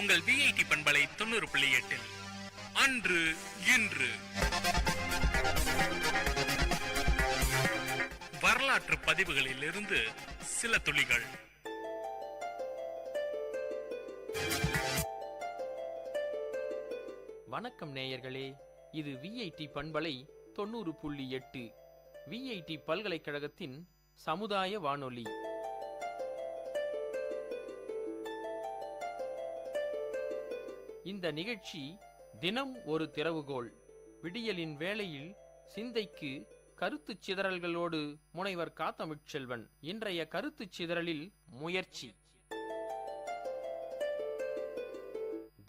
உங்கள் விஐடி பண்பலை 90.8 அன்று இன்று வரலாற்று பதிவுகளில் இருந்து சில துளிகள். வணக்கம் நேயர்களே, இது விஐடி பண்பலை 90.8 விஐடி பல்கலைக்கழகத்தின் சமுதாய வானொலி. இந்த நிகழ்ச்சி தினம் ஒரு திறவுகோல். விடியலின் வேளையில் சிந்தைக்கு கருத்து சிதறல்களோடு முனைவர் கா. தமிழ்ச்செல்வன். இன்றைய கருத்து சிதறலில் முயற்சி.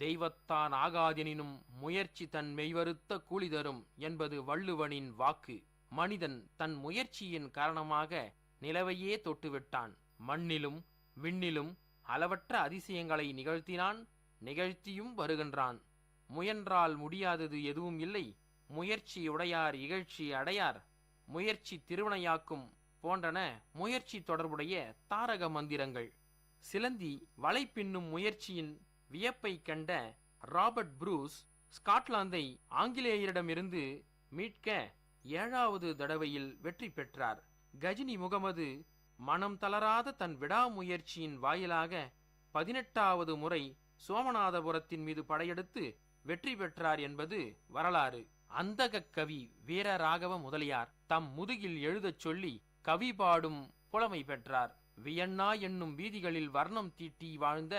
தெய்வத்தான் ஆகாதெனினும் முயற்சி தன் மெய்வருத்த கூலி தரும் என்பது வள்ளுவனின் வாக்கு. மனிதன் தன் முயற்சியின் காரணமாக நிலவையே தொட்டுவிட்டான். மண்ணிலும் விண்ணிலும் அளவற்ற அதிசயங்களை நிகழ்த்தினான், நிகழ்த்தியும் வருகின்றான். முயன்றால் முடியாதது எதுவும் இல்லை. முயற்சி உடையார் இகழ்ச்சி அடையார். முயற்சி திருவினையாக்கும் போன்றன முயற்சி தொடர்புடைய தாரக மந்திரங்கள். சிலந்தி வலை பின்னும் முயற்சியின் வியப்பை கண்ட ராபர்ட் புரூஸ் ஸ்காட்லாந்தை ஆங்கிலேயரிடமிருந்து மீட்க 7வது தடவையில் வெற்றி பெற்றார். கஜினி முகமது மனம் தளராத தன் விடாமுயற்சியின் வாயிலாக 18வது முறை சோமநாதபுரத்தின் மீது படையெடுத்து வெற்றி பெற்றார் என்பது வரலாறு. அந்தக கவி வீரராகவ முதலியார் தம் முதுகில் எழுதச் சொல்லி கவி பாடும் புலமை பெற்றார். வியன்னா என்னும் வீதிகளில் வர்ணம் தீட்டி வாழ்ந்த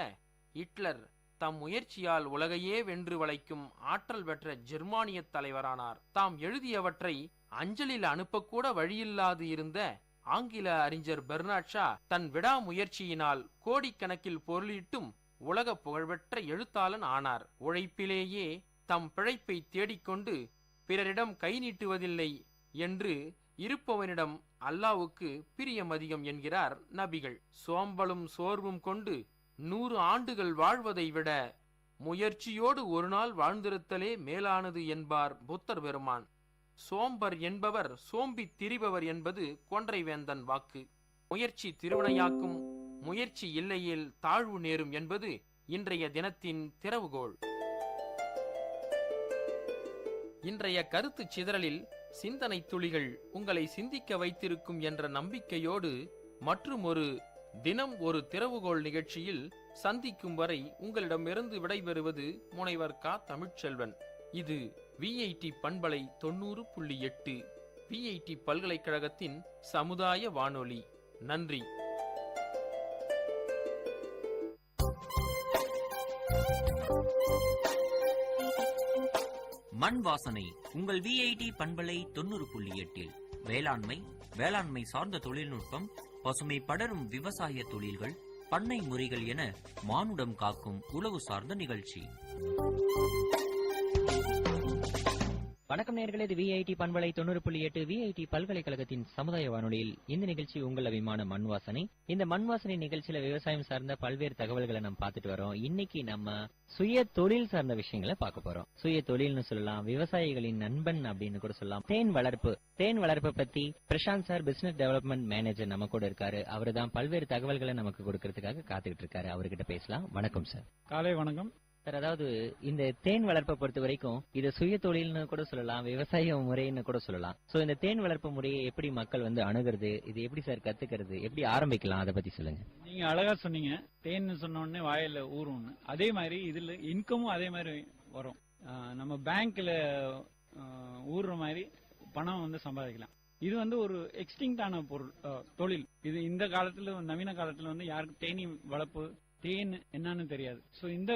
ஹிட்லர் தம் முயற்சியால் உலகையே வென்று வளைக்கும் ஆற்றல் பெற்ற ஜெர்மானிய தலைவரானார். தாம் எழுதியவற்றை அஞ்சலில் அனுப்பக்கூட வழியில்லாது இருந்த ஆங்கில அறிஞர் பெர்னாட் ஷா தன் விடாமுயற்சியினால் கோடிக்கணக்கில் பொருளீட்டும் உலக புகழ்பெற்ற எழுத்தாளன் ஆனார். உழைப்பிலேயே தம் பிழைப்பை தேடிக்கொண்டு பிறரிடம் கை நீட்டுவதில்லை என்று இருப்பவனிடம் அல்லாவுக்கு பிரியம் அதிகம் என்கிறார் நபிகள். சோம்பலும் சோர்வும் கொண்டு 100 ஆண்டுகள் வாழ்வதை விட முயற்சியோடு ஒரு நாள் வாழ்ந்திருத்தலே மேலானது என்பார் புத்தர் பெருமான். சோம்பர் என்பவர் சோம்பி திரிபவர் என்பது கொன்றைவேந்தன் வாக்கு. முயற்சி திருவினையாக்கும், முயற்சி இல்லையில் தாழ்வு நேரும் என்பது இன்றைய தினத்தின் திறவுகோல். இன்றைய கருத்து சிதறலில் சிந்தனை துளிகள் உங்களை சிந்திக்க வைத்திருக்கும் என்ற நம்பிக்கையோடு மற்றும் ஒரு தினம் ஒரு திறவுகோல் நிகழ்ச்சியில் சந்திக்கும் வரை உங்களிடமிருந்து விடைபெறுவது முனைவர் கா. தமிழ்ச்செல்வன். இது விஐடி பண்பலை 90.8 விஐடி பல்கலைக்கழகத்தின் சமுதாய வானொலி. நன்றி. மண் வாசனை உங்கள் விஐடி பண்பலை 90.8 வேளாண்மை, வேளாண்மை சார்ந்த தொழில்நுட்பம், பசுமை படரும் விவசாய தொழில்கள், பண்ணை முறைகள் என மானுடம் காக்கும் உழவு சார்ந்த நிகழ்ச்சி. வணக்கம் நேயர்களே, இது விஐடி பண்பலை 90.8 விஐடி பல்கலைக்கழகத்தின் சமுதாய வானொலியில் இந்த நிகழ்ச்சி உங்கள் அபிமான மண் வாசனை. இந்த மண் வாசனை நிகழ்ச்சியில விவசாயம் சார்ந்த பல்வேறு தகவல்களை நம்ம பார்த்துட்டு வரோம். இன்னைக்கு நம்ம சுய தொழில் சார்ந்த விஷயங்களை பார்க்க போறோம். சுய தொழில்னு சொல்லலாம், விவசாயிகளின் நண்பன் அப்படின்னு கூட சொல்லலாம். தேன் வளர்ப்பு பத்தி Prashanth sir, business development manager நம்ம கூட இருக்காரு. அவரு தான் பல்வேறு தகவல்களை நமக்கு கொடுக்கறதுக்காக காத்துக்கிட்டு இருக்காரு. அவர்கிட்ட பேசலாம். வணக்கம் சார். காலை வணக்கம் சார். அதாவது இந்த தேன் வளர்ப்பை பொறுத்த வரைக்கும் இது சுய தொழில்னு கூட சொல்லலாம், விவசாய முறைன்னு கூட சொல்லலாம். சோ இந்த தேன் வளர்ப்பு முறையை எப்படி மக்கள் அணுகிறது, இது எப்படி சார் கத்துக்கிறது, எப்படி ஆரம்பிக்கலாம், அதை பத்தி சொல்லுங்க. நீங்க அழகா சொன்னீங்க. தேன் சொன்ன உடனே வாயில ஊறும். அதே மாதிரி இதுல இன்கமும் அதே மாதிரி வரும். நம்ம பேங்க்ல ஊறுற மாதிரி பணம் சம்பாதிக்கலாம். இது ஒரு எக்ஸ்டிங்டான தொழில். இது இந்த காலத்துல நவீன காலத்துல யாருக்கும் தேனி வளர்ப்பு, தேன் என்னன்னு தெரியாது. சோ இந்த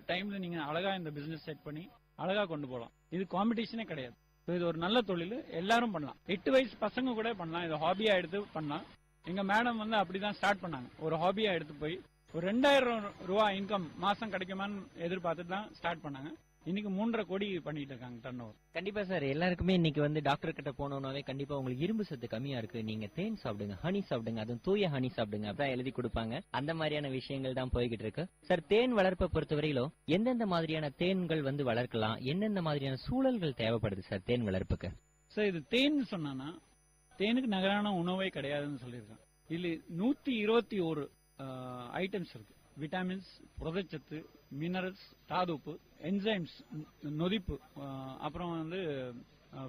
டைம்ல நீங்க அழகா இந்த பிசினஸ் செட் பண்ணி அழகா கொண்டு போகலாம். இது காம்படிஷனே கிடையாது. இது ஒரு நல்ல தொழில், எல்லாரும் பண்ணலாம். 8 வயசு பசங்க கூட பண்ணலாம். இது ஹாபியா எடுத்து பண்ணலாம். எங்க மேடம் அப்படிதான் ஸ்டார்ட் பண்ணாங்க. ஒரு ஹாபியா எடுத்து போய் ஒரு 2000 ரூபாய் இன்கம் மாசம் கிடைக்குமான்னு எதிர்பார்த்துட்டு தான் ஸ்டார்ட் பண்ணாங்க. இன்னைக்கு 3.5 கோடி பண்ணிட்டு இருக்காங்க டர்ன் ஓவர். கண்டிப்பா சார். எல்லாருக்குமே இன்னைக்கு டாக்டர் கிட்ட போனோம்னாவே கண்டிப்பா உங்களுக்கு இரும்பு சத்து கம்மியா இருக்கு, நீங்க தேன் சாப்பிடுங்க, ஹனி சாப்பிடுங்க, அதுவும் தூய ஹனி சாப்பிடுங்க அப்படிதான் எழுதி கொடுப்பாங்க. அந்த மாதிரியான விஷயங்கள் தான் போய்கிட்டு இருக்கு சார். தேன் வளர்ப்பை பொறுத்தவரையிலும் எந்தெந்த மாதிரியான தேன்கள் வளர்க்கலாம், எந்தெந்த மாதிரியான சூழல்கள் தேவைப்படுது சார் தேன் வளர்ப்புக்கு? சார் இது தேன் சொன்னா தேனுக்கு நகரான உணவே கிடையாதுன்னு சொல்லியிருக்காங்க. இதுல 121 ஐட்டம்ஸ் இருக்கு. விட்டமின்ஸ், புரதச்சத்து, மினரல்ஸ், தாதுப்பு, என்சைம்ஸ், நொதிப்பு, அப்புறம் வந்து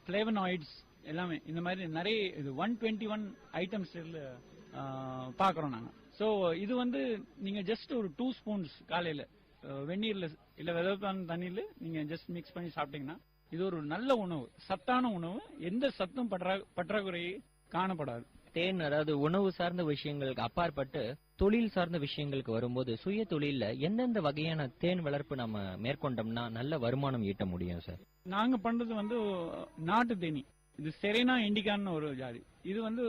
ஃபிளேவனாய்ட்ஸ் எல்லாமே இந்த மாதிரி நிறைய இது 121 ஐட்டம்ஸ் பார்க்குறோம் நாங்கள். ஸோ இது வந்து நீங்கள் ஜஸ்ட் ஒரு 2 ஸ்பூன்ஸ் காலையில் வெந்நீரில் இல்லை வெதப்பான தண்ணியில் நீங்கள் ஜஸ்ட் மிக்ஸ் பண்ணி சாப்பிட்டீங்கன்னா இது ஒரு நல்ல உணவு, சத்தான உணவு. எந்த சத்தும் பற்றாக்குறையே காணப்படாது. தேன் அதாவது உணவு சார்ந்த விஷயங்களுக்கு அப்பாற்பட்டு தொழில் சார்ந்த விஷயங்களுக்கு வரும்போது சுய தொழில எந்தெந்த வகையான தேன் வளர்ப்பு நம்ம மேற்கொண்டோம்னா நல்ல வருமானம் ஈட்ட முடியும் சார்? நாங்க பண்றது வந்து நாட்டு தேனி. இது செரேனா இண்டிகான்னு ஒரு ஜாதி. இது வந்து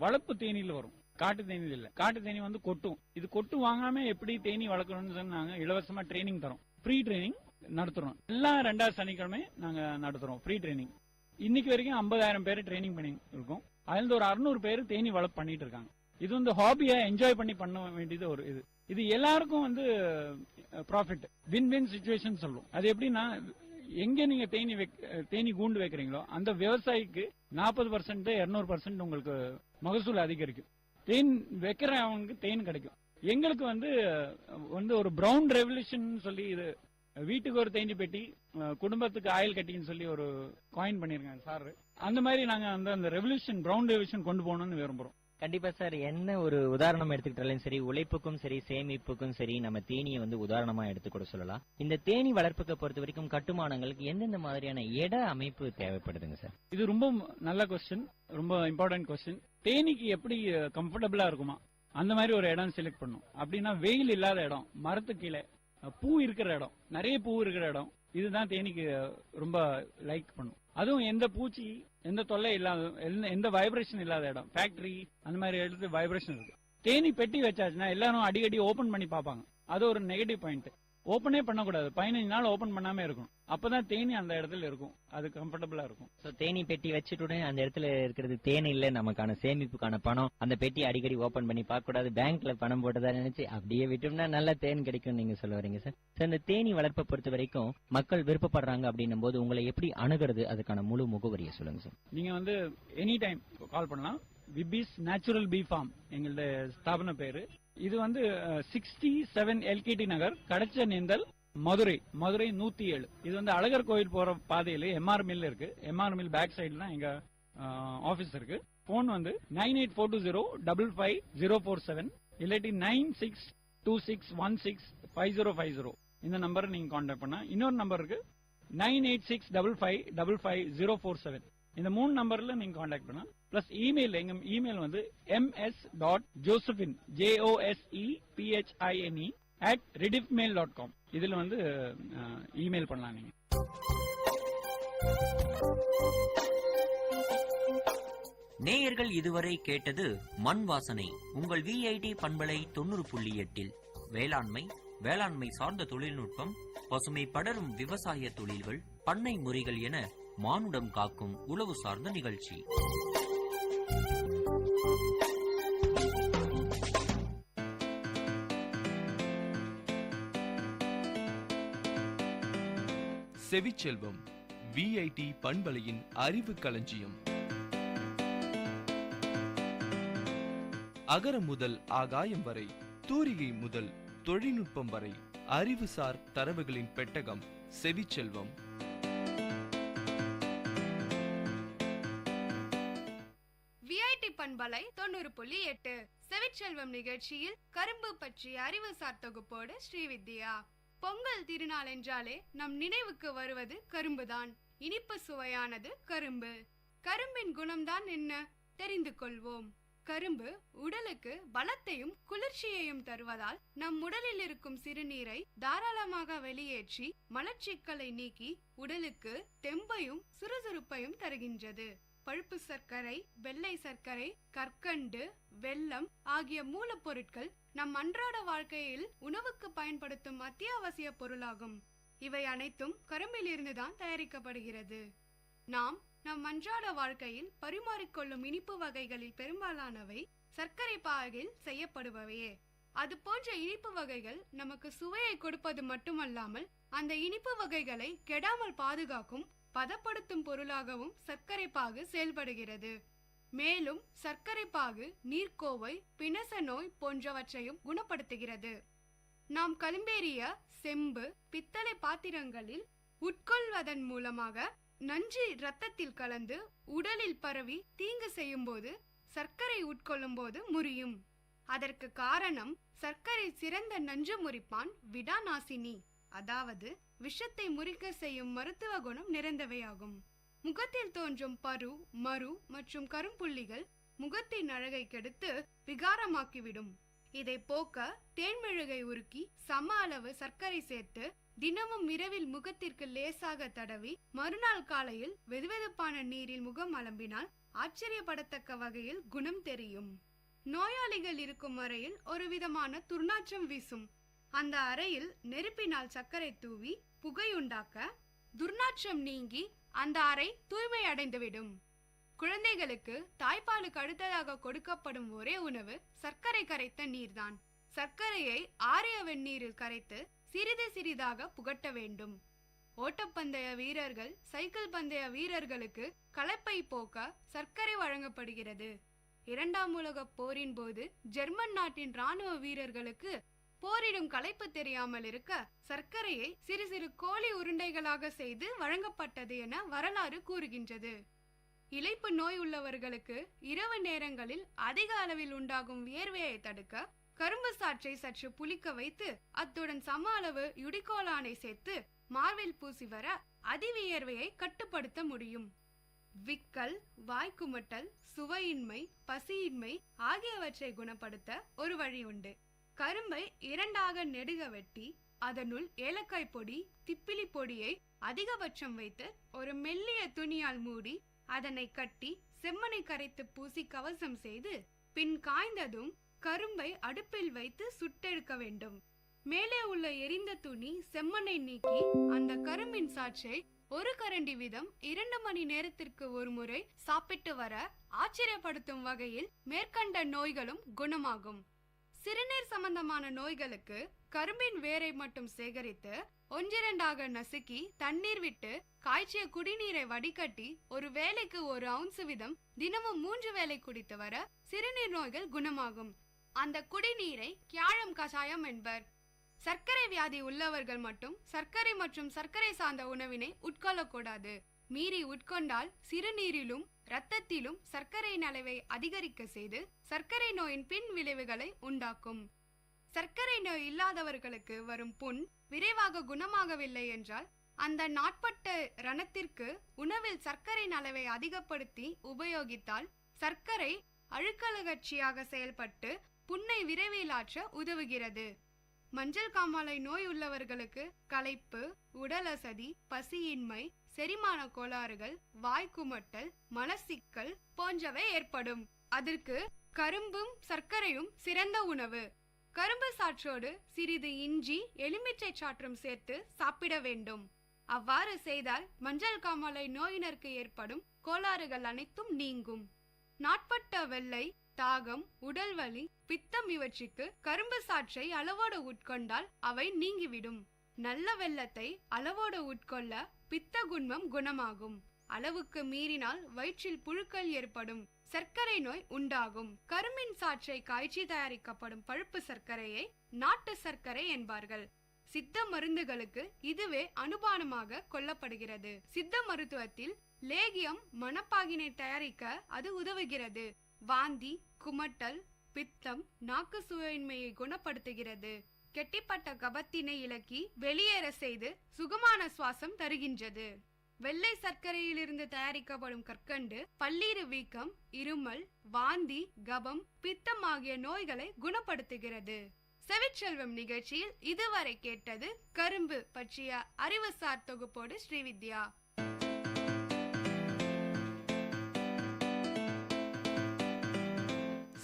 வளர்ப்பு தேனியில் வரும், காட்டு தேனியில் இல்ல. காட்டு தேனி வந்து கொட்டும். இது கொட்டு வாங்காம எப்படி தேனி வளர்க்கணும்னு சொல்லி நாங்க இலவசமா ட்ரைனிங் தரோம். ஃப்ரீ ட்ரைனிங் நடத்துறோம். எல்லாம் 2வது சனிக்கிழமை நாங்க நடத்துறோம் ஃப்ரீ ட்ரைனிங். இன்னைக்கு வரைக்கும் 50,000 பேர் ட்ரைனிங் பண்ணி இருக்கோம். அதுல ஒரு 600 பேர் தேனி வளர்ப்பு பண்ணிட்டு இருக்காங்க. இது வந்து ஹாபியா என்ஜாய் பண்ணி பண்ண வேண்டியது ஒரு இது எல்லாருக்கும் வந்து ப்ராஃபிட், வின் வின் சிச்சுவேஷன் சொல்லுவோம். அது எப்படின்னா, எங்க நீங்க தேனி கூண்டு வைக்கிறீங்களோ அந்த விவசாயிக்கு 40% 200% உங்களுக்கு மகசூல் அதிகரிக்கும். தேன் வைக்கிறவங்களுக்கு தேன் கிடைக்கும். எங்களுக்கு வந்து ஒரு பிரவுன் ரெவல்யூஷன் சொல்லி, இது வீட்டுக்கு ஒரு தேனி பெட்டி, குடும்பத்துக்கு ஆயில் கட்டின்னு சொல்லி ஒரு காயின் பண்ணிருக்காங்க சார். அந்த மாதிரி நாங்க அந்த ரெவல்யூஷன், பிரவுன் ரெவல்யூஷன் கொண்டு போகணும்னு விரும்புறோம். கண்டிப்பா சார். என்ன ஒரு உதாரணம் எடுத்துக்கிட்டாலும் சரி, உழைப்புக்கும் சரி சேமிப்புக்கும் சரி நம்ம தேனியை வந்து உதாரணமா எடுத்துக்கூட சொல்லலாம். இந்த தேனி வளர்ப்புக்கு பொறுத்த வரைக்கும் கட்டுமானங்களுக்கு எந்தெந்த மாதிரியான இட அமைப்பு தேவைப்படுதுங்க சார்? இது ரொம்ப நல்ல கொஸ்டின், ரொம்ப இம்பார்ட்டன்ட் கொஸ்டின். தேனிக்கு எப்படி கம்ஃபர்டபுளா இருக்குமா அந்த மாதிரி ஒரு இடம் செலக்ட் பண்ணும். அப்படின்னா வெயில் இல்லாத இடம், மரத்து கீழே பூ இருக்கிற இடம், நிறைய பூ இருக்கிற இடம், இதுதான் தேனிக்கு ரொம்ப லைக் பண்ணும். அதுவும் எந்த பூச்சி எந்த தொல்லை இல்லாத, எந்த வைப்ரேஷன் இல்லாத இடம், ஃபேக்டரி அந்த மாதிரி இடத்துல வைப்ரேஷன் இருக்கு. தேனி பெட்டி வச்சாச்சுன்னா எல்லாரும் அடிக்கடி ஓபன் பண்ணி பார்ப்பாங்க. அது ஒரு நெகட்டிவ் பாயிண்ட். ஓபனே பண்ணக்கூடாது, 15 நாள் ஓபன் பண்ணாம இருக்கணும். அப்பதான் தேனி அந்த இடத்துல இருக்கும், அது கம்ஃபர்டபுளா இருக்கும். சோ தேனி பெட்டி வச்சுட்டு அந்த இடத்துல இருக்கிறது தேன் இல்ல, நமக்கான சேமிப்புக்கான பணம், அந்த பெட்டி அடிக்கடி ஓபன் பண்ணி பார்க்க கூடாது, பேங்க்ல பணம் போட்டதா நினைச்சு அப்படியே விட்டோம்னா நல்ல தேன் கிடைக்கும் நீங்க சொல்ல வரீங்க சார். இந்த தேனி வளர்ப்பை பொறுத்த வரைக்கும் மக்கள் விருப்பப்படுறாங்க அப்படின்னும் போது உங்களை எப்படி அணுகிறது, அதுக்கான முழு முகவரியை சொல்லுங்க சார். நீங்க வந்து எனி டைம் கால் பண்ணலாம். விபிஸ் நேச்சுரல் பி ஃபார்ம் எங்களோட ஸ்தாபன பேரு. இது வந்து 67 எல்கேடி நகர், கடச்ச நேந்தல், மதுரை 107. இது வந்து அழகர் கோயில் போற பாதையில எம்ஆர் மில் இருக்கு. எம்ஆர் மில் பேக் சைடு தான் எங்க ஆபீஸ் இருக்கு. போன் வந்து 9842055047 இல்லாட்டி 9626165050. இந்த நம்பர் நீங்க கான்டாக்ட் பண்ணா. இன்னொரு நம்பர் இருக்கு 9865555047. இந்த 3 நம்பர்ல நீங்க கான்டாக்ட் பண்ணலாம். பிளஸ் இமெயில், எங்க இமெயில் வந்து ms.josephine josephine@rediffmail.com. இதுல வந்து இமெயில் பண்ணலாம் நீங்க. நேயர்கள் இதுவரை கேட்டது மண் வாசனை. உங்கள் VIT பண்பலை 90.8 வேளாண்மை, வேளாண்மை சார்ந்த தொழில்நுட்பம், பசுமை படரும் விவசாய தொழில்கள், பண்ணை முறைகள் என மானுடம் காக்கும் உழவு சார்ந்த நிகழ்ச்சி. செவிச்செல்வம், VIT பண்பலையின் அறிவு களஞ்சியம். அகரம் முதல் ஆகாயம் வரை, தூரிகை முதல் தொழில்நுட்பம் வரை, அறிவுசார் தரவுகளின் பெட்டகம் செவிச்செல்வம். VIT பண்பலை 90.8 செவிச்செல்வம் நிகழ்ச்சியில் கரும்பு பற்றிய அறிவுசார் தொகுப்போடு ஸ்ரீவித்யா. பொங்கல் திருநாள் என்றாலே நம் நினைவுக்கு வருவது கரும்புதான். இனிப்பு சுவையானது கரும்பு. கரும்பின் குணம்தான் என்ன தெரிந்து கொள்வோம். கரும்பு உடலுக்கு பலத்தையும் குளிர்ச்சியையும் தருவதால் நம் உடலில் இருக்கும் சிறுநீரை தாராளமாக வெளியேற்றி மலச்சிக்கலை நீக்கி உடலுக்கு தெம்பையும் சுறுசுறுப்பையும் தருகின்றது. பழுப்பு சர்க்கரை, வெள்ளை சர்க்கரை, கற்கண்டு, வெல்லம் ஆகிய மூலப்பொருட்கள் நம் அன்றாட வாழ்க்கையில் உணவுக்கு பயன்படுத்தும் அத்தியாவசிய பொருளாகும். இவை அனைத்தும் கரும்பில் இருந்துதான் தயாரிக்கப்படுகிறது. நாம் நம் அன்றாட வாழ்க்கையில் பரிமாறிக்கொள்ளும் இனிப்பு வகைகளில் பெரும்பாலானவை சர்க்கரை பாகில் செய்யப்படுபவையே. அது போன்ற இனிப்பு வகைகள் நமக்கு சுவையை கொடுப்பது மட்டுமல்லாமல் அந்த இனிப்பு வகைகளை கெடாமல் பாதுகாக்கும் பதப்படுத்தும் பொருளாகவும் சர்க்கரை பாகு செயல்படுகிறது. மேலும் சர்க்கரை பாகு, நீர்க்கோவை, பிணச நோய் போன்றவற்றையும் குணப்படுத்துகிறது. நாம் களிம்பேறிய செம்பு, பித்தளை பாத்திரங்களில் உட்கொள்வதன் மூலமாக நஞ்சு இரத்தத்தில் கலந்து உடலில் பரவி தீங்கு செய்யும் போது சர்க்கரை உட்கொள்ளும் போது முறியும். அதற்கு காரணம் சர்க்கரை சிறந்த நஞ்சு முறிப்பான், விடாநாசினி, அதாவது விஷத்தை முறிக்க செய்யும் மருத்துவ குணம் நிறைந்தவையாகும். முகத்தில் தோன்றும் பரு, மரு மற்றும் கரும்புள்ளிகள் முகத்தின் அழகை கெடுத்து விகாரமாக்கிவிடும். இதை போக்க தேன்மெழுகை உருக்கி சம அளவு சர்க்கரை சேர்த்து தினமும் இரவில் முகத்திற்கு லேசாக தடவி மறுநாள் காலையில் வெதுவெதுப்பான நீரில் முகம் அலம்பினால் ஆச்சரியப்படத்தக்க வகையில் குணம் தெரியும். நோயாளிகள் இருக்கும் அறையில் ஒரு விதமான துர்நாற்றம் வீசும். அந்த அறையில் நெருப்பினால் சர்க்கரை தூவி புகையுண்டாக்க துர்நாற்றம் நீங்கி அந்த அறை தூய்மை அடைந்துவிடும். குழந்தைகளுக்கு தாய்ப்பாலுக்கு அடுத்ததாக கொடுக்கப்படும் ஒரே உணவு சர்க்கரை கரைத்த நீர்தான். சர்க்கரையை ஆரிய வெந்நீரில் கரைத்து சிறிது சிறிதாக புகட்ட வேண்டும். ஓட்டப்பந்தய வீரர்கள், சைக்கிள் பந்தய வீரர்களுக்கு களைப்பை போக்க சர்க்கரை வழங்கப்படுகிறது. 2ஆம் உலகப் போரின் போது ஜெர்மன் நாட்டின் ராணுவ வீரர்களுக்கு போரிடும் களைப்பு தெரியாமல் இருக்க சர்க்கரையை சிறு சிறு கோழி உருண்டைகளாக செய்து வழங்கப்பட்டது என வரலாறு கூறுகின்றது. இளைப்பு நோய் உள்ளவர்களுக்கு இரவு நேரங்களில் அதிக அளவில் உண்டாகும் வியர்வையை தடுக்க கரும்பு சாற்றை சற்று புளிக்க வைத்து அத்துடன் சம அளவு யுடிகோலானை சேர்த்து மார்பில் பூசி வர அதிவியர்வையை கட்டுப்படுத்த முடியும். விக்கல், வாய்க்குமட்டல், சுவையின்மை, பசியின்மை ஆகியவற்றை குணப்படுத்த ஒரு வழி உண்டு. கரும்பை 2ஆக நெடுக வெட்டி அதனுள் ஏலக்காய் பொடி, திப்பிலி பொடியை அதிகபட்சம் வைத்து ஒரு மெல்லிய துணியால் மூடி அதனை கட்டி செம்மனை கரைத்து பூசி கவசம் செய்து பின் காய்ந்ததும் கரும்பை அடுப்பில் வைத்து சுட்டெடுக்க வேண்டும். மேலே உள்ள எரிந்த துணி செம்மனை நீக்கி அந்த கரும்பின் சாற்றை ஒரு கரண்டி வீதம் 2 மணி நேரத்திற்கு ஒரு முறை சாப்பிட்டு வர ஆச்சரியப்படுத்தும் வகையில் மேற்கண்ட நோய்களும் குணமாகும். சிறுநீர் சம்பந்தமான நோய்களுக்கு கரும்பின் வேரை மட்டும் சேகரித்து 1-2ஆக நசுக்கி தண்ணீர் விட்டு காய்ச்சிய குடிநீரை வடிகட்டி ஒரு வேளைக்கு 1 அவுன்ஸ் வீதம் தினமும் 3 வேளை குடித்து வர சிறுநீர் நோய்கள் குணமாகும். அந்த குடிநீரை கியாழம் கஷாயம் என்பர். சர்க்கரை வியாதி உள்ளவர்கள் மட்டும் சர்க்கரை மற்றும் சர்க்கரை சார்ந்த உணவினை உட்கொள்ளக்கூடாது. மீறி உட்கொண்டால் சிறுநீரிலும் இரத்தத்திலும் சர்க்கரையின் அளவை அதிகரிக்க செய்து சர்க்கரை நோயின் பின் விளைவுகளை உண்டாக்கும். சர்க்கரை நோய் இல்லாதவர்களுக்கு வரும் புண் விரைவாக குணமாகவில்லை என்றால் அந்த நாட்பட்ட ரணத்திற்கு உணவில் சர்க்கரையின் அளவை அதிகப்படுத்தி உபயோகித்தால் சர்க்கரை அழுக்கலகட்சியாக செயல்பட்டு புண்ணை விரைவில் ஆற்ற உதவுகிறது. மஞ்சள் காமாலை நோய் உள்ளவர்களுக்கு களைப்பு, உடல் அசதி, பசியின்மை, செரிமான கோளாறுகள், வாய்க்குமட்டல், மலசிக்கல் போன்றவை ஏற்படும். அதற்கு கரும்பும் சர்க்கரையும் சிறந்த உணவு. கரும்பு சாற்றோடு சிறிது இஞ்சி, எலுமிச்சை சாற்றும் சேர்த்து சாப்பிட வேண்டும். அவ்வாறு செய்தால் மஞ்சள் காமாலை நோயினருக்கு ஏற்படும் கோளாறுகள் அனைத்தும் நீங்கும். நாட்பட்ட வெள்ளை, தாகம், உடல்வலி, பித்தம் இவற்றுக்கு கரும்பு சாற்றை அளவோடு உட்கொண்டால் அவை நீங்கிவிடும். நல்ல வெள்ளத்தை அளவோடு உட்கொள்ள பித்த குன்மம் குணமாகும். அளவுக்கு மீறினால் வயிற்றில் புழுக்கள் ஏற்படும். சர்க்கரை நோய் உண்டாகும். கரும்பின் சாற்றை காய்ச்சி தயாரிக்கப்படும் பழுப்பு சர்க்கரையை நாட்டு சர்க்கரை என்பார்கள். சித்த மருந்துகளுக்கு இதுவே அனுபானமாக கொள்ளப்படுகிறது. சித்த மருத்துவத்தில் லேகியம் மணப்பாகினை தயாரிக்க அது உதவுகிறது. வாந்தி, குமட்டல், பித்தம், நாக்கு சுவையின்மையை குணப்படுத்துகிறது. கெட்டிப்பட்ட கபத்தினை இலக்கி வெளியேற செய்து சுகமான சுவாசம் தருகின்றது. வெள்ளை சர்க்கரையிலிருந்து தயாரிக்கப்படும் கற்கண்டு பல்லீறு வீக்கம், இருமல், வாந்தி, கபம், பித்தம் ஆகிய நோய்களை குணப்படுத்துகிறது. செவிச்செல்வம் நிகழ்ச்சியில் இதுவரை கேட்டது கரும்பு பற்றிய அறிவுசார் தொகுப்போடு ஸ்ரீவித்யா.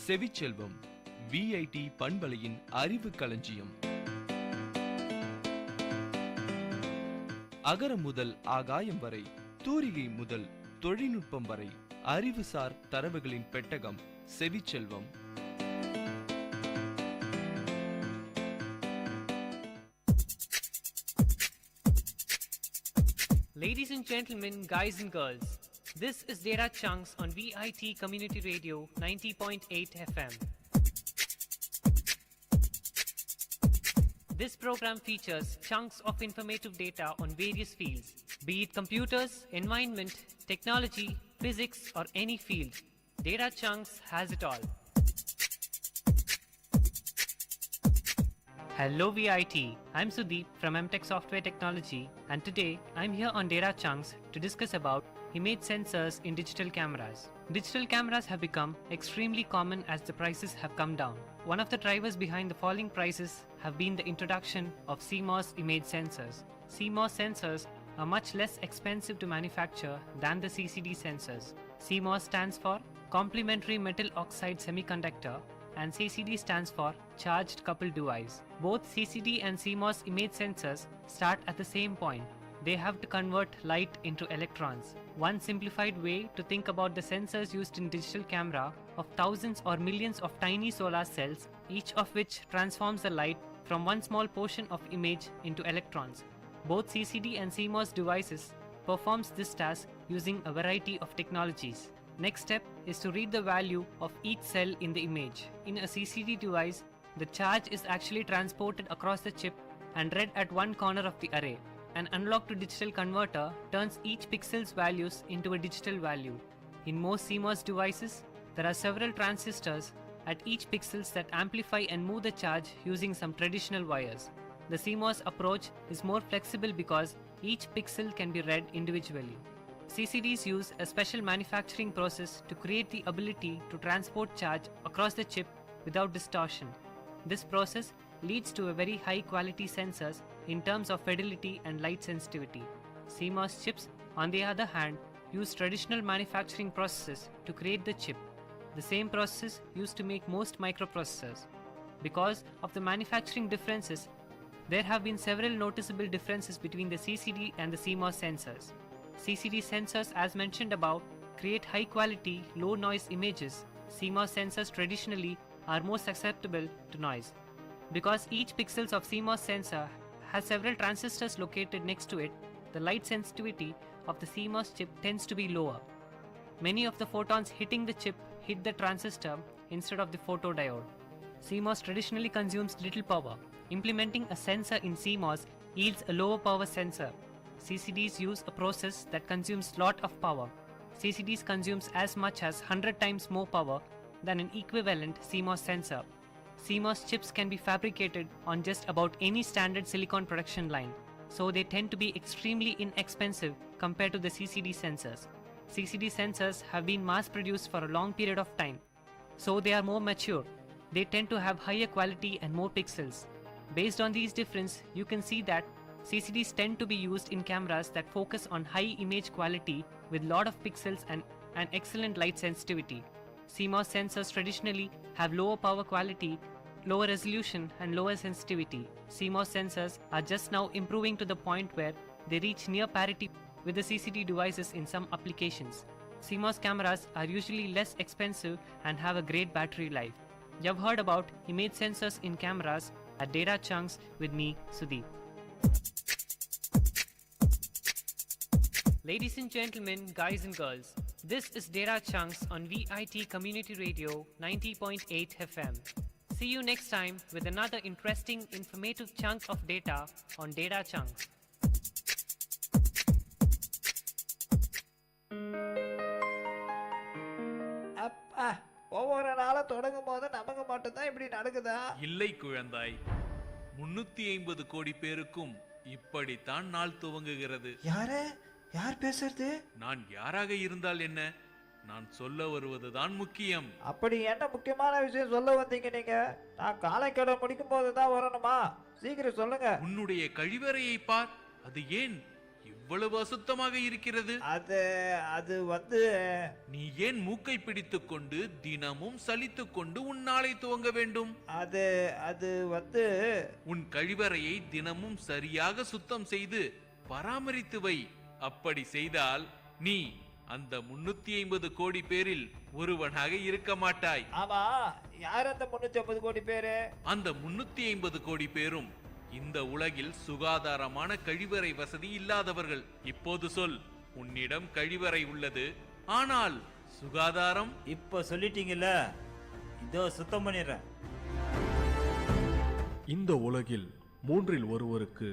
செவிச்செல்வம் விஐடி பண்பலையின் அறிவு களஞ்சியம். அகரம் முதல் ஆகாயம் வரை, தூரிகை முதல் தொழில்நுட்பம் வரை, அறிவுசார் தரவுகளின் பெட்டகம் செவிச்செல்வம். Ladies and gentlemen, guys and girls, This is Data Chunks on VIT Community Radio 90.8 FM. This program features chunks of informative data on various fields, be it computers, environment, technology, physics, or any field. Data Chunks has it all. Hello VIT, I'm Sudeep from MTech Software Technology, and today I'm here on Data Chunks to discuss about image sensors in digital cameras. Digital cameras have become extremely common as the prices have come down. One of the drivers behind the falling prices have been the introduction of CMOS image sensors. CMOS sensors are much less expensive to manufacture than the CCD sensors. CMOS stands for Complementary Metal Oxide Semiconductor and CCD stands for Charged Coupled Device. Both CCD and CMOS image sensors start at the same point. They have to convert light into electrons. One simplified way to think about the sensors used in digital camera of thousands or millions of tiny solar cells, each of which transforms the light from one small portion of image into electrons. Both CCD and CMOS devices performs this task using a variety of technologies. Next step is to read the value of each cell in the image. In a CCD device, the charge is actually transported across the chip and read at one corner of the array. An analog to digital converter turns each pixel's values into a digital value. In most CMOS devices, there are several transistors at each pixels that amplify and move the charge using some traditional wires. The CMOS approach is more flexible because each pixel can be read individually. CCDs use a special manufacturing process to create the ability to transport charge across the chip without distortion. This process leads to a very high quality sensors in terms of fidelity and light sensitivity. CMOS chips, on the other hand, use traditional manufacturing processes to create the chip. The same process used to make most microprocessors. Because of the manufacturing differences, there have been several noticeable differences between the CCD and the CMOS sensors. CCD sensors, as mentioned above, create high quality, low noise images. CMOS sensors traditionally are more susceptible to noise. Because each pixels of CMOS sensor has several transistors located next to it, the light sensitivity of the CMOS chip tends to be lower. Many of the photons hitting the chip hit the transistor instead of the photodiode. CMOS traditionally consumes little power. Implementing a sensor in CMOS yields a lower power sensor. CCDs use a process that consumes lot of power. CCDs consumes as much as 100 times more power than an equivalent CMOS sensor. CMOS chips can be fabricated on just about any standard silicon production line, so they tend to be extremely inexpensive compared to the CCD sensors. CCD sensors have been mass produced for a long period of time, so they are more mature. They tend to have higher quality and more pixels. Based on these differences, you can see that CCDs tend to be used in cameras that focus on high image quality with lot of pixels and excellent light sensitivity. CMOS sensors traditionally have lower power quality, lower resolution and lower sensitivity. CMOS sensors are just now improving to the point where they reach near parity with the CCD devices in some applications. CMOS cameras are usually less expensive and have a great battery life. You've heard about image sensors in cameras at Data Chunks with me, Sudeep. Ladies and gentlemen, guys and girls, this is Data Chunks on VIT Community Radio 90.8 FM. See you next time with another interesting, informative chunk of data on Data Chunks. அப்பா, ஒவ்வொரு நாளும் தொடங்கும் போது நமக்கு மட்டும்தான் இப்படி நடக்குதா? இல்லை குழந்தாய், 350 கோடி பேருக்கும் இப்படித்தான் நாள் துவங்குகிறது. யார் பேசுறது? நான் யாராக இருந்தால் என்ன, நான் சொல்ல வருவதுதான் முக்கியம். அப்படி என்ன முக்கியமான விஷயம் சொல்ல வந்தீங்க நீங்க? நான் காலைக்கடை முடிக்கும் போதுதான் வரணுமா? சீக்கிரம் சொல்லுங்க. உன்னுடைய கழிவறையை பார், அது ஏன் இவ்வளவு அசுத்தமாக இருக்கிறது? அது வந்து நீ ஏன் மூக்கை பிடித்துக் கொண்டு தினமும் சலித்துக் கொண்டு உன் நாளை துவங்க வேண்டும்? அது வந்து உன் கழிவறையை தினமும் சரியாக சுத்தம் செய்து பராமரித்து வை. அப்படி செய்தால் நீ அந்த 350 கோடி பேரில் ஒருவனாக இருக்க மாட்டாய். ஆமா, யார் அந்த 350 கோடி பேரு? அந்த 350 கோடி பேரும் இந்த உலகில் சுகாதாரமான கழிவறை வசதி இல்லாதவர்கள். இப்போது சொல், உன்னிடம் கழிவறை உள்ளது, ஆனால் சுகாதாரம் இப்ப சொல்லிட்டீங்கல்ல, இதோ சுத்தம் பண்ணிடுறேன். இந்த உலகில் 1/3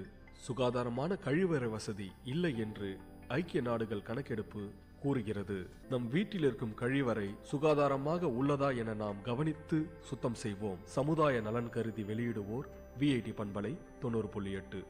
சுகாதாரமான கழிவறை வசதி இல்லை என்று ஐக்கிய நாடுகள் கணக்கெடுப்பு கூறுகிறது. நம் வீட்டில் இருக்கும் கழிவறை சுகாதாரமாக உள்ளதா என நாம் கவனித்து சுத்தம் செய்வோம். சமுதாய நலன் கருதி வெளியிடுவோர் VIT பண்பலை 90.8.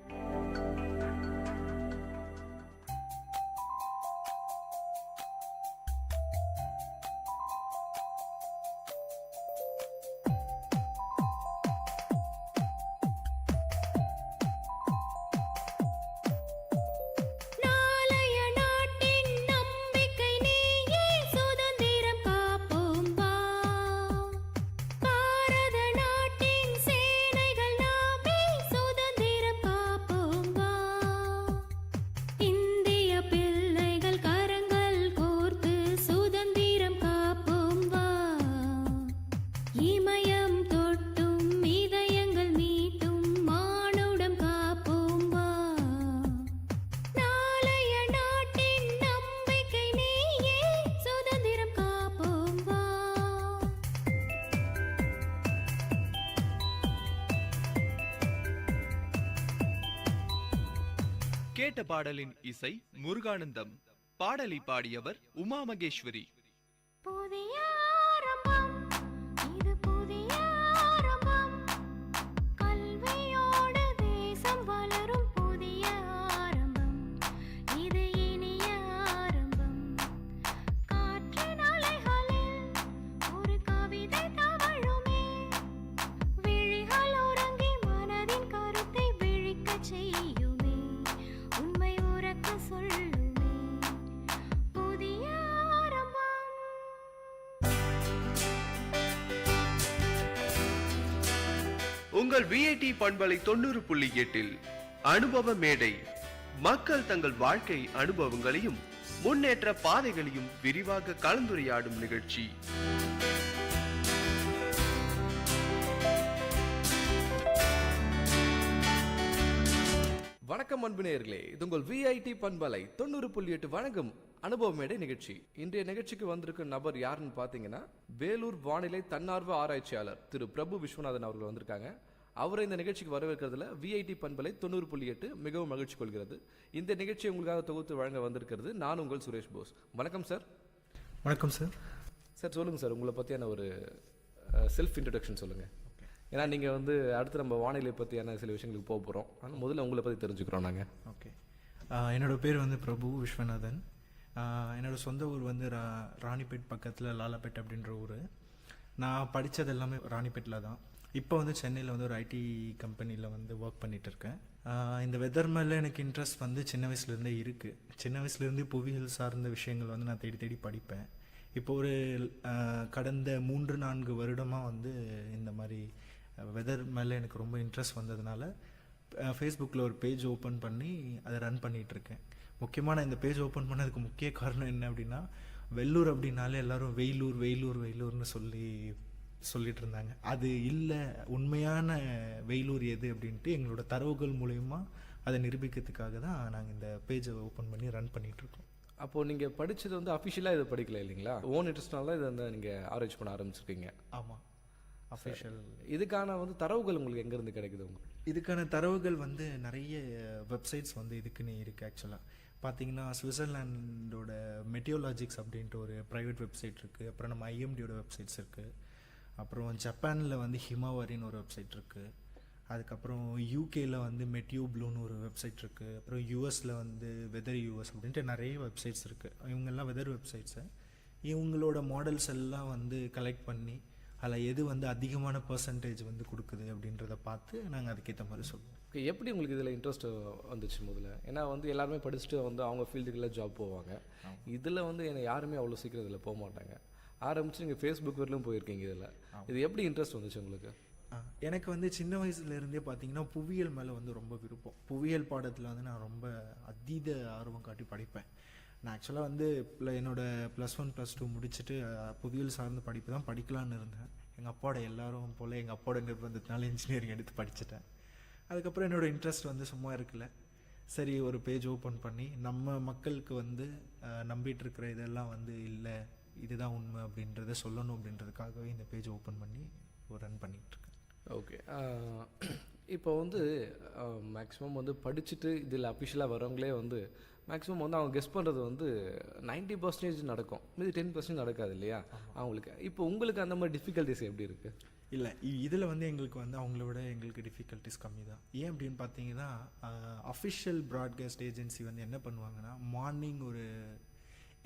கேட்ட பாடலின் இசை முருகானந்தம். பாடலை பாடியவர் உமா மகேஸ்வரி. உங்கள் VIT பண்பலை 90.8 அனுபவ மேடை. மக்கள் தங்கள் வாழ்க்கை அனுபவங்களையும் முன்னேற்ற பாதைகளையும் விரிவாக கலந்துரையாடும் நிகழ்ச்சி. வணக்கம் அன்பு நேயர்களே, இது உங்கள் VIT பண்பலை 90.8 வணக்கம் அனுபவ மேடை நிகழ்ச்சி. இன்றைய நிகழ்ச்சிக்கு வந்திருக்கும் நபர் யாருன்னு பாத்தீங்கன்னா, வேலூர் வானிலை தன்னார்வ ஆராய்ச்சியாளர் திரு பிரபு விஸ்வநாதன் அவர்கள் வந்திருக்காங்க. அவரை இந்த நிகழ்ச்சிக்கு வரவேற்கிறதுல VIT பண்பலை 90.8 மிகவும் மகிழ்ச்சி கொள்கிறது. இந்த நிகழ்ச்சியை உங்களுக்காக தொகுத்து வழங்க வந்திருக்கிறது நான் உங்கள் சுரேஷ் போஸ். வணக்கம் சார். வணக்கம் சார். சார் சொல்லுங்க சார், உங்களை பத்தியான ஒரு செல்ஃப் இன்ட்ரடக்ஷன் சொல்லுங்க. ஏன்னா நீங்கள் அடுத்து நம்ம வானிலை பற்றியான சில விஷயங்களுக்கு போக போகிறோம். ஆனால் முதல்ல உங்களை பற்றி தெரிஞ்சுக்கிறோம் நாங்கள். ஓகே, என்னோடய பேர் பிரபு விஸ்வநாதன். என்னோடய சொந்த ஊர் ராணிப்பேட் பக்கத்தில் லாலாப்பேட் அப்படின்ற ஊர். நான் படித்தது எல்லாமே ராணிப்பேட்டில் தான். இப்போ சென்னையில் ஒரு ஐடி கம்பெனியில் ஒர்க் பண்ணிகிட்டு இருக்கேன். இந்த வெதர் மேலே எனக்கு இன்ட்ரெஸ்ட் சின்ன வயசுலேருந்தே இருக்குது. சின்ன வயசுலேருந்தே புவியியல் சார்ந்த விஷயங்கள் நான் தேடி தேடி படிப்பேன். இப்போ ஒரு கடந்த 3-4 வருடமாக இந்த மாதிரி வெதர் மேலே எனக்கு ரொம்ப இன்ட்ரெஸ்ட் வந்ததுனால ஃபேஸ்புக்கில் ஒரு பேஜ் ஓப்பன் பண்ணி அதை ரன் பண்ணிகிட்ருக்கேன். முக்கியமாக நான் இந்த பேஜ் ஓப்பன் பண்ணதுக்கு முக்கிய காரணம் என்ன அப்படின்னா, வெள்ளூர் அப்படின்னாலே எல்லோரும் வெயிலூர் வெயிலூர் வெயிலூர்னு சொல்லிட்டு இருந்தாங்க. அது இல்லை, உண்மையான வெயிலூர் எது அப்படின்ட்டு எங்களோட தரவுகள் மூலயமா அதை நிரூபிக்கிறதுக்காக தான் நாங்கள் இந்த பேஜை ஓப்பன் பண்ணி ரன் பண்ணிகிட்ருக்கோம். அப்போது நீங்கள் படித்தது அஃபிஷியலாக இதை படிக்கல இல்லைங்களா? ஓன் இன்ட்ரெஸ்ட்னால இதை நீங்கள் ஆராய்ச்சி பண்ண ஆரம்பிச்சிருக்கீங்க. ஆமாம், அஃபிஷியல். இதுக்கான தரவுகள் உங்களுக்கு எங்கேருந்து கிடைக்குது? உங்களுக்கு இதுக்கான தரவுகள் நிறைய வெப்சைட்ஸ் இதுக்குன்னு இருக்குது. ஆக்சுவலாக பார்த்தீங்கன்னா, சுவிட்சர்லாண்டோட மெட்டியோலாஜிக்ஸ் அப்படின்ட்டு ஒரு ப்ரைவேட் வெப்சைட் இருக்குது. அப்புறம் நம்ம IMDயோட வெப்சைட்ஸ் இருக்குது. அப்புறம் ஜப்பானில் ஹிமாவாரின்னு ஒரு வெப்சைட் இருக்குது. அதுக்கப்புறம் யூகேயில் மெட்டியோ ப்ளூன்னு ஒரு வெப்சைட் இருக்குது. அப்புறம் யூஎஸில் வெதர் யூஎஸ் அப்படின்ட்டு நிறைய வெப்சைட்ஸ் இருக்குது. இவங்கெல்லாம் வெதர் வெப்சைட்ஸை இவங்களோட மாடல்ஸ் எல்லாம் கலெக்ட் பண்ணி அதில் எது அதிகமான பர்சன்டேஜ் கொடுக்குது அப்படின்றத பார்த்து நாங்கள் அதுக்கேற்ற மாதிரி சொல்லுவோம். எப்படி உங்களுக்கு இதில் இன்ட்ரெஸ்ட் வந்துச்சு முதல்ல? ஏன்னா எல்லாருமே படிச்சுட்டு அவங்க ஃபீல்டுக்குள்ள ஜாப் போவாங்க. இதில் என்னை யாருமே அவ்வளோ சீக்கிரம் இதில் போக மாட்டாங்க. ஆரம்பித்து நீங்கள் ஃபேஸ்புக் வரலும் போயிருக்கீங்க. இதில் இது எப்படி இன்ட்ரெஸ்ட் வந்துச்சு உங்களுக்கு? எனக்கு சின்ன வயசுலேருந்தே பார்த்தீங்கன்னா புவியியல் மேலே ரொம்ப விருப்பம். புவியியல் பாடத்தில் நான் ரொம்ப அதீத ஆர்வம் காட்டி படிப்பேன். நான் ஆக்சுவலாக என்னோட +1 +2 முடிச்சுட்டு புவியியல் சார்ந்த படிப்பு தான் படிக்கலான்னு இருந்தேன். எங்கள் அப்பாவோட எல்லாரும் போல் எங்கள் அப்பாவோட நிர்பந்தத்தினால இன்ஜினியரிங் எடுத்து படிச்சுட்டேன். அதுக்கப்புறம் என்னோடய இன்ட்ரெஸ்ட் சும்மா இருக்குல்ல, சரி ஒரு பேஜ் ஓப்பன் பண்ணி நம்ம மக்களுக்கு வந்து நம்பிட்டு இருக்கிற இதெல்லாம் வந்து இல்லை, இதுதான் உண்மை அப்படின்றத சொல்லணும் அப்படின்றதுக்காகவே இந்த பேஜ் ஓப்பன் பண்ணி ரன் பண்ணிகிட்ருக்கேன். ஓகே. இப்போ வந்து மேக்ஸிமம் வந்து படிச்சுட்டு இதில் அஃபிஷியலாக வரவங்களே வந்து மேக்ஸிமம் வந்து அவங்க கெஸ் பண்ணுறது வந்து 90% நடக்கும், மீதி 10% நடக்காது இல்லையா அவங்களுக்கு. இப்போ உங்களுக்கு அந்த மாதிரி டிஃபிகல்ட்டிஸ் எப்படி இருக்குது? இல்லை, இதில் வந்து எங்களுக்கு வந்து அவங்கள விட எங்களுக்கு டிஃபிகல்ட்டிஸ் கம்மி தான். ஏன் அப்படின்னு பார்த்தீங்கன்னா அஃபிஷியல் ப்ராட்காஸ்ட் ஏஜென்சி வந்து என்ன பண்ணுவாங்கன்னா மார்னிங் ஒரு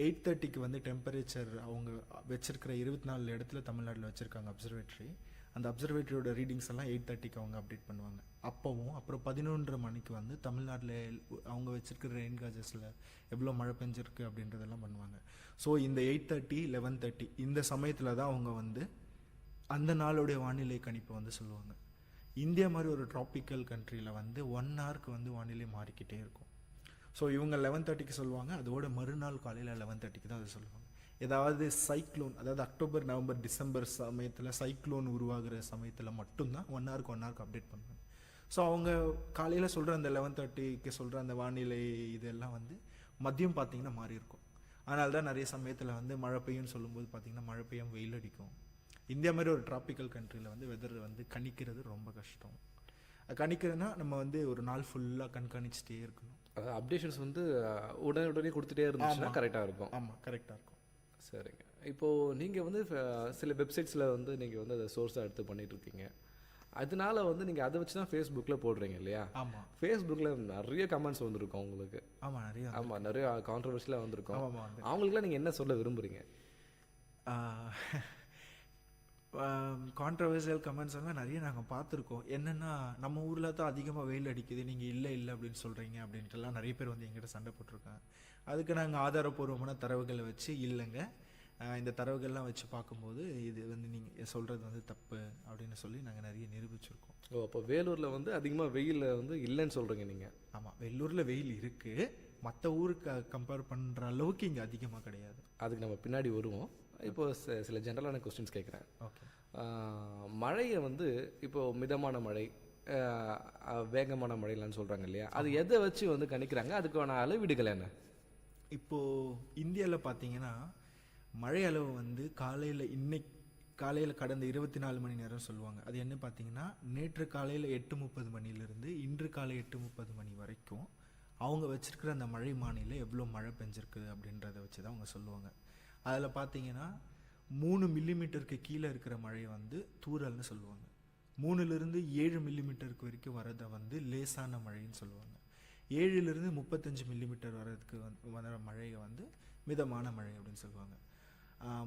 8:30க்கு வந்து டெம்பரேச்சர் அவங்க வச்சுருக்கிற 24 இடத்துல தமிழ்நாட்டில் வச்சுருக்காங்க அப்சர்வேட்டரி. அந்த அப்சர்வேட்டரியோட ரீடிங்ஸ் எல்லாம் 8:30க்கு அவங்க அப்டேட் பண்ணுவாங்க. அப்போவும் அப்புறம் 11:30 மணிக்கு வந்து தமிழ்நாட்டில் அவங்க வச்சுருக்கிற ரெயின் காஜஸில் எவ்வளோ மழை பெஞ்சிருக்கு அப்படின்றதெல்லாம் பண்ணுவாங்க. ஸோ இந்த 8:30 11:30 இந்த சமயத்தில் தான் அவங்க வந்து அந்த நாளுடைய வானிலை கணிப்பை வந்து சொல்லுவாங்க. இந்தியா மாதிரி ஒரு ட்ராபிக்கல் கண்ட்ரியில் வந்து 1 ஹவருக்கு வந்து வானிலை மாறிக்கிட்டே இருக்கும். ஸோ இவங்க 11:30க்கு சொல்லுவாங்க, அதோட மறுநாள் காலையில் 11:30க்கு தான் அதை சொல்லுவாங்க. ஏதாவது சைக்ளோன், அதாவது அக்டோபர் நவம்பர் டிசம்பர் சமயத்தில் சைக்ளோன் உருவாகிற சமயத்தில் மட்டும்தான் 1 ஹவருக்கு அப்டேட் பண்ணுவாங்க. ஸோ அவங்க காலையில் சொல்கிற அந்த 11:30க்கு சொல்கிற அந்த வானிலை இதெல்லாம் வந்து மதியம் பார்த்திங்கன்னா மாறி இருக்கும். அதனால தான் நிறைய சமயத்தில் வந்து மழை பெய்யும்னு சொல்லும்போது பார்த்திங்கன்னா மழை பெய்யும், வெயில் அடிக்கும். இந்தியா மாதிரி ஒரு ட்ராபிக்கல் கண்ட்ரியில் வந்து வெதர் வந்து கணிக்கிறது ரொம்ப கஷ்டம். கணிக்கிறதுனா நம்ம வந்து ஒரு நாள் ஃபுல்லாக கண்காணிச்சிட்டே இருக்கணும். அப்டேஷன்ஸ் வந்து உடனே கொடுத்துட்டே இருந்துச்சுன்னா கரெக்டாக இருக்கும். ஆமாம், கரெக்டாக இருக்கும். சரிங்க. இப்போது நீங்கள் வந்து சில வெப்சைட்ஸில் வந்து நீங்கள் வந்து அதை சோர்ஸாக எடுத்து பண்ணிகிட்ருக்கீங்க. அதனால வந்து நீங்கள் அதை வச்சு தான் ஃபேஸ்புக்கில் போடுறீங்க இல்லையா? ஆமாம். ஃபேஸ்புக்கில் நிறைய கமெண்ட்ஸ் வந்துருக்கும் உங்களுக்கு. ஆமாம், நிறைய கான்ட்ரவர்சியெலாம் வந்திருக்கும். அவங்களுக்குலாம் நீங்கள் என்ன சொல்ல விரும்புகிறீங்க? கான்ட்ரவர்சியல் கமெண்ட்ஸ் எல்லாம் நிறைய நாங்கள் பார்த்துருக்கோம். என்னென்னா நம்ம ஊரில் தான் அதிகமாக வெயில் அடிக்குது, நீங்கள் இல்லை அப்படின்னு சொல்கிறீங்க அப்படின்ட்டுலாம் நிறைய பேர் வந்து எங்கிட்ட சண்டை போட்டிருக்காங்க. அதுக்கு நாங்கள் ஆதாரப்பூர்வமான தரவுகளை வச்சு இல்லைங்க, இந்த தரவுகள்லாம் வச்சு பார்க்கும்போது இது வந்து நீங்கள் சொல்கிறது வந்து தப்பு அப்படின்னு சொல்லி நாங்கள் நிறைய நிரூபிச்சிருக்கோம். ஓ, அப்போ வேலூரில் வந்து அதிகமாக வெயில் வந்து இல்லைன்னு சொல்கிறீங்க நீங்கள்? ஆமாம், வேலூரில் வெயில் இருக்குது, மற்ற ஊருக்கு கம்பேர் பண்ணுற அளவுக்கு இங்கே அதிகமாக கிடையாது. அதுக்கு நம்ம பின்னாடி வருவோம். இப்போ சில ஜென்ரலான கொஸ்டின்ஸ் கேட்குறேன். ஓகே. மழையை வந்து இப்போது மிதமான மழை, வேகமான மழைலான்னு சொல்கிறாங்க இல்லையா, அது எதை வச்சு வந்து கணிக்கிறாங்க? அதுக்கான அளவீடுகள் என்ன? இப்போது இந்தியாவில் பார்த்தீங்கன்னா மழை அளவு வந்து காலையில் கடந்த 24 மணி நேரம் சொல்லுவாங்க. அது என்ன பார்த்தீங்கன்னா நேற்று காலையில் 8:30 மணிலேருந்து இன்று காலை 8:30 மணி வரைக்கும் அவங்க வச்சுருக்கிற அந்த மழை மானியில் எவ்வளோ மழை பெஞ்சிருக்கு அப்படின்றத வச்சு தான் அவங்க சொல்லுவாங்க. அதில் பார்த்தீங்கன்னா 3 மில்லிமீட்டருக்கு கீழே இருக்கிற மழை வந்து தூறல்னு சொல்லுவாங்க. 3லிருந்து 7 மில்லிமீட்டருக்கு வரைக்கும் வரதை வந்து லேசான மழைன்னு சொல்லுவாங்க. 7லிருந்து 35 மில்லிமீட்டர் வர்றதுக்கு வர மழையை வந்து மிதமான மழை அப்படின்னு சொல்லுவாங்க.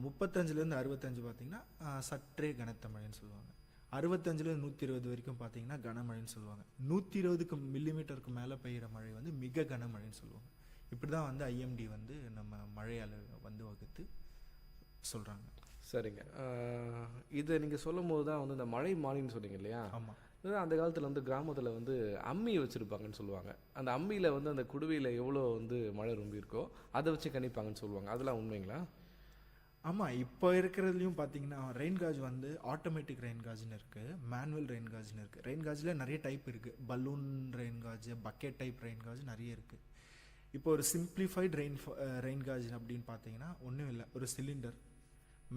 35லேருந்து 65 பார்த்தீங்கன்னா சற்றே கனத்த மழைன்னு சொல்லுவாங்க. 65லேருந்து 120 வரைக்கும் பார்த்தீங்கன்னா கனமழைன்னு சொல்லுவாங்க. 120 மில்லிமீட்டருக்கு மேலே பெய்கிற மழை வந்து மிக கனமழைன்னு சொல்லுவாங்க. இப்படி தான் வந்து ஐஎம்டி வந்து நம்ம மழை அளவு வந்து வகுத்து சொல்கிறாங்க. சரிங்க. இதை நீங்கள் சொல்லும் போது தான் வந்து இந்த மழை மானின்னு சொன்னீங்க இல்லையா? ஆமாம். அந்த காலத்தில் வந்து கிராமத்தில் வந்து அம்மி வச்சுருப்பாங்கன்னு சொல்லுவாங்க. அந்த அம்மியில் வந்து அந்த குடுவையில் எவ்வளோ வந்து மழை ரொம்ப இருக்கோ அதை வச்சு கணிப்பாங்கன்னு சொல்லுவாங்க. அதெல்லாம் உண்மைங்களா? ஆமாம், இப்போ இருக்கிறதுலையும் பார்த்தீங்கன்னா ரெயின் காஜ் வந்து ஆட்டோமேட்டிக் ரெயின் காஜ்னு இருக்குது, மேனுவல் ரெயின் காஜ்னு இருக்குது. ரெயின் காஜில் நிறைய டைப் இருக்குது. Balloon rain gauge, bucket type rain gauge நிறைய இருக்குது. இப்போ ஒரு சிம்பிளிஃபைடு ரெயின் காஜ் அப்படின்னு பார்த்தீங்கன்னா ஒன்றும் இல்லை, ஒரு சிலிண்டர்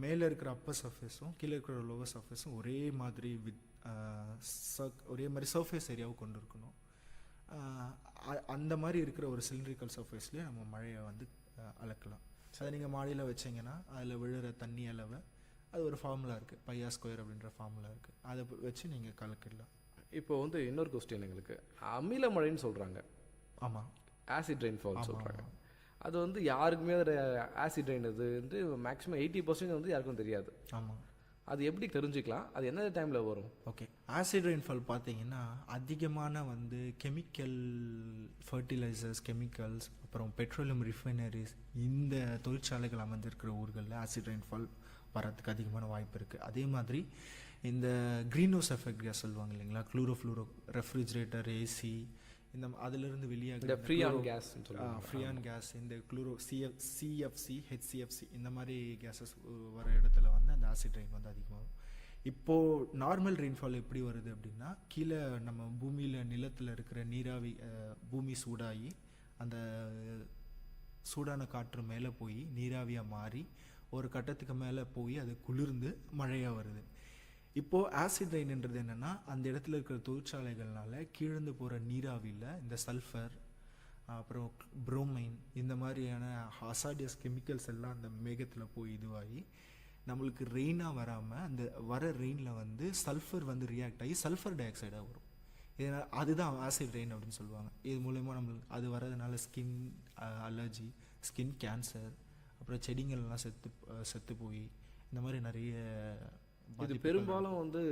மேலே இருக்கிற அப்பர் சர்ஃபேஸும் கீழே இருக்கிற லோவர் சர்ஃபேஸும் ஒரே மாதிரி ஒரே மாதிரி சர்ஃபேஸ் ஏரியாவை கொண்டு இருக்கணும். அந்த மாதிரி இருக்கிற ஒரு சிலிண்ட்ரிக்கல் சர்ஃபேஸ்லேயே நம்ம மழையை வந்து அளக்கலாம். அதை நீங்கள் மாடியில் வச்சிங்கன்னா அதில் விழுற தண்ணி அளவை அது ஒரு ஃபார்முலா இருக்குது, πr² அப்படின்ற ஃபார்முலா இருக்குது, அதை வச்சு நீங்கள் கலக்கிடலாம். இப்போ வந்து இன்னொரு கொஸ்டின் எங்களுக்கு, அமில மழைன்னு சொல்கிறாங்க. ஆமாம், ஆசிட் ரெயின்ஃபால் சொல்கிறாங்க. அது வந்து யாருக்குமே அது ஆசிட் ரெயின் அது வந்து மேக்ஸிமம் 80% வந்து யாருக்கும் தெரியாது. ஆமாம். அது எப்படி தெரிஞ்சுக்கலாம்? அது எந்த டைமில் வரும்? ஓகே, ஆசிட் ரெயின்ஃபால் பார்த்தீங்கன்னா அதிகமான வந்து கெமிக்கல் ஃபர்டிலைசர்ஸ், கெமிக்கல்ஸ், அப்புறம் பெட்ரோலியம் ரிஃபைனரிஸ், இந்த தொழிற்சாலைகள் அமைஞ்சிருக்கிற ஊர்களில் ஆசிட் ரெயின்ஃபால் வரதுக்கு அதிகமான வாய்ப்பு இருக்குது. அதே மாதிரி இந்த க்ரீன் ஹவுஸ் எஃபெக்ட் கேஸ் சொல்லுவாங்க இல்லைங்களா, குளோரோஃப்ளூரோ, ரெஃப்ரிஜரேட்டர், ஏசி, இந்த அதிலிருந்து வெளியாக ஃப்ரீயான் கேஸ், இந்த சிஎஃப்சி, ஹெச்சிஎஃப்சி இந்த மாதிரி கேஸஸ் வர இடத்துல வந்து அந்த ஆசிட் ரெயின் வந்து அதிகமாகும். இப்போது நார்மல் ரெயின்ஃபால் எப்படி வருது அப்படின்னா, கீழே நம்ம பூமியில் நிலத்தில் இருக்கிற நீராவி பூமி சூடாகி அந்த சூடான காற்று மேலே போய் நீராவியாக மாறி ஒரு கட்டத்துக்கு மேலே போய் அது குளிர்ந்து மழையாக வருது. இப்போது ஆசிட் ரெயின்ன்றது என்னென்னா, அந்த இடத்துல இருக்கிற தொழிற்சாலைகள்னால கீழந்து போகிற நீராவியில் இந்த சல்ஃபர், அப்புறம் புரோமைன், இந்த மாதிரியான ஹசார்டியஸ் கெமிக்கல்ஸ் எல்லாம் அந்த மேகத்தில் போய் இதுவாகி நம்மளுக்கு ரெயினாக வராமல் அந்த வர ரெயினில் வந்து சல்ஃபர் வந்து ரியாக்ட் ஆகி சல்ஃபர் டை ஆக்சைடாக வரும். இதனால் அதுதான் ஆசிட் ரெயின் அப்படின்னு சொல்லுவாங்க. இது மூலயமா நம்மளுக்கு அது வர்றதுனால ஸ்கின் அலர்ஜி, ஸ்கின் கேன்சர், அப்புறம் செடிங்கள்லாம் செத்து போய் இந்த மாதிரி நிறைய இது பெரும்பாலும் வந்து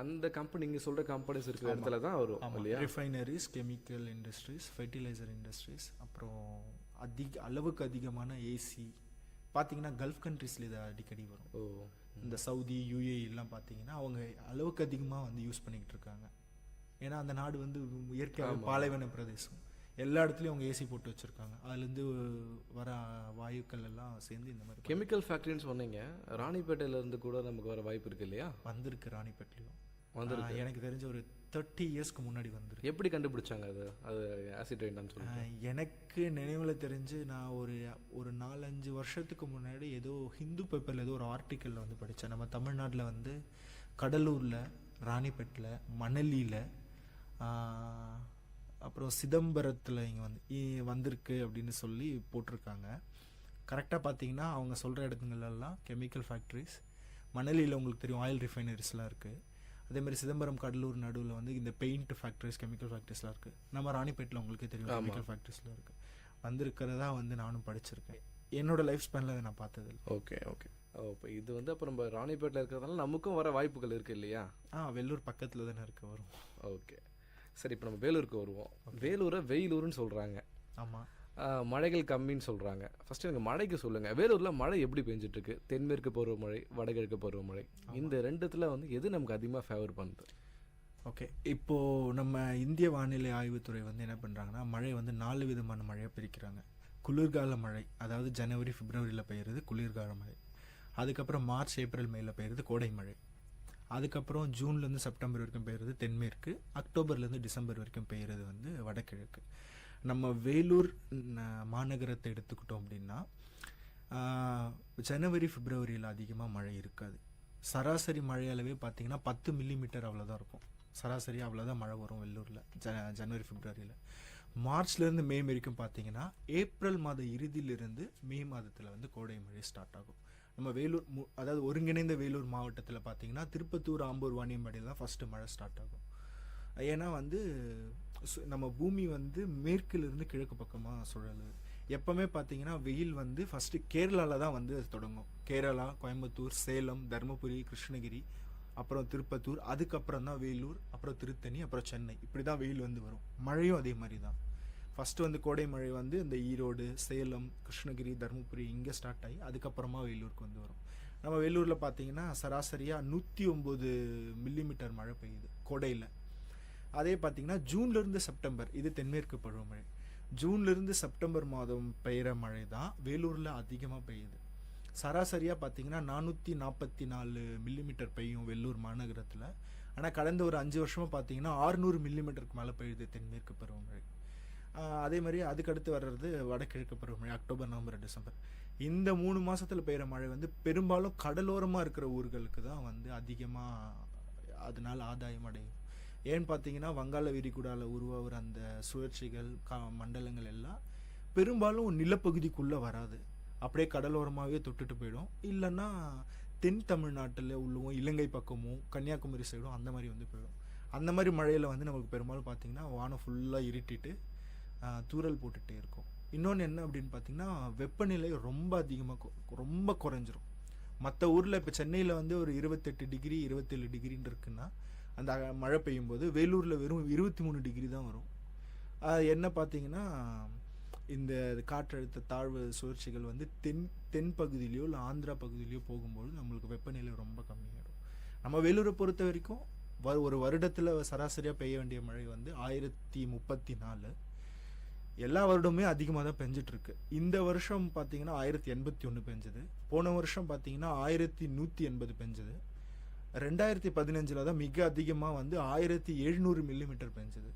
அந்த கம்பெனி, நீங்கள் சொல்கிற கம்பெனிஸ் இருக்கிற இடத்துல தான் வரும் இல்லையா? Refineries, chemical industries, fertiliser industries, அப்புறம் அளவுக்கு அதிகமான ஏசி பார்த்தீங்கன்னா கல்ஃப் கண்ட்ரீஸில் இது அடிக்கடி வரும். இந்த சவுதி, யூஏஇ எல்லாம் பார்த்தீங்கன்னா அவங்க அளவுக்கு அதிகமாக வந்து யூஸ் பண்ணிக்கிட்டு இருக்காங்க. ஏன்னா அந்த நாடு வந்து இயற்கையாக பாலைவன பிரதேசம், எல்லா இடத்துலையும் அவங்க ஏசி போட்டு வச்சுருக்காங்க. அதுலேருந்து வர வாயுக்கள் எல்லாம் சேர்ந்து இந்த மாதிரி கெமிக்கல் ஃபேக்ட்ரின்னு சொன்னீங்க. ராணிப்பேட்டையிலேருந்து கூட நமக்கு வர வாய்ப்பு இருக்கு இல்லையா? வந்திருக்கு, ராணிப்பேட்டையும் வந்திருக்கு. எனக்கு தெரிஞ்ச ஒரு 30 இயர்ஸ்க்கு முன்னாடி வந்துருக்கு. எப்படி கண்டுபிடிச்சாங்க அது ஆசிட் ரெயின்னு சொல்லி? எனக்கு நினைவில் தெரிஞ்சு நான் ஒரு 4-5 வருஷத்துக்கு முன்னாடி ஏதோ ஹிந்து பேப்பரில் ஏதோ ஒரு ஆர்டிக்கலில் வந்து படித்தேன். நம்ம தமிழ்நாட்டில் வந்து கடலூரில், ராணிப்பேட்டில், மணலியில், அப்புறம் சிதம்பரத்தில் இங்கே வந்திருக்கு அப்படின்னு சொல்லி போட்டிருக்காங்க. கரெக்டாக பார்த்தீங்கன்னா அவங்க சொல்கிற இடத்துங்களெல்லாம் கெமிக்கல் ஃபேக்ட்ரிஸ். மணலியில் உங்களுக்கு தெரியும் ஆயில் ரிஃபைனரிஸ்லாம் இருக்குது. அதேமாதிரி சிதம்பரம், கடலூர் நடுவில் வந்து இந்த பெயிண்ட் ஃபேக்ட்ரிஸ், கெமிக்கல் ஃபேக்ட்ரிஸ்லாம் இருக்குது. நம்ம ராணிப்பேட்டில் உங்களுக்கே தெரியும் கெமிக்கல் ஃபேக்ட்ரிஸ்லாம் இருக்குது. வந்திருக்கிறதா வந்து நானும் படிச்சிருக்கேன். என்னோடய லைஃப் ஸ்பேனில் அதை நான் பார்த்தது. ஓகே. இப்போ இது வந்து அப்போ நம்ம ராணிப்பேட்டில் இருக்கிறதுனால நமக்கும் வர வாய்ப்புகள் இருக்குது இல்லையா? வெள்ளூர் பக்கத்தில் தானே இருக்க வரும். ஓகே, சரி. இப்போ நம்ம வேலூருக்கு வருவோம். வேலூரை வெயிலூர்னு சொல்கிறாங்க. ஆமாம். மழைகள் கம்மின்னு சொல்கிறாங்க. ஃபஸ்ட்டு எனக்கு மழைக்கு சொல்லுங்கள். வேலூரில் மழை எப்படி பெஞ்சிட்ருக்கு? தென்மேற்கு பருவமழை, வடகிழக்கு பருவமழை, இந்த ரெண்டுத்தில் வந்து எது நமக்கு அதிகமாக ஃபேவர் பண்ணுது? ஓகே, இப்போது நம்ம இந்திய வானிலை ஆய்வுத்துறை வந்து என்ன பண்ணுறாங்கன்னா, மழை வந்து 4 விதமான மழையை பிரிக்கிறாங்க. குளிர்கால மழை, அதாவது ஜனவரி, பிப்ரவரியில் பெய்யுறது குளிர்கால மழை. அதுக்கப்புறம் மார்ச், ஏப்ரல், மேல பெய்யுறது கோடை மழை. அதுக்கப்புறம் ஜூன்லேருந்து செப்டம்பர் வரைக்கும் பெய்யுறது தென்மேற்கு. அக்டோபர்லேருந்து டிசம்பர் வரைக்கும் பெய்யுறது வந்து வடகிழக்கு. நம்ம வேலூர் மாநகரத்தை எடுத்துக்கிட்டோம் அப்படின்னா ஜனவரி, பிப்ரவரியில் அதிகமாக மழை இருக்காது. சராசரி மழை அளவே பார்த்தீங்கன்னா 10 மில்லிமீட்டர் அவ்வளோதான் இருக்கும். சராசரி அவ்வளோதான் மழை வரும் வெள்ளூரில் ஜனவரி, பிப்ரவரியில். மார்ச்லேருந்து மே வரைக்கும் பார்த்தீங்கன்னா ஏப்ரல் மாத இறுதியிலிருந்து மே மாதத்தில் வந்து கோடை மழை ஸ்டார்ட் ஆகும். நம்ம வேலூர் அதாவது ஒருங்கிணைந்த வேலூர் மாவட்டத்தில் பார்த்தீங்கன்னா திருப்பத்தூர், ஆம்பூர், வாணியம்பாடியில் தான் ஃபஸ்ட்டு மழை ஸ்டார்ட் ஆகும். ஏன்னா வந்து நம்ம பூமி வந்து மேற்கிலிருந்து கிழக்கு பக்கமாக சுழலுது. எப்போவுமே பார்த்தீங்கன்னா வெயில் வந்து ஃபஸ்ட்டு கேரளாவில் தான் வந்து தொடங்கும். கேரளா, கோயம்புத்தூர், சேலம், தருமபுரி, கிருஷ்ணகிரி, அப்புறம் திருப்பத்தூர், அதுக்கப்புறம் தான் வேலூர், அப்புறம் திருத்தணி, அப்புறம் சென்னை. இப்படி தான் வெயில் வந்து வரும். மழையும் அதே மாதிரி தான். ஃபஸ்ட்டு வந்து கோடை மழை வந்து இந்த ஈரோடு, சேலம், கிருஷ்ணகிரி, தருமபுரி இங்கே ஸ்டார்ட் ஆகி அதுக்கப்புறமா வேலூருக்கு வந்து வரும். நம்ம வேலூரில் பார்த்தீங்கன்னா சராசரியாக 109 மில்லிமீட்டர் மழை பெய்யுது கோடையில். அதே பார்த்தீங்கன்னா ஜூன்லேருந்து செப்டம்பர், இது தென்மேற்கு பருவமழை. ஜூன்லேருந்து செப்டம்பர் மாதம் பெய்கிற மழை தான் வேலூரில் அதிகமாக பெய்யுது. சராசரியாக பார்த்தீங்கன்னா 444 மில்லிமீட்டர் பெய்யும் வெள்ளூர் மாநகரத்தில். ஆனால் கடந்த ஒரு 5 வருஷமாக பார்த்தீங்கன்னா 600 மில்லிமீட்டருக்கு மேலே பெய்யுது தென்மேற்கு பருவமழை. அதே மாதிரி அதுக்கடுத்து வர்றது வடகிழக்கு பருவமழை, அக்டோபர், நவம்பர், டிசம்பர். இந்த 3 மாதத்தில் பெய்கிற மழை வந்து பெரும்பாலும் கடலோரமாக இருக்கிற ஊர்களுக்கு தான் வந்து அதிகமாக அதனால் ஆதாயம் அடையும். ஏன்னு பார்த்தீங்கன்னா வங்காள விரிகுடாவில் உருவாகிற அந்த சுழற்சிகள், மண்டலங்கள் எல்லாம் பெரும்பாலும் நிலப்பகுதிக்குள்ளே வராது. அப்படியே கடலோரமாகவே தொட்டுட்டு போயிடும். இல்லைன்னா தென் தமிழ்நாட்டில் உள்ளவும், இலங்கை பக்கமும், கன்னியாகுமரி சைடும் அந்த மாதிரி வந்து போயிடும். அந்த மாதிரி மழையில் வந்து நமக்கு பெரும்பாலும் பார்த்திங்கன்னா வானம் ஃபுல்லாக இருட்டிட்டு தூறல் போட்டுகிட்டே இருக்கும். இன்னொன்று என்ன அப்படின்னு பார்த்தீங்கன்னா வெப்பநிலை ரொம்ப குறைஞ்சிரும். மற்ற ஊரில் இப்போ சென்னையில் வந்து ஒரு 28 டிகிரி 27 டிகிரின்னு இருக்குன்னா அந்த மழை பெய்யும் போது வேலூரில் வெறும் 23 டிகிரி தான் வரும். என்ன பார்த்தீங்கன்னா இந்த காற்றழுத்த தாழ்வு சுழற்சிகள் வந்து தென் பகுதியிலையோ இல்லை ஆந்திரா பகுதியிலையோ போகும்போது நம்மளுக்கு வெப்பநிலை ரொம்ப கம்மியாகிடும். நம்ம வேலூரை பொறுத்த வரைக்கும் ஒரு வருடத்தில் சராசரியாக பெய்ய வேண்டிய மழை வந்து 1034. எல்லா வருடமே அதிகமாக தான் பெஞ்சிட்ருக்கு. இந்த வருஷம் பார்த்தீங்கன்னா 1081 பெஞ்சுது. போன வருஷம் பார்த்தீங்கன்னா 1180 பெஞ்சுது. 2015 தான் மிக அதிகமாக வந்து 1700 மில்லிமீட்டர் பெஞ்சது.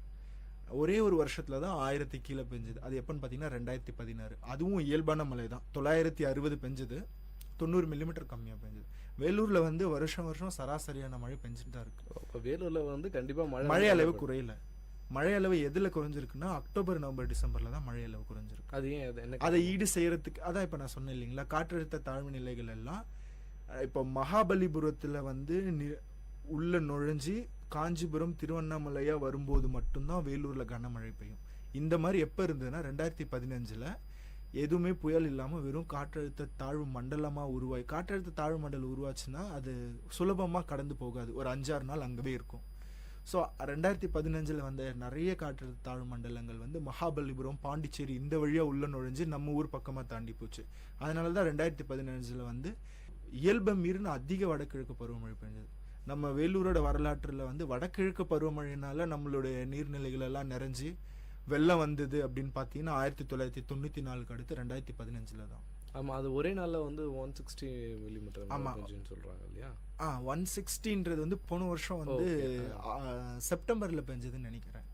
ஒரே ஒரு வருஷத்துல தான் 1000 கீழே பெஞ்சது. அது எப்போன்னு பார்த்தீங்கன்னா 2016. அதுவும் இயல்பான மழை தான். 960 பெஞ்சது, 90 மில்லிமீட்டர் கம்மியாக பெஞ்சது. வேலூரில் வந்து வருஷம் வருஷம் சராசரியான மழை பெஞ்சுட்டு தான் இருக்கு. இப்போ வேலூரில் வந்து கண்டிப்பாக மழை அளவு குறையல. மழை அளவு எதில் குறைஞ்சிருக்குன்னா அக்டோபர், நவம்பர், டிசம்பரில் தான் மழை அளவு குறைஞ்சிருக்கு. அது ஏன் அதை ஈடு செய்யறதுக்கு அதான் இப்போ நான் சொன்னேன் இல்லைங்களா, காற்றழுத்த தாழ்வு நிலைகள் எல்லாம் இப்போ மகாபலிபுரத்தில் வந்து உள்ள நுழைஞ்சி காஞ்சிபுரம், திருவண்ணாமலையா வரும்போது மட்டும்தான் வேலூரில் கனமழை பெய்யும். இந்த மாதிரி எப்போ இருந்ததுன்னா 2015 எதுவுமே புயல் இல்லாமல் வெறும் காற்றழுத்த தாழ்வு மண்டலமாக உருவாகி, காற்றழுத்த தாழ்வு மண்டலம் உருவாச்சுன்னா அது சுலபமாக கடந்து போகாது, ஒரு 5-6 நாள் அங்கவே இருக்கும். ஸோ 2015 வந்த நிறைய காற்றழுத்த தாழ்வு மண்டலங்கள் வந்து மகாபலிபுரம், பாண்டிச்சேரி இந்த வழியாக உள்ள நுழைஞ்சு நம்ம ஊர் பக்கமாக தாண்டி போச்சு. அதனால தான் 2015 வந்து இயல்பை மீறின அதிக வடகிழக்கு பருவமழை பெஞ்சது. நம்ம வேலூரோட வரலாற்றில் வந்து வடகிழக்கு பருவமழையினால நம்மளுடைய நீர்நிலைகள் எல்லாம் நிறைஞ்சி வெள்ளம் வந்தது அப்படின்னு பார்த்தீங்கன்னா 1994 அடுத்து 2015 தான். ஆமாம், அது ஒரே நாளில் வந்து 160 மில்லிமீட்டர் சொல்கிறாங்க இல்லையா? 160ன்றது வந்து போன வருஷம் வந்து செப்டம்பரில் பெஞ்சதுன்னு நினைக்கிறேன்.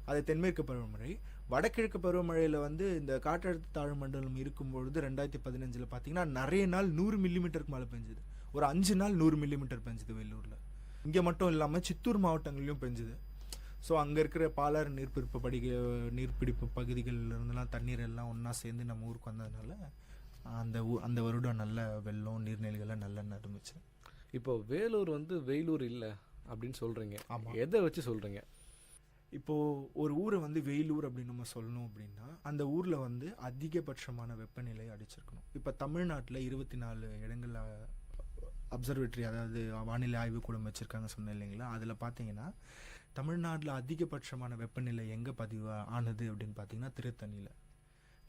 அது தென்மேற்கு பருவமழை. வடகிழக்கு பருவமழையில் வந்து இந்த காற்றழுத்த தாழ்வு மண்டலம் இருக்கும்பொழுது 2015 பார்த்தீங்கன்னா நிறைய நாள் 100 மில்லிமீட்டருக்கு மேலே பெஞ்சுது. ஒரு 5 நாள் 100 மில்லிமீட்டர் பெஞ்சுது வேலூரில். இங்கே மட்டும் இல்லாமல் சித்தூர் மாவட்டங்கள்லையும் பெஞ்சுது. ஸோ அங்கே இருக்கிற பாலாறு நீர்பிடிப்பு பகுதிகளிலிருந்துலாம் தண்ணீர் எல்லாம் ஒன்றா சேர்ந்து நம்ம ஊருக்கு வந்ததுனால அந்த வருடம் நல்ல வெள்ளம், நீர்நிலைகள்லாம் நல்லா நடந்துச்சு. இப்போ வேலூர் வந்து வெயிலூர் இல்லை அப்படின்னு சொல்கிறீங்க. ஆமாம். எதை வச்சு சொல்கிறீங்க? இப்போது ஒரு ஊரை வந்து வெயிலூர் அப்படின்னு நம்ம சொல்லணும் அப்படின்னா அந்த ஊரில் வந்து அதிகபட்சமான வெப்பநிலை அடிச்சிருக்கணும். இப்போ தமிழ்நாட்டில் 24 இடங்களில் அப்சர்வேட்டரி, அதாவது வானிலை ஆய்வுக்கூடம் வச்சுருக்காங்க சொன்னேன் இல்லைங்களா. அதில் பார்த்தீங்கன்னா தமிழ்நாட்டில் அதிகபட்சமான வெப்பநிலை எங்கே பதிவு ஆனது அப்படின்னு பார்த்தீங்கன்னா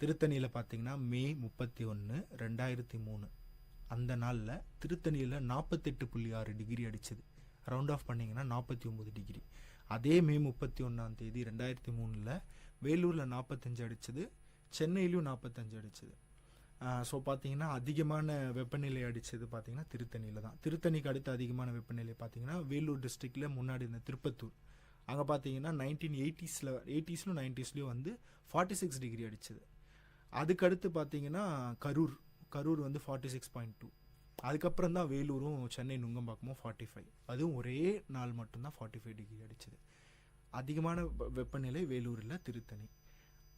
திருத்தணியில் பார்த்தீங்கன்னா மே 31, 2003 அந்த நாளில் திருத்தணியில் 48.6 டிகிரி அடிச்சது. ரவுண்ட் ஆஃப் பண்ணிங்கன்னா 49 டிகிரி. அதே மே 31 தேதி 2003 வேலூரில் 45 அடிச்சது, சென்னையிலையும் 45 அடிச்சது. ஸோ பார்த்தீங்கன்னா அதிகமான வெப்பநிலை அடித்தது பார்த்தீங்கன்னா திருத்தணியில் தான். திருத்தணிக்கு அடுத்து அதிகமான வெப்பநிலை பார்த்தீங்கன்னா வேலூர் டிஸ்ட்ரிக்டில் முன்னாடி இருந்த திருப்பத்தூர், அங்கே பார்த்தீங்கன்னா 1980s 90s வந்து 46 டிகிரி அடிச்சது. அதுக்கடுத்து பார்த்தீங்கன்னா கரூர் வந்து 46.2. அதுக்கப்புறம் தான் வேலூரும் சென்னை நுங்கம்பாக்கமும் 45. அதுவும் ஒரே நாள் மட்டும்தான் 45 டிகிரி அடிச்சது. அதிகமான வெப்பநிலை வேலூரில், திருத்தணி.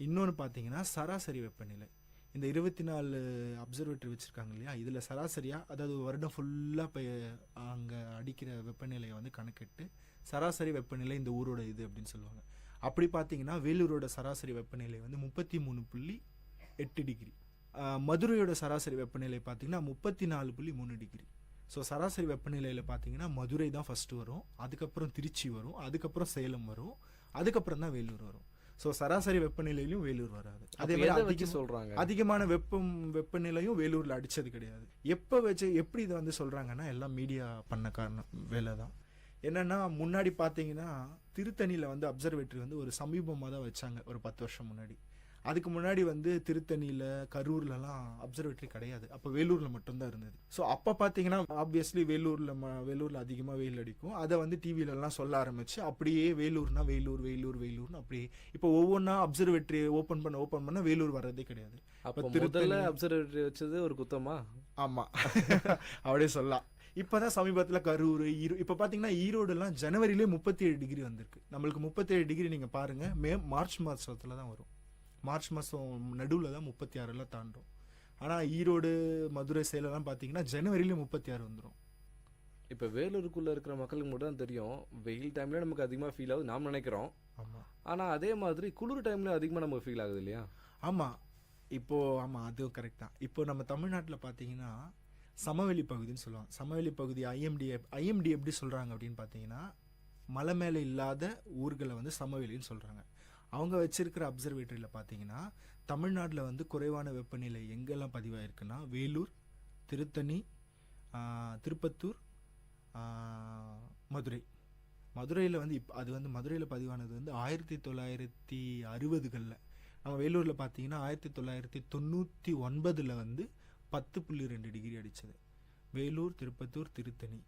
இன்னொன்று பார்த்தீங்கன்னா சராசரி வெப்பநிலை. இந்த 24 அப்சர்வேட்டரி வச்சுருக்காங்க இல்லையா, இதில் சராசரியாக, அதாவது வருடம் ஃபுல்லாக இப்போ அங்கே அடிக்கிற வெப்பநிலையை வந்து கணக்கிட்டு சராசரி வெப்பநிலை இந்த ஊரோட இது அப்படின்னு சொல்லுவாங்க. அப்படி பார்த்தீங்கன்னா வேலூரோட சராசரி வெப்பநிலை வந்து 33.8 டிகிரி. மதுரையோட சராசரி வெப்பநிலை பார்த்தீங்கன்னா 34.3 டிகிரி. ஸோ சராசரி வெப்பநிலையில் பார்த்தீங்கன்னா மதுரை தான் ஃபஸ்ட்டு வரும், அதுக்கப்புறம் திருச்சி வரும், அதுக்கப்புறம் சேலம் வரும், அதுக்கப்புறம் தான் வேலூர் வரும். ஸோ சராசரி வெப்பநிலையிலும் வேலூர் வராது. அதே மாதிரி சொல்கிறாங்க அதிகமான வெப்பநிலையும் வேலூரில் அடித்தது கிடையாது. எப்படி இதை வந்து சொல்கிறாங்கன்னா எல்லாம் மீடியா பண்ண காரணம் வேலை தான். என்னென்னா முன்னாடி பார்த்தீங்கன்னா திருத்தணியில் வந்து அப்சர்வேட்டரி வந்து ஒரு சமீபமாக தான் வச்சாங்க, ஒரு 10 வருஷம் முன்னாடி. அதுக்கு முன்னாடி வந்து திருத்தணியில், கரூர்லலாம் அப்சர்வேட்டரி கிடையாது. அப்போ வேலூரில் மட்டும்தான் இருந்தது. ஸோ அப்போ பார்த்தீங்கன்னா ஆப்வியஸ்லி வேலூரில் அதிகமாக வெயில் அடிக்கும். அதை வந்து டிவிலெலாம் சொல்ல ஆரம்பிச்சு அப்படியே வேலூர்னா வெயிலூர்னு அப்படியே இப்போ ஒவ்வொன்றா அப்சர்வேட்டரி ஓப்பன் பண்ண வேலூர் வர்றதே கிடையாது. அப்போ முதல்ல அப்சர்வேட்டரி வச்சது ஒரு குத்தமா? ஆமாம், அப்படியே சொல்லலாம். இப்போ தான் சமீபத்தில் கரூர், இப்போ பார்த்தீங்கன்னா ஈரோடுலாம் ஜனவரியிலே 37 டிகிரி வந்திருக்கு. நம்மளுக்கு 37 டிகிரி நீங்கள் பாருங்கள் மார்ச் மாதத்தில் தான் வரும். மார்ச் மாதம் நடுவில் தான் 36 தாண்டும். ஆனால் ஈரோடு, மதுரை, சேலம்லாம் பார்த்தீங்கன்னா ஜனவரியிலே 36 வந்துடும். இப்போ வேலூருக்குள்ளே இருக்கிற மக்களுக்கு மட்டும் தான் தெரியும் வெயில் டைமில் நமக்கு அதிகமாக ஃபீல் ஆகுது நாம் நினைக்கிறோம். ஆமாம், ஆனால் அதே மாதிரி குளிர் டைமில் அதிகமாக நமக்கு ஃபீல் ஆகுது இல்லையா? ஆமாம், அதுவும் கரெக்ட் தான். இப்போ நம்ம தமிழ்நாட்டில் பார்த்தீங்கன்னா சமவெளி பகுதின்னு சொல்லுவாங்க. சமவெளி பகுதி ஐஎம்டி எப்படி சொல்கிறாங்க அப்படின்னு பார்த்தீங்கன்னா மலை மேலே இல்லாத ஊர்களை வந்து சமவெளின்னு சொல்கிறாங்க. அவங்க வச்சிருக்கிற அப்சர்வேட்டரியில் பார்த்தீங்கன்னா தமிழ்நாட்டில் வந்து குறைவான வெப்பநிலை எங்கெல்லாம் பதிவாயிருக்குன்னா வேலூர், திருத்தணி, திருப்பத்தூர், மதுரையில் வந்து அது வந்து மதுரையில் பதிவானது வந்து 1960களில். நம்ம வேலூரில் பார்த்தீங்கன்னா 1999 வந்து 10.2 டிகிரி அடித்தது. வேலூர், திருப்பத்தூர், திருத்தணி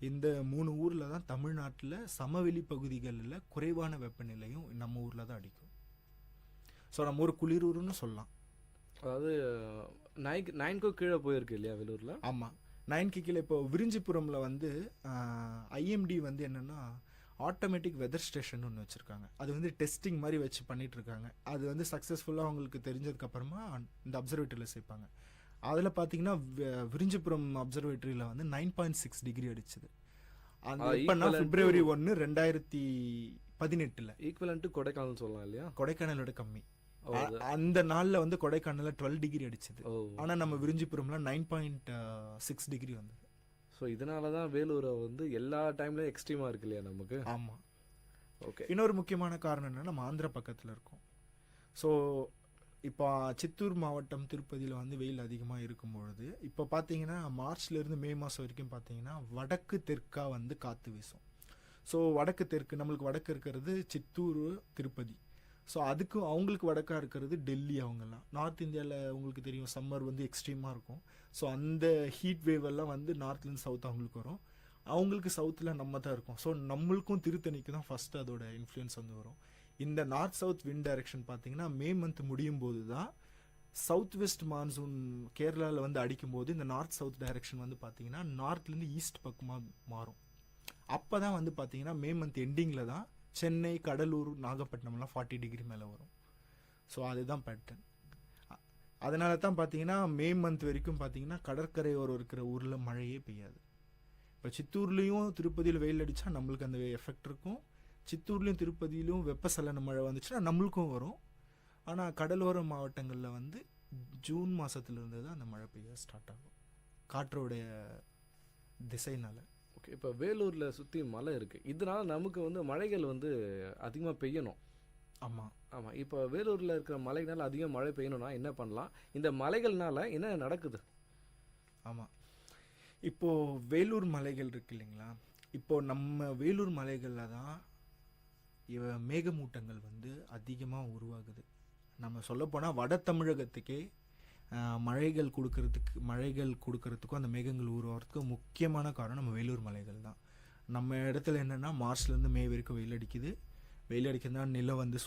இந்த 3 ஊரில் தான் தமிழ்நாட்டில் சமவெளி பகுதிகளில் குறைவான வெப்பநிலையும் நம்ம ஊரில் தான் அடிக்கும். ஸோ நம்ம ஊர் குளிரூர்னு சொல்லலாம். அதாவது 9க்கு கீழே போயிருக்கு இல்லையா வேலூரில்? ஆமாம், 9க்கு கீழே. இப்போ விரிஞ்சிபுரமில் வந்து ஐஎம்டி வந்து என்னென்னா ஆட்டோமேட்டிக் வெதர் ஸ்டேஷன் ஒன்று வச்சுருக்காங்க. அது வந்து டெஸ்டிங் மாதிரி வச்சு பண்ணிகிட்ருக்காங்க. அது வந்து சக்ஸஸ்ஃபுல்லாக அவங்களுக்கு தெரிஞ்சதுக்கப்புறமா இந்த அப்சர்வேட்டரியில் சேர்ப்பாங்க. அதில் பார்த்தீங்கன்னா விரிஞ்சிபுரம் அப்சர்வேட்டரியில் வந்து 9.6 டிகிரி அடிச்சுது. அந்த எப்போனா February 1, 2018. ஈக்குவலன்ட்டு கொடைக்கானல் சொல்லலாம் இல்லையா? கொடைக்கானலோட கம்மி. அந்த நாளில் வந்து கொடைக்கானலில் 12 டிகிரி அடிச்சது. ஆனால் நம்ம விரிஞ்சிபுரம்ல 9.6 டிகிரி வந்தது. ஸோ இதனால தான் வேலூரை வந்து எல்லா டைம்லையும் எக்ஸ்ட்ரீமாக இருக்கு இல்லையா நமக்கு? ஆமாம். ஓகே. இன்னொரு முக்கியமான காரணம் என்னன்னா, நம்ம ஆந்திரா பக்கத்தில் இருக்கோம். ஸோ இப்போ சித்தூர் மாவட்டம் திருப்பதியில் வந்து வெயில் அதிகமாக இருக்கும் பொழுது இப்போ பார்த்தீங்கன்னா மார்ச்லேருந்து மே மாதம் வரைக்கும் பார்த்தீங்கன்னா வடக்கு தெற்காக வந்து காற்று வீசும். ஸோ வடக்கு தெற்கு, நம்மளுக்கு வடக்கு இருக்கிறது சித்தூர், திருப்பதி. ஸோ அதுக்கும் அவங்களுக்கு வடக்காக இருக்கிறது டெல்லி. அவங்கெல்லாம் நார்த் இந்தியாவில் உங்களுக்கு தெரியும் சம்மர் வந்து எக்ஸ்ட்ரீமாக இருக்கும். ஸோ அந்த ஹீட் வேவ் எல்லாம் வந்து நார்த்லேருந்து சவுத் அவங்களுக்கு வரும். அவங்களுக்கு சவுத்தில் நம்ம தான் இருக்கும். ஸோ நம்மளுக்கும் திருத்தணிக்கு தான் ஃபஸ்ட்டு அதோட இன்ஃப்ளூயன்ஸ் வந்து வரும். இந்த நார்த் சவுத் விண்ட் டைரக்ஷன் பார்த்தீங்கன்னா மே மந்த் முடியும் போது தான் சவுத் வெஸ்ட் மான்சூன் கேரளாவில் வந்து அடிக்கும்போது இந்த நார்த் சவுத் டைரக்ஷன் வந்து பார்த்தீங்கன்னா நார்த்லேருந்து ஈஸ்ட் பக்கமாக மாறும். அப்போ தான் வந்து பார்த்தீங்கன்னா மே மந்த் எண்டிங்கில் தான் சென்னை, கடலூர், நாகப்பட்டினம்லாம் 40 டிகிரி மேலே வரும். ஸோ அதுதான் பேட்டர்ன். அதனால தான் பார்த்தீங்கன்னா மே மந்த் வரைக்கும் பார்த்தீங்கன்னா கடற்கரையோரம் இருக்கிற ஊரில் மழையே பெய்யாது. இப்போ சித்தூர்லேயும் திருப்பதியில் வெயில் அடித்தா நம்மளுக்கு அந்த எஃபெக்ட் இருக்கும். சித்தூர்லேயும் திருப்பதியிலும் வெப்பசலன மழை வந்துச்சுன்னா நம்மளுக்கும் வரும். ஆனால் கடலோர மாவட்டங்களில் வந்து ஜூன் மாதத்துலேருந்து தான் அந்த மழை பெய்ய ஸ்டார்ட் ஆகும், காற்றோடைய திசைனால. ஓகே. இப்போ வேலூரில் சுற்றி மலை இருக்குது, இதனால நமக்கு வந்து மழைகள் வந்து அதிகமாக பெய்யணும். ஆமாம் ஆமாம். இப்போ வேலூரில் இருக்கிற மலைனால அதிகமாக மழை பெய்யணும்னா என்ன பண்ணலாம்? இந்த மலைகள்னால என்ன நடக்குது? ஆமாம், இப்போது வேலூர் மலைகள் இருக்கு இல்லைங்களா? இப்போது நம்ம வேலூர் மலைகளில் தான் மேகமூட்டங்கள் வந்து அதிகமாக உருவாகுது. நம்ம சொல்லப்போனால் வட தமிழகத்துக்கே மழைகள் கொடுக்கறதுக்கும் அந்த மேகங்கள் உருவாகிறதுக்கும் முக்கியமான காரணம் நம்ம வேலூர் மலைகள் தான். நம்ம இடத்துல என்னென்னா மார்ச்லேருந்து மே வரைக்கும் வெயில் அடிக்குது. வெயில் அடிக்கிறதுனால நிலம் வந்து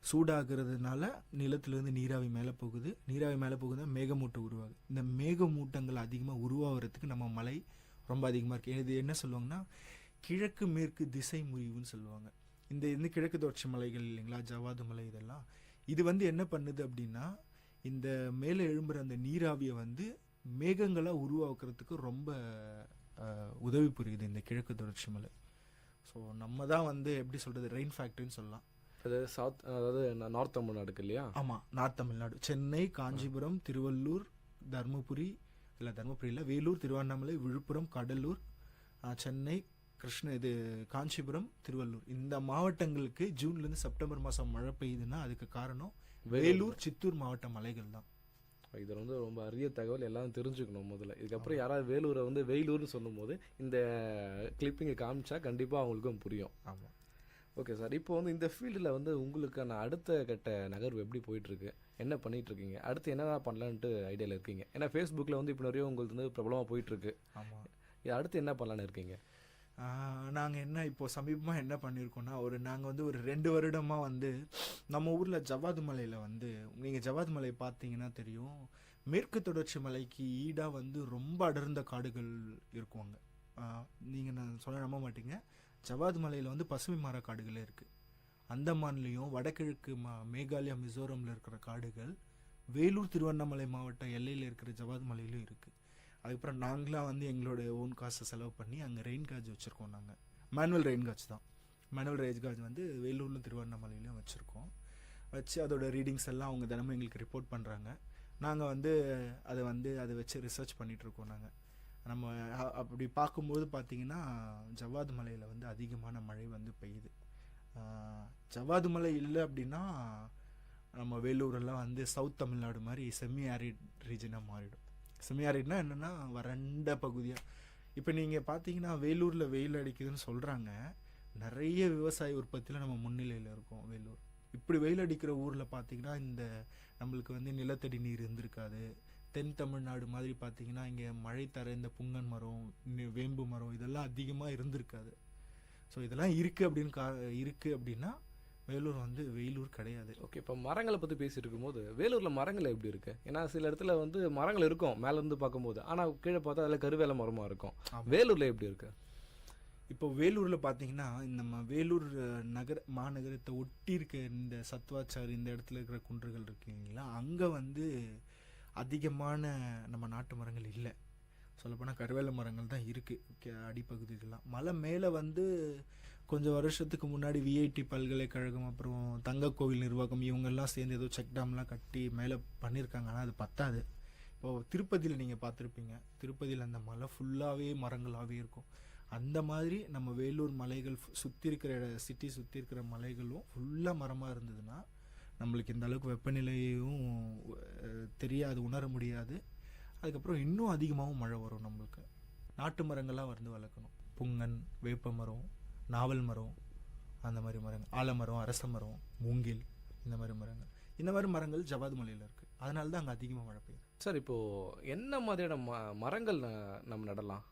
சூடாகிறதுனால நிலத்துலேருந்து நீராவி மேலே போகுது. நீராவி மேலே போகுதுன்னா மேகமூட்டம் உருவாகுது. இந்த மேகமூட்டங்கள் அதிகமாக உருவாகிறதுக்கு நம்ம மலை ரொம்ப அதிகமாக இருக்குது. இது என்ன சொல்லுவாங்கன்னா கிழக்கு மேற்கு திசை முறிவுன்னு சொல்லுவாங்க. இந்த கிழக்கு தொடர்ச்சி மலைகள் இல்லைங்களா, ஜவாது மலை, இதெல்லாம் இது வந்து என்ன பண்ணுது அப்படின்னா இந்த மேலே எழும்புற அந்த நீராவியை வந்து மேகங்களாக உருவாக்குறதுக்கு ரொம்ப உதவி புரியுது இந்த கிழக்கு தொடர்ச்சி மலை. ஸோ நம்ம தான் வந்து எப்படி சொல்கிறது, ரெயின் ஃபேக்ட்ரின்னு சொல்லலாம். அதாவது நார்த் தமிழ்நாடுக்கு இல்லையா? ஆமாம், நார்த் தமிழ்நாடு. சென்னை, காஞ்சிபுரம், திருவள்ளூர், தருமபுரி இல்லை வேலூர், திருவண்ணாமலை, விழுப்புரம், கடலூர், சென்னை, காஞ்சிபுரம், திருவள்ளூர், இந்த மாவட்டங்களுக்கு ஜூன்லேருந்து செப்டம்பர் மாதம் மழை பெய்யுதுன்னா அதுக்கு காரணம் வேலூர், சித்தூர் மாவட்ட மலைகள் தான். இது வந்து ரொம்ப அரிய தகவல், எல்லாரும் தெரிஞ்சுக்கணும் முதல்ல. இதுக்கப்புறம் யாராவது வேலூரை வந்து வெயிலூர்னு சொல்லும் போது இந்த கிளிப்பிங்கை காமிச்சா கண்டிப்பாக அவங்களுக்கும் புரியும். ஆமாம். ஓகே சார், இப்போ வந்து இந்த ஃபீல்டில் வந்து உங்களுக்கான அடுத்த கட்ட நகர்வு எப்படி போயிட்டுருக்கு, என்ன பண்ணிகிட்ருக்கீங்க, அடுத்து என்னதான் பண்ணலான்ட்டு ஐடியாவில் இருக்கீங்க? ஏன்னா ஃபேஸ்புக்கில் வந்து இப்போ நிறைய உங்களுக்கு வந்து பிரபலமாக போயிட்டுருக்கு. ஆமாம். இது அடுத்து என்ன பண்ணலான்னு இருக்கீங்க? நாங்கள் என்ன இப்போ சமீபமாக என்ன பண்ணியிருக்கோன்னா நாங்கள் வந்து ஒரு 2 வருடமாக வந்து நம்ம ஊரில் ஜவாது மலையில் வந்து நீங்கள் ஜவாது மலையை பார்த்தீங்கன்னா தெரியும், மேற்கு தொடர்ச்சி மலைக்கு ஈடாக வந்து ரொம்ப அடர்ந்த காடுகள் இருக்குவாங்க. நீங்கள் நான் சொல்ல நம்ப மாட்டீங்க, ஜவாது மலையில் வந்து பசுமை மர காடுகளே இருக்குது. அந்தமான்லேயும் வடகிழக்கு மேகாலயா, மிசோரமில் இருக்கிற காடுகள் வேலூர், திருவண்ணாமலை மாவட்ட எல்லையில் இருக்கிற ஜவாது மலையிலும் இருக்குது. அதுக்கப்புறம் நாங்களாம் வந்து எங்களோட ஓன் காசை செலவு பண்ணி அங்கே ரெயின் காஜ் வச்சுருக்கோம். நாங்கள் மேனுவல் ரெயின் காஜ் தான். மேனுவல் ரெயின் காஜ் வந்து வேலூர்லையும் திருவண்ணாமலையிலையும் வச்சுருக்கோம். வச்சு அதோட ரீடிங்ஸ் எல்லாம் அவங்க தினமும் எங்களுக்கு ரிப்போர்ட் பண்ணுறாங்க. நாங்கள் வந்து அதை வச்சு ரிசர்ச் பண்ணிகிட்ருக்கோம். நாங்கள் நம்ம அப்படி பார்க்கும்போது பார்த்திங்கன்னா ஜவாது மலையில் வந்து அதிகமான மழை வந்து பெய்யுது. ஜவாது மலை இல்லை அப்படின்னா நம்ம வேலூரெல்லாம் வந்து சவுத் தமிழ்நாடு மாதிரி செமி ஆரிட் ரீஜனாக மாறிடும். செமி ஆரிட்னா என்னென்னா வறண்ட பகுதியாக. இப்போ நீங்கள் பார்த்தீங்கன்னா வேலூரில் வெயில் அடிக்குதுன்னு சொல்கிறாங்க, நிறைய விவசாய உற்பத்தியில் நம்ம முன்னிலையில் இருக்கோம் வேலூர். இப்படி வெயில் அடிக்கிற ஊரில் பார்த்தீங்கன்னா இந்த நம்மளுக்கு வந்து நிலத்தடி நீர் இருந்திருக்காது, தென் தமிழ்நாடு மாதிரி பார்த்தீங்கன்னா இங்கே மழை தர இந்த புங்கன் மரம், வேம்பு மரம் இதெல்லாம் அதிகமாக இருந்திருக்காது. ஸோ இதெல்லாம் இருக்குது அப்படின்னா வேலூர் வந்து வெயிலூர் கிடையாது. ஓகே, இப்போ மரங்களை பற்றி பேசிட்டு இருக்கும்போது வேலூரில் மரங்கள் எப்படி இருக்குது? ஏன்னா சில இடத்துல வந்து மரங்கள் இருக்கும் மேலேருந்து பார்க்கும்போது, ஆனால் கீழே பார்த்தா அதில் கருவேல மரமாக இருக்கும். வேலூரில் எப்படி இருக்கு? இப்போ வேலூரில் பார்த்தீங்கன்னா நம்ம வேலூர் மாநகரத்தை ஒட்டி இருக்க இந்த சத்வாச்சார் இந்த இடத்துல இருக்கிற குன்றுகள் இருக்குங்களா, அங்கே வந்து அதிகமான நம்ம நாட்டு மரங்கள் இல்லை. சொல்லப்போனால் கருவேல மரங்கள் தான் இருக்குது அடிப்பகுதிகள்லாம். மலை மேலே வந்து கொஞ்சம் வருஷத்துக்கு முன்னாடி விஐடி பல்கலைக்கழகம் அப்புறம் தங்கக்கோவில் நிர்வாகம் இவங்கெல்லாம் சேர்ந்து ஏதோ செக் டேம்லாம் கட்டி மேலே பண்ணியிருக்காங்க. ஆனால் அது பத்தாது. இப்போது திருப்பதியில் நீங்கள் பார்த்துருப்பீங்க, திருப்பதியில் அந்த மலை ஃபுல்லாகவே மரங்களாகவே இருக்கும். அந்த மாதிரி நம்ம வேலூர் மலைகள் சுற்றி இருக்கிற சிட்டி சுற்றி இருக்கிற மலைகளும் ஃபுல்லாக மரமாக இருந்ததுன்னா நம்மளுக்கு இந்த அளவுக்கு வெப்பநிலையும் தெரியாது, உணர முடியாது. அதுக்கப்புறம் இன்னும் அதிகமாகவும் மழை வரும். நம்மளுக்கு நாட்டு மரங்கள்லாம் வந்து வளர்க்கணும். புங்கன், வேப்ப மரம், நாவல் மரம், அந்த மாதிரி மரங்கள், ஆலமரம், அரச மரம், மூங்கில், இந்த மாதிரி மரங்கள் ஜவாது மலையில் இருக்குது. அதனால தான் அங்கே அதிகமாக மழை பெய்யும். சார், இப்போது என்ன மாதிரியான மரங்கள் நம்ம நடலாம்?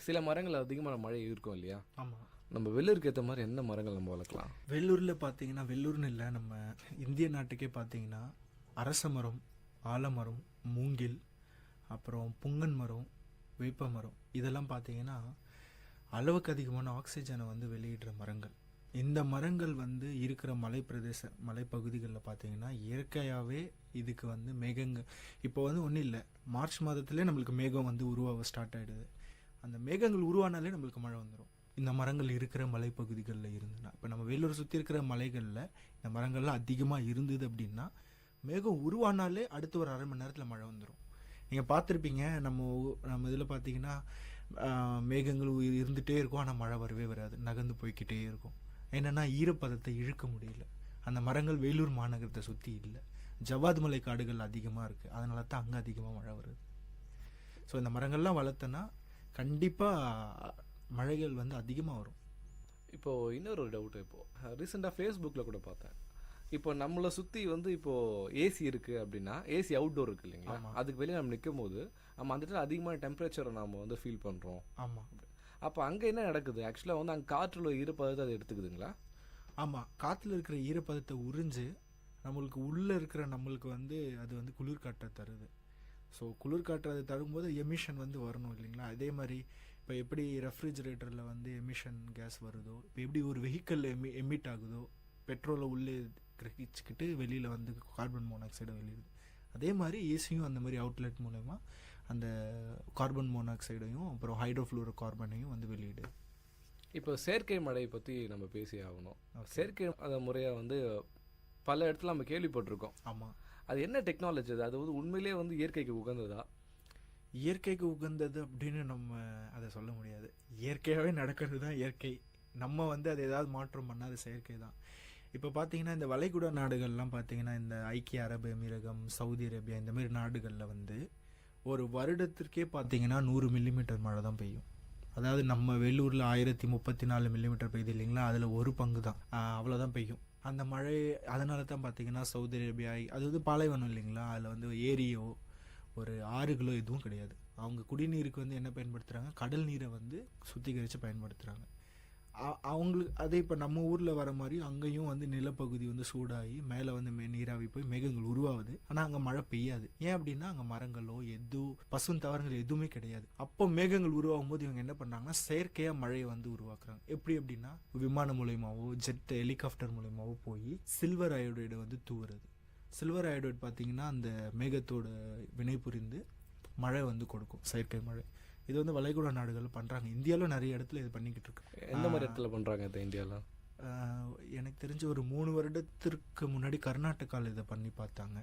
சில மரங்கள் அதிகமான மழை இருக்கும் இல்லையா? ஆமாம். நம்ம வெள்ளூருக்கு ஏற்ற மாதிரி என்ன மரங்கள் நம்ம வளர்க்கலாம்? வெள்ளூரில் பார்த்தீங்கன்னா, வெள்ளூர்னு இல்லை, நம்ம இந்திய நாட்டுக்கே பார்த்தீங்கன்னா அரச மரம், ஆலமரம், மூங்கில், அப்புறம் புங்கன் மரம், வேப்ப மரம் இதெல்லாம் பார்த்தீங்கன்னா அளவுக்கு அதிகமான ஆக்சிஜனை வந்து வெளியிடுற மரங்கள். இந்த மரங்கள் வந்து இருக்கிற மலைப்பகுதிகளில் பார்த்தீங்கன்னா இயற்கையாகவே இதுக்கு வந்து மேகங்கள் இப்போ வந்து ஒன்றும் இல்லை, மார்ச் மாதத்துலேயே நம்மளுக்கு மேகம் வந்து உருவாக ஸ்டார்ட் ஆகிடுது. அந்த மேகங்கள் உருவானாலே நம்மளுக்கு மழை வந்துடும் இந்த மரங்கள் இருக்கிற மலைப்பகுதிகளில் இருந்துன்னா. இப்போ நம்ம வேலூர் சுற்றி இருக்கிற மலைகளில் இந்த மரங்கள்லாம் அதிகமாக இருந்தது அப்படின்னா மேகம் உருவானாலே அடுத்து ஒரு அரை மணி நேரத்தில் மழை வந்துடும். நீங்கள் பார்த்துருப்பீங்க, நம்ம இதில் பார்த்தீங்கன்னா மேகங்கள் இருந்துகிட்டே இருக்கும், ஆனால் மழை வரவே வராது, நகர்ந்து போய்கிட்டே இருக்கும். என்னென்னா ஈரப்பதத்தை இழுக்க முடியல. அந்த மரங்கள் வேலூர் மாநகரத்தை சுற்றி இல்லை, ஜவாது மலை காடுகள் அதிகமாக இருக்குது, அதனால தான் அங்கே அதிகமாக மழை வருது. ஸோ இந்த மரங்கள்லாம் வளர்த்தனா கண்டிப்பாக மழைகள் வந்து அதிகமாக வரும். இப்போது இன்னொரு டவுட்டு, இப்போது ரீசெண்டாக ஃபேஸ்புக்கில் கூட பார்த்தேன், இப்போ நம்மளை சுற்றி வந்து இப்போது ஏசி இருக்குது அப்படின்னா, ஏசி அவுட்டோர் இருக்குது இல்லைங்களா, அதுக்கு வெளியே நம்ம நிற்கும் போது நம்ம அந்த இடத்துல அதிகமான டெம்பரேச்சரை நம்ம வந்து ஃபீல் பண்ணுறோம். ஆமாம். அப்போ அங்கே என்ன நடக்குது? ஆக்சுவலாக வந்து அங்கே காற்றுல ஈரப்பதத்தை அது எடுத்துக்குதுங்களா? ஆமாம், காற்றுல இருக்கிற ஈரப்பதத்தை உறிஞ்சு நம்மளுக்கு உள்ளே இருக்கிற நம்மளுக்கு வந்து அது வந்து குளிர்காற்றை தருது. ஸோ குளிர்காற்று அது தரும்போது எமிஷன் வந்து வரணும் இல்லைங்களா. அதே மாதிரி இப்போ எப்படி ரெஃப்ரிஜரேட்டரில் வந்து எமிஷன் கேஸ் வருதோ, இப்போ எப்படி ஒரு வெஹிக்கிள் எமிட் ஆகுதோ, பெட்ரோலை உள்ளே கிரகிச்சுக்கிட்டு வெளியில் வந்து கார்பன் மோனாக்சைடை வெளியிடுது, அதே மாதிரி ஏசியும் அந்த மாதிரி அவுட்லெட் மூலமா அந்த கார்பன் மோனாக்சைடையும் அப்புறம் ஹைட்ரோஃப்ளூரோ கார்பனையும் வந்து வெளியிடுது. இப்போ செயற்கை மழை பற்றி நம்ம பேசி ஆகணும். செயற்கை முறையாக வந்து பல இடத்துல நம்ம கேள்விப்பட்டிருக்கோம். ஆமாம். அது என்ன டெக்னாலஜி? அது வந்து உண்மையிலேயே வந்து இயற்கைக்கு உகந்ததா? இயற்கைக்கு உகந்தது அப்படின்னு நம்ம அதை சொல்ல முடியாது. இயற்கையாகவே நடக்கிறது தான் இயற்கை. நம்ம வந்து அதை ஏதாவது மாற்றம் பண்ணால் அது செயற்கை தான். இப்போ பார்த்தீங்கன்னா இந்த வளைகுடா நாடுகள்லாம் பார்த்தீங்கன்னா இந்த ஐக்கிய அரபு எமிரகம், சவுதி அரேபியா இந்த மாதிரி நாடுகளில் வந்து ஒரு வருடத்திற்கே பார்த்தீங்கன்னா 100 மில்லிமீட்டர் மழை தான் பெய்யும். அதாவது நம்ம வெள்ளூரில் 1034 மில்லிமீட்டர் பெய்யுது இல்லைங்களா, அதில் ஒரு பங்கு தான், அவ்வளோதான் பெய்யும் அந்த மழை. அதனால தான் பார்த்தீங்கன்னா சவுதி அரேபியா அது வந்து பாலைவனம் இல்லைங்களா, அதில் வந்து ஏரியோ ஒரு ஆறுகளோ எதுவும் கிடையாது. அவங்க குடிநீருக்கு வந்து என்ன பயன்படுத்துகிறாங்க, கடல் நீரை வந்து சுத்திகரித்து பயன்படுத்துகிறாங்க. அவங்களுக்கு அதே இப்போ நம்ம ஊரில் வர மாதிரி அங்கேயும் வந்து நிலப்பகுதி வந்து சூடாகி மேலே வந்து நீராவி போய் மேகங்கள் உருவாகுது, ஆனால் அங்கே மழை பெய்யாது. ஏன் அப்படின்னா அங்கே மரங்களோ பசும் தவறுகள் எதுவுமே கிடையாது. அப்போ மேகங்கள் உருவாகும் போது இவங்க என்ன பண்ணுறாங்கன்னா செயற்கையாக மழையை வந்து உருவாக்குறாங்க. எப்படி அப்படின்னா விமானம் மூலயமாவோ ஹெலிகாப்டர் மூலயமாவோ போய் சில்வர் அயோடைடு வந்து தூவுறது. சில்வர் அயோடைடு பார்த்தீங்கன்னா அந்த மேகத்தோட வினை புரிந்து மழை வந்து கொடுக்கும், செயற்கை மழை. இது வந்து வளைகுடா நாடுகள் பண்ணுறாங்க. இந்தியாவில் நிறைய இடத்துல இது பண்ணிக்கிட்டு இருக்கு. எந்த மாதிரி இடத்துல பண்ணுறாங்க இது இந்தியாவில்? எனக்கு தெரிஞ்ச ஒரு 3 வருடத்திற்கு முன்னாடி கர்நாடகாவில் இதை பண்ணி பார்த்தாங்க.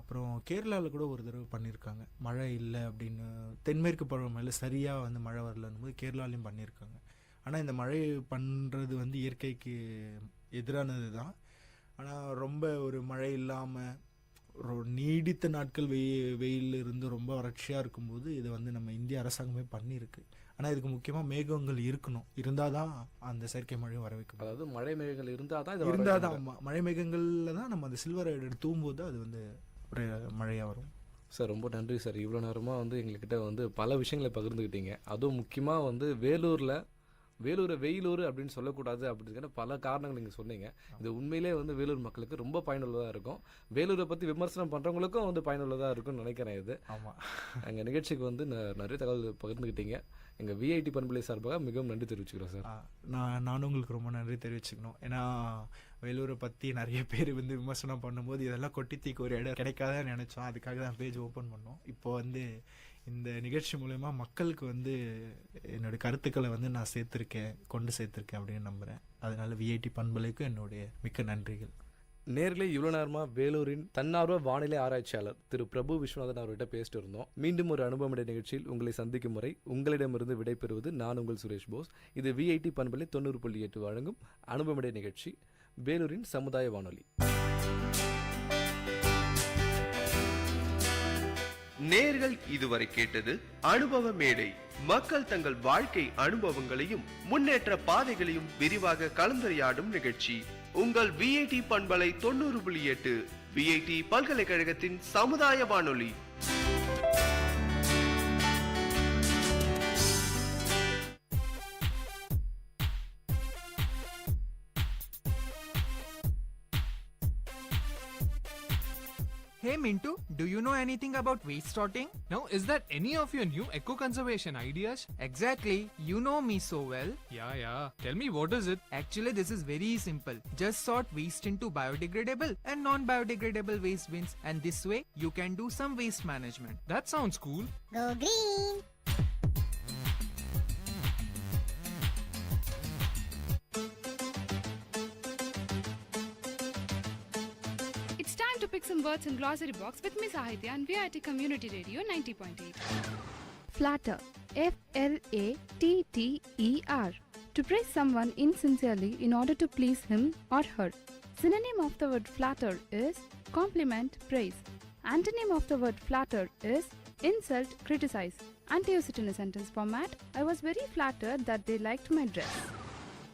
அப்புறம் கேரளாவில் கூட ஒரு தடவை பண்ணியிருக்காங்க. மழை இல்லை அப்படின்னு தென்மேற்கு பருவமழை சரியாக வந்து மழை வரலன்னு போது கேரளாலையும் பண்ணியிருக்காங்க. ஆனால் இந்த மழை பண்ணுறது வந்து இயற்கைக்கு எதிரானது தான். ஆனால் ரொம்ப ஒரு மழை இல்லாமல் நீடித்த நாட்கள் வெயில் இருந்து ரொம்ப வறட்சியாக இருக்கும்போது இதை வந்து நம்ம இந்திய அரசாங்கமே பண்ணியிருக்கு. ஆனால் இதுக்கு முக்கியமாக மேகங்கள் இருக்கணும், இருந்தால் தான் அந்த செயற்கை மழை வர வைக்கும். அதாவது மழை மேகங்கள் இருந்தால் தான் மழை மேகங்களில் தான் நம்ம அந்த சில்வர் எடுத்து தூங்கும்போது அது வந்து ஒரு மழையாக வரும். சார் ரொம்ப நன்றி சார். இவ்வளோ நேரமாக வந்து எங்ககிட்ட வந்து பல விஷயங்களை பகிர்ந்துக்கிட்டீங்க. அதுவும் முக்கியமாக வந்து வேலூரை வெயிலூர் அப்படின்னு சொல்லக்கூடாது அப்படிங்கிற பல காரணங்கள் நீங்கள் சொன்னீங்க. இது உண்மையிலே வந்து வேலூர் மக்களுக்கு ரொம்ப பயனுள்ளதாக இருக்கும். வேலூரை பற்றி விமர்சனம் பண்ணுறவங்களுக்கும் வந்து பயனுள்ளதாக இருக்கும்னு நினைக்கிறேன். இது ஆமாம், எங்கள் நிகழ்ச்சிக்கு வந்து நிறைய தகவல் பகிர்ந்துக்கிட்டீங்க. எங்கள் விஐடி பண்பலை சார்பாக மிகவும் நன்றி தெரிவிச்சுக்கிறோம் சார். நானும் உங்களுக்கு ரொம்ப நன்றி தெரிவிச்சுக்கணும். ஏன்னா வேலூரை பற்றி நிறைய பேர் வந்து விமர்சனம் பண்ணும்போது இதெல்லாம் கொட்டி தீக்கு ஒரு இடம் கிடைக்காதான் நினச்சோம். அதுக்காக தான் பேஜ் ஓப்பன் பண்ணோம். இப்போ வந்து இந்த நிகழ்ச்சி மூலமா மக்களுக்கு வந்து என்னோட கருத்துக்களை வந்து நான் கொண்டு சேர்த்துருக்கேன் அப்படின்னு நம்புகிறேன். அதனால விஐடி பண்பலைக்கு என்னுடைய மிக்க நன்றிகள். நேரிலே இவ்வளோ நேரமாக வேலூரின் தன்னார்வ வானிலை ஆராய்ச்சியாளர் திரு பிரபு விஸ்வநாதன் அவர்கிட்ட பேசிட்டு இருந்தோம். மீண்டும் ஒரு அனுபவமுடைய நிகழ்ச்சியில் உங்களை சந்திக்கும் முறை உங்களிடமிருந்து விடைபெறுவது நான் உங்கள் சுரேஷ் போஸ். இது விஐடி பண்பலை 90.8 வழங்கும் அனுபவமுடைய நிகழ்ச்சி, வேலூரின் சமுதாய வானொலி. நேர்கள் இதுவரை கேட்டது அனுபவ மேடை. மக்கள் தங்கள் வாழ்க்கை அனுபவங்களையும் முன்னேற்ற பாதைகளையும் விரிவாக கலந்துரையாடும் நிகழ்ச்சி. உங்கள் விஐடி பண்பலை 90.8 விஐடி பல்கலைக்கழகத்தின் சமுதாய வானொலி. Hey Mintu, do you know anything about waste sorting? Now, is that any of your new eco-conservation ideas? Exactly, you know me so well. Yeah. Tell me, what is it? Actually, this is very simple. Just sort waste into biodegradable and non-biodegradable waste bins, and this way you can do some waste management. That sounds cool. Go green! It's time to pick some words in glossary box with Miss Ahitya and Vit Community Radio 90.8. Flatter. F-L-A-T-T-E-R. To praise someone insincerely in order to please him or her. Synonym of the word flatter is compliment, praise. Antonym of the word flatter is insult, criticize. And to use it in a sentence format, I was very flattered that they liked my dress.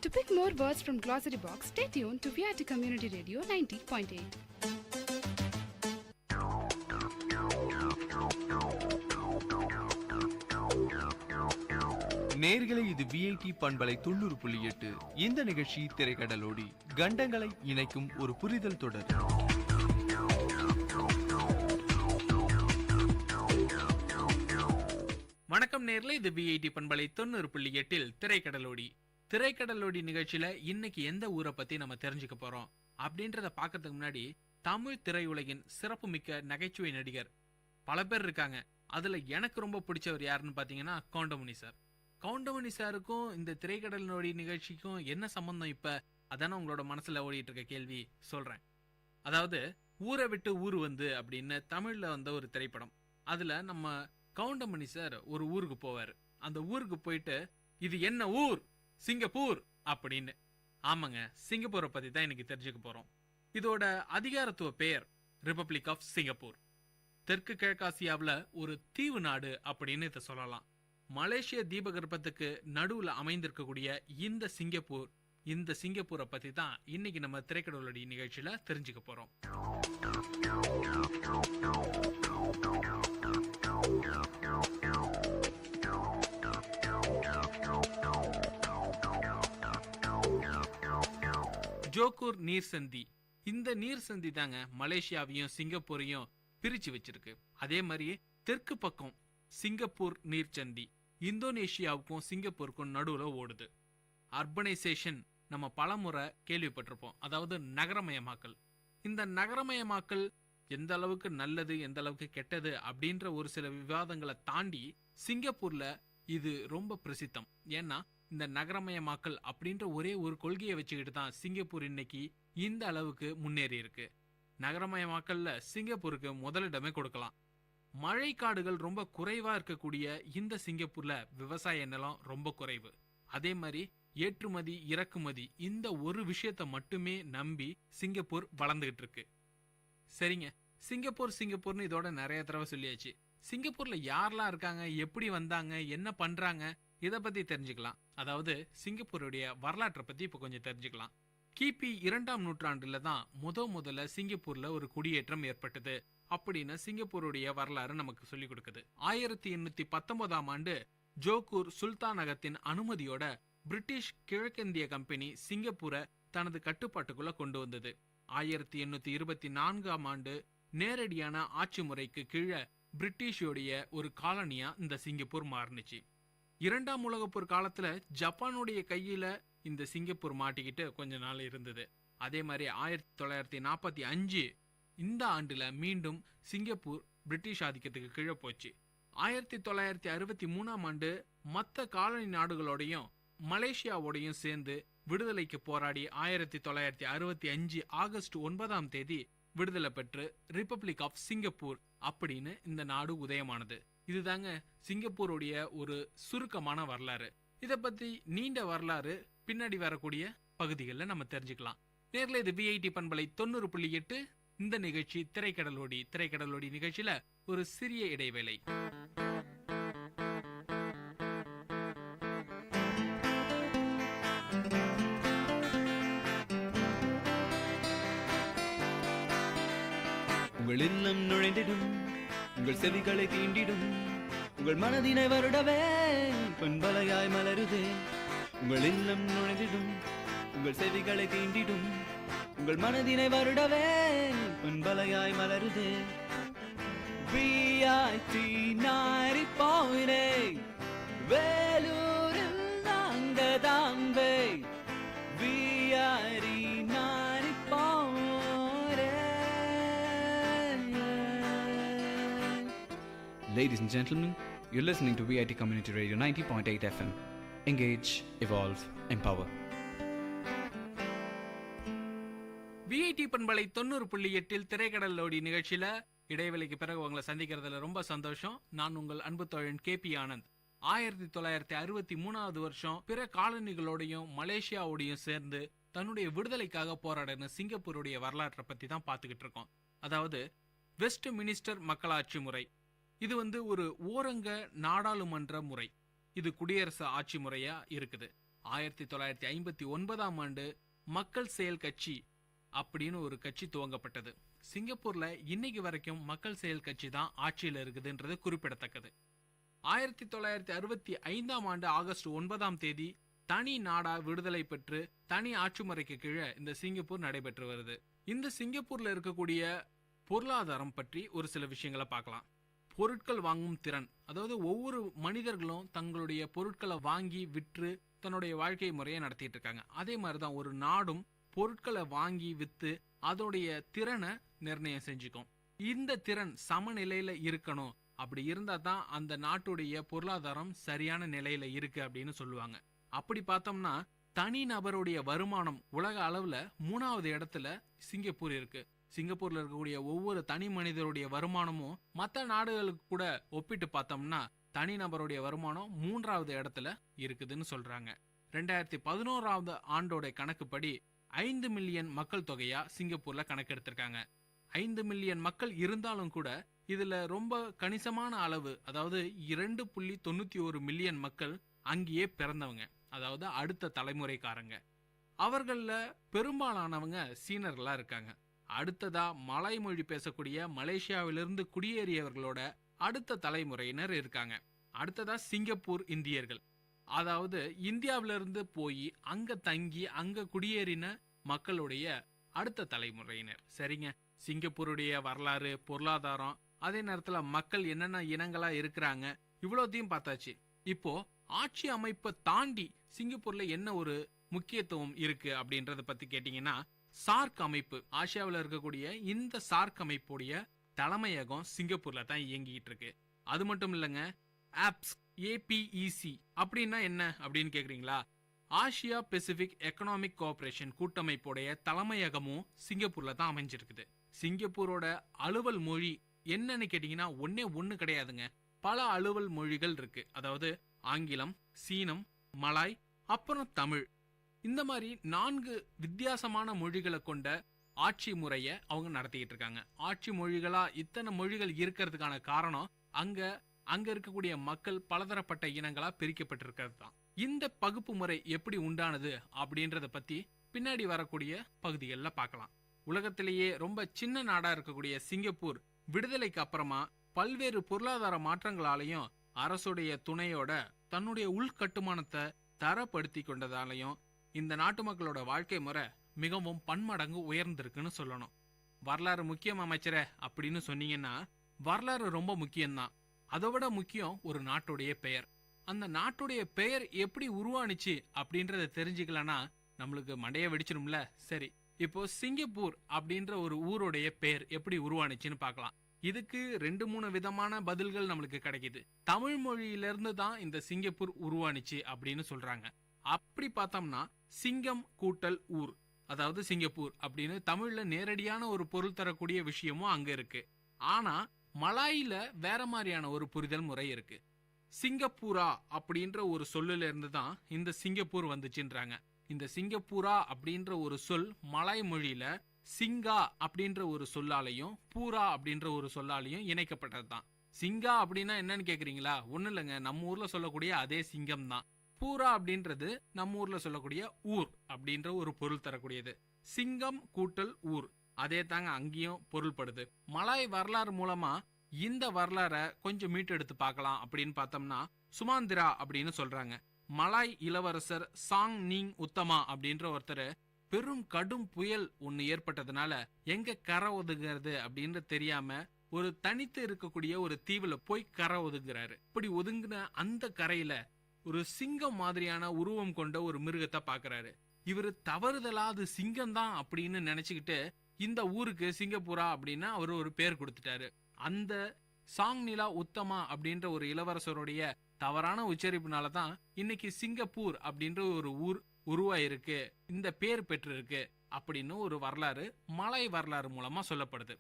To pick more words from glossary box, stay tuned to Vit Community Radio 90.8. நேர்களே, இது VIT பண்பலை 90.8. இந்த நிகழ்ச்சி திரைக்கடலோடி கண்டங்களை இணைக்கும் ஒரு புரிதல் தொடர். வணக்கம் நேர்களே, இது விஐடி பண்பலை 90.8 திரைக்கடலோடி நிகழ்ச்சியில இன்னைக்கு எந்த ஊரை பத்தி நம்ம தெரிஞ்சுக்க போறோம் அப்படின்றத பாக்கிறதுக்கு முன்னாடி, தமிழ் திரையுலகின் சிறப்பு மிக்க நகைச்சுவை நடிகர் பல பேர் இருக்காங்க. அதுல எனக்கு ரொம்ப பிடிச்சவர் யாருன்னு பாத்தீங்கன்னா கவுண்டமணி சார். கவுண்டமணி சாருக்கும் இந்த திரைக்கடலோடி நிகழ்ச்சிக்கும் என்ன சம்பந்தம்? இப்ப அதான உங்களோட மனசுல ஓடிட்டு இருக்க கேள்வி. சொல்றேன். அதாவது, ஊரை விட்டு ஊர் வந்து அப்படின்னு தமிழ்ல வந்த ஒரு திரைப்படம். அதுல நம்ம கவுண்டமணி சார் ஒரு ஊருக்கு போவாரு. அந்த ஊருக்கு போயிட்டு, இது என்ன ஊர்? சிங்கப்பூர் அப்படின்னு. ஆமாங்க, சிங்கப்பூரை பத்தி தான் இன்னைக்கு தெரிஞ்சுக்க போறோம். இதோட அதிகாரத்துவ பெயர் ரிபப்ளிக் ஆஃப் சிங்கப்பூர். தெற்கு கிழக்காசியாவில் ஒரு தீவு நாடு அப்படின்னு இதை சொல்லலாம். மலேசிய தீபகற்பத்துக்கு நடுவுல அமைந்திருக்கக்கூடிய இந்த சிங்கப்பூரை பத்தி தான் இன்னைக்கு நம்ம திரைக்கடலோடி நிகழ்ச்சியில தெரிஞ்சுக்க போறோம். ஜோகூர் நீர்சந்தி. இந்த நீர்சந்தி தாங்க மலேசியாவையும் சிங்கப்பூரையும் பிரிச்சு வச்சிருக்கு. அதே மாதிரியே தெற்கு பக்கம் சிங்கப்பூர் நீர்ச்சந்தி இந்தோனேஷியாவுக்கும் சிங்கப்பூருக்கும் நடுவுல ஓடுது. அர்பனைசேஷன் நம்ம பலமுறை கேள்விப்பட்டிருப்போம். அதாவது நகரமயமாக்கல். இந்த நகரமயமாக்கல் எந்த அளவுக்கு நல்லது, எந்த அளவுக்கு கெட்டது அப்படின்ற ஒரு சில விவாதங்களை தாண்டி சிங்கப்பூர்ல இது ரொம்ப பிரசித்தம். ஏன்னா இந்த நகரமயமாக்கல் அப்படின்ற ஒரே ஒரு கொள்கையை வச்சுக்கிட்டு தான் சிங்கப்பூர் இன்னைக்கு இந்த அளவுக்கு முன்னேறி இருக்கு. நகரமயமாக்கல்ல சிங்கப்பூருக்கு முதலிடமே கொடுக்கலாம். மழைக்காடுகள் ரொம்ப குறைவா இருக்கக்கூடிய இந்த சிங்கப்பூர்ல விவசாய நிலம் ரொம்ப குறைவு. அதே மாதிரி ஏற்றுமதி இறக்குமதி இந்த ஒரு விஷயத்த மட்டுமே நம்பி சிங்கப்பூர் வளர்ந்துகிட்டு இருக்கு. சரிங்க, சிங்கப்பூர்னு இதோட நிறைய தடவை சொல்லியாச்சு. சிங்கப்பூர்ல யாரெல்லாம் இருக்காங்க, எப்படி வந்தாங்க, என்ன பண்றாங்க, இதை பத்தி தெரிஞ்சுக்கலாம். அதாவது சிங்கப்பூருடைய வரலாற்றை பத்தி இப்ப கொஞ்சம் தெரிஞ்சுக்கலாம். கிபி 2ஆம் நூற்றாண்டுல தான் முதல்ல சிங்கப்பூர்ல ஒரு குடியேற்றம் ஏற்பட்டது அப்படின்னு சிங்கப்பூருடைய வரலாறு நமக்கு சொல்லிக் கொடுக்குது. 1819 ஆண்டு ஜோகூர் சுல்தானகத்தின் அனுமதியோட பிரிட்டிஷ் கிழக்கிந்திய கம்பெனி சிங்கப்பூரை தனது கட்டுப்பாட்டுக்குள்ள கொண்டு வந்தது. 1824 ஆண்டு நேரடியான ஆட்சி முறைக்கு கீழே பிரிட்டிஷோடைய ஒரு காலனியா இந்த சிங்கப்பூர் மாறுனுச்சு. 2ஆம் உலகப்போர் காலத்துல ஜப்பானுடைய கையில இந்த சிங்கப்பூர் மாட்டிக்கிட்டு கொஞ்ச நாள் இருந்தது. அதே மாதிரி 1945 இந்த ஆண்டுல மீண்டும் சிங்கப்பூர் பிரிட்டிஷ் ஆதிக்கத்துக்கு கீழே போச்சு. 1963 ஆண்டு மற்ற காலனி நாடுகளோடையும் மலேசியாவோடையும் சேர்ந்து விடுதலைக்கு போராடி 1965 ஆகஸ்ட் 9 விடுதலை பெற்று ரிப்பப்ளிக் ஆஃப் சிங்கப்பூர் அப்படின்னு இந்த நாடு உதயமானது. இதுதாங்க சிங்கப்பூருடைய ஒரு சுருக்கமான வரலாறு. இத பத்தி நீண்ட வரலாறு பின்னாடி வரக்கூடிய பகுதிகளில் நம்ம தெரிஞ்சுக்கலாம். நேர்ல இது விஐடி பண்பலை 90.8. இந்த நிகழ்ச்சி திரைக்கடலோடி நிகழ்ச்சியில ஒரு சிறிய இடைவேளை. உங்கள் இல்லம் நுழைந்திடும், உங்கள் செவிகளை தீண்டிடும், உங்கள் மனதினை வருடவே பண்பலையாய் மலருதே. உங்கள் இல்லம் நுழைந்திடும், உங்கள் செவிகளை தீண்டிடும், உங்கள் மனதினை வருடவே பண்பலையாய் மலருதே. விஐடி 90.8 வேலூரில் நாங்க Tambe. VIT 90.8. Ladies and gentlemen, you're listening to VIT Community Radio 90.8 FM. Engage, evolve, empower. VIT பண்பலை 90.8 திரைக்கடலோடி நிகழ்ச்சியில இடைவெளிக்கு பிறகு உங்களை சந்திக்கிறதுல ரொம்ப சந்தோஷம். நான் உங்கள் அன்பு தோழன் KP ஆனந்த். 1963 வருஷம் பிற காலனிகளோடையும் மலேசியாவோடையும் சேர்ந்து தன்னுடைய விடுதலைக்காக போராடின சிங்கப்பூருடைய வரலாற்றை பத்தி தான் பார்த்துக்கிட்டு இருக்கோம். அதாவது வெஸ்ட் மினிஸ்டர் மக்களாட்சி முறை. இது ஒரு ஓரங்க நாடாளுமன்ற முறை. இது குடியரசு ஆட்சி முறையா இருக்குது. 1959 ஆண்டு மக்கள் செயல் கட்சி அப்படின்னு ஒரு கட்சி துவங்கப்பட்டது. சிங்கப்பூர்ல இன்னைக்கு வரைக்கும் மக்கள் செயல் கட்சி தான் ஆட்சியில் இருக்குதுன்றது குறிப்பிடத்தக்கது. 1965 ஆண்டு ஆகஸ்ட் 9 தனி நாடா விடுதலை பெற்று தனி ஆட்சி முறைக்கு கீழே இந்த சிங்கப்பூர் நடைபெற்று வருது. இந்த சிங்கப்பூர்ல இருக்கக்கூடிய பொருளாதாரம் பற்றி ஒரு சில விஷயங்களை பார்க்கலாம். பொருட்கள் வாங்கும் திறன், அதாவது ஒவ்வொரு மனிதர்களும் தங்களுடைய பொருட்களை வாங்கி விற்று தன்னுடைய வாழ்க்கை முறையை நடத்திட்டு இருக்காங்க. அதே மாதிரிதான் ஒரு நாடும் பொருட்களை வாங்கி வித்து அதோடைய திறனை நிர்ணயம் செஞ்சுக்கும். இந்த திறன் சமநிலையில இருக்கணும். அப்படி இருந்தா தான் அந்த நாட்டுடைய பொருளாதாரம் சரியான நிலையில இருக்கு அப்படின்னு சொல்லுவாங்க. அப்படி பார்த்தோம்னா தனி நபருடைய வருமானம் உலக அளவுல 3வது இடத்துல சிங்கப்பூர் இருக்கு. சிங்கப்பூர்ல இருக்கக்கூடிய ஒவ்வொரு தனி மனிதருடைய வருமானமும் மற்ற நாடுகளுக்கு கூட ஒப்பிட்டு பார்த்தோம்னா தனிநபருடைய வருமானம் 3வது இடத்துல இருக்குதுன்னு சொல்றாங்க. 2011 ஆண்டோட கணக்குப்படி 5 மில்லியன் மக்கள் தொகையா சிங்கப்பூர்ல கணக்கெடுத்திருக்காங்க. 5 மில்லியன் மக்கள் இருந்தாலும் கூட இதுல ரொம்ப கணிசமான அளவு, அதாவது 2.91 மில்லியன் மக்கள் அங்கேயே பிறந்தவங்க, அதாவது அடுத்த தலைமுறைக்காரங்க. அவர்கள பெரும்பாலானவங்க சீனர்களா இருக்காங்க. அடுத்ததா மலாய் மொழி பேசக்கூடிய மலேசியாவிலிருந்து குடியேறியவர்களோட அடுத்த தலைமுறையினர் இருக்காங்க. அடுத்ததா சிங்கப்பூர் இந்தியர்கள், அதாவது இந்தியாவிலிருந்து போய் அங்க தங்கி அங்க குடியேறின மக்களுடைய அடுத்த தலைமுறையினர். சரிங்க, சிங்கப்பூருடைய வரலாறு, பொருளாதாரம், அதே நேரத்துல மக்கள் என்னென்ன இனங்களா இருக்கிறாங்க, இவ்வளோத்தையும் பார்த்தாச்சு. இப்போ ஆட்சி அமைப்பை தாண்டி சிங்கப்பூர்ல என்ன ஒரு முக்கியத்துவம் இருக்கு அப்படின்றத பத்தி கேட்டீங்கன்னா, சார்க் அமைப்பு, ஆசியாவில் இருக்கக்கூடிய இந்த சார்க் அமைப்புடைய தலைமையகம் சிங்கப்பூர்ல தான் இயங்கிட்டு இருக்கு. அது மட்டும் இல்லைங்க, ஆப்ஸ் APEC அப்படின்னா என்ன அப்படின்னு கேக்குறீங்களா? ஆசியா பெசிபிக் எக்கனாமிக் கோஆபரேஷன் கூட்டமைப்புடைய தலைமையகமும் சிங்கப்பூர்ல தான் அமைஞ்சிருக்குது. சிங்கப்பூரோட அலுவல் மொழி என்னன்னு கேட்டீங்கன்னா ஒண்ணு கிடையாதுங்க, பல அலுவல் மொழிகள் இருக்கு. அதாவது ஆங்கிலம், சீனம், மலாய், அப்புறம் தமிழ். இந்த மாதிரி 4 வித்தியாசமான மொழிகளை கொண்ட ஆட்சி முறைய அவங்க நடத்திக்கிட்டு இருக்காங்க. ஆட்சி மொழிகளா இத்தனை மொழிகள் இருக்கிறதுக்கான காரணம் அங்க இருக்கக்கூடிய மக்கள் பலதரப்பட்ட இனங்களா பிரிக்கப்பட்டிருக்கிறது தான். இந்த பகுப்பு முறை எப்படி உண்டானது அப்படின்றத பத்தி பின்னாடி வரக்கூடிய பகுதிகளில் பார்க்கலாம். உலகத்திலேயே ரொம்ப சின்ன நாடா இருக்கக்கூடிய சிங்கப்பூர் விடுதலைக்கு அப்புறமா பல்வேறு பொருளாதார மாற்றங்களாலையும் அரசுடைய துணையோட தன்னுடைய உள்கட்டுமானத்தை தரப்படுத்தி கொண்டதாலையும் இந்த நாட்டு மக்களோட வாழ்க்கை முறை மிகவும் பன்மடங்கு உயர்ந்திருக்குன்னு சொல்லணும். வரலாறு முக்கியம் அமைச்சரே அப்படின்னு சொன்னீங்கன்னா வரலாறு ரொம்ப முக்கியம்தான். அதை விட முக்கியம் ஒரு நாட்டுடைய பெயர். அந்த நாட்டுடைய பெயர் எப்படி உருவானுச்சு அப்படின்றத தெரிஞ்சுக்கலன்னா நம்மளுக்கு மண்டைய வெடிச்சிரும்ல. சரி, இப்போ சிங்கப்பூர் அப்படின்ற ஒரு ஊருடைய பெயர் எப்படி உருவானுச்சுன்னு பார்க்கலாம். இதுக்கு 2-3 விதமான பதில்கள் நம்மளுக்கு கிடைக்குது. தமிழ் மொழியிலிருந்து தான் இந்த சிங்கப்பூர் உருவானுச்சு அப்படின்னு சொல்றாங்க. அப்படி பார்த்தோம்னா சிங்கம் கூட்டல் ஊர், அதாவது சிங்கப்பூர் அப்படின்னு தமிழ்ல நேரடியான ஒரு பொருள் தரக்கூடிய விஷயமும் அங்க இருக்கு. ஆனா மலாயில வேற மாதிரியான ஒரு புரிதல் முறை இருக்கு. சிங்கப்பூரா அப்படின்ற ஒரு சொல்லுல இருந்து தான் இந்த சிங்கப்பூர் வந்துச்சுன்றாங்க. இந்த சிங்கப்பூரா அப்படின்ற ஒரு சொல் மலாய் மொழியில சிங்கா அப்படின்ற ஒரு சொல்லாலையும் பூரா அப்படின்ற ஒரு சொல்லாலையும் இணைக்கப்பட்டதுதான். சிங்கா அப்படின்னா என்னன்னு கேக்குறீங்களா? ஒண்ணு இல்லைங்க, நம்ம ஊர்ல சொல்லக்கூடிய அதே சிங்கம் தான். பூரா அப்படின்றது நம்ம ஊர்ல சொல்லக்கூடிய ஊர் அப்படின்ற ஒரு பொருள் தரக்கூடியது. சிங்கம் கூட்டல் ஊர், அதே தாங்க அங்கேயும் பொருள்படுது. மலாய் வரலாறு மூலமா இந்த வரலாற கொஞ்சம் மீட்டெடுத்து பார்க்கலாம். அப்படின்னு பார்த்தோம்னா சுமாந்திரா அப்படின்னு சொல்றாங்க. மலாய் இளவரசர் சாங் நீங் உத்தமா அப்படின்ற ஒருத்தர் பெரும் கடும் புயல் ஒண்ணு ஏற்பட்டதுனால எங்க கரை ஒதுங்கிறது அப்படின்னு தெரியாம ஒரு தனித்து இருக்கக்கூடிய ஒரு தீவுல போய் கரை ஒதுங்குறாரு. இப்படி ஒதுங்கின அந்த கரையில ஒரு சிங்கம் மாதிரியான உருவம் கொண்ட ஒரு மிருகத்தை பாக்குறாரு. இவரு தவறுதலா அது சிங்கம் தான் அப்படின்னு நினைச்சுக்கிட்டு இந்த ஊருக்கு சிங்கப்பூரா அப்படின்னு அவரு ஒரு பேர் கொடுத்துட்டாரு. அந்த சாங் நிலா உத்தமா அப்படின்ற ஒரு இளவரசருடைய தவறான உச்சரிப்புனாலதான் இன்னைக்கு சிங்கப்பூர் அப்படின்ற ஒரு ஊர் உருவாயிருக்கு, இந்த பேர் பெற்றிருக்கு அப்படின்னு ஒரு வரலாறு மலாய் வரலாறு மூலமா சொல்லப்படுது.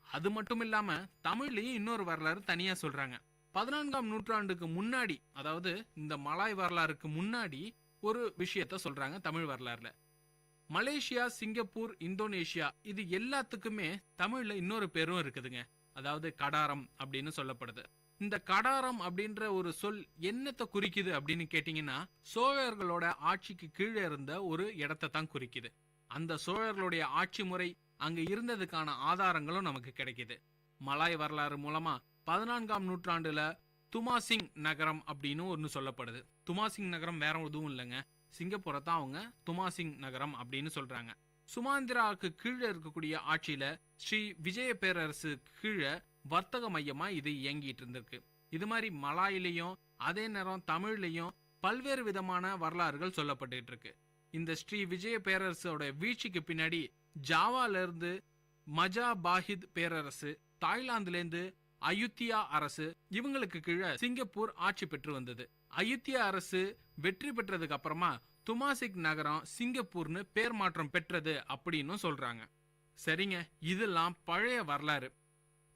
அது மட்டும் இல்லாம தமிழ்லயும் இன்னொரு வரலாறு தனியா சொல்றாங்க. 14ஆம் நூற்றாண்டுக்கு முன்னாடி, அதாவது இந்த மலாய் வரலாறுக்கு முன்னாடி ஒரு விஷயத்த சொல்றாங்க தமிழ் வரலாறுல. மலேசியா, சிங்கப்பூர், இந்தோனேஷியா இது எல்லாத்துக்குமே தமிழ்ல இன்னொரு பேரும் இருக்குதுங்க. அதாவது கடாரம் அப்படின்னு சொல்லப்படுது. இந்த கடாரம் அப்படின்ற ஒரு சொல் என்னத்தை குறிக்குது அப்படின்னு கேட்டீங்கன்னா சோழர்களோட ஆட்சிக்கு கீழே இருந்த ஒரு இடத்தை தான் குறிக்குது. அந்த சோழர்களுடைய ஆட்சி முறை அங்க இருந்ததுக்கான ஆதாரங்களும் நமக்கு கிடைக்குது. மலாய் வரலாறு மூலமா 14ஆம் நூற்றாண்டுல துமாசிங் நகரம் அப்படின்னு ஒன்னு சொல்லப்படுது. துமாசிங் நகரம் வேற எதுவும் இல்லைங்க, சிங்கப்பூரை தான் அவங்க துமாசிங் நகரம் அப்படின்னு சொல்றாங்க. சுமாந்திராவுக்கு கீழே இருக்கக்கூடிய ஆட்சியில ஸ்ரீ விஜய பேரரசு கீழே வர்த்தக மையமா இது இயங்கிட்டு இருந்திருக்கு. இது மாதிரி மலாயிலையும் அதே நேரம் தமிழ்லையும் பல்வேறு விதமான வரலாறுகள் சொல்லப்பட்டு இருக்கு. இந்த ஸ்ரீ விஜய பேரரசோட வீழ்ச்சிக்கு பின்னாடி ஜாவால இருந்து மஜா பாஹித் பேரரசு, தாய்லாந்துல இருந்து அயுத்தியா அரசு, இவங்களுக்கு கீழே சிங்கப்பூர் ஆட்சி பெற்று வந்தது. அயுத்தியா அரசு வெற்றி பெற்றதுக்கு அப்புறமா துமாசிக் நகரம் சிங்கப்பூர்னு பேர் மாற்றம் பெற்றது அப்படின்னு சொல்றாங்க. சரிங்க, இதெல்லாம் பழைய வரலாறு.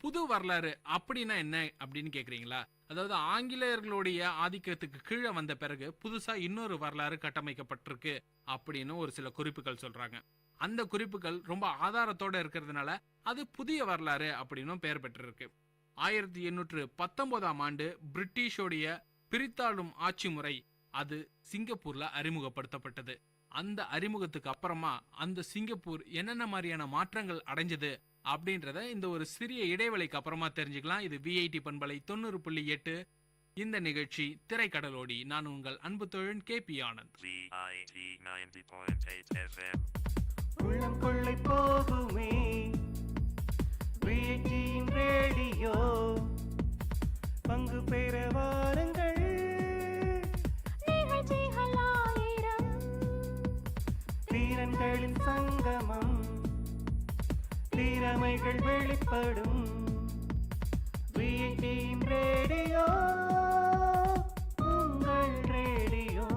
புது வரலாறு அப்படின்னா என்ன அப்படின்னு கேக்குறீங்களா? அதாவது ஆங்கிலேயர்களுடைய ஆதிக்கத்துக்கு கீழே வந்த பிறகு புதுசா இன்னொரு வரலாறு கட்டமைக்கப்பட்டிருக்கு அப்படின்னு ஒரு சில குறிப்புகள் சொல்றாங்க. அந்த குறிப்புகள் ரொம்ப ஆதாரத்தோட இருக்கிறதுனால அது புதிய வரலாறு அப்படின்னு பெயர் பெற்றிருக்கு. 1819ஆம் ஆண்டு பிரிட்டிஷோடைய பிரித்தாளும் ஆட்சி முறை அது சிங்கப்பூர்ல அறிமுகப்படுத்தப்பட்டது. அந்த அறிமுகத்துக்கு அப்புறமா அந்த சிங்கப்பூர் என்னென்ன மாதிரியான மாற்றங்கள் அடைஞ்சது அப்படின்றத இந்த ஒரு சிறிய இடைவெளிக்கு அப்புறமா தெரிஞ்சுக்கலாம். இது விஐடி பண்பலை 90.8. இந்த நிகழ்ச்சி திரைக்கடலோடி. நான் உங்கள் அன்பு தோழன் KP ஆனந்த். உள்ளம் கொள்ளை போகுமே விஐடியின் ரேடியோ, பங்கு பெற வாருங்கள். நிகழ்ச்சிகள் 1000, தீரன்களின் சங்கமம், திறமைகள் வெளிப்படும். விஐடியின் ரேடியோ, உங்கள் ரேடியோ.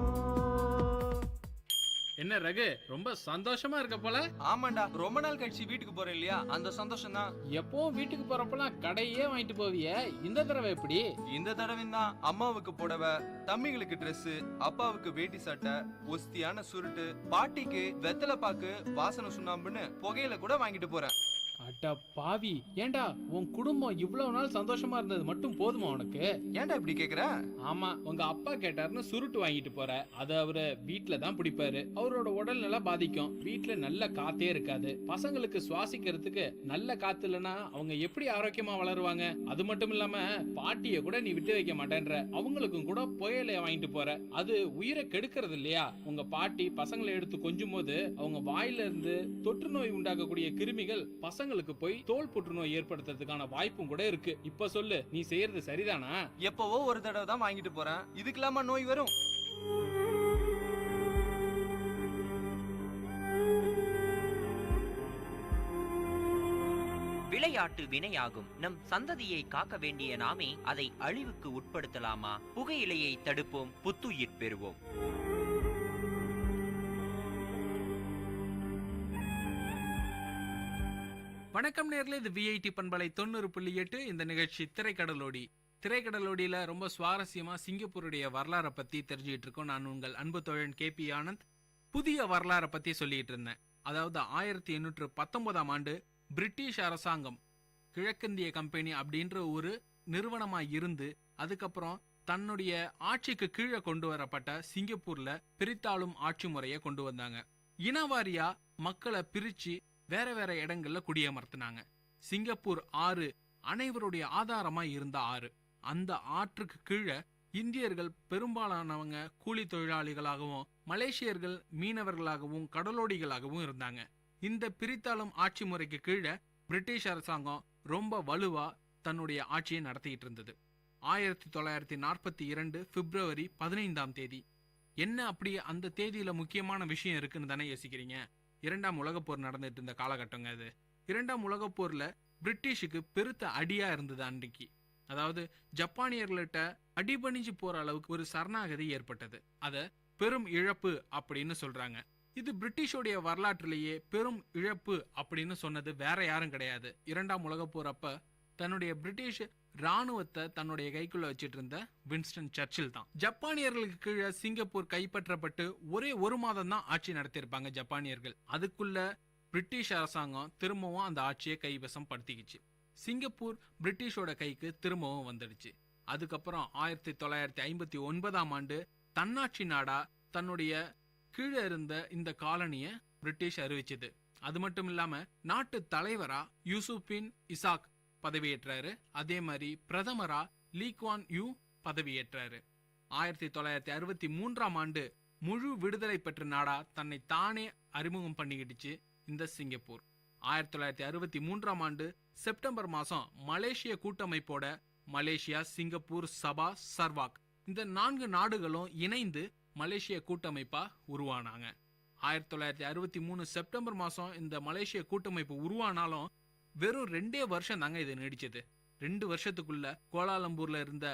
என்ன ரகு, ரொம்ப சந்தோஷமா இருக்க போல? ஆமாண்டா, ரொம்ப நாள் கழிச்சு வீட்டுக்கு போறேன் இல்லையா, அந்த சந்தோஷம் தான். எப்பவும் வீட்டுக்கு போறப்பெல்லாம் கடையே வாங்கிட்டு போவிய, இந்த தடவை எப்படி? இந்த தடவை தான் அம்மாவுக்கு புடவை, தம்பிகளுக்கு Dress, அப்பாவுக்கு வேட்டி சட்டை, ஒஸ்தியான சுருட்டு, பாட்டிக்கு வெத்தலை பாக்கு, வாசனை சுண்ணாம்புன்னு புகையில கூட வாங்கிட்டு போறேன். அட பாவி, ஏண்டா உன் குடும்பம் இவ்வளவு நாள் சந்தோஷமா இருந்தது மட்டும் போதுமா உனக்கு? ஏன்டா இப்படி கேக்குற? ஆமா, உங்க அப்பா கேட்டாருன்னு சுருட்டு வாங்கிட்டு போற. அது அவரு வீட்டுல தான் பிடிப்பாரு. அவரோட உடல் நல்லா பாதிக்கும். வீட்டுல நல்ல காத்தே இருக்காது. பசங்களுக்கு சுவாசிக்கிறதுக்கு நல்ல காத்து இல்லைன்னா அவங்க எப்படி ஆரோக்கியமா வளருவாங்க? அது மட்டும் இல்லாம பாட்டிய கூட நீ விட்டு வைக்க மாட்டேன்ற. அவங்களுக்கும் கூட புயலைய வாங்கிட்டு போற. அது உயிரை கெடுக்கிறது இல்லையா? உங்க பாட்டி பசங்களை எடுத்து கொஞ்சும் போது அவங்க வாயில இருந்து தொற்று நோய் உண்டாக்கக்கூடிய கிருமிகள் பசங்களுக்கு போய் தோல் புற்றுநோய் ஏற்படுத்துறதுக்கான வாய்ப்பும் கூட இருக்கு. இப்ப சொல்லு, நீ செய்யறது சரிதானா? எப்பவோ ஒரு தடவை தான் வாங்கிட்டு போறேன், இதுக்கெல்லாமா நோய் வரும்? விளையாட்டு வினையாகும். நம் சந்ததியை காக்க வேண்டிய நாமே அதை அழிவுக்கு உட்படுத்தலாமா? புகையிலையை தடுப்போம், புத்துயிர் பெறுவோம். வணக்கம் நேர்களே, இது விஐடி பண்பலை 90.8. இந்த நிகழ்ச்சி திரைக்கடலோடி. திரைக்கடலோடியில ரொம்ப சுவாரஸ்யமா சிங்கப்பூருடைய வரலாறை பத்தி தெரிஞ்சுக்கிட்டு இருக்கோம். நான் உங்கள் அன்பு தோழன் KP ஆனந்த். புதிய வரலாறை பத்தி சொல்லிட்டு இருந்தேன். அதாவது 1819ஆம் ஆண்டு பிரிட்டிஷ் அரசாங்கம் கிழக்கிந்திய கம்பெனி அப்படின்ற ஒரு நிறுவனமா இருந்து அதுக்கப்புறம் தன்னுடைய ஆட்சிக்கு கீழே கொண்டு வரப்பட்ட சிங்கப்பூர்ல பிரித்தாளும் ஆட்சி முறையை கொண்டு வந்தாங்க. இனவாரியா மக்களை பிரிச்சு வேற வேற இடங்கள்ல குடியமர்த்தினாங்க. சிங்கப்பூர் ஆறு அனைவருடைய ஆதாரமா இருந்த ஆறு. அந்த ஆற்றுக்கு கீழே இந்தியர்கள் பெரும்பாலானவங்க கூலி தொழிலாளிகளாகவும் மலேசியர்கள் மீனவர்களாகவும் கடலோடிகளாகவும் இருந்தாங்க. இந்த பிரித்தாளும் ஆட்சி முறைக்கு கீழே பிரிட்டிஷ் அரசாங்கம் ரொம்ப வலுவா தன்னுடைய ஆட்சியை நடத்திட்டு இருந்தது. 1942 பிப்ரவரி 15ஆம் தேதி. என்ன அப்படி அந்த தேதியில முக்கியமான விஷயம் இருக்குன்னு தானே யோசிக்கிறீங்க? 2ஆம் உலகப் போர் நடந்துட்டு இருந்த காலகட்டங்க அது. 2ஆம் உலகப் போர்ல பிரிட்டிஷுக்கு பெருத்த அடியா இருந்தது அன்றைக்கு. அதாவது ஜப்பானியர்கள்ட்ட அடிபணிஞ்சு போற அளவுக்கு ஒரு சரணாகதி ஏற்பட்டது. அத பெரும் இழப்பு அப்படின்னு சொல்றாங்க. இது பிரிட்டிஷோடைய வரலாற்றிலேயே பெரும் இழப்பு அப்படின்னு சொன்னது வேற யாரும் கிடையாது. 2ஆம் உலகப் போர் அப்ப தன்னுடைய பிரிட்டிஷ் ராணுவத்தை தன்னுடைய கைக்குள்ள வச்சிட்டு இருந்த வின்ஸ்டன் சர்ச்சில் தான். ஜப்பானியர்களுக்கு கீழே சிங்கப்பூர் கைப்பற்றப்பட்டு ஒரே ஒரு மாதம் தான் ஆட்சி நடத்தியிருப்பாங்க ஜப்பானியர்கள். அதுக்குள்ள பிரிட்டிஷ் அரசாங்கம் திரும்பவும் அந்த ஆட்சியை கைவசம் படுத்திக்கிச்சு. சிங்கப்பூர் பிரிட்டிஷோட கைக்கு திரும்பவும் வந்துடுச்சு. அதுக்கப்புறம் 1959ஆம் ஆண்டு தன்னாட்சி நாடா தன்னுடைய கீழே இருந்த இந்த காலனிய பிரிட்டிஷ் அறிவிச்சது. அது மட்டும் இல்லாம நாட்டு தலைவரா யூசுப்பின் இசாக் பதவியேற்றாரு. அதே மாதிரி பிரதமரா லீ குவான் யூ பதவியேற்றாரு. 1963ஆம் ஆண்டு முழு விடுதலை பெற்ற நாடா தன்னை தானே அறிமுகம் பண்ணிக்கிடுச்சு இந்த சிங்கப்பூர். 1963ஆம் ஆண்டு செப்டம்பர் மாசம் மலேசிய கூட்டமைப்போட மலேசியா, சிங்கப்பூர், சபா, சர்வாக் இந்த 4 நாடுகளும் இணைந்து மலேசிய கூட்டமைப்பா உருவானாங்க. 1963 செப்டம்பர் மாசம் இந்த மலேசிய கூட்டமைப்பு உருவானாலும் வெறும் 2 வருஷம் தாங்க இது நீடிச்சது. 2 வருஷத்துக்குள்ள கோலாலம்பூர்ல இருந்த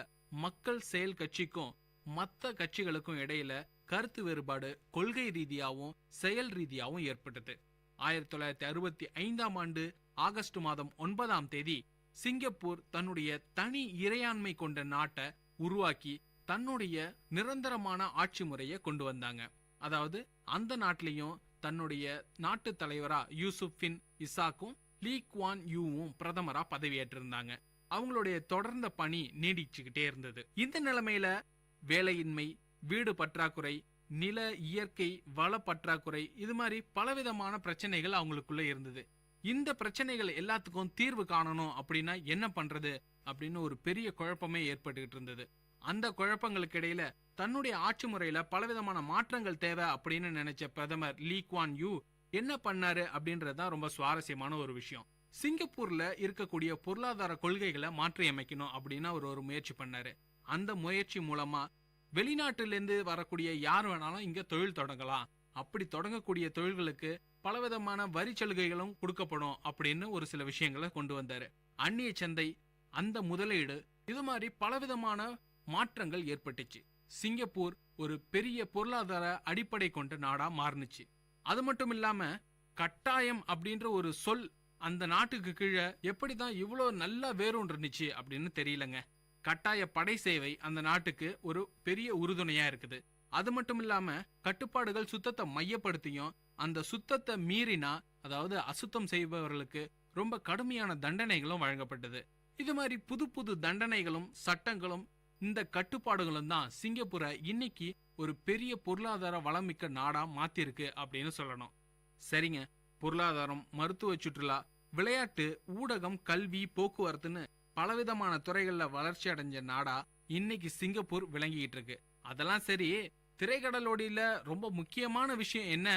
மக்கள் செயல் கட்சிக்கும் மற்ற கட்சிகளுக்கும் இடையில கருத்து வேறுபாடு கொள்கை ரீதியாகவும் செயல் ரீதியாகவும் ஏற்பட்டது. 1965ஆம் ஆண்டு ஆகஸ்ட் மாதம் 9ஆம் தேதி சிங்கப்பூர் தன்னுடைய தனி இறையாண்மை கொண்ட நாட்டை உருவாக்கி தன்னுடைய நிரந்தரமான ஆட்சி முறையை கொண்டு வந்தாங்க. அதாவது அந்த நாட்டிலையும் தன்னுடைய நாட்டு தலைவரா யூசுப்பின் இசாக்கும் லீ குவான் யூவும் பிரதமரா பதவியேற்றிருந்தாங்க. அவங்களுடைய தொடர்ந்த பணி நீடிச்சுக்கிட்டே இருந்தது. இந்த நிலைமையில வேலையின்மை, வீடு பற்றாக்குறை, நில இயற்கை வள பற்றாக்குறை, இது மாதிரி பலவிதமான பிரச்சனைகள் அவங்களுக்குள்ள இருந்தது. இந்த பிரச்சனைகள் எல்லாத்துக்கும் தீர்வு காணணும் அப்படின்னா என்ன பண்றது அப்படின்னு ஒரு பெரிய குழப்பமே ஏற்பட்டுக்கிட்டு இருந்தது. அந்த குழப்பங்களுக்கு இடையில தன்னுடைய ஆட்சி முறையில பலவிதமான மாற்றங்கள் தேவை அப்படின்னு நினைச்ச பிரதமர் லீ குவான் யூ என்ன பண்ணாரு அப்படின்றதுதான் ரொம்ப சுவாரஸ்யமான ஒரு விஷயம். சிங்கப்பூர்ல இருக்கக்கூடிய பொருளாதார கொள்கைகளை மாற்றி அமைக்கணும் அப்படின்னு அவர் ஒரு முயற்சி பண்ணாரு. அந்த முயற்சி மூலமா வெளிநாட்டிலிருந்து வரக்கூடிய யார் வேணாலும் இங்க தொழில் தொடங்கலாம், அப்படி தொடங்கக்கூடிய தொழில்களுக்கு பலவிதமான வரி சலுகைகளும் கொடுக்கப்படும் அப்படின்னு ஒரு சில விஷயங்களை கொண்டு வந்தாரு. அந்நிய சந்தை, அந்த முதலீடு, இது மாதிரி பலவிதமான மாற்றங்கள் ஏற்பட்டுச்சு. சிங்கப்பூர் ஒரு பெரிய பொருளாதார அடிப்படை கொண்ட நாடா மாறுனுச்சு. அது மட்டும் இல்லாம கட்டாயம் அப்படின்ற ஒரு சொல் அந்த நாட்டுக்கு கீழே எப்படிதான் இவ்வளோ நல்லா வேரூன்றுச்சு அப்படின்னு தெரியலங்க. கட்டாய படை சேவை அந்த நாட்டுக்கு ஒரு பெரிய உறுதுணையா இருக்குது. அது மட்டும் இல்லாம கட்டுப்பாடுகள் சுத்தத்தை மையப்படுத்தியும் அந்த சுத்தத்தை மீறினா, அதாவது அசுத்தம் செய்பவர்களுக்கு ரொம்ப கடுமையான தண்டனைகளும் வழங்கப்பட்டது. இது மாதிரி புது புது தண்டனைகளும் சட்டங்களும் இந்த கட்டுப்பாடுகளும் தான் சிங்கப்பூரை இன்னைக்கு ஒரு பெரிய பொருளாதார வளமிக்க நாடா மாத்திருக்கு அப்படின்னு சொல்லணும். சரிங்க, பொருளாதாரம், மருத்துவ சுற்றுலா, விளையாட்டு, ஊடகம், கல்வி, போக்குவரத்துன்னு பலவிதமான துறைகள்ல வளர்ச்சி அடைஞ்ச நாடா இன்னைக்கு சிங்கப்பூர் விளங்கிட்டு இருக்கு. அதெல்லாம் சரி, திரைக்கடலோடியில ரொம்ப முக்கியமான விஷயம் என்ன?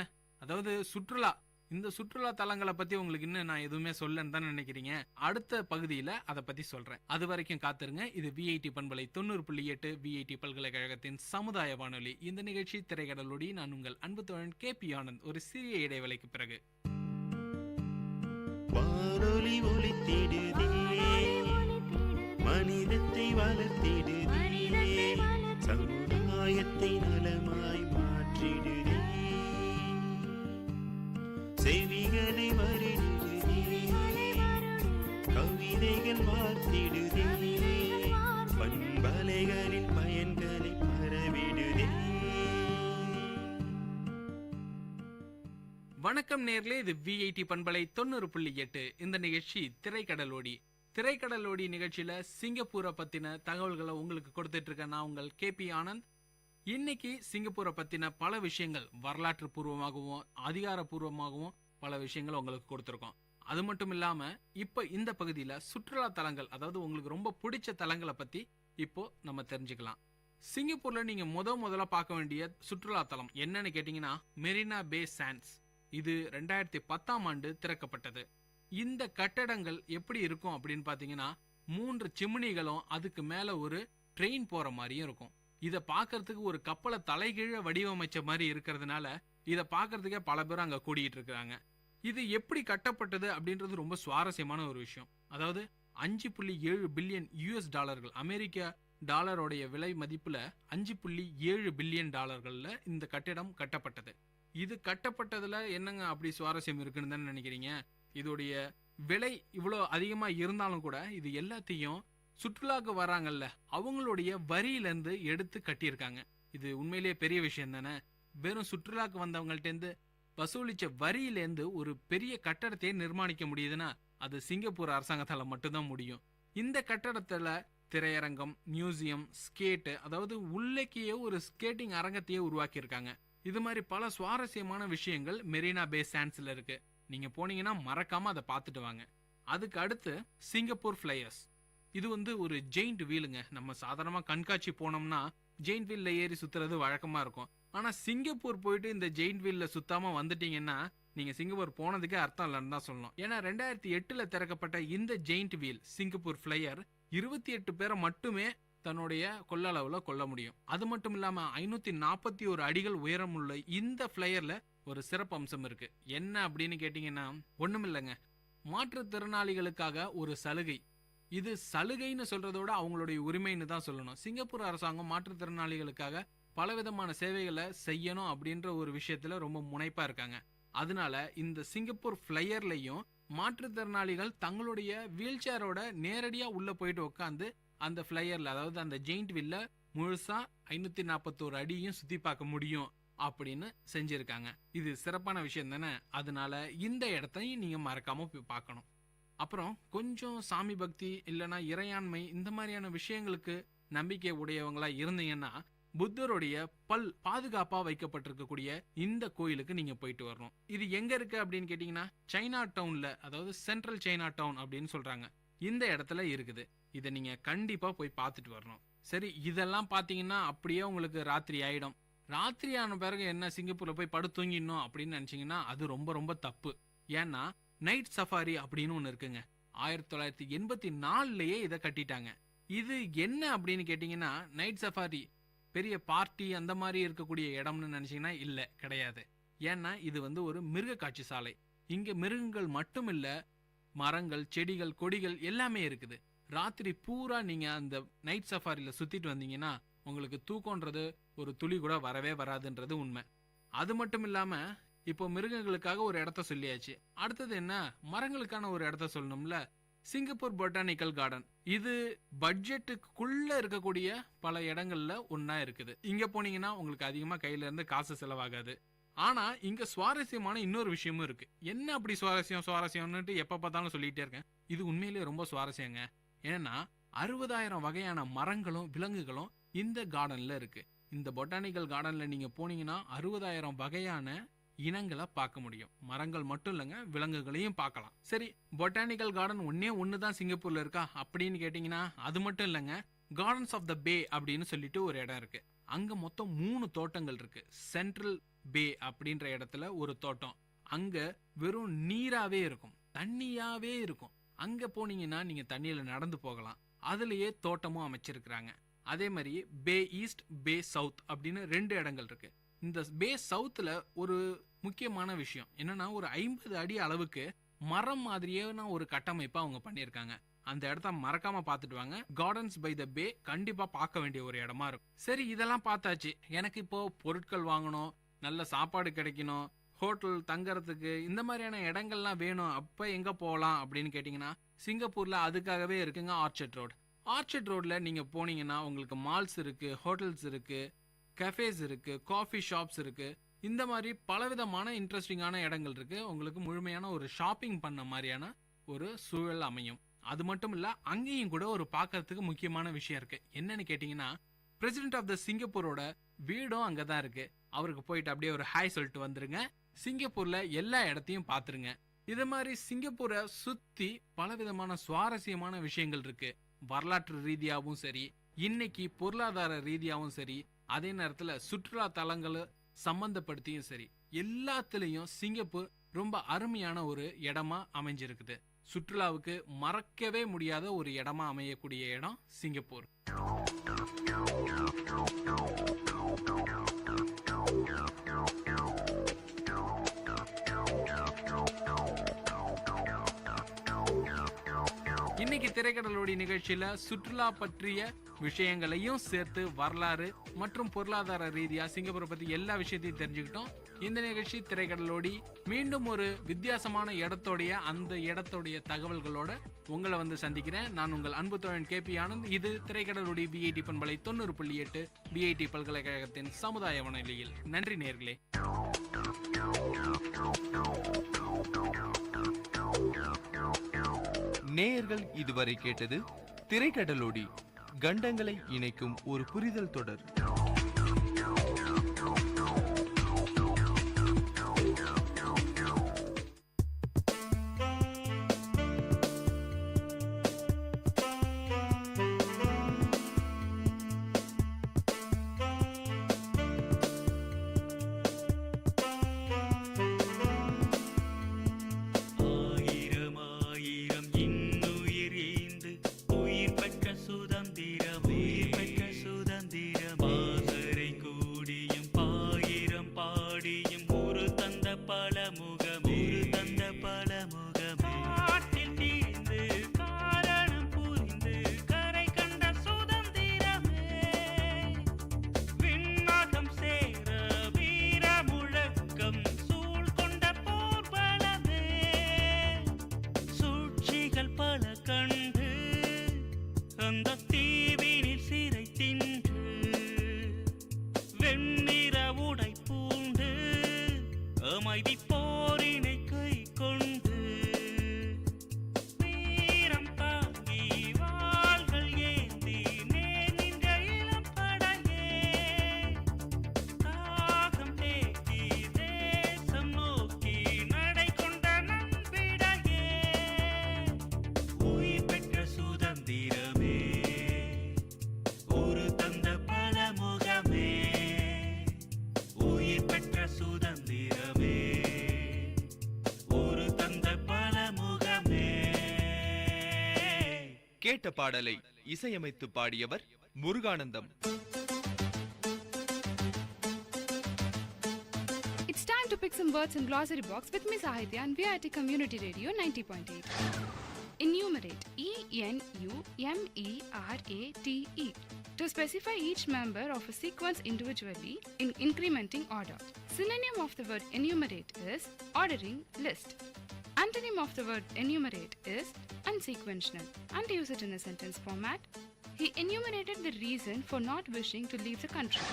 அதாவது சுற்றுலா. இந்த சுற்றுலா தலங்களை பத்தி உங்களுக்கு இன்னும் நான் எதுவுமே சொல்லன்னு தான் நினைக்கிறீங்க. அடுத்த பகுதியில அதை பத்தி சொல்றேன். அது வரைக்கும் காத்திருங்க. இது விஐடி பண்பலை 90.8 விஐடி பல்கலைக்கழகத்தின் சமுதாய வானொலி. இந்த நிகழ்ச்சி திரைக்கடலோடி. நான் உங்கள் அன்பு தோழன் KP ஆனந்த். ஒரு சிறிய இடைவேளைக்கு பிறகு வானொலி ஒலித்திடுதே, மனிதத்தை வளர்த்திடுதே, சமுதாயத்தை நலமாய் மாற்றிடுதே, செவிகளை வருடுதே, கவிதைகள் வார்த்திடுதே, பண்பலைகளின் பயன்களை பரவிடுதே. வணக்கம் நேர்களே, இது விஐடி பண்பலை 90.8. இந்த நிகழ்ச்சி திரைக்கடலோடி. திரைக்கடலோடி நிகழ்ச்சியில சிங்கப்பூரை பத்தின தகவல்களை உங்களுக்கு கொடுத்துட்டு இருக்கேன். நான் உங்கள் KP ஆனந்த். இன்னைக்கு சிங்கப்பூரை பத்தின பல விஷயங்கள் வரலாற்று பூர்வமாகவும் அதிகாரப்பூர்வமாகவும் பல விஷயங்கள் உங்களுக்கு கொடுத்துருக்கோம். அது மட்டும் இல்லாம இப்ப இந்த பகுதியில சுற்றுலா தலங்கள், அதாவது உங்களுக்கு ரொம்ப பிடிச்ச தலங்களை பத்தி இப்போ நம்ம தெரிஞ்சுக்கலாம். சிங்கப்பூர்ல நீங்க முதல்ல பார்க்க வேண்டிய சுற்றுலா தலம் என்னன்னு கேட்டீங்கன்னா மெரினா பே சாண்ட்ஸ். இது 2010ஆம் ஆண்டு திறக்கப்பட்டது. இந்த கட்டடங்கள் எப்படி இருக்கும் அப்படின்னு பாத்தீங்கன்னா 3 சிம்னிகளும் அதுக்கு மேல ஒரு ட்ரெயின் போற மாதிரியும் இருக்கும். இத பாக்கிறதுக்கு ஒரு கப்பலை தலைகீழ வடிவமைச்ச மாதிரி இருக்கிறதுனால இத பாக்கிறதுக்கே பல பேர் அங்க கூடிட்டு இருக்காங்க. இது எப்படி கட்டப்பட்டது அப்படின்றது ரொம்ப சுவாரஸ்யமான ஒரு விஷயம். அதாவது 5.7 பில்லியன் US டாலர்கள், அமெரிக்க டாலருடைய விலை மதிப்புல 5.7 பில்லியன் டாலர்கள்ல இந்த கட்டிடம் கட்டப்பட்டது. இது கட்டப்பட்டதுல என்னங்க அப்படி சுவாரஸ்யம் இருக்குன்னு தானே நினைக்கிறீங்க? இதோடைய விலை இவ்வளோ அதிகமா இருந்தாலும் கூட இது எல்லாத்தையும் சுற்றுலாக்கு வராங்கல்ல அவங்களுடைய வரியிலேருந்து எடுத்து கட்டியிருக்காங்க. இது உண்மையிலேயே பெரிய விஷயம் தானே. வெறும் சுற்றுலாக்கு வந்தவங்கள்ட்ட இருந்து வசூலிச்ச வரியிலேருந்து ஒரு பெரிய கட்டடத்தையே நிர்மாணிக்க முடியுதுன்னா அது சிங்கப்பூர் அரசாங்கத்தால மட்டும்தான் முடியும். இந்த கட்டடத்துல திரையரங்கம், மியூசியம், ஸ்கேட்டு, அதாவது உள்ளேக்கையே ஒரு ஸ்கேட்டிங் அரங்கத்தையே உருவாக்கி இருக்காங்க. இது மாதிரி பல சுவாரஸ்யமான விஷயங்கள் மெரினா பே சாண்ட்ஸ்ல இருக்கு. நீங்க போனீங்கன்னா மறக்காம அதை பார்த்துட்டு வாங்க. அதுக்கு அடுத்து சிங்கப்பூர் ஃபிளையர்ஸ். இது ஒரு ஜெயிண்ட் வீலுங்க. நம்ம சாதாரணமா கண்காட்சி போனோம்னா ஜெயிண்ட் வீல்ல ஏறி சுத்துறது வழக்கமா இருக்கும். ஆனா சிங்கப்பூர் போயிட்டு இந்த ஜெயிண்ட் வீல்ல சுத்தாம வந்துட்டீங்கன்னா நீங்க சிங்கப்பூர் போனதுக்கே அர்த்தம் இல்லைன்னு தான் சொல்லணும். ஏன்னா 2008ல திறக்கப்பட்ட இந்த ஜெயிண்ட் வீல் சிங்கப்பூர் ஃபிளையர் 28 பேரை மட்டுமே தன்னுடைய கொள்ளளவுல கொள்ள முடியும். அது மட்டும் இல்லாம 541 அடிகள் உயரம் உள்ள இந்த ஃபிளையர்ல ஒரு சிறப்பு அம்சம் இருக்கு. என்ன அப்படின்னு கேட்டீங்கன்னா ஒண்ணுமில்லைங்க, மாற்றுத்திறனாளிகளுக்காக ஒரு சலுகை. இது சலுகைன்னு சொல்றதோட அவங்களுடைய உரிமைன்னு தான் சொல்லணும். சிங்கப்பூர் அரசாங்கம் மாற்றுத்திறனாளிகளுக்காக பலவிதமான சேவைகளை செய்யணும் அப்படின்ற ஒரு விஷயத்துல ரொம்ப முனைப்பா இருக்காங்க. அதனால இந்த சிங்கப்பூர் ஃபிளையர்லயும் மாற்றுத்திறனாளிகள் தங்களுடைய வீல் சேரோட நேரடியா உள்ள போயிட்டு உட்காந்து அந்த ஃபிளையர்ல, அதாவது அந்த ஜெயிண்ட் வீல்ல முழுசா 541 அடியும் சுத்தி பார்க்க முடியும் அப்படின்னு செஞ்சிருக்காங்க. இது சிறப்பான விஷயம் தானே. அதனால இந்த இடத்தையும் நீங்க மறக்காம போய் பார்க்கணும். அப்புறம் கொஞ்சம் சாமி பக்தி இல்லைன்னா இறையாண்மை இந்த மாதிரியான விஷயங்களுக்கு நம்பிக்கை உடையவங்களா இருந்தீங்கன்னா புத்தருடைய பல் பாதுகாப்பா வைக்கப்பட்டிருக்கக்கூடிய இந்த கோயிலுக்கு நீங்க போயிட்டு வரணும். இது எங்க இருக்கு அப்படின்னு கேட்டீங்கன்னா சைனா டவுன்ல, அதாவது சென்ட்ரல் சைனா டவுன் அப்படின்னு சொல்றாங்க, இந்த இடத்துல இருக்குது. இதை நீங்க கண்டிப்பா போய் பார்த்துட்டு வரணும். சரி, இதெல்லாம் பாத்தீங்கன்னா அப்படியே உங்களுக்கு ராத்திரி ஆயிடும். ராத்திரி ஆன பிறகு என்ன சிங்கப்பூர்ல போய் படு தூங்கிடணும் அப்படின்னு நினைச்சீங்கன்னா அது ரொம்ப ரொம்ப தப்பு. ஏன்னா நைட் சஃபாரி அப்படின்னு ஒண்ணு இருக்குங்க. 1984லயே இதை கட்டிட்டாங்க. இது என்ன அப்படின்னு கேட்டீங்கன்னா நைட் சஃபாரி பெரிய பார்ட்டி அந்த மாதிரி இருக்கக்கூடிய இடம்னு நினைச்சீங்கன்னா இல்ல, கிடையாது. ஏன்னா இது ஒரு மிருக காட்சி சாலை. இங்க மிருகங்கள் மட்டும் இல்ல, மரங்கள், செடிகள், கொடிகள் எல்லாமே இருக்குது. ராத்திரி பூரா நீங்க அந்த நைட் சஃபாரியில சுத்திட்டு வந்தீங்கன்னா உங்களுக்கு தூக்கம்ன்றது ஒரு துளி கூட வரவே வராதுன்றது உண்மை. அது மட்டும் இல்லாம இப்போ மிருகங்களுக்காக ஒரு இடத்த சொல்லியாச்சு. அடுத்தது என்ன, மரங்களுக்கான ஒரு இடத்த சொல்லணும்ல. சிங்கப்பூர் பொட்டானிக்கல் கார்டன் இது பட்ஜெட்டுக்குள்ள இருக்கக்கூடிய பல இடங்கள்ல ஒன்னா இருக்குது. இங்க போனீங்கன்னா உங்களுக்கு அதிகமா கையில இருந்து காசு செலவாகாது. ஆனா இங்க சுவாரஸ்யமான இன்னொரு விஷயமும் இருக்கு. என்ன அப்படி சுவாரஸ்யம்னுட்டு எப்ப பார்த்தாலும் சொல்லிட்டே இருக்கேன். இது உண்மையிலேயே ரொம்ப சுவாரஸ்யங்க. ஏன்னா 60,000 வகையான மரங்களும் விலங்குகளும் இந்த கார்டன்ல இருக்கு. இந்த பொட்டானிக்கல் கார்டன்ல நீங்க போனீங்கன்னா 60,000 வகையான இனங்களை பார்க்க முடியும். மரங்கள் மட்டும் இல்லைங்க, விலங்குகளையும் பார்க்கலாம். சரி, பொட்டானிக்கல் கார்டன் ஒண்ணு தான் சிங்கப்பூர்ல இருக்கா அப்படின்னு கேட்டீங்கன்னா அது மட்டும் இல்லைங்க. கார்டன்ஸ் ஆஃப் த பே அப்படின்னு சொல்லிட்டு ஒரு இடம் இருக்கு. அங்க மொத்தம் 3 தோட்டங்கள் இருக்கு. சென்ட்ரல் பே அப்படின்ற இடத்துல ஒரு தோட்டம். அங்க வெறும் நீராவே இருக்கும், தண்ணியாவே இருக்கும். அங்க போனீங்கன்னா நீங்க தண்ணியில நடந்து போகலாம். அதுலயே தோட்டமும் அமைச்சிருக்கிறாங்க. அதே மாதிரி பே ஈஸ்ட், பே சவுத் அப்படின்னு 2 இடங்கள் இருக்கு. இந்த பே சவுத்துல ஒரு முக்கியமான விஷயம் என்னன்னா, ஒரு 50 அடி அளவுக்கு மரம் மாதிரியான ஒரு கட்டமைப்பா அவங்க பண்ணியிருக்காங்க. அந்த இடத்த மறக்காம பார்த்துட்டு வாங்க. கார்டன்ஸ் பை த பே கண்டிப்பா பார்க்க வேண்டிய ஒரு இடமா இருக்கும். சரி, இதெல்லாம் பார்த்தாச்சு. எனக்கு இப்போ பொருட்கள் வாங்கணும், நல்ல சாப்பாடு கிடைக்கணும், ஹோட்டல் தங்கறதுக்கு இந்த மாதிரியான இடங்கள்லாம் வேணும். அப்ப எங்க போகலாம் அப்படின்னு கேட்டீங்கன்னா, சிங்கப்பூர்ல அதுக்காகவே இருக்குங்க ஆர்ச்சர்ட் ரோடு. ஆர்ச்சர்ட் ரோட்ல நீங்க போனீங்கன்னா உங்களுக்கு மால்ஸ் இருக்கு, ஹோட்டல்ஸ் இருக்கு, கஃபேஸ் இருக்கு, காஃபி ஷாப்ஸ் இருக்கு. இந்த மாதிரி பலவிதமான இன்ட்ரெஸ்டிங்கான இடங்கள் இருக்கு. உங்களுக்கு முழுமையான ஒரு ஷாப்பிங் பண்ண மாதிரியான ஒரு சூழல் அமையும். அது மட்டும் இல்ல, அங்கேயும் கூட ஒரு பார்க்கறதுக்கு முக்கியமான விஷயம் இருக்கு. என்னன்னு கேட்டீங்கன்னா, பிரசிடென்ட் ஆஃப் த சிங்கப்பூரோட வீடும் அங்கதான் இருக்கு. அவருக்கு போயிட்டு அப்படியே ஒரு ஹாய் சொல்லிட்டு வந்துருங்க. சிங்கப்பூர்ல எல்லா இடத்தையும் பாத்துருங்க. இது மாதிரி சிங்கப்பூரை சுத்தி பலவிதமான சுவாரஸ்யமான விஷயங்கள் இருக்கு. வரலாற்று ரீதியாகவும் சரி, இன்னைக்கு பொருளாதார ரீதியாகவும் சரி, அதே நேரத்துல சுற்றுலா தலங்களை சம்பந்தப்படுத்தியும் சரி, எல்லாத்துலயும் சிங்கப்பூர் ரொம்ப அருமையான ஒரு இடமா அமைஞ்சிருக்குது. சுற்றுலாவுக்கு மறக்கவே முடியாத ஒரு இடமா அமையக்கூடிய இடம் சிங்கப்பூர். இன்னைக்கு திரைக்கடலோடி நிகழ்ச்சியில சுற்றுலா பற்றிய விஷயங்களையும் சேர்த்து வரலாறு மற்றும் பொருளாதார ரீதியா சிங்கப்பூரை பத்தி எல்லா விஷயத்தையும் தெரிஞ்சுக்கிட்டோம். இந்த நிகழ்ச்சி திரைக்கடலோடி மீண்டும் ஒரு வித்தியாசமான அந்த இடத்தோடைய தகவல்களோட உங்களை வந்து சந்திக்கிறேன். நான் உங்கள் அன்பு தோழன் KP ஆனந்த். இது திரைக்கடலோடி VIT பண்பலை 90.8 VIT பல்கலைக்கழகத்தின் சமுதாய வானொலியில். நன்றி நேயர்களே. நேயர்கள் இதுவரை கேட்டது திரைக்கடலோடி, கண்டங்களை இணைக்கும் ஒரு புரிதல் தொடர். கேட்ட பாடலை இசையமைத்து பாடியவர் Muruganandam. It's time to pick some words in glossary box with Miss Ahitya and VIT Community Radio 90.8. Enumerate, ENUMERATE, to specify each member of a sequence individually in incrementing order. Synonym of the word enumerate is ordering, list. Antonym of the word enumerate is unsequential, and use it in a sentence format. He enumerated the reason for not wishing to leave the country.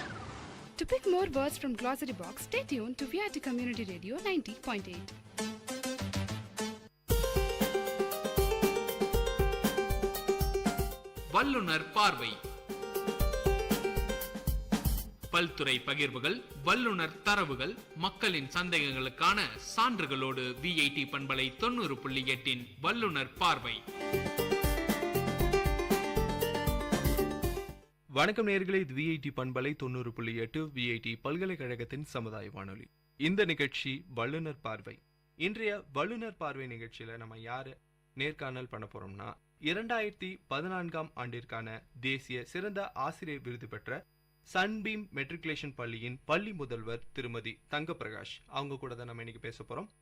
To pick more words from Glossary Box, stay tuned to Vit Community Radio 90.8. வல்லுனர் பார்வை. பல்துறை பகிர்வுகள், வல்லுனர் தரவுகள், மக்களின் சந்தேகங்களுக்கான சான்றுகளோடு VIT பண்பலை 90.8 வல்லுனர் பார்வை. வணக்கம் நேயர்களே, இது VIT பண்பலை 90.8 VIT பல்கலைக்கழகத்தின் சமுதாய வானொலி. இந்த நிகழ்ச்சி வல்லுனர் பார்வை. இன்றைய வல்லுனர் பார்வை நிகழ்ச்சியில நம்ம யாரு நேர்காணல் பண்ண போறோம்னா, 2014ஆம் ஆண்டிற்கான தேசிய சிறந்த ஆசிரியர் விருது பெற்ற சன்பீம் மெட்ரிகுலேஷன் பள்ளியின் பள்ளி முதல்வர் திருமதி தங்கப்பிரகாஷ் அவங்க கூட தான் நம்ம இன்னைக்கு பேச போறோம்.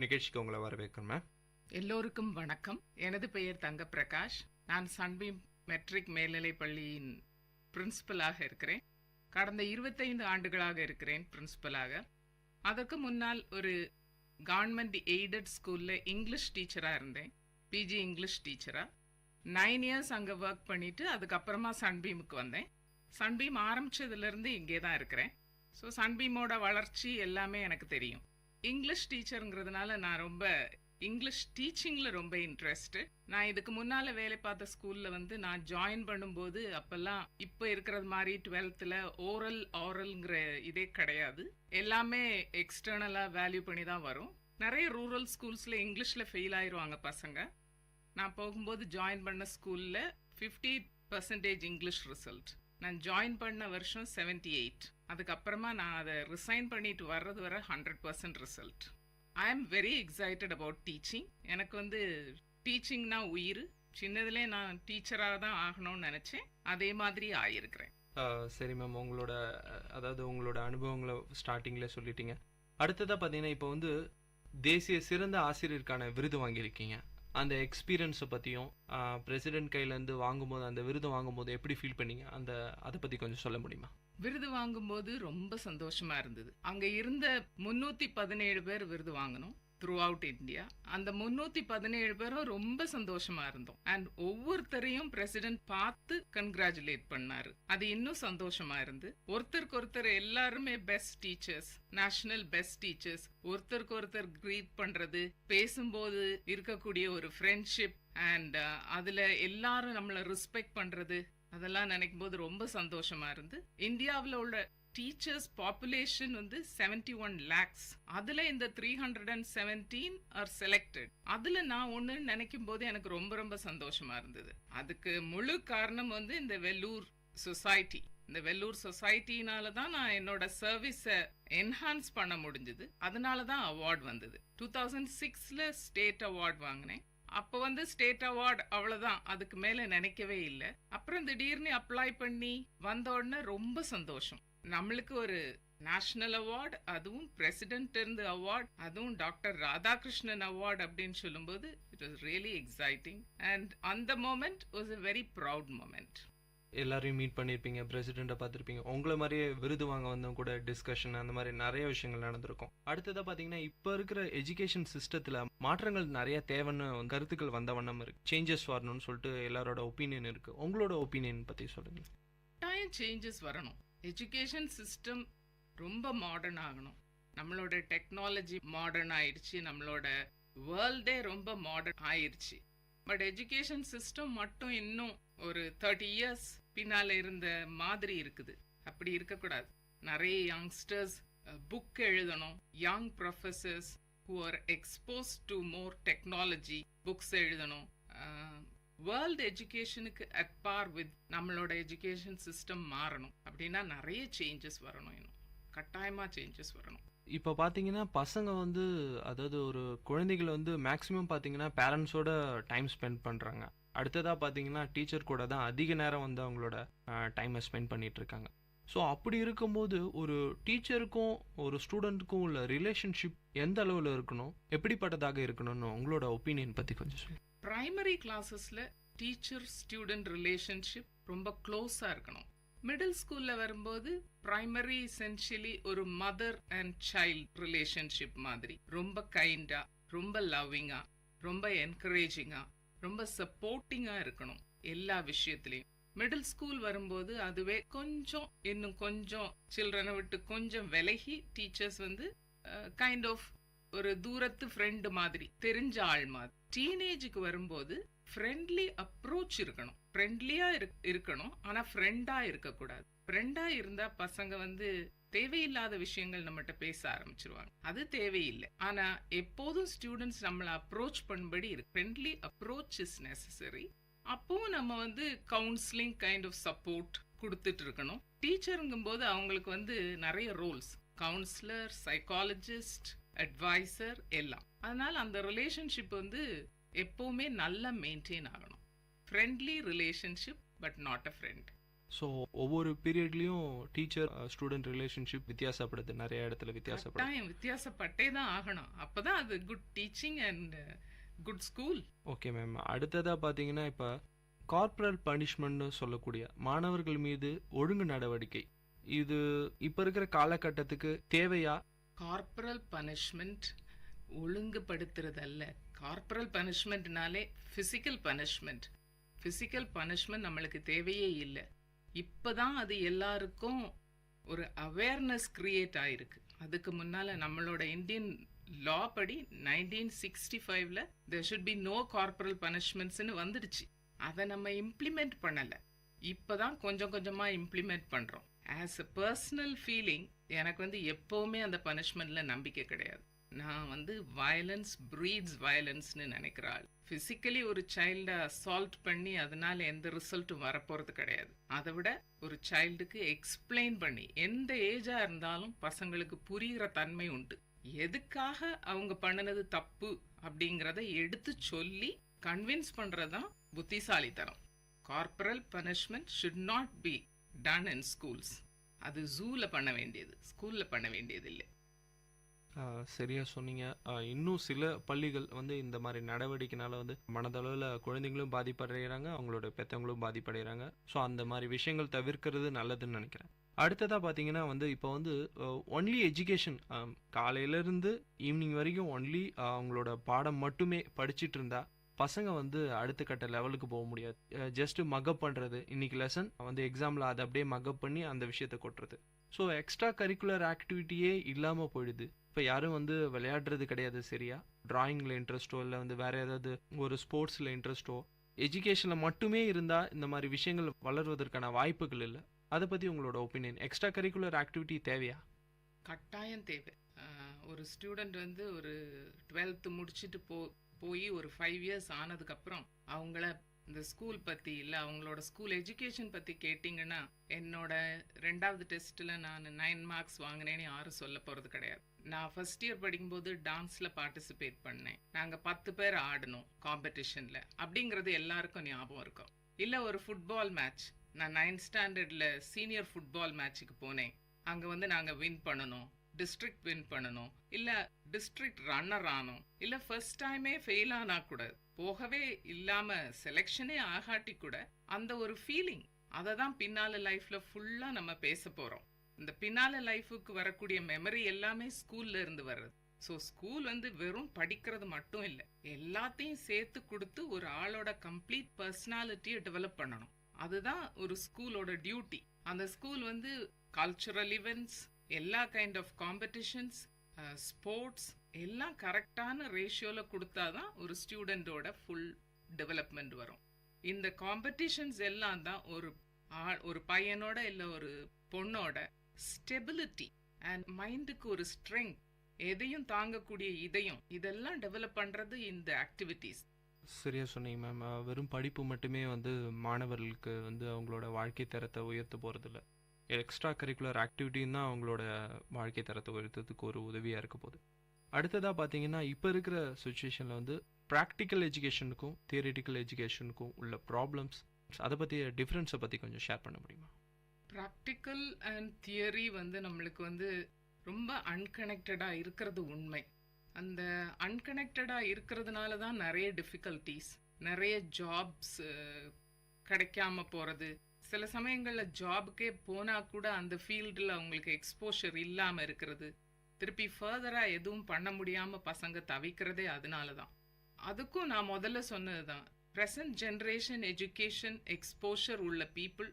நிகழ்ச்சிக்கு உங்களை வரவேற்கிறேன். எல்லோருக்கும் வணக்கம். எனது பெயர் தங்கப்பிரகாஷ். நான் சன்பீம் மெட்ரிக் மேல்நிலை பள்ளியின் பிரின்சிபலாக இருக்கிறேன். கடந்த 25 ஆண்டுகளாக இருக்கிறேன் பிரின்சிபலாக. அதற்கு முன்னால் ஒரு கவர்மெண்ட் எய்டட் ஸ்கூலில் இங்கிலீஷ் டீச்சராக இருந்தேன், பிஜி இங்கிலீஷ் டீச்சராக. 9 இயர்ஸ் அங்கே ஒர்க் பண்ணிவிட்டு அதுக்கப்புறமா சன்பீமுக்கு வந்தேன். சன்பீம் ஆரம்பித்ததுலேருந்து இங்கே தான் இருக்கிறேன். ஸோ சன்பீமோட வளர்ச்சி எல்லாமே எனக்கு தெரியும். இங்கிலீஷ் டீச்சருங்கிறதுனால நான் ரொம்ப இங்கிலீஷ் டீச்சிங்கில் ரொம்ப இன்ட்ரெஸ்ட்டு. நான் இதுக்கு முன்னால் வேலை பார்த்த ஸ்கூலில் நான் ஜாயின் பண்ணும்போது அப்போல்லாம் இப்போ இருக்கிறது மாதிரி 12th ஓரல்ங்கிற இதே கிடையாது. எல்லாமே எக்ஸ்டர்னலாக வேல்யூ பண்ணி தான் வரும். நிறைய ரூரல் ஸ்கூல்ஸில் இங்கிலீஷில் ஃபெயில் ஆயிடுவாங்க பசங்க. நான் போகும்போது ஜாயின் பண்ண ஸ்கூலில் 50% இங்கிலீஷ் ரிசல்ட். நான் ஜாயின் பண்ண வருஷம் 78. அதுக்கப்புறமா நான் அதை ரிசைன் பண்ணிட்டு வர்றது வர 100% result. I am very excited about teaching. எனக்கு டீச்சிங்னா உயிர். சின்னதுலே நான் டீச்சராக தான் ஆகணும்னு நினச்சேன். அதே மாதிரி ஆகியிருக்கிறேன். சரி மேம், உங்களோட அனுபவங்களை ஸ்டார்டிங்கில் சொல்லிட்டீங்க. அடுத்ததாக பார்த்தீங்கன்னா, இப்போ தேசிய சிறந்த ஆசிரியருக்கான விருது வாங்கியிருக்கீங்க. அந்த எக்ஸ்பீரியன்ஸை பற்றியும் பிரசிடென்ட் கையிலேருந்து வாங்கும்போது, அந்த விருது வாங்கும்போது எப்படி ஃபீல் பண்ணீங்க, அதை பற்றி கொஞ்சம் சொல்ல முடியுமா? விருது வாங்கும்போது ரொம்ப சந்தோஷமா இருந்தது. அங்க இருந்த 317 பேர் விருது வாங்கணும் த்ரூ அவுட் இந்தியா. அந்த 317 பேரும் ரொம்ப சந்தோஷமா இருந்தோம். அண்ட் ஒவ்வொருத்தரையும் பிரசிடென்ட் பார்த்து கங்க்ராச்சுலேட் பண்ணாரு. அது இன்னும் சந்தோஷமா இருந்து, ஒருத்தருக்கு ஒருத்தர் எல்லாருமே best teachers, national best teachers, ஒருத்தருக்கு ஒருத்தர் கிரீட் பண்றது, பேசும்போது இருக்கக்கூடிய ஒரு ஃப்ரெண்ட்ஷிப் அண்ட் அதுல எல்லாரும் நம்மளை ரெஸ்பெக்ட் பண்றது, அதெல்லாம் நினைக்கும் போது ரொம்ப சந்தோஷமா இருந்து. இந்தியாவில் உள்ள டீச்சர்ஸ் பாப்புலேஷன் 71 lakhs. அதுல இந்த 317 ஆர் செலக்டட். அதுல நான் ஒண்ணு நினைக்கும் போது எனக்கு ரொம்ப ரொம்ப சந்தோஷமா இருந்தது. அதுக்கு முழு காரணம் இந்த வெள்ளூர் சொசைட்டி. இந்த வெள்ளூர் சொசைட்டினால தான் நான் என்னோட சர்வீஸை என்ஹான்ஸ் பண்ண முடிஞ்சது. அதனால தான் அவார்ட் வந்தது. 2006ல ஸ்டேட் அவார்ட் வாங்கினேன். அப்போ ஸ்டேட் அவார்ட் அவ்வளோதான், அதுக்கு மேலே நினைக்கவே இல்லை. அப்புறம் திடீர்னு அப்ளை பண்ணி வந்த உடனே ரொம்ப சந்தோஷம். நம்மளுக்கு ஒரு நேஷனல் அவார்டு, அதுவும் பிரசிடென்ட் இருந்து அவார்ட், அதுவும் டாக்டர் ராதாகிருஷ்ணன் அவார்ட் அப்படின்னு சொல்லும்போது it was really exciting. And அந்த moment was a very proud moment. எல்லாரையும் மீட் பண்ணியிருப்பீங்க, பிரசிடெண்ட்டை பார்த்துருப்பீங்க. உங்களை மாதிரியே விருது வாங்க வந்தவங்க கூட டிஸ்கஷன் அந்த மாதிரி நிறைய விஷயங்கள் நடந்திருக்கும். அடுத்ததாக பார்த்தீங்கன்னா, இப்போ இருக்கிற எஜுகேஷன் சிஸ்டத்தில் மாற்றங்கள் நிறைய தேவைன்னு கருத்துக்கள் வந்த வண்ணம் இருக்கு. சேஞ்சஸ் வரணும்னு சொல்லிட்டு எல்லாரோட ஒப்பீனியன் இருக்கு. உங்களோட ஒப்பீனியன் பற்றி சொல்லுங்க. டைம் சேஞ்சஸ் வரணும். எஜுகேஷன் சிஸ்டம் ரொம்ப மாடர்ன் ஆகணும். நம்மளோட டெக்னாலஜி மாடர்ன் ஆயிடுச்சு, நம்மளோட வேர்ல்டே ரொம்ப மாடர்ன் ஆயிடுச்சு. பட் எஜுகேஷன் சிஸ்டம் மட்டும் இன்னும் ஒரு 30 இயர்ஸ் பின்னால இருந்த மாதிரி இருக்குது. அப்படி இருக்கக்கூடாது. நிறைய யங்ஸ்டர்ஸ் புக் எழுதணும். Young professors who are exposed to more technology books எழுதணும். வேர்ல்டு எஜுகேஷனுக்கு அட் பார் வித் நம்மளோட எஜுகேஷன் சிஸ்டம் மாறணும். அப்படின்னா நிறைய சேஞ்சஸ் வரணும். இன்னும் கட்டாயமாக சேஞ்சஸ் வரணும். இப்போ பார்த்தீங்கன்னா, பசங்க ஒரு குழந்தைகள் மேக்ஸிமம் பார்த்தீங்கன்னா பேரண்ட்ஸோட டைம் ஸ்பெண்ட் பண்ணுறாங்க. அடுத்ததாக பார்த்தீங்கன்னா, டீச்சர் கூட தான் அதிக நேரம் அவங்களோட டைமை ஸ்பெண்ட் பண்ணிட்டு இருக்காங்க. ஸோ அப்படி இருக்கும்போது ஒரு டீச்சருக்கும் ஒரு ஸ்டூடெண்ட்டுக்கும் உள்ள ரிலேஷன்ஷிப் எந்த அளவில் இருக்கணும், எப்படிப்பட்டதாக இருக்கணும்னு உங்களோட ஒப்பீனியன் பற்றி கொஞ்சம் சொல்லுங்கள். பிரைமரி கிளாஸஸில் டீச்சர் ஸ்டூடெண்ட் ரிலேஷன்ஷிப் ரொம்ப க்ளோஸாக இருக்கணும். மிடில் ஸ்கூலில் வரும்போது பிரைமரி எசென்ஷியலி ஒரு மதர் அண்ட் சைல்ட் ரிலேஷன்ஷிப் மாதிரி ரொம்ப கைண்டா, ரொம்ப லவ்விங்கா, ரொம்ப என்கரேஜிங்கா, ரொம்ப சப்போர்ட்டிங்கா இருக்கணும் எல்லா விஷயத்துலையும். மிடில் ஸ்கூல் வரும்போது அதுவே கொஞ்சம் இன்னும் கொஞ்சம் சில்ட்ரனை விட்டு கொஞ்சம் விலகி டீச்சர்ஸ் வந்து கைண்ட் ஆஃப் ஒரு தூரத்து ஃப்ரெண்டு மாதிரி, தெரிஞ்ச ஆள் மாதிரி. டீனேஜுக்கு வரும்போது ஃப்ரெண்ட்லி அப்ரோச் இருக்கணும், ஃப்ரெண்ட்லியா இருக்கணும், ஆனா ஃப்ரெண்டா இருக்கக்கூடாது. ஃப்ரெண்டா இருந்தா பசங்க வந்து தேவையில்லாத விஷயங்கள் நம்மகிட்ட பேச ஆரம்பிச்சிருவாங்க. அது தேவையில்லை. ஆனா எப்போதும் ஸ்டூடெண்ட்ஸ் நம்மளை அப்ரோச் பண்ணும்படி இருக்கு. Friendly approach is necessary. அப்பவும் நம்ம வந்து கவுன்சிலிங் கைண்ட் ஆஃப் சப்போர்ட் கொடுத்துட்டு இருக்கணும். டீச்சருங்கும் போது அவங்களுக்கு வந்து நிறைய ரோல்ஸ், கவுன்சிலர், சைக்காலஜிஸ்ட், அட்வைசர் எல்லாம். அதனால அந்த ரிலேஷன்ஷிப் வந்து எப்பவுமே நல்லா மெயின்டைன் ஆகணும். Friendly relationship but not a friend. So ஒவ்வொரு பீரியட்லேயும் டீச்சர் ஸ்டூடெண்ட் ரிலேஷன்ஷிப் வித்தியாசப்படுது, நிறைய இடத்துல வித்தியாசப்படுது. வித்தியாசப்பட்டே தான் ஆகணும், அப்போதான் அது good teaching and good school. Okay ma'am. அடுத்ததாக பார்த்தீங்கன்னா இப்போ கார்ப்பரல் பனிஷ்மெண்ட்னு சொல்லக்கூடிய மாணவர்கள் மீது ஒழுங்கு நடவடிக்கை, இது இப்போ இருக்கிற காலகட்டத்துக்கு தேவையா? கார்ப்பரல் பனிஷ்மெண்ட் ஒழுங்குபடுத்துறது அல்ல. கார்ப்பரல் பனிஷ்மெண்ட்னாலே ஃபிசிக்கல் பனிஷ்மெண்ட். ஃபிசிக்கல் பனிஷ்மெண்ட் நம்மளுக்கு தேவையே இல்லை. இப்போதான் அது எல்லாருக்கும் ஒரு அவேர்னஸ் கிரியேட் ஆயிருக்கு. அதுக்கு முன்னால நம்மளோட இந்தியன் லா படி 1965ல there should be no corporal punishmentsனு வந்துடுச்சு. அதை நம்ம இம்ப்ளிமெண்ட் பண்ணல. இப்போதான் கொஞ்சம் கொஞ்சமா இம்ப்ளிமெண்ட் பண்றோம். ஆஸ் அ பர்சனல் ஃபீலிங் எனக்கு வந்து எப்பவுமே அந்த பனிஷ்மெண்ட்ல நம்பிக்கை கிடையாது. நான் வந்து வயலன்ஸ் பிரீட்ஸ் வயலன்ஸ்னு நினைக்கிறாள். பிசிக்கலி ஒரு சைல்டை அசால்ட் பண்ணி அதனால எந்த ரிசல்ட்டும் வரப்போறது கிடையாது. அதை விட ஒரு சைல்டுக்கு எக்ஸ்பிளைன் பண்ணி, எந்த ஏஜா இருந்தாலும் பசங்களுக்கு புரிகிற தன்மை உண்டு. எதுக்காக அவங்க பண்ணினது தப்பு அப்படிங்கிறத எடுத்து சொல்லி கன்வின்ஸ் பண்றதுதான் புத்திசாலித்தனம். Corporal punishment should not be done in schools. அது ஜூல பண்ண வேண்டியது, ஸ்கூல்ல பண்ண வேண்டியது இல்லை. சரியா சொன்னீங்க. இன்னும் சில பள்ளிகள் வந்து இந்த மாதிரி நடவடிக்கைனால வந்து மனதளவில் குழந்தைங்களும் பாதிப்படைகிறாங்க, அவங்களோட பெற்றவங்களும் பாதிப்படைகிறாங்க. ஸோ அந்த மாதிரி விஷயங்கள் தவிர்க்கிறது நல்லதுன்னு நினைக்கிறேன். அடுத்ததாக பார்த்தீங்கன்னா வந்து இப்போ வந்து ஒன்லி எஜுகேஷன், காலையிலேருந்து ஈவினிங் வரைக்கும் ஒன்லி அவங்களோட பாடம் மட்டுமே படிச்சுட்டு இருந்தா பசங்க வந்து அடுத்த கட்ட லெவலுக்கு போக முடியாது. ஜஸ்ட் மக்கப் பண்ணுறது, இன்னைக்கு லெசன் வந்து எக்ஸாமில் அதை அப்படியே மக்கப் பண்ணி அந்த விஷயத்தை கொட்டுறது. ஸோ எக்ஸ்ட்ரா கரிக்குலர் ஆக்டிவிட்டியே இல்லாமல் போயிடுது. இப்போ யாரும் வந்து விளையாடுறது கிடையாது சரியா. டிராயிங்கில் இன்ட்ரெஸ்ட்டோ இல்லை வந்து வேறு ஏதாவது ஒரு ஸ்போர்ட்ஸில் இன்ட்ரெஸ்ட்டோ, எஜுகேஷனில் மட்டுமே இருந்தால் இந்த மாதிரி விஷயங்கள் வளர்வதற்கான வாய்ப்புகள் இல்லை. அதை பற்றி உங்களோட ஒப்பீனியன்? எக்ஸ்ட்ரா கரிக்குலர் ஆக்டிவிட்டி தேவையா? கட்டாயம் தேவை. ஒரு ஸ்டூடெண்ட் வந்து ஒரு 12th முடிச்சுட்டு போய் ஒரு 5 years ஆனதுக்கப்புறம் அவங்கள இந்த ஸ்கூல் பற்றி இல்லை அவங்களோட ஸ்கூல் எஜுகேஷன் பற்றி கேட்டிங்கன்னா, என்னோட 2வது டெஸ்ட்டில் நான் 9 marks வாங்கினேன்னு யாரும் சொல்ல போகிறது கிடையாது. நான் ஃபர்ஸ்ட் இயர் படிக்கும்போது டான்ஸில் பார்ட்டிசிபேட் பண்ணேன். நாங்கள் 10 பேர் ஆடணும் காம்படிஷனில், அப்படிங்கிறது எல்லாருக்கும் ஞாபகம் இருக்கும். இல்லை ஒரு ஃபுட்பால் மேட்ச், நான் 9th ஸ்டாண்டர்டில் சீனியர் ஃபுட்பால் மேட்ச்சுக்கு போனேன். அங்கே வந்து நாங்கள் வின் பண்ணணும், டிஸ்ட்ரிக்ட் வின் பண்ணணும், இல்லை டிஸ்ட்ரிக்ட் ரன்னர் ஆனோம், இல்லை ஃபர்ஸ்ட் டைமே ஃபெயில் ஆனா கூட, போகவே இல்லாம செலெக்ஷனே ஆகாட்டி கூட அந்த ஒரு ஃபீலிங், அதை தான் பின்னால லைஃப்ல ஃபுல்லா நம்ம பேச போறோம். இந்த பின்னால லைஃபுக்கு வரக்கூடிய மெமரி எல்லாமே ஸ்கூல்ல இருந்து வர்றது. ஸோ ஸ்கூல் வந்து வெறும் படிக்கிறது மட்டும் இல்லை, எல்லாத்தையும் சேர்த்து கொடுத்து ஒரு ஆளோட கம்ப்ளீட் பர்சனாலிட்டியை டெவலப் பண்ணணும். அதுதான் ஒரு ஸ்கூலோட டியூட்டி. அந்த ஸ்கூல் வந்து கல்ச்சுரல் இவெண்ட்ஸ், எல்லா கைண்ட் ஆஃப் காம்படிஷன்ஸ், ஸ்போர்ட்ஸ் எல்லாம் கரெக்டான ரேஷியோல கொடுத்தாதான் ஒரு ஸ்டூடெண்டோட ஃபுல் டெவலப்மெண்ட் வரும். இந்த காம்படிஷன்ஸ் எல்லாம் தான் ஒரு பையனோட இல்லை ஒரு பொண்ணோட ஸ்டெபிலிட்டி அண்ட் மைண்டுக்கு ஒரு ஸ்ட்ரெங்க், எதையும் தாங்கக்கூடிய இதயம், இதெல்லாம் டெவலப் பண்றது இந்த ஆக்டிவிட்டீஸ். சரியா சொன்னீங்க மேம். வெறும் படிப்பு மட்டுமே வந்து மாணவர்களுக்கு வந்து அவங்களோட வாழ்க்கை தரத்தை உயர்த்த போகிறதில்ல. எக்ஸ்ட்ரா கரிக்குலர் ஆக்டிவிட்டின்னு தான் அவங்களோட வாழ்க்கை தரத்தை உயர்த்ததுக்கு ஒரு உதவியாக இருக்க போகுது. அடுத்ததாக பார்த்தீங்கன்னா இப்போ இருக்கிற சுச்சுவேஷனில் வந்து ப்ராக்டிக்கல் எஜுகேஷனுக்கும் தியரிட்டிக்கல் எஜுகேஷனுக்கும் உள்ள ப்ராப்ளம்ஸ், அதை பற்றி டிஃப்ரென்ஸை பற்றி கொஞ்சம் ஷேர் பண்ண முடியுமா? ப்ராக்டிக்கல் அண்ட் தியரி வந்து நம்மளுக்கு வந்து ரொம்ப அன்கனெக்டடாக இருக்கிறது உண்மை. அந்த அன்கனெக்டடாக இருக்கிறதுனால தான் நிறைய டிஃபிகல்ட்டிஸ், நிறைய ஜாப்ஸ் கிடைக்காம போகிறது. சில சமயங்களில் ஜாபுக்கே போனால் கூட அந்த ஃபீல்டில் அவங்களுக்கு எக்ஸ்போஷர் இல்லாமல் இருக்கிறது. திருப்பி ஃபர்தராக எதுவும் பண்ண முடியாமல் பசங்க தவிக்கிறதே அதனால தான். அதுக்கும் நான் முதல்ல சொன்னது தான், ப்ரெசன்ட் ஜென்ரேஷன் எஜுகேஷன் எக்ஸ்போஷர் உள்ள பீப்புள்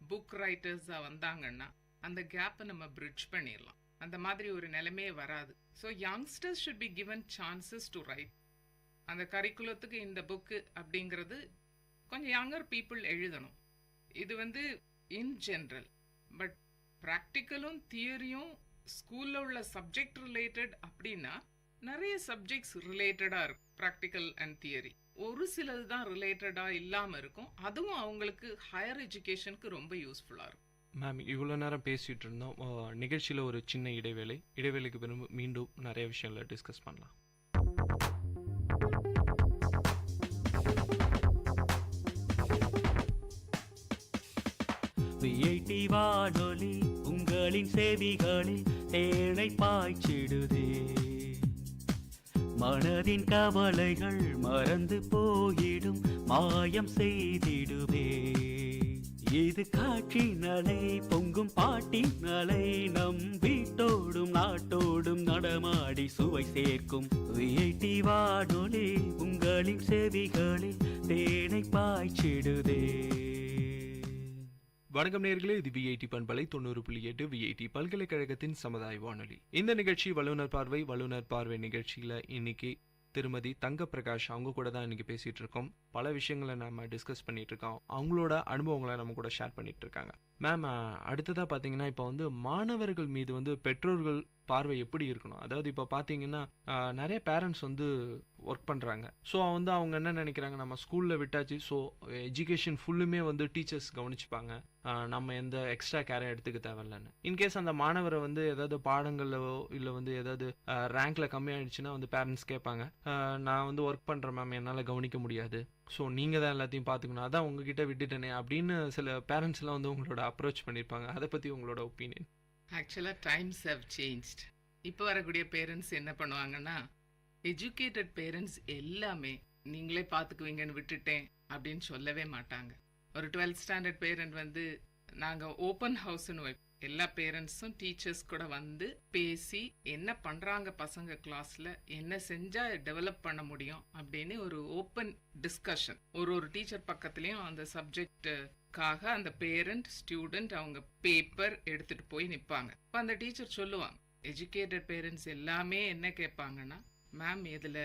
புக் ரைட்டர்ஸாக வந்தாங்கன்னா அந்த கேப்பை நம்ம பிரிட்ஜ் பண்ணிடலாம். அந்த மாதிரி ஒரு நிலைமையே வராது. So youngsters should be given chances to right. அந்த கரிக்குலத்துக்கு இந்த புக்கு அப்படிங்கிறது கொஞ்சம் யங்கர் பீப்புள் எழுதணும். இது வந்து இன் ஜென்ரல். பட் ப்ராக்டிக்கலும் தியரியும் ஸ்கூலில் உள்ள சப்ஜெக்ட் ரிலேட்டட் அப்படின்னா நிறைய சப்ஜெக்ட்ஸ் ரிலேட்டடாக இருக்கும். ப்ராக்டிக்கல் அண்ட் தியரி ஒரு சிலது தான் ரிலேட்டடாக இல்லாமல் இருக்கும். அதுவும் அவங்களுக்கு ஹையர் எஜுகேஷனுக்கு ரொம்ப யூஸ்ஃபுல்லாக இருக்கும். மேம், இவ்வளோ நேரம் பேசிகிட்டு இருந்தோம். நிகழ்ச்சியில் ஒரு சின்ன இடைவேளைக்கு பிறகு மீண்டும் நிறைய விஷயங்களை டிஸ்கஸ் பண்ணலாம். விஐடி வானொலி உங்களின் செவிகளில் தேனை பாய்ச்சிடுதே. மனதின் கவலைகள் மறந்து போயிடும், மாயம் செய்திடுவே. இது காற்றின் அலை, பொங்கும் பாட்டின் அலை, நம் வீட்டோடும் நாட்டோடும் நடமாடி சுவை சேர்க்கும். விஐடி வானொலி உங்களின் செவிகளில் தேனை பாய்ச்சிடுதே. வணக்கம் நேயர்களே, இது விஐடி பண்பலை 90.8 விஐடி பல்கலைக்கழகத்தின் சமுதாய வானொலி. இந்த நிகழ்ச்சி வல்லுநர் பார்வை நிகழ்ச்சியில இன்னைக்கு திருமதி தங்க பிரகாஷ் அவங்க கூட தான் இன்னைக்கு பேசிட்டு இருக்கோம். பல விஷயங்களை நம்ம டிஸ்கஸ் பண்ணிட்டு இருக்கோம். அவங்களோட அனுபவங்களை நம்ம கூட ஷேர் பண்ணிட்டு இருக்காங்க. மேம், அடுத்ததா பாத்தீங்கன்னா இப்போ வந்து மாணவர்கள் மீது வந்து பெற்றோர்கள் பார்வை எப்படி இருக்கணும்? அதாவது இப்போ பார்த்தீங்கன்னா நிறைய பேரண்ட்ஸ் வந்து ஒர்க் பண்ணுறாங்க. ஸோ வந்து அவங்க என்ன நினைக்கிறாங்க, நம்ம ஸ்கூலில் விட்டாச்சு, ஸோ எஜுகேஷன் ஃபுல்லுமே வந்து டீச்சர்ஸ் கவனிச்சுப்பாங்க, நம்ம எந்த எக்ஸ்ட்ரா கேரை எடுத்துக்க தேவையில்லைன்னு. இன்கேஸ் அந்த மாணவரை வந்து ஏதாவது பாடங்களோ இல்லை வந்து ஏதாவது ரேங்க்ல கம்மியாயிடுச்சுன்னா வந்து பேரண்ட்ஸ் கேட்பாங்க, நான் வந்து ஒர்க் பண்ணுறேன் மேம், என்னால் கவனிக்க முடியாது, ஸோ நீங்கள் தான் எல்லாத்தையும் பார்த்துக்கணும், அதான் உங்ககிட்ட விட்டுட்டேனே அப்படின்னு சில பேரண்ட்ஸ்லாம் வந்து உங்களோட அப்ரோச் பண்ணியிருப்பாங்க. அதை பற்றி உங்களோட ஒப்பீனியன்? ஆக்சுவலாக டைம்ஸ் ஹவ் சேஞ்ச்ட். இப்போ வரக்கூடிய பேரண்ட்ஸ் என்ன பண்ணுவாங்கன்னா, எஜுகேட்டட் பேரண்ட்ஸ் எல்லாமே நீங்களே பார்த்துக்குவீங்கன்னு விட்டுட்டேன் அப்படின்னு சொல்லவே மாட்டாங்க. ஒரு 12th ஸ்டாண்டர்ட் பேரண்ட் வந்து நாங்கள் ஓப்பன் ஹவுஸ்ன்னு வைப்போம். எல்லா பேரண்ட்ஸும் டீச்சர்ஸ் கூட வந்து பேசி என்ன பண்ணுறாங்க பசங்க கிளாஸில், என்ன செஞ்சால் டெவலப் பண்ண முடியும் அப்படின்னு ஒரு ஓப்பன் டிஸ்கஷன். ஒரு டீச்சர் பக்கத்துலேயும் அந்த சப்ஜெக்டுக்காக அந்த பேரண்ட் ஸ்டூடெண்ட் அவங்க பேப்பர் எடுத்துகிட்டு போய் நிற்பாங்க. இப்போ அந்த டீச்சர் சொல்லுவாங்க, எஜுகேட்டட் பேரண்ட்ஸ் எல்லாமே என்ன கேட்பாங்கன்னா, மேம் இதில்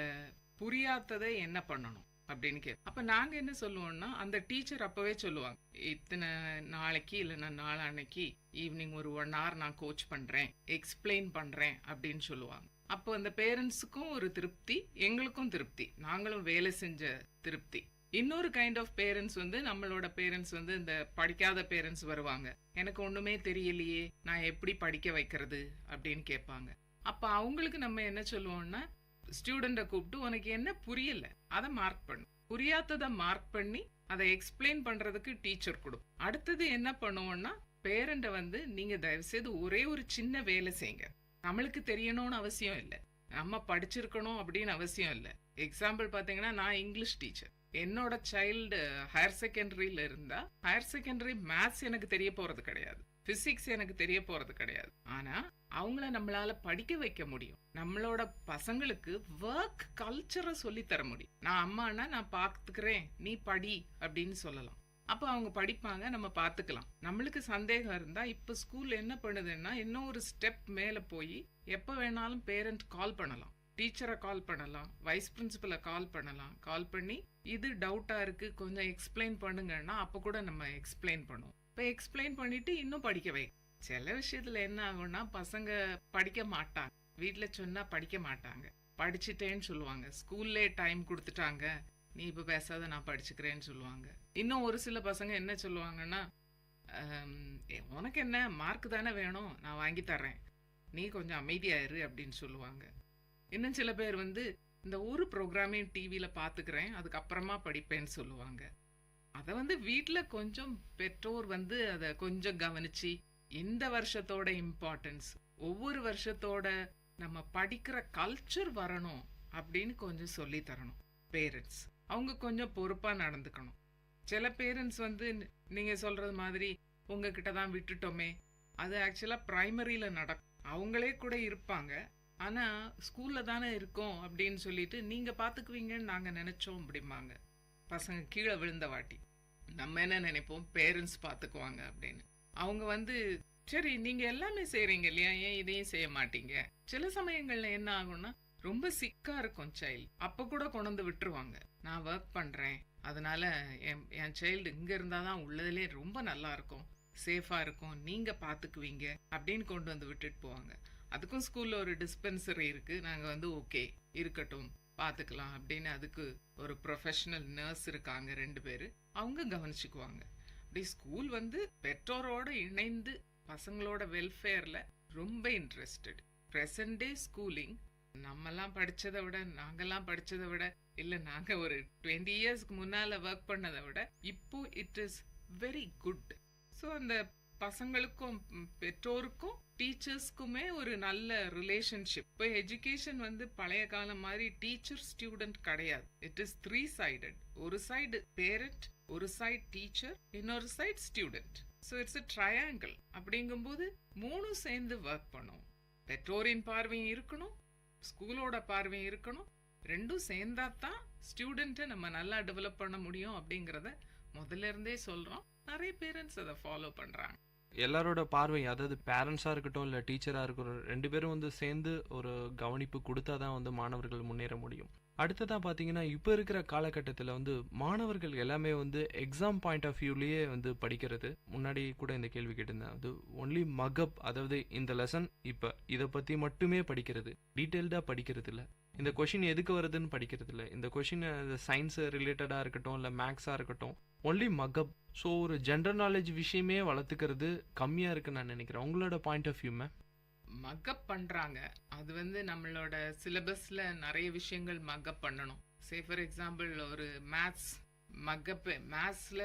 புரியாததை என்ன பண்ணணும் அப்படின்னு கேட்போம். அப்போ நாங்கள் என்ன சொல்லுவோம்னா, அந்த டீச்சர் அப்போவே சொல்லுவாங்க, இத்தனை நாளைக்கு இல்லைன்னா நாளான்னைக்கு ஈவினிங் ஒரு 1 hour நான் கோச் பண்ணுறேன், எக்ஸ்பிளைன் பண்ணுறேன் அப்படின்னு சொல்லுவாங்க. அப்போ அந்த பேரண்ட்ஸுக்கும் ஒரு திருப்தி, எங்களுக்கும் திருப்தி, நாங்களும் வேலை செஞ்ச திருப்தி. இன்னொரு கைண்ட் ஆஃப் பேரண்ட்ஸ் வந்து நம்மளோட பேரண்ட்ஸ் வந்து இந்த படிக்காத பேரண்ட்ஸ் வருவாங்க, எனக்கு ஒன்றுமே தெரியலையே, நான் எப்படி படிக்க வைக்கிறது அப்படின்னு கேட்பாங்க. அப்போ அவங்களுக்கு நம்ம என்ன சொல்லுவோம்னா, ஸ்டூடெண்ட்டை கூப்பிட்டு உனக்கு என்ன புரியல அதை மார்க் பண்ணு, புரியாததை மார்க் பண்ணி அதை எக்ஸ்பிளைன் பண்றதுக்கு டீச்சர் கொடுக்கும். அடுத்தது என்ன பண்ணுவோம்னா, பேரண்ட்டை வந்து நீங்க தயவுசெய்து ஒரே ஒரு சின்ன வேலை செய்யுங்க. நம்மளுக்கு தெரியணும்னு அவசியம் இல்லை, நம்ம படிச்சிருக்கணும் அப்படின்னு அவசியம் இல்லை. எக்ஸாம்பிள் பார்த்தீங்கன்னா, நான் இங்கிலீஷ் டீச்சர், என்னோட சைல்டு ஹையர் செகண்டரியில இருந்தா ஹையர் செகண்டரி மேத்ஸ் எனக்கு தெரிய போறது கிடையாது, பிசிக்ஸ் எனக்கு தெரிய போறது கிடையாது. ஆனா அவங்கள நம்மளால படிக்க வைக்க முடியும். நம்மளோட பசங்களுக்கு ஒர்க் கல்ச்சரை சொல்லி தர முடியும். நான் அம்மானா நான் பார்த்துக்கிறேன், நீ படி அப்படின்னு சொல்லலாம். அப்போ அவங்க படிப்பாங்க, நம்ம பார்த்துக்கலாம். நம்மளுக்கு சந்தேகம் இருந்தா இப்போ ஸ்கூல் என்ன பண்ணுதுன்னா, இன்னும் ஒரு ஸ்டெப் மேலே போய் எப்போ வேணாலும் பேரண்ட் கால் பண்ணலாம், டீச்சரை கால் பண்ணலாம், வைஸ் பிரின்சிபலை கால் பண்ணலாம். கால் பண்ணி இது டவுட்டா இருக்கு கொஞ்சம் எக்ஸ்பிளைன் பண்ணுங்கன்னா அப்போ கூட நம்ம எக்ஸ்பிளைன் பண்ணுவோம். இப்போ எக்ஸ்பிளைன் பண்ணிட்டு இன்னும் படிக்க வை. சில விஷயத்துல என்ன ஆகும்னா, பசங்க படிக்க மாட்டாங்க, வீட்டில் சொன்னா படிக்க மாட்டாங்க, படிச்சுட்டேன்னு சொல்லுவாங்க, ஸ்கூல்லே டைம் கொடுத்துட்டாங்க, நீ இப்போ பேசாத நான் படிச்சுக்கிறேன்னு சொல்லுவாங்க. இன்னும் ஒரு சில பசங்க என்ன சொல்லுவாங்கன்னா, உனக்கு என்ன மார்க் தானே வேணும், நான் வாங்கி தர்றேன், நீ கொஞ்சம் அமைதியாயிரு அப்படின்னு சொல்லுவாங்க. இன்னும் சில பேர் வந்து இந்த ஒரு ப்ரோக்ராமையும் டிவியில் பார்த்துக்கிறேன், அதுக்கப்புறமா படிப்பேன்னு சொல்லுவாங்க. அதை வந்து வீட்டில் கொஞ்சம் பெற்றோர் வந்து அதை கொஞ்சம் கவனிச்சு, இந்த வருஷத்தோட இம்பார்ட்டன்ஸ், ஒவ்வொரு வருஷத்தோட நம்ம படிக்கிற கல்ச்சர் வரணும் அப்படின்னு கொஞ்சம் சொல்லி தரணும். பேரண்ட்ஸ் அவங்க கொஞ்சம் பொறுப்பாக நடந்துக்கணும். சில பேரண்ட்ஸ் வந்து நீங்கள் சொல்கிறது மாதிரி உங்ககிட்ட தான் விட்டுட்டோமே, அது ஆக்சுவலாக ப்ரைமரியில் நடக்கும், அவங்களே கூட இருப்பாங்க, ஆனால் ஸ்கூலில் தானே இருக்கோம் அப்படின்னு சொல்லிட்டு நீங்கள் பார்த்துக்குவீங்கன்னு நாங்கள் நினச்சோம் அப்படிம்பாங்க. பசங்க கீழே விழுந்த வாட்டி நம்ம என்ன நினைப்போம், பேரண்ட்ஸ் பார்த்துக்குவாங்க அப்படின்னு. அவங்க சரி நீங்க எல்லாமே செய்றீங்க இல்லையா, ஏன் இதையும் செய்ய மாட்டீங்க. சில சமயங்கள்ல என்ன ஆகும்னா ரொம்ப சிக்கா இருக்கும் சைல்டு, அப்ப கூட கொண்டு வந்து விட்டுருவாங்க. நான் ஒர்க் பண்றேன், அதனால என் சைல்டு இங்க இருந்தாதான் உள்ளதுலேயே ரொம்ப நல்லா இருக்கும், சேஃபா இருக்கும், நீங்க பாத்துக்குவீங்க அப்படின்னு கொண்டு வந்து விட்டுட்டு போவாங்க. அதுக்கும் ஸ்கூல்ல ஒரு டிஸ்பென்சரி இருக்கு, நாங்க ஓகே இருக்கட்டும் பாத்துக்கலாம் அப்படின்னு அதுக்கு ஒரு ப்ரொஃபஷனல் நர்ஸ் இருக்காங்க, 2 பேரு, அவங்க கவனிச்சுக்குவாங்க. அப்படி ஸ்கூல் பெற்றோரோட இணைந்து பசங்களோட வெல்ஃபேர்ல ரொம்ப இன்ட்ரெஸ்டட். ப்ரெசன்ட் டே ஸ்கூலிங் நாங்கெல்லாம் படிச்சதை விட இல்ல நாங்க ஒரு 20 இயர்ஸ்க்கு முன்னால ஒர்க் பண்ணதை விட இப்போ it is very good. So அந்த பசங்களுக்கும் பெற்றோருக்கும் டீச்சர்ஸ்க்குமே ஒரு நல்ல ரிலேஷன்ஷிப். இப்போ எஜுகேஷன் பழைய காலம் மாதிரி டீச்சர் ஸ்டூடெண்ட் கிடையாது. It is 3 sided. ஒரு சைடு பேரண்ட், ஒரு சைடு டீச்சர், இன்னொரு side student. So it's a triangle. அப்படிங்கும்போது 3 சேர்ந்து ஒர்க் பண்ணும். பெற்றோரின் பார்வையும் இருக்கணும், ஸ்கூலோட பார்வையும் இருக்கணும். 2 சேர்ந்தா தான் ஸ்டூடெண்ட்டை நம்ம நல்லா டெவலப் பண்ண முடியும் அப்படிங்கிறத முதல்ல இருந்தே சொல்றோம். நிறைய பேரண்ட்ஸ் அதை ஃபாலோ பண்றாங்க. எல்லாரோட பார்வை, அதாவது பேரண்ட்ஸாக இருக்கட்டும் இல்லை டீச்சராக இருக்கட்டும், 2 பேரும் சேர்ந்து ஒரு கவனிப்பு கொடுத்தா தான் மாணவர்கள் முன்னேற முடியும். அடுத்ததாக பார்த்தீங்கன்னா இப்போ இருக்கிற காலகட்டத்தில் மாணவர்கள் எல்லாமே எக்ஸாம் பாயிண்ட் ஆஃப் வியூலேயே படிக்கிறது. முன்னாடி கூட இந்த கேள்வி கேட்டிருந்தேன், அது ஒன்லி மகப், அதாவது இந்த லெசன் இப்போ இதை பற்றி மட்டுமே படிக்கிறது, டீட்டெயில்டாக படிக்கிறது இல்லை. இந்த கொஷின் எதுக்கு வருதுன்னு படிக்கிறது இல்லை. இந்த கொஷின் சயின்ஸ் ரிலேட்டடாக இருக்கட்டும் இல்லை மேக்ஸாக இருக்கட்டும், ஒன்லி மகப். ஸோ ஒரு ஜென்ரல் நாலேஜ் விஷயமே வளர்த்துக்கிறது கம்மியாக இருக்குன்னு நான் நினைக்கிறேன். உங்களோட point of view ma'am? Mug up பண்றாங்க. அது நம்மளோட சிலபஸ்ல நிறைய விஷயங்கள் மக்கப் பண்ணணும். சே ஃபார் எக்ஸாம்பிள் ஒரு மேத்ஸ் மக்கப், மேத்ஸ்ல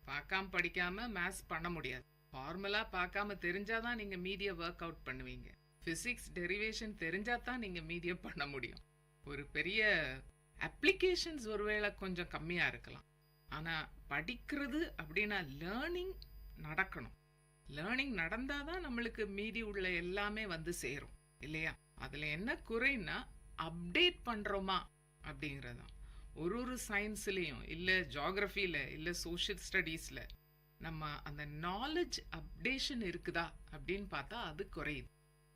பார்க்காம படிக்காம மேத்ஸ் பண்ண முடியாது. ஃபார்முலா பார்க்காம தெரிஞ்சாதான் நீங்க மீடியா ஒர்க் அவுட் பண்ணுவீங்க. பிசிக்ஸ் டெரிவேஷன் தெரிஞ்சாதான் நீங்க மீடியா பண்ண முடியும். ஒரு பெரிய அப்ளிகேஷன்ஸ் ஒருவேளை கொஞ்சம் கம்மியா இருக்கலாம். ஆனா படிக்கிறது அப்படின்னா லேர்னிங் நடக்கணும். லேர்னிங் நடந்தாதான் நம்மளுக்கு மீதி உள்ள எல்லாமே சேரும் இல்லையா? அதுல என்ன குறைன்னா அப்டேட் பண்றோமா அப்படிங்கறதுதான். ஒரு சயின்ஸ்லயும் இல்ல ஜியோகிரபில இல்ல சோஷியல் ஸ்டடீஸ்ல நம்ம அந்த நாலேஜ் அப்டேஷன் இருக்குதா அப்படின்னு பார்த்தா அது குறையுது.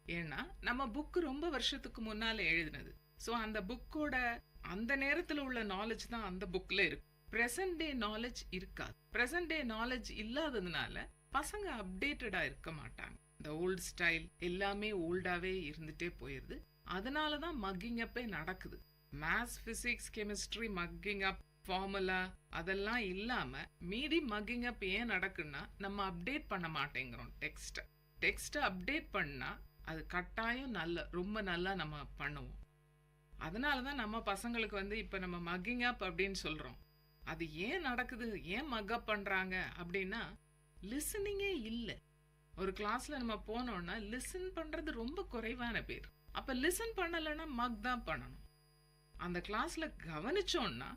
ஏன்னா நம்ம புக் ரொம்ப வருஷத்துக்கு முன்னால எழுதினது. ஸோ அந்த புக்கோட அந்த நேரத்துல உள்ள நாலேஜ் தான் அந்த புக்ல இருக்கு. பிரசன்ட் டே நாலேஜ் இருக்காது. பிரசன்ட் டே நாலேஜ் இல்லாததுனால பசங்க அப்டேட்டடா இருக்க மாட்டாங்க. இந்த ஓல்டு ஸ்டைல் எல்லாமே ஓல்டாவே இருந்துட்டே போயிருது. அதனாலதான் மக்கிங் அப்பே நடக்குது. மேத்ஸ், பிசிக்ஸ், கெமிஸ்ட்ரி மக்கிங் அப், ஃபார்முலா அதெல்லாம் இல்லாம மீதி மக்கிங் அப் ஏன் நடக்குன்னா நம்ம அப்டேட் பண்ண மாட்டேங்கிறோம். டெக்ஸ்ட் அப்டேட் பண்ணா அது கட்டாயம் ரொம்ப நல்லா நம்ம பண்ணுவோம். அதனாலதான் நம்ம பசங்களுக்கு இப்ப நம்ம மக்கிங் அப் அப்படின்னு சொல்றோம். அது ஏன் நடக்குது, ஏன் மக்கப் பண்றாங்க அப்படின்னா லிசனிங்கே இல்லை. ஒரு கிளாஸ்ல நம்ம போனோம்னா லிசன் பண்றது ரொம்ப குறைவான பேர். அப்ப லிசன் பண்ணலைன்னா மக் தான் பண்ணணும். அந்த கிளாஸ்ல கவனிச்சோம்னா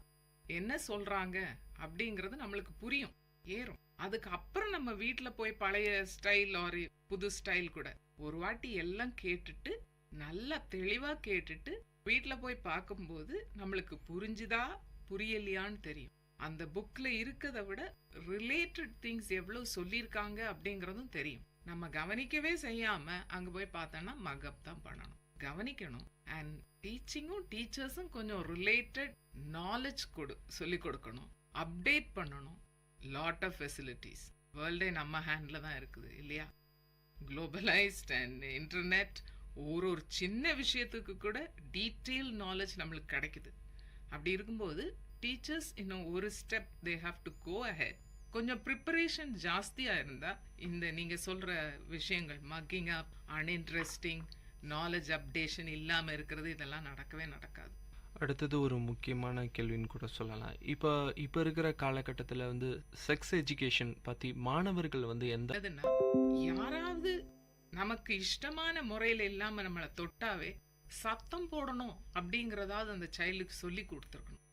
என்ன சொல்றாங்க அப்படிங்கறது நம்மளுக்கு புரியும், ஏறும். அதுக்கு அப்புறம் நம்ம வீட்டுல போய் பழைய ஸ்டைல் ஒரு புது ஸ்டைல் கூட ஒரு வாட்டி எல்லாம் கேட்டுட்டு நல்லா தெளிவா கேட்டுட்டு வீட்டுல போய் பார்க்கும்போது நம்மளுக்கு புரிஞ்சுதா புரியலையான்னு தெரியும். அந்த புக்ல இருக்கதை விட ரிலேட்டட் திங்ஸ் எவ்வளவு சொல்லியிருக்காங்க அப்படிங்கறதும் தெரியும். நம்ம கவனிக்கவே செய்யாம அங்க போய் பார்த்தோம்னா மக்கப் தான் பண்ணணும். கவனிக்கணும். அண்ட் டீச்சிங்கும் டீச்சர்ஸும் கொஞ்சம் ரிலேட்டட் நாலேஜ் சொல்லி கொடுக்கணும், அப்டேட் பண்ணணும். லாட் ஆஃப் ஃபெசிலிட்டிஸ் வேர்ல்டே நம்ம ஹேண்ட்ல தான் இருக்குது இல்லையா? குளோபலைஸ்ட் அண்ட் இன்டர்நெட், ஒரு சின்ன விஷயத்துக்கு கூட டீட்டெயில் நாலேஜ் நம்மளுக்கு கிடைக்குது. அப்படி இருக்கும்போது டீச்சர்ஸ் இன்னும் ஒரு step they have to go ahead. கொஞ்சம் ப்ரிப்பரேஷன் ஜாஸ்தியா இருந்தா இந்த நீங்க சொல்ற விஷயங்கள் mugging up, uninteresting, knowledge updation இல்லாம இருக்கிறது இதெல்லாம் நடக்கவே நடக்காது. அடுத்தது ஒரு முக்கியமான கேள்வின்னு கூட சொல்லலாம். இப்போ இருக்கிற காலகட்டத்தில் செக்ஸ் எஜுகேஷன் பற்றி மாணவர்கள் எந்த யாராவது நமக்கு இஷ்டமான முறையில் இல்லாம நம்மளை தொட்டாவே சத்தம் போடணும் அப்படிங்கறதாவது அந்த சைல்டுக்கு சொல்லி கொடுத்துருக்கணும்.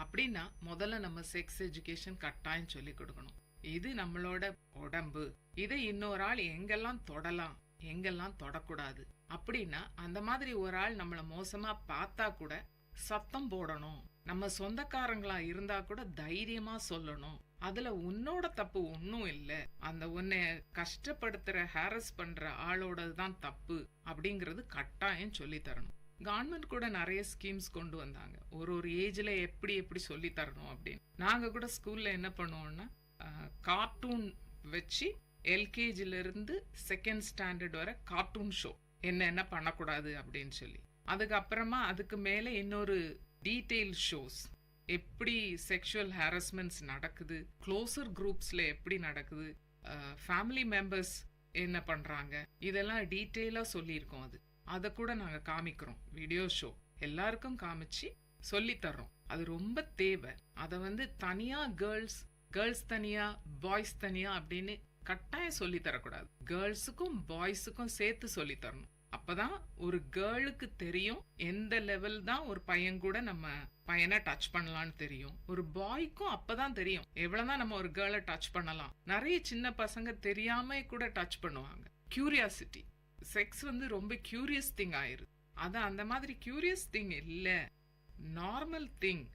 அப்படின்னா முதல்ல நம்ம செக்ஸ் எஜுகேஷன் கட்டாயம் சொல்லி கொடுக்கணும். இது நம்மளோட உடம்பு, இதை இன்னொரு ஆள் எங்கெல்லாம் தொடலாம் எங்கெல்லாம் தொடக்கூடாது அப்படின்னா அந்த மாதிரி ஒரு ஆள் நம்மள மோசமா பார்த்தா கூட சத்தம் போடணும், நம்ம சொந்தக்காரங்களா இருந்தா கூட தைரியமா சொல்லணும். அதுல உன்னோட தப்பு ஒன்னும் இல்ல, அந்த உன்னை கஷ்டப்படுத்துற ஹாரஸ் பண்ற ஆளோட தான் தப்பு அப்படிங்கறது கட்டாயம் சொல்லி தரணும். கவர்மெண்ட் கூட நிறைய ஸ்கீம்ஸ் கொண்டு வந்தாங்க, ஒரு ஏஜ்ல எப்படி எப்படி சொல்லி தரணும் அப்படின்னு. நாங்க கூட ஸ்கூல்ல என்ன பண்ணுவோம்னா கார்ட்டூன் வச்சு எல்கேஜில இருந்து செகண்ட் ஸ்டாண்டர்ட் வரை கார்ட்டூன் ஷோ என்ன பண்ணக்கூடாது அப்படின்னு சொல்லி, அதுக்கப்புறமா அதுக்கு மேல இன்னொரு டீடைல் ஷோஸ், எப்படி செக்ஷுவல் ஹாரஸ்மெண்ட்ஸ் நடக்குது, க்ளோசர் குரூப்ஸ்ல எப்படி நடக்குது, ஃபேமிலி மெம்பர்ஸ் என்ன பண்றாங்க, இதெல்லாம் டீட்டெயிலா சொல்லியிருக்கோம். அதை கூட நாங்க காமிக்கிறோம், வீடியோ ஷோ எல்லாருக்கும் காமிச்சு சொல்லி தர்றோம். அது ரொம்ப தேவை. அதை தனியா கேர்ள்ஸ் தனியா பாய்ஸ் தனியா அப்படின்னு கட்டாயம் சொல்லி தரக்கூடாது. கேர்ள்ஸுக்கும் பாய்ஸுக்கும் சேர்த்து சொல்லி தரணும். அப்பதான் ஒரு கேர்ளுக்கு தெரியும் எந்த லெவல் தான் ஒரு பையன் கூட நம்ம பையனை டச் பண்ணலாம்னு தெரியும். ஒரு பாய்க்கும் அப்பதான் தெரியும் எவ்வளவுதான் நம்ம ஒரு கேர்ளை டச் பண்ணலாம். நிறைய சின்ன பசங்க தெரியாம கூட டச் பண்ணுவாங்க. கியூரியாசிட்டி, செக்ஸ் ரொம்ப கியூரியஸ் திங் ஆயிருது. அதான் அந்த மாதிரி கியூரியஸ் திங் இல்ல, நார்மல் திங்.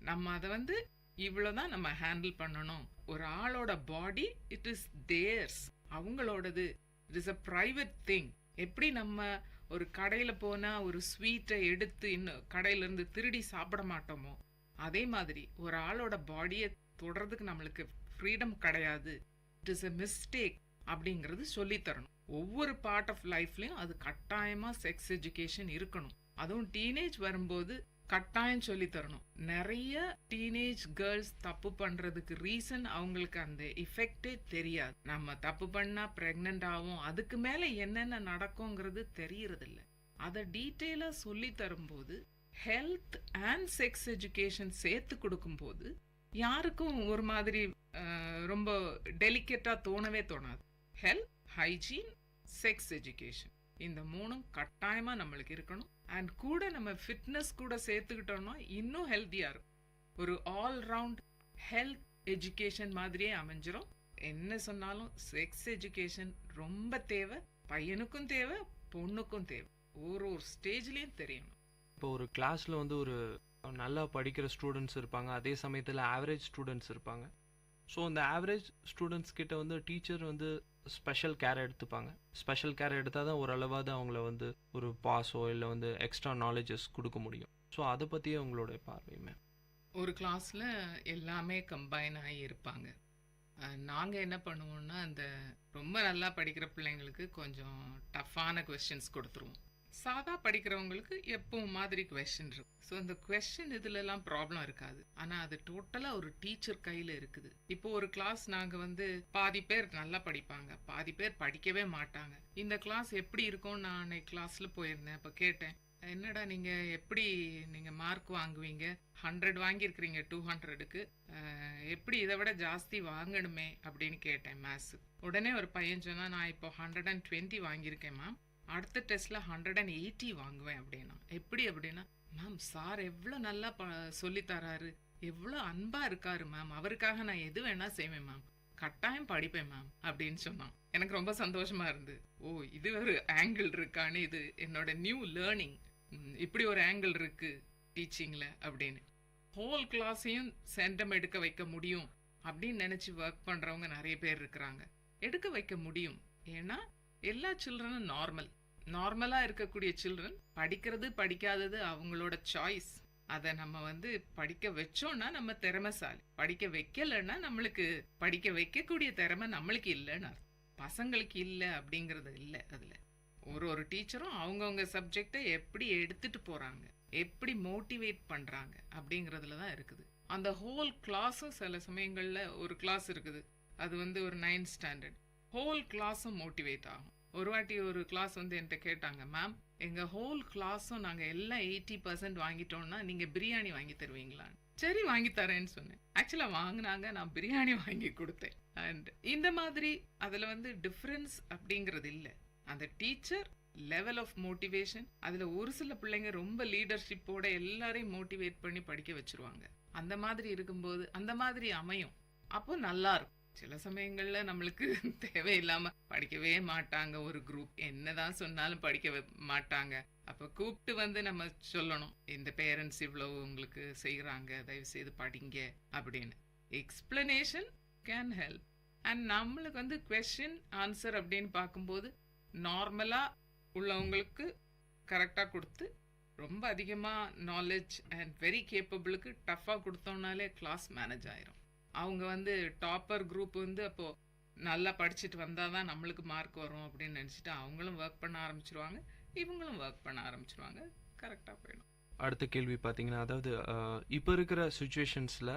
நம்ம அதை இவ்வளவுதான் நம்ம ஹேண்டில் பண்ணணும். ஒரு ஆளோட பாடி இட் இஸ் தேர்ஸ், அவங்களோடது. It is a private thing. எப்படி நம்ம ஒரு கடையில போனா ஒரு ஸ்வீட்டை எடுத்து இன்னும் கடையில இருந்து திருடி சாப்பிட மாட்டோமோ, அதே மாதிரி ஒரு ஆளோட பாடியை தொடறதுக்கு நம்மளுக்கு ஃப்ரீடம் கிடையாது. இட் இஸ் a மிஸ்டேக் அப்படிங்கிறது சொல்லி தரணும். ஒவ்வொரு பார்ட் ஆஃப் லைஃப்லயும் அது கட்டாயமா செக்ஸ் எஜுகேஷன் இருக்கணும். அதுவும் டீனேஜ் வரும்போது கட்டாயம் சொல்லி தரணும். நிறைய டீனேஜ் கேர்ள்ஸ் தப்பு பண்றதுக்கு ரீசன் அவங்களுக்கு அந்த எஃபெக்டே தெரியாது. நம்ம தப்பு பண்ணா பிரெக்னன்ட் ஆகும், அதுக்கு மேல என்னென்ன நடக்கும்ங்கிறது தெரியறது இல்ல. அதை டீட்டெயிலா சொல்லி தரும்போது ஹெல்த் அண்ட் செக்ஸ் எஜுகேஷன் சேர்த்து கொடுக்கும்போது யாருக்கும் ஒரு மாதிரி ரொம்ப டெலிகேட்டா தோணவே தோணாது. ஹெல்த், ஹைஜீன், செக்ஸ் எஜுகேஷன், இந்த மூணும் கட்டாயமா நம்மளுக்கு இருக்கணும். அண்ட் கூட நம்ம ஃபிட்னஸ் கூட சேர்த்துக்கிட்டோம்னா இன்னும் ஹெல்த்தியா இருக்கும். ஒரு ஆல் ரவுண்ட் ஹெல்த் எஜுகேஷன் மாதிரியே அமைஞ்சிரும். என்ன சொன்னாலும் செக்ஸ் எஜுகேஷன் ரொம்ப தேவை. பையனுக்கும் தேவை, பொண்ணுக்கும் தேவை. ஒரு ஸ்டேஜ்லயும் தெரியணும். இப்போ ஒரு கிளாஸ்ல ஒரு நல்லா படிக்கிற ஸ்டூடெண்ட்ஸ் இருப்பாங்க, அதே சமயத்தில் ஆவரேஜ் ஸ்டூடெண்ட்ஸ் இருப்பாங்க. ஸோ அந்த ஆவரேஜ் ஸ்டூடெண்ட்ஸ் கிட்ட டீச்சர் ஸ்பெஷல் கேர் எடுத்துப்பாங்க. ஸ்பெஷல் கேர் எடுத்தால் தான் ஓரளவாவது அவங்கள ஒரு பாஸோ இல்லை எக்ஸ்ட்ரா நாலேஜஸ் கொடுக்க முடியும். ஸோ அதை பற்றியே உங்களோட பார்வையுமே. ஒரு கிளாஸில் எல்லாமே கம்பைன் ஆகி இருப்பாங்க. நாங்கள் என்ன பண்ணுவோம்னா, அந்த ரொம்ப நல்லா படிக்கிற பிள்ளைங்களுக்கு கொஞ்சம் டஃப்பான கொஸ்டின்ஸ் கொடுத்துருவோம். சாதா படிக்கிறவங்களுக்கு எப்பவும் மாதிரி கொஸ்டின் இருக்கும். ஸோ அந்த கொஸ்டின் இதுலலாம் ப்ராப்ளம் இருக்காது. ஆனால் அது டோட்டலாக ஒரு டீச்சர் கையில் இருக்குது. இப்போ ஒரு கிளாஸ் நாங்கள் பாதி பேர் நல்லா படிப்பாங்க, பாதி பேர் படிக்கவே மாட்டாங்க. இந்த கிளாஸ் எப்படி இருக்கும்? நான் அன்னைக்கு கிளாஸில் போயிருந்தேன். இப்போ கேட்டேன், என்னடா நீங்கள் எப்படி நீங்கள் மார்க் வாங்குவீங்க? 100 வாங்கியிருக்கிறீங்க 200க்கு, எப்படி இதை விட ஜாஸ்தி வாங்கணுமே அப்படின்னு கேட்டேன் மேத்ஸு. உடனே ஒரு பையன் சொன்னால், நான் இப்போ 120 வாங்கியிருக்கேன் மேம், அடுத்த டெஸ்ட்ல 180 வாங்குவேன் அப்படின்னா. எப்படி அப்படின்னா, மேம் சார் எவ்வளோ நல்லா சொல்லி தராரு, எவ்வளோ அன்பா இருக்காரு மேம், அவருக்காக நான் எது வேணா செய்வேன் மேம், கட்டாயம் படிப்பேன் மேம் அப்படின்னு சொன்னான். எனக்கு ரொம்ப சந்தோஷமா இருந்து, ஓ இது ஒரு ஆங்கிள் இருக்கான்னு, இது என்னோட நியூ லேர்னிங், இப்படி ஒரு ஆங்கிள் இருக்கு டீச்சிங்ல அப்படின்னு. ஹோல் கிளாஸையும் சென்டம் எடுக்க வைக்க முடியும் அப்படின்னு நினைச்சு ஒர்க் பண்றவங்க நிறைய பேர் இருக்கிறாங்க. எடுக்க வைக்க முடியும். ஏன்னா எல்லா சில்ட்ரனும் நார்மலா இருக்கக்கூடிய சில்ட்ரன். படிக்கிறது படிக்காதது அவங்களோட சாய்ஸ். அதை நம்ம படிக்க வச்சோம்னா நம்ம திறமைசாலி, படிக்க வைக்கலன்னா நம்மளுக்கு படிக்க வைக்கக்கூடிய திறமை நம்மளுக்கு இல்லைன்னு பசங்களுக்கு இல்லை அப்படிங்கறது இல்லை. அதுல ஒரு டீச்சரும் அவங்கவுங்க சப்ஜெக்டை எப்படி எடுத்துட்டு போறாங்க, எப்படி மோட்டிவேட் பண்றாங்க அப்படிங்கறதுல தான் இருக்குது. அந்த ஹோல் கிளாஸும் சில சமயங்கள்ல ஒரு கிளாஸ் இருக்குது, அது ஒரு 9th ஸ்டாண்டர்ட், ஹோல் கிளாஸும் மோட்டிவேட் ஆகும். ஒரு வாட்டி ஒரு கிளாஸ் என்கிட்ட கேட்டாங்க, மேம் எங்க ஹோல் கிளாஸும் நாங்க எல்லாம் 80% வாங்கிட்டோம்னா நீங்க பிரியாணி வாங்கி தருவீங்களான்னு. சரி வாங்கி தரேன்னு சொன்னேன். ஆக்சுவலா வாங்கினாங்க, நான் பிரியாணி வாங்கி கொடுத்தேன். அண்ட் இந்த மாதிரி அதுல டிஃபரன்ஸ் அப்படிங்கிறது இல்லை. அந்த டீச்சர் லெவல் ஆஃப் மோட்டிவேஷன், அதுல ஒரு சில பிள்ளைங்க ரொம்ப லீடர்ஷிப்போட எல்லாரையும் மோட்டிவேட் பண்ணி படிக்க வச்சிருவாங்க. அந்த மாதிரி இருக்கும்போது அந்த மாதிரி அமையும், அப்போ நல்லா இருக்கும். சில சமயங்கள்ல நம்மளுக்கு தேவையில்லாம படிக்கவே மாட்டாங்க. ஒரு குரூப் என்னதான் சொன்னாலும் படிக்க மாட்டாங்க. அப்ப கூப்பிட்டு வந்து நம்ம சொல்லணும், இந்த பேரண்ட்ஸ் இவ்வளவு உங்களுக்கு செய்யறாங்க, தயவு செய்து படிங்க அப்படின்னு. Explanation can help. அண்ட் நம்மளுக்கு வந்து கொஸ்டின் ஆன்சர் அப்படின்னு பார்க்கும்போது நார்மலா உள்ளவங்களுக்கு கரெக்டா கொடுத்து, ரொம்ப அதிகமா நாலேஜ் அண்ட் வெரி கேப்பபிளுக்கு டஃபா கொடுத்தோம்னாலே கிளாஸ் மேனேஜ் ஆயிரும். அவங்க வந்து டாப்பர் குரூப் வந்து அப்போ நல்லா படிச்சுட்டு வந்தாதான் நம்மளுக்கு மார்க் வரும் அப்படின்னு நினைச்சிட்டு அவங்களும் ஒர்க் பண்ண ஆரம்பிச்சிருவாங்க, இவங்களும் ஒர்க் பண்ண ஆரம்பிச்சிருவாங்க. கரெக்டா போயிடும். அடுத்த கேள்வி பார்த்தீங்கன்னா, அதாவது இப்போ இருக்கிற சுச்சுவேஷன்ஸில்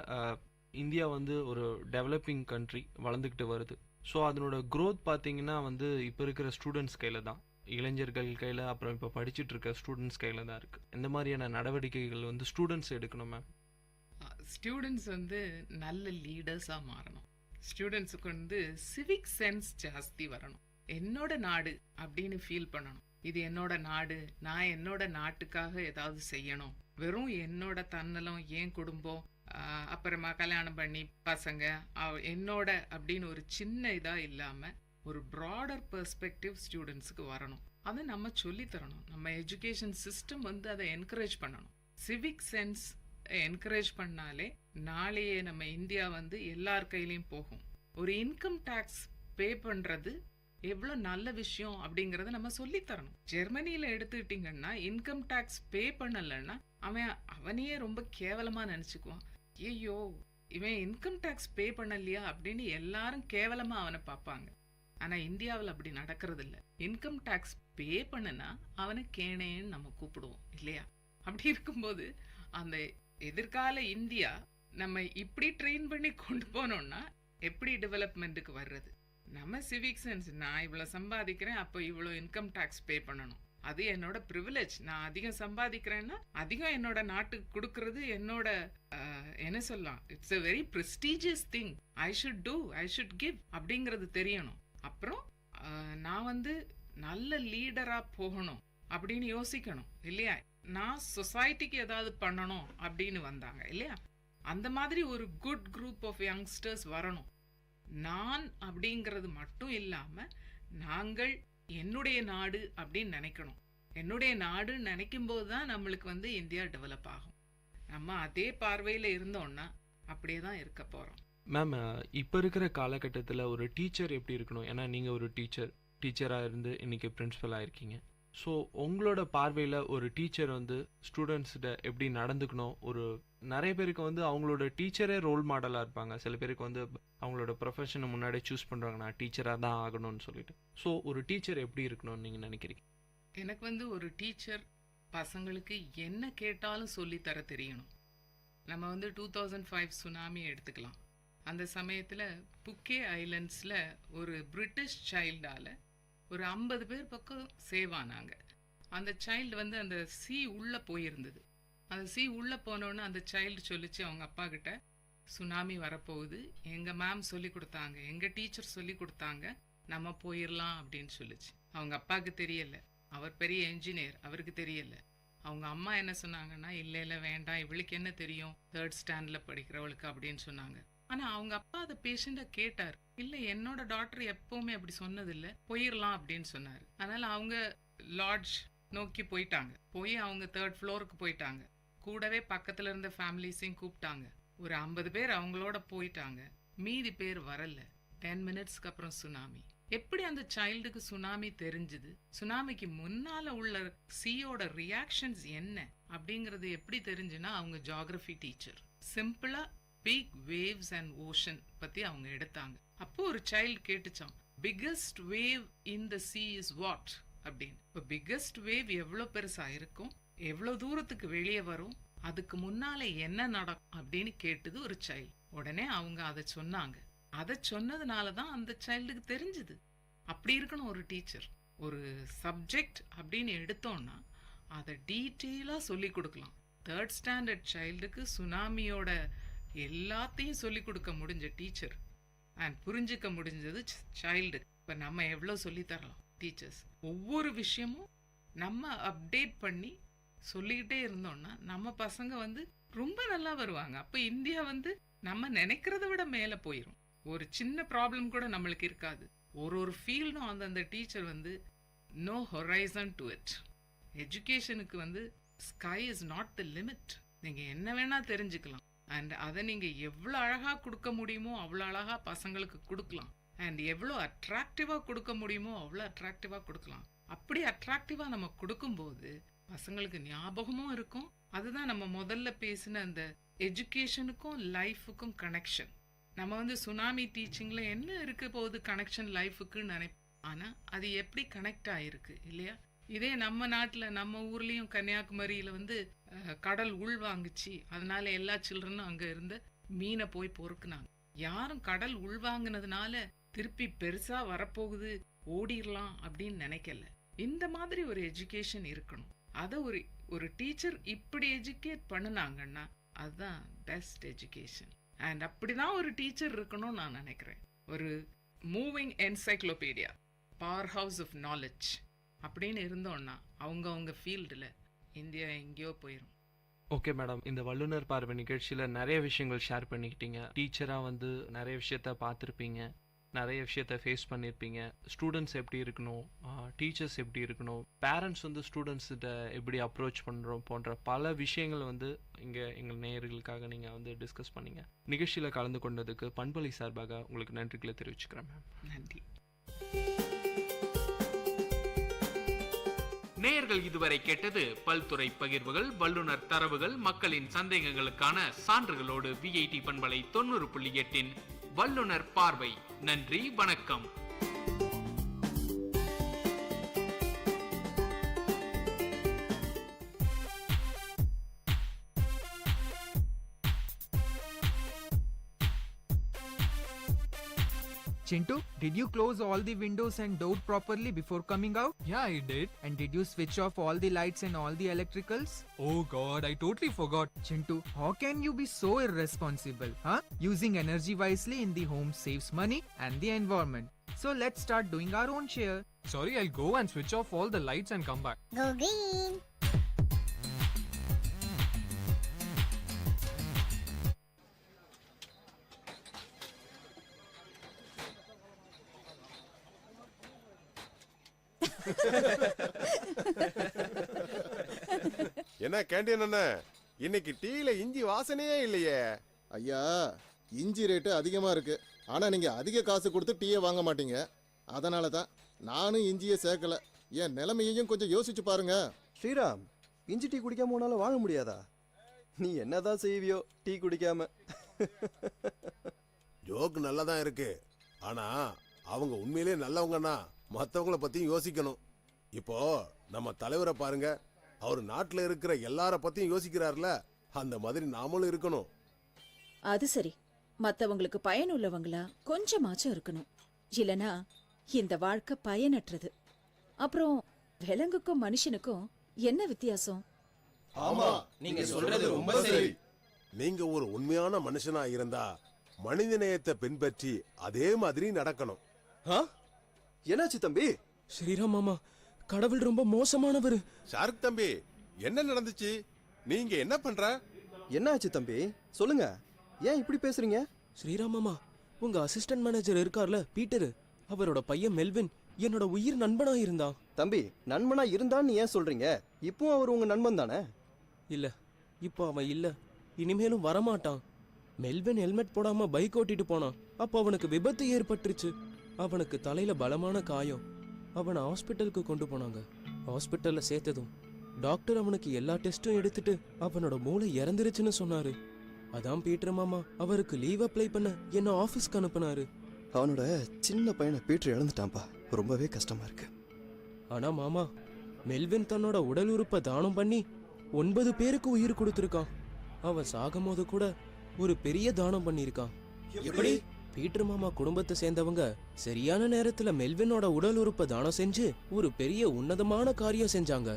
இந்தியா வந்து ஒரு டெவலப்பிங் கண்ட்ரி வளர்ந்துக்கிட்டு வருது. ஸோ அதனோட க்ரோத் பார்த்தீங்கன்னா வந்து இப்போ இருக்கிற ஸ்டூடெண்ட்ஸ் கையில் தான், இளைஞர்கள் கையில், அப்புறம் இப்போ படிச்சுட்டு இருக்க ஸ்டூடெண்ட்ஸ் கையில் தான் இருக்குது. இந்த மாதிரியான நடவடிக்கைகள் வந்து ஸ்டூடெண்ட்ஸ் எடுக்கணும் மேம். ஸ்டூடெண்ட்ஸ் வந்து நல்ல லீடர்ஸா மாறணும். ஸ்டூடெண்ட்ஸுக்கு வந்து சிவிக் சென்ஸ் ஜாஸ்தி வரணும். என்னோட நாடு அப்படின்னு ஃபீல் பண்ணணும். இது என்னோட நாடு, நான் என்னோட நாட்டுக்காக ஏதாவது செய்யணும். வெறும் என்னோட தன்னலம், என் குடும்பம், அப்புறமா கல்யாணம் பண்ணி பசங்க, என்னோட அப்படின்னு ஒரு சின்ன இதா இல்லாம ஒரு ப்ராடர் பெர்ஸ்பெக்டிவ் ஸ்டூடெண்ட்ஸுக்கு வரணும். அதை நம்ம சொல்லி தரணும். நம்ம எஜுகேஷன் சிஸ்டம் வந்து அதை என்கரேஜ் பண்ணணும். சிவிக் சென்ஸ் என்கரேஜ் பண்ணாலே நாளையே நம்ம இந்தியா வந்து எல்லார் கையிலையும் போகும். ஒரு இன்கம் டேக்ஸ் பே பண்றது எவ்வளவு நல்ல விஷயம் அப்படிங்கறத நம்ம சொல்லி தரணும். ஜெர்மனியில எடுத்துக்கிட்டீங்கன்னா இன்கம் டேக்ஸ் பே பண்ணலன்னா அவனையே ரொம்ப கேவலமா நினைச்சுக்குவான். ஐயோ, இவன் இன்கம் டேக்ஸ் பே பண்ணலையா அப்படின்னு எல்லாரும் கேவலமா அவனை பார்ப்பாங்க. ஆனா இந்தியாவில் அப்படி நடக்கிறது இல்ல. இன்கம் டேக்ஸ் பே பண்ணனா அவனை கேனேன்னு நம்ம கூப்பிடுவோம் இல்லையா? அப்படி இருக்கும்போது அந்த எதிர்கால இந்தியா நம்ம இப்படி ட்ரெயின் பண்ணி கொண்டு போனோம்னா எப்படி டெவலப்மெண்ட்டுக்கு வர்றது? நம்ம சிவிக் சென்ஸ், நான் இவ்வளவு சம்பாதிக்கிறேன், அப்போ இவ்வளவு இன்கம் டேக்ஸ் பே பண்ணணும், அது என்னோட ப்ரிவிலேஜ். நான் அதிகம் சம்பாதிக்கிறேன்னா அதிகம் என்னோட நாட்டுக்கு கொடுக்கறது என்னோட என்ன சொல்லலாம், it's a very prestigious thing. I should give அப்படிங்கிறது தெரியணும். அப்புறம் நான் வந்து நல்ல லீடரா போகணும் அப்படின்னு யோசிக்கணும் இல்லையா? நான் சொசைட்டிக்கு ஏதாவது பண்ணணும் அப்படின்னு வந்தாங்க இல்லையா? அந்த மாதிரி ஒரு குட் குரூப் ஆஃப் யங்ஸ்டர்ஸ் வரணும். நான் அப்படிங்கிறது மட்டும் இல்லாம நாங்கள் என்னுடைய நாடு அப்படின்னு நினைக்கணும். என்னுடைய நாடுன்னு நினைக்கும் போது தான் நம்மளுக்கு வந்து இந்தியா டெவலப் ஆகும். நம்ம அதே பார்வையில இருந்தோம்னா அப்படியே தான் இருக்க போறோம். மேம், இப்போ இருக்கிற காலகட்டத்தில் ஒரு டீச்சர் எப்படி இருக்கணும்? ஏன்னா நீங்கள் ஒரு டீச்சராக இருந்து இன்னைக்கு பிரின்ஸிபலாக இருக்கீங்க. ஸோ உங்களோட பார்வையில் ஒரு டீச்சர் வந்து ஸ்டூடெண்ட்ஸ்கிட்ட எப்படி நடந்துக்கணும்? ஒரு நிறைய பேருக்கு வந்து அவங்களோட டீச்சரே ரோல் மாடலாக இருப்பாங்க. சில பேருக்கு வந்து அவங்களோட ப்ரொஃபஷனை முன்னாடியே சூஸ் பண்ணுறாங்க, நான் டீச்சராக தான் ஆகணும்னு சொல்லிட்டு. ஸோ ஒரு டீச்சர் எப்படி இருக்கணும்னு நீங்கள் நினைக்கிறீங்க? எனக்கு வந்து ஒரு டீச்சர் பசங்களுக்கு என்ன கேட்டாலும் சொல்லி தர தெரியணும். நம்ம வந்து 2005 சுனாமி எடுத்துக்கலாம். அந்த சமயத்தில் புக்கே ஐலண்ட்ஸில் ஒரு பிரிட்டிஷ் சைல்டால் ஒரு 50 பேர் பக்கம் சேவ் ஆனாங்க. அந்த சைல்டு வந்து அந்த சீ உள்ளே போயிருந்தது. அந்த சீ உள்ளே போனோன்னு அந்த சைல்டு சொல்லிச்சு அவங்க அப்பா கிட்ட, சுனாமி வரப்போகுது, எங்கள் மேம் சொல்லி கொடுத்தாங்க, எங்கள் டீச்சர் சொல்லி கொடுத்தாங்க, நம்ம போயிடலாம் அப்படின்னு சொல்லிச்சு. அவங்க அப்பாவுக்கு தெரியல, அவர் பெரிய என்ஜினியர், அவருக்கு தெரியல. அவங்க அம்மா என்ன சொன்னாங்கன்னா, இல்லை வேண்டாம், இவளுக்கு என்ன தெரியும், 3rd ஸ்டாண்டர்டில் படிக்கிறவளுக்கு அப்படின்னு சொன்னாங்க. ஆனா அவங்க அப்பா அதை பேஷண்டா கேட்டார். இல்ல, என்னோட டாக்டர் எப்பவுமே அப்படி சொன்னதில்லை, போயிடலாம் அப்படின்னு சொன்னாரு. அதனால அவங்க லாட்ஜ் நோக்கி போயிட்டாங்க. போய் அவங்க 3rd ஃப்ளோருக்கு போயிட்டாங்க. கூடவே பக்கத்துல இருந்த ஃபேமிலிஸையும் கூப்பிட்டாங்க. ஒரு 50 பேர் அவங்களோட போயிட்டாங்க, மீதி பேர் வரல. 10 மினிட்ஸ்க்கு அப்புறம் சுனாமி. எப்படி அந்த சைல்டுக்கு சுனாமி தெரிஞ்சது? சுனாமிக்கு முன்னால உள்ள சீயோட ரியாக்ஷன்ஸ் என்ன அப்படிங்கறது எப்படி தெரிஞ்சுன்னா அவங்க ஜியோகிராஃபி டீச்சர். சிம்பிளா பிக் வேவ்ஸ் அண்ட் ஓஷன் பத்தி அவங்க எடுத்தாங்க. அப்போ ஒரு சைல்டு கேட்டுச்சான், biggest wave in the sea is what அப்படின்னு. இப்போ பிக்கஸ்ட் வேவ் எவ்வளவு பெருசா இருக்கும், எவ்வளவு தூரத்துக்கு வெளியே வரும், அதுக்கு முன்னால என்ன நடக்கும் அப்படின்னு கேட்டது ஒரு சைல்டு. உடனே அவங்க அதை சொன்னாங்க. அதை சொன்னதுனால தான் அந்த சைல்டுக்கு தெரிஞ்சது. அப்படி இருக்கணும் ஒரு டீச்சர். ஒரு சப்ஜெக்ட் அப்படின்னு எடுத்தோம்னா அதை டீட்டெயிலா சொல்லி கொடுக்கலாம். 3rd ஸ்டாண்டர்ட் சைல்டுக்கு சுனாமியோட எல்லாத்தையும் சொல்லி கொடுக்க முடிஞ்ச டீச்சர் அண்ட் புரிஞ்சுக்க முடிஞ்சது சைல்டு. இப்போ நம்ம எவ்வளோ சொல்லி தரலாம் டீச்சர்ஸ். ஒவ்வொரு விஷயமும் நம்ம அப்டேட் பண்ணி சொல்லிக்கிட்டே இருந்தோம்னா நம்ம பசங்க வந்து ரொம்ப நல்லா வருவாங்க. அப்போ இந்தியா வந்து நம்ம நினைக்கிறத விட மேலே போயிடும். ஒரு சின்ன ப்ராப்ளம் கூட நம்மளுக்கு இருக்காது. ஒரு ஃபீல்டும் அந்தந்த டீச்சர் வந்து நோ ஹொரைசன் டு இட். எஜுகேஷனுக்கு வந்து sky is not the limit. நீங்கள் என்ன வேணால் தெரிஞ்சுக்கலாம். அண்ட் அதை நீங்கள் எவ்வளோ அழகாக கொடுக்க முடியுமோ அவ்வளோ அழகாக பசங்களுக்கு கொடுக்கலாம். அண்ட் எவ்வளோ அட்ராக்டிவாக கொடுக்க முடியுமோ அவ்வளோ அட்ராக்டிவாக கொடுக்கலாம். அப்படி அட்ராக்டிவாக நம்ம கொடுக்கும்போது பசங்களுக்கு ஞாபகமும் இருக்கும். அதுதான் நம்ம முதல்ல பேசின அந்த எஜுகேஷனுக்கும் லைஃபுக்கும் கனெக்ஷன். நம்ம வந்து சுனாமி டீச்சிங்ல என்ன இருக்க போகுது கனெக்ஷன் லைஃபுக்குன்னு நினைப்போம். ஆனால் அது எப்படி கனெக்ட் ஆகிருக்கு இல்லையா? இதே நம்ம நாட்டில் நம்ம ஊர்லேயும் கன்னியாகுமரியில் வந்து கடல் உள் வாங்குச்சு, அதனால எல்லா சில்ட்ரனும் அங்கே இருந்த மீனை போய் பொறுக்குனாங்க. யாரும் கடல் உள்வாங்கினதுனால திருப்பி பெருசா வரப்போகுது ஓடிடலாம் அப்படின்னு நினைக்கல. இந்த மாதிரி ஒரு எஜுகேஷன் இருக்கணும். அதை ஒரு டீச்சர் இப்படி எஜுகேட் பண்ணுனாங்கன்னா அதுதான் பெஸ்ட் எஜுகேஷன். அண்ட் அப்படிதான் ஒரு டீச்சர் இருக்கணும்னு நான் நினைக்கிறேன். ஒரு moving encyclopedia, powerhouse of knowledge அப்படின்னு இருந்தோம்னா அவங்க ஃபீல்டில் இந்தியா எங்கேயோ போயிடும். ஓகே மேடம், இந்த வல்லுனர் பார்வை நிகழ்ச்சியில் நிறைய விஷயங்கள் ஷேர் பண்ணிக்கிட்டீங்க. டீச்சராக வந்து நிறைய விஷயத்த பார்த்துருப்பீங்க, நிறைய விஷயத்த ஃபேஸ் பண்ணியிருப்பீங்க. ஸ்டூடெண்ட்ஸ் எப்படி இருக்கணும், டீச்சர்ஸ் எப்படி இருக்கணும், பேரண்ட்ஸ் வந்து ஸ்டூடெண்ட்ஸ்கிட்ட எப்படி அப்ரோச் பண்ணுறோம் போன்ற பல விஷயங்கள் வந்து இங்கே எங்கள் நேயர்களுக்காக நீங்கள் வந்து டிஸ்கஸ் பண்ணீங்க. நிகழ்ச்சியில் கலந்து கொண்டதுக்கு பண்பலை சார்பாக உங்களுக்கு நன்றிகளை தெரிவிச்சுக்கிறேன் மேம். நன்றி. நேயர்கள் இதுவரை கேட்டது பல்துறை பகிர்வுகள், வல்லுநர் தரவுகள், மக்களின் சந்தேகங்களுக்கான சான்றுகளோடு விஐடி பண்பலை 90.8 வல்லுநர் பார்வை. நன்றி, வணக்கம். Chintu, did you close all the windows and door properly before coming out? Yeah, I did. And did you switch off all the lights and all the electricals? Oh god, I totally forgot. Chintu, how can you be so irresponsible? Huh? Using energy wisely in the home saves money and the environment. So let's start doing our own share. Sorry, I'll go and switch off all the lights and come back. Go green! என்ன canteen அண்ணா, இன்னைக்கு டீல இஞ்சி வாசனையே இல்லையே. ஐயா, இஞ்சி rate அதிகமா இருக்கு. ஆனா நீங்க அதிக காசு கொடுத்து டீயை வாங்க மாட்டீங்க. அதனால தான் நானும் இஞ்சியை சேர்க்கல. என் நிலைமையையும் கொஞ்சம் யோசிச்சு பாருங்க. ஸ்ரீராம், இஞ்சி டீ குடிக்காம உன்னால வாழ முடியாதா? நீ என்னதான் செய்வியோ டீ குடிக்காம? ஜோக் நல்லா தான் இருக்கு, ஆனா அவங்க உண்மையிலேயே நல்லவங்கன்னா மற்றவங்கள பத்தியும் யோசிக்கணும். இப்போ நம்ம தலைவரை பாருங்க, அவர் நாட்டில் இருக்கிற எல்லார பத்தியும் யோசிக்கிறார்ல, அந்த மாதிரி நாமளும் இருக்கணும். அது சரி, மத்தவங்களுக்கு பயனுள்ளவங்களா கொஞ்சமாச்சும் இருக்கணும். இல்லனா இந்த வாழ்க்கை பயனற்றது. அப்புறம் விலங்குக்கும் மனுஷனுக்கும் என்ன வித்தியாசம்? ஆமா, நீங்க சொல்றது ரொம்ப சரி. நீங்க ஒரு உண்மையான மனுஷனா இருந்தா மனித நேயத்தை பின்பற்றி அதே மாதிரி நடக்கணும். என்னாச்சு தம்பி? ஸ்ரீராம் மாமா, கடவுள் ரொம்ப மோசமானவர். ஷாருக் தம்பி, என்ன நடந்துச்சு? நீங்க என்ன பண்ற? என்னாச்சு தம்பி, சொல்லுங்க. ஏன் இப்படி பேசுறீங்க? ஸ்ரீராம் மாமா, உங்க அசிஸ்டன்ட் மேனேஜர் இருக்கார்ல பீட்டர், அவரோட பையன் மெல்வின் என்னோட உயிர் நண்பனா இருந்தான். தம்பி, நண்பனா இருந்தான்னு ஏன் சொல்றீங்க? இப்போ அவர் உங்க நண்பன் தானே? இல்ல, இப்போ அவன் இல்ல, இனிமேலும் வரமாட்டான். மெல்வின் ஹெல்மெட் போடாம பைக் ஓட்டிட்டு போனான். அப்போ அவனுக்கு விபத்து ஏற்பட்டுருச்சு. அவனுக்கு தலையில பலமான காயம். அவனை ஹாஸ்பிட்டலுக்கு கொண்டு போனாங்க. ஹாஸ்பிட்டல்ல சேர்த்ததும் டாக்டர் அவனுக்கு எல்லா டெஸ்டும் எடுத்துட்டு அவனோட மூளை இறந்துருச்சுன்னு சொன்னாரு. அதான் பீட்டர் மாமா அவருக்கு லீவ் அப்ளை பண்ண என்ன ஆபீஸ்க்கு அனுப்புனாரு. அவனோட சின்ன பையனை பீட்டர் இழந்துட்டான்பா. ரொம்பவே கஷ்டமா இருக்கு. ஆனா மாமா, மெல்வின் தன்னோட உடல் உறுப்பை தானம் பண்ணி 9 பேருக்கு உயிர் கொடுத்திருக்கான். அவன் சாகும் போது கூட ஒரு பெரிய தானம் பண்ணியிருக்கான். எப்படி? பீட்டர் மாமா குடும்பத்தை சேர்ந்தவங்க சரியான நேரத்துல மெல்வினோட உடல் உறுப்பை தானம் செஞ்சு ஒரு பெரிய உன்னதமான காரியம் செஞ்சாங்க.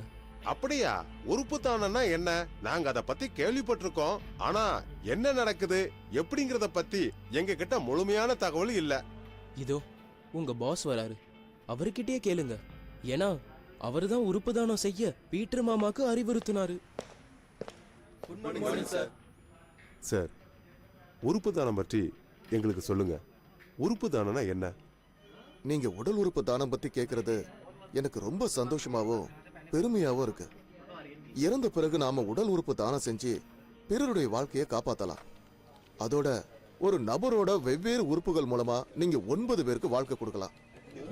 அப்படியா? உறுப்பு தானம்னா என்ன? நாங்க அத பத்தி கேள்விப்பட்டிருக்கோம், ஆனா என்ன நடக்குது எப்படிங்கறத பத்தி எங்க கிட்ட முழுமையான தகவல் இல்ல. இதோ உங்க பாஸ் வராரு, அவர்கிட்டயே கேளுங்க. ஏன்னா அவர்தான் உறுப்பு தானம் செய்ய பீட்டர் மாமாக்கு அறிவுறுத்தினாரு. சார், உறுப்பு தானம் பற்றி எங்களுக்கு சொல்லுங்க. உறுப்பு தானம்னா என்ன? நீங்க உடல் உறுப்பு தானம் பத்தி கேக்குறது எனக்கு ரொம்ப சந்தோஷமாவும் பெருமையாவும் இருக்கு. இறந்த பிறகு நாம உடல் உறுப்பு தானம் செஞ்சு பிறருடைய வாழ்க்கையை காப்பாத்தலாம். அதோட ஒரு நபரோட வெவ்வேறு உறுப்புகள் மூலமா நீங்க 9 பேருக்கு வாழ்க்கை கொடுக்கலாம்.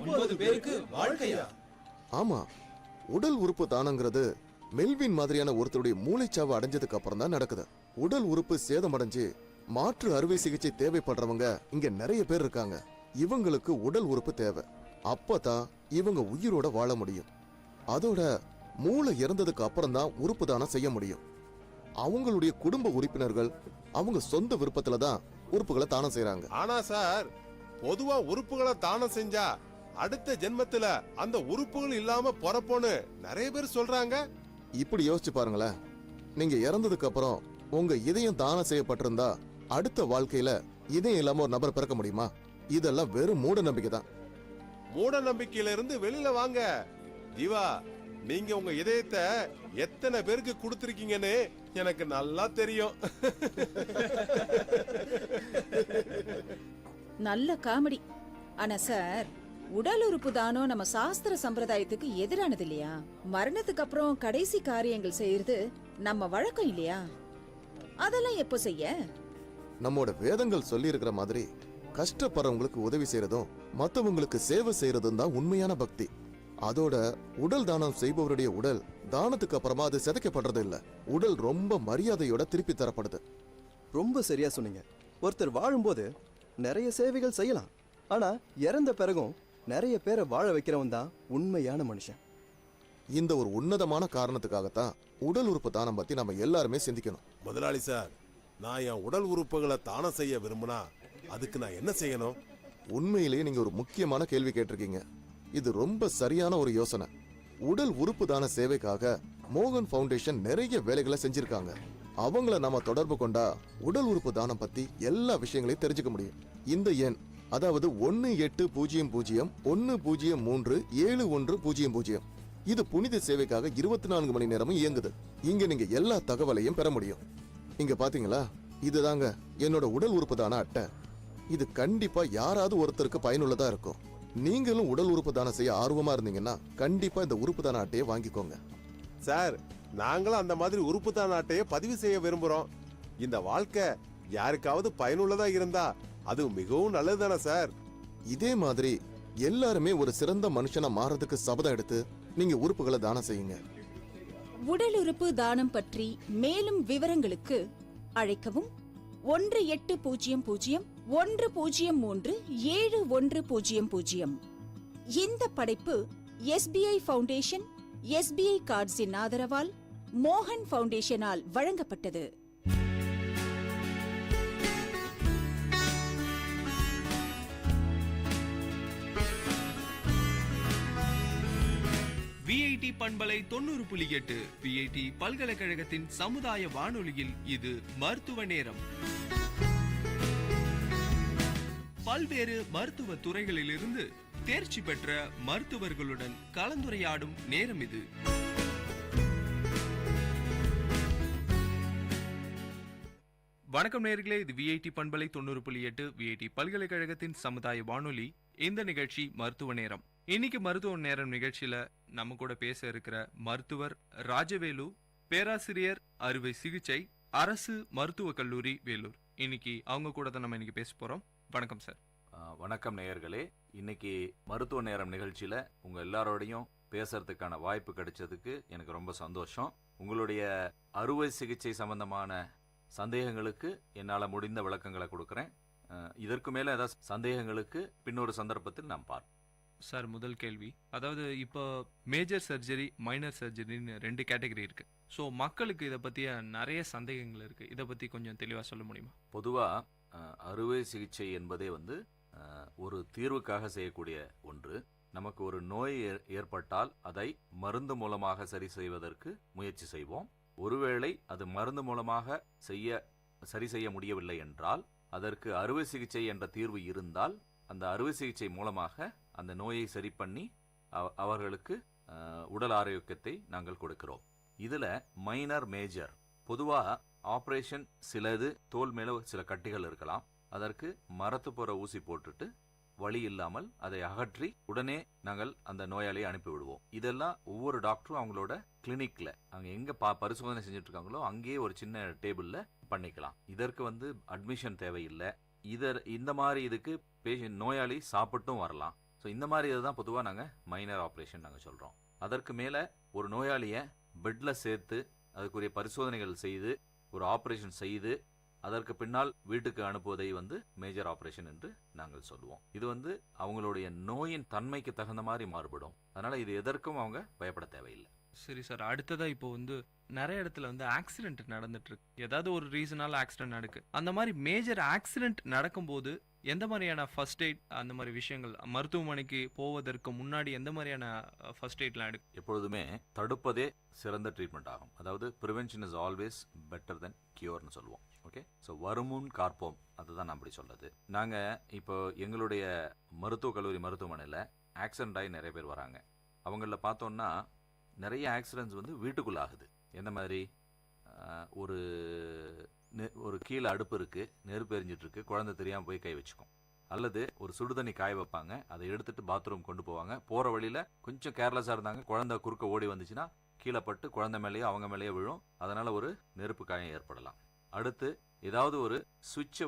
9 பேருக்கு வாழ்க்கையா? ஆமா, உடல் உறுப்பு தானங்கிறது மெல்வின் மாதிரியான ஒருத்தருடைய மூளைச்சாவு அடைஞ்சதுக்கு அப்புறம் தான் நடக்குது. உடல் உறுப்பு சேதமடைஞ்சு மாற்று அறுவை சிகிச்சை தேவைப்படுறவங்க இங்க நிறைய பேர் இருக்காங்க. இவங்களுக்கு உடல் உறுப்பு தேவை. அப்பதான் இவங்க உயிரோட வாழ முடியும். அதோட மூளை இறந்ததுக்கு அப்புறம் தான் உறுப்பு தானம் செய்ய முடியும். அவங்களுடைய குடும்ப உறுப்பினர்கள் அவங்க சொந்த விருப்பத்துல தான் உறுப்புகளை தானம் செய்யறாங்க. ஆனா சார், பொதுவா உறுப்புகளை தானம் செஞ்சா அடுத்த ஜென்மத்துல அந்த உறுப்புகள் இல்லாம பிறப்போன்னு நிறைய பேர் சொல்றாங்க. இப்படி யோசிச்சு பாருங்களேன். நீங்க இறந்ததுக்கு அப்புறம் உங்க இதயம் தானம் செய்யப்பட்டிருந்தா அடுத்த வாழ்க்கையில இதயம் இல்லாம ஒரு நபர் பிறக்க முடியுமா? இதெல்லாம் வெறும் மூட நம்பிக்கை தான். மூட நம்பிக்கையில இருந்து வெளியில வாங்க. ஜீவா, நீங்க உங்க இதயத்தை எத்தனை பேருக்கு கொடுத்திருக்கீங்கன்னு எனக்கு நல்லா தெரியும். நல்ல காமெடி. ஆனா சார், உடல் உறுப்பு தானம் நம்ம சாஸ்திர சம்பிரதாயத்துக்கு எதிரானது இல்லையா? மரணத்துக்கு அப்புறம் கடைசி காரியங்கள் செய்யறது நம்ம வழக்கம் இல்லையா? அதெல்லாம் எப்போ செய்ய? நம்மோட வேதங்கள் சொல்லி இருக்கிற மாதிரி கஷ்டப்படுறவங்களுக்கு உதவி செய்யறதும் மத்தவங்களுக்கு சேவை செய்யறதும் தான் உண்மையான பக்தி. அதோட உடல் தானம் செய்பவருடைய உடல் தானத்துக்கு அப்புறமா அது சிதைக்கப்படுறது இல்ல, உடல் ரொம்ப மரியாதையோட திருப்பி தரப்படுது. ரொம்ப சரியா சொன்னீங்க. ஒருத்தர் வாழும்போது நிறைய சேவைகள் செய்யலாம், ஆனா இறந்த பிறகும் நிறைய பேரை வாழ வைக்கிறவன் தான் உண்மையான மனுஷன். இந்த ஒரு உன்னதமான காரணத்துக்காகத்தான் உடல் உறுப்பு தானம் பத்தி நம்ம எல்லாருமே சிந்திக்கணும். முதலாளி சார், நான் என் உடல் உறுப்புகளை தானம் செய்ய விரும்பினா அதுக்கு நான் என்ன செய்யணும்? உண்மையிலேயே நீங்க ஒரு முக்கியமான கேள்வி கேட்டிருக்கீங்க. இது ரொம்ப சரியான ஒரு யோசனை. உடல் உறுப்பு தான சேவைக்காக மோகன் ஃபவுண்டேஷன் நிறைய வேலைகளை செஞ்சிருக்காங்க. அவங்கள நாம தொடர்பு கொண்டா உடல் உறுப்பு தானம் பத்தி எல்லா விஷயங்களையும் தெரிஞ்சுக்க முடியும். இந்த எண், அதாவது 180010371000. இது புனித சேவைக்காக 24 மணி நேரமும் இயங்குது. இங்க நீங்க எல்லா தகவலையும் பெற முடியும். இங்க பாத்தீங்களா, இதுதாங்க என்னோட உடல் உறுப்பு தான அட்டை. இது கண்டிப்பா யாராவது ஒருத்தருக்கு பயனுள்ளதா இருக்கும். நீங்களும் உடல் உறுப்பு தானம் செய்ய ஆர்வமா இருந்தீங்கன்னா கண்டிப்பா இந்த உறுப்பு தான அட்டையை வாங்கிக்கோங்க. சார், நாங்களும் அந்த மாதிரி உறுப்பு தான அட்டையை பதிவு செய்ய விரும்புறோம். இந்த வாழ்க்கை யாருக்காவது பயனுள்ளதா இருந்தா அது மிகவும் நல்லதுதானே சார்? இதே மாதிரி எல்லாருமே ஒரு சிறந்த மனுஷனா மாறதுக்கு சபதம் எடுத்து நீங்க உறுப்புகளை தானம் செய்யுங்க. உடல் உறுப்பு தானம் பற்றி மேலும் விவரங்களுக்கு அழைக்கவும் 180010371000. இந்த படைப்பு SBI ஃபவுண்டேஷன், SBI கார்ட்ஸின் ஆதரவால் மோகன் ஃபவுண்டேஷனால் வழங்கப்பட்டது. விஐடி பண்பலை 90.8 விஐடி பல்கலைக்கழகத்தின் சமுதாய வானொலியில் இது மருத்துவ நேரம். பல்வேறு மருத்துவ துறைகளிலிருந்து தேர்ச்சி பெற்ற மருத்துவர்களுடன் கலந்துரையாடும் நேரம் இது. வணக்கம் நேயர்களே, இது விஐடி பண்பலை 90.8 விஐடி பல்கலைக்கழகத்தின் சமுதாய வானொலி. இந்த நிகழ்ச்சி மருத்துவ நேரம். இன்னைக்கு மருத்துவ நேரம் நிகழ்ச்சியில நம்ம கூட பேச இருக்கிற மருத்துவர் ராஜவேலு, பேராசிரியர் அறுவை சிகிச்சை, அரசு மருத்துவக் கல்லூரி வேலூர். இன்னைக்கு அவங்க கூட தான் நம்ம இன்னைக்கு பேச போறோம். வணக்கம் சார். வணக்கம் நேயர்களே. இன்னைக்கு மருத்துவ நேரம் நிகழ்ச்சியில உங்க எல்லாரோடையும் பேசுறதுக்கான வாய்ப்பு கிடைச்சதுக்கு எனக்கு ரொம்ப சந்தோஷம். உங்களுடைய அறுவை சிகிச்சை சம்பந்தமான சந்தேகங்களுக்கு என்னால் முடிந்த விளக்கங்களை கொடுக்குறேன். இதற்கு மேல ஏதாவது சந்தேகங்களுக்கு பின்னொரு சந்தர்ப்பத்தில் நாம் பார்ப்போம். சார், முதல் கேள்வி, அதாவது இப்போ மேஜர் சர்ஜரி, மைனர் சர்ஜரின்னு 2 கேட்டகரி இருக்கு. ஸோ மக்களுக்கு இதை பற்றிய நிறைய சந்தேகங்கள் இருக்கு. இதை பற்றி கொஞ்சம் தெளிவாக சொல்ல முடியுமா? பொதுவாக அறுவை சிகிச்சை என்பதே ஒரு தீர்வுக்காக செய்யக்கூடிய ஒன்று. நமக்கு ஒரு நோய் ஏற்பட்டால் அதை மருந்து மூலமாக சரி செய்வதற்கு முயற்சி செய்வோம். ஒருவேளை அது மருந்து மூலமாக சரி செய்ய முடியவில்லை என்றால் அதற்கு அறுவை சிகிச்சை என்ற தீர்வு இருந்தால் அந்த அறுவை சிகிச்சை மூலமாக அந்த நோயை சரி பண்ணி அவர்களுக்கு உடல் ஆரோக்கியத்தை நாங்கள் கொடுக்கிறோம். இதுல மைனர், மேஜர், பொதுவாக ஆபரேஷன் சிலது தோல் மேல சில கட்டிகள் இருக்கலாம். அதற்கு மரத்துப்புற ஊசி போட்டுட்டு வலி இல்லாமல் அதை அகற்றி உடனே நாங்கள் அந்த நோயாளியை அனுப்பிவிடுவோம். இதெல்லாம் ஒவ்வொரு டாக்டரும் அவங்களோட கிளினிக்ல அவங்க எங்க பரிசோதனை செஞ்சுட்டு இருக்காங்களோ அங்கேயே ஒரு சின்ன டேபிள்ல பண்ணிக்கலாம். இதற்கு அட்மிஷன் தேவையில்லை. இந்த மாதிரி இதுக்கு பேஷண்ட் நோயாளி சாப்பிட்டும் வரலாம். ஸோ இந்த மாதிரி இதுதான் பொதுவாக நாங்கள் மைனர் ஆப்ரேஷன் நாங்கள் சொல்கிறோம். அதற்கு மேலே ஒரு நோயாளியை பெட்டில் சேர்த்து அதுக்குரிய பரிசோதனைகள் செய்து ஒரு ஆப்ரேஷன் செய்து அதற்கு பின்னால் வீட்டுக்கு அனுப்புவதை மேஜர் ஆப்ரேஷன் என்று நாங்கள் சொல்லுவோம். இது அவங்களுடைய நோயின் தன்மைக்கு தகுந்த மாதிரி மாறுபடும். அதனால இது எதற்கும் அவங்க பயப்பட தேவையில்லை. சரி சார், அடுத்ததா இப்போ நிறைய இடத்துல ஆக்சிடென்ட் நடந்துட்டு இருக்கு. ஏதாவது ஒரு ரீசனால ஆக்சிடென்ட் நடக்கு. அந்த மாதிரி மேஜர் ஆக்சிடென்ட் நடக்கும்போது எந்த மாதிரியான ஃபர்ஸ்ட் எய்ட் அந்த மாதிரி விஷயங்கள் மருத்துவமனைக்கு போவதற்கு முன்னாடி எந்த மாதிரியான ஃபர்ஸ்ட் எய்ட்லாம் எடுக்கும்? எப்பொழுதுமே தடுப்பதே சிறந்த ட்ரீட்மெண்ட் ஆகும். அதாவது ப்ரிவென்ஷன் இஸ் ஆல்வேஸ் பெட்டர் தென் கியூர்னு சொல்லுவோம். ஓகே, ஸோ வருமுன் காப்போம், அதுதான் நான் அப்படி சொல்றது. நாங்கள் இப்போ எங்களுடைய மருத்துவக் கல்லூரி மருத்துவமனையில் ஆக்சிடென்ட் ஆகி நிறைய பேர் வராங்க. அவங்கள பார்த்தோன்னா நிறைய ஆக்சிடென்ட்ஸ் வீட்டுக்குள்ள ஆகுது. எந்த மாதிரி, ஒரு கீழே அடுப்பு இருக்கு, நெருப்பு எரிஞ்சிட்டு இருக்கு, குழந்தை தெரியாமல் போய் கை வச்சுக்கும். அல்லது ஒரு சுடுதண்ணி காய வைப்பாங்க, அதை எடுத்துட்டு பாத்ரூம் கொண்டு போவாங்க. போற வழியில கொஞ்சம் கேர்லெஸ்ஸாக இருந்தாங்க, குழந்தை குறுக்க ஓடி வந்துச்சுன்னா கீழே பட்டு குழந்தை மேலேயோ அவங்க மேலேயோ விழும். அதனால ஒரு நெருப்பு காயம் ஏற்படலாம். அடுத்து ஏதாவது ஒரு சுவிட்சை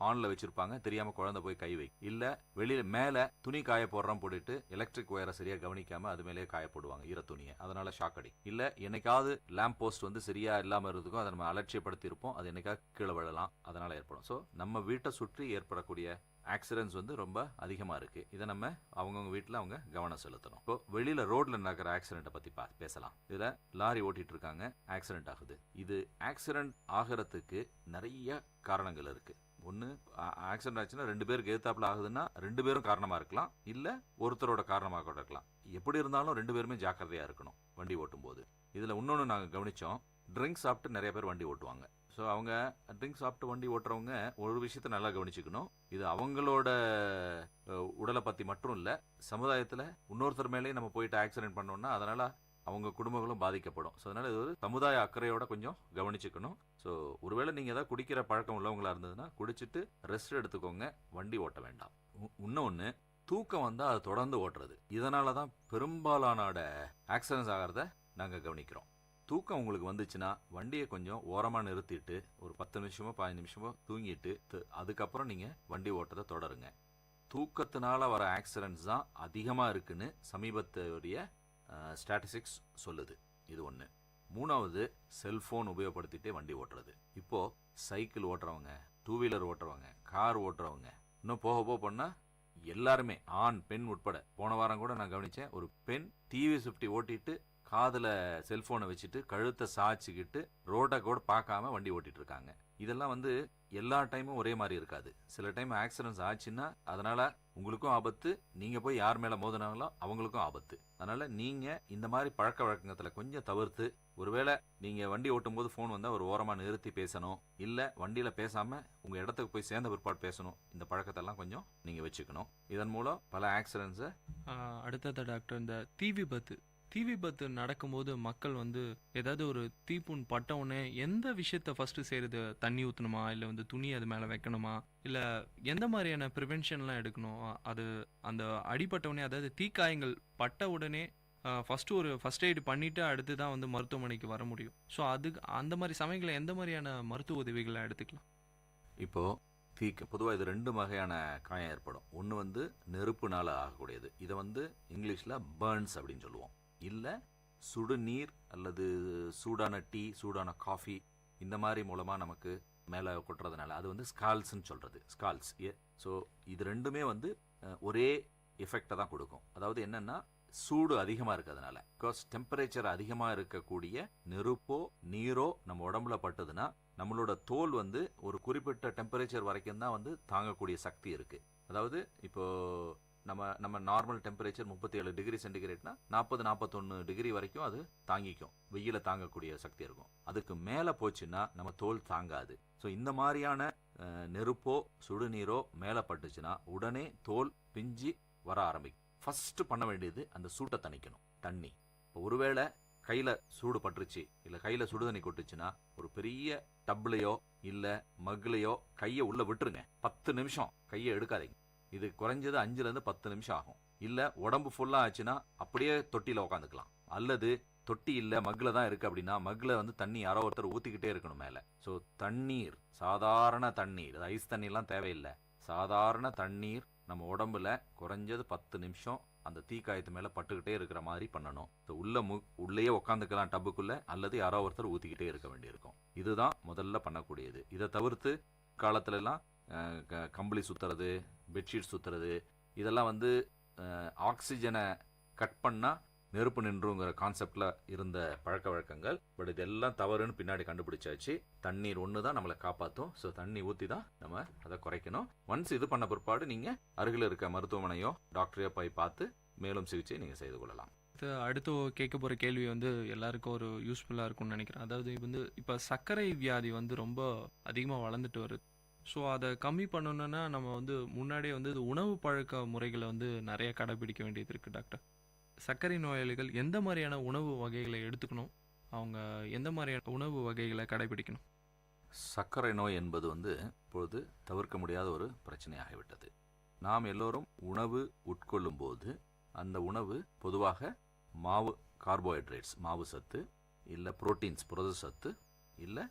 ஆன்ல வச்சிருப்பாங்க, தெரியாம குழந்தை போய் கை வை. இல்ல வெளியில மேல துணி காய போடுறோம் போட்டுட்டு எலக்ட்ரிக் ஒயரை சரியா கவனிக்காம அது மேலேயே காய போடுவாங்க ஈர துணியை. அதனால ஷாக் அடி. இல்ல என்னைக்காவது லேம்ப் போஸ்ட் சரியா இல்லாம இருந்துக்கும், அதை நம்ம அலட்சியப்படுத்தி இருப்போம், அது என்னைக்காவது கீழே விழலாம், அதனால ஏற்படும். ஸோ நம்ம வீட்டை சுற்றி ஏற்படக்கூடிய ஆக்சிடென்ட்ஸ் ரொம்ப அதிகமா இருக்கு. இதை நம்ம அவங்கவுங்க வீட்டில் அவங்க கவனம் செலுத்தணும். இப்போ வெளியில ரோட்ல நடக்கிற ஆக்சிடென்ட்டை பத்தி பேசலாம். இதுல லாரி ஓட்டிட்டு இருக்காங்க, ஆக்சிடென்ட் ஆகுது. இது ஆக்சிடென்ட் ஆகிறதுக்கு நிறைய காரணங்கள் இருக்கு. ஒன்று, ஆக்சிடென்ட் ஆச்சுன்னா 2 பேருக்கு எதிர்த்தாப்புல ஆகுதுன்னா 2 பேரும் காரணமா இருக்கலாம், இல்ல ஒருத்தரோட காரணமாக கூட இருக்கலாம். எப்படி இருந்தாலும் 2 பேருமே ஜாக்கிரதையா இருக்கணும் வண்டி ஓட்டும் போது. இதுல இன்னொன்று நாங்கள் கவனிச்சோம், ட்ரிங்க்ஸ் சாப்பிட்டு நிறைய பேர் வண்டி ஓட்டுவாங்க. ஸோ அவங்க ட்ரிங்க்ஸ் சாப்பிட்டு வண்டி ஓட்டுறவங்க ஒரு விஷயத்த நல்லா கவனிச்சுக்கணும். இது அவங்களோட உடலை பற்றி மட்டும் இல்லை, சமுதாயத்தில் இன்னொருத்தர் மேலேயும் நம்ம போயிட்டு ஆக்சிடென்ட் பண்ணோம்னா அதனால அவங்க குடும்பங்களும் பாதிக்கப்படும். ஸோ அதனால இது ஒரு சமுதாய அக்கறையோட கொஞ்சம் கவனிச்சுக்கணும். ஸோ ஒருவேளை நீங்கள் ஏதாவது குடிக்கிற பழக்கம் உள்ளவங்களா இருந்ததுன்னா குடிச்சிட்டு ரெஸ்ட் எடுத்துக்கோங்க, வண்டி ஓட்ட வேண்டாம். இன்னொன்று, தூக்கம் வந்தால் அதை தொடர்ந்து ஓட்டுறது. இதனால தான் பெரும்பாலான ஆக்சிடென்ட்ஸ் ஆகிறத நாங்கள் கவனிக்கிறோம். தூக்கம் உங்களுக்கு வந்துச்சுன்னா வண்டியை கொஞ்சம் ஓரமாக நிறுத்திட்டு ஒரு 10 நிமிஷமோ 15 நிமிஷமோ தூங்கிட்டு அதுக்கப்புறம் நீங்கள் வண்டி ஓட்டத்தை தொடருங்க. தூக்கத்தினால வர ஆக்சிடென்ட்ஸ் தான் அதிகமாக இருக்குன்னு சமீபத்துடைய ஸ்டாட்டிஸ்டிக்ஸ் சொல்லுது. இது ஒன்று. 3வது, செல்ஃபோன் உபயோகப்படுத்திட்டே வண்டி ஓட்டுறது. இப்போ சைக்கிள் ஓட்டுறவங்க, 2 வீலர் ஓட்டுறவங்க, கார் ஓட்டுறவங்க, இன்னும் போக போனால் எல்லாருமே ஆண் பெண் உட்பட. போன வாரம் கூட நான் கவனித்தேன், ஒரு பெண் டிவி 50 ஓட்டிட்டு காதில் செல்ஃபோனை வச்சுட்டு கழுத்தை சாய்ச்சிக்கிட்டு ரோட்டை கூட பார்க்காம வண்டி ஓட்டிட்டு இருக்காங்க. இதெல்லாம் எல்லா டைமும் ஒரே மாதிரி இருக்காது. சில டைம் ஆக்சிடென்ட்ஸ் ஆச்சுன்னா அதனால உங்களுக்கும் ஆபத்து, நீங்க போய் யார் மேல மோதினாங்களோ அவங்களுக்கும் ஆபத்து. அதனால நீங்க இந்த மாதிரி பழக்க வழக்கத்துல கொஞ்சம் தவிர்த்து, ஒருவேளை நீங்க வண்டி ஓட்டும் போது போன் வந்தா ஒரு ஓரமா நிறுத்தி பேசணும், இல்ல வண்டியில பேசாம உங்க இடத்துக்கு போய் சேர்ந்த பிற்பாடு பேசணும். இந்த பழக்கத்தெல்லாம் கொஞ்சம் நீங்க வச்சுக்கணும். இதன் மூலம் பல ஆக்சிடென்ட்ஸ். அடுத்தது டாக்டர், இந்த தீ விபத்து நடக்கும்போது மக்கள் ஏதாவது ஒரு தீப்புண் பட்ட உடனே எந்த விஷயத்த ஃபர்ஸ்ட் செய்யறது? தண்ணி ஊற்றணுமா, இல்லை துணி அது மேலே வைக்கணுமா, இல்லை எந்த மாதிரியான ப்ரிவென்ஷன்லாம் எடுக்கணும்? அது அந்த அடிப்பட்ட உடனே, அதாவது தீக்காயங்கள் பட்ட உடனே ஃபர்ஸ்ட் எய்டு பண்ணிட்டு அடுத்து தான் மருத்துவமனைக்கு வர முடியும். ஸோ அந்த மாதிரி சமயங்களில் எந்த மாதிரியான மருத்துவ உதவிகளை எடுத்துக்கலாம்? இப்போ பொதுவாக இது 2 வகையான காயம் ஏற்படும். ஒன்று நெருப்புனால ஆகக்கூடியது. இதை இங்கிலீஷில் பர்ன்ஸ் அப்படின்னு சொல்லுவோம். இல்லை சுடுநீர் அல்லது சூடான டீ, சூடான காஃபி இந்த மாதிரி மூலமாக நமக்கு மேலே கொட்டுறதுனால அது ஸ்கால்ஸ்ன்னு சொல்கிறது. ஸ்கால்ஸ். ஸோ இது 2மே ஒரே எஃபெக்டை தான் கொடுக்கும். அதாவது என்னென்னா, சூடு அதிகமாக இருக்கிறதுனால, பிகாஸ் டெம்பரேச்சர் அதிகமாக இருக்கக்கூடிய நெருப்போ நீரோ நம்ம உடம்புல பட்டதுன்னா நம்மளோட தோல் ஒரு குறிப்பிட்ட டெம்பரேச்சர் வரைக்கும் தான் தாங்கக்கூடிய சக்தி இருக்குது. அதாவது இப்போ நம்ம நார்மல் டெம்பரேச்சர் 37 டிகிரி சென்டிகிரேட்னா 40-41 டிகிரி வரைக்கும் அது தாங்கிக்கும், வெயில தாங்கக்கூடிய சக்தி இருக்கும். அதுக்கு மேலே போச்சுன்னா நம்ம தோல் தாங்காது. ஸோ இந்த மாதிரியான நெருப்போ சுடுநீரோ மேலே பட்டுச்சுன்னா உடனே தோல் பிஞ்சி வர ஆரம்பிக்கும். ஃபர்ஸ்ட் பண்ண வேண்டியது அந்த சூட்டை தணிக்கணும். தண்ணி. இப்போ ஒருவேளை கையில சூடு பட்டுருச்சு இல்ல கையில சுடுதண்ணி கொட்டுச்சுன்னா ஒரு பெரிய டப்லையோ இல்ல மக்லையோ கையை உள்ள விட்டுருங்க. 10 நிமிஷம் கையை எடுக்காதீங்க. இது குறைஞ்சது 5ல இருந்து 10 நிமிஷம் ஆகும். இல்ல உடம்பு ஃபுல்லா ஆச்சுன்னா அப்படியே தொட்டியில உட்காந்துக்கலாம். அல்லது தொட்டி இல்ல மக்ல தான் இருக்கு அப்படின்னா மக்ல வந்து தண்ணி யாரோ ஒருத்தர் ஊத்திக்கிட்டே இருக்கணும் மேல. ஸோ தண்ணீர், சாதாரண தண்ணீர், ஐஸ் தண்ணிலாம் தேவையில்லை. சாதாரண தண்ணீர் நம்ம உடம்புல குறைஞ்சது 10 நிமிஷம் அந்த தீக்காயத்து மேல பட்டுக்கிட்டே இருக்கிற மாதிரி பண்ணணும். உள்ளேயே உட்காந்துக்கலாம் டப்புக்குள்ள, அல்லது யாரோ ஒருத்தர் ஊத்திக்கிட்டே இருக்க வேண்டியிருக்கும். இதுதான் முதல்ல பண்ணக்கூடியது. இதை தவிர்த்து காலத்துல எல்லாம் கம்பளி சுத்துறது, பெட்ஷீட் சுத்துறது, இதெல்லாம் வந்து ஆக்சிஜனை கட் பண்ணா நெருப்பு நின்றுங்கிற கான்செப்ட்ல இருந்த பழக்க வழக்கங்கள். பட் இதெல்லாம் தவறுன்னு பின்னாடி கண்டுபிடிச்சாச்சு. தண்ணீர் ஒன்று தான் நம்மளை காப்பாற்றும். ஸோ தண்ணி ஊற்றி தான் நம்ம அதை குறைக்கணும். ஒன்ஸ் இது பண்ண பிற்பாடு நீங்கள் அருகில் இருக்க மருத்துவமனையோ டாக்டரையோ போய் பார்த்து மேலும் சிகிச்சை நீங்கள் செய்து கொள்ளலாம். அடுத்து கேட்க போகிற கேள்வி வந்து எல்லாருக்கும் ஒரு யூஸ்ஃபுல்லாக இருக்கும்னு நினைக்கிறேன். அதாவது வந்து இப்போ சர்க்கரை வியாதி வந்து ரொம்ப அதிகமாக வளர்ந்துட்டு வருது. ஸோ அதை கம்மி பண்ணணுன்னா நம்ம வந்து முன்னாடியே வந்து உணவு பழக்க முறைகளை வந்து நிறைய கடைபிடிக்க வேண்டியது இருக்குது டாக்டர். சர்க்கரை நோயாளிகள் எந்த மாதிரியான உணவு வகைகளை எடுத்துக்கணும், அவங்க எந்த மாதிரியான உணவு வகைகளை கடைபிடிக்கணும்? சர்க்கரை நோய் என்பது வந்து இப்பொழுது தவிர்க்க முடியாத ஒரு பிரச்சனையாகிவிட்டது. நாம் எல்லோரும் உணவு உட்கொள்ளும் போது அந்த உணவு பொதுவாக மாவு, கார்போஹைட்ரேட்ஸ், மாவு சத்து, இல்லை புரோட்டீன்ஸ், புரத சத்து, இல்லை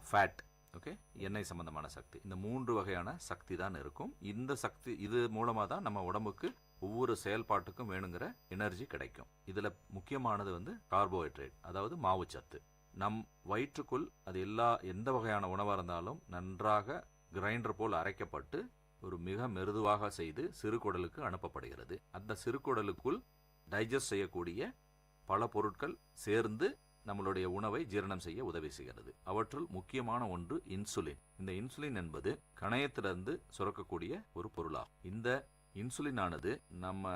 ஃபேட், ஓகே, எண்ணெய் சம்பந்தமான சக்தி, இந்த 3 வகையான சக்தி தான் இருக்கும். இந்த சக்தி இது மூலமாக தான் நம்ம உடம்புக்கு ஒவ்வொரு செயல்பாட்டுக்கும் வேணுங்கிற எனர்ஜி கிடைக்கும். இதில் முக்கியமானது வந்து கார்போஹைட்ரேட், அதாவது மாவுச்சத்து. நம் வயிற்றுக்குள் அது எந்த வகையான உணவாக இருந்தாலும் நன்றாக கிரைண்டர் போல் அரைக்கப்பட்டு ஒரு மிக மெருதுவாக செய்து சிறுகுடலுக்கு அனுப்பப்படுகிறது. அந்த சிறுகுடலுக்குள் டைஜஸ்ட் செய்யக்கூடிய பல பொருட்கள் சேர்ந்து நம்மளுடைய உணவை ஜீரணம் செய்ய உதவி செய்கிறது. அவற்றுள் முக்கியமான ஒன்று இன்சுலின். இந்த இன்சுலின் என்பது கணையத்திலிருந்து சுரக்கக்கூடிய ஒரு பொருளாகும். இந்த இன்சுலினானது நம்ம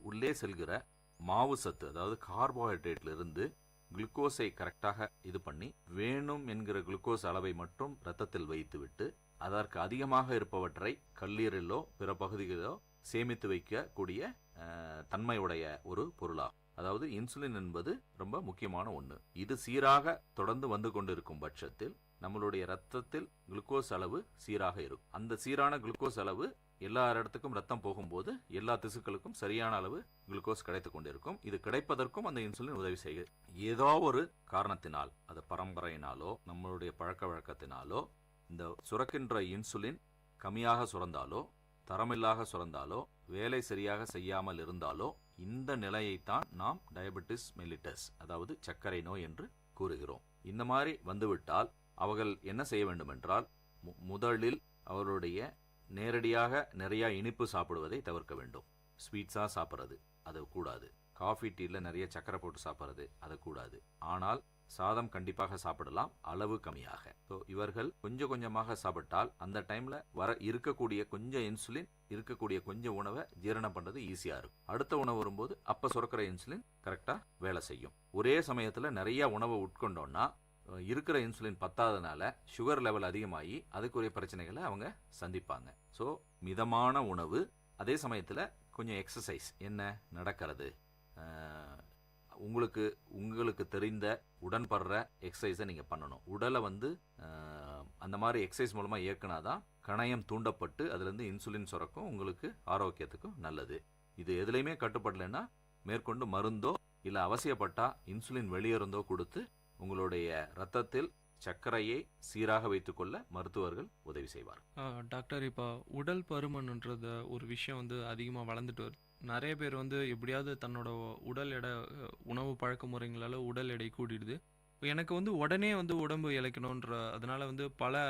உள்ளே செல்கிற மாவு சத்து, அதாவது கார்போஹைட்ரேட்ல இருந்து குளுக்கோஸை கரெக்டாக இது பண்ணி வேணும் என்கிற குளுக்கோஸ் அளவை மட்டும் இரத்தத்தில் வைத்துவிட்டு அதற்கு அதிகமாக இருப்பவற்றை கல்லீரலோ பிற பகுதிகளோ சேமித்து வைக்கக்கூடிய தன்மையுடைய ஒரு பொருளாகும். அதாவது இன்சுலின் என்பது ரொம்ப முக்கியமான ஒன்று. இது சீராக தொடர்ந்து வந்து கொண்டிருக்கும் பட்சத்தில் நம்மளுடைய ரத்தத்தில் குளுக்கோஸ் அளவு சீராக இருக்கும். அந்த சீரான குளுக்கோஸ் அளவு எல்லா இடத்துக்கும் ரத்தம் போகும்போது எல்லா திசுக்களுக்கும் சரியான அளவு குளுக்கோஸ் கிடைத்து கொண்டிருக்கும். இது கிடைப்பதற்கும் அந்த இன்சுலின் உதவி செய்கிறது. ஏதோ ஒரு காரணத்தினால், அது பரம்பரையினாலோ நம்மளுடைய பழக்க வழக்கத்தினாலோ இந்த சுரக்கின்ற இன்சுலின் கம்மியாக சுரந்தாலோ, தரமில்லாக சுரந்தாலோ, வேலை சரியாக செய்யாமல் இருந்தாலோ இந்த நிலையைத்தான் நாம் டயபெட்டிஸ் மெல்லிட்டஸ், அதாவது சர்க்கரை நோய் என்று கூறுகிறோம். இந்த மாதிரி வந்துவிட்டால் அவர்கள் என்ன செய்ய வேண்டும் என்றால், முதலில் அவருடைய நேரடியாக நிறைய இனிப்பு சாப்பிடுவதை தவிர்க்க வேண்டும். ஸ்வீட்ஸா சாப்பிட்றது அது கூடாது. காஃபி டீல நிறைய சக்கரை போட்டு சாப்பிட்றது அது கூடாது. ஆனால் சாதம் கண்டிப்பாக சாப்பிடலாம், அளவு கம்மியாக. ஸோ இவர்கள் கொஞ்சம் கொஞ்சமாக சாப்பிட்டால் அந்த டைம்ல இருக்கக்கூடிய கொஞ்சம் இன்சுலின், இருக்கக்கூடிய கொஞ்சம் உணவை ஜீரணம் பண்றது ஈஸியா இருக்கும். அடுத்த உணவு வரும்போது அப்ப சுரக்கிற இன்சுலின் கரெக்டா வேலை செய்யும். ஒரே சமயத்துல நிறைய உணவை உட்கொண்டோம்னா இருக்கிற இன்சுலின் பத்தாதனால சுகர் லெவல் அதிகமாகி அதுக்குரிய பிரச்சனைகளை அவங்க சந்திப்பாங்க. ஸோ மிதமான உணவு, அதே சமயத்தில் கொஞ்சம் எக்ஸசைஸ், என்ன நடக்கிறது, உங்களுக்கு தெரிந்த உடன்படுற எக்ஸசைஸை நீங்கள் பண்ணணும். உடலை வந்து அந்த மாதிரி எக்ஸசைஸ் மூலமாக இயக்குனாதான் கணையம் தூண்டப்பட்டு அதுலேருந்து இன்சுலின் சுரக்கும், உங்களுக்கு ஆரோக்கியத்துக்கும் நல்லது. இது எதுலையுமே கட்டுப்படலைன்னா மேற்கொண்டு மருந்தோ இல்லை அவசியப்பட்டா இன்சுலின் வெளியிருந்தோ கொடுத்து உங்களுடைய ரத்தத்தில் சர்க்கரையை சீராக வைத்துக்கொள்ள மருத்துவர்கள் உதவி செய்வார். டாக்டர், இப்போ உடல் பருமன்ன்றத ஒரு விஷயம் வந்து அதிகமாக வளர்ந்துட்டு வருது. நிறைய பேர் வந்து எப்படியாவது தன்னோட உடல் எடை, உணவு பழக்க முறைங்களால் உடல் எடை கூட்டிடுது. எனக்கு வந்து உடனே வந்து உடம்பு இழைக்கணுன்ற அதனால வந்து பல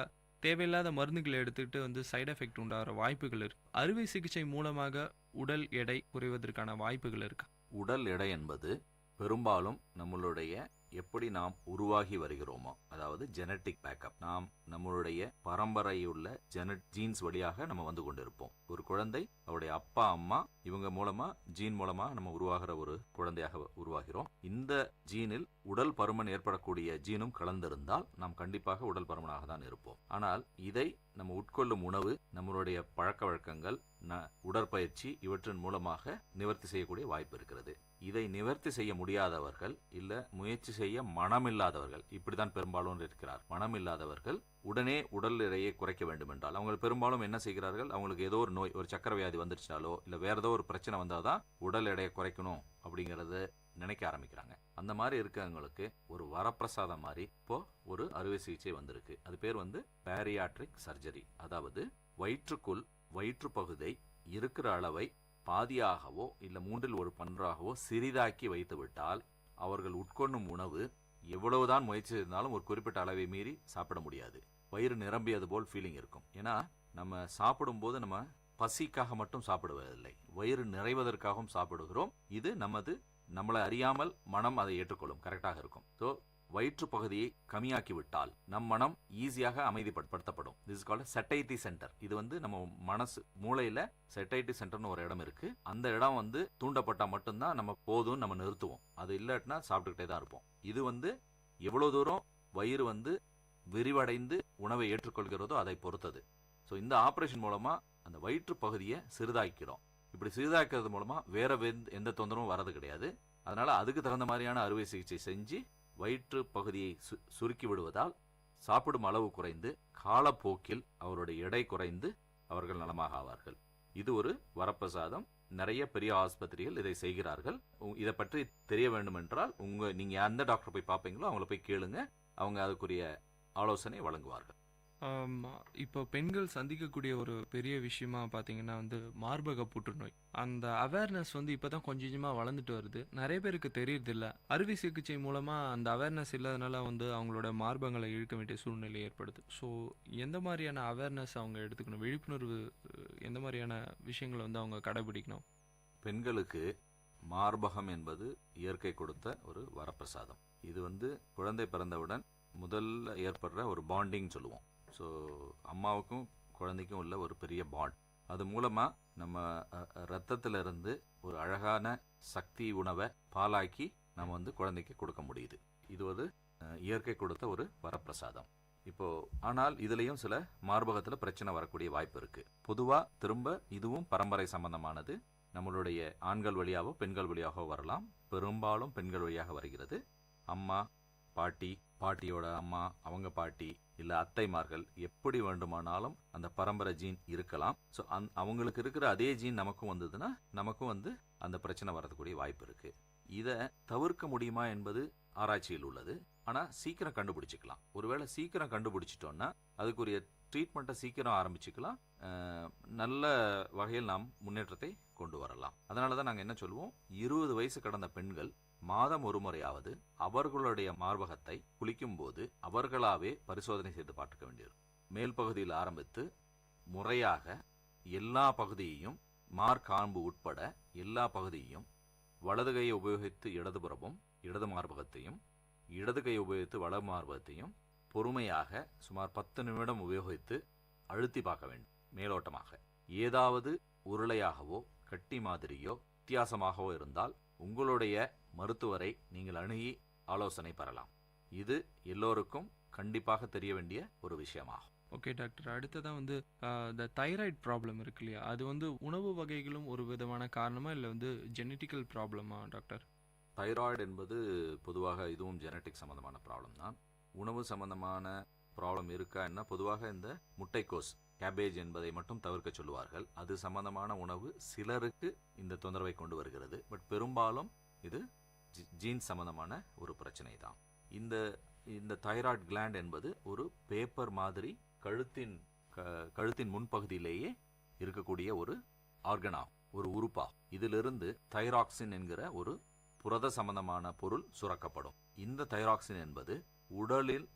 தேவையில்லாத மருந்துகளை எடுத்துக்கிட்டு வந்து சைடு எஃபெக்ட் உண்டாகிற வாய்ப்புகள் இருக்கு. அறுவை சிகிச்சை மூலமாக உடல் எடை குறைவதற்கான வாய்ப்புகள் இருக்கு. உடல் எடை என்பது பெரும்பாலும் நம்மளுடைய எப்படி நாம் உருவாகி வருகிறோமோ, அதாவது ஜெனட்டிக் பேக்கப், நாம் நம்மளுடைய பரம்பரையுள்ள ஜீன்ஸ் வழியாக நம்ம வந்து கொண்டிருப்போம். ஒரு குழந்தை அவருடைய அப்பா அம்மா இவங்க மூலமா, ஜீன் மூலமா நம்ம உருவாகிற ஒரு குழந்தையாக உருவாகிறோம். இந்த ஜீனில் உடல் பருமன் ஏற்படக்கூடிய ஜீனும் கலந்திருந்தால் நாம் கண்டிப்பாக உடல் பருமனாக தான் இருப்போம். ஆனால் இதை நம்ம உட்கொள்ளும் உணவு, நம்மளுடைய பழக்க வழக்கங்கள், உடற்பயிற்சி இவற்றின் மூலமாக நிவர்த்தி செய்யக்கூடிய வாய்ப்பு இருக்கிறது. இதை நிவர்த்தி செய்ய முடியாதவர்கள் இல்ல முயற்சி செய்ய மனமில்லாதவர்கள், இப்படித்தான் பெரும்பாலும் இருக்கிறார். மனமில்லாதவர்கள் உடனே உடல் எடையை குறைக்க வேண்டும் என்றால் அவங்க பெரும்பாலும் என்ன செய்கிறார்கள், அவங்களுக்கு ஏதோ ஒரு நோய், ஒரு சக்கரை வியாதி வந்துருச்சாலோ இல்ல வேற ஏதோ ஒரு பிரச்சனை வந்தாதான் உடல் எடையை குறைக்கணும் அப்படிங்கறத நினைக்க ஆரம்பிக்கிறாங்க. அந்த மாதிரி இருக்கவங்களுக்கு ஒரு வரப்பிரசாதம் மாதிரி இப்போ ஒரு அறுவை சிகிச்சை வந்திருக்கு. அது பேர் பேரியாட்ரிக் சர்ஜரி. அதாவது வயிற்றுக்குள் வயிற்று பகுதியை இருக்கிற அளவை பாதியாகவோ இல்ல 1/3 சிறிதாக்கி வைத்து விட்டால் அவர்கள் உட்கொள்ளும் உணவு எவ்வளவுதான் முயற்சி இருந்தாலும் ஒரு குறிப்பிட்ட அளவை மீறி சாப்பிட முடியாது. வயிறு நிரம்பியது போல் ஃபீலிங் இருக்கும். ஏன்னா நம்ம சாப்பிடும் போது நம்ம பசிக்காக மட்டும் சாப்பிடுவதில்லை, வயிறு நிறைவதற்காகவும் சாப்பிடுகிறோம். இது நம்மளை அறியாமல் மனம் அதை ஏற்றுக்கொள்ளும், கரெக்டாக இருக்கும். ஸோ வயிற்று பகுதியை கம்மியாக்கி விட்டால் நம் மனம் ஈஸியாக அமைதிப்படுத்தப்படும். This is called satiety centre. இது நம்ம மனசு மூளையில சட்டைட்டி சென்டர்னு ஒரு இடம் இருக்கு. அந்த இடம் தூண்டப்பட்டா மட்டும்தான் நம்ம போதும் நம்ம நிறுத்துவோம். அது இல்லாட்டினா சாப்பிட்டுக்கிட்டே தான் இருப்போம். இது எவ்வளவு தூரம் வயிறு விரிவடைந்து உணவை ஏற்றுக்கொள்கிறதோ அதை பொறுத்தது. ஸோ இந்த ஆபரேஷன் மூலமா அந்த வயிற்று பகுதியை சிறிதாக்கிறோம். இப்படி சிறிதாக்கிறது மூலமா வேற எந்த தொந்தரவும் வரது கிடையாது. அதனால அதுக்கு தகுந்த மாதிரியான அறுவை சிகிச்சை செஞ்சு வயிற்று பகுதியை சுருக்கி விடுவதால் சாப்பிடும் அளவு குறைந்து காலப்போக்கில் அவருடைய எடை குறைந்து அவர்கள் நலமாக ஆவார்கள். இது ஒரு வரப்பிரசாதம். நிறைய பெரிய ஆஸ்பத்திரிகள் இதை செய்கிறார்கள். இதை பற்றி தெரிய வேண்டும் என்றால் நீங்க எந்த டாக்டர் போய் பார்ப்பீங்களோ அவங்கள போய் கேளுங்க, அவங்க அதுக்குரிய ஆலோசனை வழங்குவார்கள். இப்போ பெண்கள் சந்திக்கக்கூடிய ஒரு பெரிய விஷயமா பார்த்தீங்கன்னா மார்பக புற்றுநோய். அந்த அவேர்னஸ் இப்போதான் கொஞ்சம் கொஞ்சமாக வளர்ந்துட்டு வருது. நிறைய பேருக்கு தெரியறது இல்லை. அறுவை சிகிச்சை மூலமா அந்த அவேர்னஸ் இல்லாதனால அவங்களோட மார்பகங்களை இழுக்க வேண்டிய சூழ்நிலை ஏற்படுது. ஸோ எந்த மாதிரியான அவேர்னஸ் அவங்க எடுத்துக்கணும், விழிப்புணர்வு எந்த மாதிரியான விஷயங்களை அவங்க கடைபிடிக்கணும்? பெண்களுக்கு மார்பகம் என்பது இயற்கை கொடுத்த ஒரு வரப்பிரசாதம். இது குழந்தை பிறந்தவுடன் முதல்ல ஏற்படுற ஒரு பாண்டிங் சொல்லுவோம். ஸோ அம்மாவுக்கும் குழந்தைக்கும் உள்ள ஒரு பெரிய பாண்ட். அது மூலமா நம்ம ரத்தத்திலிருந்து ஒரு அழகான சக்தி உணவை பாலாக்கி நம்ம குழந்தைக்கு கொடுக்க முடியுது. இது ஒரு இயற்கை கொடுத்த ஒரு வரப்பிரசாதம். இப்போ ஆனால் இதுலயும் சில மார்பகத்துல பிரச்சனை வரக்கூடிய வாய்ப்பு இருக்கு. பொதுவா திரும்ப இதுவும் பரம்பரை சம்பந்தமானது. நம்மளுடைய ஆண்கள் வழியாவோ பெண்கள் வழியாகவோ வரலாம். பெரும்பாலும் பெண்கள் வழியாக வருகிறது. அம்மா, பாட்டியோட அம்மா, அவங்க பாட்டி இல்ல அத்தைமார்கள், எப்படி வேண்டுமானாலும் அந்த பரம்பரை ஜீன் இருக்கலாம். ஸோ அவங்களுக்கு இருக்கிற அதே ஜீன் நமக்கும் வந்ததுன்னா நமக்கும் அந்த பிரச்சனை வரதுக்கூடிய வாய்ப்பு இருக்கு. இதை தவிர்க்க முடியுமா என்பது ஆராய்ச்சியில் உள்ளது. ஆனா சீக்கிரம் கண்டுபிடிச்சிக்கலாம். ஒருவேளை சீக்கிரம் கண்டுபிடிச்சிட்டோம்னா அதுக்குரிய ட்ரீட்மெண்ட்டை சீக்கிரம் ஆரம்பிச்சுக்கலாம். நல்ல வகையில் நாம் முன்னேற்றத்தை கொண்டு வரலாம். அதனால தான் நாங்கள் என்ன சொல்லுவோம், 20 வயசு கடந்த பெண்கள் மாதம் ஒரு முறையாவது அவர்களுடைய மார்பகத்தை குளிக்கும் போது அவர்களாவே பரிசோதனை செய்து பார்க்க வேண்டியது. மேல் பகுதியில் ஆரம்பித்து முறையாக எல்லா பகுதியையும், மார்காம்பு உட்பட எல்லா பகுதியையும், வலது கையை உபயோகித்து இடதுபுறமும் இடது மார்பகத்தையும், இடது கையை உபயோகித்து வலது மார்பகத்தையும் பொறுமையாக சுமார் 10 நிமிடம் உபயோகித்து அழுத்தி பார்க்க வேண்டும். மேலோட்டமாக ஏதாவது உருளையாகவோ கட்டி மாதிரியோ வித்தியாசமாகவோ இருந்தால் உங்களுடைய மருத்துவரை நீங்கள் அணுகி ஆலோசனை பெறலாம். இது எல்லோருக்கும் கண்டிப்பாக தெரிய வேண்டிய ஒரு விஷயமாகும். ஓகே டாக்டர், அடுத்ததான் இந்த தைராய்டு ப்ராப்ளம் இருக்கு இல்லையா, அது உணவு வகைகளும் ஒரு விதமான காரணமா இல்லை ஜெனட்டிக்கல் ப்ராப்ளமா டாக்டர்? தைராய்டு என்பது பொதுவாக இதுவும் ஜெனட்டிக் சம்பந்தமான ப்ராப்ளம் தான். உணவு சம்பந்தமான ப்ராப்ளம் இருக்கா என்ன, பொதுவாக இந்த முட்டைக்கோஸ், கேபேஜ் என்பதை மட்டும் தவிர்க்க சொல்லுவார்கள். அது சம்பந்தமான உணவு சிலருக்கு இந்த தொந்தரவை கொண்டு வருகிறது. பட் பெரும்பாலும் இது ஜீன் சம்பந்தமான ஒரு பிரச்சனை தான். இந்த தைராய்டு கிளாண்ட் என்பது ஒரு பேப்பர் மாதிரி கழுத்தின் முன்பகுதியிலேயே இருக்கக்கூடிய ஒரு ஆர்கனாகும், ஒரு உறுப்பாகும். இதிலிருந்து தைராக்சின் என்கிற ஒரு புரத சம்பந்தமான பொருள் சுரக்கப்படும். இந்த தைராக்சின் என்பது உடலில்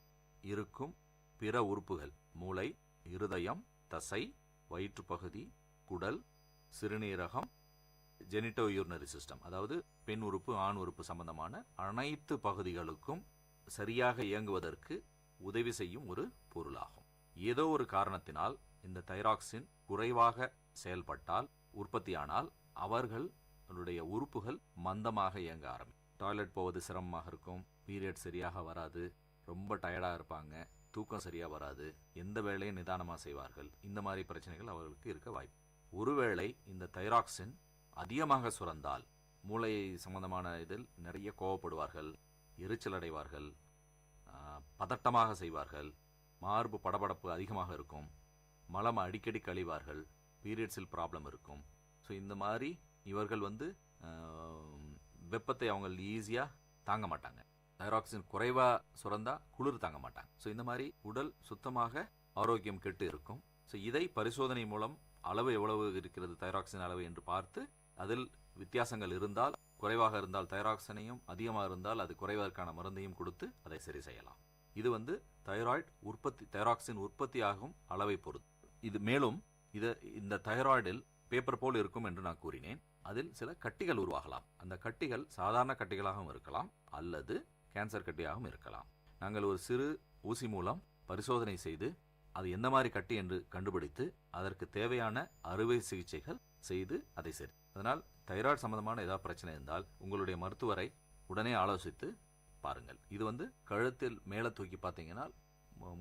இருக்கும் பிற உறுப்புகள், மூளை, இருதயம், தசை, வயிற்றுப்பகுதி, குடல், சிறுநீரகம், ஜெனிட்டோ யூரினரி சிஸ்டம், அதாவது பெண் உறுப்பு ஆண் உறுப்பு சம்பந்தமான அனைத்து பகுதிகளுக்கும் சரியாக இயங்குவதற்கு உதவி செய்யும் ஒரு பொருளாகும். ஏதோ ஒரு காரணத்தினால் இந்த தைராக்சின் குறைவாக செயல்பட்டால், உற்பத்தியானால் அவர்களுடைய உறுப்புகள் மந்தமாக இயங்க ஆரம்பிக்கும். டாய்லெட் போவது சிரமமாக இருக்கும், பீரியட் சரியாக வராது, ரொம்ப டயர்டாக இருப்பாங்க, தூக்கம் சரியாக வராது, எந்த வேலையும் நிதானமாக செய்வார்கள். இந்த மாதிரி பிரச்சனைகள் அவர்களுக்கு இருக்க வாய்ப்பு. ஒருவேளை இந்த தைராக்சின் அதிகமாக சுரந்தால் மூளை சம்பந்தமான இதில் நிறைய கோவப்படுவார்கள், எரிச்சல் அடைவார்கள், பதட்டமாக செய்வார்கள், மார்பு படபடப்பு அதிகமாக இருக்கும், மலம் அடிக்கடி கழிவார்கள், பீரியட்ஸில் ப்ராப்ளம் இருக்கும். ஸோ இந்த மாதிரி இவர்கள் வெப்பத்தை அவங்க ஈஸியாக தாங்க மாட்டாங்க. தைராக்சின் குறைவாக சுரந்தா குளிர் தாங்க மாட்டாங்க. ஸோ இந்த மாதிரி உடல் சுத்தமாக ஆரோக்கியம் கெட்டு இருக்கும். ஸோ இதை பரிசோதனை மூலம் அளவு எவ்வளவு இருக்கிறது தைராக்சின் அளவு என்று பார்த்து அதில் வித்தியாசங்கள் இருந்தால், குறைவாக இருந்தால் தைராக்சினையும், அதிகமாக இருந்தால் அது குறைவதற்கான மருந்தையும் கொடுத்து அதை சரி செய்யலாம். இது தைராக்சின் உற்பத்தி ஆகும் அளவை பொறுத்து. இது மேலும் இந்த தைராய்டில் பேப்பர் போல் இருக்கும் என்று நான் கூறினேன். அதில் சில கட்டிகள் உருவாகலாம். அந்த கட்டிகள் சாதாரண கட்டிகளாகவும் இருக்கலாம் அல்லது கேன்சர் கட்டியாகவும் இருக்கலாம். நாங்கள் ஒரு சிறு ஊசி மூலம் பரிசோதனை செய்து அது எந்த மாதிரி கட்டி என்று கண்டுபிடித்து அதற்கு தேவையான அறுவை சிகிச்சைகள் செய்து அதை சரி. அதனால் தைராய்டு சம்பந்தமான ஏதாவது பிரச்சனை இருந்தால் உங்களுடைய மருத்துவரை உடனே ஆலோசித்து பாருங்கள். இது கழுத்தில் மேலே தூக்கி பார்த்தீங்கன்னா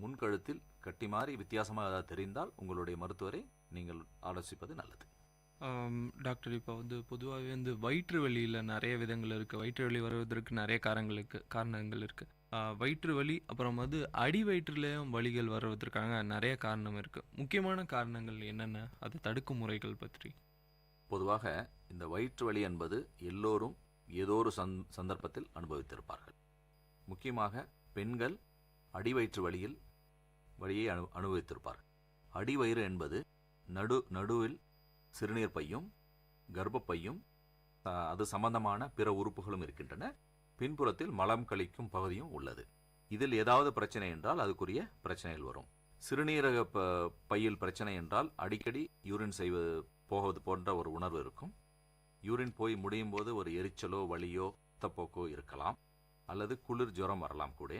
முன்கழுத்தில் கட்டி மாதிரி வித்தியாசமாக ஏதாவது தெரிந்தால் உங்களுடைய மருத்துவரை நீங்கள் ஆலோசிப்பது நல்லது. டாக்டர், இப்போ பொதுவாகவே வயிற்று வலியில் நிறைய விதங்கள் இருக்குது. வயிற்று வலி வருவதற்கு நிறைய காரணங்கள் இருக்குது. வயிற்று வலி அப்புறம் அடி வயிற்றுலேயும் வலிகள் வருவதற்காக நிறைய காரணம் இருக்குது. முக்கியமான காரணங்கள் என்னென்ன, அது தடுக்கும் முறைகள் பற்றி? பொதுவாக இந்த வயிற்று வலி என்பது எல்லோரும் ஏதோ ஒரு சந்தர்ப்பத்தில் அனுபவித்திருப்பார்கள். முக்கியமாக பெண்கள் அடிவயிற்று வலியை அனுபவித்திருப்பார்கள். அடிவயிறு என்பது நடுவில் சிறுநீர் பையும் கர்ப்பப்பையும் அது சம்பந்தமான பிற உறுப்புகளும் இருக்கின்றன. பின்புறத்தில் மலம் கழிக்கும் பகுதியும் உள்ளது. இதில் ஏதாவது பிரச்சனை என்றால் அதுக்குரிய பிரச்சனைகள் வரும். சிறுநீரக பையில் பிரச்சனை என்றால் அடிக்கடி யூரின் போவது போன்ற ஒரு உணர்வு இருக்கும். யூரின் போய் முடியும் போது ஒரு எரிச்சலோ வலியோ ரத்தப்போக்கோ இருக்கலாம், அல்லது குளிர் ஜுரம் வரலாம். கூட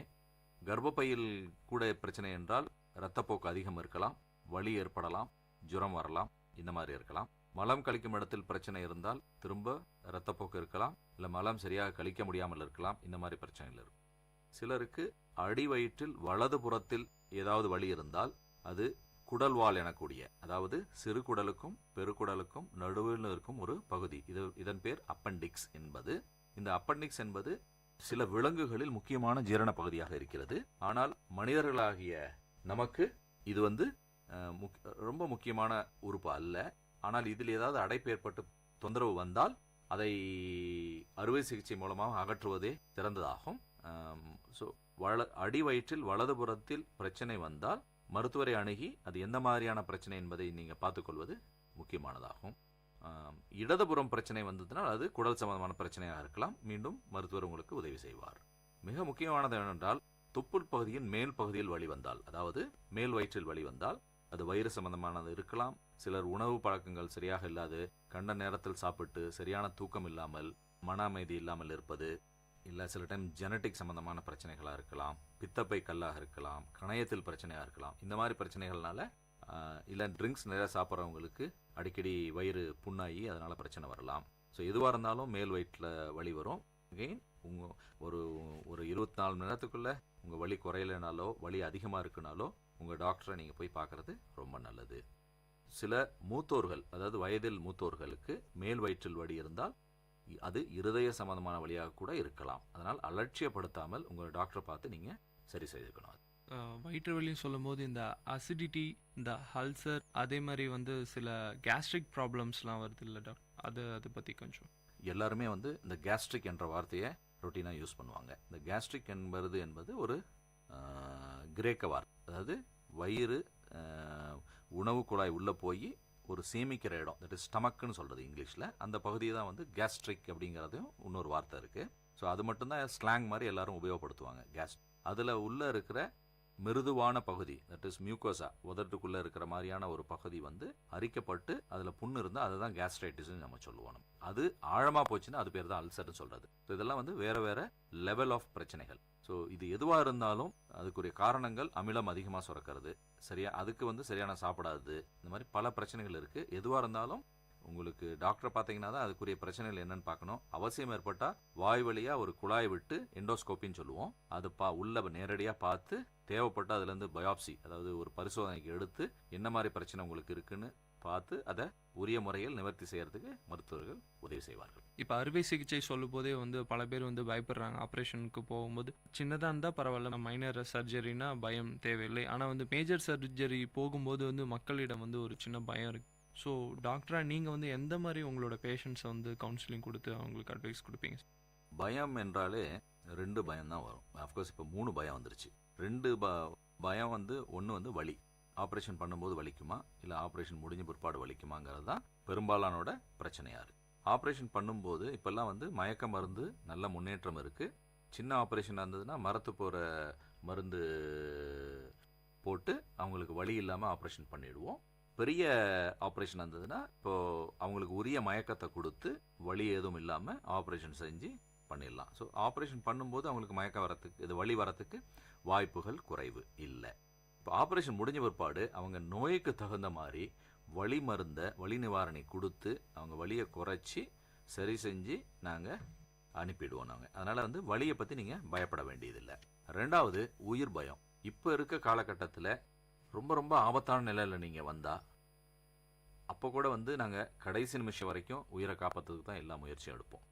கர்ப்பப்பையில் கூட பிரச்சனை என்றால் இரத்தப்போக்கு அதிகம் இருக்கலாம், வலி ஏற்படலாம், ஜுரம் வரலாம், இந்த மாதிரி இருக்கலாம். மலம் கழிக்கும் இடத்தில் பிரச்சனை இருந்தால் திரும்ப இரத்தப்போக்கு இருக்கலாம், இல்லை மலம் சரியாக கழிக்க முடியாமல் இருக்கலாம். இந்த மாதிரி பிரச்சனைகள் இருக்கும். சிலருக்கு அடிவயிற்றில் வலது புறத்தில் ஏதாவது வலி இருந்தால் அது குடல்வால் எனக்கூடிய, அதாவது சிறு குடலுக்கும் பெருக்குடலுக்கும் நடுவில் இருக்கும் ஒரு பகுதி, இதன் பேர் அப்பெண்டிக்ஸ் என்பது. இந்த அப்பெண்டிக்ஸ் என்பது சில விலங்குகளில் முக்கியமான ஜீரண பகுதியாக இருக்கிறது. ஆனால் மனிதர்களாகிய நமக்கு இது ரொம்ப முக்கியமான உறுப்பு அல்ல. ஆனால் இதில் ஏதாவது அடைப்பு ஏற்பட்டு தொந்தரவு வந்தால் அதை அறுவை சிகிச்சை மூலமாக அகற்றுவதே சிறந்ததாகும். ஸோ அடிவயிற்றில் வலதுபுறத்தில் பிரச்சனை வந்தால் மருத்துவரை அணுகி அது எந்த மாதிரியான பிரச்சனை என்பதை நீங்கள் பார்த்துக்கொள்வது முக்கியமானதாகும். இடதுபுறம் பிரச்சனை வந்ததுனால் அது குடல் சம்பந்தமான பிரச்சனையாக இருக்கலாம். மீண்டும் மருத்துவர் உங்களுக்கு உதவி செய்வார். மிக முக்கியமானது என்னென்றால் தொப்புள் பகுதியின் மேல் பகுதியில் வலி வந்தால், அதாவது மேல் வயிற்றில் வலி வந்தால் அது வயிறு சம்பந்தமானது இருக்கலாம். சிலர் உணவு பழக்கங்கள் சரியாக இல்லாது, கண்ட நேரத்தில் சாப்பிட்டு சரியான தூக்கம் இல்லாமல், மன அமைதி இல்லாமல் இருப்பது, இல்லை சில டைம் ஜெனட்டிக் சம்பந்தமான பிரச்சனைகளாக இருக்கலாம், பித்தப்பை கல்லாக இருக்கலாம், கணையத்தில் பிரச்சனையாக இருக்கலாம். இந்த மாதிரி பிரச்சனைகள்னால இல்லை ட்ரிங்க்ஸ் நிறையா சாப்பிட்றவங்களுக்கு அடிக்கடி வயிறு புண்ணாகி அதனால் பிரச்சனை வரலாம். ஸோ எதுவாக இருந்தாலும் மேல் வயிற்றில் வலி வரும். அகெயின் ஒரு 24 மணி நேரத்துக்குள்ளே உங்கள் வலி குறையலைனாலோ வலி அதிகமாக இருக்குனாலோ உங்கள் டாக்டரை நீங்கள் போய் பார்க்குறது ரொம்ப நல்லது. சில மூத்தோர்கள், அதாவது வயதில் மூத்தோர்களுக்கு மேல் வயிற்றில் வலி இருந்தால் அது இருதய சம்பந்தமான வழியாக கூட இருக்கலாம். அதனால் அலட்சியப்படுத்தாமல் உங்கள் டாக்டரை பார்த்து நீங்கள் சரி செய்துக்கணும். வயிற்று வலின்னு சொல்லும்போது இந்த அசிடிட்டி, இந்த அல்சர், அதே மாதிரி சில கேஸ்ட்ரிக் ப்ராப்ளம்ஸ்லாம் வருது இல்லை டாக்டர், அதை பற்றி கொஞ்சம். எல்லாருமே இந்த கேஸ்ட்ரிக் என்ற வார்த்தையை ரொட்டீனாக யூஸ் பண்ணுவாங்க. இந்த கேஸ்ட்ரிக் என்பது ஒரு கிரேக்க வார்த்தை. அதாவது வயிறு உணவு குழாய் உள்ளே போய் ஒரு சேமிக்கிற இடம், தட் இஸ் ஸ்டமக்குன்னு சொல்கிறது இங்கிலீஷில். அந்த பகுதியை தான் கேஸ்ட்ரிக் அப்படிங்கிறதும் இன்னொரு வார்த்தை இருக்குது. ஸோ அது மட்டும்தான் ஸ்லாங் மாதிரி எல்லாரும் உபயோகப்படுத்துவாங்க. அதில் உள்ளே இருக்கிற மிருதுவான பகுதி, தட் இஸ் மியூக்கோசா, உதட்டுக்குள்ளே இருக்கிற மாதிரியான ஒரு பகுதி அரிக்கப்பட்டு அதில் புண்ணு இருந்தால் அதுதான் கேஸ்ட்ரைட்டிஸ்ன்னு நம்ம சொல்லுவோம். அது ஆழமாக போச்சுன்னா அது பேர் தான் அல்சர்னு சொல்கிறது. ஸோ இதெல்லாம் வேறு வேறு லெவல் ஆஃப் பிரச்சனைகள். ஸோ இது எதுவாக இருந்தாலும் அதுக்குரிய காரணங்கள் அமிலம் அதிகமாக சுரக்கிறது, அதுக்கு சரியான சாப்பிடாது, இந்த மாதிரி பல பிரச்சனைகள் இருக்குது. எதுவாக இருந்தாலும் உங்களுக்கு டாக்டரை பார்த்தீங்கன்னா தான் அதுக்குரிய பிரச்சனைகள் என்னன்னு பார்க்கணும். அவசியம் ஏற்பட்டால் வாய் வழியாக ஒரு குழாய் விட்டு எண்டோஸ்கோப்பின்னு சொல்லுவோம், அது உள்ள நேரடியாக பார்த்து தேவைப்பட்டு அதுலேருந்து பயாப்சி, அதாவது ஒரு பரிசோதனைக்கு எடுத்து என்ன மாதிரி பிரச்சனை உங்களுக்கு இருக்குன்னு பார்த்து அதை உரிய முறையில் நிவர்த்தி செய்யறதுக்கு மருத்துவர்கள் உதவி செய்வார்கள். இப்போ அறுவை சிகிச்சை சொல்லும் போதே வந்து பல பேர் வந்து பயப்படுறாங்க. ஆப்ரேஷனுக்கு போகும்போது சின்னதாக இருந்தால் பரவாயில்ல, மைனர் சர்ஜரினா பயம் தேவையில்லை. ஆனால் வந்து மேஜர் சர்ஜரி போகும்போது வந்து மக்களிடம் வந்து ஒரு சின்ன பயம் இருக்கு. ஸோ டாக்டராக நீங்கள் வந்து எந்த மாதிரி உங்களோட பேஷண்ட்ஸை வந்து கவுன்சிலிங் கொடுத்து அவங்களுக்கு அட்வைஸ் கொடுப்பீங்க? பயம் என்றாலே 2 பயம் தான் வரும். அஃப்கோர்ஸ் இப்போ 3 பயம் வந்துருச்சு. 2 பயம் வந்து ஒன்று வந்து வலி, ஆப்ரேஷன் பண்ணும்போது வலிக்குமா இல்லை ஆப்ரேஷன் முடிஞ்ச பிற்பாடு வலிக்குமாங்கிறது தான் பெரும்பாலானோட பிரச்சனையாக இருக்குது. ஆப்ரேஷன் பண்ணும்போது இப்போல்லாம் வந்து மயக்க மருந்து நல்ல முன்னேற்றம் இருக்குது. சின்ன ஆப்ரேஷன் இருந்ததுன்னா மரத்து போகிற மருந்து போட்டு அவங்களுக்கு வலி இல்லாமல் ஆப்ரேஷன் பண்ணிடுவோம். பெரிய ஆப்ரேஷன் இருந்ததுன்னா இப்போது அவங்களுக்கு உரிய மயக்கத்தை கொடுத்து வலி எதுவும் இல்லாமல் ஆப்ரேஷன் செஞ்சு பண்ணிடலாம். ஸோ ஆப்ரேஷன் பண்ணும்போது அவங்களுக்கு மயக்கம் வரத்துக்கு, இது வலி வரத்துக்கு வாய்ப்புகள் குறைவு இல்லை. இப்போ ஆப்ரேஷன் முடிஞ்ச பிற்பாடு அவங்க நோய்க்கு தகுந்த மாதிரி வலி மருந்தை, வலி நிவாரணி கொடுத்து அவங்க வலியை குறைச்சி சரி செஞ்சு நாங்கள் அனுப்பிடுவோம் நாங்கள். அதனால் வந்து வலியை பற்றி நீங்கள் பயப்பட வேண்டியதில்லை. 2வது உயிர் பயம். இப்போ இருக்க காலகட்டத்தில் ரொம்ப ரொம்ப ஆபத்தான நிலையில் நீங்கள் வந்தால் அப்போ கூட வந்து நாங்கள் கடைசி நிமிஷம் வரைக்கும் உயிரை காப்பாற்றுறதுக்கு தான் எல்லா முயற்சியும் எடுப்போம்.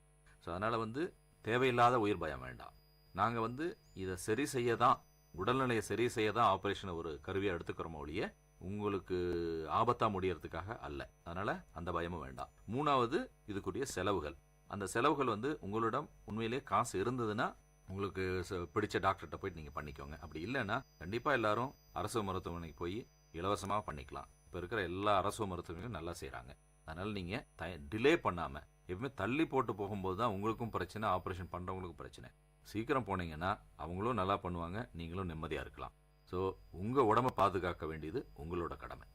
ஸோ அதனால் வந்து தேவையில்லாத உயிர் பயம் வேண்டாம். நாங்கள் வந்து இதை சரி செய்ய தான், உடல்நிலையை சரி செய்ய தான் ஆப்ரேஷனை ஒரு கருவியை எடுத்துக்கிறோமோ ஒழிய உங்களுக்கு ஆபத்தாக முடியறதுக்காக அல்ல. அதனால் அந்த பயமும் வேண்டாம். 3வது இதுக்குரிய செலவுகள். அந்த செலவுகள் வந்து உங்களிடம் உண்மையிலேயே காசு இருந்ததுன்னா உங்களுக்கு பிடிச்ச டாக்டர்கிட்ட போயிட்டு நீங்கள் பண்ணிக்கோங்க. அப்படி இல்லைன்னா கண்டிப்பாக எல்லாரும் அரசு மருத்துவமனைக்கு போய் இலவசமாக பண்ணிக்கலாம். இப்போ இருக்கிற எல்லா அரசு மருத்துவமனையும் நல்லா செய்கிறாங்க. அதனால் நீங்கள் டிலே பண்ணாமல், எப்பவுமே தள்ளி போட்டு போகும்போது தான் உங்களுக்கும் பிரச்சனை, ஆப்ரேஷன் பண்ணுறவங்களுக்கும் பிரச்சனை. சீக்கிரம் போனீங்கன்னா அவங்களும் நல்லா பண்ணுவாங்க, நீங்களும் நிம்மதியாக இருக்கலாம். ஸோ உங்கள் உடம்பை பாதுகாக்க வேண்டியது உங்களோட கடமை.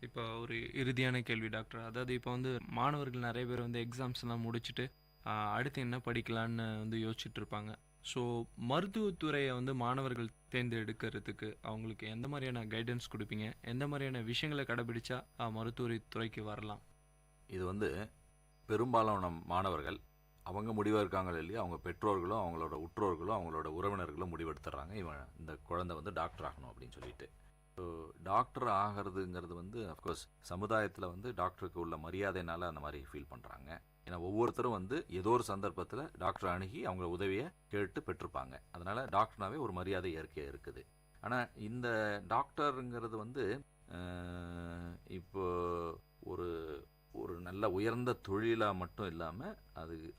இப்போ ஒரு இறுதியான கேள்வி டாக்டர். அதாவது இப்போ வந்து மாணவர்கள் நிறைய பேர் வந்து எக்ஸாம்ஸ்லாம் முடிச்சுட்டு அடுத்து என்ன படிக்கலான்னு வந்து யோசிச்சுட்டு இருப்பாங்க. ஸோ மருத்துவத்துறையை வந்து மாணவர்கள் தேர்ந்தெடுக்கிறதுக்கு அவங்களுக்கு எந்த மாதிரியான கைடன்ஸ் கொடுப்பீங்க? எந்த மாதிரியான விஷயங்களை கடைபிடிச்சா மருத்துவத்துறைக்கு வரலாம்? இது வந்து பெரும்பாலான மாணவர்கள் அவங்க முடிவாக இருக்காங்களோ இல்லையா, அவங்க பெற்றோர்களும் அவங்களோட உற்றோர்களும் அவங்களோட உறவினர்களும் முடிவெடுத்துறாங்க, இவன் இந்த குழந்தை வந்து டாக்டர் ஆகணும் அப்படின்னு சொல்லிட்டு. ஸோ டாக்டர் ஆகிறதுங்கிறது வந்து அஃப்கோர்ஸ் சமுதாயத்தில் வந்து டாக்டருக்கு உள்ள மரியாதைனால அந்த மாதிரி ஃபீல் பண்ணுறாங்க. ஏன்னா ஒவ்வொருத்தரும் வந்து ஏதோ ஒரு சந்தர்ப்பத்தில் டாக்டர் அணுகி அவங்க உதவியை கேட்டு பெற்றிருப்பாங்க. அதனால் டாக்டர்னாவே ஒரு மரியாதை இயற்கையாக இருக்குது. ஆனால் இந்த டாக்டருங்கிறது வந்து இப்போ ஒரு ஒரு நல்ல உயர்ந்த தொழிலாக மட்டும் இல்லாமல்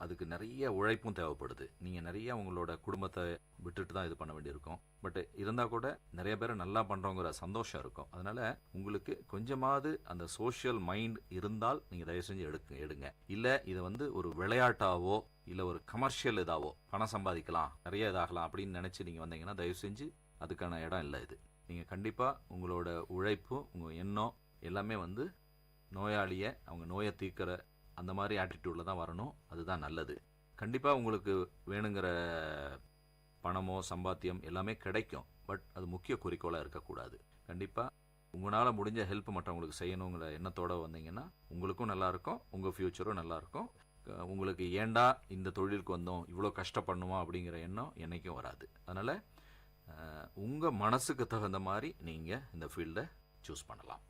அதுக்கு நிறைய உழைப்பும் தேவைப்படுது. நீங்கள் நிறைய உங்களோட குடும்பத்தை விட்டுட்டு தான் இது பண்ண வேண்டியிருக்கும். பட் இருந்தால் கூட நிறைய பேர் நல்லா பண்ணுறவங்கிற சந்தோஷம் இருக்கும். அதனால் உங்களுக்கு கொஞ்சமாவது அந்த சோஷியல் மைண்ட் இருந்தால் நீங்கள் தயவு செஞ்சு எடுங்க. இல்லை இதை வந்து ஒரு விளையாட்டாவோ இல்லை ஒரு கமர்ஷியல் இதாவோ பணம் சம்பாதிக்கலாம், நிறைய இதாகலாம் அப்படின்னு நினச்சி நீங்கள் வந்தீங்கன்னா தயவு செஞ்சு அதுக்கான இடம் இல்லை இது. நீங்கள் கண்டிப்பாக உங்களோட உழைப்பும் உங்கள் எண்ணம் எல்லாமே வந்து நோயாளியை அவங்க நோயை தீர்க்கிற அந்த மாதிரி ஆட்டிடியூடில் தான் வரணும். அதுதான் நல்லது. கண்டிப்பாக உங்களுக்கு வேணுங்கிற பணமோ சம்பாத்தியம் எல்லாமே கிடைக்கும். பட் அது முக்கிய குறிக்கோளாக இருக்கக்கூடாது. கண்டிப்பாக உங்களால் முடிஞ்ச ஹெல்ப் மற்றவங்களுக்கு செய்யணுங்கிற எண்ணத்தோடு வந்தீங்கன்னா உங்களுக்கும் நல்லாயிருக்கும், உங்கள் ஃப்யூச்சரும் நல்லாயிருக்கும். உங்களுக்கு ஏண்டா இந்த தொழிலுக்கு வந்தோம், இவ்வளோ கஷ்டப்படணுமா அப்படிங்கிற எண்ணம் என்றைக்கும் வராது. அதனால் உங்கள் மனசுக்கு தகுந்த மாதிரி நீங்கள் இந்த ஃபீல்டை சூஸ் பண்ணலாம்.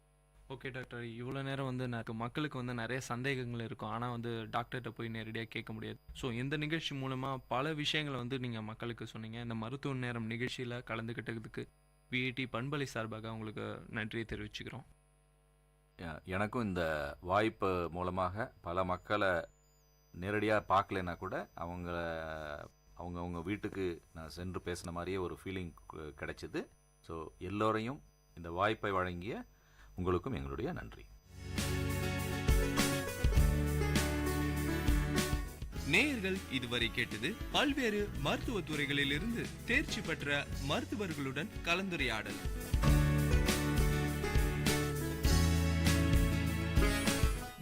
ஓகே டாக்டர், இவ்வளோ நேரம் வந்து மக்களுக்கு வந்து நிறைய சந்தேகங்கள் இருக்கும், ஆனால் வந்து டாக்டர்கிட்ட போய் நேரடியாக கேட்க முடியாது. ஸோ இந்த நிகழ்ச்சி மூலமாக பல விஷயங்களை வந்து நீங்கள் மக்களுக்கு சொன்னீங்க. இந்த மருத்துவ நேரம் நிகழ்ச்சியில் கலந்துக்கிட்டதுக்கு விஐடி பண்பலை சார்பாக உங்களுக்கு நன்றியை தெரிவிச்சுக்கிறோம். எனக்கும் இந்த வாய்ப்பு மூலமாக பல மக்களை நேரடியாக பார்க்கலன்னா கூட அவங்க வீட்டுக்கு நான் சென்று பேசின மாதிரியே ஒரு ஃபீலிங் கிடைச்சிது. ஸோ எல்லோரையும் இந்த வாய்ப்பை வழங்கிய உங்களுக்கும் எங்களுடைய நன்றி. நேயர்கள் இதுவரை கேட்டது பல்வேறு மருத்துவ துறைகளிலிருந்து தேர்ச்சி பெற்ற மருத்துவர்களுடன் கலந்துரையாடல்.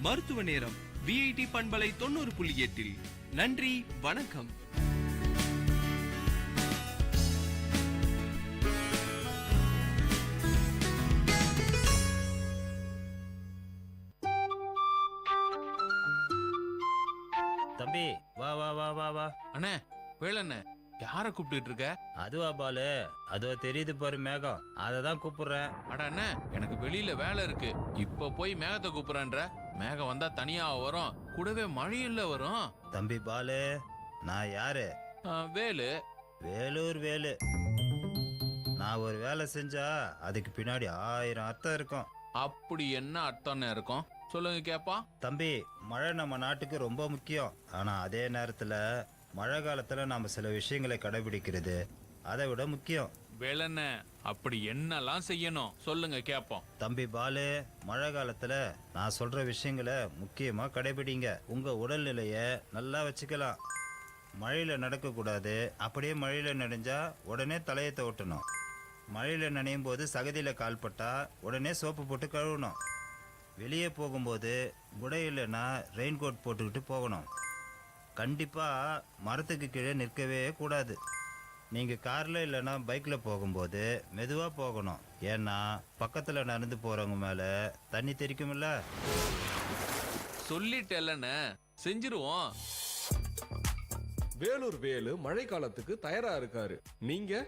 மருத்துவ நேரம் விஐடி பண்பலை 90.8. நன்றி, வணக்கம். தம்பி வா வா வா வா வா. அண்ணே வேலை அண்ணே, யார கூப்பிட்டு இருக்க? அதுவா பாலு, அதோ தெரியுது பாரு மேகம், அததான் கூப்பிடுறேன். அட அண்ணே, எனக்கு வெளியில வேலை இருக்கு. இப்ப போய் மேகத்தை கூப்பிடுறேன்ற. மேகம் வந்தா தனியா வரும், கூடவே மழையில வரும். தம்பி பாலு, நான் யாரு? வேலு. வேலூர் வேலு. நான் ஒரு வேலை செஞ்சா அதுக்கு பின்னாடி 1000 அர்த்தம் இருக்கும். அப்படி என்ன அர்த்தம்னு இருக்கும் சொல்லுங்க கேப்பா. தம்பி, மழை நம்ம நாட்டுக்கு ரொம்ப முக்கியம். ஆனா அதே நேரத்துல மழை காலத்துல நாம சில விஷயங்களை கடைபிடிக்கிறது அதை விட முக்கியம். வேலண்ண, அப்படி என்னெல்லாம் செய்யணும் சொல்லுங்க கேப்போம். தம்பி பாலு, மழை காலத்துல நான் சொல்ற விஷயங்களை முக்கியமா கடைபிடிங்க. உங்க உடல்நிலைய நல்லா வச்சுக்கலாம். மழையில நடக்க கூடாது. அப்படியே மழையில நனைஞ்சா உடனே தலையை துவட்டணும். மழையில நனையும் போது சகதியில கால்பட்டா உடனே சோப்பு போட்டு கழுவணும். வெளியே போகும்போது குடை இல்லைன்னா ரெயின் கோட் போட்டுக்கிட்டு போகணும். கண்டிப்பா மரத்துக்கு கீழே நிற்கவே கூடாது. நீங்க கார்ல இல்லைன்னா பைக்ல போகும்போது மெதுவா போகணும். ஏன்னா பக்கத்துல நடந்து போறவங்க மேல தண்ணி தெரிக்கும்ல. சொல்லிட்டேல்லண்ண, செஞ்சிருவோம். வேலூர் வேலு மழை காலத்துக்கு தயாரா இருக்காரு. நீங்க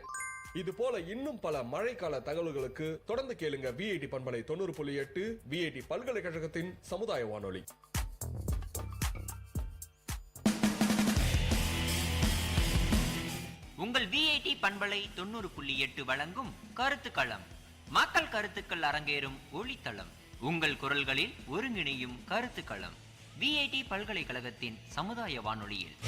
இது போல இன்னும் பல மழைக்கால தகவல்களுக்கு தொடர்ந்து கேளுங்க விஐடி பண்பலை 90.8 விஐடி பல்கலைக்கழகத்தின் சமுதாய வானொலி. உங்கள் விஐடி பண்பலை 90.8 வழங்கும் கருத்துக்களம். மக்கள் கருத்துக்கள் அரங்கேறும் ஒளித்தளம். உங்கள் குரல்களில் ஒருங்கிணையும் கருத்துக்களம். விஐடி பல்கலைக்கழகத்தின் சமுதாய வானொலியில்.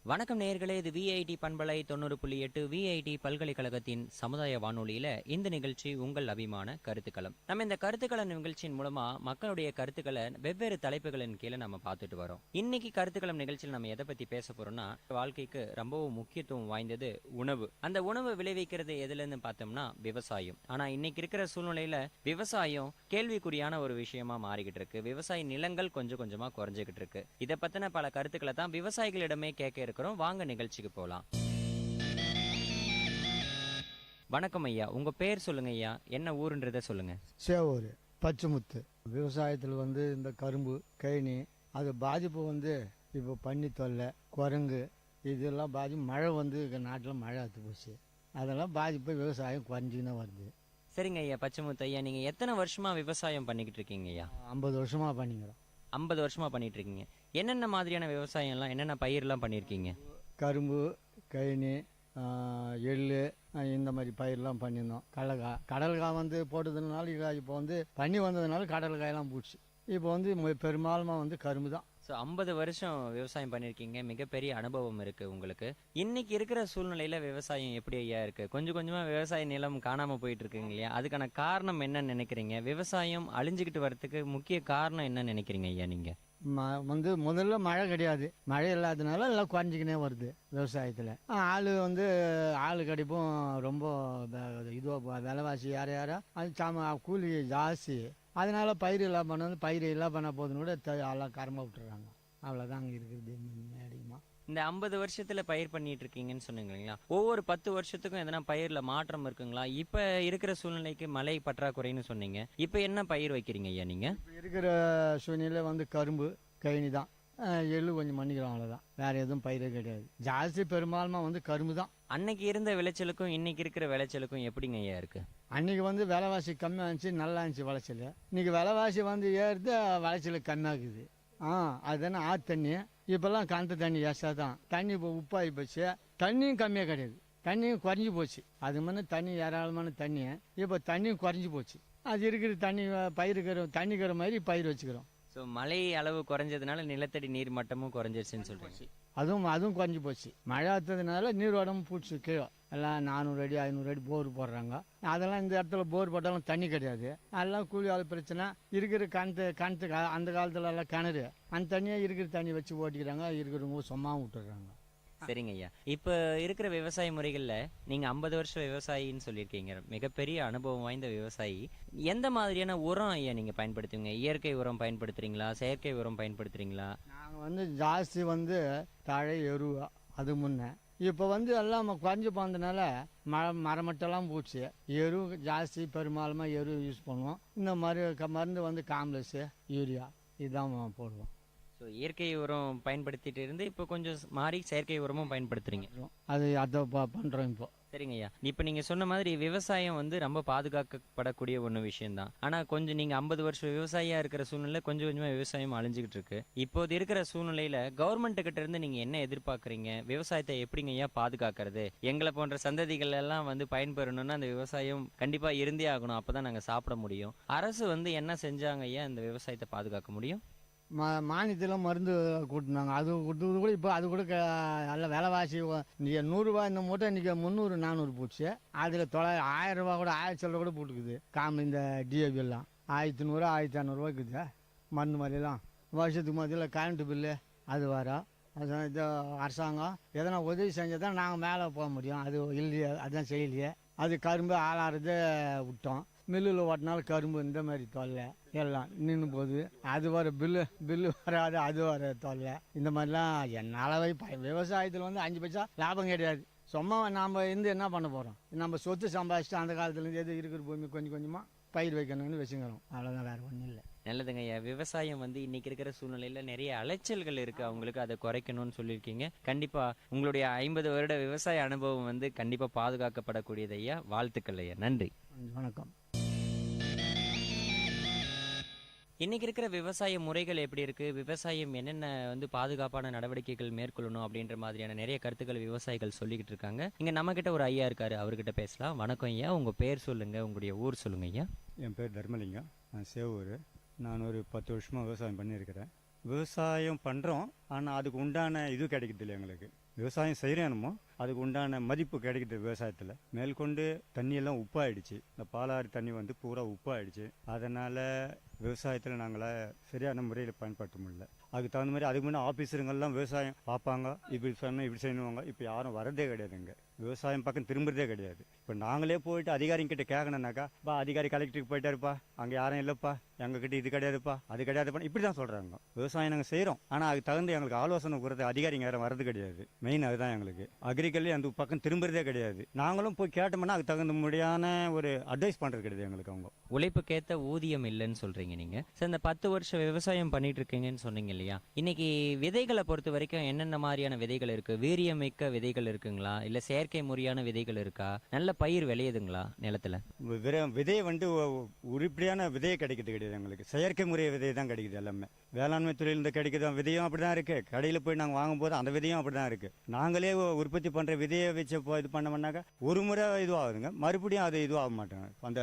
வணக்கம் நேயர்களே, இது விஐடி பண்பலை 90.8 விஐடி பல்கலைக்கழகத்தின் சமுதாய வானொலியில இந்த நிகழ்ச்சி உங்கள் அபிமான கருத்துக்களம். நம்ம இந்த கருத்துக்களம் நிகழ்ச்சியின் மூலமா மக்களுடைய கருத்துக்களை வெவ்வேறு தலைப்புகளின் கீழே நம்ம பார்த்துட்டு வரோம். இன்னைக்கு கருத்துக்களம் நிகழ்ச்சியில் நம்ம எதை பத்தி பேச போறோம்னா, வாழ்க்கைக்கு ரொம்பவும் முக்கியத்துவம் வாய்ந்தது உணவு. அந்த உணவு விளைவிக்கிறது எதுல இருந்து பார்த்தோம்னா விவசாயம். ஆனா இன்னைக்கு இருக்கிற சூழ்நிலையில விவசாயம் கேள்விக்குறியான ஒரு விஷயமா மாறிக்கிட்டு இருக்கு. விவசாய நிலங்கள் கொஞ்சம் கொஞ்சமா குறைஞ்சிக்கிட்டு இருக்கு. இதை பத்தின பல கருத்துக்களை தான் விவசாயிகளிடமே கேட்க. வாங்க நிகழ்ச்சிக்கு போலாம். வணக்கம் ஐயா, உங்க பேர் சொல்லுங்க ஐயா, என்ன ஊருன்றத சொல்லுங்க. சேவூர் பச்சைமுத்து. விவசாயத்தில் இந்த கரும்பு கைனி அது பாதிப்பு இப்போ பன்னி தொல்லை குரங்கு இதெல்லாம் பாதிப்பு. மழை நாட்டில் மழை அத்து போச்சு, அதெல்லாம் பாதிப்பு விவசாயம் குறைஞ்சிக்கின்னு வருது. சரிங்க ஐயா பச்சைமுத்து ஐயா, நீங்க எத்தனை வருஷமா விவசாயம் பண்ணிக்கிட்டு இருக்கீங்க ஐயா? 50 வருஷமா பண்ணிக்கிறோம். 50 வருஷமா பண்ணிட்டு இருக்கீங்க. என்னென்ன மாதிரியான விவசாயம்லாம், என்னென்ன பயிர்லாம் பண்ணியிருக்கீங்க? கரும்பு கைனி எள்ளு இந்த மாதிரி பயிரெலாம் பண்ணியிருந்தோம். கடல்காய் போட்டதுனால இப்போ பனி வந்ததுனால கடல்காயெல்லாம் போச்சு. இப்போ பெரும்பாலுமா கரும்பு தான். ஸோ 50 வருஷம் விவசாயம் பண்ணியிருக்கீங்க, மிகப்பெரிய அனுபவம் இருக்குது உங்களுக்கு. இன்னைக்கு இருக்கிற சூழ்நிலையில் விவசாயம் எப்படி ஐயா இருக்குது? கொஞ்சம் கொஞ்சமாக விவசாய நிலம் காணாமல் போயிட்டு இருக்குங்க இல்லையா? அதுக்கான காரணம் என்னன்னு நினைக்கிறீங்க? விவசாயம் அழிஞ்சிக்கிட்டு வரதுக்கு முக்கிய காரணம் என்ன நினைக்கிறீங்க ஐயா நீங்கள்? முதல்ல மழை கிடையாது, மழை இல்லாததுனால எல்லாம் குறைஞ்சிக்கினே வருது விவசாயத்தில். ஆளு கிடைப்பும் ரொம்ப இதுவாக விலைவாசி யாரா அது கூலி ஜாஸ்தி. அதனால பயிர் எல்லாம் பண்ணது, பயிர் எல்லாம் பண்ண போதுன்னு கூட எல்லாம் கரமாக விட்டுறாங்க. அவ்வளோதான் அங்கே இருக்குது அதிகமாக. இந்த 50 வருஷத்துல பயிர் பண்ணிட்டு இருக்கீங்கன்னு சொன்னீங்க இல்லைங்களா? ஒவ்வொரு 10 வருஷத்துக்கும் எதனா பயிர்ல மாற்றம் இருக்குங்களா? இப்ப இருக்கிற சூழ்நிலைக்கு மழை பற்றாக்குறைன்னு சொன்னீங்க, இப்ப என்ன பயிர் வைக்கிறீங்க ஐயா நீங்க? இருக்கிற சூழ்நிலை கரும்பு கைனி தான், எள்ளு கொஞ்சம் மண்ணிக்கிறோம், அவ்வளோதான். வேற எதுவும் பயிரே கிடையாது. ஜாஸ்தி பெரும்பாலுமா கரும்பு தான். அன்னைக்கு இருந்த விளைச்சலுக்கும் இன்னைக்கு இருக்கிற விளைச்சலுக்கும் எப்படிங்க ஐயா இருக்கு? அன்னைக்கு விலைவாசி கம்மியாக இருந்துச்சு, நல்லா இருந்துச்சு விளைச்சல். இன்னைக்கு விலைவாசி ஏறுது, விளைச்சல் கம்மியாகுது. அதுதானே ஆற்று தண்ணி. இப்போல்லாம் கிணத்து தண்ணி ஏசா தான். தண்ணி இப்போ உப்பாகி போச்சு, தண்ணியும் கம்மியாக கிடையாது, தண்ணியும் குறைஞ்சி போச்சு. அது முன்னே தண்ணி ஏராளமான தண்ணி, இப்போ தண்ணியும் குறைஞ்சி போச்சு. அது இருக்கிற தண்ணி பயிருக்கிற தண்ணிக்கிற மாதிரி பயிர் வச்சுக்கிறோம். ஸோ மழை அளவு குறைஞ்சதுனால நிலத்தடி நீர் மட்டமும் குறைஞ்சிருச்சுன்னு சொல்றீங்க. அதுவும் குறைஞ்சி போச்சு. மழை ஆத்ததுனால நீரோடமும் பூச்சி கீழே எல்லாம் 400 அடி 500 அடி போர் போடுறாங்க. அதெல்லாம் இந்த இடத்துல போர் போட்டாலும் தண்ணி கிடையாது. அதெல்லாம் கூலி ஆள் பிரச்சனை. இருக்கிற கிணத்து அந்த காலத்துல எல்லாம் கிணறு, அந்த தண்ணியை இருக்கிற தண்ணி வச்சு ஓட்டிக்கிறாங்க, இருக்கிறவங்க சும்மாவும் விட்டுறாங்க. சரிங்க ஐயா, இப்போ இருக்கிற விவசாய முறைகளில் நீங்கள் 50 வருஷம் விவசாயின்னு சொல்லியிருக்கீங்க, மிகப்பெரிய அனுபவம் வாய்ந்த விவசாயி. எந்த மாதிரியான உரம் ஐயா நீங்கள் பயன்படுத்துவீங்க? இயற்கை உரம் பயன்படுத்துறீங்களா, செயற்கை உரம் பயன்படுத்துறீங்களா? நாங்கள் ஜாஸ்தி தழை எரு அது முன்னே. இப்போ எல்லாம் குறைஞ்சி போனதுனால மரமட்டெல்லாம் போச்சு. எரு ஜாஸ்தி பெரும்பாலுமா எரு யூஸ் பண்ணுவோம். இந்த மாதிரி மருந்து காம்ப்ளெக்ஸு யூரியா இதுதான் போடுவோம். ஸோ இயற்கை உரம் பயன்படுத்திட்டு இருந்து இப்போ கொஞ்சம் மாறி செயற்கை உரமும் பயன்படுத்துறீங்க. அது அதை பண்ணுறோம் இப்போ. சரிங்க ஐயா. இப்போ நீங்கள் சொன்ன மாதிரி விவசாயம் வந்து ரொம்ப பாதுகாக்கப்படக்கூடிய ஒன்று விஷயம்தான். ஆனால் கொஞ்சம் நீங்கள் 50 வருஷம் விவசாயியாக இருக்கிற சூழ்நிலை கொஞ்சம் கொஞ்சமாக விவசாயம் அழிஞ்சிக்கிட்டு இருக்கு. இப்போது இருக்கிற சூழ்நிலையில் கவர்மெண்ட்டுக்கிட்ட இருந்து நீங்கள் என்ன எதிர்பார்க்குறீங்க? விவசாயத்தை எப்படிங்க ஐயா பாதுகாக்கிறது? எங்களை போன்ற சந்ததிகள் எல்லாம் வந்து பயன்பெறணும்னா அந்த விவசாயம் கண்டிப்பாக இருந்தே ஆகணும். அப்போ தான் நாங்கள் சாப்பிட முடியும். அரசு வந்து என்ன செஞ்சாங்க ஐயா இந்த விவசாயத்தை பாதுகாக்க முடியும்? மானியத்தில் மருந்து கூட்டினாங்க. அது கொடுத்தது கூட இப்போ அது கூட நல்ல விலைவாசி இன்றைக்கி 100 இந்த மூட்டை இன்றைக்கி 300 400 போச்சு. அதில் 1000 கூட 1000 சொல்ல கூட போட்டுக்குது. இந்த டிஏபி எல்லாம் 1100 1500 இருக்குது. மருந்து மாதிரிலாம் வருஷத்துக்கு மத்தியில் கரண்ட் பில்லு அது வரும். அது இது அரசாங்கம் எதனா உதவி செஞ்சால் தான் நாங்கள் மேலே போக முடியும். அது இல்லையே, அதுதான் செய்யலையே. அது கரும்பு ஆளாறது விட்டோம். மில்லில் ஓட்டினாலும் கரும்பு இந்த மாதிரி தொல்லை எல்லாம் நின்று போகுது. அது வர பில்லு வராது, அது வர தொல்லை. இந்த மாதிரிலாம் என்னால் விவசாயத்தில் வந்து 5 பைசா லாபம் கிடையாது. சும்மா நாம் இருந்து என்ன பண்ண போகிறோம்? நம்ம சொத்து சம்பாதிச்சுட்டு அந்த காலத்துலேருந்து எது இருக்கிற பூமி கொஞ்சம் கொஞ்சமாக பயிர் வைக்கணும்னு வச்சுக்கிறோம். அவ்வளோதான், வேறு ஒன்றும் இல்லை. நல்லதுங்க ஐயா. விவசாயம் வந்து இன்னைக்கு இருக்கிற சூழ்நிலையில் நிறைய அலைச்சல்கள் இருக்குது, அவங்களுக்கு அதை குறைக்கணும்னு சொல்லியிருக்கீங்க. கண்டிப்பாக உங்களுடைய 50 வருட விவசாய அனுபவம் வந்து கண்டிப்பாக பாதுகாக்கப்படக்கூடியது ஐயா. வாழ்த்துக்கள் ஐயா. நன்றி. வணக்கம். இன்னைக்கு இருக்கிற விவசாய முறைகள் எப்படி இருக்கு? விவசாயம் என்னென்ன வந்து பாதுகாப்பான நடவடிக்கைகள் மேற்கொள்ளணும் அப்படின்ற மாதிரியான நிறைய கருத்துக்கள் விவசாயிகள் சொல்லிக்கிட்டு இருக்காங்க. இங்க நம்ம கிட்ட ஒரு ஐயா இருக்காரு, அவர்கிட்ட பேசலாம். வணக்கம் ஐயா, உங்க பேர் சொல்லுங்க, உங்களுடைய ஊர் சொல்லுங்க ஐயா. என் பேர் தர்மலிங்கம், நான் சேவூர். நான் ஒரு 10 வருஷமாக விவசாயம் பண்ணியிருக்கிறேன். விவசாயம் பண்ணுறோம், ஆனால் அதுக்கு உண்டான இது கிடைக்குது இல்லை எங்களுக்கு. விவசாயம் செய்கிறேனுமோ அதுக்கு உண்டான மதிப்பு கிடைக்குது விவசாயத்தில். மேற்கொண்டு தண்ணியெல்லாம் உப்பாயிடுச்சு. இந்த பாலாறு தண்ணி வந்து பூரா உப்பாயிடுச்சு. அதனால் விவசாயத்தில் நாங்களாம் சரியான முறையில் பயன்படுத்த முடியல. அதுக்கு தகுந்த மாதிரி அதுக்கு முன்னே ஆஃபீஸருங்கெல்லாம் விவசாயம் பார்ப்பாங்க, இப்படி சொன்னால் இப்படி செய்யணுவாங்க. இப்போ யாரும் வரதே கிடையாதுங்க, விவசாயம் பக்கம் திரும்புறதே கிடையாது. இப்போ நாங்களே போயிட்டு அதிகாரிங்கிட்ட கேட்கணுன்னாக்கா, அதிகாரி கலெக்டருக்கு போயிட்டாருப்பா, அங்கே யாரும் இல்லைப்பா, எங்ககிட்ட இது கிடையாதுப்பா, அது கிடையாதுப்பா, இப்படி தான் சொல்கிறாங்க. விவசாயம் நாங்கள் செய்கிறோம், ஆனால் அதுக்கு தகுந்த எங்களுக்கு ஆலோசனை கொடுத்து அதிகாரிங்க யாரும் வரது கிடையாது. மெயின் அதுதான் எங்களுக்கு. அக்ரிகல்ச்சர் அந்த பக்கம் திரும்புறதே கிடையாது. நாங்களும் போய் கேட்டோம்னா அதுக்கு தகுந்த முடியான ஒரு அட்வைஸ் பண்ணுறது கிடையாது எங்களுக்கு. அவங்க உழைப்புக்கேற்ற ஊதியம் இல்லைன்னு சொல்கிறீங்க நீங்கள். சார், இந்த 10 வருஷம் விவசாயம் பண்ணிட்டு இருக்கீங்கன்னு சொன்னீங்க இல்லையா? இன்னைக்கு விதைகளை பொறுத்த வரைக்கும் என்னென்ன மாதிரியான விதைகள் இருக்குது? வீரியமிக்க விதைகள் இருக்குங்களா, இல்லை செயற்கை முறையான விதைகள் இருக்கா? நல்ல பயிர் விளையுதுங்களா நிலத்தில்? விதை வந்து உருப்படியான விதையை கிடைக்கிறது கிடையாது எங்களுக்கு. செயற்கை முறை விதை தான் கிடைக்குது எல்லாமே. வேளாண்மை துறையிலிருந்து கிடைக்குது விதையும் அப்படி தான் இருக்குது. கடையில் போய் நாங்கள் வாங்கும்போது அந்த விதையும் அப்படி தான் இருக்குது. நாங்களே உற்பத்தி பண்ணுற விதையை வச்சு இது பண்ணோம்னாக்கா ஒரு முறை இதுவாகுதுங்க, மறுபடியும் அது இதுவாக மாட்டாங்க. அந்த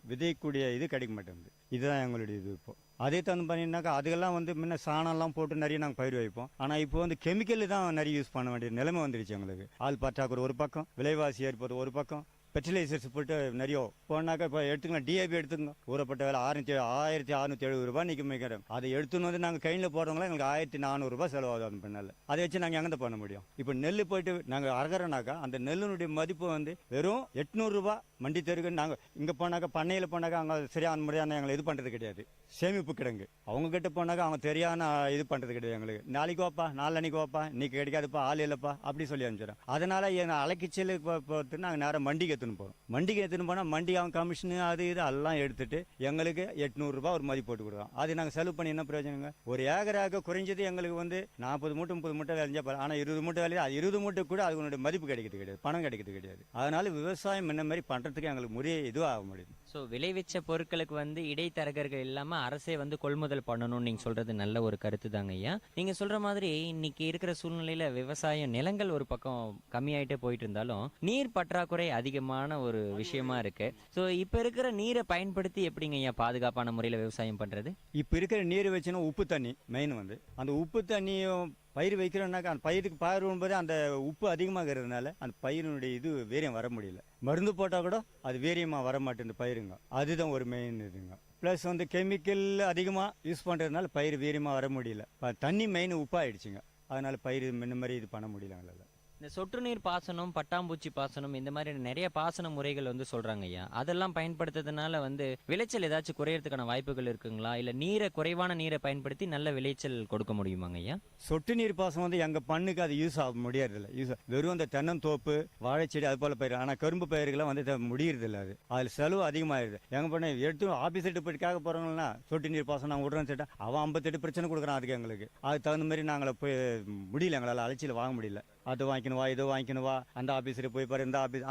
விதைக்கூடிய இது கிடைக்க மாட்டேங்குது. இதுதான் எங்களுடைய இது. இப்போ அதே தகுந்த பண்ணினாக்கா அதுக்கெல்லாம் வந்து முன்ன சாணம்லாம் போட்டு நிறைய நாங்கள் பயிர் வைப்போம். ஆனால் இப்போ வந்து கெமிக்கல் தான் நிறைய யூஸ் பண்ண வேண்டிய நிலைமை வந்துடுச்சு எங்களுக்கு. ஆள் பற்றாக்குறை ஒரு பக்கம், விலைவாசி ஏற்பது ஒரு பக்கம், ஃபெர்டிலைசர்ஸ் போட்டு நிறைய போனாக்கா. இப்போ எடுத்துக்கலாம், டிஏபி எடுத்துக்கோங்க, ஊறப்பட்ட வேலை 1670 ரூபா நிற்க வைக்கிறோம். அதை எடுத்துன்னு வந்து நாங்கள் கையில் போடுறவங்களாம் எங்களுக்கு 1400 ரூபா செலவாகுது. அந்த பின்னால் அதை வச்சு நாங்கள் எங்கே பண்ண முடியும்? இப்போ நெல் போயிட்டு நாங்கள் அறகிறோனாக்கா அந்த நெல்லினுடைய மதிப்பு வந்து வெறும் 800 ரூபா. மண்டி தெருக்கு நாங்கள் இங்கே போனாக்கா, பண்ணையில் போனாக்கா அங்கே சரியான முறையான எங்களை இது பண்ணுறது கிடையாது. சேமிப்பு கிடங்கு அவங்க கிட்ட போனாக்கா அவங்க சரியான இது பண்ணுறது கிடையாது எங்களுக்கு. நாளைக்கு வாப்பா, நாளன்னைக்கு வாப்பா, இன்னைக்கு கிடைக்காதுப்பா, ஆள் இல்லைப்பா, அப்படி சொல்லி அனுப்பிச்சிடும். அதனால எங்கள் அலைக்கிச்சல் பார்த்து நாங்கள் நேரம் மண்டிக்கு போகிறோம். மண்டிக்கு எடுத்துன்னு போனால் மண்டி அவன் கமிஷனு அது இது எல்லாம் எடுத்துட்டு எங்களுக்கு 800 ரூபா ஒரு மதிப்பு போட்டு கொடுக்குறோம். அது நாங்கள் செலவு பண்ணி என்ன பிரயோஜனங்க? ஒரு ஏக்கராக குறைஞ்சது எங்களுக்கு வந்து 40 மூட்டை 30 மூட்டை விளைஞ்சா போகிறோம். ஆனால் 20 மூட்டை விளையா, அது 20 மூட்டை கூட அதுக்கு மதிப்பு கிடைக்கிறது கிடையாது, பணம் கிடைக்கிறது கிடையாது. அதனால விவசாயம் என்ன மாதிரி பண்ணுறதுக்கு எங்களுக்கு முறையே இதுவும் ஆக முடியுது. ஸோ விளைவிச்ச பொருட்களுக்கு வந்து இடைத்தரகர்கள் இல்லாமல் அரசே வந்து கொள்முதல் பண்ணணும்னு நீங்கள் சொல்கிறது நல்ல ஒரு கருத்து தாங்க ஐயா. நீங்கள் சொல்கிற மாதிரி இன்னைக்கு இருக்கிற சூழ்நிலையில் விவசாயம் நிலங்கள் ஒரு பக்கம் கம்மியாயிட்டே போயிட்டு இருந்தாலும் நீர் பற்றாக்குறை அதிகமான ஒரு விஷயமா இருக்கு. ஸோ இப்போ இருக்கிற நீரை பயன்படுத்தி எப்படிங்க ஐயா பாதுகாப்பான முறையில் விவசாயம் பண்ணுறது? இப்போ இருக்கிற நீர் வச்சுன்னா உப்பு தண்ணி மெயின் வந்து. அந்த உப்பு தண்ணியும் பயிர் வைக்கிறோம்னாக்கா அந்த பயிருக்கு பயிர் வரும்போது அந்த உப்பு அதிகமாகிறதுனால அந்த பயிரினுடைய இது வீரியம் வர முடியல. மருந்து போட்டால் கூட அது வீரியமாக வர மாட்டேங்குது பயிருங்க. அதுதான் ஒரு மெயின் இதுங்க. ப்ளஸ் வந்து கெமிக்கல் அதிகமாக யூஸ் பண்ணுறதுனால பயிர் வீரியமாக வர முடியல. தண்ணி மெயின் உப்பாயிடுச்சுங்க. அதனால பயிர் முன்ன மாதிரி இது பண்ண முடியல. இந்த சொட்டு நீர் பாசனம், பட்டாம்பூச்சி பாசனம், இந்த மாதிரி நிறைய பாசன முறைகள் வந்து சொல்றாங்க ஐயா. அதெல்லாம் பயன்படுத்துறதுனால வந்து விளைச்சல் ஏதாச்சும் குறையறதுக்கான வாய்ப்புகள் இருக்குங்களா? இல்ல குறைவான நீரை பயன்படுத்தி நல்ல விளைச்சல் கொடுக்க முடியுமாங்க ஐயா? சொட்டு நீர் பாசனம் வந்து எங்கள் பண்ணுக்கு அது யூஸ் ஆக முடியறதில்ல. வெறும் அந்த தென்னந்தோப்பு, வாழைச்செடி அது போல பயிர். ஆனால் கரும்பு பயிர்கள்லாம் வந்து முடியறதில்ல. அதில் செலவு அதிகமாகிடுது. எங்கள் பண்ண எடுத்து ஆஃபீஸ் போயிட்டு கேட்க போகிறவங்கன்னா சொட்டு நீர் பாசனம் நாங்கள் விடுறோன்னு சொல்லிட்டு அவன் 58 பிரச்சனை கொடுக்குறான். அதுக்கு எங்களுக்கு அதுக்கு தகுந்த மாதிரி நாங்கள் போய் முடியல, எங்களால் அலைச்சியில் வாங்க முடியல. அது வாங்கிக்கணுவா, இது வாங்கிக்கணுவா, அந்த ஆஃபீஸில் போய் பாரு,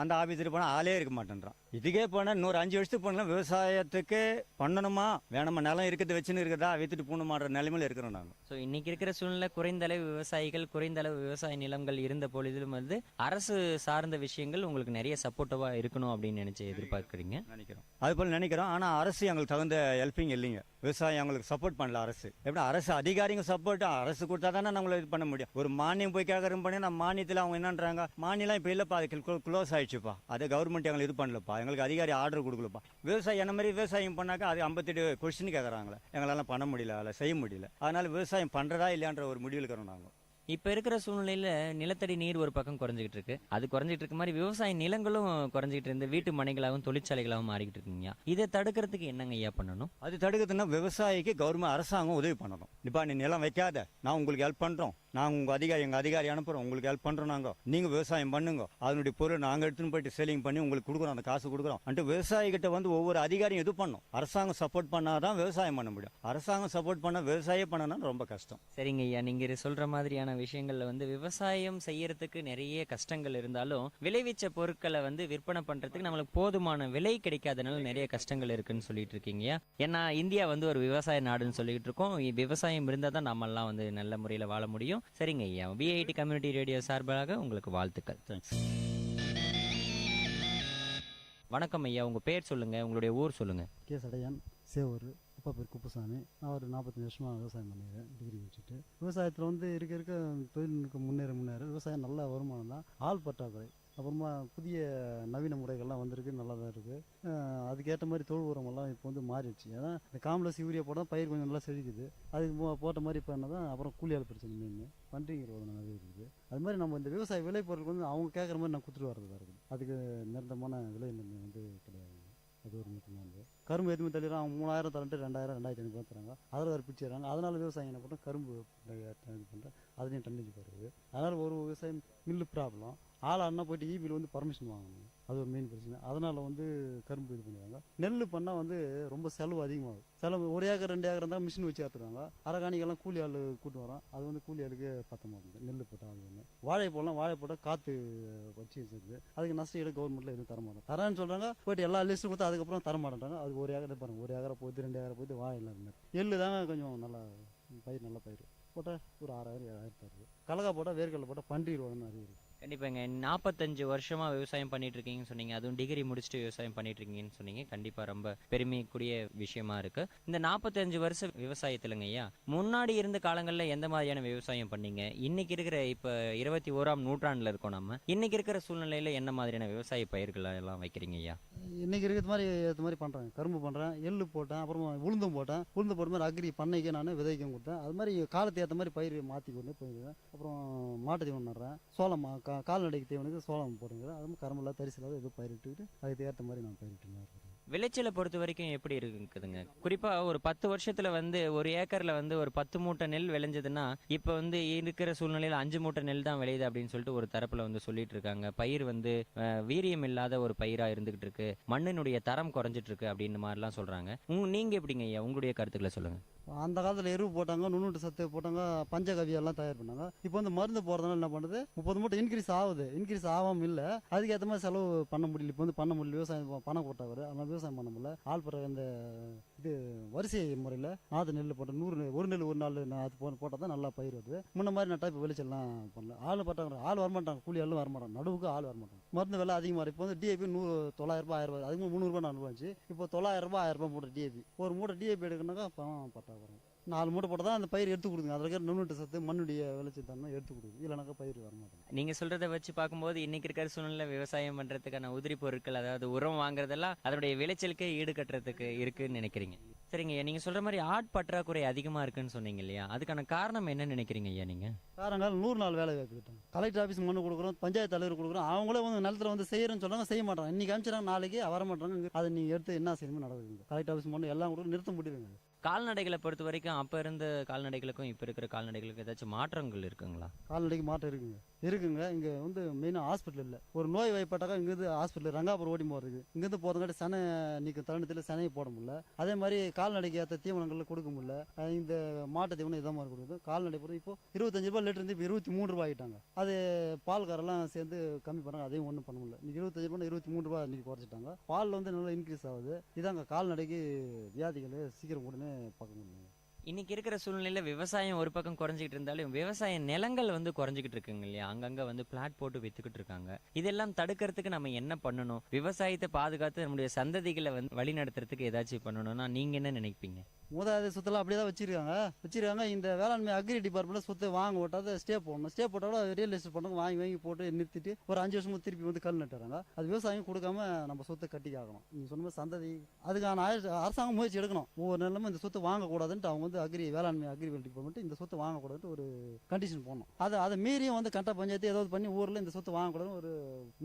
அந்த ஆஃபீஸில் போனால் ஆளே இருக்க மாட்டேன்றான். இதுக்கே போனால் இன்னொரு 5 வருஷத்துக்கு போனால் விவசாயத்துக்கு பண்ணணுமா வேணுமா, நிலம் இருக்கிறது வச்சுன்னு இருக்கிறதா வித்துட்டு போகணுமான்ற நிலைமையில இருக்கிறோம் நாங்கள். ஸோ இன்னைக்கு இருக்கிற சூழ்நிலை குறைந்த அளவு விவசாயிகள், குறைந்த அளவு விவசாய நிலங்கள் இருந்த பொழுதிலும் வந்து அரசு சார்ந்த விஷயங்கள் உங்களுக்கு நிறைய சப்போர்ட்டிவா இருக்கணும் அப்படின்னு நினைச்சு எதிர்பார்க்குறீங்க நினைக்கிறோம். அது போல நினைக்கிறோம். ஆனால் அரசு எங்களுக்கு தகுந்த ஹெல்ப்பிங் இல்லைங்க. விவசாயம் எங்களுக்கு சப்போர்ட் பண்ணல அரசு. எப்படி அரசு அதிகாரிங்க சப்போர்ட் அரசு கொடுத்தா தானே நம்மள இது பண்ண முடியும். ஒரு மானியம் போய் கேட்கறோம் பண்ணி நம்ம மானியத்தில் அவங்க என்னன்றாங்க, மானியம் இப்போ இல்லைப்பா, அதுக்கு க்ளோஸ் ஆயிடுச்சுப்பா, அது கவர்மெண்ட் எங்களுக்கு இது பண்ணலப்பா, எங்களுக்கு அதிகாரி ஆர்டர் கொடுக்கலப்பா. விவசாயம் என்ன மாதிரி விவசாயம் பண்ணாக்கா அது 58 கொஸ்டின் கேட்குறாங்களே, எங்களால் பண்ண முடியல, அதில் செய்ய முடியல. அதனால விவசாயம் பண்ணுறதா இல்லையான்ற ஒரு முடிவில் இருக்கிறோம் நாங்கள். இப்ப இருக்கிற சூழ்நிலையில நிலத்தடி நீர் ஒரு பக்கம் குறைஞ்சிக்கிட்டு இருக்கு. அது குறைஞ்சிட்டு இருக்க மாதிரி விவசாய நிலங்களும் குறைஞ்சிட்டு இருந்து வீட்டு மனைகளாகவும் தொழிற்சாலைகளாகவும் மாறிக்கிட்டு இருக்குங்க. இதை தடுக்கிறதுக்கு என்னங்க ஐயா பண்ணணும்? அது தடுக்கிறதுனா விவசாயிக்கு கவர்மெண்ட் அரசாங்கம் உதவி பண்ணணும். இப்ப நீ நிலம் வைக்காத, நான் உங்களுக்கு ஹெல்ப் பண்றோம், நாங்கள் எங்க அதிகாரி அனுப்புறோம், உங்களுக்கு ஹெல்ப் பண்றோம், நாங்கள் நீங்க விவசாயம் பண்ணுங்க, அதனுடைய பொருள் நாங்கள் எடுத்துன்னு போயிட்டு செல்லிங் பண்ணி உங்களுக்கு கொடுக்குறோம், அந்த காசு கொடுக்குறோம் அன்ட்டு விவசாயிகிட்ட வந்து ஒவ்வொரு அதிகாரியும் இது பண்ணும். அரசாங்கம் சப்போர்ட் பண்ணாதான் விவசாயம் பண்ண முடியும். அரசாங்கம் சப்போர்ட் பண்ண விவசாயம் பண்ணனா ரொம்ப கஷ்டம். சரிங்க ஐயா, நீங்க சொல்ற மாதிரியான விஷயங்கள்ல வந்து விவசாயம் செய்யறதுக்கு நிறைய கஷ்டங்கள் இருந்தாலும் விளைவிச்ச பொருட்களை வந்து விற்பனை பண்றதுக்கு நம்மளுக்கு போதுமான விலை கிடைக்காதனால நிறைய கஷ்டங்கள் இருக்குன்னு சொல்லிட்டு இருக்கீங்க. ஏன்னா இந்தியா வந்து ஒரு விவசாய நாடுன்னு சொல்லிட்டு இருக்கோம். விவசாயம் இருந்தால் தான் நம்ம எல்லாம் வந்து நல்ல முறையில் வாழ முடியும். சரிங்க ஐயா, விஐடி கம்யூனிட்டி ரேடியோ சார்பாக உங்களுக்கு வாழ்த்துக்கள். தேங்க்ஸ். வணக்கம் ஐயா, உங்க பேர் சொல்லுங்க, உங்களுடைய ஊர் சொல்லுங்க. கே சடையான், சேவூர். அப்பா பேர் குப்புசாமி. நான் ஒரு 45 வருஷமாக விவசாயம் பண்ணிடுறேன், டிகிரி முடிச்சுட்டு. விவசாயத்தில் வந்து இருக்க தொழில்நுட்பம் முன்னேற விவசாயம் நல்ல வருமானம் தான். ஆள் பற்றாக்குறை, அப்புறமா புதிய நவீன முறைகள்லாம் வந்திருக்கு, நல்லா தான் இருக்குது. அதுக்கேற்ற மாதிரி தொழு உரமெல்லாம் இப்போ வந்து மாறிடுச்சு. ஏன்னா இந்த காம்ப்ளெக்ஸ் யூரியா போட்டால் பயிர் கொஞ்சம் நல்லா செழிக்குது. அதுக்கு போட்ட மாதிரி இப்போ என்ன தான் அப்புறம் கூலியால் பிரச்சனை மெயின் பன்றிங்கிற நிறைய இருக்குது. அது மாதிரி நம்ம இந்த விவசாய விளைபொருளுக்கு வந்து அவங்க கேட்குற மாதிரி நான் கொடுத்துட்டு வர்றதா இருக்குது. அதுக்கு நிரந்தரமான விலை நிர்ணயம் வந்து கிடையாது. அது ஒரு முக்கியமானது. கரும்பு எதுவுமே தள்ளிடுறான், அவங்க 3000 தரட்டு 2000 2500 தராங்க. அதில் ஒரு பிடிச்சிடறாங்க. அதனால விவசாயம் என்ன பண்ணுறோம், கரும்பு இது பண்ணுறேன், அதுலேயும் டன்னேஜ் வருது. அதனால் ஒரு விவசாயம் மில்லு ப்ராப்ளம். ஆளானா போயிட்டு ஈபியில் வந்து பர்மிஷன் வாங்கணும், அது ஒரு மெயின் பிரச்சனை. அதனால் வந்து கரும்பு இது பண்ணுவாங்க. நெல் பண்ணால் வந்து ரொம்ப செலவு அதிகமாகும். செலவு 1 ஏக்கர் 2 ஏக்கர் இருந்தால் மிஷின் வச்சு ஏற்றுறாங்க. அரகாணிக்கெல்லாம் கூலி ஆள் கூட்டு வரோம், அது வந்து கூலி ஆளுக்கு பத்த மாட்டேங்குது. நெல் போட்டால் அது ஒன்று. வாழை போட்டால் காற்று வச்சு வச்சுருது. அதுக்கு நஷ்டம் ஈடு கவர்மெண்ட்டில் எதுவும் தரமாட்டோம். தரேன்னு சொல்கிறாங்க, போய்ட்டு எல்லா லிஸ்ட்டும் கொடுத்தா அதுக்கப்புறம் தரமாட்டேன்றாங்க. அது 1 ஏக்கரை பாருங்கள், 1 ஏக்கரை போய்ட்டு 2 ஏக்கரை போய்ட்டு வாழை இல்லாத எள்ளு தாங்க கொஞ்சம் நல்லா பயிர், நல்ல பயிர் போட்டால் ஒரு 6000 7000 தருது. கடலக்கா போட்டால் வேர்க்கடலை போட்டால் பன்றிடுவாங்கன்னு நிறைய இருக்குது. கண்டிப்பாங்க. 45 வருஷமா விவசாயம் பண்ணிட்டு இருக்கீங்கன்னு சொன்னீங்க, அதுவும் டிகிரி முடிச்சுட்டு விவசாயம் பண்ணிட்டு இருக்கீங்கன்னு சொன்னீங்க. கண்டிப்பா ரொம்ப பெருமைக்குரிய விஷயமா இருக்கு. இந்த 45 வருஷ விவசாயத்துலங்க ஐயா, முன்னாடி இருந்த காலங்கள்ல எந்த மாதிரியான விவசாயம் பண்ணீங்க? இன்னைக்கு இருக்கிற இப்ப 21ஆம் நூற்றாண்டுல இருக்கோம் நம்ம, இன்னைக்கு இருக்கிற சூழ்நிலையில என்ன மாதிரியான விவசாய பயிர்கள் எல்லாம் வைக்கிறீங்க ஐயா? இன்னைக்கு இருக்கிற மாதிரி ஏற்ற மாதிரி பண்ணுறேன். கரும்பு பண்ணுறேன், எள்ளு போட்டேன், அப்புறமா உளுந்தும் போட்டேன். உளுந்து போட்ட மாதிரி அக்ரி பண்ணைக்கே நான் விதைக்கும் கொடுத்தேன். அது மாதிரி காலத்து ஏற்ற மாதிரி பயிர் மாற்றி கொண்டு போயிருக்கேன். அப்புறம் மாட்டு தீவனம் நடுறேன், சோளம் கால்நடைக்கு தீவனுக்கு சோளம் போடுங்கிறேன். அதுவும் கரும்பில் தரிசிலாத எதுவும் பயிரிட்டுக்கிட்டு அதுக்கு ஏற்ற மாதிரி நான் பயிரிட்டு இருக்கேன். விளைச்சலை பொறுத்த வரைக்கும் எப்படி இருக்குதுங்க? குறிப்பா ஒரு 10 வருஷத்துல வந்து 1 ஏக்கர்ல வந்து ஒரு 10 மூட்டை நெல் விளைஞ்சதுன்னா இப்ப வந்து இருக்கிற சூழ்நிலையில 5 மூட்டை நெல் தான் விளையுது அப்படின்னு சொல்லிட்டு ஒரு தரப்புல வந்து சொல்லிட்டு இருக்காங்க. பயிர் வந்து வீரியம் இல்லாத ஒரு பயிரா இருந்துகிட்டு இருக்கு, மண்ணினுடைய தரம் குறைஞ்சிட்டு இருக்கு அப்படின்னு மாதிரிலாம் சொல்றாங்க. நீங்க எப்படிங்க ஐயா, உங்களுடைய கருத்துக்களை சொல்லுங்க. அந்த காலத்தில் எருவு போட்டாங்க, நுண்ணுட்டு சத்து போட்டாங்க, பஞ்சகவியெல்லாம் தயார் பண்ணாங்க. இப்போ வந்து மருந்து போடுறதுனால என்ன பண்ணுறது, 30 மூட்டை இன்க்ரீஸ் ஆகுது. இன்க்ரீஸ் ஆகாமல் இல்லை, அதுக்கேற்ற மாதிரி செலவு பண்ண முடியல. இப்போ வந்து பண்ண முடியல, விவசாயம் பணம் போட்டாங்க, அதனால் விவசாயம் பண்ண முடியல. ஆள் பிறகு இந்த இது வரிசை முறையில் நாற்று நெல் போட்ட 100 ஒரு நெல் ஒரு நாள் அது போட்டால் தான் நல்லா பயிர் வருது. முன்ன மாதிரி நட்டா இப்போ விளைச்சல்லாம் பண்ணல. ஆள் பட்டாங்க, ஆள் வரமாட்டாங்க, கூலி ஆளும் வரமாட்டாங்க, நடுவுக்கு ஆள் வரமாட்டாங்க. மருந்து விலை அதிகமாக. இப்போ வந்து டிஏபி 900 1000 அதுக்கு 300 ரூபாய் 400 ரூபாய். இப்போ 900 1000 மூட்டை டிஏபி. ஒரு மூட்டை டிஏபி எடுக்கணுனாக்கா பணம் பட்டா வரும். 4 மூட்டை போட்டால் தான் அந்த பயிர் எடுத்து கொடுங்க. அதில் இருக்கிற நுண்ணுட்டு சத்து மண்ணுடைய விளைச்சல் தன்மை எடுத்து கொடுக்குது. இல்லைனாக்கா பயிர் வர மாட்டேங்குது. நீங்க சொல்றதை வச்சு பார்க்கும்போது இன்னைக்கு இருக்கிற சூழ்நிலை விவசாயம் பண்றதுக்கான உதிரி பொருட்கள், அதாவது உரம் வாங்குறதெல்லாம் அதனுடைய விளைச்சலுக்கே ஈடு கட்டுறதுக்கு இருக்குன்னு நினைக்கிறீங்க. சரிங்க ஐயா, நீங்க சொல்ற மாதிரி ஆட்பற்றாக்குறை அதிகமா இருக்குன்னு சொன்னீங்க இல்லையா, அதுக்கான காரணம் என்ன நினைக்கிறீங்க ஐயா நீங்க? காரங்காலம் 100 நாள் வேலை வாய்ப்பு கலெக்டர் ஆஃபீஸ் மண்ணு கொடுக்குறோம், பஞ்சாயத்து தலைவர் கொடுக்குறோம், அவங்களே வந்து நிலத்தில் வந்து செய்யறேன்னு சொல்றாங்க, செய்ய மாட்டாங்க. இன்னைக்கு அனுப்பிச்சாங்க, நாளைக்கு வர மாட்டாங்க. அதை நீங்க எடுத்து என்ன செய்யணுமோ நடக்குது. கலெக்டர் ஆஃபீஸ் மண்ணு எல்லாம் கூட நிறுத்த முடியுங்க. கால்நடைகளை பொறுத்த வரைக்கும் அப்ப இருந்த கால்நடைகளுக்கும் இப்ப இருக்கிற கால்நடைகளுக்கும் ஏதாச்சும் மாற்றங்கள் இருக்குங்களா? கால்நடைக்கு மாற்றம் இருக்குங்க. இங்கே வந்து மெயினாக ஹாஸ்பிட்டல் இல்லை. ஒரு நோய் வாய்ப்பட்டாக்கா இங்கேருந்து ஹாஸ்பிட்டல் ரங்காபுரம் ஓடி போகிறது. இங்கேருந்து போகிறதுக்காட்டி சனை நீக்க தருணத்தில் சனையை போட முடியல. அதே மாதிரி கால்நடைக்கு ஏற்ற தீவனங்களில் கொடுக்க முடியல. இந்த மாட்டு தீவனம் இதாக மாதிரி கொடுக்குது. கால்நடை பொறுத்து இப்போ 25 ரூபாய் லிட்டர் இருந்து இப்போ 23 ரூபாய் ஆகிட்டாங்க. அது பால்காரெல்லாம் சேர்ந்து கம்மி பண்ணாங்க, அதையும் ஒன்றும் பண்ண முடியல. இன்னைக்கு 25 ரூபாய் 23 ரூபாய் இன்னைக்கு குறைச்சிட்டாங்க. பால் வந்து நல்லா இன்க்ரீஸ் ஆகுது. இதாங்க கால்நடைக்கு வியாதிகள் சீக்கிரம் உடனே பார்க்க முடியும். இன்னைக்கு இருக்கிற சூழ்நிலையில விவசாயம் ஒரு பக்கம் குறைஞ்சிக்கிட்டு இருந்தாலும் விவசாய நிலங்கள் வந்து குறைஞ்சிக்கிட்டு இருக்குங்க இல்லையா, அங்கங்க வந்து பிளாட் போட்டு வித்துக்கிட்டு இருக்காங்க. இதெல்லாம் தடுக்கிறதுக்கு நம்ம என்ன பண்ணணும்? விவசாயத்தை பாதுகாத்து நம்முடைய சந்ததிகளை வந்து வழி நடத்துறதுக்கு ஏதாச்சும் பண்ணணும்னா நீங்க என்ன நினைப்பீங்க? மூதாதை சொத்தெல்லாம் அப்படியே தான் வச்சிருக்காங்க. இந்த வேளாண்மை அக்ரி டிபார்ட்மெண்ட்ல சொத்து வாங்க ஓட்டாத ஸ்டே போடணும். ஸ்டே போட்டால் ரியல் எஸ்டேட் பண்ணவங்க வாங்கி போட்டு நிறுத்திட்டு ஒரு 5 வருஷமும் திருப்பி வந்து கல் நட்டுறாங்க. அது விவசாயம் கொடுக்காம நம்ம சொத்தை கட்டி ஆகணும். நீங்க சொன்ன மாதிரி சந்ததி அதுக்கான அரசாங்கம் முயற்சி எடுக்கணும். ஒவ்வொரு நிலமும் இந்த சொத்து வாங்கக்கூடாதுன்ட்டு அவங்க வந்து வேளாண்மை அக்ரி டிபார்ட்மெண்ட் இந்த சொத்து வாங்கக்கூடாதுன்னு ஒரு கண்டிஷன் போடணும். அதை மீறியும் வந்து கட்ட பஞ்சாயத்து ஏதாவது பண்ணி ஊரில் இந்த சொத்து வாங்கக்கூடாதுன்னு ஒரு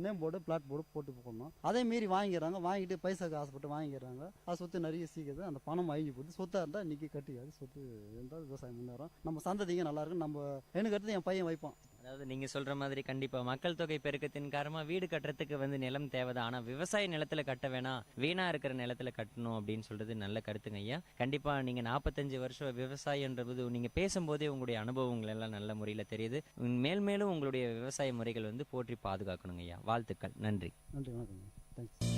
நேம் போர்டு பிளாட் போர்டு போட்டு போடணும். அதே மீறி வாங்கிடுறாங்க. வாங்கிட்டு பைசாக்கு ஆசைப்பட்டு வாங்கிடுறாங்க. அது சொத்து நிறைய சீக்கிரம் அந்த பணம் அழிஞ்சு போகுது. சொத்தா இருந்தால் இன்னைக்கு கட்டிக்காது. சொத்து இருந்தால் விவசாயம் முன்னேறும். நம்ம சந்ததிங்க நல்லா இருக்கும். நம்ம எனக்கு அடுத்து என் பையன் வைப்பான். அதாவது நீங்க சொல்ற மாதிரி கண்டிப்பா மக்கள் தொகை பெருக்கத்தின் காரணமா வீடு கட்டுறதுக்கு வந்து நிலம் தேவைதான். ஆனா விவசாய நிலத்துல கட்ட வேணாம், வீணா இருக்கிற நிலத்துல கட்டணும் அப்படின்னு சொல்றது நல்ல கருத்துங்க ஐயா. கண்டிப்பா நீங்க 45 வருஷம் விவசாயன்றது நீங்க பேசும்போதே உங்களுடைய அனுபவங்கள் எல்லாம் நல்ல முறையில தெரியுது. மேலும் உங்களுடைய விவசாய முறைகள் வந்து போற்றி பாதுகாக்கணுங்க ஐயா. வாழ்த்துக்கள். நன்றி. நன்றி, வணக்கம். தேங்க்ஸ்.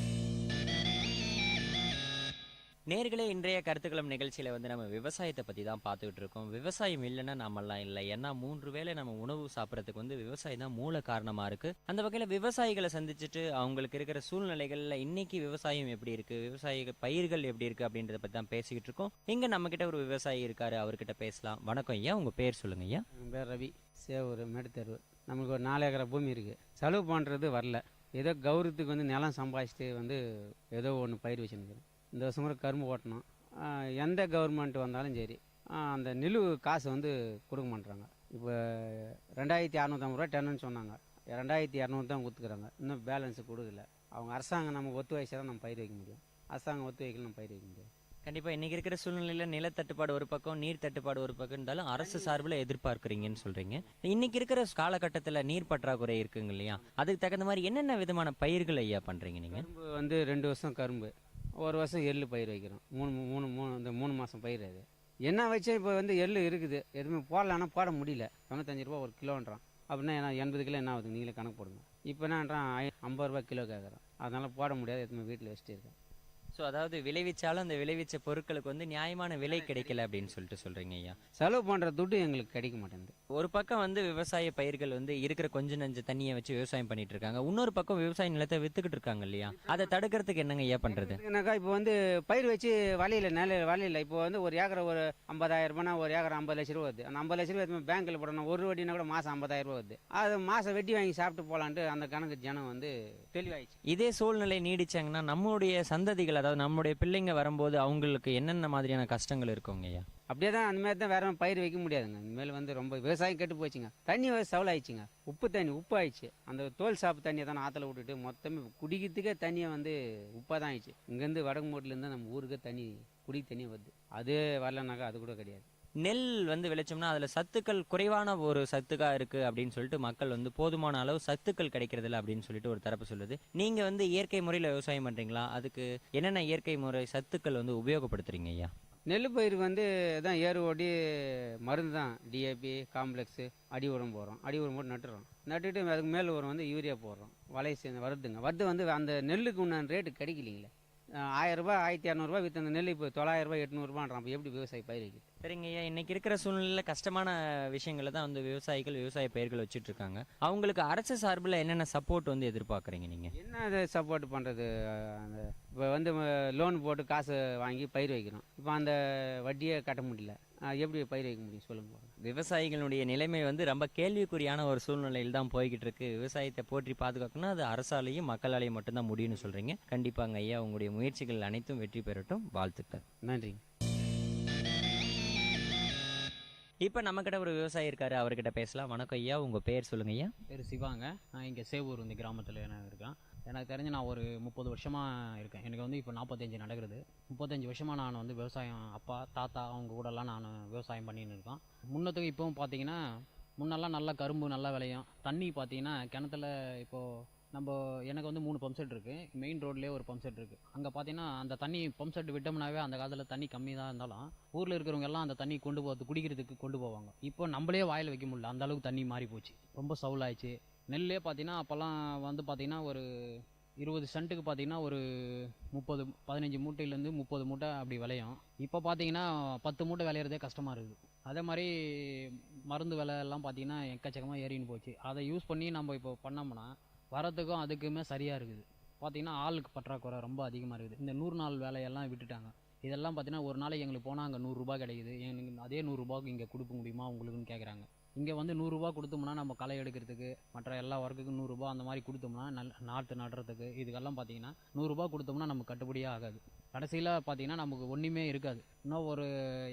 நேர்களே, இன்றைய கருத்துக்களம் நிகழ்ச்சியில வந்து நம்ம விவசாயத்தை பத்தி தான் பார்த்துக்கிட்டு இருக்கோம். விவசாயம் இல்லைன்னா நாமெல்லாம் இல்லை. ஏன்னா 3 வேளை நம்ம உணவு சாப்பிட்றதுக்கு வந்து விவசாயம் தான் மூல காரணமா இருக்கு. அந்த வகையில விவசாயிகளை சந்திச்சுட்டு அவங்களுக்கு இருக்கிற சூழ்நிலைகள்ல இன்னைக்கு விவசாயம் எப்படி இருக்கு, விவசாய பயிர்கள் எப்படி இருக்கு அப்படின்றத பத்தி தான் பேசிக்கிட்டு இருக்கோம். இங்க நம்ம கிட்ட ஒரு விவசாயி இருக்காரு, அவர்கிட்ட பேசலாம். வணக்கம் ஐயா, உங்க பேர் சொல்லுங்க ஐயா. என் பேர் ரவி, சேவூர் மேடுத்தெருவு. நமக்கு ஒரு 4 ஏக்கரை பூமி இருக்கு. செலவு பண்றது வரல. ஏதோ கௌரவத்துக்கு வந்து நிலம் சம்பாதிச்சுட்டு வந்து ஏதோ ஒன்று பயிர் வச்சுருக்கிறேன். இந்த வருஷம் கூட கரும்பு ஓட்டணும். எந்த கவர்மெண்ட் வந்தாலும் சரி அந்த நிலுவு காசு வந்து கொடுக்க மாட்டுறாங்க. இப்போ 2650 ரூபா டன்னுன்னு சொன்னாங்க. 2200 தான் கொடுத்துக்கிறாங்க. இன்னும் பேலன்ஸு கொடுக்கல. அவங்க அரசாங்கம் நம்ம ஒத்து வச்சா தான் நம்ம பயிர் வைக்க முடியும். அரசாங்கம் ஒத்து வைக்கல நம்ம பயிர் வைக்க முடியும். கண்டிப்பா இன்னைக்கு இருக்கிற சூழ்நிலையில நிலத்தட்டுப்பாடு ஒரு பக்கம், நீர் தட்டுப்பாடு ஒரு பக்கம் இருந்தாலும் அரசு சார்பில் எதிர்பார்க்குறீங்கன்னு சொல்றீங்க. இன்னைக்கு இருக்கிற காலகட்டத்தில் நீர் பற்றாக்குறை இருக்குங்க இல்லையா, அதுக்கு தகுந்த மாதிரி என்னென்ன விதமான பயிர்கள் ஐயா பண்றீங்க நீங்க? கரும்பு வந்து 2 வருஷம் கரும்பு, ஒரு வருஷம் எள்ளு பயிர் வைக்கிறோம். இந்த 3 மாதம் பயிர். அது என்ன வச்சா இப்போ வந்து எள்ளு இருக்குது, எதுவுமே போடலான்னா போட முடியல. 95 ரூபா ஒரு கிலோன்றான். அப்படின்னா 80 கிலோ என்ன ஆகுது நீங்களே கணக்கு போடுங்க. இப்போ என்னன்றான் 50 ரூபா கிலோ கேட்குறான். அதனால் போட முடியாது, எதுவுமே வீட்டில் வச்சுட்டு இருக்கேன். ஸோ அதாவது விளைவிச்சாலும் அந்த விளைவிச்ச பொருட்களுக்கு வந்து நியாயமான விலை கிடைக்கல அப்படின்னு சொல்லிட்டு சொல்றீங்க ஐயா. செலவு பண்ணுற துட்டு எங்களுக்கு கிடைக்க மாட்டேங்குது. ஒரு பக்கம் வந்து விவசாய பயிர்கள் வந்து இருக்கிற கொஞ்ச நஞ்ச தண்ணியை வச்சு விவசாயம் பண்ணிட்டு இருக்காங்க, இன்னொரு பக்கம் விவசாய நிலத்தை வித்துக்கிட்டு இருக்காங்க இல்லையா, அதை தடுக்கிறதுக்கு என்னங்க ஐயா பண்றது? இப்போ வந்து பயிர் வச்சு வலையில இப்போ வந்து ஒரு ஏக்கரை ஒரு 50,000 ரூபாய்னா ஒரு ஏக்கரை 50 லட்ச ரூபா வருது. அந்த 50 லட்ச ரூபா பேங்க்கில் போடணும். ஒரு வட்டினா கூட மாதம் 50,000 ரூபா வருது. அது மாதம் வெட்டி வாங்கி சாப்பிட்டு போகலான்ட்டு அந்த கணக்கு ஜனம் வந்து தெளிவாயிடுச்சு. இதே சூழ்நிலை நீடிச்சாங்கன்னா நம்மளுடைய சந்ததிகள், அதாவது நம்முடைய பிள்ளைங்க வரும்போது அவங்களுக்கு என்னென்ன மாதிரியான கஷ்டங்கள் இருக்குங்க ஐயா? அப்படியே தான் அந்த மாதிரி தான் வேற பயிர் வைக்க முடியாதுங்க. இனிமேல் வந்து ரொம்ப விவசாயம் கெட்டு போச்சுங்க. தண்ணி சவலாயிடுச்சுங்க. உப்பு ஆயிடுச்சு. அந்த தோல் சாப்பு தண்ணியை தான் ஆற்றுல விட்டுட்டு மொத்தமே குடிக்கிறதுக்கே தண்ணியை வந்து உப்பாக தான் ஆயிடுச்சு. இங்கேருந்து வடக்குமோட்டிலேருந்து நம்ம ஊருக்கு தண்ணி குடி தண்ணி வருது. அது வரலனாக்கா அது கூட கிடையாது. நெல் வந்து விளைச்சோம்னா அதில் சத்துக்கள் குறைவான ஒரு சத்துக்காக இருக்குது அப்படின்னு சொல்லிட்டு மக்கள் வந்து போதுமான அளவு சத்துக்கள் கிடைக்கிறதில்ல அப்படின்னு சொல்லிட்டு ஒரு தரப்பு சொல்லுது. நீங்கள் வந்து இயற்கை முறையில் விவசாயம் பண்ணுறீங்களா? அதுக்கு என்னென்ன இயற்கை முறை சத்துக்கள் வந்து உபயோகப்படுத்துறீங்க ஐயா? நெல் பயிருக்கு வந்து தான் ஏறு ஓடி மருந்து தான், டிஏபி காம்ப்ளெக்ஸு அடி உரம் போடுறோம். அடி உரம் போட்டு நட்டுட்டு அதுக்கு மேல் உரம் வந்து யூரியா போடுறோம். வலை சேர்ந்து வருது வந்து அந்த நெல்லுக்கு உண்டான ரேட்டு கிடைக்கலிங்களே. 1000 ரூபாய் 1200 ரூபாய் விற்று அந்த நெல் இப்போ 900 ரூபாய் 800 ரூபான்றான். அப்போ எப்படி விவசாயி பயிர் வைக்குது? சரிங்க ஐயா, இன்னைக்கு இருக்கிற சூழ்நிலையில் கஷ்டமான விஷயங்களை தான் வந்து விவசாயிகள் விவசாய பயிர்கள் வச்சுட்டு இருக்காங்க. அவங்களுக்கு அரசு சார்பில் என்னென்ன சப்போர்ட் வந்து எதிர்பார்க்குறீங்க நீங்கள்? என்ன அதை சப்போர்ட் பண்ணுறது? அந்த இப்போ வந்து லோன் போட்டு காசு வாங்கி பயிர் வைக்கிறோம். இப்போ அந்த வட்டியை கட்ட முடியல. எப்படி பயிர் வைக்க முடியும் சொல்லுங்க. விவசாயிகளுடைய நிலைமை வந்து ரொம்ப கேள்விக்குறியான ஒரு சூழ்நிலையில் தான் போய்கிட்டு இருக்கு. விவசாயத்தை போற்றி பாதுகாக்கணும், அது அரசாலையும் மக்களாலையும் மட்டும்தான் முடியும்னு சொல்றீங்க. கண்டிப்பாங்க ஐயா, உங்களுடைய முயற்சிகள் அனைத்தும் வெற்றி பெறட்டும். வாழ்த்துக்கள். நன்றி. இப்போ நம்மக்கிட்ட ஒரு விவசாயி இருக்காரு, அவர்கிட்ட பேசலாம். வணக்கம் ஐயா, உங்க பேர் சொல்லுங்க ஐயா. பேர் சிவாங்க. நான் இங்கே சேவூர் இந்த கிராமத்தில் நான் இருக்கேன். எனக்கு தெரிஞ்சு நான் ஒரு 30 வருஷமாக இருக்கேன். எனக்கு வந்து இப்போ 45 நடக்கிறது. 35 வருஷமாக நான் வந்து விவசாயம், அப்பா தாத்தா அவங்க கூடலாம் நான் விவசாயம் பண்ணின்னு இருக்கேன். முன்னத்துக்கு இப்போவும் பார்த்தீங்கன்னா, முன்னெல்லாம் நல்லா கரும்பு நல்லா விளையும். தண்ணி பார்த்தீங்கன்னா கிணத்துல இப்போது எனக்கு வந்து 3 பம்ப் செட் இருக்குது. மெயின் ரோட்லேயே ஒரு பம்ப் செட் இருக்குது. அங்கே பார்த்தீங்கன்னா அந்த தண்ணி பம்ப் செட் விட்டோம்னாவே அந்த காலத்தில் தண்ணி கம்மி தான் இருந்தாலும் ஊரில் இருக்கிறவங்க எல்லாம் அந்த தண்ணி கொண்டு போகிறது குடிக்கிறதுக்கு கொண்டு போவாங்க. இப்போ நம்மளே வாயில் வைக்க முடியல, அந்த அளவுக்கு தண்ணி மாறி போச்சு. ரொம்ப சவுலாயிடுச்சு. நெல்லே பார்த்தீங்கன்னா அப்போல்லாம் வந்து பார்த்தீங்கன்னா ஒரு 20 சென்ட்டுக்கு பார்த்தீங்கன்னா ஒரு 15 மூட்டையிலேருந்து 30 மூட்டை அப்படி விளையும். இப்போ பார்த்தீங்கன்னா 10 மூட்டை விளையிறதே கஷ்டமாக இருக்குது. அதே மாதிரி மருந்து விலை எல்லாம் பார்த்தீங்கன்னா எக்கச்சக்கமாக ஏறின்னு போச்சு. அதை யூஸ் பண்ணி நம்ம இப்போ பண்ணோம்னா வரத்துக்கும் அதுக்குமே சரியாக இருக்குது. பார்த்தீங்கன்னா ஆளுக்கு பற்றாக்குறை ரொம்ப அதிகமாக இருக்குது. இந்த 100 நாள் வேலையெல்லாம் விட்டுட்டாங்க. இதெல்லாம் பார்த்தீங்கன்னா ஒரு நாளைக்கு எங்களுக்கு போனால் அங்கே 100 ரூபா கிடைக்குது. எனக்கு அதே 100 ரூபாய்க்கு இங்கே கொடுக்க முடியுமா உங்களுக்குன்னு கேட்குறாங்க. இங்கே வந்து 100 ரூபா கொடுத்தோம்னா நம்ம களை எடுக்கிறதுக்கு மற்ற எல்லா ஒர்க்குக்கும் 100 ரூபா அந்த மாதிரி கொடுத்தோம்னா நாற்று நடுறதுக்கு இதுக்கெல்லாம் பார்த்தீங்கன்னா 100 ரூபா கொடுத்தோம்னா நமக்கு கட்டுப்படியே ஆகாது. கடைசியில் பார்த்தீங்கன்னா நமக்கு ஒன்றுமே இருக்காது. இன்னும்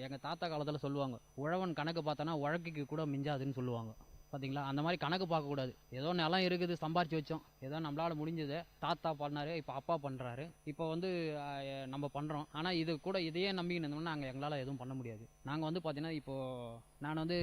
எங்கள் தாத்தா காலத்தில் சொல்லுவாங்க, உழவன் கணக்கு பார்த்தோன்னா உழக்கைக்கு கூட மிஞ்சாதுன்னு சொல்லுவாங்க. பார்த்தீங்களா, அந்த மாதிரி கணக்கு பார்க்கக்கூடாது. ஏதோ நிலம் இருக்குது, சம்பாரிச்சு வச்சோம், ஏதோ நம்மளால் முடிஞ்சது. தாத்தா பண்ணார், இப்போ அப்பா பண்ணுறாரு, இப்போ வந்து நம்ம பண்ணுறோம். ஆனால் இது கூட இதையே நம்பிக்கிட்டு இருந்தோம்னா எங்களால் எதுவும் பண்ண முடியாது. நாங்கள் வந்து பார்த்தீங்கன்னா இப்போது நான் வந்து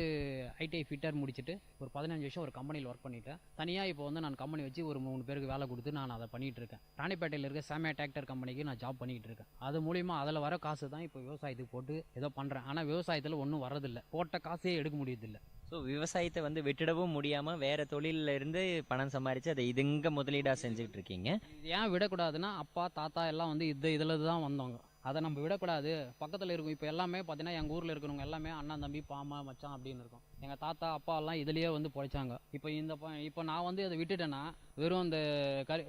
ஐடிஐ ஃபிட்டர் முடிச்சுட்டு ஒரு 15 வருஷம் ஒரு கம்பெனியில் ஒர்க் பண்ணிட்டேன். தனியாக இப்போ வந்து நான் கம்பெனி வச்சு ஒரு 3 பேருக்கு வேலை கொடுத்து நான் அதை பண்ணிகிட்டு இருக்கேன். ராணிப்பேட்டையில் இருக்க சாமியா டிராக்டர் கம்பெனிக்கு நான் ஜாப் பண்ணிக்கிட்டு இருக்கேன். அது மூலிமா அதில் வர காசு தான் இப்போ விவசாயத்துக்கு போட்டு ஏதோ பண்ணுறேன். ஆனால் விவசாயத்தில் ஒன்றும் வரதில்லை, போட்ட காசே எடுக்க முடியதில்லை. ஸோ விவசாயத்தை வந்து விட்டுடவும் முடியாமல் வேற தொழிலில் இருந்து பணம் சம்பாரித்து அதை இதுங்க முதலீடாக செஞ்சுக்கிட்டு இருக்கீங்க. ஏன் விடக்கூடாதுன்னா அப்பா தாத்தா எல்லாம் வந்து இதில் தான் வந்தவங்க. அதை நம்ம விடக்கூடாது. பக்கத்தில் இருக்கும் இப்போ எல்லாமே பார்த்தீங்கன்னா எங்கள் ஊரில் இருக்கிறவங்க எல்லாமே அண்ணன் தம்பி பாமா மச்சான் அப்படின்னு இருக்கும். எங்கள் தாத்தா அப்பா எல்லாம் இதுலேயே வந்து பிழைச்சாங்க. இப்போ நான் வந்து அதை விட்டுட்டேன்னா வெறும்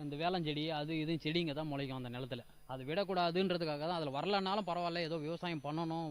இந்த வேளஞ்செடி அது இது செடிங்க தான் முளைக்கும் அந்த நிலத்துல. அது விடக்கூடாதுன்றதுக்காக தான். அதில் வரலனாலும் பரவாயில்ல, ஏதோ விவசாயம் பண்ணணும்,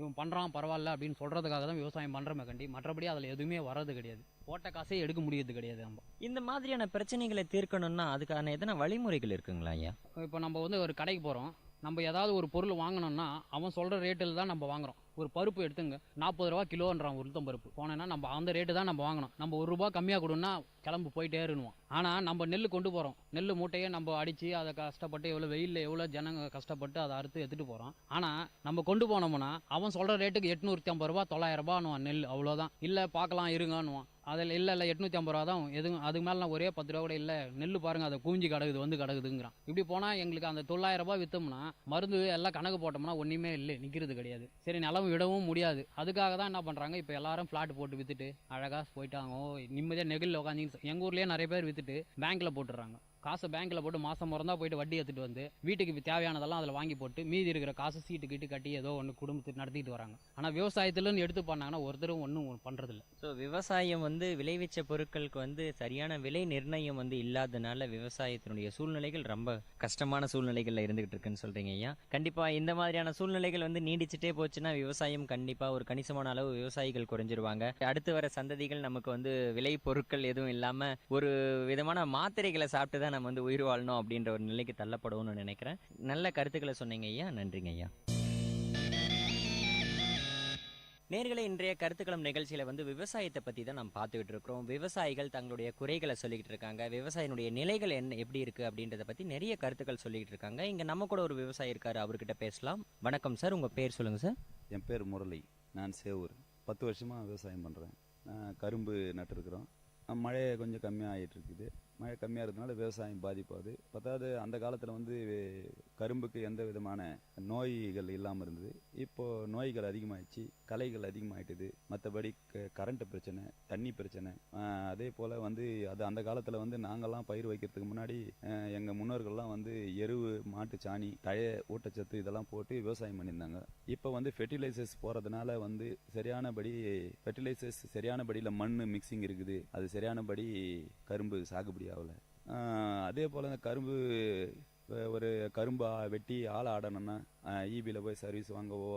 இவன் பண்ணுறான் பரவாயில்ல அப்படின்னு சொல்கிறதுக்காக தான் விவசாயம் பண்ணுறமே கண்டி. மற்றபடி அதில் எதுவுமே வர்றது கிடையாது, போட்ட காசே எடுக்க முடியாது கிடையாது. நம்ம இந்த மாதிரியான பிரச்சனைகளை தீர்க்கணும்னா அதுக்கான எதனா வழிமுறைகள் இருக்குங்களா ஐயா? இப்போ நம்ம வந்து ஒரு கடைக்கு போகிறோம், நம்ம ஏதாவது ஒரு பொருள் வாங்கணும்னா அவன் சொல்கிற ரேட்டில் தான் நம்ம வாங்குறோம். ஒரு பருப்பு எடுத்துங்க, 40 ரூபா கிலோன்றான் உளுத்தம் பருப்பு. போனேன்னா நம்ம அந்த ரேட்டு தான் நம்ம வாங்கணும். நம்ம 1 ரூபா கம்மியாக கொடுன்னா கிளம்பு போயிட்டே இருணுவோம். ஆனால் நம்ம நெல் கொண்டு போகிறோம், நெல் மூட்டையை நம்ம அடித்து அதை கஷ்டப்பட்டு எவ்வளோ வெயிலில் எவ்வளோ ஜனங்க கஷ்டப்பட்டு அதை அறுத்து எடுத்துகிட்டு போகிறோம். ஆனால் நம்ம கொண்டு போனோம்னா அவன் சொல்கிற ரேட்டுக்கு 850 ரூபா 900 ரூபான்னுவான் நெல், அவ்வளோதான். இல்லை பார்க்கலாம் இருங்கன்னுவான். அதில் இல்லை 850 ரூபா தான் எதுவும், அதுக்கு மேலே நான் ஒரே 10 ரூபா கூட இல்லை, நெல் பாருங்கள் அதை கூஞ்சி கிடக்குது வந்து கிடக்குதுங்கிறான். இப்படி போனால் எங்களுக்கு அந்த 900 ரூபா விற்றோம்னா மருந்து எல்லாம் கணக்கு போட்டோம்னா ஒன்றுமே இல்லை, நிற்கிறது கிடையாது. சரி, நிலம் விடவும் முடியாது. அதுக்காக தான் என்ன பண்ணுறாங்க, இப்போ எல்லாரும் ஃப்ளாட் போட்டு விற்றுட்டு அழகாக போயிட்டாங்க. நிம்மதியாக நெகிழில் உட்காந்து எங்கள் ஊர்லேயே நிறைய பேர் விற்றுட்டு பேங்க்கில் போட்டுடுறாங்க. காசை பேங்க்கில் போட்டு மாதம் பிறந்தா போயிட்டு வட்டி எடுத்துகிட்டு வந்து வீட்டுக்கு தேவையானதெல்லாம் அதில் வாங்கி போட்டு மீதி இருக்கிற காசு சீட்டு கிட்டு கட்டி ஏதோ ஒன்று குடும்பத்துக்கு நடத்திட்டு வராங்க. ஆனால் விவசாயத்துலன்னு எடுத்து பண்ணாங்கன்னா ஒருத்தரும் ஒன்றும் பண்ணுறதில்ல. ஸோ விவசாயம் வந்து விளைவிச்ச பொருட்களுக்கு வந்து சரியான விலை நிர்ணயம் வந்து இல்லாதனால விவசாயத்தினுடைய சூழ்நிலைகள் ரொம்ப கஷ்டமான சூழ்நிலைகளில் இருந்துகிட்டு இருக்குன்னு சொல்கிறீங்க ஐயா. கண்டிப்பாக இந்த மாதிரியான சூழ்நிலைகள் வந்து நீடிச்சுட்டே போச்சுன்னா விவசாயம் கண்டிப்பாக ஒரு கணிசமான அளவு விவசாயிகள் குறைஞ்சிருவாங்க. அடுத்து வர சந்ததிகள் நமக்கு வந்து விலை பொருட்கள் எதுவும் இல்லாமல் ஒரு விதமான மாத்திரைகளை சாப்பிட்டு தான் நம்ம வந்து உயிர் வாழணும் அப்படின்ற ஒரு நிலைக்கு தள்ளப்படுவோம்னு நினைக்கிறேன். நல்ல கருத்துக்களை சொன்னீங்க ஐயா, நன்றிங்க ஐயா. நேர்களை இன்றைய கருத்துக்களம் நிகழ்ச்சியில வந்து விவசாயத்தை பத்தி தான் நம்ம பார்த்துக்கிட்டு இருக்கிறோம். விவசாயிகள் தங்களுடைய குறைகளை சொல்லிக்கிட்டு இருக்காங்க, விவசாயினுடைய நிலைகள் எப்படி இருக்கு அப்படின்றத பத்தி நிறைய கருத்துக்கள் சொல்லிக்கிட்டு இருக்காங்க. இங்க நம்ம கூட ஒரு விவசாயி இருக்காரு, அவர்கிட்ட பேசலாம். வணக்கம் சார், உங்க பேர் சொல்லுங்க சார். என் பேர் முரளி, நான் சேவூர். 10 வருஷமா விவசாயம் பண்றேன். கரும்பு நட்டுருக்குறோம். மழை கொஞ்சம் கம்மியாக ஆகிட்டு இருக்குது. மழை கம்மியாக இருக்கிறதுனால விவசாயம் பாதிப்பாகுது. பத்தாவது அந்த காலத்தில் வந்து கரும்புக்கு எந்த விதமான நோய்கள் இல்லாமல் இருந்தது. இப்போது நோய்கள் அதிகமாகிடுச்சு, களைகள் அதிகமாகிட்டுது. மற்றபடி கரண்ட் பிரச்சனை, தண்ணி பிரச்சனை. அதே போல் வந்து அது அந்த காலத்தில் வந்து நாங்கள்லாம் பயிர் வைக்கிறதுக்கு முன்னாடி எங்கள் முன்னோர்கள்லாம் வந்து எருவு, மாட்டு சாணி, தழை, ஊட்டச்சத்து இதெல்லாம் போட்டு விவசாயம் பண்ணியிருந்தாங்க. இப்போ வந்து ஃபெர்டிலைசர்ஸ் போகிறதுனால வந்து சரியானபடியில் மண் மிக்சிங் இருக்குது, அது சரியானபடி கரும்பு சாகுபடி ஆகலை. அதே போல் இந்த கரும்பு ஒரு கரும்பு வெட்டி ஆளை ஆடணும்னா ஈபியில் போய் சர்வீஸ் வாங்கவோ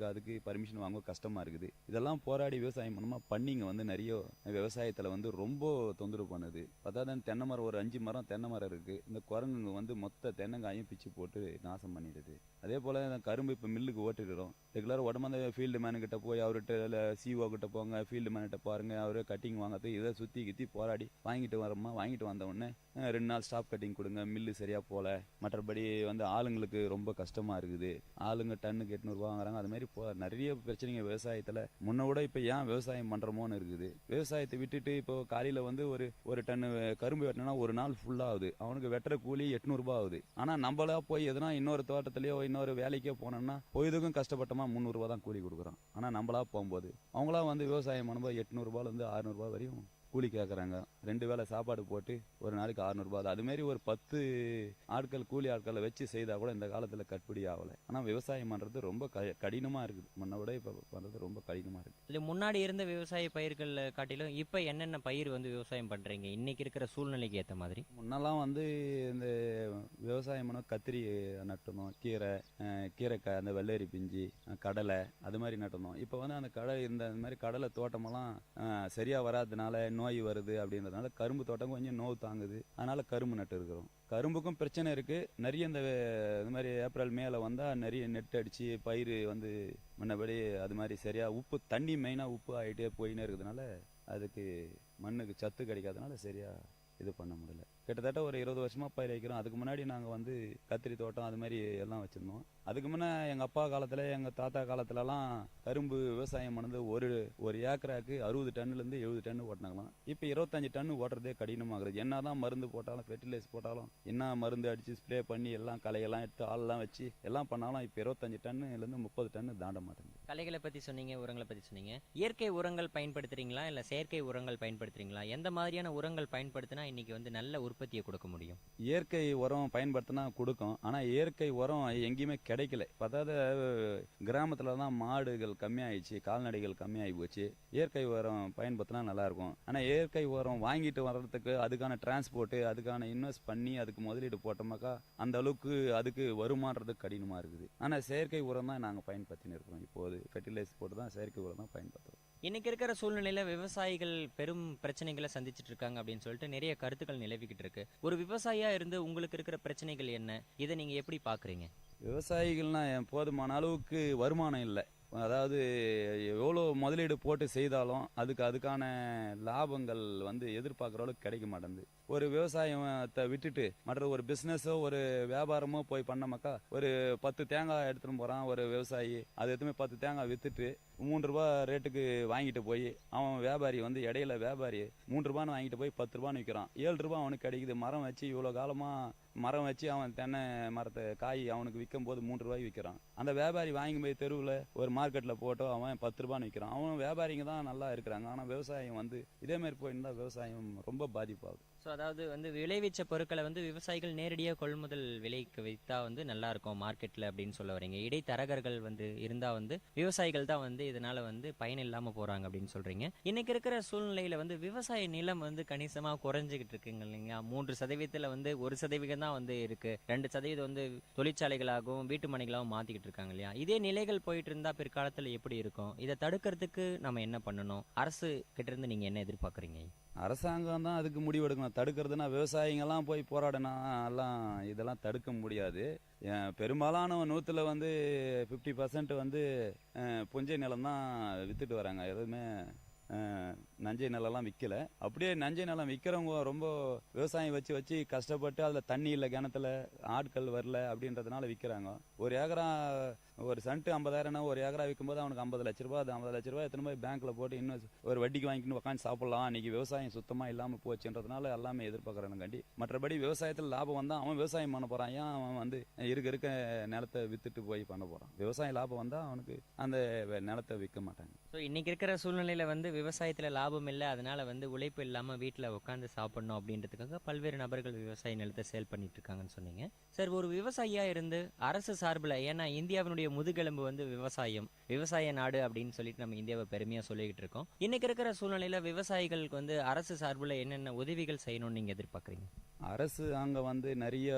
அதுக்கு பர்மிஷன் வாங்கவோ கஷ்டமாக இருக்குது. இதெல்லாம் போராடி விவசாயம் பண்ணோமா பண்ணிங்க வந்து நிறைய விவசாயத்தில் வந்து ரொம்ப தொந்தரவு பண்ணுது. அதாவது தென்னை மரம் ஒரு 5 மரம் தென்னை மரம் இருக்குது. இந்த குரங்குங்க வந்து மொத்த தென்னங்காயும் பிச்சு போட்டு நாசம் பண்ணிடுது. அதே போல் கரும்பு இப்போ மில்லுக்கு ஓட்டிடுறோம். ரெகுலராக உடம்பு ஃபீல்டு மேனுக்கிட்ட போய் அவர்கிட்ட சிஓ கிட்ட போங்க, ஃபீல்டு மேன்கிட்ட பாருங்க, அவரே கட்டிங் வாங்கிறது இதை சுற்றி கித்தி போராடி வாங்கிட்டு வரோமா. வாங்கிட்டு வந்த உடனே 2 நாள் ஸ்டாப் கட்டிங் கொடுங்க, மில்லு சரியாக போகல. மற்றபடி வந்து ஆளுங்களுக்கு ரொம்ப கஷ்டமாக இருக்குது. ஆளுங்க டன்னுக்கு 800 ரூபா வாங்குறாங்க. அது மாதிரி நிறைய பிரச்சனைங்க விவசாயத்தில். முன்ன விட இப்போ ஏன் விவசாயம் பண்ணுறோமோன்னு இருக்குது. விவசாயத்தை விட்டுட்டு இப்போ காலையில் வந்து ஒரு டன்னு கரும்பு வெட்டினா ஒரு நாள் ஃபுல்லாகுது. அவனுக்கு வெட்டுற கூலி 800 ரூபா ஆகுது. ஆனால் நம்மளா போய் எதுனா இன்னொரு தோட்டத்துலையோ இன்னொரு வேலைக்கோ போனோம்னா பொழுதுக்கும் கஷ்டப்பட்டோமா 300 ரூபா தான் கூலி கொடுக்குறோம். ஆனால் நம்மளா போகும்போது அவங்களா வந்து விவசாயம் பண்ணும்போது 800 ரூபாயிலேருந்து 600 ரூபா வரையும் கூலி கேட்குறாங்க. 2 வேளை சாப்பாடு போட்டு ஒரு நாளைக்கு 600 ரூபா. அதுமாரி ஒரு 10 ஆட்கள் கூலி ஆட்களை வச்சு செய்தால் கூட இந்த காலத்தில் கட்டுப்படி ஆகலை. ஆனால் விவசாயம் பண்ணுறது ரொம்ப கடினமாக இருக்குது. முன்ன விட இப்போ பண்ணுறது ரொம்ப கடினமாக இருக்குது. இது முன்னாடி இருந்த விவசாய பயிர்கள் காட்டிலும் இப்போ என்னென்ன பயிர் வந்து விவசாயம் பண்ணுறீங்க இன்னைக்கு இருக்கிற சூழ்நிலைக்கு ஏற்ற மாதிரி? முன்னெல்லாம் வந்து இந்த விவசாயம் பண்ண கத்திரி நட்டணும், கீரைக்காய், அந்த வெள்ளரி பிஞ்சு, கடலை அது மாதிரி நட்டணும். இப்போ வந்து அந்த இந்த மாதிரி கடலை தோட்டமெல்லாம் சரியாக வராதனால நோய் வருது. அப்படின்றதுனால கரும்பு தோட்டம் கொஞ்சம் நோவு தாங்குது. அதனால கரும்பு நட்டு இருக்கிறோம். கரும்புக்கும் பிரச்சனை இருக்கு நிறைய. இந்த மாதிரி ஏப்ரல் மேல வந்தா நிறைய நெட் அடிச்சு பயிர் வந்து முன்னபடி அது மாதிரி சரியா உப்பு தண்ணி மெயினாக உப்பு ஆகிட்டே போயின்னே இருக்கிறதுனால அதுக்கு மண்ணுக்கு சத்து கிடைக்காதனால சரியா இது பண்ண முடியல. கிட்டத்தட்ட ஒரு 20 வருஷமா பயிர் வைக்கிறோம். அதுக்கு முன்னாடி நாங்கள் வந்து கத்திரி தோட்டம் அது மாதிரி எல்லாம் வச்சுருந்தோம். அதுக்கு முன்னே எங்கள் அப்பா காலத்தில் எங்கள் தாத்தா காலத்துலலாம் கரும்பு விவசாயம் பண்ணது ஒரு ஏக்கராக்கு 60 டன்னுலேருந்து 70 டன்னு ஓட்டினாங்களாம். இப்போ 25 டன்னு ஓட்டுறதே கடினமாகிறது. என்ன தான் மருந்து போட்டாலும் ஃபெர்டிலைஸ் போட்டாலும் என்ன மருந்து அடித்து ஸ்ப்ரே பண்ணி எல்லாம் களையெல்லாம் எடுத்து ஆளெல்லாம் வச்சு எல்லாம் பண்ணாலும் இப்போ 25 டன்னுலேருந்து 30 டன்னு தாண்ட மாட்டேங்குது. களைகளை பற்றி சொன்னீங்க, உரங்களை பற்றி சொன்னீங்க. இயற்கை உரங்கள் பயன்படுத்துறீங்களா இல்லை செயற்கை உரங்கள் பயன்படுத்துறீங்களா? எந்த மாதிரியான உரங்கள் பயன்படுத்தினா இன்னைக்கு வந்து நல்ல உற்பத்தியை கொடுக்க முடியும்? இயற்கை உரம் பயன்படுத்தினா கொடுக்கும். ஆனால் இயற்கை உரம் எங்கேயுமே கிடைக்கல. அதாவது கிராமத்தில் தான் மாடுகள் கம்மியாயிடுச்சு, கால்நடைகள் கம்மியாகி போச்சு. இயற்கை உரம் பயன்படுத்தினா நல்லாயிருக்கும். ஆனால் இயற்கை உரம் வாங்கிட்டு வர்றதுக்கு அதுக்கான டிரான்ஸ்போர்ட்டு அதுக்கான இன்வெஸ்ட் பண்ணி அதுக்கு முதலீடு போட்டோமாக்கா அந்த அளவுக்கு அதுக்கு வருமானது கடினமாக இருக்குது. ஆனால் செயற்கை உரம் தான் நாங்கள் பயன்படுத்தின்னு இருக்கிறோம். இப்போது ஃபெர்டிலைஸ் போட்டு தான் செயற்கை உரம் தான் பயன்படுத்துகிறோம். இன்னைக்கு இருக்கிற சூழ்நிலையில விவசாயிகள் பெரும் பிரச்சனைகளை சந்திச்சுட்டு இருக்காங்க அப்படின்னு சொல்லிட்டு நிறைய கருத்துக்கள் நிலவிக்கிட்டு இருக்கு. ஒரு விவசாயியா இருந்து உங்களுக்கு இருக்கிற பிரச்சனைகள் என்ன? இதை நீங்க எப்படி பாக்குறீங்க? விவசாயிகள்னா போதுமான அளவுக்கு வருமானம் இல்லை. அதாவது எவ்வளோ முதலீடு போட்டு செய்தாலும் அதுக்கான லாபங்கள் வந்து எதிர்பார்க்குற அளவுக்கு கிடைக்க மாட்டேங்குது. ஒரு விவசாயத்தை விட்டுட்டு மற்ற ஒரு பிஸ்னஸோ ஒரு வியாபாரமோ போய் பண்ணமாக்கா ஒரு 10 தேங்காய் எடுத்துகிட்டு போகிறான் ஒரு விவசாயி. அது எதுவுமே 10 தேங்காய் விற்றுட்டு 3 ரூபா ரேட்டுக்கு வாங்கிட்டு போய் அவன் வியாபாரி வந்து இடையில வியாபாரி 3 ரூபான்னு வாங்கிட்டு போய் 10 ரூபான்னு விற்கிறான். 7 ரூபா அவனுக்கு கிடைக்குது. மரம் வச்சு இவ்வளோ காலமாக மரம் வச்சு அவன் தென்னை மரத்தை காய் அவனுக்கு விற்கும் போது 3 ரூபாய்க்கு விற்கிறான். அந்த வியாபாரி வாங்கி போய் தெருவில் ஒரு மார்க்கெட்டில் போட்டோ அவன் 10 ரூபான்னு விற்கிறான். அவன் வியாபாரிங்க தான் நல்லா இருக்கிறாங்க. ஆனால் விவசாயம் வந்து இதேமாரி போயிருந்தால் விவசாயம் ரொம்ப பாதிப்பாகுது. ஸோ அதாவது வந்து விளைவிச்ச பொருட்களை வந்து விவசாயிகள் நேரடியாக கொள்முதல் விலைக்கு வைத்தா வந்து நல்லா இருக்கும் மார்க்கெட்டில் அப்படின்னு சொல்ல வரீங்க. இடைத்தரகர்கள் வந்து இருந்தால் வந்து விவசாயிகள் தான் வந்து இதனால வந்து பயன் இல்லாமல் போகிறாங்க அப்படின்னு சொல்கிறீங்க. இன்னைக்கு இருக்கிற சூழ்நிலையில் வந்து விவசாய நிலம் வந்து கணிசமாக குறைஞ்சிக்கிட்டு இருக்குங்க இல்லைங்க. 3% வந்து 1% தான் வந்து இருக்கு. 2% வந்து தொழிற்சாலைகளாகவும் வீட்டு மனைகளாகவும் மாற்றிக்கிட்டு இருக்காங்க இல்லையா? இதே நிலைகள் போயிட்டு இருந்தால் பிற்காலத்தில் எப்படி இருக்கும்? இதை தடுக்கிறதுக்கு நம்ம என்ன பண்ணணும்? அரசு கிட்ட இருந்து நீங்கள் என்ன எதிர்பார்க்குறீங்க? அரசாங்கம் தான் அதுக்கு முடிவெடுக்கணும். தடுக்கிறதுனா விவசாயிங்கெல்லாம் போய் போராடினா எல்லாம் இதெல்லாம் தடுக்க முடியாது. பெரும்பாலான 100ல் வந்து 50% வந்து புஞ்சை நிலம் தான் வித்துட்டு வராங்க. எதுவுமே நஞ்சை நிலம்லாம் விற்கல. அப்படியே நஞ்சை நிலம் விற்கிறவங்க ரொம்ப விவசாயம் வச்சு கஷ்டப்பட்டு அதில் தண்ணி இல்லை, கிணத்துல ஆட்கள் வரல அப்படின்றதுனால விற்கிறாங்க. ஒரு ஏக்கரா ஒரு சென்ட் 50,000 ஒரு ஏக்கரா விற்கும்போது அவனுக்கு 50 லட்ச ரூபா. அது 50 லட்ச ரூபா எத்தனை போய் பேங்க்கில் போட்டு இன்னும் ஒரு வட்டிக்கு வாங்கிட்டு உட்காந்து சாப்பிட்லாம். இன்றைக்கி விவசாயம் சுத்தமாக இல்லாமல் போச்சுன்றதுனால எல்லாமே எதிர்பார்க்குறானுங்காண்டி. மற்றபடி விவசாயத்தில் லாபம் வந்தால் அவன் விவசாயம் பண்ண போகிறான். ஏன் அவன் வந்து இருக்க நிலத்தை விற்றுட்டு போய் பண்ண போகிறான்? விவசாயம் லாபம் வந்தால் அவனுக்கு அந்த நிலத்தை விற்க மாட்டாங்க. ஸோ இன்றைக்கி இருக்கிற சூழ்நிலையில் வந்து விவசாயத்தில் லாபம் இல்லை, அதனால் வந்து உழைப்பு இல்லாமல் வீட்டில் உட்காந்து சாப்பிடணும் அப்படின்றதுக்காக பல்வேறு நபர்கள் விவசாய நிலத்தை சேல் பண்ணிட்டு இருக்காங்கன்னு சொன்னீங்க. சார், ஒரு விவசாயியாக இருந்து அரசு சார்பில், ஏன்னா இந்தியாவினுடைய முதுகெலும்பு வந்து விவசாய நாடு அப்படின்னு சொல்லிட்டு நம்ம இந்தியாவை பெருமையாக சொல்லிக்கிட்டு இருக்கோம். இன்னைக்கு இருக்கிற சூழ்நிலையில் விவசாயிகளுக்கு வந்து அரசு சார்பில் என்னென்ன உதவிகள் செய்யணும்னு நீங்கள் எதிர்பார்க்குறீங்க? அரசு அங்கே வந்து நிறைய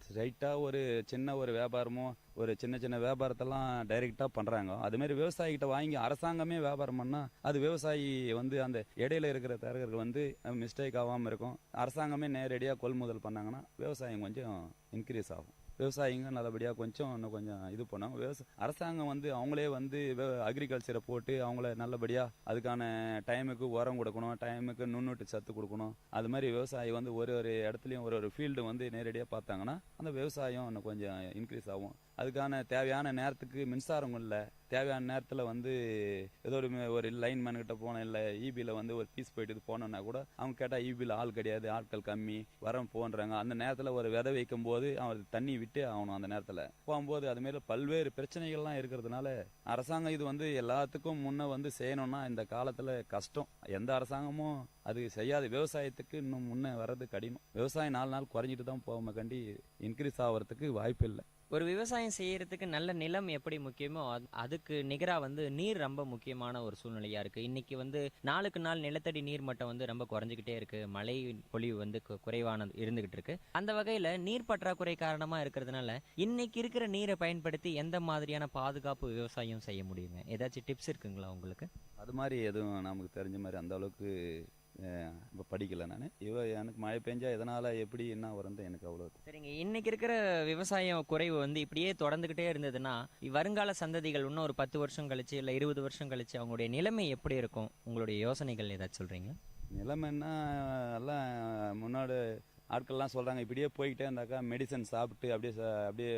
ஸ்ட்ரைட்டாக ஒரு சின்ன ஒரு வியாபாரமோ ஒரு சின்ன சின்ன வியாபாரத்தெல்லாம் டைரெக்டாக பண்ணுறாங்க. அதுமாரி விவசாயிகிட்ட வாங்கி அரசாங்கமே வியாபாரம் பண்ணால் அது விவசாயி வந்து அந்த இடையில இருக்கிற தரகர்கள் வந்து மிஸ்டேக் ஆகாமல் இருக்கும். அரசாங்கமே நேரடியாக கொள்முதல் பண்ணாங்கன்னா விவசாயம் கொஞ்சம் இன்க்ரீஸ் ஆகும். விவசாயிங்க நல்லபடியாக இன்னும் கொஞ்சம் இது பண்ணுவாங்க. அரசாங்கம் வந்து அவங்களே வந்து அக்ரிகல்ச்சரை போட்டு அவங்கள நல்லபடியாக அதுக்கான டைமுக்கு உரம் கொடுக்கணும், டைமுக்கு நுண்ணூட்டு சத்து கொடுக்கணும். அது மாதிரி விவசாயி வந்து ஒரு ஒரு இடத்துலையும் ஒரு ஃபீல்டு வந்து நேரடியாக பார்த்தாங்கன்னா அந்த விவசாயம் இன்னும் கொஞ்சம் இன்க்ரீஸ் ஆகும். அதுக்கான தேவையான நேரத்துக்கு மின்சாரம் இல்லை, தேவையான நேரத்தில் வந்து ஏதோ ஒரு லைன் மேன்கிட்ட போனோம், இல்லை ஈபியில் வந்து ஒரு பீஸ் போயிட்டு போனோன்னா கூட அவங்க கேட்டால் ஈபியில் ஆள் கிடையாது, ஆட்கள் கம்மி, வரம் போன்றாங்க. அந்த நேரத்தில் ஒரு விதை வைக்கும் போது அவன் தண்ணி விட்டு ஆகணும். அந்த நேரத்தில் போகும்போது அதுமாரி பல்வேறு பிரச்சனைகள்லாம் இருக்கிறதுனால அரசாங்கம் இது வந்து எல்லாத்துக்கும் முன்னே வந்து செய்யணும்னா இந்த காலத்தில் கஷ்டம். எந்த அரசாங்கமும் அது செய்யாது. விவசாயத்துக்கு இன்னும் முன்னே வர்றது கடினம். விவசாயம் 4 நாள் குறைஞ்சிட்டு தான் போகாம கண்டி இன்க்ரீஸ் ஆகிறதுக்கு வாய்ப்பு இல்லை. ஒரு விவசாயம் செய்யறதுக்கு நல்ல நிலம் எப்படி முக்கியமோ அதுக்கு நிகராக வந்து நீர் ரொம்ப முக்கியமான ஒரு சூழ்நிலையா இருக்கு. இன்னைக்கு வந்து நாளுக்கு நாள் நிலத்தடி நீர் மட்டம் வந்து ரொம்ப குறைஞ்சிக்கிட்டே இருக்கு. மழை பொழிவு வந்து குறைவானது இருந்துகிட்டு இருக்கு. அந்த வகையில நீர் பற்றாக்குறை காரணமா இருக்கிறதுனால இன்னைக்கு இருக்கிற நீரை பயன்படுத்தி எந்த மாதிரியான பாதுகாப்பு விவசாயம் செய்ய முடியுங்க? ஏதாச்சும் டிப்ஸ் இருக்குங்களா உங்களுக்கு? அது மாதிரி எதுவும் நமக்கு தெரிஞ்ச மாதிரி அந்த அளவுக்கு இப்போ படிக்கலை நான். எனக்கு மழை பெஞ்சா எதனால் எப்படி என்ன வரும் எனக்கு அவ்வளோ. சரிங்க, இன்னைக்கு இருக்கிற விவசாயம் குறைவு வந்து இப்படியே தொடர்ந்துகிட்டே இருந்ததுன்னா வருங்கால சந்ததிகள் இன்னும் ஒரு 10 வருஷம் கழிச்சு இல்லை 20 வருஷம் கழிச்சு அவங்களுடைய நிலைமை எப்படி இருக்கும்? உங்களுடைய யோசனைகள் ஏதாச்சும் சொல்றீங்க? நிலைமைன்னா எல்லாம் முன்னாடி ஆட்கள்லாம் சொல்கிறாங்க இப்படியே போய்கிட்டே இருந்தாக்கா மெடிசன் சாப்பிட்டு அப்படியே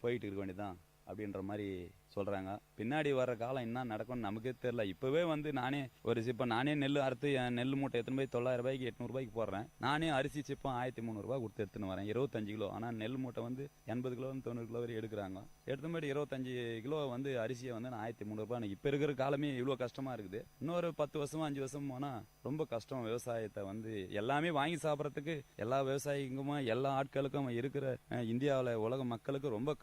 போயிட்டு இருக்க வேண்டியதான் அப்படின்ற மாதிரி சொல்கிறாங்க. பின்னாடி வர காலம் என்ன நடக்கும்னு நமக்கே தெரியல. இப்போவே வந்து நானே இப்போ நானே நெல் அறுத்து என் நெல் மூட்டை எடுத்துன்னு போய் 900 ரூபாய்க்கு 800 ரூபாய்க்கு போடுறேன். நானே அரிசி சிப்பம் 1300 ரூபா கொடுத்து எடுத்துன்னு வரேன், 25 கிலோ. ஆனால் நெல் மூட்டை வந்து 80 கிலோ 90 கிலோ வரை எடுக்கிறாங்க. எடுத்து போய்ட்டு 25 கிலோ வந்து அரிசியை வந்து நான் 1300 ரூபா. இப்போ இருக்கிற காலமே இவ்வளோ கஷ்டமாக இருக்குது. இன்னொரு 10 வருஷமா 5 வருஷம் போனால் ரொம்ப கஷ்டம். விவசாயத்தை வந்து எல்லாமே வாங்கி சாப்பிட்றதுக்கு எல்லா விவசாயிக்குமே எல்லா ஆட்களுக்கும் இருக்கிற இந்தியாவில் உலக மக்களுக்கு ரொம்ப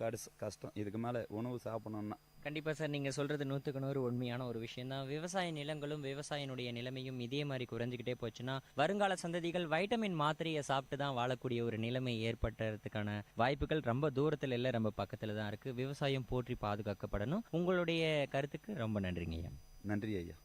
கஷ்டம் இதுக்கு மேலே உணவு சாப்பிடணும்னா. கண்டிப்பாக சார், நீங்கள் சொல்கிறது 100க்கு 100 உண்மையான ஒரு விஷயம் தான். விவசாய நிலங்களும் விவசாயினுடைய நிலைமையும் இதே மாதிரி குறைஞ்சிக்கிட்டே போச்சுன்னா வருங்கால சந்ததிகள் வைட்டமின் மாத்திரையை சாப்பிட்டு தான் வாழக்கூடிய ஒரு நிலைமை ஏற்படுறதுக்கான வாய்ப்புகள் ரொம்ப தூரத்தில் இல்லை, ரொம்ப பக்கத்தில் தான் இருக்குது. விவசாயம் போற்றி பாதுகாக்கப்படணும். உங்களுடைய கருத்துக்கு ரொம்ப நன்றிங்க ஐயா. நன்றி ஐயா.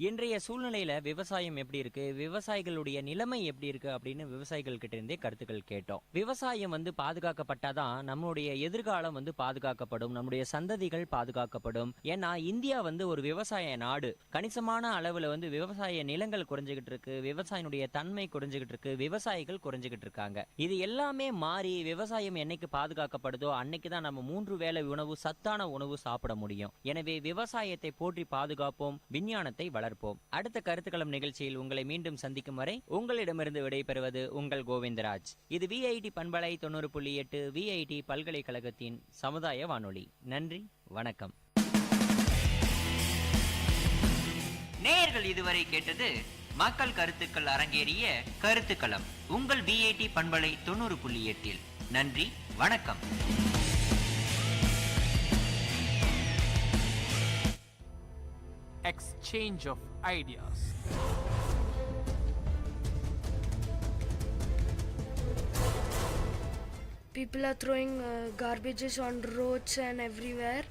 இன்றைய சூழ்நிலையில விவசாயம் எப்படி இருக்கு, விவசாயிகளுடைய நிலைமை எப்படி இருக்கு அப்படின்னு விவசாயிகள் கிட்ட இருந்தே கருத்துக்கள் கேட்டோம். விவசாயம் வந்து பாதுகாக்கப்பட்டாதான் நம்மளுடைய எதிர்காலம் வந்து பாதுகாக்கப்படும், நம்முடைய சந்ததிகள் பாதுகாக்கப்படும். ஏன்னா இந்தியா வந்து ஒரு விவசாய நாடு. கணிசமான அளவுல வந்து விவசாய நிலங்கள் குறைஞ்சுகிட்டு இருக்கு, விவசாயினுடைய தன்மை குறைஞ்சுகிட்டு இருக்கு, விவசாயிகள் குறைஞ்சுகிட்டு இருக்காங்க. இது எல்லாமே மாறி விவசாயம் என்னைக்கு பாதுகாக்கப்படுதோ அன்னைக்குதான் நம்ம 3 வேளை உணவு, சத்தான உணவு சாப்பிட முடியும். எனவே விவசாயத்தை போற்றி பாதுகாப்போம், விஞ்ஞானத்தை வளர்ப்போம். அடுத்த கருத்துக்களம் நிகழ்ச்சியில் உங்களை மீண்டும் சந்திக்கும் வரை உங்களிடமிருந்து விடைபெறுவது உங்கள் கோவிந்தராஜ். இது VIT பண்பலை 90.8 VIT பல்கலைக்கழகத்தின் சமுதாய வானொலி. நன்றி, வணக்கம். நேயர்கள் இதுவரை கேட்டது மக்கள் கருத்துக்கள் அரங்கேறிய கருத்துக்களம் உங்கள் VIT பண்பலை 90.8. நன்றி, வணக்கம். Exchange of ideas. People are throwing garbages on roads and everywhere.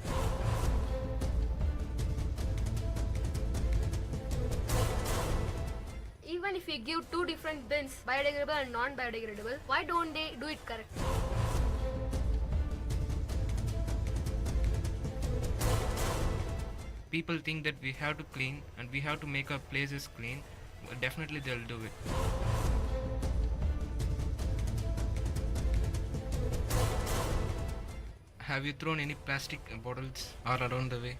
Even if we give 2 different bins, biodegradable and non-biodegradable, why don't they do it correct? People think that we have to clean and we have to make our places clean. Definitely they'll do it. Have you thrown any plastic bottles all around the way?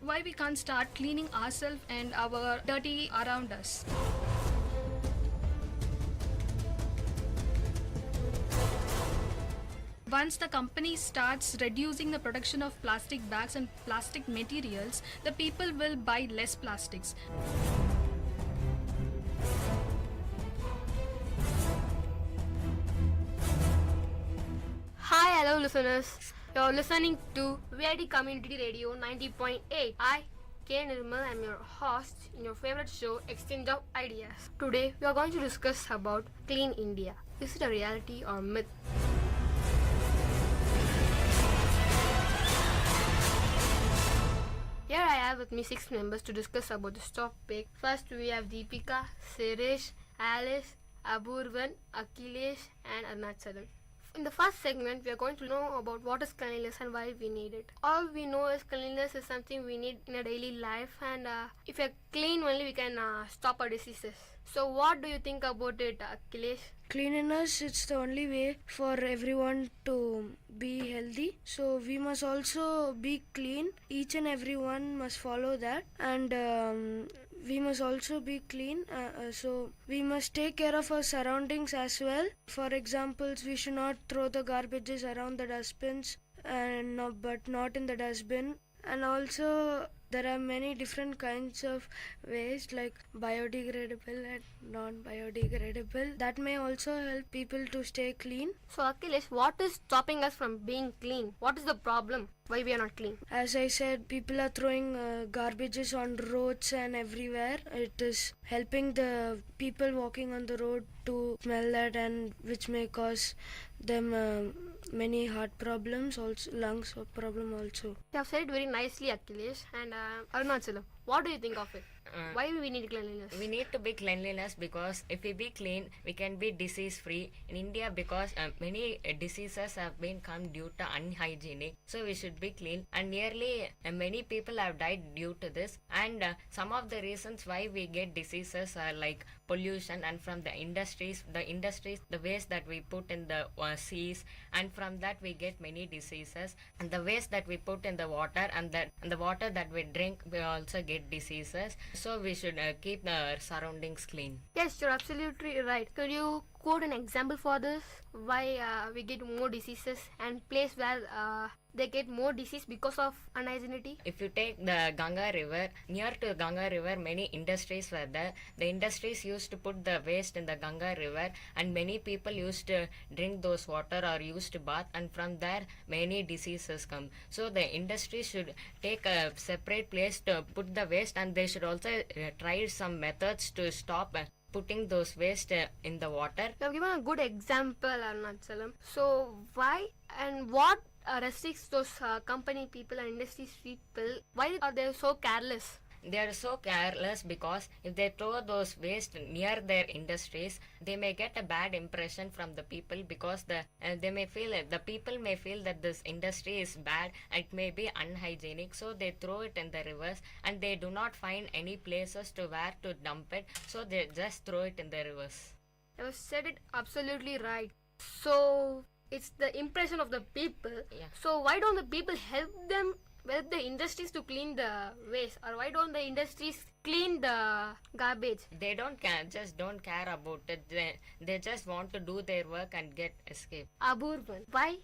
Why we can't start cleaning ourselves and our dirty around us? Once the company starts reducing the production of plastic bags and plastic materials, the people will buy less plastics. Hi, hello listeners. You're listening to Vit Community Radio 90.8. I K. Nirmal. I'm your host in your favorite show, Exchange of Ideas. Today, we are going to discuss about Clean India. Is it a reality or myth? Here I have with me 6 members to discuss about this topic. First, we have Deepika, Suresh, Alice, Abhurvan, Akhilesh, and Arnachalam. In the first segment, we are going to know about what is cleanliness and why we need it. All we know is cleanliness is something we need in a daily life, and if we are clean only, we can stop our diseases. So what do you think about it, Akhilesh? Cleanliness, it's the only way for everyone to be healthy. So we must also be clean. Each and everyone must follow that. And we must also be clean. So we must take care of our surroundings as well. For examples, we should not throw the garbages around the dustbins, and but not in the dustbin. And also there are many different kinds of waste like biodegradable and non-biodegradable. That may also help people to stay clean. So Akhilesh, what is stopping us from being clean? What is the problem? Why we are not clean? As I said, people are throwing garbages on roads and everywhere. It is helping the people walking on the road to smell that, and which may cause them many heart problems, also lungs problem also. You have said it very nicely, Akhilesh. And Arunachalam, what do you think of it? Why we need cleanliness? We need to be cleanliness because if we be clean, we can be disease free in India, because many diseases have been come due to unhygienic. So we should be clean, and nearly many people have died due to this. And some of the reasons why we get diseases are like pollution, and from the industries, the waste that we put in the seas, and from that we get many diseases. And the waste that we put in the water, and the water that we drink, we also get diseases. So we should keep our surroundings clean. Yes, you're absolutely right. Could you quote an example for this? Why we get more diseases, and place where they get more disease because of unhygienity? If you take the Ganga River, near to Ganga River, many industries were there. The industries used to put the waste in the Ganga River, and many people used to drink those water or used to bath, and from there many diseases come. So the industry should take a separate place to put the waste, and they should also try some methods to stop putting those waste in the water. You have given a good example, Arunachalam. So why and what restricts those company people and industries people? Why are they so careless? They are so careless because if they throw those waste near their industries, they may get a bad impression from the people, because the people may feel that this industry is bad and it may be unhygienic. So they throw it in the rivers, and they do not find any places to where to dump it. So they just throw it in the rivers. You have said it absolutely right. So it's the impression of the people. Yeah. So why don't the people help the industries to clean the waste, or why don't the industries clean the garbage? They don't care about it. They just want to do their work and get escape. Abhurvan, why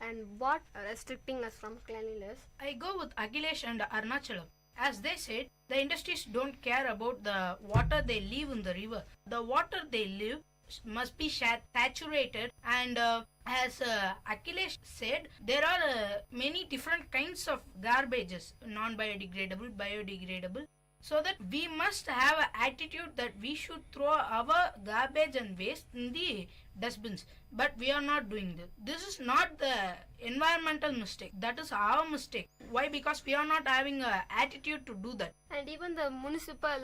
and what are restricting us from cleanliness? I go with Akhilesh and Arnachalam. As they said, the industries don't care about the water they leave in the river. The water they leave must be saturated, and as Akhilesh said, there are many different kinds of garbages, non-biodegradable, biodegradable. So that we must have an attitude that we should throw our garbage and waste in the dustbins. But we are not doing this. This is not the environmental mistake. That is our mistake. Why? Because we are not having an attitude to do that. And even the municipal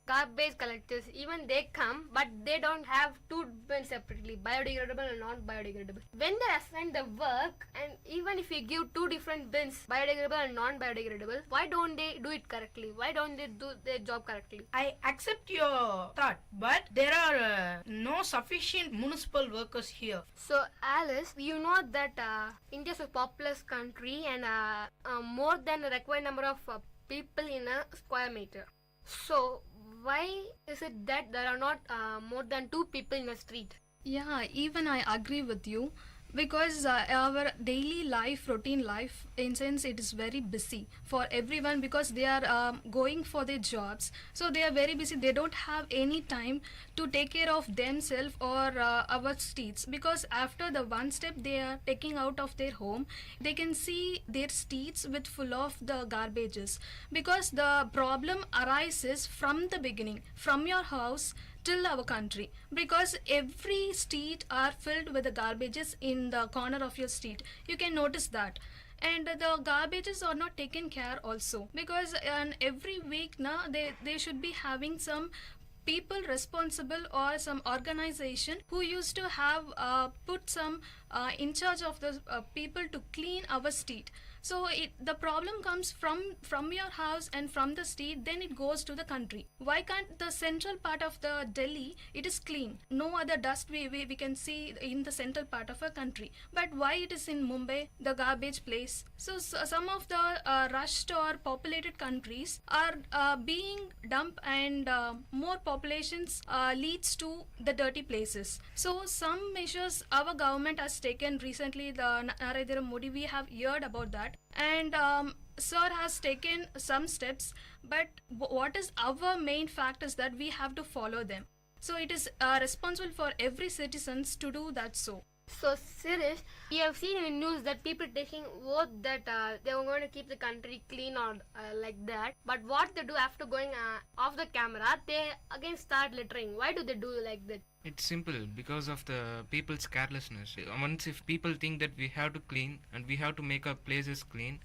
garbage collectors, even they come, but they don't have two bins separately, biodegradable and non-biodegradable. When they assign the work, and even if we give two different bins, biodegradable and non-biodegradable, why don't they do it correctly? Why don't they do their job correctly? I accept your thought, but there are no sufficient municipal workers here. So Alice, you know that India is a populous country, and more than the required number of people in a square meter. So why is it that there are not more than 2 people in a street? Yeah, even I agree with you. because our daily life, routine life, in sense, it is very busy for everyone because they are going for their jobs. So they are very busy. They don't have any time to take care of themselves or our streets, because after the one step they are taking out of their home, they can see their streets with full of the garbages, because the problem arises from the beginning, from your house till our country, because every street are filled with the garbages in the corner of your street. You can notice that. And the garbages are not taken care also, because every week now they should be having some people responsible or some organization who used to have put some in charge of the people to clean our street. So the problem comes from your house and from the street, then it goes to the country. Why can't the central part of the Delhi, it is clean, no other dust we can see in the central part of a country, but why it is in Mumbai, the garbage place? So some of the rushed or populated countries are being dumped, and more populations leads to the dirty places. So some measures our government has taken recently, the Narendra Modi, we have heard about that, and sir has taken some steps, but what is our main fact is that we have to follow them. So it is responsible for every citizens to do that. So Sirish, we have seen in the news that people taking oath that they were going to keep the country clean or like that. But what they do after going off the camera, they again start littering. Why do they do like that? It's simple, because of the people's carelessness. Once if people think that we have to clean and we have to make our places clean,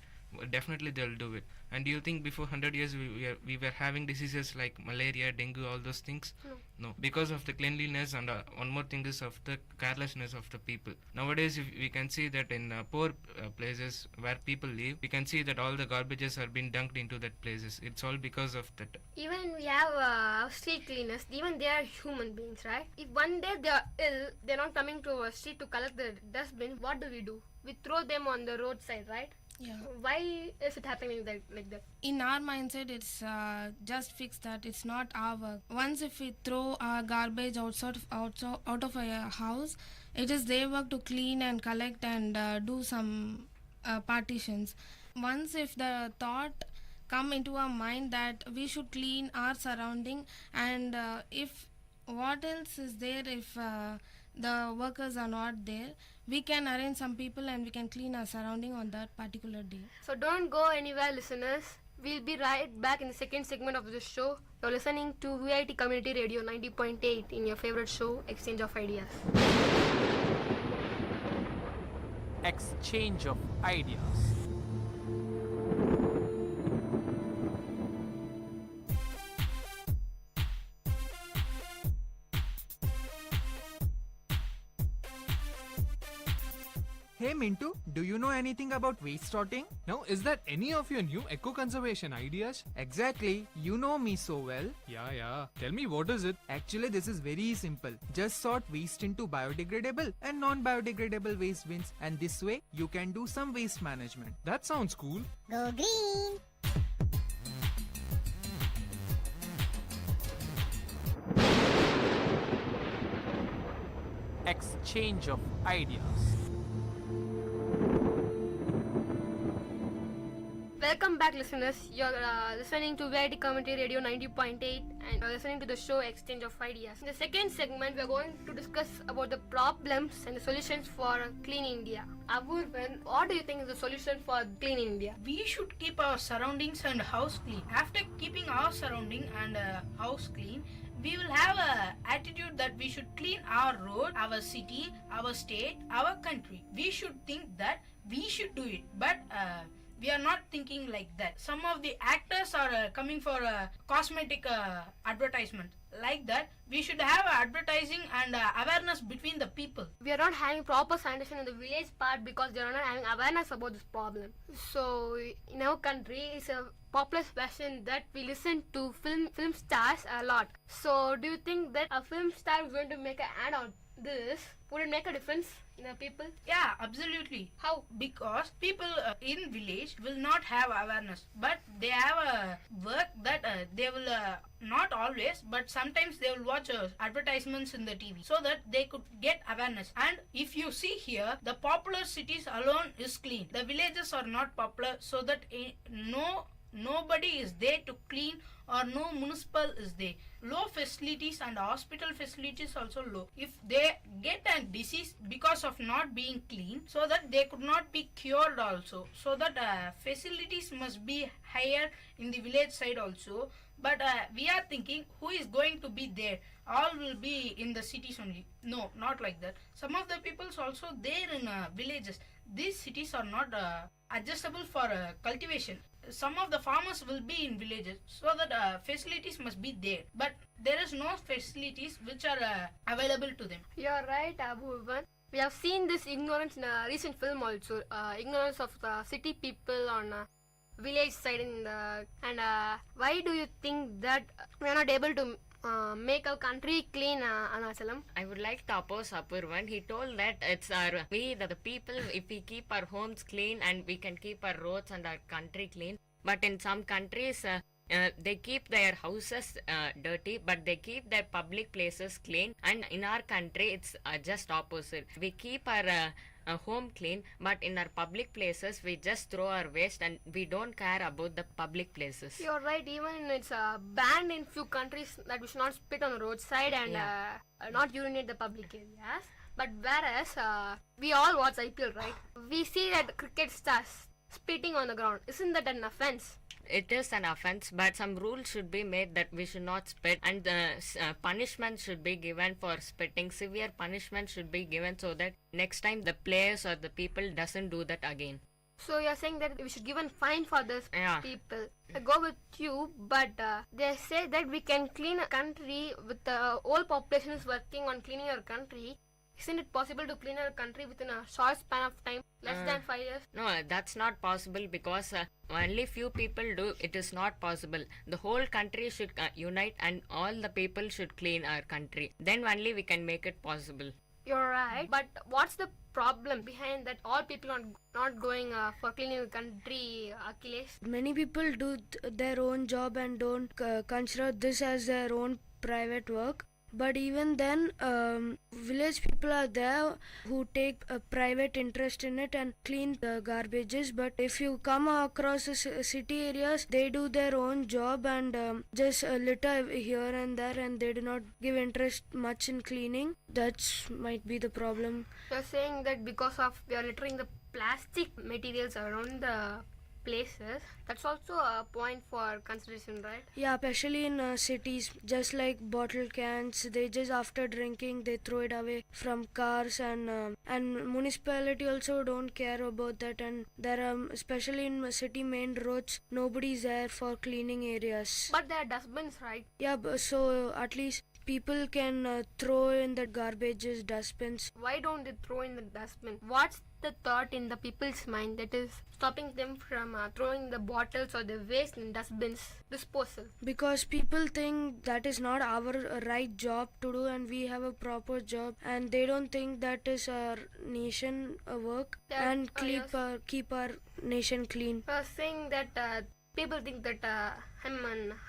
definitely they'll do it. And do you think before 100 years we were having diseases like malaria, dengue, all those things? No, because of the cleanliness, and one more thing is of the carelessness of the people. Nowadays, if we can see that in poor places where people live, we can see that all the garbages are being dumped into that places. It's all because of that. Even we have street cleaners, even they are human beings, right? If one day they are ill, they're not coming to our street to collect the dustbin, what do? We throw them on the roadside, right? Yeah. Why is it happening like that? In our mindset, it's just fixed that it's not our work. Once if we throw our garbage out of a house, it is their work to clean and collect and do some partitions. Once if the thought come into our mind that we should clean our surrounding, and if what else is there, if the workers are not there, we can arrange some people and we can clean our surrounding on that particular day. So don't go anywhere, listeners. We'll be right back in the second segment of the show. You're listening to Vit Community Radio 90.8 in your favorite show, Exchange of Ideas. Exchange of Ideas. Hey Mintu, do you know anything about waste sorting? Now, is that any of your new eco-conservation ideas? Exactly, you know me so well. Yeah. Tell me, what is it? Actually, this is very simple. Just sort waste into biodegradable and non-biodegradable waste bins, and this way you can do some waste management. That sounds cool. Go green! Exchange of Ideas. Welcome back, listeners. You're listening to Vit Community Radio 90.8 and you're listening to the show Exchange of Ideas. In the second segment, we're going to discuss about the problems and the solutions for Clean India. Apurvan, what do you think is the solution for Clean India? We should keep our surroundings and house clean. After keeping our surrounding and house clean, we will have a attitude that we should clean our road, our city, our state, our country. We should think that we should do it, but we are not thinking like that. Some of the actors are coming for a cosmetic advertisement. Like that, we should have advertising and awareness between the people. We are not having proper sanitation in the village part because they are not having awareness about this problem. So in our country, it's a popular fashion that we listen to film stars a lot. So do you think that a film star is going to make an ad on this? Would it make a difference in the people? Yeah, absolutely. How? Because people in village will not have awareness, but they have a work that they will not always, but sometimes they will watch advertisements in the TV so that they could get awareness. And if you see here, the popular cities alone is clean. The villages are not popular, so that nobody is there to clean, or no municipal is there. Low facilities and hospital facilities also low. If they get a disease because of not being clean, so that they could not be cured also. So that facilities must be higher in the village side also. But we are thinking, who is going to be there? All will be in the cities only. No, not like that. Some of the peoples also there in villages. These cities are not adjustable for cultivation. Some of the farmers will be in villages, so that facilities must be there. But there is no facilities which are available to them. You are right, Abu Ivan. We have seen this ignorance in a recent film also. Ignorance of the city people on village side and why do you think that we are not able to make our country clean, Anachalam? I would like to oppose Apurvan. He told that it's the people, if we keep our homes clean and we can keep our roads and our country clean. But in some countries, they keep their houses dirty, but they keep their public places clean. And in our country, it's just opposite. We keep our home clean, but in our public places we just throw our waste and we don't care about the public places. You're right. Even it's banned in few countries that we should not spit on the roadside and not urinate the public areas. But whereas we all watch IPL, right? We see that cricket stars spitting on the ground. Isn't that an offense? It is an offense, but some rules should be made that we should not spit, and the punishment should be given for spitting. Severe punishment should be given so that next time the players or the people doesn't do that again. So you're saying that we should give a fine for this people. I go with you, but they say that we can clean a country with the whole population is working on cleaning our country. Isn't it possible to clean our country within a short span of time, less than 5 years? No, that's not possible because only few people do. It is not possible. The whole country should unite and all the people should clean our country. Then only we can make it possible. You're right. But what's the problem behind that all people are not going for cleaning the country, Akhilesh? Many people do their own job and don't consider this as their own private work. But even then, village people are there who take a private interest in it and clean the garbages. But if you come across the city areas, they do their own job and just litter here and there, and they do not give interest much in cleaning. That might be the problem. You're saying that because of we are littering the plastic materials around the places, that's also a point for consideration, right? Yeah, especially in cities, just like bottle cans, they just after drinking they throw it away from cars, and municipality also don't care about that, and there are especially in city main roads nobody's there for cleaning areas. But there are dustbins, right? Yeah, so at least people can throw in the garbages, dustbins. Why don't they throw in the dustbin? What's the thought in the people's mind that is stopping them from throwing the bottles or the waste in dustbins disposal? Because people think that is not our right job to do and we have a proper job, and they don't think that is our nation work and keep our nation clean. I was saying that people think that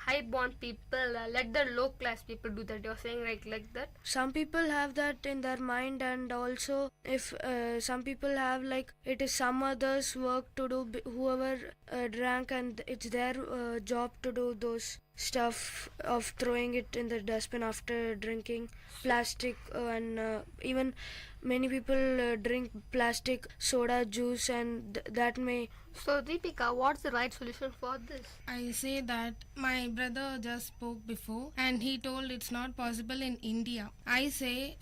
high-born people let the low-class people do that. You're saying like that? Some people have that in their mind, and also if some people have like it is some others' work to do, whoever drank, and it's their job to do those stuff of throwing it in the dustbin after drinking plastic, and even many people drink plastic soda juice, and that may. So Deepika, what's the right solution for this? I say that my brother just spoke before and he told it's not possible in India. I say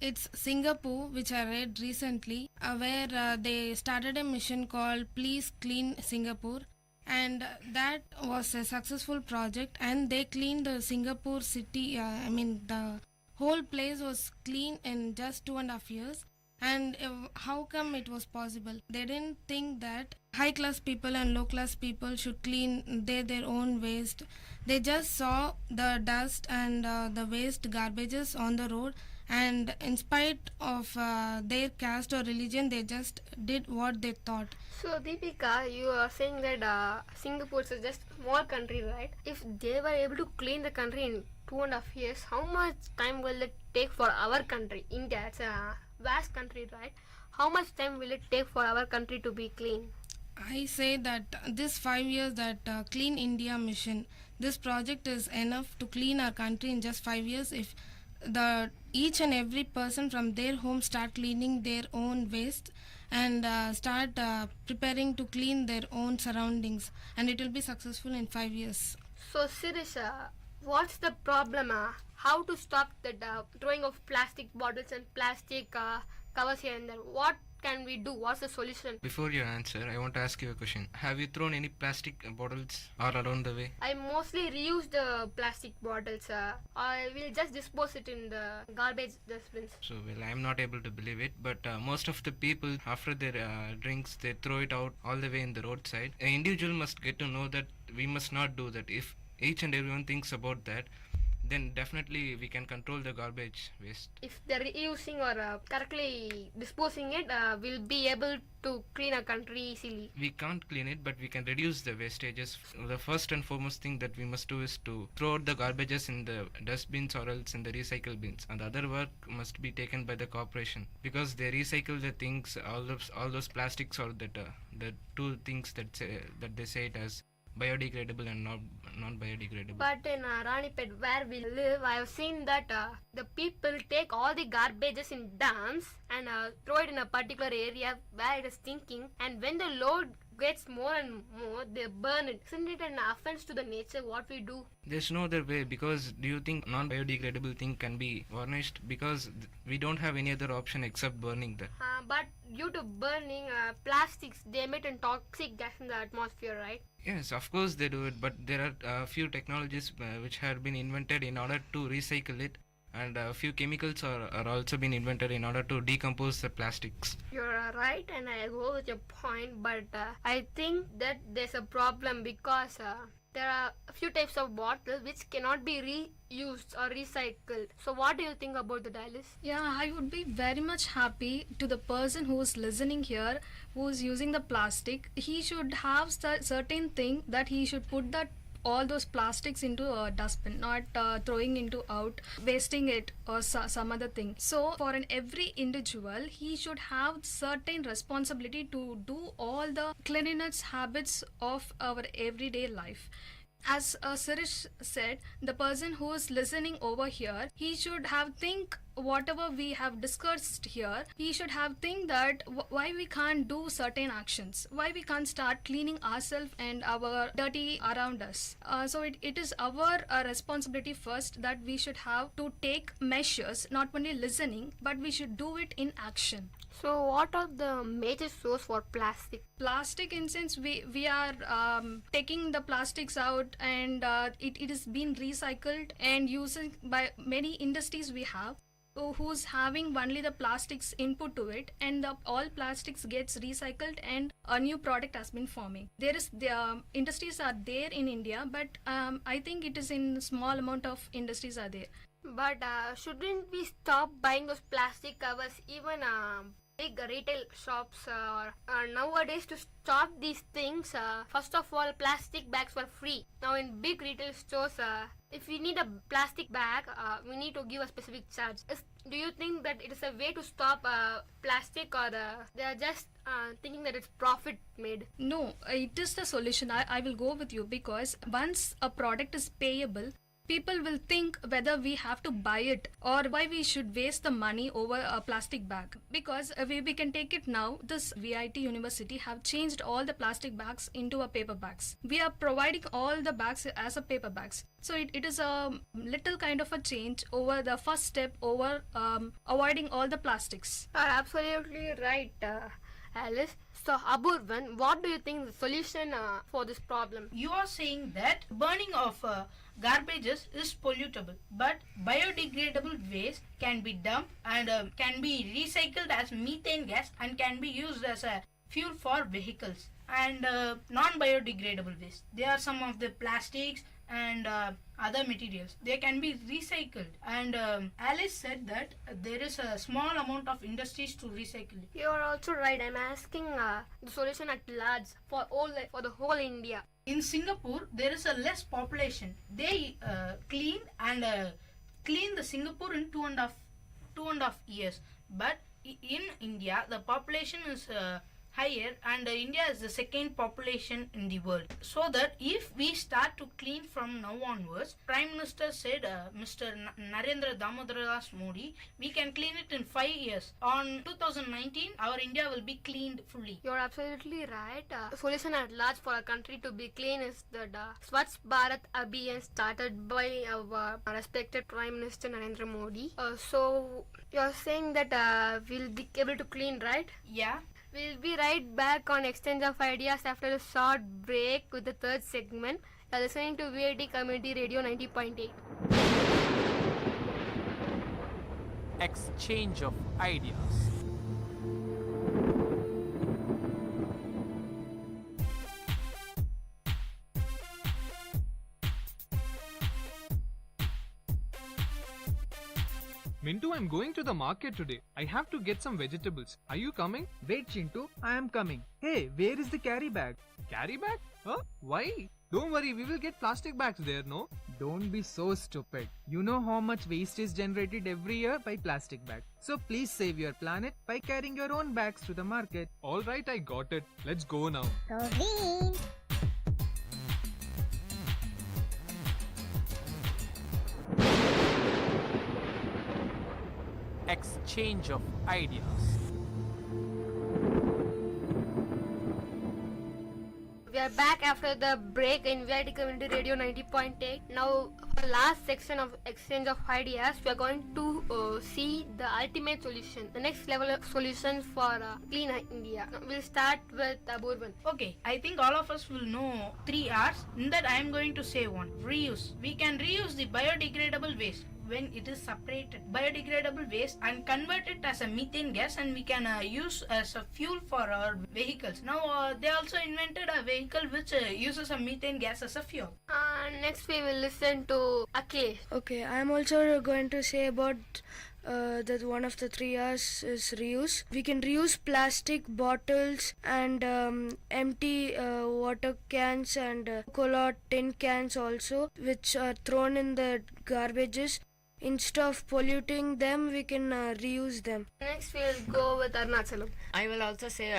it's Singapore, which I read recently, where they started a mission called Please Clean Singapore. And that was a successful project, and they cleaned the Singapore city. The whole place was clean in just 2.5 years. And how come it was possible? They didn't think that high class people and low class people should clean their own waste. They just saw the dust and the waste garbages on the road, and in spite of their caste or religion, they just did what they thought. So Deepika, you are saying that Singapore is just a small country, right? If they were able to clean the country in 2.5 years, how much time will it take for our country? India, it's a vast country, right? How much time will it take for our country to be clean? I say that this 5 years that Clean India mission, this project is enough to clean our country in just 5 years if each and every person from their home start cleaning their own waste and start preparing to clean their own surroundings, and it will be successful in 5 years. So Sirisha, what's the problem? How to stop the throwing of plastic bottles and plastic covers here and there? What can we do? What's the solution? Before you answer, I want to ask you a question. Have you thrown any plastic bottles all around the way? I mostly reuse the plastic bottles. I will just dispose it in the garbage dustbins. So, well, I'm not able to believe it, but most of the people, after their drinks, they throw it out all the way in the roadside. An individual must get to know that we must not do that. If each and everyone thinks about that, then definitely we can control the garbage waste. If they're reusing or correctly disposing it, we'll be able to clean our country easily. We can't clean it, but we can reduce the wastages. The first and foremost thing that we must do is to throw out the garbages in the dustbins or else in the recycle bins. And the other work must be taken by the corporation, because they recycle the things, all those plastics, or that the two things that they say it as biodegradable and non-biodegradable. But in Ranipet, where we live, I have seen that the people take all the garbages in dumps and throw it in a particular area where it is sinking, and when the load gets more and more, they burn it. Isn't it an offense to the nature what we do? There's no other way, because do you think non-biodegradable thing can be varnished? Because we don't have any other option except burning that. But due to burning plastics, they emit a toxic gas in the atmosphere, right? Yes, of course they do it, but there are a few technologies which have been invented in order to recycle it, and a few chemicals are also been invented in order to decompose the plastics. You're right, and I go with your point, but I think that there's a problem because there are a few types of bottles which cannot be reused or recycled. So what do you think about the Alice? Yeah, I would be very much happy to the person who is listening here, who is using the plastic. He should have certain thing that he should put that all those plastics into a dustbin, not throwing into out, wasting it or some other thing. So for every individual, he should have certain responsibility to do all the cleanliness habits of our everyday life. As Sirish said, the person who is listening over here, he should have think whatever we have discussed here, he should have think that why we can't do certain actions, why we can't start cleaning ourselves and our dirty around us. So it is our responsibility first that we should have to take measures, not only listening, but we should do it in action. So what are the major source for plastic? Plastic, in sense, we are taking the plastics out, and it is being recycled and using by many industries we have, who's having only the plastics input to it, and all plastics gets recycled and a new product has been forming. The industries are there in India, but I think it is in small amount of industries are there. But shouldn't we stop buying those plastic covers? Even big retail shops nowadays, to stop these things, first of all, plastic bags were free. Now in big retail stores, if we need a plastic bag, we need to give a specific charge. Do you think that it is a way to stop plastic, or they are just thinking that it's profit made? No, it is the solution. I will go with you, because once a product is payable, people will think whether we have to buy it or why we should waste the money over a plastic bag. Because we can take it now. This VIT University have changed all the plastic bags into a paper bags. We are providing all the bags as a paper bags. So it is a little kind of a change over the first step over avoiding all the plastics. You are absolutely right, Alice. So Aburvan, what do you think the solution for this problem? You are saying that burning of garbages is pollutable, but biodegradable waste can be dumped and can be recycled as methane gas and can be used as a fuel for vehicles. And non-biodegradable waste, they are some of the plastics and other materials. They can be recycled. And Alice said that there is a small amount of industries to recycle it. You are also right. I'm asking the solution at large for the whole India. In Singapore, there is a less population. They clean the Singapore in 2.5 years. But in India, the population is higher, and India is the second population in the world. So that if we start to clean from now onwards, Prime Minister said, Mr. Narendra Damodar Modi, we can clean it in 5 years. On 2019, our India will be cleaned fully. You're absolutely right. The solution at large for a country to be clean is the Swachh Bharat Abhiyan started by our respected Prime Minister Narendra Modi. So you're saying that we'll be able to clean, right? Yeah. We'll be right back on Exchange of Ideas after a short break with the third segment. You're listening to Vit Community Radio 90.8. Exchange of ideas. Mintu, I'm going to the market today. I have to get some vegetables. Are you coming? Wait, Chintu, I am coming. Hey, where is the carry bag? Carry bag? Huh? Why? Don't worry, we will get plastic bags there, no? Don't be so stupid. You know how much waste is generated every year by plastic bags. So please save your planet by carrying your own bags to the market. Alright, I got it. Let's go now. Exchange of ideas. We are back after the break in Vit Community Radio 90.8. Now, for the last section of Exchange of Ideas, we are going to see the ultimate solution, the next level of solution for clean India. We'll start with Aburvan. Okay, I think all of us will know 3 R's. In that, I am going to say one. Reuse. We can reuse the biodegradable waste when it is separated, biodegradable waste, and convert it as a methane gas, and we can use as a fuel for our vehicles. Now they also invented a vehicle which uses a methane gas as a fuel. Next we will listen to Akhilesh. Okay, I am also going to say about that one of the 3 R's is reuse. We can reuse plastic bottles and empty water cans and cola tin cans also, which are thrown in the garbages. Instead of polluting them, we can reuse them. Next we'll go with Arnachalam. I will also say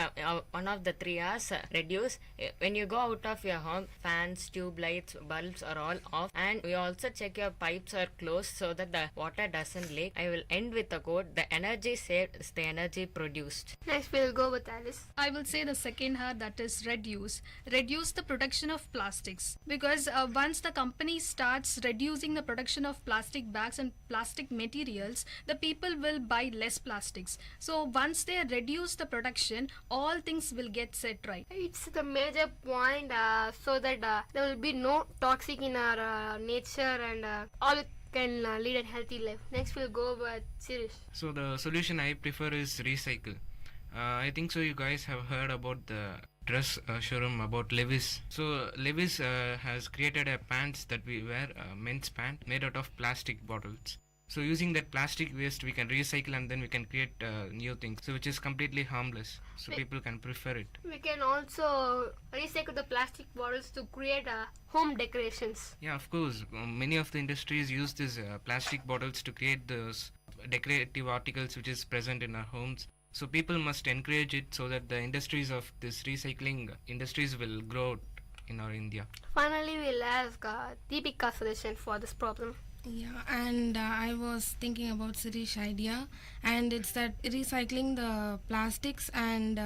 one of the 3 R's, reduce. When you go out of your home, fans, tube lights, bulbs are all off, and you also check your pipes are closed so that the water doesn't leak. I will end with a quote: the energy saved is the energy produced. Next we'll go with Alice. I will say the second R, that is reduce. Reduce the production of plastics, because once the company starts reducing the production of plastic bags and plastic materials, the people will buy less plastics. So once they reduce the production, all things will get set right. It's the major point, so that there will be no toxic in our nature, and all can lead a healthy life. Next we'll go with Sirish. So the solution I prefer is recycle. I think so you guys have heard about the dress showroom about Levi's. So Levi's has created a pants that we wear, men's pant made out of plastic bottles. So using that plastic waste we can recycle, and then we can create new things, so which is completely harmless, so people can prefer it. We can also recycle the plastic bottles to create home decorations. Yeah, of course. Many of the industries use these plastic bottles to create those decorative articles which is present in our homes. So people must encourage it so that the industries of this recycling industries will grow in our India. Finally, we'll ask Deepika's suggestion for this problem. Yeah, and I was thinking about Sirish's idea, and it's that recycling the plastics, and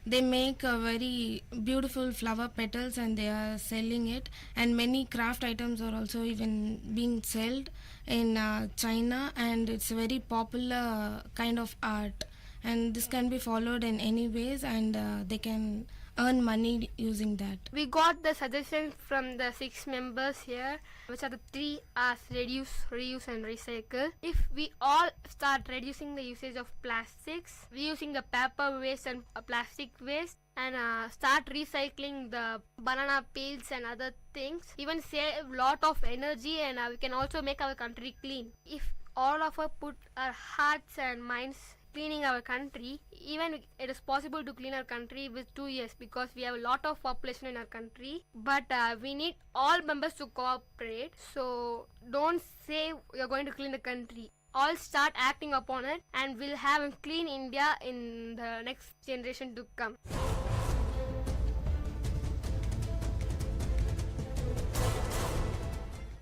they make a very beautiful flower petals and they are selling it, and many craft items are also even being sold in China, and it's a very popular kind of art, and this can be followed in any ways, and they can earn money using that. We got the suggestions from the 6 members here, which are the 3 R's: reduce, reuse and recycle. If we all start reducing the usage of plastics, reusing the paper waste and plastic waste, and start recycling the banana peels and other things, even save lot of energy, and we can also make our country clean. If all of us put our hearts and minds cleaning our country, even it is possible to clean our country with 2 years, because we have a lot of population in our country, but we need all members to cooperate. So don't say you're going to clean the country, all start acting upon it, and we'll have a clean India in the next generation to come.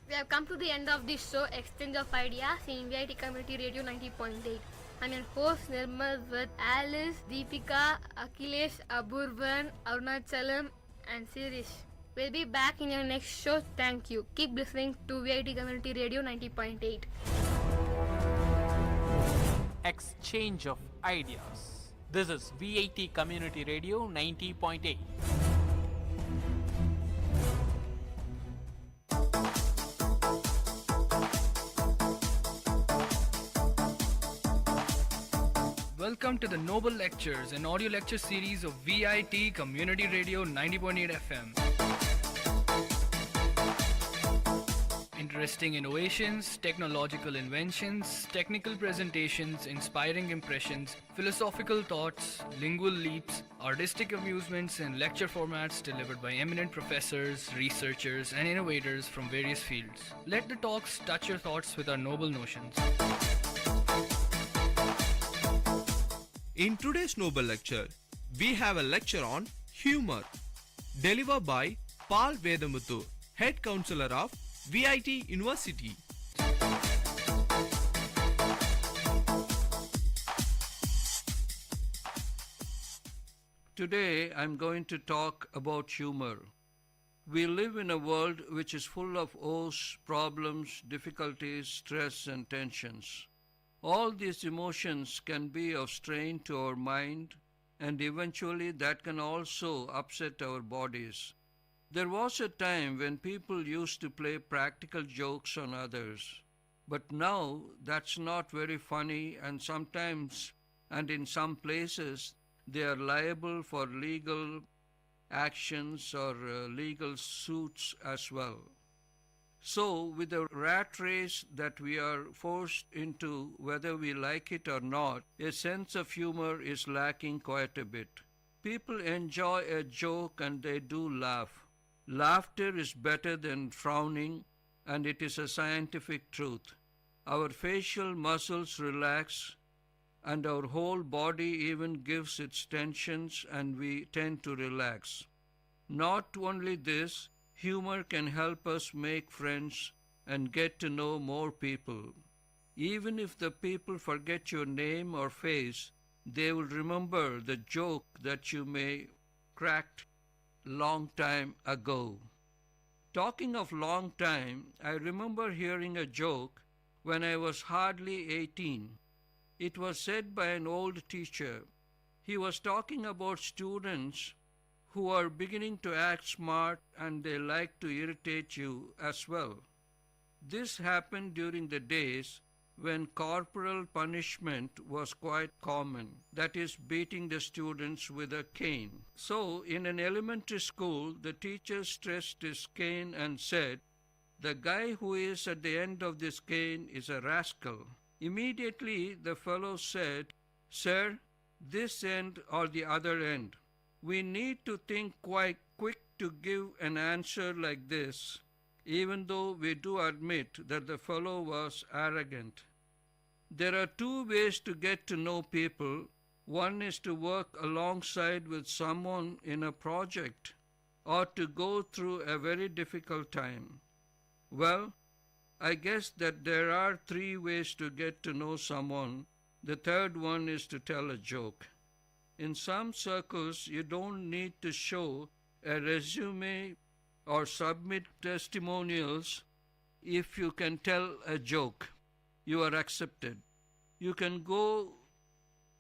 We have come to the end of this show, Exchange of Ideas, in Vit Community Radio 90.8. I'm your host Nirmal with Alice, Deepika, Akhilesh, Aburvan, Arunachalam and Sirish. We'll be back in your next show. Thank you. Keep listening to Vit Community Radio 90.8. Exchange of Ideas. This is VIT Community Radio 90.8. Welcome to the Noble Lectures, an audio lecture series of VIT Community Radio 90.8 FM. Interesting innovations, technological inventions, technical presentations, inspiring impressions, philosophical thoughts, lingual leaps, artistic amusements, and lecture formats delivered by eminent professors, researchers, and innovators from various fields. Let the talks touch your thoughts with our noble notions. In today's Noble Lecture, we have a lecture on humor, delivered by Paul Vedamuthu, Head Counselor of VIT University. Today I'm going to talk about humor. We live in a world which is full of woes, problems, difficulties, stress and tensions. All these emotions can be of strain to our mind, and eventually that can also upset our bodies. There was a time when people used to play practical jokes on others, but now that's not very funny, and sometimes and in some places they are liable for legal actions or legal suits as well. So, with the rat race that we are forced into, whether we like it or not, a sense of humor is lacking quite a bit. People enjoy a joke and they do laugh. Laughter is better than frowning, and it is a scientific truth. Our facial muscles relax, and our whole body even gives its tensions, and we tend to relax. Not only this, humor can help us make friends and get to know more people. Even if the people forget your name or face, they will remember the joke that you may cracked long time ago. Talking of long time, I remember hearing a joke when I was hardly 18. It was said by an old teacher. He was talking about students who are beginning to act smart and they like to irritate you as well. This happened during the days when corporal punishment was quite common, that is, beating the students with a cane. So, in an elementary school, the teacher stretched his cane and said, "The guy who is at the end of this cane is a rascal." Immediately, the fellow said, "Sir, this end or the other end." We need to think quite quick to give an answer like this, even though we do admit that the fellow was arrogant. There are 2 ways to get to know people. One is to work alongside with someone in a project, or to go through a very difficult time. Well, I guess that there are 3 ways to get to know someone. The third one is to tell a joke. In some circles, you don't need to show a resume or submit testimonials. If you can tell a joke, you are accepted. You can go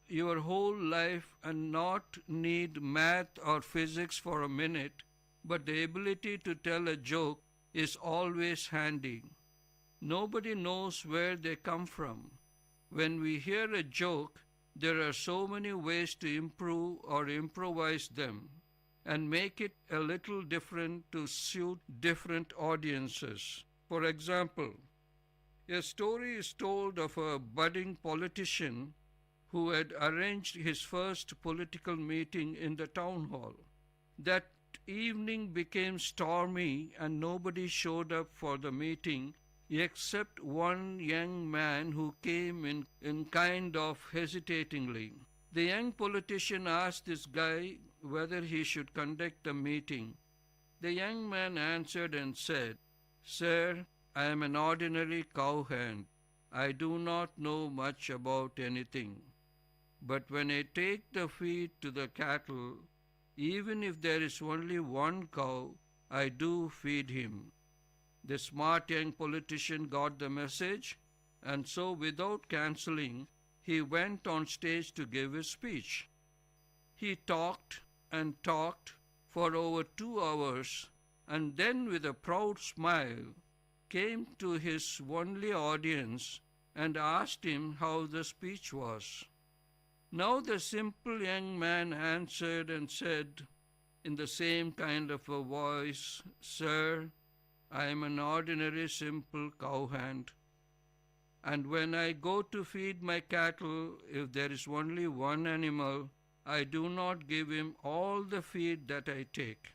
your whole life and not need math or physics for a minute, but the ability to tell a joke is always handy. Nobody knows where they come from. When we hear a joke, there are so many ways to improve or improvise them and make it a little different to suit different audiences. For example, a story is told of a budding politician who had arranged his first political meeting in the town hall. That evening became stormy and nobody showed up for the meeting except one young man who came in kind of hesitatingly. The young politician asked this guy whether he should conduct the meeting. The young man answered and said, "Sir, I am an ordinary cowhand. I do not know much about anything. But when I take the feed to the cattle, even if there is only one cow, I do feed him." The smart young politician got the message, and so without cancelling, he went on stage to give his speech. He talked and talked for over 2 hours, and then with a proud smile came to his only audience and asked him how the speech was. Now the simple young man answered and said in the same kind of a voice, "Sir, I am an ordinary simple cowhand, and when I go to feed my cattle, if there is only one animal, I do not give him all the feed that I take."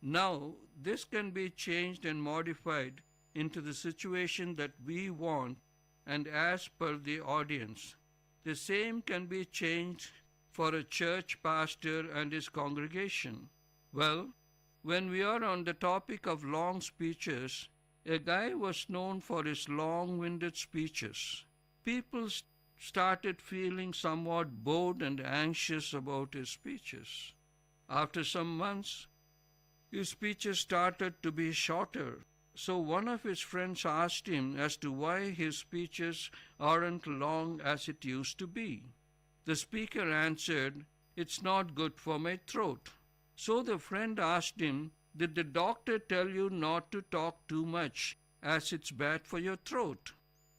Now, this can be changed and modified into the situation that we want and as per the audience. The same can be changed for a church pastor and his congregation. Well, when we are on the topic of long speeches, a guy was known for his long-winded speeches. People started feeling somewhat bored and anxious about his speeches. After some months, his speeches started to be shorter. So one of his friends asked him as to why his speeches aren't long as it used to be. The speaker answered, "It's not good for my throat." So the friend asked him, "Did the doctor tell you not to talk too much as it's bad for your throat?"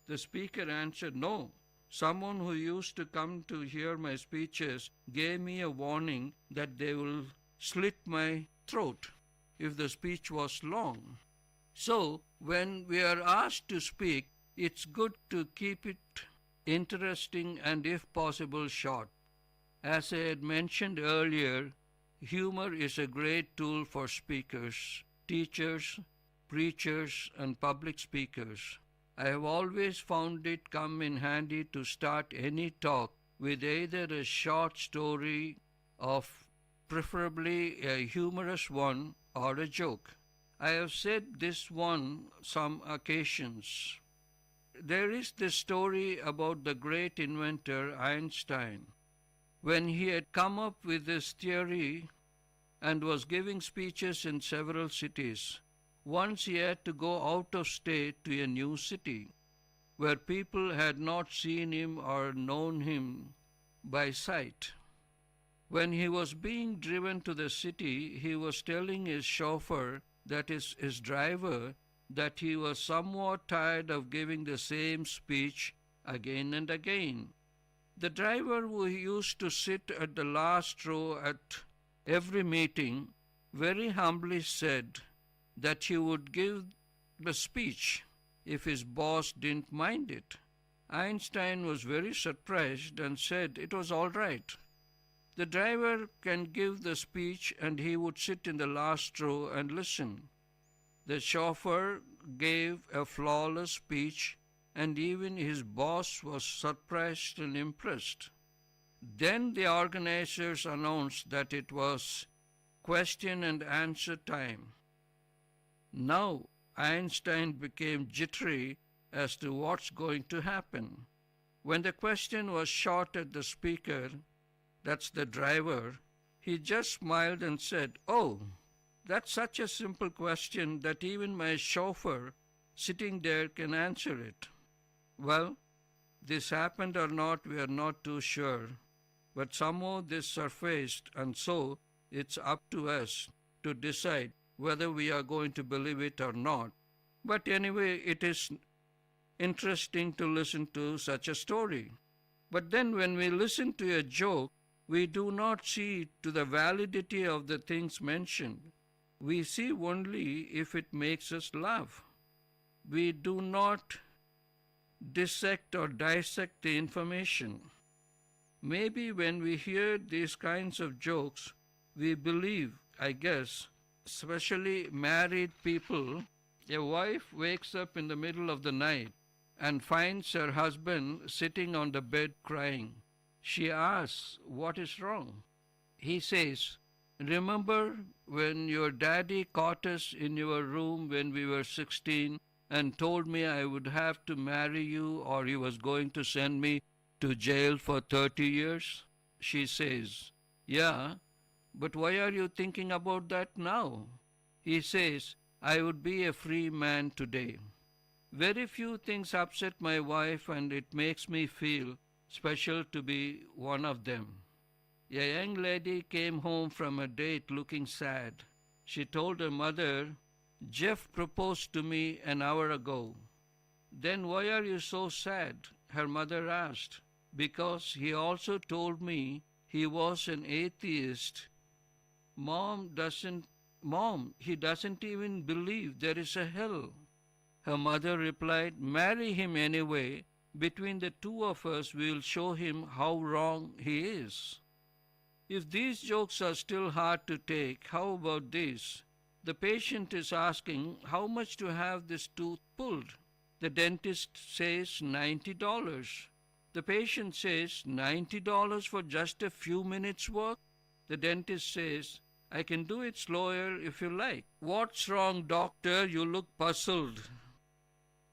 The speaker answered, "No. Someone who used to come to hear my speeches gave me a warning that they will slit my throat if the speech was long." So, when we are asked to speak, it's good to keep it interesting and, if possible, short. As I had mentioned earlier, humor is a great tool for speakers, teachers, preachers, and public speakers. I have always found it come in handy to start any talk with either a short story of preferably a humorous one or a joke. I have said this one some occasions. There is this story about the great inventor Einstein. When he had come up with this theory and was giving speeches in several cities, once he had to go out of state to a new city where people had not seen him or known him by sight. When he was being driven to the city, he was telling his chauffeur, that is his driver, that he was somewhat tired of giving the same speech again and again. The driver, who used to sit at the last row at every meeting, very humbly said that he would give the speech if his boss didn't mind it. Einstein was very surprised and said it was all right. The driver can give the speech and he would sit in the last row and listen. The chauffeur gave a flawless speech and even his boss was surprised and impressed. Then the organizers announced that it was question and answer time. Now Einstein became jittery as to what's going to happen. When the question was shot at the speaker, that's the driver, he just smiled and said, "Oh, that's such a simple question that even my chauffeur sitting there can answer it." Well, This happened or not, we are not too sure. But somehow this surfaced, and so it's up to us to decide whether we are going to believe it or not. But anyway, it is interesting to listen to such a story. But then when we listen to a joke, we do not see to the validity of the things mentioned. We see only if it makes us laugh. We do not dissect or dissect the information. Maybe when we hear these kinds of jokes, we believe, I guess, especially married people, a wife wakes up in the middle of the night and finds her husband sitting on the bed crying. She asks, "What is wrong?" He says, "Remember when your daddy caught us in your room when we were 16 and told me I would have to marry you or he was going to send me to jail for 30 years? She says, "Yeah, but why are you thinking about that now?" He says, "I would be a free man today." Very few things upset my wife, and it makes me feel special to be one of them. A young lady came home from a date looking sad. She told her mother, "Jeff proposed to me an hour ago." "Then why are you so sad?" her mother asked. "Because he also told me he was an atheist. Mom, he doesn't even believe there is a hell." Her mother replied, "Marry him anyway. Between the two of us, we will show him how wrong he is." If these jokes are still hard to take, how about this? The patient is asking how much to have this tooth pulled. The dentist says $90. The patient says $90 for just a few minutes work. The dentist says, "I can do it slower if you like." "What's wrong, doctor? You look puzzled,"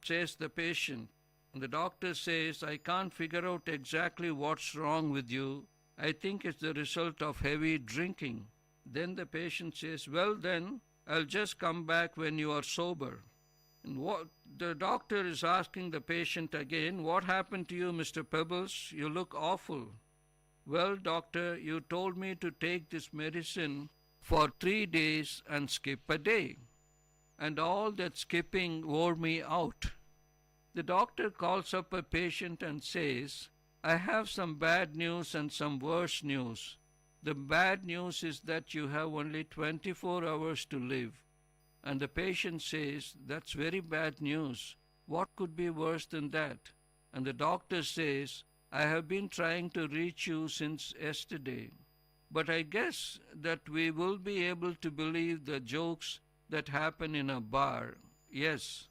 says the patient. And the doctor says, "I can't figure out exactly what's wrong with you. I think it's the result of heavy drinking." Then the patient says, "Well then, I'll just come back when you are sober." And what the doctor is asking the patient again, "What happened to you, Mr. Pebbles? You look awful." "Well, doctor, you told me to take this medicine for 3 days and skip a day. And all that skipping wore me out." The doctor calls up a patient and says, "I have some bad news and some worse news. The bad news is that you have only 24 hours to live." And the patient says, "That's very bad news. What could be worse than that?" And the doctor says, "I have been trying to reach you since yesterday. But I guess that we will be able to believe the jokes that happen in a bar. Yes,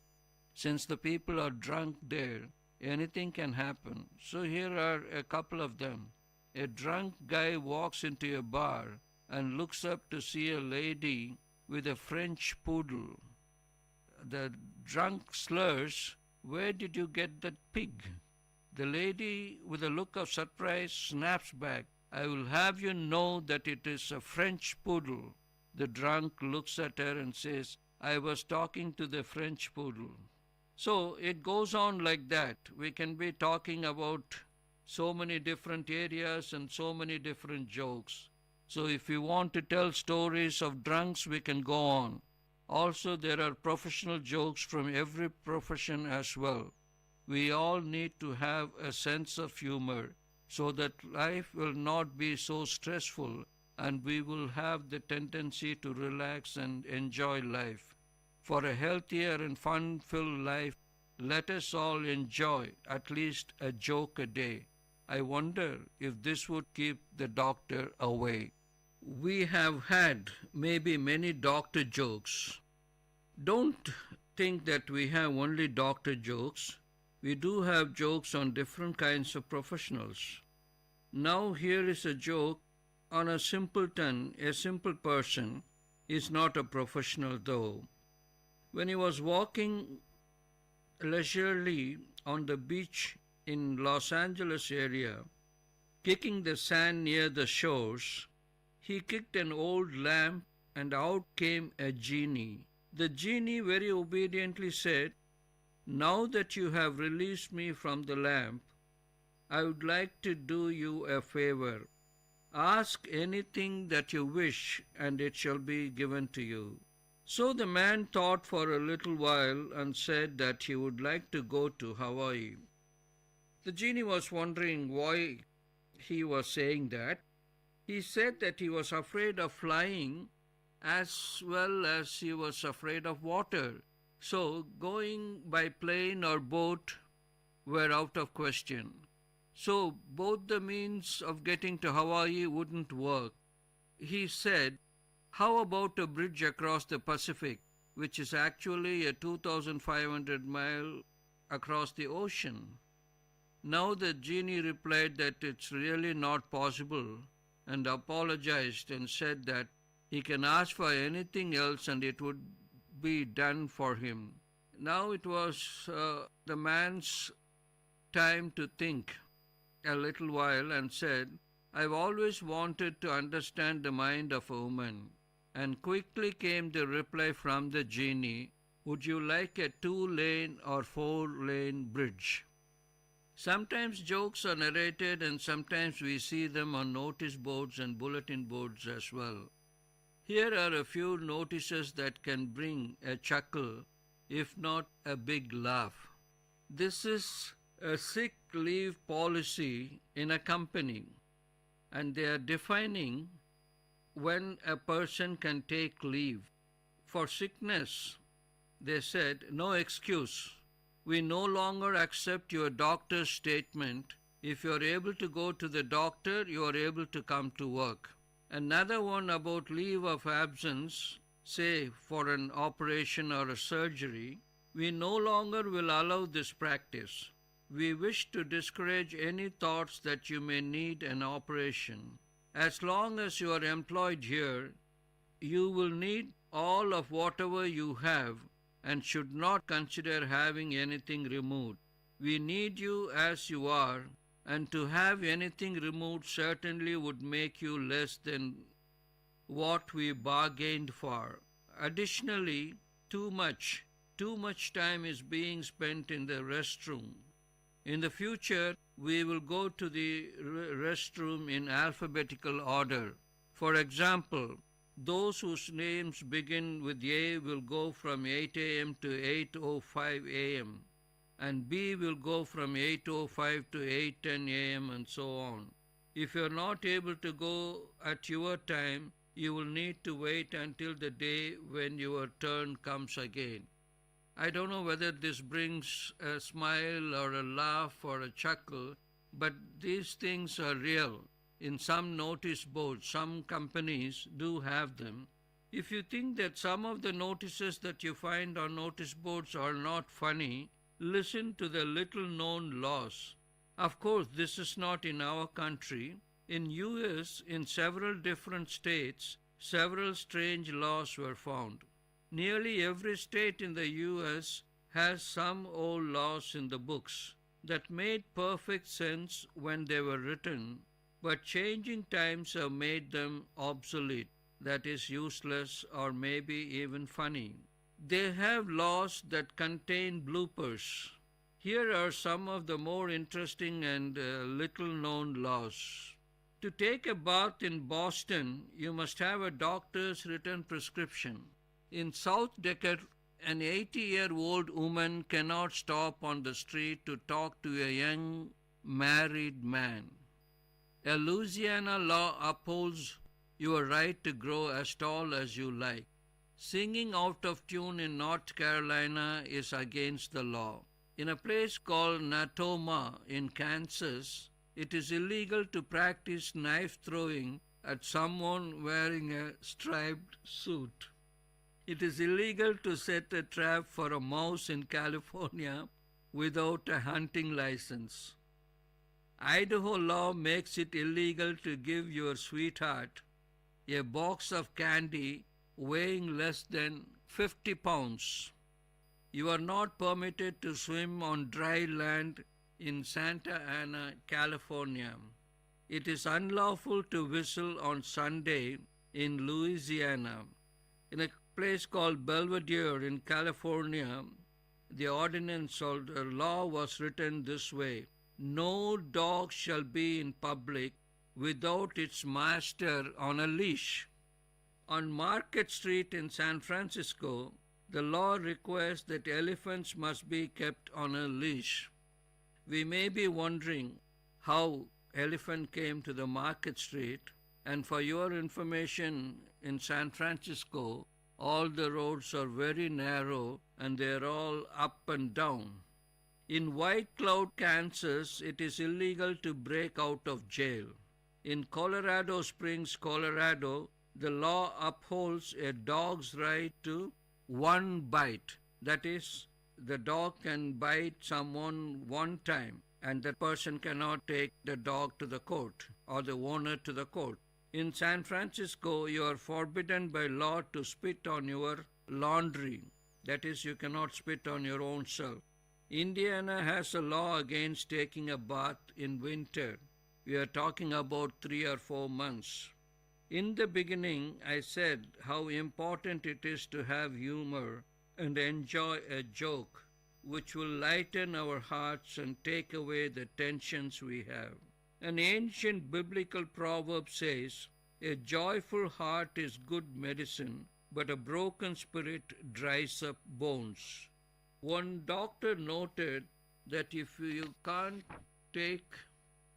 since the people are drunk there, anything can happen. So here are a couple of them. A drunk guy walks into a bar and looks up to see a lady with a French poodle. The drunk slurs, "Where did you get that pig?" The lady, with a look of surprise, snaps back, "I will have you know that it is a French poodle." The drunk looks at her and says, "I was talking to the French poodle." So it goes on like that. We can be talking about so many different areas and so many different jokes. So if we want to tell stories of drunks, we can go on. Also, there are professional jokes from every profession as well. We all need to have a sense of humor so that life will not be so stressful and we will have the tendency to relax and enjoy life. For a healthier and fun-filled life, let us all enjoy at least a joke a day. I wonder if this would keep the doctor away. We have had maybe many doctor jokes. Don't think that we have only doctor jokes. We do have jokes on different kinds of professionals. Now here is a joke on a simpleton. A simple person is not a professional though. When he was walking leisurely on the beach in Los Angeles area, kicking the sand near the shores, he kicked an old lamp and out came a genie. The genie very obediently said, "Now that you have released me from the lamp, I would like to do you a favor. Ask anything that you wish, and it shall be given to you. So the man thought for a little while and said that he would like to go to Hawaii. The genie was wondering why he was saying that. He said that he was afraid of flying as well as he was afraid of water. So going by plane or boat were out of question. So both the means of getting to Hawaii wouldn't work. He said, how about a bridge across the Pacific, which is actually a 2,500 mile across the ocean? Now the genie replied that it's really not possible and apologized and said that he can ask for anything else and it would be done for him. Now it was the man's time to think a little while and said, I've always wanted to understand the mind of a woman. And quickly came the reply from the genie, would you like a 2-lane or 4-lane bridge? Sometimes jokes are narrated and sometimes we see them on notice boards and bulletin boards as well. Here are a few notices that can bring a chuckle, if not a big laugh. This is a sick leave policy in a company, and they are defining when a person can take leave. For sickness, they said, no excuse. We no longer accept your doctor's statement. If you are able to go to the doctor, you are able to come to work. Another one about leave of absence, say for an operation or a surgery, we no longer will allow this practice. We wish to discourage any thoughts that you may need an operation. As long as you are employed here, you will need all of whatever you have and should not consider having anything removed. We need you as you are, and to have anything removed certainly would make you less than what we bargained for. Additionally, too much time is being spent in the restroom. In the future, we will go to the restroom in alphabetical order. For example, those whose names begin with A will go from 8 a.m. to 8:05 a.m. and B will go from 8:05 to 8:10 a.m. and so on. If you are not able to go at your time, you will need to wait until the day when your turn comes again. I don't know whether this brings a smile or a laugh or a chuckle, but these things are real. In some notice boards, some companies do have them. If you think that some of the notices that you find on notice boards are not funny, listen to the little-known laws. Of course, this is not in our country. In US, in several different states, several strange laws were found. Nearly every state in the US has some old laws in the books that made perfect sense when they were written, but changing times have made them obsolete, that is useless or maybe even funny. They have laws that contain bloopers. Here are some of the more interesting and little-known laws. To take a bath in Boston, you must have a doctor's written prescription. In South Decker, an 80-year-old woman cannot stop on the street to talk to a young married man. A Louisiana law upholds your right to grow as tall as you like. Singing out of tune in North Carolina is against the law. In a place called Natoma in Kansas, it is illegal to practice knife throwing at someone wearing a striped suit. It is illegal to set a trap for a mouse in California without a hunting license. Idaho law makes it illegal to give your sweetheart a box of candy weighing less than 50 pounds. You are not permitted to swim on dry land in Santa Ana, California. It is unlawful to whistle on Sunday in Louisiana. In a place called Belvedere in California, the ordinance or the law was written this way. No dog shall be in public without its master on a leash. On Market Street in San Francisco, the law requires that elephants must be kept on a leash. We may be wondering how elephant came to the Market Street, and for your information, in San Francisco, all the roads are very narrow and they're all up and down. In White Cloud, Kansas, it is illegal to break out of jail. In Colorado Springs, Colorado, the law upholds a dog's right to one bite. That is, the dog can bite someone one time and that person cannot take the dog to the court or the owner to the court. In San Francisco, you are forbidden by law to spit on your laundry. That is, you cannot spit on your own self. Indiana has a law against taking a bath in winter. We are talking about 3 or 4 months. In the beginning, I said how important it is to have humor and enjoy a joke, which will lighten our hearts and take away the tensions we have. An ancient biblical proverb says, "A joyful heart is good medicine, but a broken spirit dries up bones." One doctor noted that if you can't take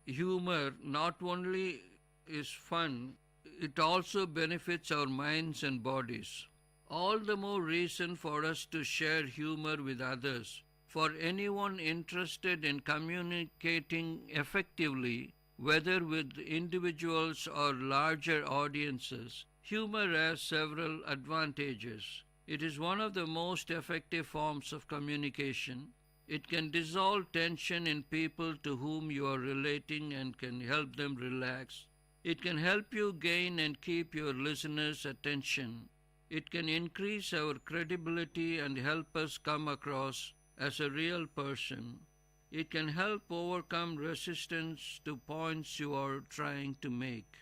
humor, not only is fun, it also benefits our minds and bodies. All the more reason for us to share humor with others. For anyone interested in communicating effectively, whether with individuals or larger audiences, humor has several advantages. It is one of the most effective forms of communication. It can dissolve tension in people to whom you are relating and can help them relax. It can help you gain and keep your listeners' attention. It can increase our credibility and help us come across as a real person. It can help overcome resistance to points you are trying to make.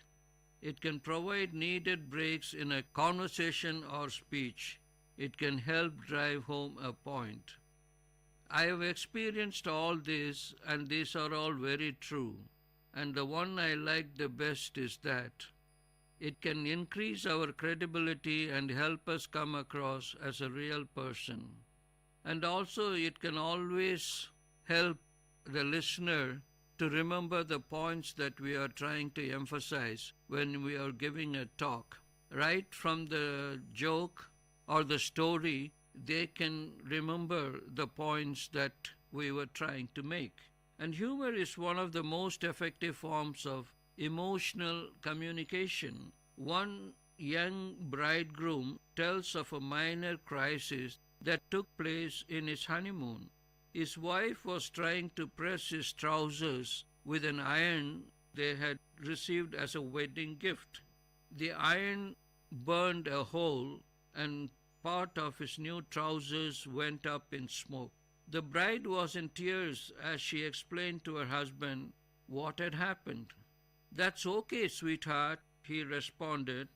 It can provide needed breaks in a conversation or speech. It can help drive home a point. I have experienced all this, and these are all very true. And the one I like the best is that it can increase our credibility and help us come across as a real person. And also it can always help the listener to remember the points that we are trying to emphasize when we are giving a talk. Right from the joke or the story, they can remember the points that we were trying to make. And humor is one of the most effective forms of emotional communication. One young bridegroom tells of a minor crisis that took place in his honeymoon. His wife was trying to press his trousers with an iron they had received as a wedding gift. The iron burned a hole and part of his new trousers went up in smoke. The bride was in tears as she explained to her husband what had happened. "That's okay, sweetheart," he responded.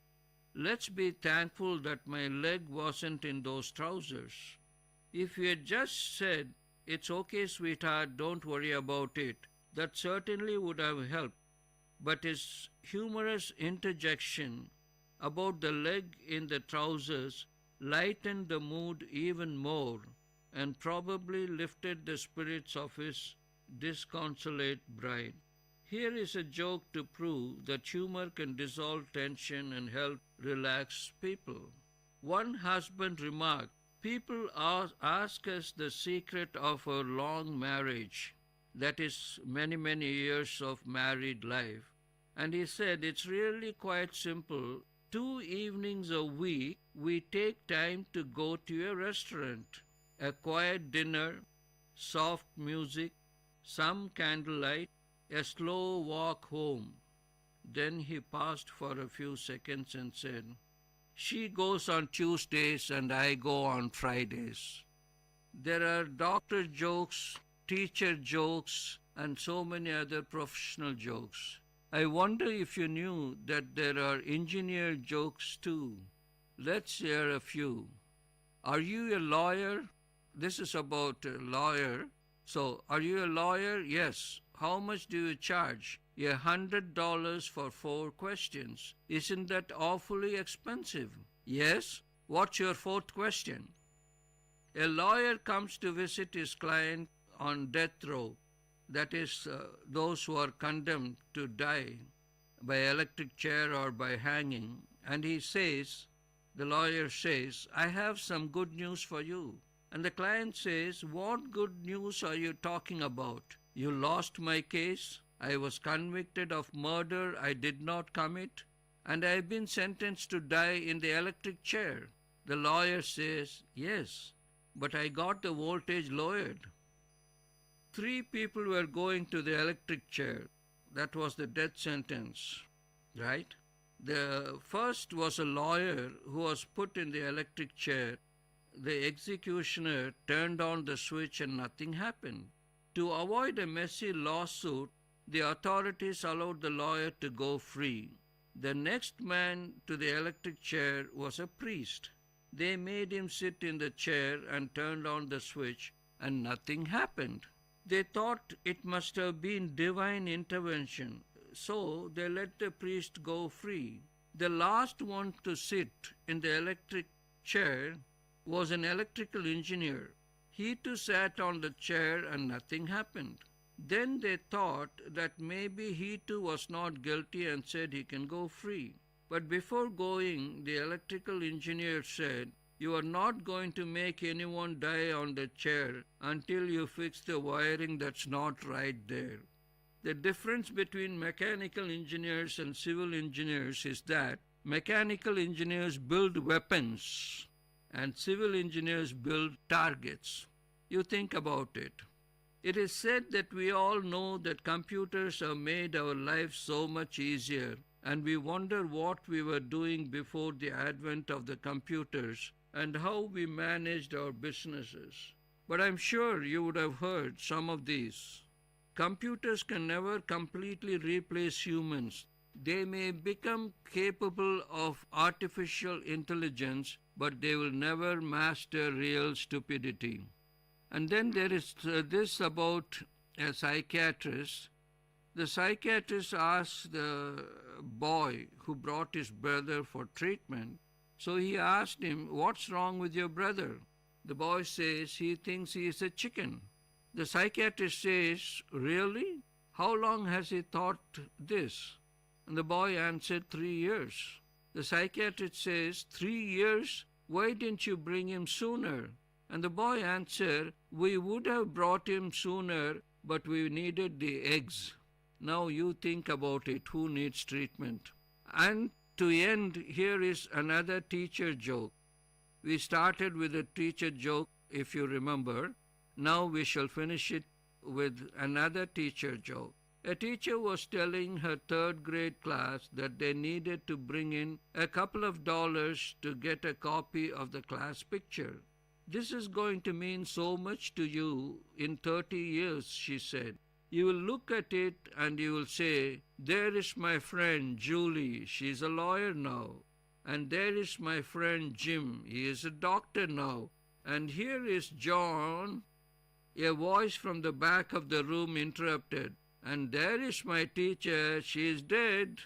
"Let's be thankful that my leg wasn't in those trousers." If he had just said, "It's okay, sweetheart, don't worry about it," that certainly would have helped. But his humorous interjection about the leg in the trousers lightened the mood even more and probably lifted the spirits of his disconsolate bride. Here is a joke to prove that humor can dissolve tension and help relax people. One husband remarked, "People ask us the secret of our long marriage, that is many, many years of married life." And he said, "It's really quite simple. 2 evenings a week, we take time to go to a restaurant. A quiet dinner, soft music, some candlelight, a slow walk home." Then he paused for a few seconds and said, "She goes on Tuesdays and I go on Fridays." There are doctor jokes, teacher jokes, and so many other professional jokes. I wonder if you knew that there are engineer jokes too. Let's hear a few. "Are you a lawyer?" This is about a lawyer. So, "Are you a lawyer?" "Yes." how much do you charge? $100 for 4 questions. Isn't that awfully expensive? Yes. What's your 4th question? A lawyer comes to visit his client on death row, that is, those who are condemned to die by electric chair or by hanging, and the lawyer says, I have some good news for you. And the client says, what good news are you talking about? You lost my case. I was convicted of murder I did not commit, and I have been sentenced to die in the electric chair. The lawyer says, yes, but I got the voltage lowered. 3 people were going to the electric chair. That was the death sentence, right? The first was a lawyer who was put in the electric chair. The executioner turned on the switch and nothing happened. To avoid a messy lawsuit, the authorities allowed the lawyer to go free. The next man to the electric chair was a priest. They made him sit in the chair and turned on the switch, and nothing happened. They thought it must have been divine intervention, so they let the priest go free. The last one to sit in the electric chair was an electrical engineer. He too sat on the chair and nothing happened. Then they thought that maybe he too was not guilty and said he can go free. But before going, the electrical engineer said, you are not going to make anyone die on the chair until you fix the wiring that's not right there. The difference between mechanical engineers and civil engineers is that mechanical engineers build weapons and civil engineers build targets. You think about it. It is said that we all know that computers have made our lives so much easier, and we wonder what we were doing before the advent of the computers and how we managed our businesses. But I'm sure you would have heard some of these. Computers can never completely replace humans. They may become capable of artificial intelligence, but they will never master real stupidity. And then there is this about a psychiatrist. The psychiatrist asked the boy who brought his brother for treatment. So he asked him, what's wrong with your brother? The boy says he thinks he is a chicken. The psychiatrist says, really? How long has he thought this? And the boy answered, 3 years. The psychiatrist says, 3 years? Why didn't you bring him sooner? And the boy answered, we would have brought him sooner, but we needed the eggs. Now you think about it, who needs treatment? And to end, here is another teacher joke. We started with a teacher joke, if you remember. Now we shall finish it with another teacher joke. A teacher was telling her 3rd grade class that they needed to bring in a couple of dollars to get a copy of the class picture. This is going to mean so much to you in 30 years, she said. You will look at it and you will say, there is my friend Julie, she's a lawyer now. And there is my friend Jim, he is a doctor now. And here is John. A voice from the back of the room interrupted. And there is my teacher, she is dead.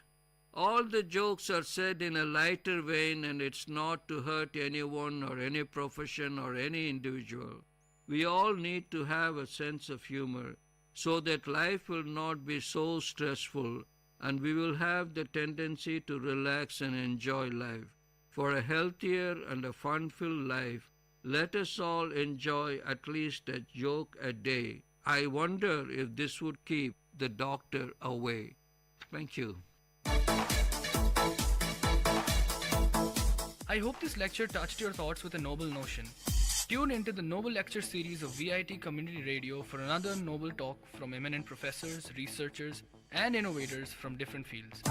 All the jokes are said in a lighter vein, and it's not to hurt anyone or any profession or any individual. We all need to have a sense of humor so that life will not be so stressful, and we will have the tendency to relax and enjoy life. For a healthier and a fun-filled life, let us all enjoy at least a joke a day. I wonder if this would keep the doctor away. Thank you. I hope this lecture touched your thoughts with a noble notion. Tune into the Noble Lecture series of VIT Community Radio for another noble talk from eminent professors, researchers, and innovators from different fields.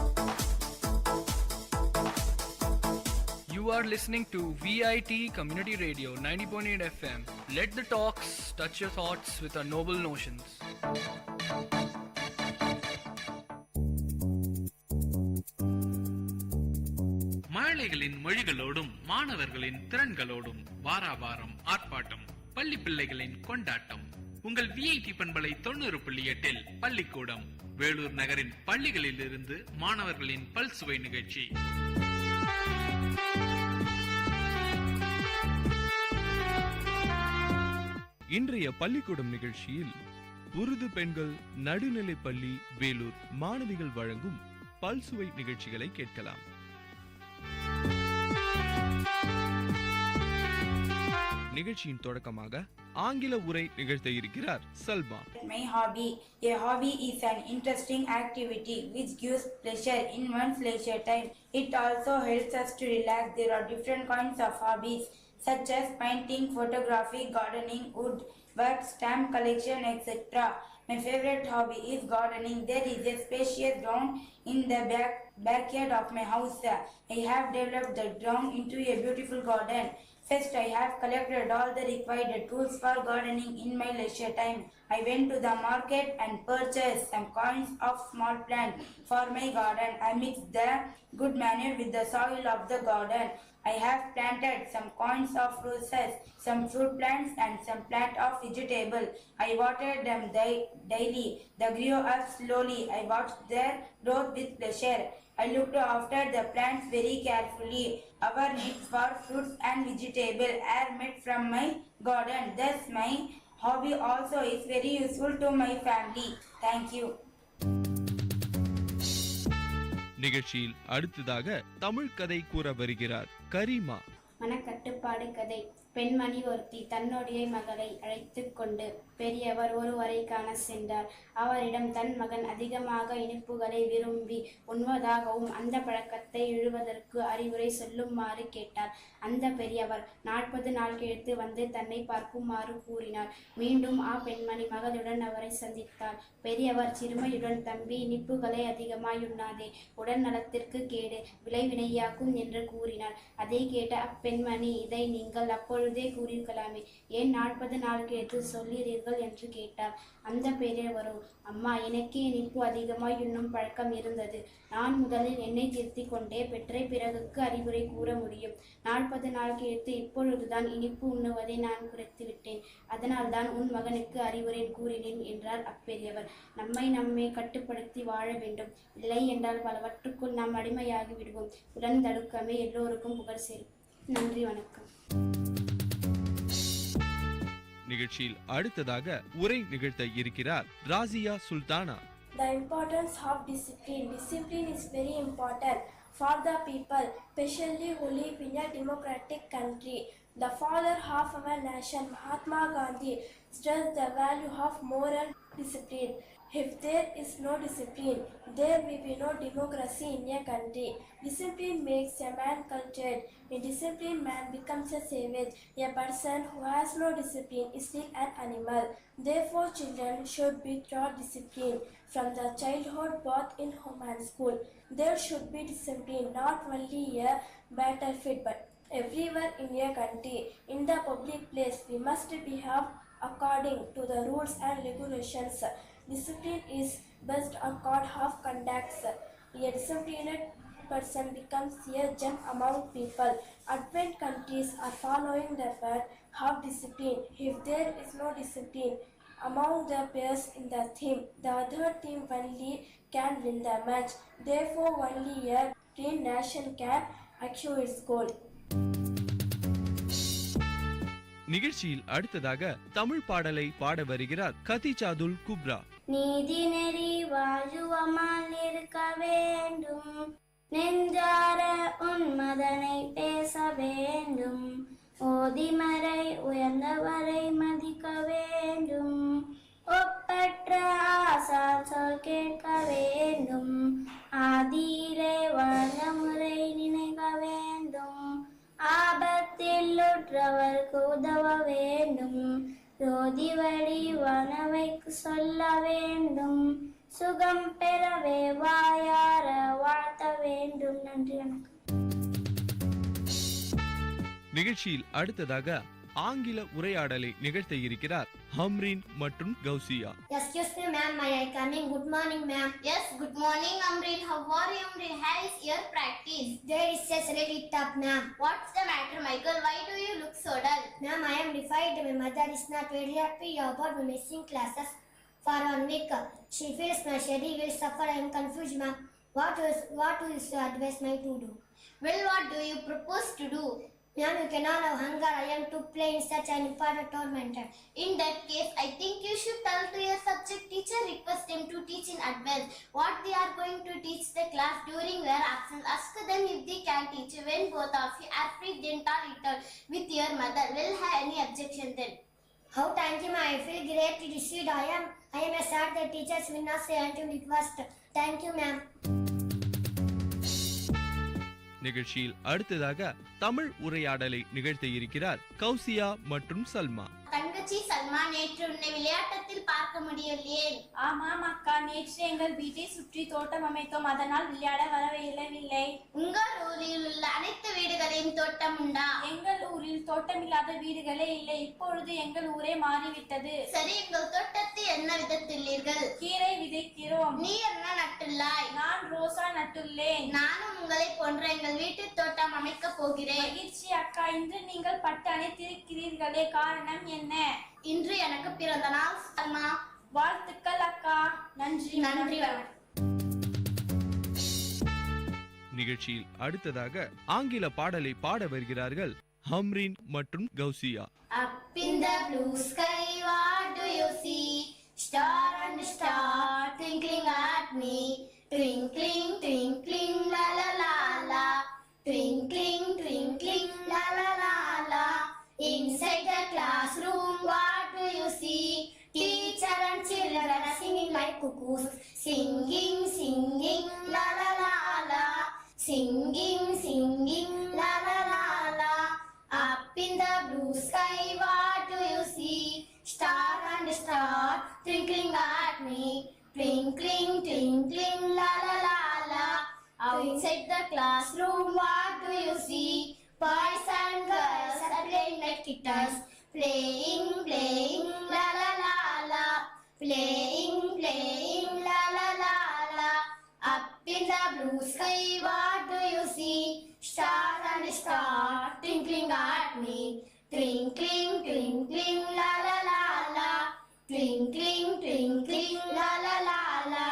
You are listening to VIT Community Radio 90.8 FM. Let the talks touch your thoughts with our noble notions. மாணவிகளின் மொழிகளோடும் மாணவர்களின் திறன்களோடும் வாராவாரம் ஆர்ப்பாட்டம், பள்ளி பிள்ளைகளின் கொண்டாட்டம். உங்கள் VIT பண்பலை 90.8 பள்ளிக்கூடம் வேலூர் நகரின் பள்ளிகளில் இருந்து மாணவர்களின் பல்சுவை நிகழ்ச்சி. இன்றைய பள்ளிக்கூடம் நிகழ்ச்சியில் உருது பெண்கள் நடுநிலை பள்ளி வேலூர் மாணவிகள் வழங்கும் பல்சுவை நிகழ்ச்சிகளை கேட்கலாம். நிகழ்ச்சியின் தொடக்கமாக ஆங்கில உரை நிகழ்த்த இருக்கிறார் Salma. My hobby. A hobby is an interesting activity which gives pleasure in one's leisure time. It also helps us to relax. There are different kinds of hobbies such as painting, photography, gardening, wood work, stamp collection, etc. My favorite hobby is gardening. There is a spacious ground in the backyard of my house. I have developed the ground into a beautiful garden. First, I have collected all the required tools for gardening in my leisure time. I went to the market and purchased some kinds of small plants for my garden. I mixed the good manure with the soil of the garden. I have planted some kinds of roses, some fruit plants and some plant of vegetable. I watered them daily. They grew up slowly. I watched their growth with pleasure. I looked after the plants very carefully. Our needs for fruits and vegetables are met from my garden. Thus, my hobby also is very useful to my family. Thank you. நிகழ்ச்சியில் அடுத்ததாக தமிழ் கதை கூற வருகிறார் கரீமா. மனக்கட்டுப்பாடு கதை. பெண்மணி ஒருத்தி தன்னுடைய மகளை அழைத்து கொண்டு பெரியவர் ஒருவரை காண சென்றார். அவரிடம் தன் மகன் அதிகமாக இனிப்புகளை விரும்பி உண்வதாகவும் அந்த பழக்கத்தை இழுவதற்கு அறிவுரை சொல்லுமாறு கேட்டார். அந்த பெரியவர் 40 நாள் கழித்து வந்து தன்னை பார்க்குமாறு கூறினார். மீண்டும் பெண்மணி மகளுடன் அவரை சந்தித்தார். பெரியவர் சிறுமையுடன், தம்பி, இனிப்புகளை அதிகமாய் உண்ணாதே, உடல் நலத்திற்கு கேடு, விளைவினையாக்கும் என்று கூறினார். அதை கேட்ட அப்பெண்மணி, இதை நீங்கள் அப்பொழுதே கூறியிருக்கலாமே, ஏன் 40 நாள் கழித்து சொல்கிறீர்கள் என்று கேட்டார். அந்த பெரியவரோ, அம்மா, எனக்கே இனிப்பு அதிகமாய் உண்ணும் பழக்கம் இருந்தது. நான் முதலில் என்னை திருத்திக் கொண்டே பெற்ற பிறகுக்கு அறிவுரை கூற முடியும். 40 நாள் கழித்து இப்பொழுதுதான் இனிப்பு உண்ணுவதை நான் குறைத்துவிட்டேன். அதனால் தான் உன் மகனுக்கு அறிவுரை கூறினேன் என்றார் அப்பெரியவர். நம்மை கட்டுப்படுத்தி வாழ வேண்டும். இல்லை என்றால் பலவற்றுக்குள் நாம் அடிமையாகி விடுவோம். உடன்தடுக்கமே எல்லோருக்கும் புகழ் சேரும். நன்றி, வணக்கம். நிகழ்ச்சியில் அடுத்ததாக உரை நிகழ்த்த இருக்கிறார் ராசியா Sultana. The importance of discipline. Discipline is very important for the people, especially who live in a democratic country. The father of our nation, Mahatma Gandhi, stressed the value of moral discipline. If there is no discipline, there will be no democracy in a country. Discipline makes a man cultured. A disciplined man becomes a savage. A person who has no discipline is still an animal. Therefore, children should be taught discipline from the childhood, both in home and school. There should be discipline not only a battlefield but everywhere in a country. In the public place, we must behave according to the rules and regulations. Discipline is based on code of conduct. A disciplined person becomes a gem among people. Advanced countries are following the path of discipline. If there is no discipline among the players in the team, the other team only can win the match. Therefore, only a clean nation can achieve its goal. நிகழ்ச்சியில் அடுத்ததாக தமிழ் பாடலை பாட வருகிறார் கதிஜாதுல் குப்ரா. நீதி நெறி வாழுவமால் இருக்க வேண்டும், நெஞ்சார உன்மதனை பேச வேண்டும், ஓதிமறை உயர்ந்தவரை மதிக்க வேண்டும், ஒப்பற்ற ஆசான் சொல் கேட்க வேண்டும், ஆதியிலே வாழ்ந்த முறை நினைக்க வேண்டும், ஆபத்தில் உற்றவர்க்கு உதவ வேண்டும், ரோதி வடிவானவைக்கு சொல்ல வேண்டும், சுகம் பெறவே வாயார வாழ்த்த வேண்டும். நன்றி, வணக்கம். நிகழ்ச்சியில் அடுத்ததாக ஆங்கில உரையாடலை நிகழ்த்த இருக்கிறார் ஹம்ரீன் மற்றும் Gousia. Excuse me ma'am, may I come in? Good morning ma'am. Yes, good morning Amreen. How are you Amreen? How is your practice? There is just really tough ma'am. What's the matter Michael? Why do you look so dull? Ma'am, I am defied. My mother is not very happy about my missing classes for 1 week. She feels my study will suffer. I am confused ma'am. What do you advise me to do? Well, what do you propose to do? Ma'am, you cannot have hunger. I am to play in such an important tournament. In that case, I think you should tell to your subject teacher, request them to teach in advance what they are going to teach the class during their absence. Ask them if they can teach. When both of you are free, then talk it with your mother. Will have any objection then? How thank you ma'am. I feel great to receive. I am a sad that teachers will not say until request. Thank you ma'am. நிகழ்ச்சியில் அடுத்ததாக தமிழ் உரையாடலை நிகழ்த்த இருக்கிறார் கௌசியா மற்றும் சல்மா. தங்கச்சி சல்மா, நேற்று உன்னை விளையாட்டத்தில் பார்க்க முடியலையே. ஆமாம் அக்கா, நேற்று எங்கள் வீட்டை சுற்றி தோட்டம் அமைத்தோம், அதனால் விளையாட வரவில்லை. உங்கள் ஊரில் உள்ள அனைத்து வீடுகளையும் தோட்டம் உண்டா? எங்கள் ஊரில் தோட்டமில்லாத வீடுகளே இல்லை. இப்பொழுது எங்கள் ஊரே மாறிவிட்டது. சரி, எங்கள் தோட்டத்தை என்ன விதைத்துள்ளீர்கள்? கீரை விதைக்கிறோம். நீ என்ன நட்டுள்ளாய்? நான் ரோசா நட்டுள்ளேன். நானும் உங்களை போன்ற எங்கள் வீட்டு தோட்டம் அமைக்க போகிறேன். மகிழ்ச்சி அக்கா. இன்று நீங்கள் பட்டு அணைத்திருக்கிறீர்களே, காரணம் என்ன? இன்று எனக்கு பிறந்த நாள் சல்மா. வாழ்த்துக்கள் அக்கா. நன்றி. நிகழ்ச்சியில் அடுத்ததாக ஆங்கில பாடலை பாட வருகிறார்கள் ஹம்ரீன் மற்றும் Gousia. Up in the blue sky, what do you see? Star and star twinkling at me. Twinkling, twinkling, la la la la. Twinkling, twinkling, la la la la. Inside the classroom, what do you see? Teacher and children are singing like cuckoos. Singing, singing, la la la la. Singing, singing, la la la la. Up in the blue sky, what do you see? Star and star twinkling at me. Twinkling, twinkling, la la la la. Outside the classroom, what do you see? Boys and girls are playing like kittens. Playing, playing, la la la la. Playing, playing, la la la la. Up in the blue sky, what do you see? Star and star twinkling at me. Twinkling, twinkling, la la la la. Twinkling, twinkling, la la la la.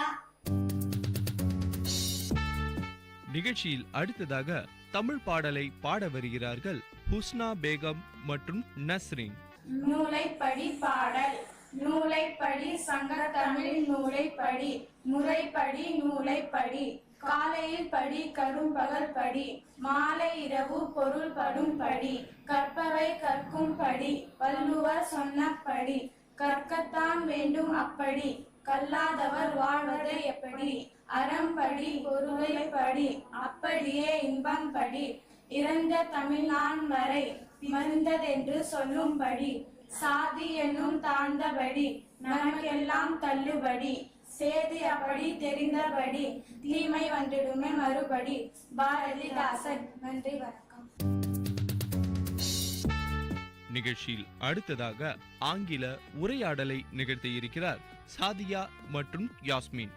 நிகழ்ச்சியில் அடுத்ததாக தமிழ் பாடலை பாட வருகிறார்கள் ஹுஸ்னா பேகம் மற்றும் நஸ்ரீன். நூலைப்படி பாடல். நூலைப்படி சங்க தமிழ் நூலைப்படி. முறைப்படி நூலைப்படி. காலையில் படி கரும்பகல் படி. மாலை இரவு பொருள் படும் படி. கற்பவை கற்கும் படி. வள்ளுவர் சொன்னபடி. கற்கத்தான் வேண்டும் அப்படி. கல்லாதவர் வாழ்வது எப்படி? அறம்படி பொருளை படி. அப்படியே இன்பம் படி. இறந்த தமிழ் நான் வரை மறந்ததென்று சொல்லும்படி. சாதி என்னும் தாழ்ந்தபடி நமக்கெல்லாம் தள்ளுபடி. சேதி அப்படி தெரிந்தபடி தீமை வந்திடுமே மறுபடி. பாரதிதாசன். நன்றி, வணக்கம். நிகழ்ச்சியில் அடுத்ததாக ஆங்கில உரையாடலை நிகழ்த்த இருக்கிறார் சாதியா மற்றும் Yasmin.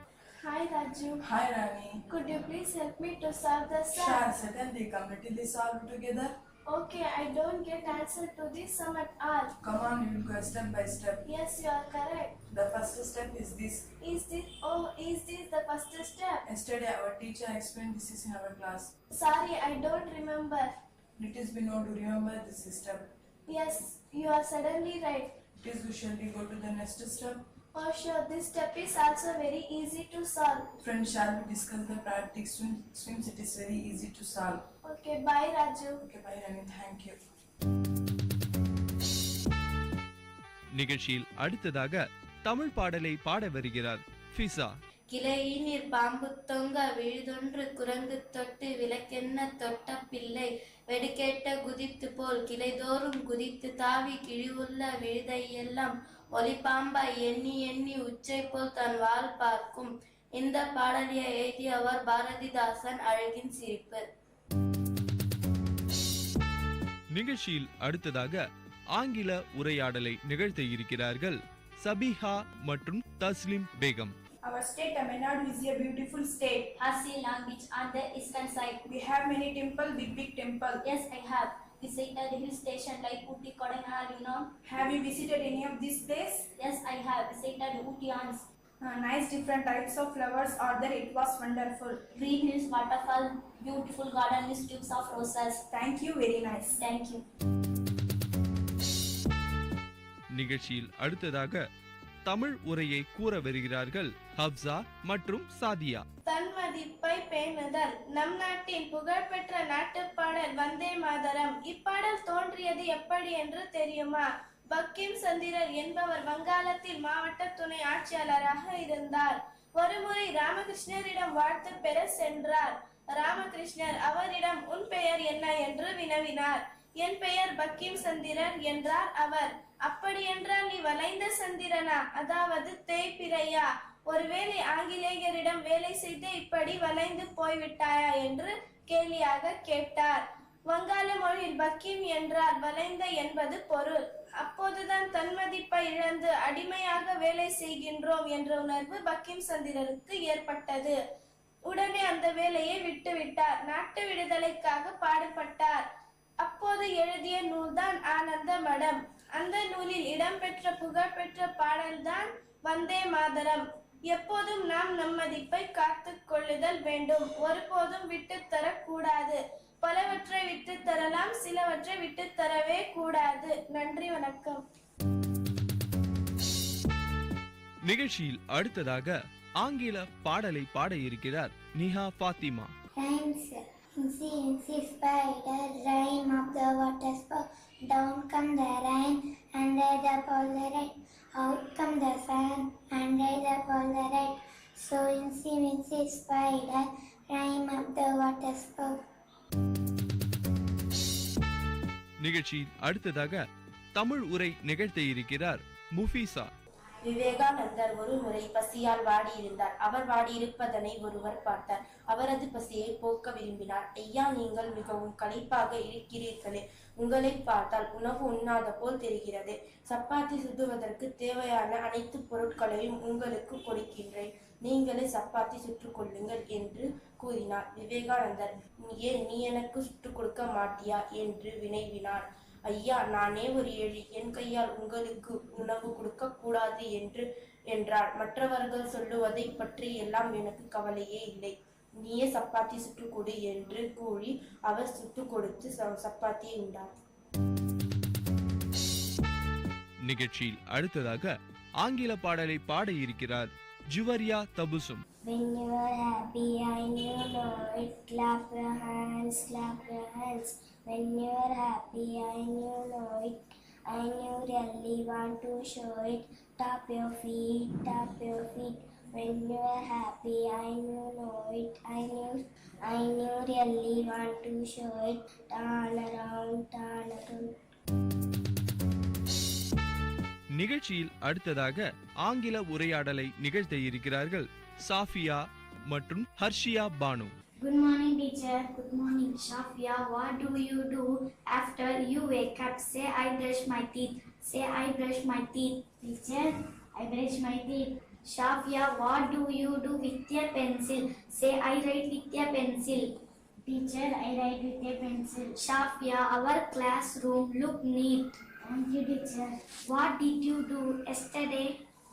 Hi Raju. Hi Rani. Could you please help me to solve the sum? Sure, certainly. Completely solve together. Okay, I don't get answer to this sum at all. Come on, we will go step by step. Yes, you are correct. The first step is this. Is this the first step? Yesterday our teacher explained this is in our class. Sorry, I don't remember. It is we know to remember this step. Yes, you are suddenly right. It is shall we go to the next step? Oh sure, this step is also very easy to solve. Friends, shall we discuss the practice swims? It is very easy to solve. Okay, bye Raju. Okay, bye Rani. Thank you. நிகழ்ச்சியில் அடுத்ததாக தமிழ் பாடலை பாட வருகிறார் ஃபிசா. கிளையினிற் பாம்பு தொங்க விழுதொன்று குரங்கு தொட்டு விளக்கென்ன தொட்ட பிள்ளை வெடுக்கேட்ட குதித்து போல் கிளைதோறும் குதித்து தாவி கிழிவுள்ள விழுதையெல்லாம் ஒலிபாம்பாய் எண்ணி எண்ணி உச்சை போல் தன் வால் பார்க்கும். இந்த பாடலை எழுதியவர் பாரதிதாசன். அழகின் சிரிப்பு. நிகழ்ச்சியில் அடுத்ததாக ஆங்கில உரையாடலை நிகழ்த்த இருக்கிறார்கள் சபிஹா மற்றும் Taslim Begum. Our state Tamil Nadu is a beautiful state. Has a language on the eastern side. We have many temples with big temple. Yes, I have visited hill station like Ooty, Kodaikanal, you know. Have you visited any of this place? Yes, I have visited Ooty once. Nice different types of flowers are there. It was wonderful. Green hills, waterfall, beautiful garden with tubes of roses. Thank you, very nice. Thank you. நிகழ்ச்சியில் அடுத்ததாக தமிழ் உரையை கூற வருகிறார்கள் ஹப்சா மற்றும் சாதியா. தன்மதிப்பை பேணுதல். நம் நாட்டின் புகழ்பெற்ற நாட்டுப்பாடல் வந்தே மாதரம். இப்பாடல் தோன்றியது எப்படி என்று தெரியுமா? பக்கிம் சந்திரர் என்பவர் வங்காளத்தில் மாவட்ட துணை ஆட்சியாளராக இருந்தார். ஒருமுறை ராமகிருஷ்ணரிடம் வாழ்த்து பெற சென்றார். ராமகிருஷ்ணர் அவரிடம் உன் பெயர் என்ன என்று வினவினார். என் பெயர் பக்கிம் சந்திரர் என்றார் அவர். அப்படியென்றால் நீ வளைந்த சந்திரனா, அதாவது தேய்பிரையா? ஒருவேளை ஆங்கிலேயரிடம் வேலை செய்து இப்படி வளைந்து போய்விட்டாயா என்று கேலியாக கேட்டார். வங்காள மொழியில் பக்கிம் என்றால் வளைந்த என்பது பொருள். அப்போதுதான் தன்மதிப்பை இழந்து அடிமையாக வேலை செய்கின்றோம் என்ற உணர்வு பக்கிம் சந்திரருக்கு ஏற்பட்டது. உடனே அந்த வேலையை விட்டுவிட்டார். நாட்டு விடுதலைக்காக பாடுபட்டார். அப்போது எழுதிய நூல்தான் ஆனந்த மடம். அந்த நூலில் இடம்பெற்ற புகழ்பெற்ற பாடல்தான் வந்தே மாதரம். எப்போதும் நாம் நம் மதிப்பை காத்து கொள்ளுதல் வேண்டும். ஒருபோதும் விட்டு தரக்கூடாது. பலவற்றை விட்டு தரலாம், சிலவற்றை விட்டு தரவே கூடாது. நன்றி, வணக்கம். நிகழ்ச்சியில் அடுத்ததாக ஆங்கில பாடலை பாட இருக்கிறார் Niha Fathima. See spider, rhyme of the water spout. Down come the rain and rise up all the rain. Out come the sun and rise up all the rain. So see spider, rhyme of the water spout. நிகழ்ச்சியில் அடுத்ததாக தமிழ் உரை நிகழ்த்த இருக்கிறார் முஃபிசா. விவேகானந்தர் ஒரு முறை பசியால் வாடியிருந்தார். அவர் வாடியிருப்பதனை ஒருவர் பார்த்தார். அவரது பசியை போக்க விரும்பினார். ஐயா, நீங்கள் மிகவும் களைப்பாக இருக்கிறீர்களே, உங்களை பார்த்தால் உணவு உண்ணாத போல் தெரிகிறது. சப்பாத்தி சுடுவதற்கு தேவையான அனைத்து பொருட்களையும் உங்களுக்கு கொடுக்கின்றேன். நீங்களே சப்பாத்தி சுட்டுக் கொள்ளுங்கள் என்று கூறினார். விவேகானந்தர், ஏன் நீ எனக்கு சுட்டுக் கொடுக்க மாட்டியா என்று வினவினார். ஐயா, நானே ஒரு ஏழை, என் கையால் உங்களுக்கு உணவு கொடுக்க கூடாது என்றார். மற்றவர்கள் சொல்லுவதை பற்றி எல்லாம் எனக்கு கவலையே இல்லை. நீயே சப்பாத்தி சுட்டுக் கொடு என்று கூறி அவர் சுட்டுக் கொடுத்து சப்பாத்தியை உண்டார். நிகழ்ச்சியில் அடுத்ததாக ஆங்கில பாடலை பாட இருக்கிறார் ஜுவரியா தபுசும். When you are happy and you know it, clap your hands, clap your hands. When you are happy and you know it, and you really want to show it, tap your feet, tap your feet. When you are happy and you know it, and you really want to show it, turn around, turn around. நிகழ்ச்சியில் அடுத்ததாக ஆங்கில உரையாடலை நிகழ்த்த இருக்கிறார்கள் சாஃபியா மற்றும் Harshiya Banu. Good morning, teacher. Good morning, Shafia. What do you do after you wake up? Say, I brush my teeth. Say, I brush my teeth. Teacher, I brush my teeth. Shafia, what do you do with your pencil? Say, I write with your pencil. Teacher, I write with a pencil. Shafia, our classroom look neat. Thank you, teacher. What did you do yesterday?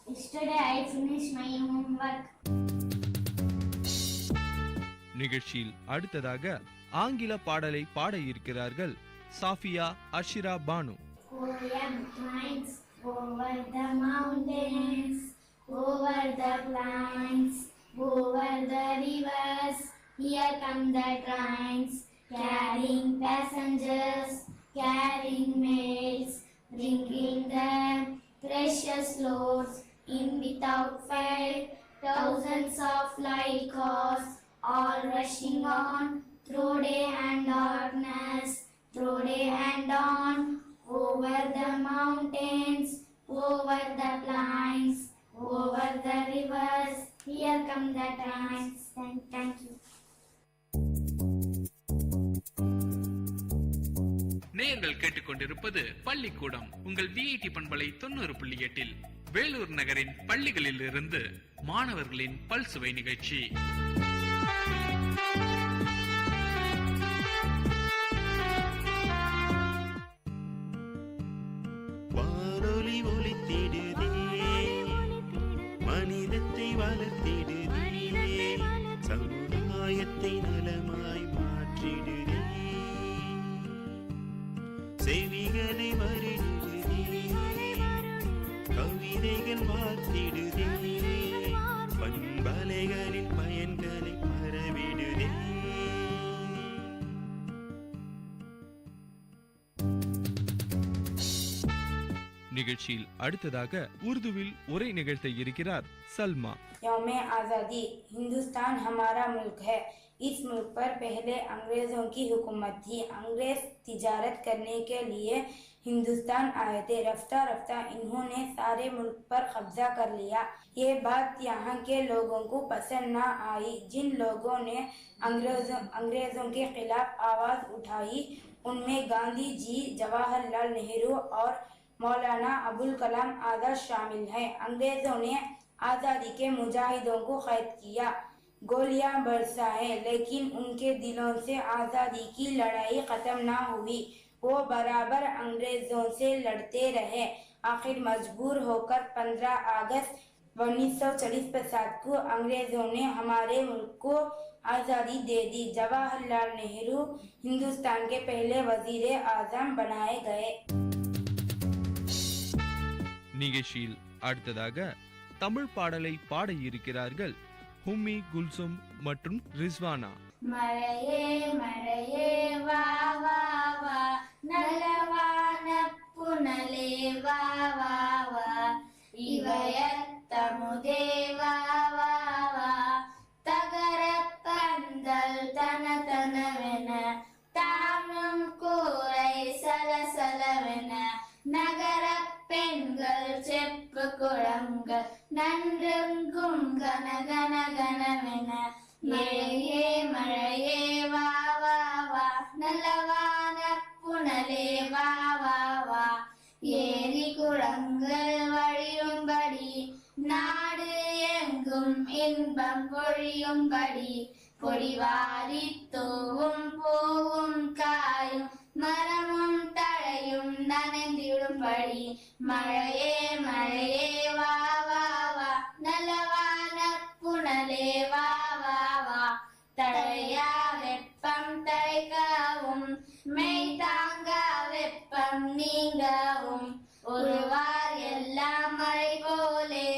Yesterday, I finished my homework. நிகழ்ச்சியில் அடுத்ததாக ஆங்கில பாடலை பாட இருக்கிறார்கள் Safia அஷிரா Banu. Poem climbs over the mountains, over the plains, over the rivers. Here come the trains, carrying passengers, carrying mails, bringing the precious loads in without fail. Thousands of light cars all rushing on through day and darkness, through day and dawn, over the mountains, over the plains, over the rivers. Here come the trains. Thank you. நேயர்கள் கேட்டுக்கொண்டிருப்பது பள்ளிக்கூடம் உங்கள் VIT பண்பலை 90.8 வேலூர் நகரின் பள்ளிகளில் இருந்து மாணவர்களின் பல்சுவை நிகழ்ச்சி. வானொலி ஒலித்திடுதே, மனிதத்தை வளர்த்திடுதே, சமுதாயத்தை நலமாய் மாற்றிடுதே, செவிகளை வருடுதே, கவிதைகள் வார்த்திடுதே, பண்பலைகளின் பயன்களை பரவிடுதே. நிகழ்ச்சியில் அடுத்ததாக உருதுவில் உரை நிகழ்த்த இருக்கிறார் சல்மா. यौम आज़ादी, हिंदुस्तान हमारा मुल्क है। इस मुल्क पर पहले अंग्रेज़ों की हुकूमत थी। अंग्रेज तिजारत करने के लिए हिंदुस्तान आए थे। रफ्ता रफ्ता इन्होंने सारे मुल्क पर कब्जा कर लिया। ये बात यहाँ के लोगों को पसंद ना आई। जिन लोगों ने अंग्रेज़ों के खिलाफ आवाज़ उठाई उनमें गांधी जी, जवाहरलाल नेहरू और मौलाना अबुल कलाम आज़ाद शामिल हैं। अंग्रेज़ों ने आज़ादी के मुजाहिदों को कैद किया, गोलियां बरसाए, लेकिन उनके दिलों से आज़ादी की लड़ाई ख़त्म ना हुई। वो बराबर अंग्रेज़ों से लड़ते रहे। आखिर मजबूर होकर 15 अगस्त 1947 को अंग्रेज़ों ने हमारे मुल्क को आज़ादी दे दी। जवाहरलाल नेहरू हिंदुस्तान के पहले वजीर आज़म बनाए गए। நிகழ்ச்சியில் அடுத்ததாக தமிழ் பாடலை பாட இருக்கிறார்கள் ஹும்மி, குல்சும் மற்றும் ரிஸ்வானா. மழையே மழையே வா வா வா, நலவான புனலே வா வா வா, இவயத்தமுதே வா வா வா, தகர பந்தல் தன தனவென, தாமும் கூரை சலசலவென, நகர பெண்கள் செப்பு குளங்கள் நன்றெங்கும் கன கன கனவென, மழையே மழையே வா வா வா, நல்லவான புனலே வா வா வா, ஏரி குளங்கள் வழியும்படி, நாடு எங்கும் இன்பம் பொழியும்படி, பொடிவாரி தூவும் பூவும் காயும் மரமும் தழையும் நனைந்திடும்படி, மழையே மழையே வா வா வா, நல்லவான புனலே வா வா வா, தழையா வெப்பம் தழைக்கவும், மெய் தாங்கா வெப்பம் நீங்கவும், ஒருவார் எல்லாம் மழை போலே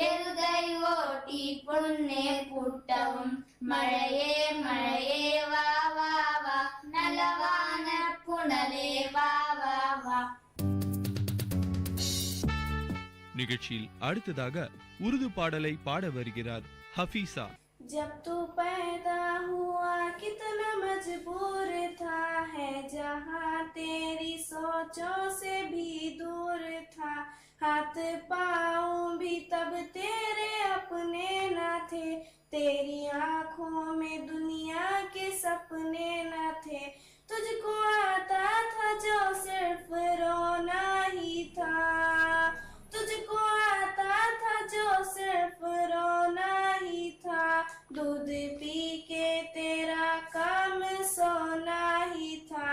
எருதை ஓட்டி பொன்னே பூட்டவும், மழையே மழையே வா வா வா, நல்லவான புனலே வா வா வா. நிகழ்ச்சியில் அடுத்ததாக உருது பாடலை பாட வருகிறார் ஹஃபீஸா. जब तू पैदा हुआ कितना मजबूर था, है जहाँ तेरी सोचों से भी दूर था, हाथ पाँव भी तब तेरे अपने न थे, तेरी आँखों में दुनिया के सपने न थे, तुझको आता था जो सिर्फ रोना ही था, तुझको आता था जो सिर्फ रोना ही था, दूध पी के तेरा काम सोना ही था,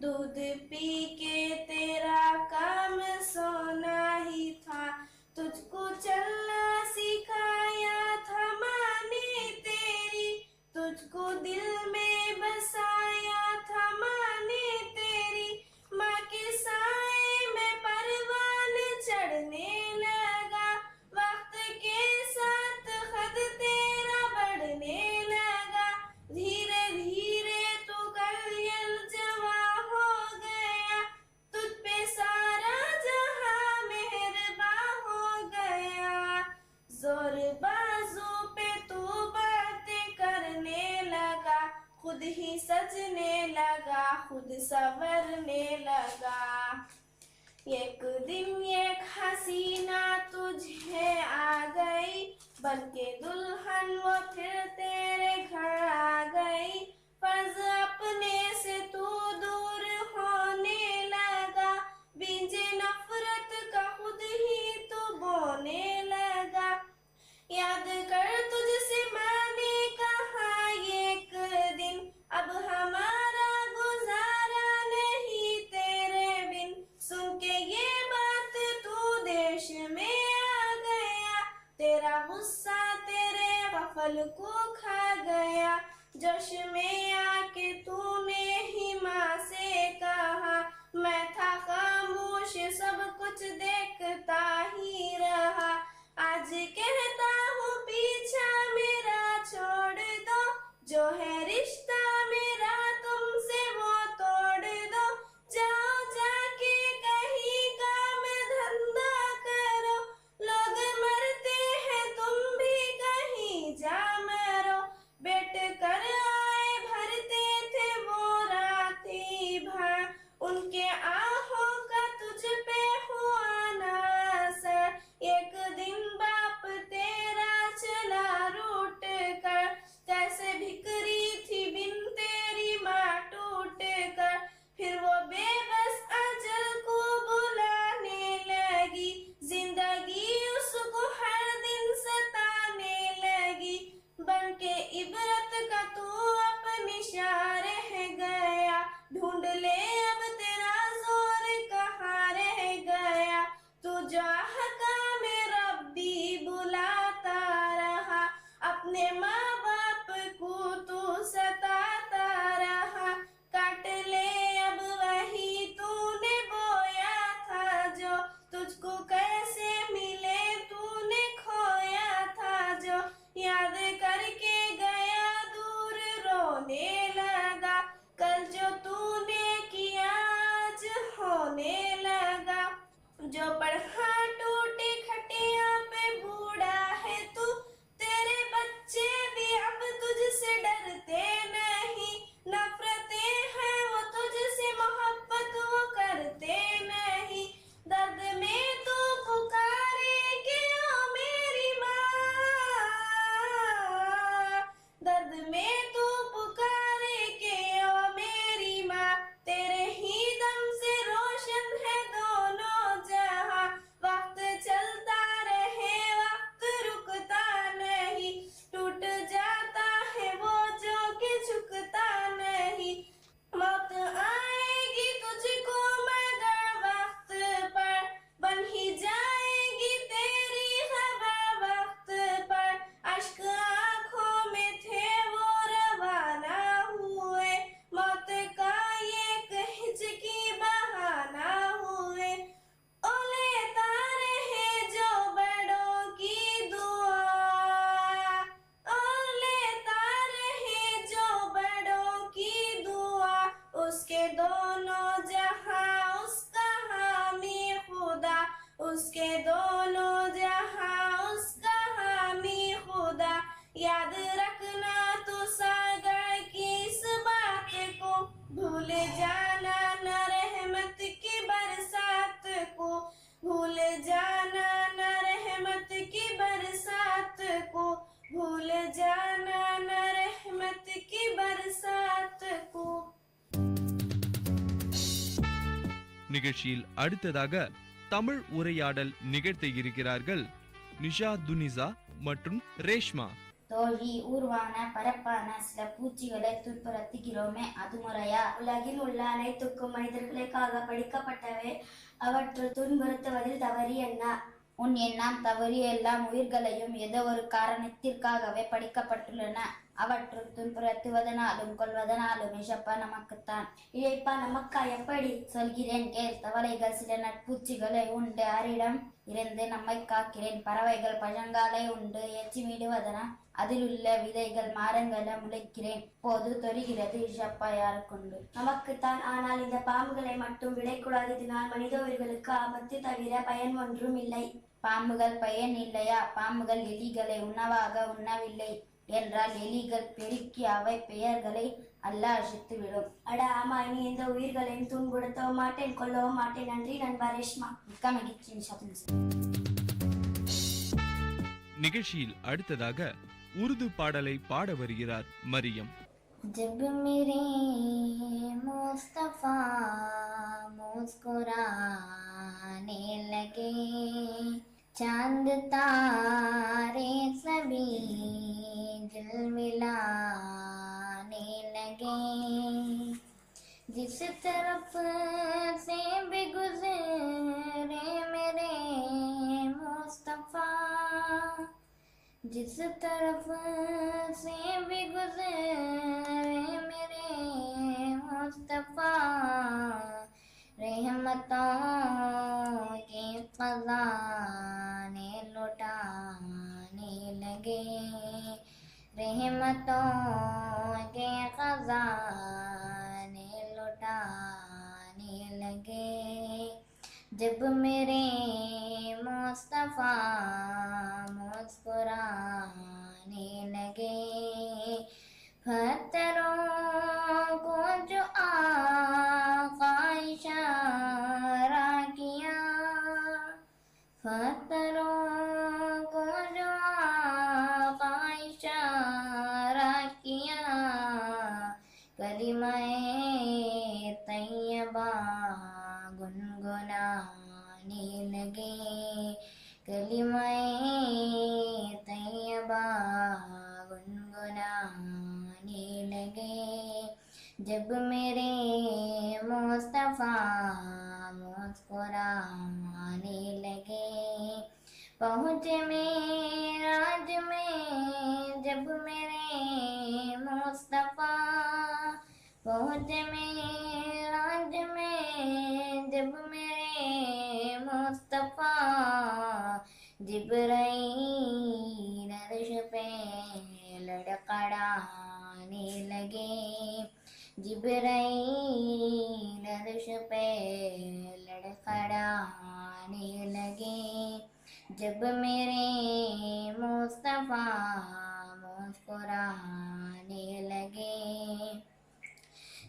दूध पी के तेरा काम सोना ही था, तुझको चलना सिखाया था माँ ने तेरी, तुझको दिल में बसाया था माँ ने तेरी, माँ के साए में परवान चढ़ने लगा, वक्त के साथ खद तेरा बढ़ने लगा, धीरे धीरे तू कलियल जवा हो गया, तुझ पे सारा जहां मेहरबा हो गया, जोर बाजू पे तू बातें करने लगा, खुद ही सजने लगा, खुद संवरने लगा। एक दिन एक हसीना तुझे आ गई, बल्कि दुल्हन वो फिर तेरे घर आ गई, फर्ज अपने से तू दूर होने दोनों जहां उसका हामी खुदा, उसके दोनों जहां उसका हामी खुदा। याद रखना तू सागर की इस बात को, भूल जाना न रहमत की बरसात को, भूल जाना न रहमत की बरसात को, भूल जाना न रहमत की बरसात को। நிகழ்ச்சியில் அடுத்ததாக தமிழ் உரையாடல் நிகழ்த்த இருக்கிறார்கள் நிஷா துனிசா மற்றும் ரேஷ்மா. தோழி, ஊர்வான பரப்பான சில பூச்சிகளை துன்புறுத்துகிறோமே, அது முறையா? உலகில் உள்ள அனைத்துக்கும் மனிதர்களுக்காக படிக்கப்பட்டவை, அவற்றுள் துன்புறுத்துவதில் தவறு என்ன? உன் எண்ணம் தவறு. எல்லாம் உயிர்களையும் ஏதோ ஒரு காரணத்திற்காகவே படிக்கப்பட்டுள்ளன. அவற்றுள் துன்புறுத்துவதனாலும் கொள்வதனாலும் இழப்பா நமக்குத்தான். இழைப்பா நமக்கா? எப்படி? சொல்கிறேன் கேள். தவளைகள் சில நட்பூச்சிகளை உண்டு அரிடம் இருந்து நம்மை காக்கிறேன். பறவைகள் பழங்காலை உண்டு எச்சிமிடுவதனால் அதிலுள்ள விதைகள் மரங்களை முளைக்கிறேன். போது தொறுகிறது இழப்பா யாருக்குண்டு? நமக்குத்தான். ஆனால் இந்த பாம்புகளை மட்டும் விடக்கூடாது. இதனால் மனித உயிர்களுக்கு ஆபத்து தவிர பயன் ஒன்றும் இல்லை. பாம்புகள் பயன் இல்லையா? பாம்புகள் எலிகளை உணவாக உண்ணவில்லை என்றால் எலிகள் பெருக்கி அவை பெயர்களை அல்லாஹ் அழித்துவிடும். அட ஆமா, இனி எந்த உயிர்களையும் துன்புறுத்தவும் மாட்டேன், கொல்லவும் மாட்டேன். நன்றி நண்பா ரேஷ்மா. மிக்க மகிழ்ச்சி. நிகழ்ச்சியில் அடுத்ததாக உருது பாடலை பாட வருகிறார் மரியம். जब मेरे मुस्तफा मुस्कुराने लगे, चांद तारे सभी झिलमिलाने लगे, जिस तरफ से भी गुजरे मेरे मुस्तफा, जिस तरफ से भी गुजरे मेरे मुस्तफा, रहमतों के खजाने लुटाने लगे, रहमतों के खजाने लुटाने लगे। जब मेरे मुस्तफा मुस्कुराने लगे, पत्थरों को जो आका इशारा किया, पत्थरों को जो आका इशारा किया, कलिमाए तैयबा गुनगुनाने लगे, कलिमाए तैयबा गुनगुनाने लगे। जब मेरे मुस्तफा मुस्कुराने लगे, पहुँचे मेराज में जब मेरे मुस्तफा, पहुँचे मेराज में जब मेरे मुस्तफा, जिब्राईल अर्श पे लड़खड़ाने लगे, जिब्राईल अर्श पे लड़खड़ाने लगे। जब मेरे मुस्तफा मुस्कुराने लगे,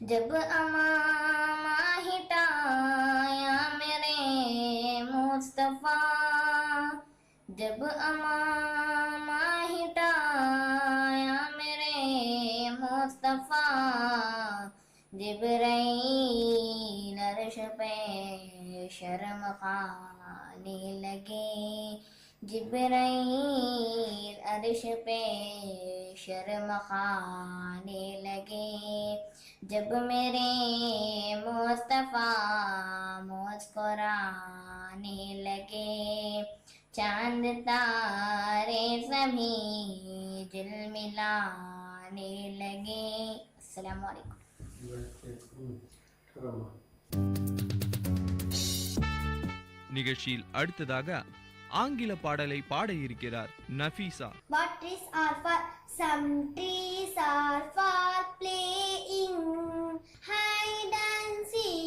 जब अमामा हिटाया मेरे मुस्तफा, जब अमामा हिटाया मेरे मुस्तफा, जिब्राईल अर्श पे शर्म खाने लगे, जिब्राईल अर्श पे शर्म खाने लगे। जब मेरे मुस्तफा मुस्कुराने लगे, चांद तारे सभी झिलमिलाने लगे। अस्सलाम वालेकुम। நிகழ்ச்சியில் அடுத்ததாக ஆங்கில பாடலை பாட இருக்கிறார் Nafeesa. What trees are for? Some trees are for playing hide and seek.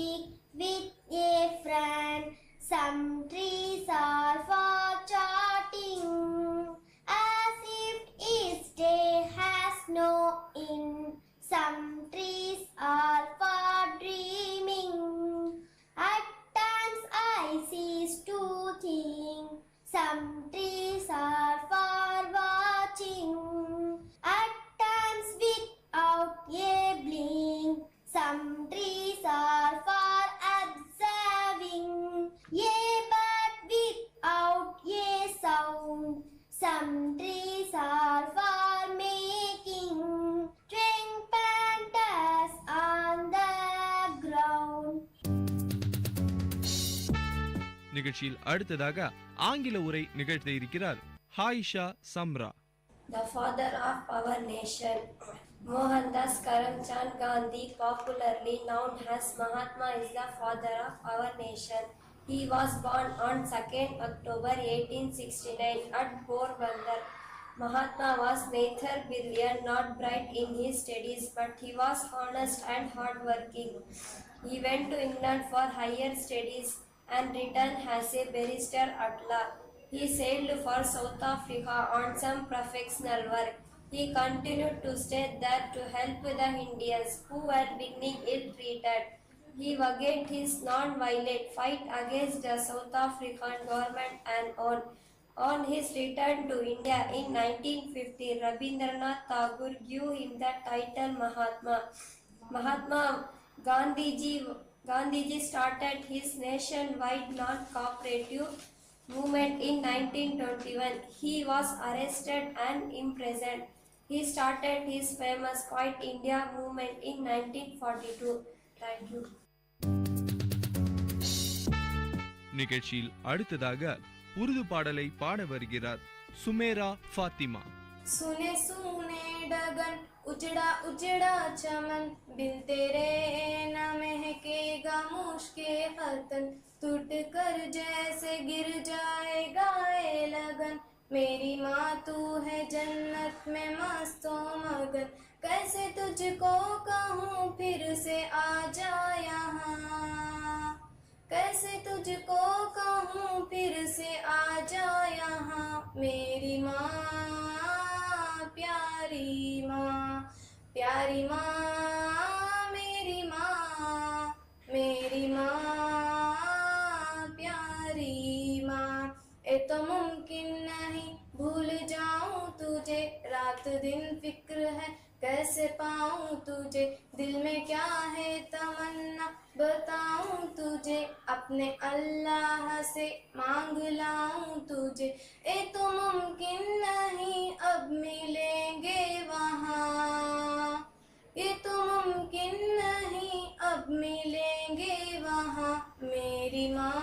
நிகழ்ச்சியில் அடுத்ததாக ஆங்கில உரை நிகழ்த்த இருக்கிறார் ஹாயிஷா Samra. The father of our nation, Mohandas Karamchand Gandhi, popularly known as Mahatma, is the father of our nation. He was born on 2nd October 1869 at Porbandar. Mahatma was neither brilliant nor bright in his studies, but he was honest and hardworking. He went to England for higher studies and returned as a barrister at law. He sailed for South Africa on some professional work. He continued to stay there to help the Indians who were being ill-treated. He waged his non-violent fight against the South African government and on his return to India in 1950, Rabindranath Tagore gave him the title Mahatma. Mahatma Gandhiji started his nationwide non-cooperative movement in 1921. He was arrested and imprisoned. He started his famous Quiet India movement in 1942. Thank you. நிகழ்ச்சியில் அடுத்ததாக உருது பாடலை பாட வருகிறார் சுமேரா ஃபாத்திமா. सुने सुने डगन उजड़ा उजड़ा चमन बिन तेरे न महकेगा मुश्के खतन टूट कर जैसे गिर जाएगा ये लगन मेरी माँ तू है जन्नत में मस्तो मगन कैसे तुझको कहूँ फिर से आ जा यहाँ कैसे तुझको कहूँ फिर से आ जा यहाँ मेरी माँ प्यारी माँ मेरी माँ प्यारी माँ ये तो मुमकिन नहीं भूल जाऊं तुझे रात दिन फिक्र है कैसे पाऊं तुझे दिल में क्या है तमन्ना बताऊं तुझे अपने अल्लाह से मांग लाऊं तुझे ये तो मुमकिन नहीं अब मिलेंगे वहाँ ये तो मुमकिन नहीं अब मिलेंगे वहाँ मेरी माँ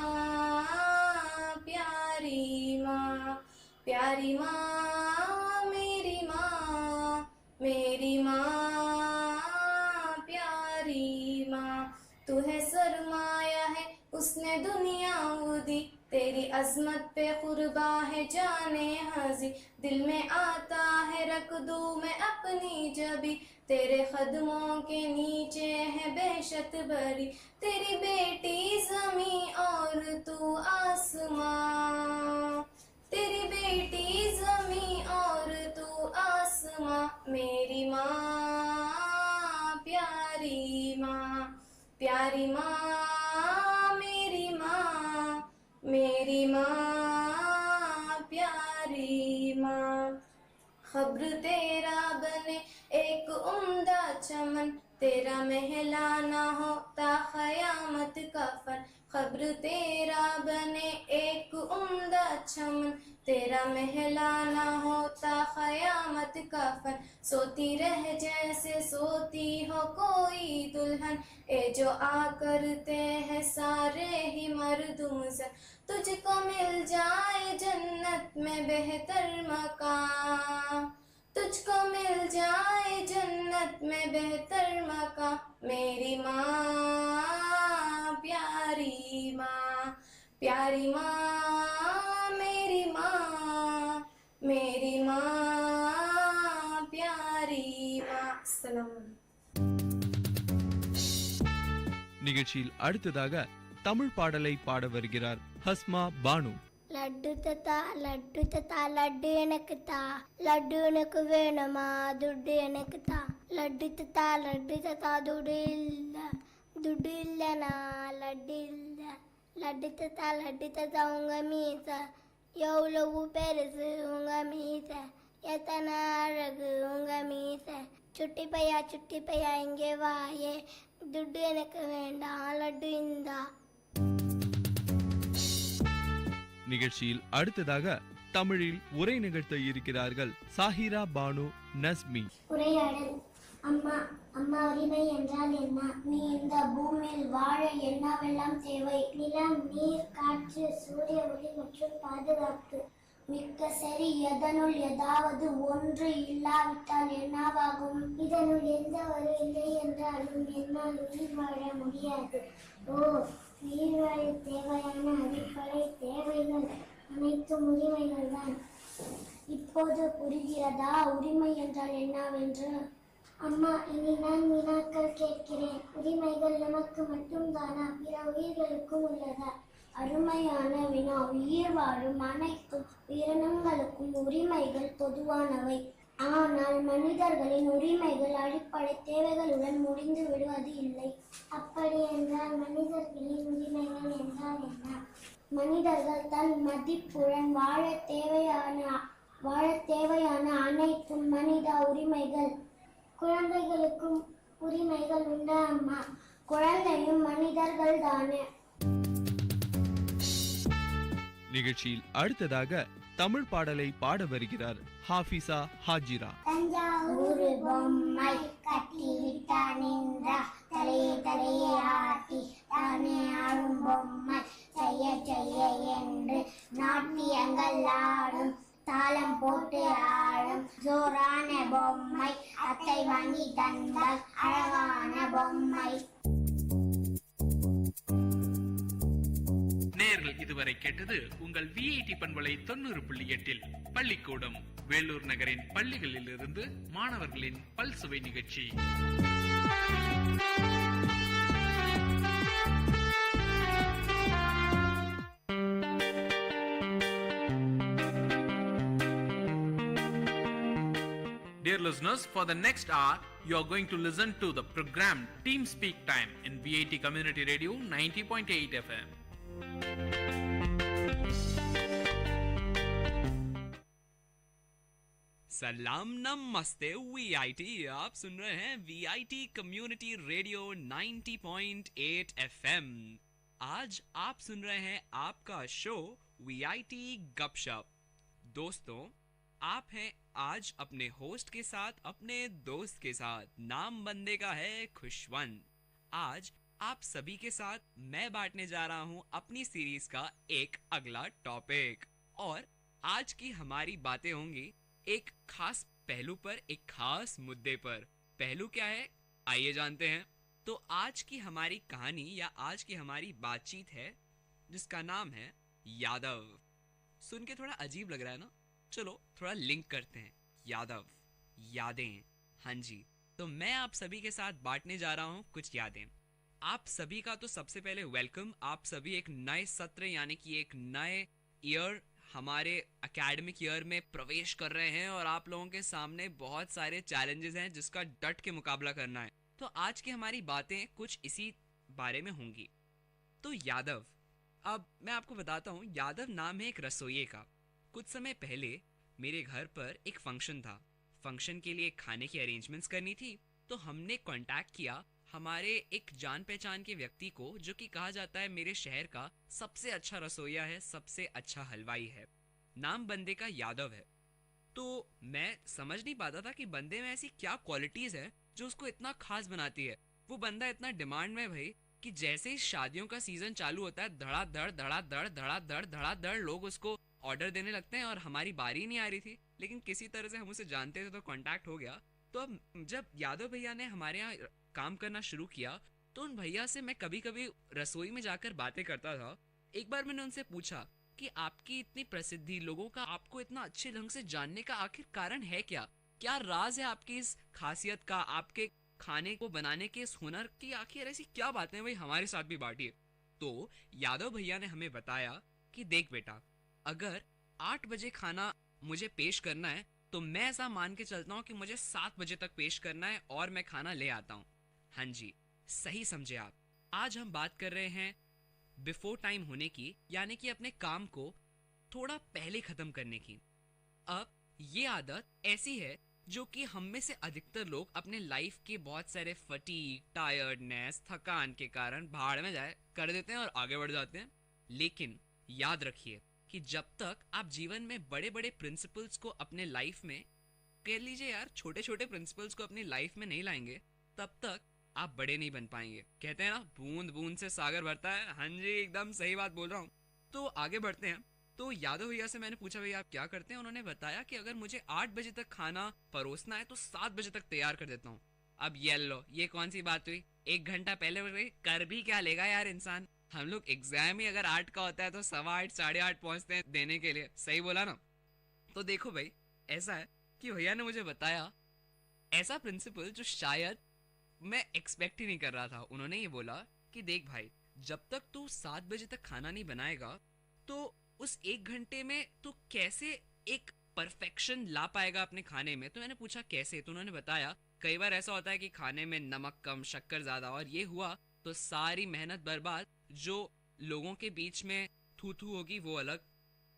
प्यारी माँ मेरी माँ प्यारी माँ तू है सरमाया है उसने दुनिया दी तेरी अजमत पे कुर्बा है जाने हाजी दिल में आता है रख दूं मैं अपनी जबी तेरे कदमों के नीचे है बेशत भरी तेरी बेटी ज़मीं और तू आसमां तेरी बेटी ज़मीं और तू आसमां मेरी माँ प्यारी माँ मेरी माँ प्यारी माँ खब्र तेरा बने एक उम्दा चमन तेरा महला ना होता क़यामत का फन खब्र तेरा बने एक उम्दा चमन तेरा महला ना होता क़यामत का फन सोती रह जैसे सोती हो कोई दुल्हन ए जो आ करते हैं सारे ही मर्दुम सन तुझको मिल जाए जन्नत में बेहतर मकान तुझको मिल जाए जन्नत में बेहतर मकान मेरी माँ प्यारी माँ मेरी माँ प्यारी माँ सलाम. நிகழ்ச்சியில் அடுத்ததாக தமிழ் பாடலை பாட வருகிறார் ஹஸ்மா பானு. லட்டு தத்தா லட்டு எனக்கு தா லட்டு எனக்கு வேணுமா துட்டு எனக்கு தா லட்டு தத்தா துடு இல்லனா லட்டு இல்ல லட்டு தத்தா உங்க மீச எவ்வளவு பெருசு உங்க மீச எத்தனை அழகு உங்க மீச சுட்டி பையா இங்கே வாயே துட்டு எனக்கு வேண்டாம் லட்டு இந்தா. நிகழ்ச்சியில் அடுத்ததாக தமிழில் உரை நிகழ்த்த இருக்கிறார்கள் சாஹிரா பானு நஸ்மி. உரையாடல் அம்மா அம்மா உரிமை என்றால் என்ன? நீ இந்த பூமியில் வாழ என்னவெல்லாம் தேவை? நிலம், நீர், காற்று, சூரிய ஒளி மற்றும் பாதுகாப்பு. மிக்க சரி, எதனுள் ஏதாவது ஒன்று இல்லாவிட்டால் என்னவாகும்? இதனுள் எந்த ஒரு இல்லை என்றாலும் என்னால் உயிர் வாழ முடியாது. ஓ, உயிர் வாழ தேவையான அடிப்படை தேவைகள் அனைத்தும் உரிமைகள் தான். இப்போது புரிகிறதா உரிமை என்றால் என்னவென்று? அம்மா, இனி நான் வினாக்கள் கேட்கிறேன். உரிமைகள் நமக்கு மட்டும்தானா, பிற உயிர்களுக்கும் உள்ளதா? அருமையான வினா. உயிர் வாழும் அனைத்து உயிரினங்களுக்கும் உரிமைகள் பொதுவானவை. ஆனால் மனிதர்களின் உரிமைகள் அடிப்படை தேவைகளுடன் முடிந்து விடுவது இல்லை. அப்படி என்றால் மனிதர்களின் உரிமைகள் என்றால் என்ன? மனிதர்கள் தன் மதிப்புடன் வாழ தேவையான அனைத்தும் மனித உரிமைகள். குழந்தைகளுக்கும் உரிமைகள் உண்டா அம்மா? குழந்தையும் மனிதர்கள் தானே. நிகழ்ச்சியில் அடுத்ததாக தமிழ் பாடலை பாட வருகிறார் ஹாஃபிசா ஹாஜிரா. தஞ்சாவூர் பொம்மை கட்டிவிட்டா நின்றா, தலையே ஆட்டி தானே ஆடும் பொம்மை, செய்ய செய்ய என்று நாட்டியங்கள் ஆடும், தாளம் போட்டு ஆடும் ஜோரான பொம்மை, அத்தை வாங்கி தந்தால் அழகான பொம்மை. நேர்கள் இதுவரை கேட்டது உங்கள் விஐடி பண்பலை 90.8 பள்ளிக்கூடம் வேலூர் நகரின் பள்ளிகளில் இருந்து மாணவர்களின் பல்சுவை நிகழ்ச்சி. Dear listeners, for the next hour, you are going to listen to the program Team Speak Time in VIT Community Radio 90.8 FM. सलाम नमस्ते वीआईटी, आप सुन रहे हैं वीआईटी कम्युनिटी रेडियो 90.8 एफएम। आज आप सुन रहे हैं आपका शो वीआईटी गपशप। दोस्तों, आप हैं आज अपने होस्ट के साथ, अपने दोस्त के साथ। नाम बंदे का है खुशवंत। आज आप सभी के साथ मैं बांटने जा रहा हूं अपनी सीरीज का एक अगला टॉपिक, और आज की हमारी बातें होंगी एक खास पहलू पर, एक खास मुद्दे पर। पहलू क्या है, आइए जानते हैं। तो आज की हमारी कहानी या आज की हमारी बातचीत है जिसका नाम है यादव। सुन के थोड़ा अजीब लग रहा है ना? चलो थोड़ा लिंक करते हैं। यादव, यादें। हाँ जी, तो मैं आप सभी के साथ बांटने जा रहा हूँ कुछ यादें। आप सभी का तो सबसे पहले वेलकम। आप सभी एक नए सत्र यानी कि एक नए ईयर, हमारे एकेडमिक ईयर में प्रवेश कर रहे हैं, और आप लोगों के सामने बहुत सारे चैलेंजेस हैं जिसका डट के मुकाबला करना है। तो आज की हमारी बातें कुछ इसी बारे में होंगी। तो यादव, अब मैं आपको बताता हूँ, यादव नाम है एक रसोइये का। कुछ समय पहले मेरे घर पर एक फंक्शन था। फंक्शन के लिए खाने की अरेंजमेंट्स करनी थी, तो हमने कांटेक्ट किया हमारे एक जान पहचान के व्यक्ति को, जो कि कहा जाता है मेरे शहर का सबसे अच्छा रसोइया है, सबसे अच्छा हलवाई है। नाम बंदे का यादव है। तो मैं समझ नहीं पाता था कि बंदे में ऐसी क्या क्वालिटीज है जो उसको इतना खास बनाती है। वो बंदा इतना डिमांड में भाई कि जैसे ही शादियों का सीजन चालू होता है, धड़ाधड़ लोग उसको ऑर्डर देने लगते हैं, और हमारी बारी नहीं आ रही थी, लेकिन किसी तरह से हम उसे जानते थे तो कांटेक्ट हो गया। तो अब जब यादव भैया ने हमारे यहाँ काम करना शुरू किया, तो उन भैया से मैं कभी कभी रसोई में जाकर बातें करता था। एक बार मैंने उनसे पूछा कि आपकी इतनी प्रसिद्धि, लोगों का आपको इतना अच्छे ढंग से जानने का आखिर कारण है क्या? क्या राज है आपकी इस खासियत का, आपके खाने को बनाने के इस हुनर की? आखिर ऐसी क्या बातें भाई हमारे साथ भी बांटिए। तो यादव भैया ने हमें बताया कि देख बेटा, अगर 8 बजे खाना मुझे पेश करना है, तो मैं ऐसा मान के चलता हूँ कि मुझे 7 बजे तक पेश करना है, और मैं खाना ले आता हूँ। हाँ जी, सही समझे आप। आज हम बात कर रहे हैं बिफोर टाइम होने की, यानी कि अपने काम को थोड़ा पहले खत्म करने की। अब ये आदत ऐसी है जो कि हम में से अधिकतर लोग अपने लाइफ के बहुत सारे फटीग, टायर्डनेस, थकान के कारण भाड़ में जाए कर देते हैं और आगे बढ़ जाते हैं। लेकिन याद रखिए कि जब तक आप जीवन में बड़े बड़े प्रिंसिपल्स को अपने लाइफ में कह लीजिए यार, छोटे छोटे प्रिंसिपल्स को अपनी लाइफ में नहीं लाएंगे तब तक आप बड़े नहीं बन पाएंगे। कहते हैं ना, बूंद बूंद से सागर भरता है। हाँ जी, एकदम सही बात बोल रहा हूँ। तो आगे बढ़ते हैं। तो यादव भैया से मैंने पूछा, भैया आप क्या करते हैं? उन्होंने बताया कि अगर मुझे 8 बजे तक खाना परोसना है तो 7 बजे तक तैयार कर देता हूँ। अब ये लो, ये कौन सी बात हुई? 1 घंटा पहले कर भी क्या लेगा यार इंसान। हम लोग एग्जाम ही अगर 8 का होता है तो 8:15 8:30 पहुंचते हैं देने के लिए। सही बोला ना? तो देखो भाई, ऐसा है कि भैया ने मुझे बताया ऐसा प्रिंसिपल जो शायद मैं एक्सपेक्ट ही नहीं कर रहा था। उन्होंने ये बोला कि देख भाई, जब तक तू 7 बजे तक खाना नहीं बनाएगा तो उस 1 घंटे में तू कैसे एक परफेक्शन ला पाएगा अपने खाने में। तो मैंने पूछा कैसे? तो उन्होंने बताया कई बार ऐसा होता है कि खाने में नमक कम, शक्कर ज्यादा, और ये हुआ तो सारी मेहनत बर्बाद। जो लोगों के बीच में थू थू होगी वो अलग,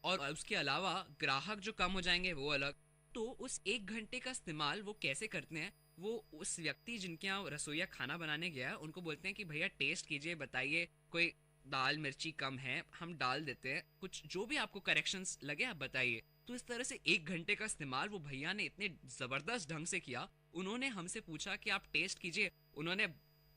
और उसके अलावा ग्राहक जो कम हो जाएंगे वो अलग। तो उस 1 घंटे का इस्तेमाल वो कैसे करते हैं? वो उस व्यक्ति जिनके यहाँ रसोईया खाना बनाने गया उनको बोलते हैं कि भैया टेस्ट कीजिए, बताइए कोई दाल मिर्ची कम है, हम डाल देते हैं, कुछ जो भी आपको करेक्शंस लगे आप बताइए। तो इस तरह से 1 घंटे का इस्तेमाल वो भैया ने इतने जबरदस्त ढंग से किया। उन्होंने हमसे पूछा कि आप टेस्ट कीजिए। उन्होंने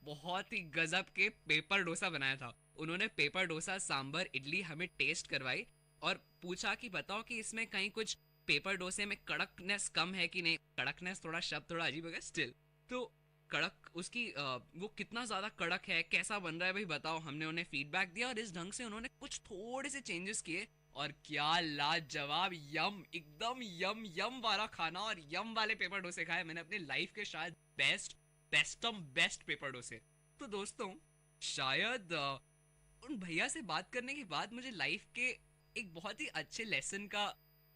बहुत ही गजब के पेपर डोसा बनाया था। उन्होंने पेपर डोसा, सांभर, इडली हमें टेस्ट करवाई और पूछा कि बताओ कि इसमें कहीं कुछ पेपर डोसे में कड़कनेस कम है कि नहीं। कड़कनेस थोड़ा शब्द थोड़ा अजीब है स्टिल, तो कड़क उसकी वो कितना ज्यादा कड़क है, कैसा बन रहा है भाई बताओ। हमने उन्हें फीडबैक दिया और इस ढंग से उन्होंने कुछ थोड़े से चेंजेस किए और क्या लाजवाब, यम, एकदम यम यम वाला खाना और यम वाले पेपर डोसे खाए मैंने अपनी लाइफ के शायद बेस्ट पेपर डोसे। तो दोस्तों, शायद उन भैया से बात करने के बाद मुझे लाइफ के एक बहुत ही अच्छे लेसन का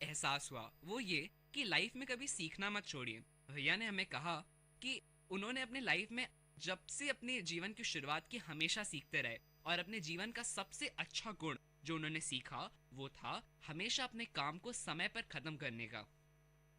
एहसास हुआ। वो ये कि लाइफ में कभी सीखना मत छोड़िए। भैया ने हमें कहा कि उन्होंने अपने लाइफ में जब से अपने जीवन की शुरुआत की हमेशा सीखते रहे, और अपने जीवन का सबसे अच्छा गुण जो उन्होंने सीखा वो था हमेशा अपने काम को समय पर खत्म करने का।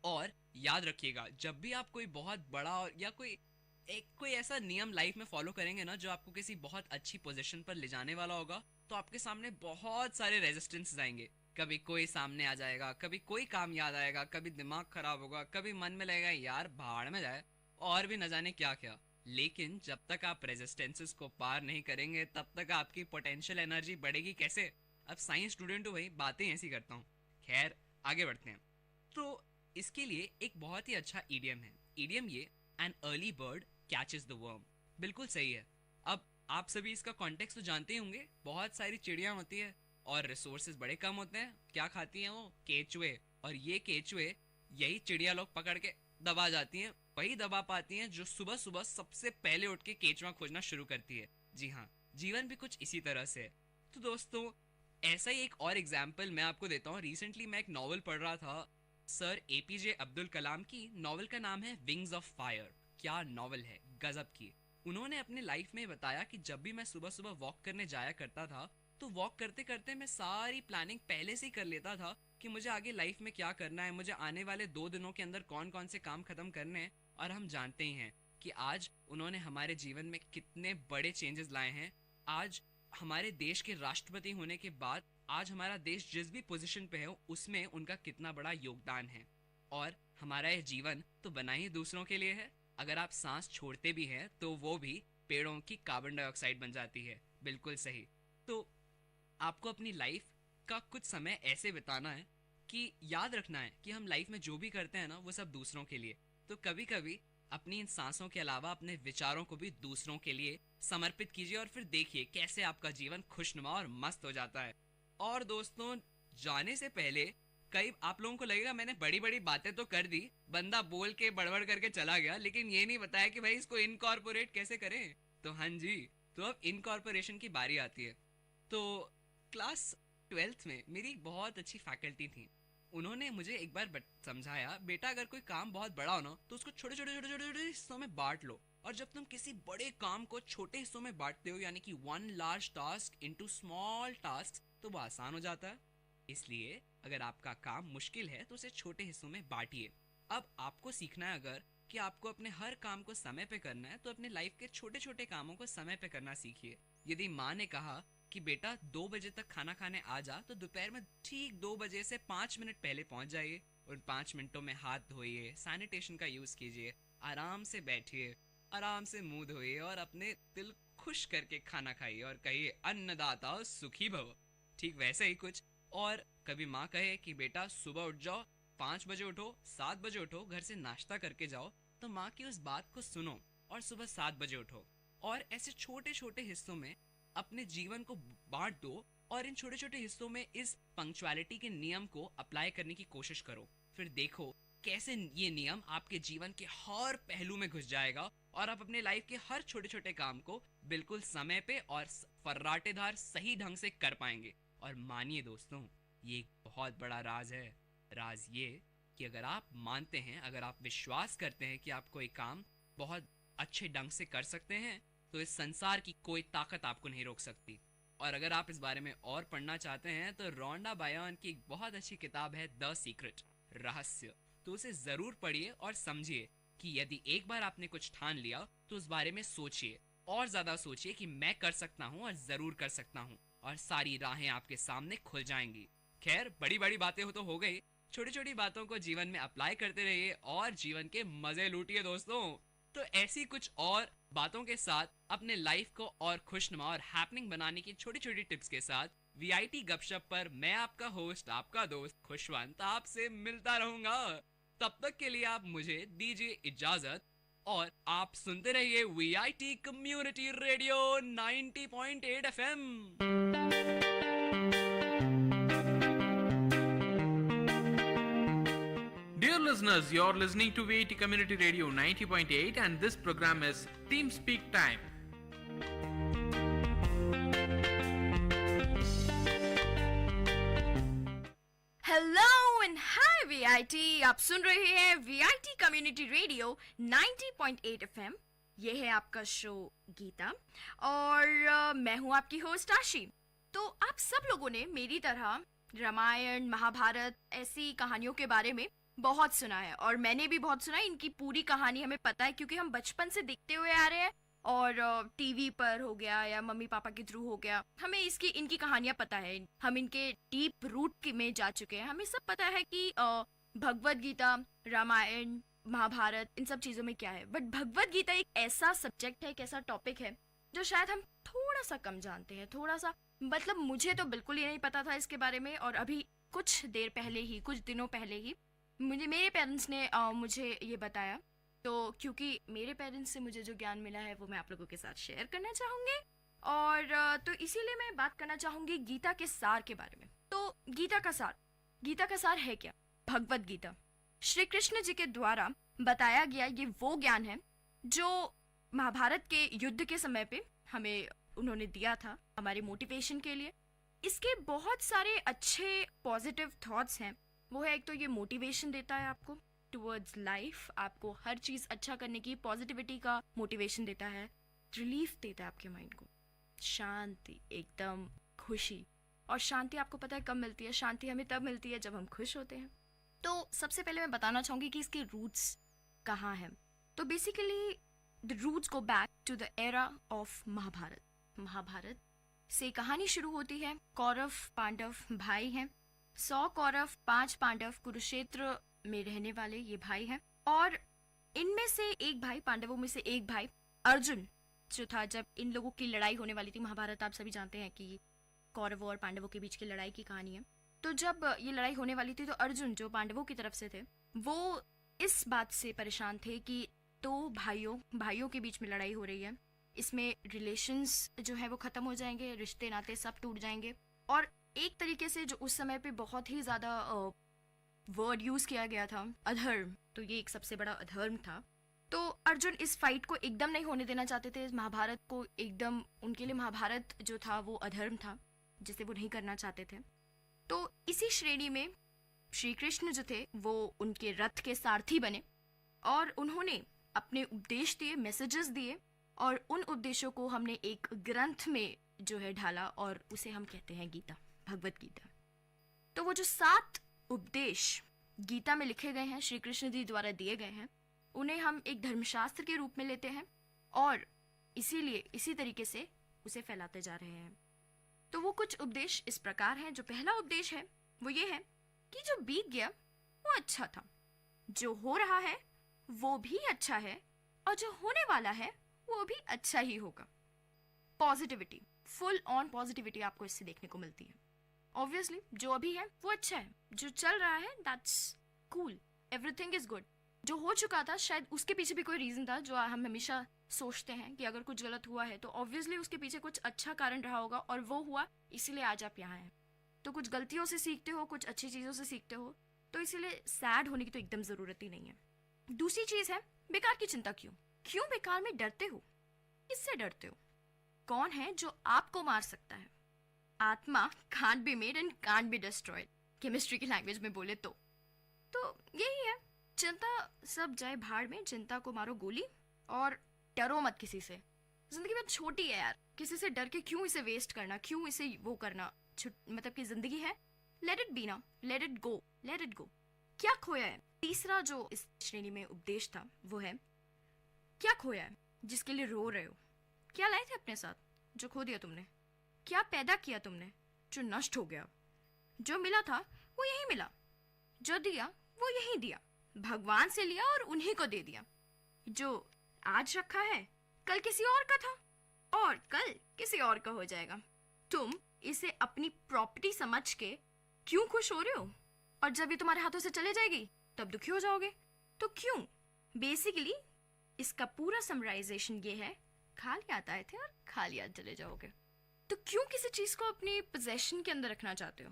और याद रखिएगा, जब भी आप कोई बहुत बड़ा या कोई ऐसा नियम लाइफ में फॉलो करेंगे ना जो आपको किसी बहुत अच्छी पोजीशन पर ले जाने वाला होगा, तो आपके सामने बहुत सारे रेजिस्टेंस आएंगे। कभी कोई सामने आ जाएगा, कभी कोई काम याद आएगा, कभी दिमाग खराब होगा, कभी मन में लगेगा यार भाड़ में जाए, और भी न जाने क्या क्या। लेकिन जब तक आप रेजिस्टेंसेस को पार नहीं करेंगे तब तक आपकी पोटेंशियल एनर्जी बढ़ेगी कैसे? अब साइंस स्टूडेंट हो भाई, बातें ऐसी करता हूँ। खैर, आगे बढ़ते हैं। तो इसके लिए एक बहुत ही अच्छा ईडियम है। ईडियम ये, an early bird catches the worm. बिल्कुल सही है। अब आप सभी इसका कॉन्टेक्स्ट तो जानते ही होंगे। बहुत सारी चिड़िया होती है और रिसोर्सेज बड़े कम होते हैं। क्या खाती हैं वो? केचुए। और ये केचुए यही चिड़िया लोग पकड़ के दबा जाती हैं, वही दबा पाती हैं जो सुबह सुबह सबसे पहले उठ के केचुआ खोजना शुरू करती है। जी हाँ, जीवन भी कुछ इसी तरह से है। तो दोस्तों, ऐसा ही एक और एग्जाम्पल मैं आपको देता हूँ। रिसेंटली मैं एक नॉवल पढ़ रहा था, सर APJ अब्दुल कलाम की। नॉवल का नाम है विंग्स ऑफ फायर। क्या नॉवल है, गजब की। उन्होंने अपने लाइफ में बताया कि जब भी मैं सुबह सुबह वॉक करने जाया करता था तो वॉक करते करते मैं सारी प्लानिंग पहले से ही कर लेता था कि मुझे आगे लाइफ में क्या करना है, मुझे आने वाले 2 दिनों के अंदर कौन कौन से काम खत्म करने हैं। और हम जानते ही हैं कि आज उन्होंने हमारे जीवन में कितने बड़े चेंजेस लाए हैं। आज हमारे देश के राष्ट्रपति होने के बाद आज हमारा देश जिस भी पोजीशन पे है उसमें उनका कितना बड़ा योगदान है। और हमारा यह जीवन तो बना ही दूसरों के लिए है। अगर आप सांस छोड़ते भी हैं तो वो भी पेड़ों की कार्बन डाइऑक्साइड बन जाती है। बिल्कुल सही। तो आपको अपनी लाइफ का कुछ समय ऐसे बिताना है कि याद रखना है कि हम लाइफ में जो भी करते हैं ना वो सब दूसरों के लिए। तो कभी कभी अपनी इन सांसों के अलावा अपने विचारों को भी दूसरों के लिए समर्पित कीजिए और फिर देखिए कैसे आपका जीवन खुशनुमा और मस्त हो जाता है। और दोस्तों, जाने से पहले कई आप लोगों को लगेगा मैंने बड़ी बड़ी बातें तो कर दी, बंदा बोल के बड़बड़ करके चला गया, लेकिन ये नहीं बताया कि भाई इसको इनकॉर्पोरेट कैसे करें। तो हाँ जी, तो अब इनकॉर्पोरेशन की बारी आती है। तो क्लास 12th में मेरी एक बहुत अच्छी फैकल्टी थी। उन्होंने मुझे एक बार समझाया, बेटा अगर कोई काम बहुत बड़ा हो ना तो उसको छोटे छोटे छोटे छोटे छोटे हिस्सों में बांट लो। और जब तुम किसी बड़े काम को छोटे हिस्सों में बांटते हो, यानी कि one large task into small task, तो वो आसान हो जाता है। इसलिए अगर आपका काम मुश्किल है तो उसे छोटे हिस्सों में बांटिए। अब आपको सीखना है अगर कि आपको अपने हर काम को समय पे करना है तो अपने लाइफ के छोटे छोटे कामों को समय पे करना सीखिए। यदि माँ ने कहा कि बेटा 2 बजे तक खाना खाने आ जा, तो दोपहर में ठीक 2 बजे से 5 मिनट पहले पहुंच जाइए। उन 5 मिनटों में हाथ धोइए, सैनिटेशन का यूज़ कीजिए, आराम से बैठिए, आराम से मुंह धोइए और अपने दिल खुश करके खाना खाइए और कहिए अन्नदाता सुखी भव। ठीक वैसे ही कुछ। और कभी माँ कहे कि बेटा सुबह उठ जाओ, 5 बजे उठो, 7 बजे उठो, घर से नाश्ता करके जाओ, तो माँ की उस बात को सुनो और सुबह 7 बजे उठो। और ऐसे छोटे छोटे हिस्सों में अपने जीवन को बांट दो और इन छोटे छोटे हिस्सों में इस पंक्चुअलिटी के नियम को अप्लाई करने की कोशिश करो। फिर देखो कैसे ये नियम आपके जीवन के हर पहलू में घुस जाएगा और आप अपने लाइफ के हर छोटे छोटे काम को बिल्कुल समय पे और फर्राटेदार सही ढंग से कर पाएंगे। और मानिए दोस्तों, ये एक बहुत बड़ा राज है। राज ये कि अगर आप मानते हैं, अगर आप विश्वास करते हैं कि आप कोई काम बहुत अच्छे ढंग से कर सकते हैं, तो इस संसार की कोई ताकत आपको नहीं रोक सकती। और अगर आप इस बारे में और पढ़ना चाहते हैं तो रोंडा बायर्न की एक बहुत अच्छी किताब है द सीक्रेट, रहस्य, तो उसे जरूर पढ़िए और समझिए कि यदि एक बार आपने कुछ ठान लिया तो उस बारे में सोचिए और ज्यादा सोचिए कि मैं कर सकता हूँ और जरूर कर सकता हूँ, और सारी राहें आपके सामने खुल जाएंगी। खैर, बड़ी बड़ी बातें तो हो गई, छोटी छोटी बातों को जीवन में अप्लाई करते रहिए और जीवन के मजे लूटिए दोस्तों। तो ऐसी कुछ और बातों के साथ अपने लाइफ को और खुशनुमा और हैपनिंग बनाने की छोटी छोटी टिप्स के साथ वीआईटी गपशप पर मैं आपका होस्ट, आपका दोस्त खुशवंत आपसे मिलता रहूंगा। तब तक के लिए आप मुझे दीजिए इजाजत और आप सुनते रहिए VIT community radio 90.8 FM। Dear listeners, you're listening to Vit Community Radio 90.8 and this program is Team Speak Time. Hello and hi VIT, आप सुन रहे हैं वीआईटी कम्युनिटी रेडियो 90.8 एफएम। ये है आपका शो गीता और मैं हूँ आपकी होस्ट आशी। तो आप सब लोगों ने मेरी तरह रामायण, महाभारत ऐसी कहानियों के बारे में बहुत सुना है और मैंने भी बहुत सुना है। इनकी पूरी कहानी हमें पता है क्योंकि हम बचपन से देखते हुए आ रहे हैं और टीवी पर हो गया या मम्मी पापा के थ्रू हो गया, हमें इनकी कहानियां पता है। हम इनके डीप रूट में जा चुके हैं। हमें सब पता है कि भगवद गीता, रामायण, महाभारत, इन सब चीज़ों में क्या है। बट भगवद गीता एक ऐसा सब्जेक्ट है, एक ऐसा टॉपिक है जो शायद हम थोड़ा सा कम जानते हैं। थोड़ा सा मतलब मुझे तो बिल्कुल ही नहीं पता था इसके बारे में। और अभी कुछ देर पहले ही, कुछ दिनों पहले ही मेरे पेरेंट्स ने मुझे ये बताया। तो क्योंकि मेरे पेरेंट्स से मुझे जो ज्ञान मिला है वो मैं आप लोगों के साथ शेयर करना चाहूँगी। और तो इसीलिए मैं बात करना चाहूँगी गीता के सार के बारे में। तो गीता का सार है क्या? भगवद गीता श्री कृष्ण जी के द्वारा बताया गया ये वो ज्ञान है जो महाभारत के युद्ध के समय पे हमें उन्होंने दिया था हमारे मोटिवेशन के लिए। इसके बहुत सारे अच्छे पॉजिटिव थॉट्स हैं। वो है, एक तो ये मोटिवेशन देता है आपको टुवर्ड्स लाइफ, आपको हर चीज़ अच्छा करने की पॉजिटिविटी का मोटिवेशन देता है, रिलीफ देता है आपके माइंड को, शांति, एकदम खुशी। और शांति आपको पता है कब मिलती है? शांति हमें तब मिलती है जब हम खुश होते हैं। तो सबसे पहले मैं बताना चाहूँगी कि इसके रूट्स कहाँ हैं। तो basically the roots go back to the era of Mahabharata. Mahabharata से कहानी शुरू होती है। कौरव पांडव भाई हैं। 100 कौरव 5 पांडव कुरुक्षेत्र में रहने वाले ये भाई हैं। और इनमें से एक भाई, पांडवों में से एक भाई अर्जुन जो था, जब इन लोगों की लड़ाई होने वाली थी, महाभारत आप सभी जानते हैं कि कौरवों और पांडवों के बीच की लड़ाई की कहानी है। तो जब ये लड़ाई होने वाली थी तो अर्जुन जो पांडवों की तरफ से थे वो इस बात से परेशान थे कि दो भाइयों के बीच में लड़ाई हो रही है, इसमें रिलेशंस जो है वो ख़त्म हो जाएंगे, रिश्ते नाते सब टूट जाएंगे। और एक तरीके से जो उस समय पे बहुत ही ज़्यादा वर्ड यूज़ किया गया था, अधर्म, तो ये एक सबसे बड़ा अधर्म था। तो अर्जुन इस फाइट को एकदम नहीं होने देना चाहते थे, महाभारत को एकदम, उनके लिए महाभारत जो था वो अधर्म था जिसे वो नहीं करना चाहते थे। तो इसी श्रेणी में श्री कृष्ण जो थे वो उनके रथ के सारथी बने और उन्होंने अपने उपदेश दिए, मैसेजेस दिए, और उन उपदेशों को हमने एक ग्रंथ में जो है ढाला और उसे हम कहते हैं गीता, भगवद गीता। तो वो जो 7 उपदेश गीता में लिखे गए हैं, श्री कृष्ण जी द्वारा दिए गए हैं, उन्हें हम एक धर्मशास्त्र के रूप में लेते हैं और इसीलिए इसी तरीके से उसे फैलाते जा रहे हैं। तो वो कुछ उपदेश इस प्रकार हैं। जो पहला उपदेश है वो ये है कि जो बीत गया वो अच्छा था, जो हो रहा है वो भी अच्छा है, और जो होने वाला है वो भी अच्छा ही होगा। पॉजिटिविटी, फुल ऑन पॉजिटिविटी आपको इससे देखने को मिलती है। ऑब्वियसली जो अभी है वो अच्छा है, जो चल रहा है that's cool, everything is good. जो हो चुका था शायद उसके पीछे भी कोई रीज़न था, जो हम हमेशा सोचते हैं कि अगर कुछ गलत हुआ है तो ऑब्वियसली उसके पीछे कुछ अच्छा कारण रहा होगा, और वो हुआ इसीलिए आज आप यहाँ हैं। तो कुछ गलतियों से सीखते हो, कुछ अच्छी चीज़ों से सीखते हो, तो इसीलिए सैड होने की तो एकदम ज़रूरत ही नहीं है। दूसरी चीज़ है बेकार की चिंता। क्यों बेकार में डरते हो? किससे डरते हो? कौन है जो आपको मार सकता है? आत्मा can't be made and can't be destroyed, chemistry की लैंग्वेज में बोले तो यही है। चिंता सब जाए भाड़ में, चिंता को मारो गोली, और डरो मत किसी से। जिंदगी बहुत छोटी है यार, किसी से डर के क्यों इसे वेस्ट करना, क्यों इसे वो करना। मतलब कि जिंदगी है, लेट इट बी ना, late it go, late it गो। क्या खोया है? तीसरा जो इस श्रेणी में उपदेश था वो है, क्या खोया है जिसके लिए रो रहे हो? क्या लाए थे अपने साथ जो खो दिया तुमने? क्या पैदा किया तुमने जो नष्ट हो गया? जो मिला था वो यही मिला, जो दिया वो यही दिया, भगवान से लिया और उन्हीं को दे दिया। जो आज रखा है कल किसी और का था, और कल किसी और का हो जाएगा। तुम इसे अपनी प्रॉपर्टी समझ के क्यों खुश हो रहे हो? और जब ये तुम्हारे हाथों से चले जाएगी तब दुखी हो जाओगे। तो क्यों? बेसिकली इसका पूरा समराइजेशन ये है, खाली हाथ आए थे और खाली हाथ चले जाओगे। तो क्यों किसी चीज को अपनी पोजेशन के अंदर रखना चाहते हो?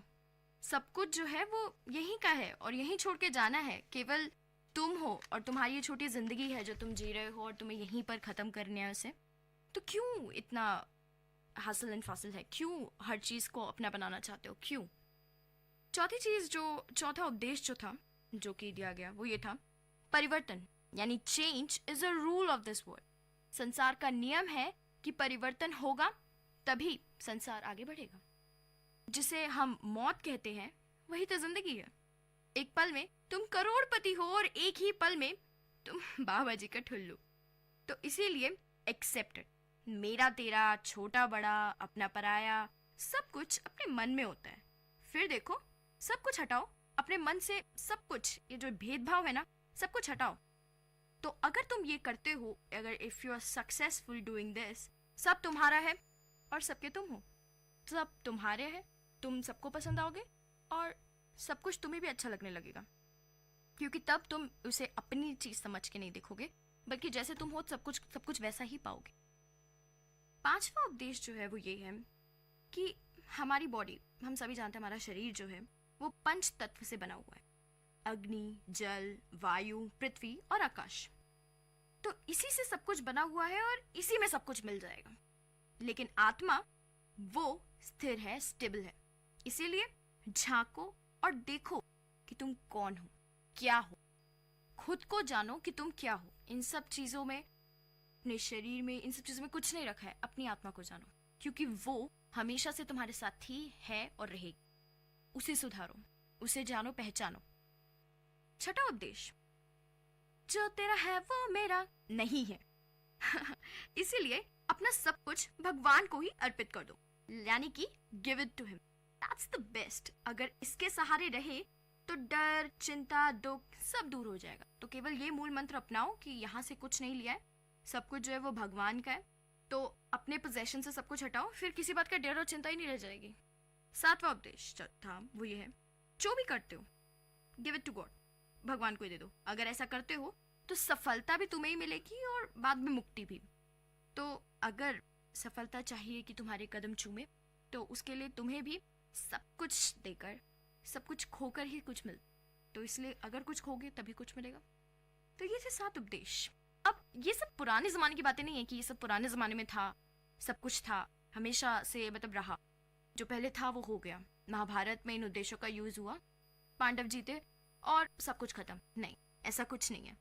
सब कुछ जो है वो यहीं का है और यहीं छोड़ के जाना है। केवल तुम हो और तुम्हारी ये छोटी जिंदगी है जो तुम जी रहे हो, और तुम्हें यहीं पर खत्म करने है उसे। तो क्यों इतना हासिल एंड फासिल है? क्यों हर चीज को अपना बनाना चाहते हो? क्यों? चौथी चीज, जो चौथा उपदेश जो था, जो कि दिया गया, वो ये था, परिवर्तन यानी change is a rule of this world. संसार का नियम है कि परिवर्तन होगा तभी संसार आगे बढ़ेगा। जिसे हम मौत कहते हैं वही तो जिंदगी है। एक पल में तुम करोड़पति हो और एक ही पल में तुम बाबा जी का ठुल्लू। तो इसीलिए एक्सेप्टेड, मेरा तेरा, छोटा बड़ा, अपना पराया, सब कुछ अपने मन में होता है। फिर देखो, सब कुछ हटाओ अपने मन से, सब कुछ, ये जो भेदभाव है ना, सब कुछ हटाओ। तो अगर तुम ये करते हो, अगर if you are successful doing this, सब तुम्हारा है और सबके तुम हो, सब तुम्हारे हैं, तुम सबको पसंद आओगे और सब कुछ तुम्हें भी अच्छा लगने लगेगा, क्योंकि तब तुम उसे अपनी चीज समझ के नहीं देखोगे, बल्कि जैसे तुम हो सब कुछ वैसा ही पाओगे। पांचवा उपदेश जो है वो ये है कि हमारी बॉडी, हम सभी जानते हैं हमारा शरीर जो है वो पंच तत्व से बना हुआ है, अग्नि, जल, वायु, पृथ्वी और आकाश। तो इसी से सब कुछ बना हुआ है और इसी में सब कुछ मिल जाएगा। लेकिन आत्मा वो स्थिर है, स्टेबल है। इसीलिए झांको और देखो कि तुम कौन हो, क्या हो। खुद को जानो कि तुम क्या हो। इन सब चीजों में, अपने शरीर में, इन सब चीजों में कुछ नहीं रखा है। अपनी आत्मा को जानो, क्योंकि वो हमेशा से तुम्हारे साथ ही है और रहेगी। उसे सुधारो, उसे जानो, पहचानो। छठा उपदेश, जो तेरा है वो मेरा नहीं है। इसीलिए अपना सब कुछ भगवान को ही अर्पित कर दो, यानी कि give it to him. That's the best. अगर इसके सहारे रहे तो डर, चिंता, दुख सब दूर हो जाएगा। तो केवल ये मूल मंत्र अपनाओ कि यहाँ से कुछ नहीं लिया है, सब कुछ जो है वो भगवान का है। तो अपने पोजेशन से सब कुछ हटाओ, फिर किसी बात का डर और चिंता ही नहीं रह जाएगी। सातवां उपदेश था वो ये है, जो भी करते हो गिव इट टू गॉड, भगवान को ही दे दो। अगर ऐसा करते हो तो सफलता भी तुम्हें ही मिलेगी और बाद में मुक्ति भी। तो अगर सफलता चाहिए कि तुम्हारे कदम चूमे, तो उसके लिए तुम्हें भी सब कुछ देकर, सब कुछ खोकर ही कुछ मिल। तो इसलिए अगर कुछ खोगे तभी कुछ मिलेगा। तो ये थे 7 उपदेश। अब ये सब पुराने जमाने की बातें नहीं है कि ये सब पुराने जमाने में था, सब कुछ था, हमेशा से मतलब रहा। जो पहले था वो हो गया। महाभारत में इन उद्देश्यों का यूज हुआ, पांडव जीते और सब कुछ खत्म। नहीं, ऐसा कुछ नहीं है।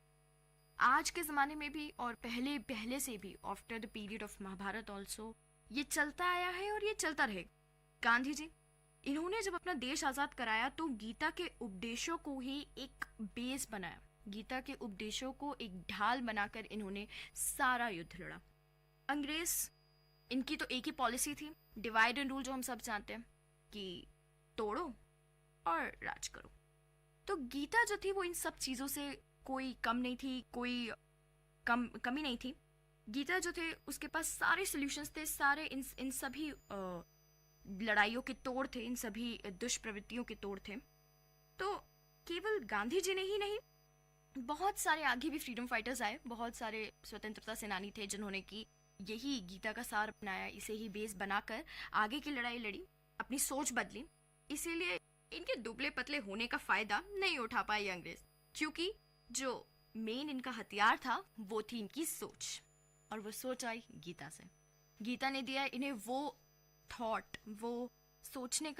आज के ज़माने में भी और पहले से भी, after the period of Mahabharata also, ये चलता आया है और ये चलता रहेगा। गांधी जी, इन्होंने जब अपना देश आज़ाद कराया तो गीता के उपदेशों को ही एक बेस बनाया, गीता के उपदेशों को एक ढाल बनाकर इन्होंने सारा युद्ध लड़ा। अंग्रेज, इनकी तो एक ही पॉलिसी थी, डिवाइड एंड रूल, जो हम सब जानते हैं कि तोड़ो और राज करो। तो गीता जो थी वो इन सब चीज़ों से कोई कम नहीं थी, कोई कमी नहीं थी। गीता जो थे उसके पास सारे सॉल्यूशंस थे, सारे इन सभी लड़ाइयों के तोड़ थे, इन सभी दुष्प्रवृत्तियों के तोड़ थे। तो केवल गांधी जी ने ही नहीं, बहुत सारे आगे भी फ्रीडम फाइटर्स आए, बहुत सारे स्वतंत्रता सेनानी थे जिन्होंने कि यही गीता का सार अपनाया, इसे ही बेस बनाकर आगे की लड़ाई लड़ी, अपनी सोच बदली। इसीलिए इनके दुबले पतले होने का फायदा नहीं उठा पाए अंग्रेज, क्योंकि जो मेन इनका हथियार था वो थी इनकी सोच, और वो सोच आई गीता से। गीता ने दिया इन्हें वो थॉट, वो सोचने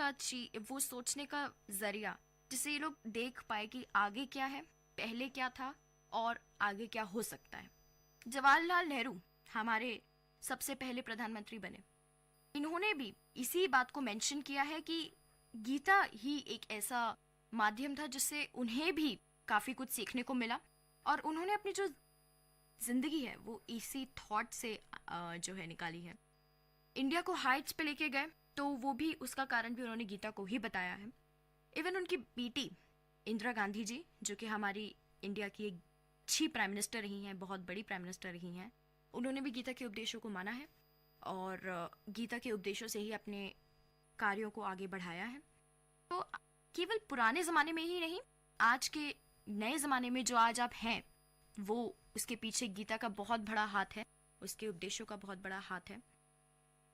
का जरिया जिससे ये लोग देख पाए कि आगे क्या है, पहले क्या था और आगे क्या हो सकता है। जवाहरलाल नेहरू हमारे सबसे पहले प्रधानमंत्री बने। इन्होंने भी इसी बात को मेंशन किया है कि गीता ही एक ऐसा माध्यम था जिससे उन्हें भी काफ़ी कुछ सीखने को मिला, और उन्होंने अपनी जो जिंदगी है वो इसी थॉट से जो है निकाली है। इंडिया को हाइट्स पे लेके गए तो वो भी उसका कारण भी उन्होंने गीता को ही बताया है। इवन उनकी बेटी इंदिरा गांधी जी, जो कि हमारी इंडिया की एक अच्छी प्राइम मिनिस्टर रही हैं, बहुत बड़ी प्राइम मिनिस्टर रही हैं, उन्होंने भी गीता के उपदेशों को माना है और गीता के उपदेशों से ही अपने कार्यों को आगे बढ़ाया है। तो केवल पुराने ज़माने में ही नहीं, आज के नए ज़माने में जो आज आप हैं, वो उसके पीछे गीता का बहुत बड़ा हाथ है, उसके उपदेशों का बहुत बड़ा हाथ है।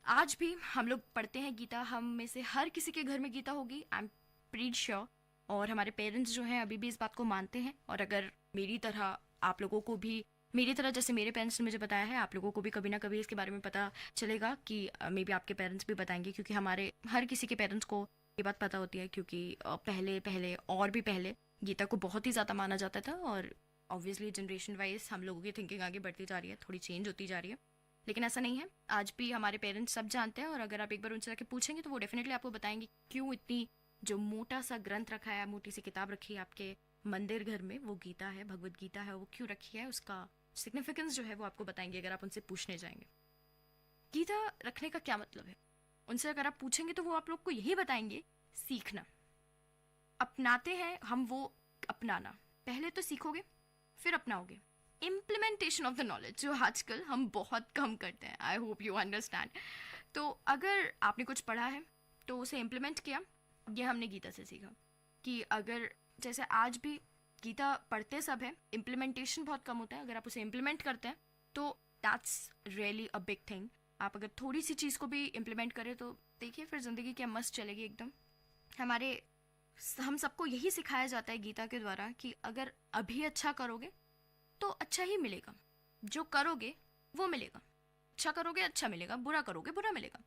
आज भी हम लोग पढ़ते हैं गीता, हम में से हर किसी के घर में गीता होगी, आई एम प्रीटी श्योर। और हमारे पेरेंट्स जो हैं अभी भी इस बात को मानते हैं, और अगर मेरी तरह आप लोगों को भी, मेरी तरह जैसे मेरे पेरेंट्स ने मुझे बताया है, आप लोगों को भी कभी ना कभी इसके बारे में पता चलेगा कि मे बी आपके पेरेंट्स भी बताएंगे, क्योंकि हमारे हर किसी के पेरेंट्स को ये बात पता होती है, क्योंकि पहले गीता को बहुत ही ज़्यादा माना जाता था, और ऑब्वियसली जनरेशन वाइज हम लोगों की थिंकिंग आगे बढ़ती जा रही है, थोड़ी चेंज होती जा रही है, लेकिन ऐसा नहीं है। आज भी हमारे पेरेंट्स सब जानते हैं, और अगर आप एक बार उनसे जाके पूछेंगे तो वो डेफिनेटली आपको बताएंगे क्यों इतनी जो मोटा सा ग्रंथ रखा है, मोटी सी किताब रखी है आपके मंदिर घर में, वो गीता है, भगवत गीता है, वो क्यों रखी है, उसका सिग्निफिकेंस जो है वो आपको बताएंगे अगर आप उनसे पूछने जाएंगे। गीता रखने का क्या मतलब है, उनसे अगर आप पूछेंगे तो वो आप लोग को यही बताएंगे, सीखना। अपनाते हैं हम, वो अपनाना, पहले तो सीखोगे फिर अपनाओगे। इम्प्लीमेंटेशन ऑफ द नॉलेज जो आजकल हम बहुत कम करते हैं, आई होप यू अंडरस्टैंड। तो अगर आपने कुछ पढ़ा है तो उसे इम्प्लीमेंट किया, ये हमने गीता से सीखा कि अगर जैसे आज भी गीता पढ़ते सब है, इम्प्लीमेंटेशन बहुत कम होता है। अगर आप उसे इम्प्लीमेंट करते हैं तो that's really a big thing. आप अगर थोड़ी सी चीज़ को भी इम्प्लीमेंट करें तो देखिए फिर ज़िंदगी क्या मस्त चलेगी एकदम। हम सबको यही सिखाया जाता है गीता के द्वारा कि अगर अभी अच्छा करोगे तो अच्छा ही मिलेगा, जो करोगे वो मिलेगा। अच्छा करोगे अच्छा मिलेगा, बुरा करोगे बुरा मिलेगा।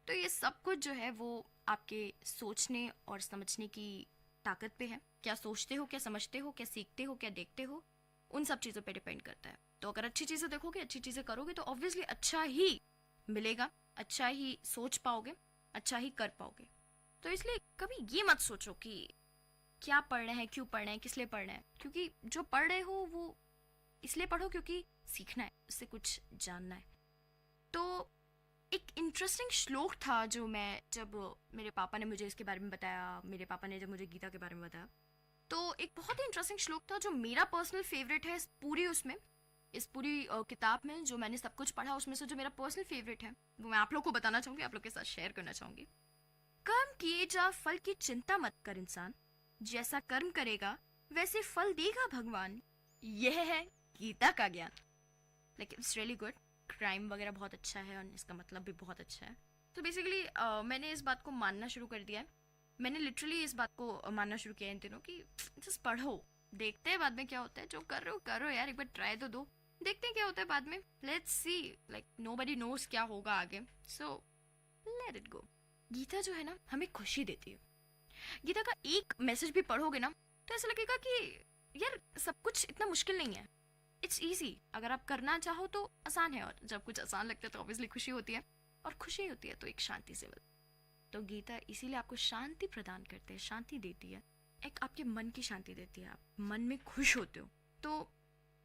तो ये सब कुछ जो है वो आपके सोचने और समझने की ताकत पे है। क्या सोचते हो, क्या समझते हो, क्या सीखते हो, क्या देखते हो, उन सब चीज़ों पे डिपेंड करता है। तो अगर अच्छी चीज़ें देखोगे, अच्छी चीज़ें करोगे तो ऑब्वियसली अच्छा ही मिलेगा, अच्छा ही सोच पाओगे, अच्छा ही कर पाओगे। तो इसलिए कभी ये मत सोचो कि क्या पढ़ रहे हैं, क्यों पढ़ रहे हैं, किस लिए पढ़ रहे हैं, क्योंकि जो पढ़ रहे हो वो इसलिए पढ़ो क्योंकि सीखना है, उससे कुछ जानना है। तो एक इंटरेस्टिंग श्लोक था जो मैं, जब मेरे पापा ने मुझे इसके बारे में बताया, मेरे पापा ने जब मुझे गीता के बारे में बताया, तो एक बहुत ही इंटरेस्टिंग श्लोक था जो मेरा पर्सनल फेवरेट है इस पूरी किताब में। जो मैंने सब कुछ पढ़ा उसमें से जो मेरा पर्सनल फेवरेट है वो मैं आप लोग को बताना चाहूँगी, आप लोग के साथ शेयर करना चाहूँगी। कर्म किए जा फल की चिंता मत कर इंसान, जैसा कर्म करेगा वैसे फल देगा भगवान, यह है गीता का ज्ञान। Like it's really good. Crime वगैरह बहुत अच्छा है और इसका मतलब भी बहुत अच्छा है। तो बेसिकली मैंने इस बात को मानना शुरू कर दिया है। मैंने लिटरली इस बात को मानना शुरू किया इन दिनों कि जस्ट पढ़ो, देखते हैं बाद में क्या होता है। जो कर रहे हो करो यार, एक बार ट्राई तो दो, देखते हैं क्या होता है बाद में। Let's see, like nobody knows क्या होगा आगे, so let it go. Gita जो है ना हमें खुशी देती है। गीता का एक मैसेज भी पढ़ोगे ना तो ऐसा लगेगा कि यार सब कुछ इतना मुश्किल नहीं है, इट्स ईजी। अगर आप करना चाहो तो आसान है, और जब कुछ आसान लगता है तो ऑब्वियसली खुशी होती है, और खुशी होती है तो एक शांति से मिलती। तो गीता इसीलिए आपको शांति प्रदान करते हैं, शांति देती है, एक आपके मन की शांति देती है, आप मन में खुश होते हो। तो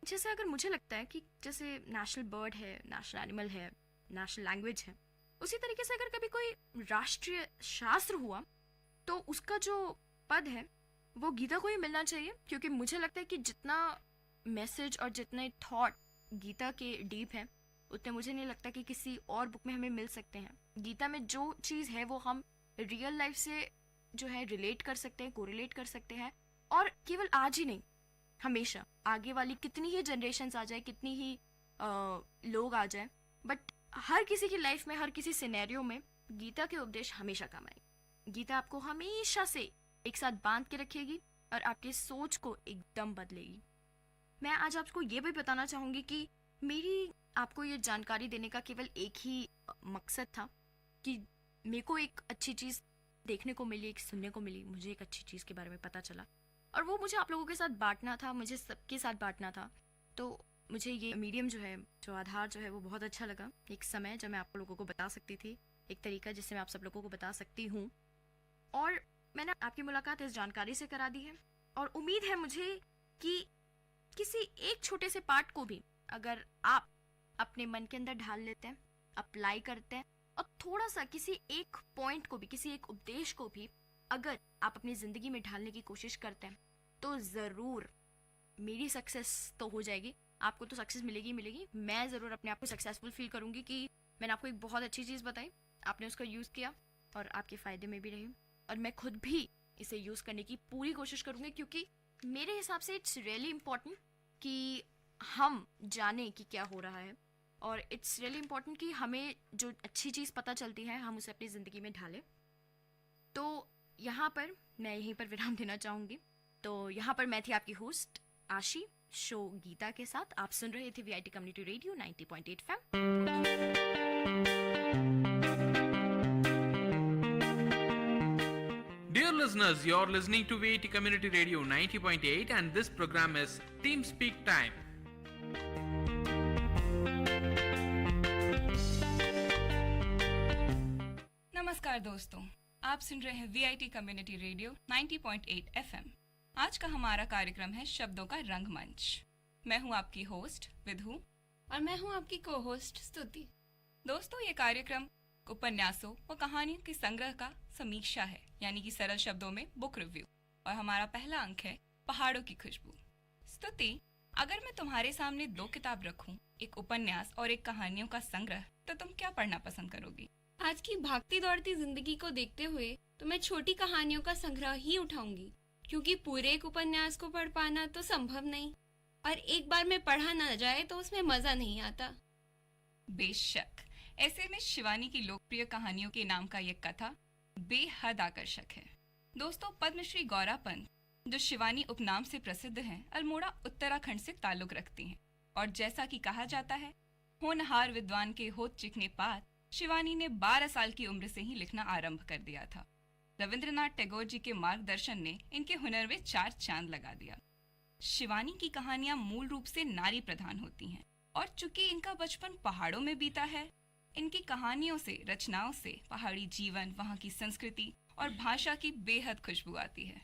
जैसे अगर मुझे लगता है कि जैसे नेशनल बर्ड है, नेशनल एनिमल है, नेशनल लैंग्वेज है, उसी तरीके से अगर कभी कोई राष्ट्रीय शास्त्र हुआ तो उसका जो पद है वो गीता को ही मिलना चाहिए, क्योंकि मुझे लगता है कि जितना मैसेज और जितने थॉट गीता के डीप हैं उतने मुझे नहीं लगता कि किसी और बुक में हमें मिल सकते हैं। गीता में जो चीज़ है वो हम रियल लाइफ से जो है रिलेट कर सकते हैं, कोरिलेट कर सकते हैं, और केवल आज ही नहीं, हमेशा आगे वाली कितनी ही जनरेशन्स आ जाए, कितनी ही लोग आ जाए, बट हर किसी की लाइफ में, हर किसी सिनेरियो में गीता के उपदेश हमेशा काम आएंगे। गीता आपको हमेशा से एक साथ बांध के रखेगी और आपकी सोच को एकदम बदलेगी। मैं आज आपको ये भी बताना चाहूँगी कि मेरी आपको ये जानकारी देने का केवल एक ही मकसद था कि मेरे को एक अच्छी चीज़ देखने को मिली, एक सुनने को मिली, मुझे एक अच्छी चीज़ के बारे में पता चला, और वो मुझे आप लोगों के साथ बांटना था, मुझे सबके साथ बांटना था। तो मुझे ये मीडियम जो है, जो आधार जो है, वो बहुत अच्छा लगा। एक समय जब मैं आप लोगों को बता सकती थी, एक तरीका जिससे मैं आप सब लोगों को बता सकती हूँ, और मैंने आपकी मुलाकात इस जानकारी से करा दी है। और उम्मीद है मुझे कि किसी एक छोटे से पार्ट को भी अगर आप अपने मन के अंदर ढाल लेते हैं, अप्लाई करते हैं, और थोड़ा सा किसी एक पॉइंट को भी, किसी एक उपदेश को भी अगर आप अपनी ज़िंदगी में ढालने की कोशिश करते हैं, तो ज़रूर मेरी सक्सेस तो हो जाएगी, आपको तो सक्सेस मिलेगी मिलेगी। मैं ज़रूर अपने आप को सक्सेसफुल फील करूँगी कि मैंने आपको एक बहुत अच्छी चीज़ बताई, आपने उसका यूज़ किया और आपके फ़ायदे में भी रही, और मैं खुद भी इसे यूज़ करने की पूरी कोशिश करूँगी, क्योंकि मेरे हिसाब से इट्स रियली इम्पॉर्टेंट कि हम जाने कि क्या हो रहा है, और इट्स रियली इम्पॉर्टेंट कि हमें जो अच्छी चीज़ पता चलती है हम उसे अपनी ज़िंदगी में ढालें। तो यहाँ पर मैं यहीं पर विराम देना चाहूँगी। तो यहाँ पर मैं थी आपकी होस्ट आशी, शो गीता के साथ। आप सुन रहे थे VIT community radio 90.8 FM। Dear listeners, you're listening to VIT Community Radio 90.8 and this program is Team Speak Time. नमस्कार दोस्तों, आप सुन रहे हैं VIT कम्युनिटी रेडियो 90.8 FM। आज का हमारा कार्यक्रम है शब्दों का रंगमंच। मैं हूं आपकी होस्ट विधु और मैं हूं आपकी को होस्ट स्तुति। दोस्तों, ये कार्यक्रम उपन्यासों व कहानियों के संग्रह का समीक्षा है, यानी कि सरल शब्दों में बुक रिव्यू, और हमारा पहला अंक है पहाड़ों की खुशबू। स्तुति, अगर मैं तुम्हारे सामने दो किताब रखूं, एक उपन्यास और एक कहानियों का संग्रह, तो तुम क्या पढ़ना पसंद करोगी? आज की भागती दौड़ती जिंदगी को देखते हुए तो मैं छोटी कहानियों का संग्रह ही उठाऊंगी, क्योंकि पूरे एक उपन्यास को पढ़ पाना तो संभव नहीं, और एक बार में पढ़ा न जाए तो उसमें मजा नहीं आता। बेशक, ऐसे में शिवानी की लोकप्रिय कहानियों के नाम का यह कथा बेहद आकर्षक है। दोस्तों, पद्मश्री गौरा पंत, जो शिवानी उपनाम से प्रसिद्ध हैं, अल्मोड़ा उत्तराखंड से ताल्लुक रखती हैं, और जैसा कि कहा जाता है, होनहार विद्वान के होत चिकने पात शिवानी ने 12 साल की उम्र से ही लिखना आरंभ कर दिया था। रविंद्रनाथ टैगोर जी के मार्गदर्शन ने इनके हुनर में 4 चांद लगा दिया। शिवानी की कहानियां मूल रूप से नारी प्रधान होती हैं, और चूंकि इनका बचपन पहाड़ों में बीता है, इनकी कहानियों से, रचनाओं से पहाड़ी जीवन, वहाँ की संस्कृति और भाषा की बेहद खुशबू आती है।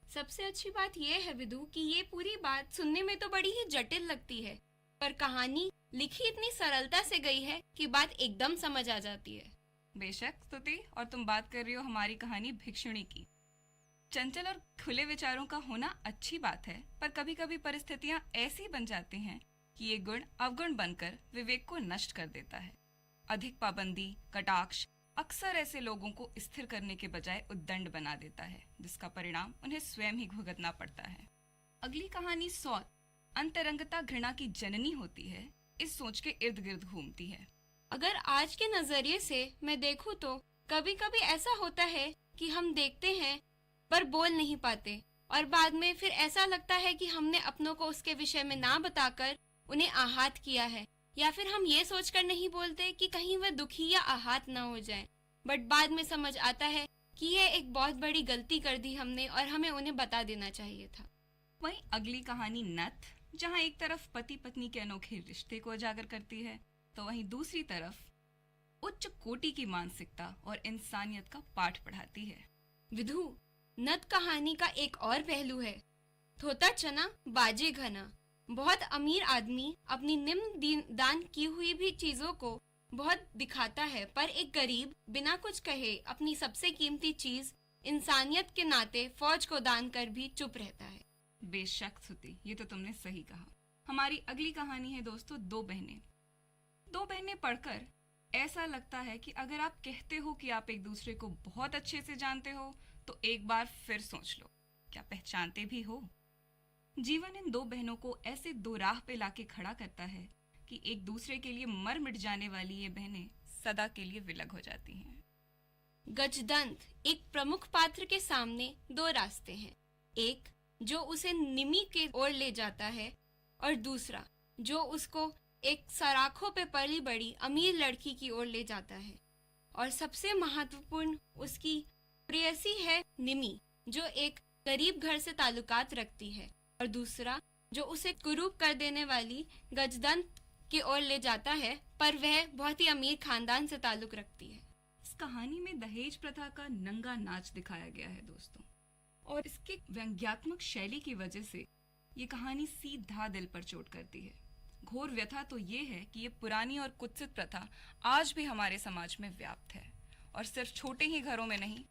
सबसे अच्छी बात यह है विदु कि ये पूरी बात सुनने में तो बड़ी ही जटिल लगती है, पर कहानी लिखी इतनी सरलता से गई है कि बात एकदम समझ आ जाती है। बेशक स्तुति, और तुम बात कर रही हो हमारी कहानी भिक्षुणी की। चंचल और खुले विचारों का होना अच्छी बात है, पर कभी कभी परिस्थितियां ऐसी बन जाती हैं कि ये गुण अवगुण बनकर विवेक को नष्ट कर देता है। अधिक पाबंदी, कटाक्ष अक्सर ऐसे लोगों को स्थिर करने के बजाय उद्दंड बना देता है, जिसका परिणाम उन्हें स्वयं ही भुगतना पड़ता है। अगली कहानी सौत, अंतरंगता घृणा की जननी होती है, इस सोच के इर्द गिर्द घूमती है। अगर आज के नजरिए से मैं देखूं तो कभी कभी ऐसा होता है कि हम देखते हैं पर बोल नहीं पाते, और बाद में फिर ऐसा लगता है कि हमने अपनों को उसके विषय में ना बताकर उन्हें आहत किया है, या फिर हम ये सोचकर नहीं बोलते कि कहीं वह दुखी या आहत ना हो जाए, बट बाद में समझ आता है कि यह एक बहुत बड़ी गलती कर दी हमने और हमें उन्हें बता देना चाहिए था। वहीं अगली कहानी नथ, जहां एक तरफ पति पत्नी के अनोखे रिश्ते को उजागर करती है, तो वहीं दूसरी तरफ उच्च कोटि की मानसिकता और इंसानियत का पाठ पढ़ाती है। विधु, नथ कहानी का एक और पहलू है। थोता चना बाजे घना। बहुत अमीर आदमी अपनी निम्न दान की हुई भी चीजों को बहुत दिखाता है, पर एक गरीब बिना कुछ कहे अपनी सबसे कीमती चीज इंसानियत के नाते फौज को दान कर भी चुप रहता है। बेशक स्तुति, ये तो तुमने सही कहा। हमारी अगली कहानी है दोस्तों, दो बहनें। दो बहनें पढ़कर ऐसा लगता है कि अगर आप कहते हो कि आप एक दूसरे को बहुत अच्छे से जानते हो तो एक बार फिर सोच लो, क्या पहचानते भी हो? जीवन इन दो बहनों को ऐसे दो राह पे लाके खड़ा करता है कि एक दूसरे के लिए मर मिट जाने वाली ये बहनें सदा के लिए विलग हो जाती हैं। गजदंत एक प्रमुख पात्र के सामने दो रास्ते हैं, एक जो उसे निमी के ओर ले जाता है और दूसरा जो उसको एक सराखों पे पली बड़ी अमीर लड़की की ओर ले जाता है। और सबसे महत्वपूर्ण उसकी प्रेयसी है निमी, जो एक गरीब घर से ताल्लुकात रखती है, और दूसरा जो उसे कुरूप कर देने वाली गजदंत की ओर ले जाता है, पर वह बहुत ही अमीर खानदान से ताल्लुक रखती है। इस कहानी में दहेज प्रथा का नंगा नाच दिखाया गया है दोस्तों, और इसके व्यंग्यात्मक शैली की वजह से ये कहानी सीधा दिल पर चोट करती है। घोर व्यथा तो ये है कि ये पुरानी और कुत्सित प्रथा आज भी हमारे समाज में व्याप्त है, और सिर्फ छोटे ही घरों में नहीं,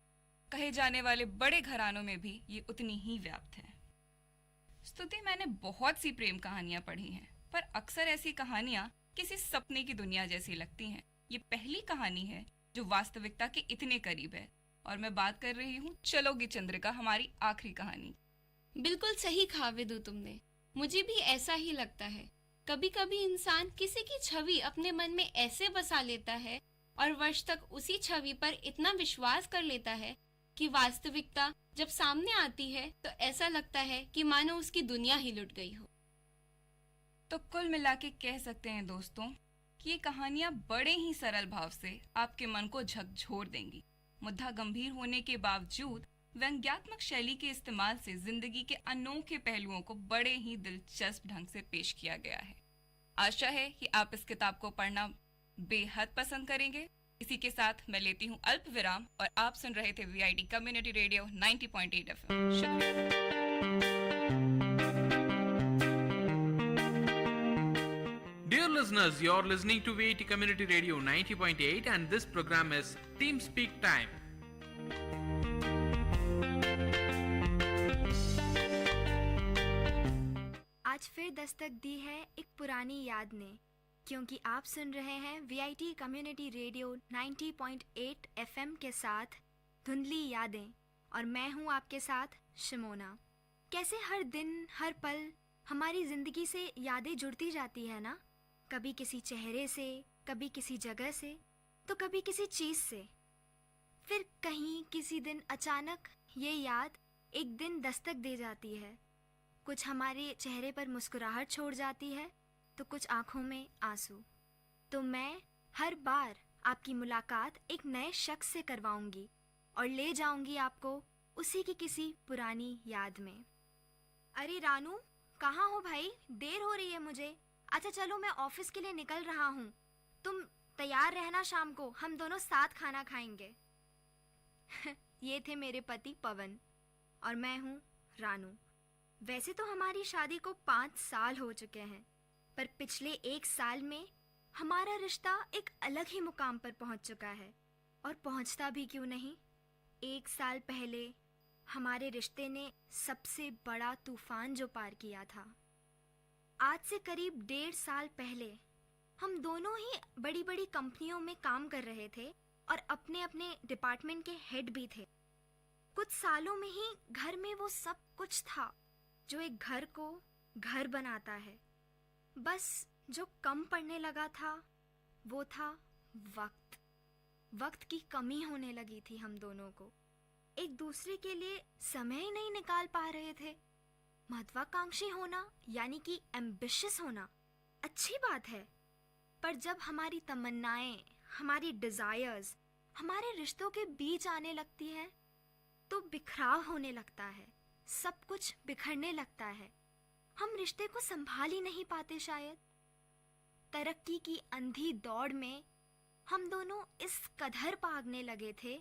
कहे जाने वाले बड़े घरानों में भी ये उतनी ही व्याप्त है। स्तुति, मैंने बहुत सी प्रेम कहानियां पढ़ी हैं, पर अक्सर ऐसी कहानियां किसी सपने की दुनिया जैसी लगती हैं। ये पहली कहानी है जो वास्तविकता के इतने करीब है, और मैं बात कर रही हूँ चलोगी चंद्रिका, हमारी आखिरी कहानी। बिल्कुल सही कहा विदु तुमने, मुझे भी ऐसा ही लगता है। कभी कभी इंसान किसी की छवि अपने मन में ऐसे बसा लेता है और वर्ष तक उसी छवि पर इतना विश्वास कर लेता है कि वास्तविकता जब सामने आती है तो ऐसा लगता है कि मानो उसकी दुनिया ही लुट गई हो। तो कुल मिला के कह सकते हैं दोस्तों कि ये कहानियां बड़े ही सरल भाव से आपके मन को झकझोर देंगी। मुद्दा गंभीर होने के बावजूद व्यंग्यात्मक शैली के इस्तेमाल से जिंदगी के अनोखे पहलुओं को बड़े ही दिलचस्प ढंग से पेश किया गया है। आशा है कि आप इस किताब को पढ़ना बेहद पसंद करेंगे। इसी के साथ मैं लेती हूँ अल्प विराम, और आप सुन रहे थे वीआईटी कम्युनिटी रेडियो 90.8 FM। शुक्रिया। Dear listeners, you're listening to VIT Community Radio 90.8 and this program is Team Speak Time. आज फिर दस्तक दी है एक पुरानी याद ने, क्योंकि आप सुन रहे हैं वीआईटी कम्युनिटी रेडियो 90.8 FM के साथ धुंधली यादें, और मैं हूं आपके साथ शिमोना। कैसे हर दिन हर पल हमारी जिंदगी से यादें जुड़ती जाती है ना, कभी किसी चेहरे से, कभी किसी जगह से, तो कभी किसी चीज से। फिर कहीं किसी दिन अचानक ये याद एक दिन दस्तक दे जाती है, कुछ हमारे चेहरे पर मुस्कुराहट छोड़ जाती है, तो कुछ आंखों में आंसू। तो मैं हर बार आपकी मुलाकात एक नए शख्स से करवाऊंगी और ले जाऊंगी आपको उसी की किसी पुरानी याद में। अरे रानू, कहाँ हो भाई? देर हो रही है मुझे। अच्छा चलो, मैं ऑफिस के लिए निकल रहा हूँ, तुम तैयार रहना, शाम को हम दोनों साथ खाना खाएंगे। ये थे मेरे पति पवन और मैं हूँ रानू। वैसे तो हमारी शादी को 5 साल हो चुके हैं, पर पिछले 1 साल में हमारा रिश्ता एक अलग ही मुकाम पर पहुंच चुका है। और पहुंचता भी क्यों नहीं, 1 साल पहले हमारे रिश्ते ने सबसे बड़ा तूफान जो पार किया था। आज से करीब 1.5 साल पहले हम दोनों ही बड़ी बड़ी कंपनियों में काम कर रहे थे और अपने अपने डिपार्टमेंट के हेड भी थे। कुछ सालों में ही घर में वो सब कुछ था जो एक घर को घर बनाता है। बस जो कम पड़ने लगा था वो था वक्त। वक्त की कमी होने लगी थी हम दोनों को, एक दूसरे के लिए समय ही नहीं निकाल पा रहे थे। महत्वाकांक्षी होना यानी कि एम्बिशियस होना अच्छी बात है, पर जब हमारी तमन्नाएं, हमारी डिजायर्स हमारे रिश्तों के बीच आने लगती है तो बिखराव होने लगता है, सब कुछ बिखरने लगता है। हम रिश्ते को संभाल ही नहीं पाते शायद। तरक्की की अंधी दौड़ में हम दोनों इस कदर भागने लगे थे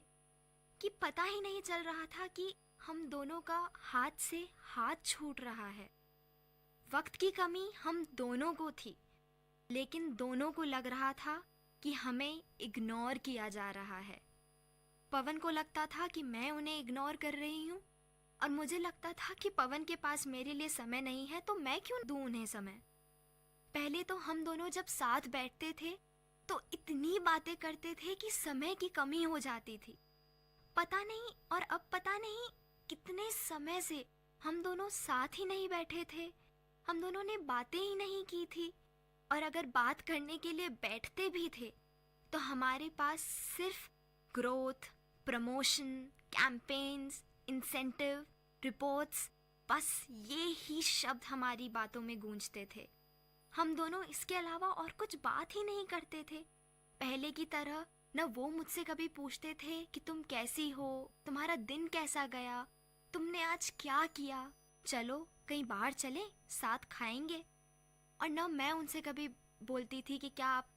कि पता ही नहीं चल रहा था कि हम दोनों का हाथ से हाथ छूट रहा है। वक्त की कमी हम दोनों को थी, लेकिन दोनों को लग रहा था कि हमें इग्नोर किया जा रहा है। पवन को लगता था कि मैं उन्हें इग्नोर कर रही हूँ, और मुझे लगता था कि पवन के पास मेरे लिए समय नहीं है, तो मैं क्यों दूं उन्हें समय। पहले तो हम दोनों जब साथ बैठते थे तो इतनी बातें करते थे कि समय की कमी हो जाती थी। पता नहीं, और अब पता नहीं कितने समय से हम दोनों साथ ही नहीं बैठे थे, हम दोनों ने बातें ही नहीं की थी। और अगर बात करने के लिए बैठते भी थे तो हमारे पास सिर्फ growth, promotion, campaigns, incentive, reports, बस ये ही शब्द हमारी बातों में गूंजते थे। हम दोनों इसके अलावा और कुछ बात ही नहीं करते थे। पहले की तरह न वो मुझसे कभी पूछते थे कि तुम कैसी हो, तुम्हारा दिन कैसा गया, तुमने आज क्या किया, चलो कहीं बाहर चले, साथ खाएंगे। और न मैं उनसे कभी बोलती थी कि क्या आप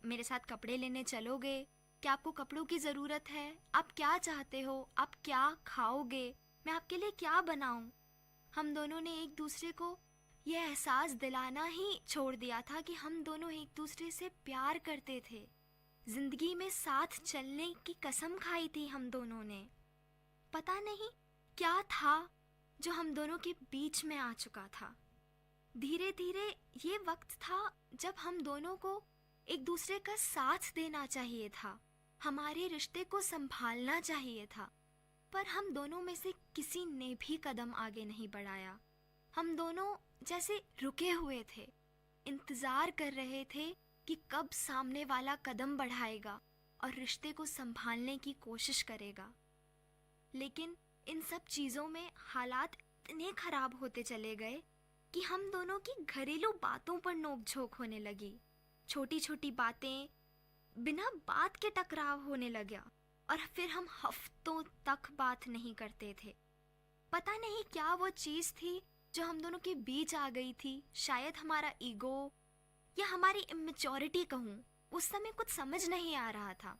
मेरे साथ कपड़े लेने चलोगे, क्या आपको कपड़ों की ज़रूरत है, आप क्या चाहते हो, आप क्या खाओगे, मैं आपके लिए क्या बनाऊं। हम दोनों ने एक दूसरे को यह एहसास दिलाना ही छोड़ दिया था कि हम दोनों एक दूसरे से प्यार करते थे। जिंदगी में साथ चलने की कसम खाई थी हम दोनों ने। पता नहीं क्या था जो हम दोनों के बीच में आ चुका था। धीरे धीरे ये वक्त था जब हम दोनों को एक दूसरे का साथ देना चाहिए था, हमारे रिश्ते को संभालना चाहिए था, पर हम दोनों में से किसी ने भी कदम आगे नहीं बढ़ाया। हम दोनों जैसे रुके हुए थे, इंतजार कर रहे थे कि कब सामने वाला कदम बढ़ाएगा और रिश्ते को संभालने की कोशिश करेगा। लेकिन इन सब चीज़ों में हालात इतने खराब होते चले गए कि हम दोनों की घरेलू बातों पर नोक-झोंक होने लगी। छोटी छोटी बातें, बिना बात के टकराव होने लगा, और फिर हम हफ्तों तक बात नहीं करते थे। पता नहीं क्या वो चीज़ थी जो हम दोनों के बीच आ गई थी। शायद हमारा ईगो या हमारी इमेच्योरिटी कहूँ, उस समय कुछ समझ नहीं आ रहा था।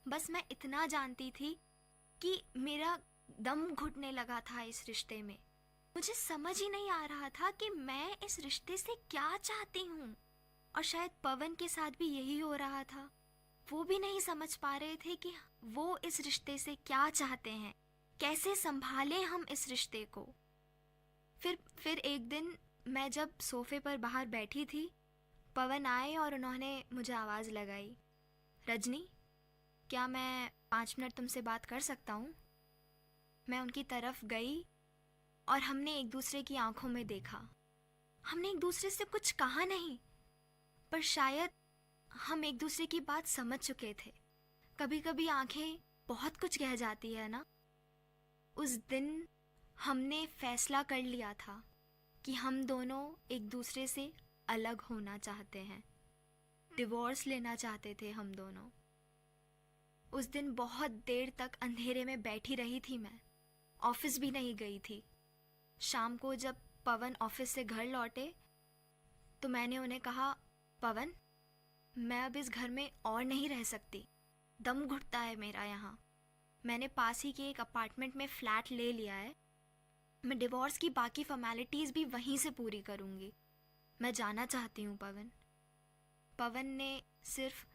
बस मैं इतना जानती थी कि मेरा दम घुटने लगा था इस रिश्ते में। मुझे समझ ही नहीं आ रहा था कि मैं इस रिश्ते से क्या चाहती हूँ, और शायद पवन के साथ भी यही हो रहा था। वो भी नहीं समझ पा रहे थे कि वो इस रिश्ते से क्या चाहते हैं, कैसे संभालें हम इस रिश्ते को। फिर एक दिन मैं जब सोफे पर बाहर बैठी थी, पवन आए और उन्होंने मुझे आवाज़ लगाई, रजनी, क्या मैं 5 मिनट तुमसे बात कर सकता हूँ? मैं उनकी तरफ गई और हमने एक दूसरे की आंखों में देखा। हमने एक दूसरे से कुछ कहा नहीं, पर शायद हम एक दूसरे की बात समझ चुके थे। कभी कभी आंखें बहुत कुछ कह जाती है ना। उस दिन हमने फैसला कर लिया था कि हम दोनों एक दूसरे से अलग होना चाहते हैं, डिवोर्स लेना चाहते थे हम दोनों। उस दिन बहुत देर तक अंधेरे में बैठी रही थी मैं, ऑफिस भी नहीं गई थी। शाम को जब पवन ऑफिस से घर लौटे तो मैंने उन्हें कहा, पवन, मैं अब इस घर में और नहीं रह सकती, दम घुटता है मेरा यहाँ। मैंने पास ही के एक अपार्टमेंट में फ्लैट ले लिया है, मैं डिवोर्स की बाकी फॉर्मेलिटीज़ भी वहीं से पूरी करूँगी। मैं जाना चाहती हूँ पवन। पवन ने सिर्फ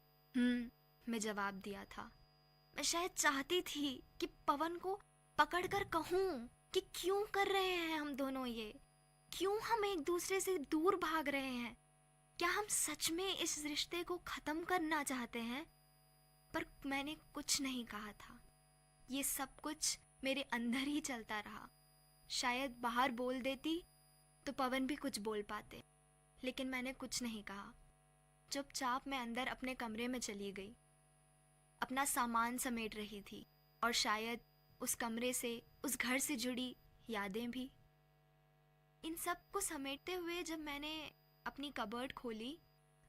में जवाब दिया था। मैं शायद चाहती थी कि पवन को पकड़कर कहूँ कि क्यों कर रहे हैं हम दोनों ये, क्यों हम एक दूसरे से दूर भाग रहे हैं, क्या हम सच में इस रिश्ते को ख़त्म करना चाहते हैं? पर मैंने कुछ नहीं कहा था। ये सब कुछ मेरे अंदर ही चलता रहा। शायद बाहर बोल देती तो पवन भी कुछ बोल पाते, लेकिन मैंने कुछ नहीं कहा। चुपचाप मैं अंदर अपने कमरे में चली गई, अपना सामान समेट रही थी, और शायद उस कमरे से, उस घर से जुड़ी यादें भी। इन सब को समेटते हुए जब मैंने अपनी कबर्ड खोली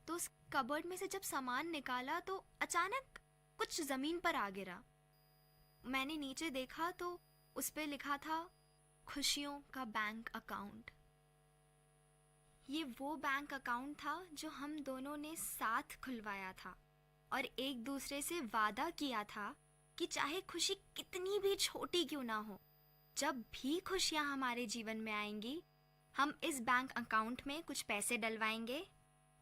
तो उस कबर्ड में से जब सामान निकाला तो अचानक कुछ ज़मीन पर आ गिरा। मैंने नीचे देखा तो उस पे लिखा था, खुशियों का बैंक अकाउंट। ये वो बैंक अकाउंट था जो हम दोनों ने साथ खुलवाया था और एक दूसरे से वादा किया था कि चाहे खुशी कितनी भी छोटी क्यों ना हो, जब भी खुशियाँ हमारे जीवन में आएंगी, हम इस बैंक अकाउंट में कुछ पैसे डलवाएंगे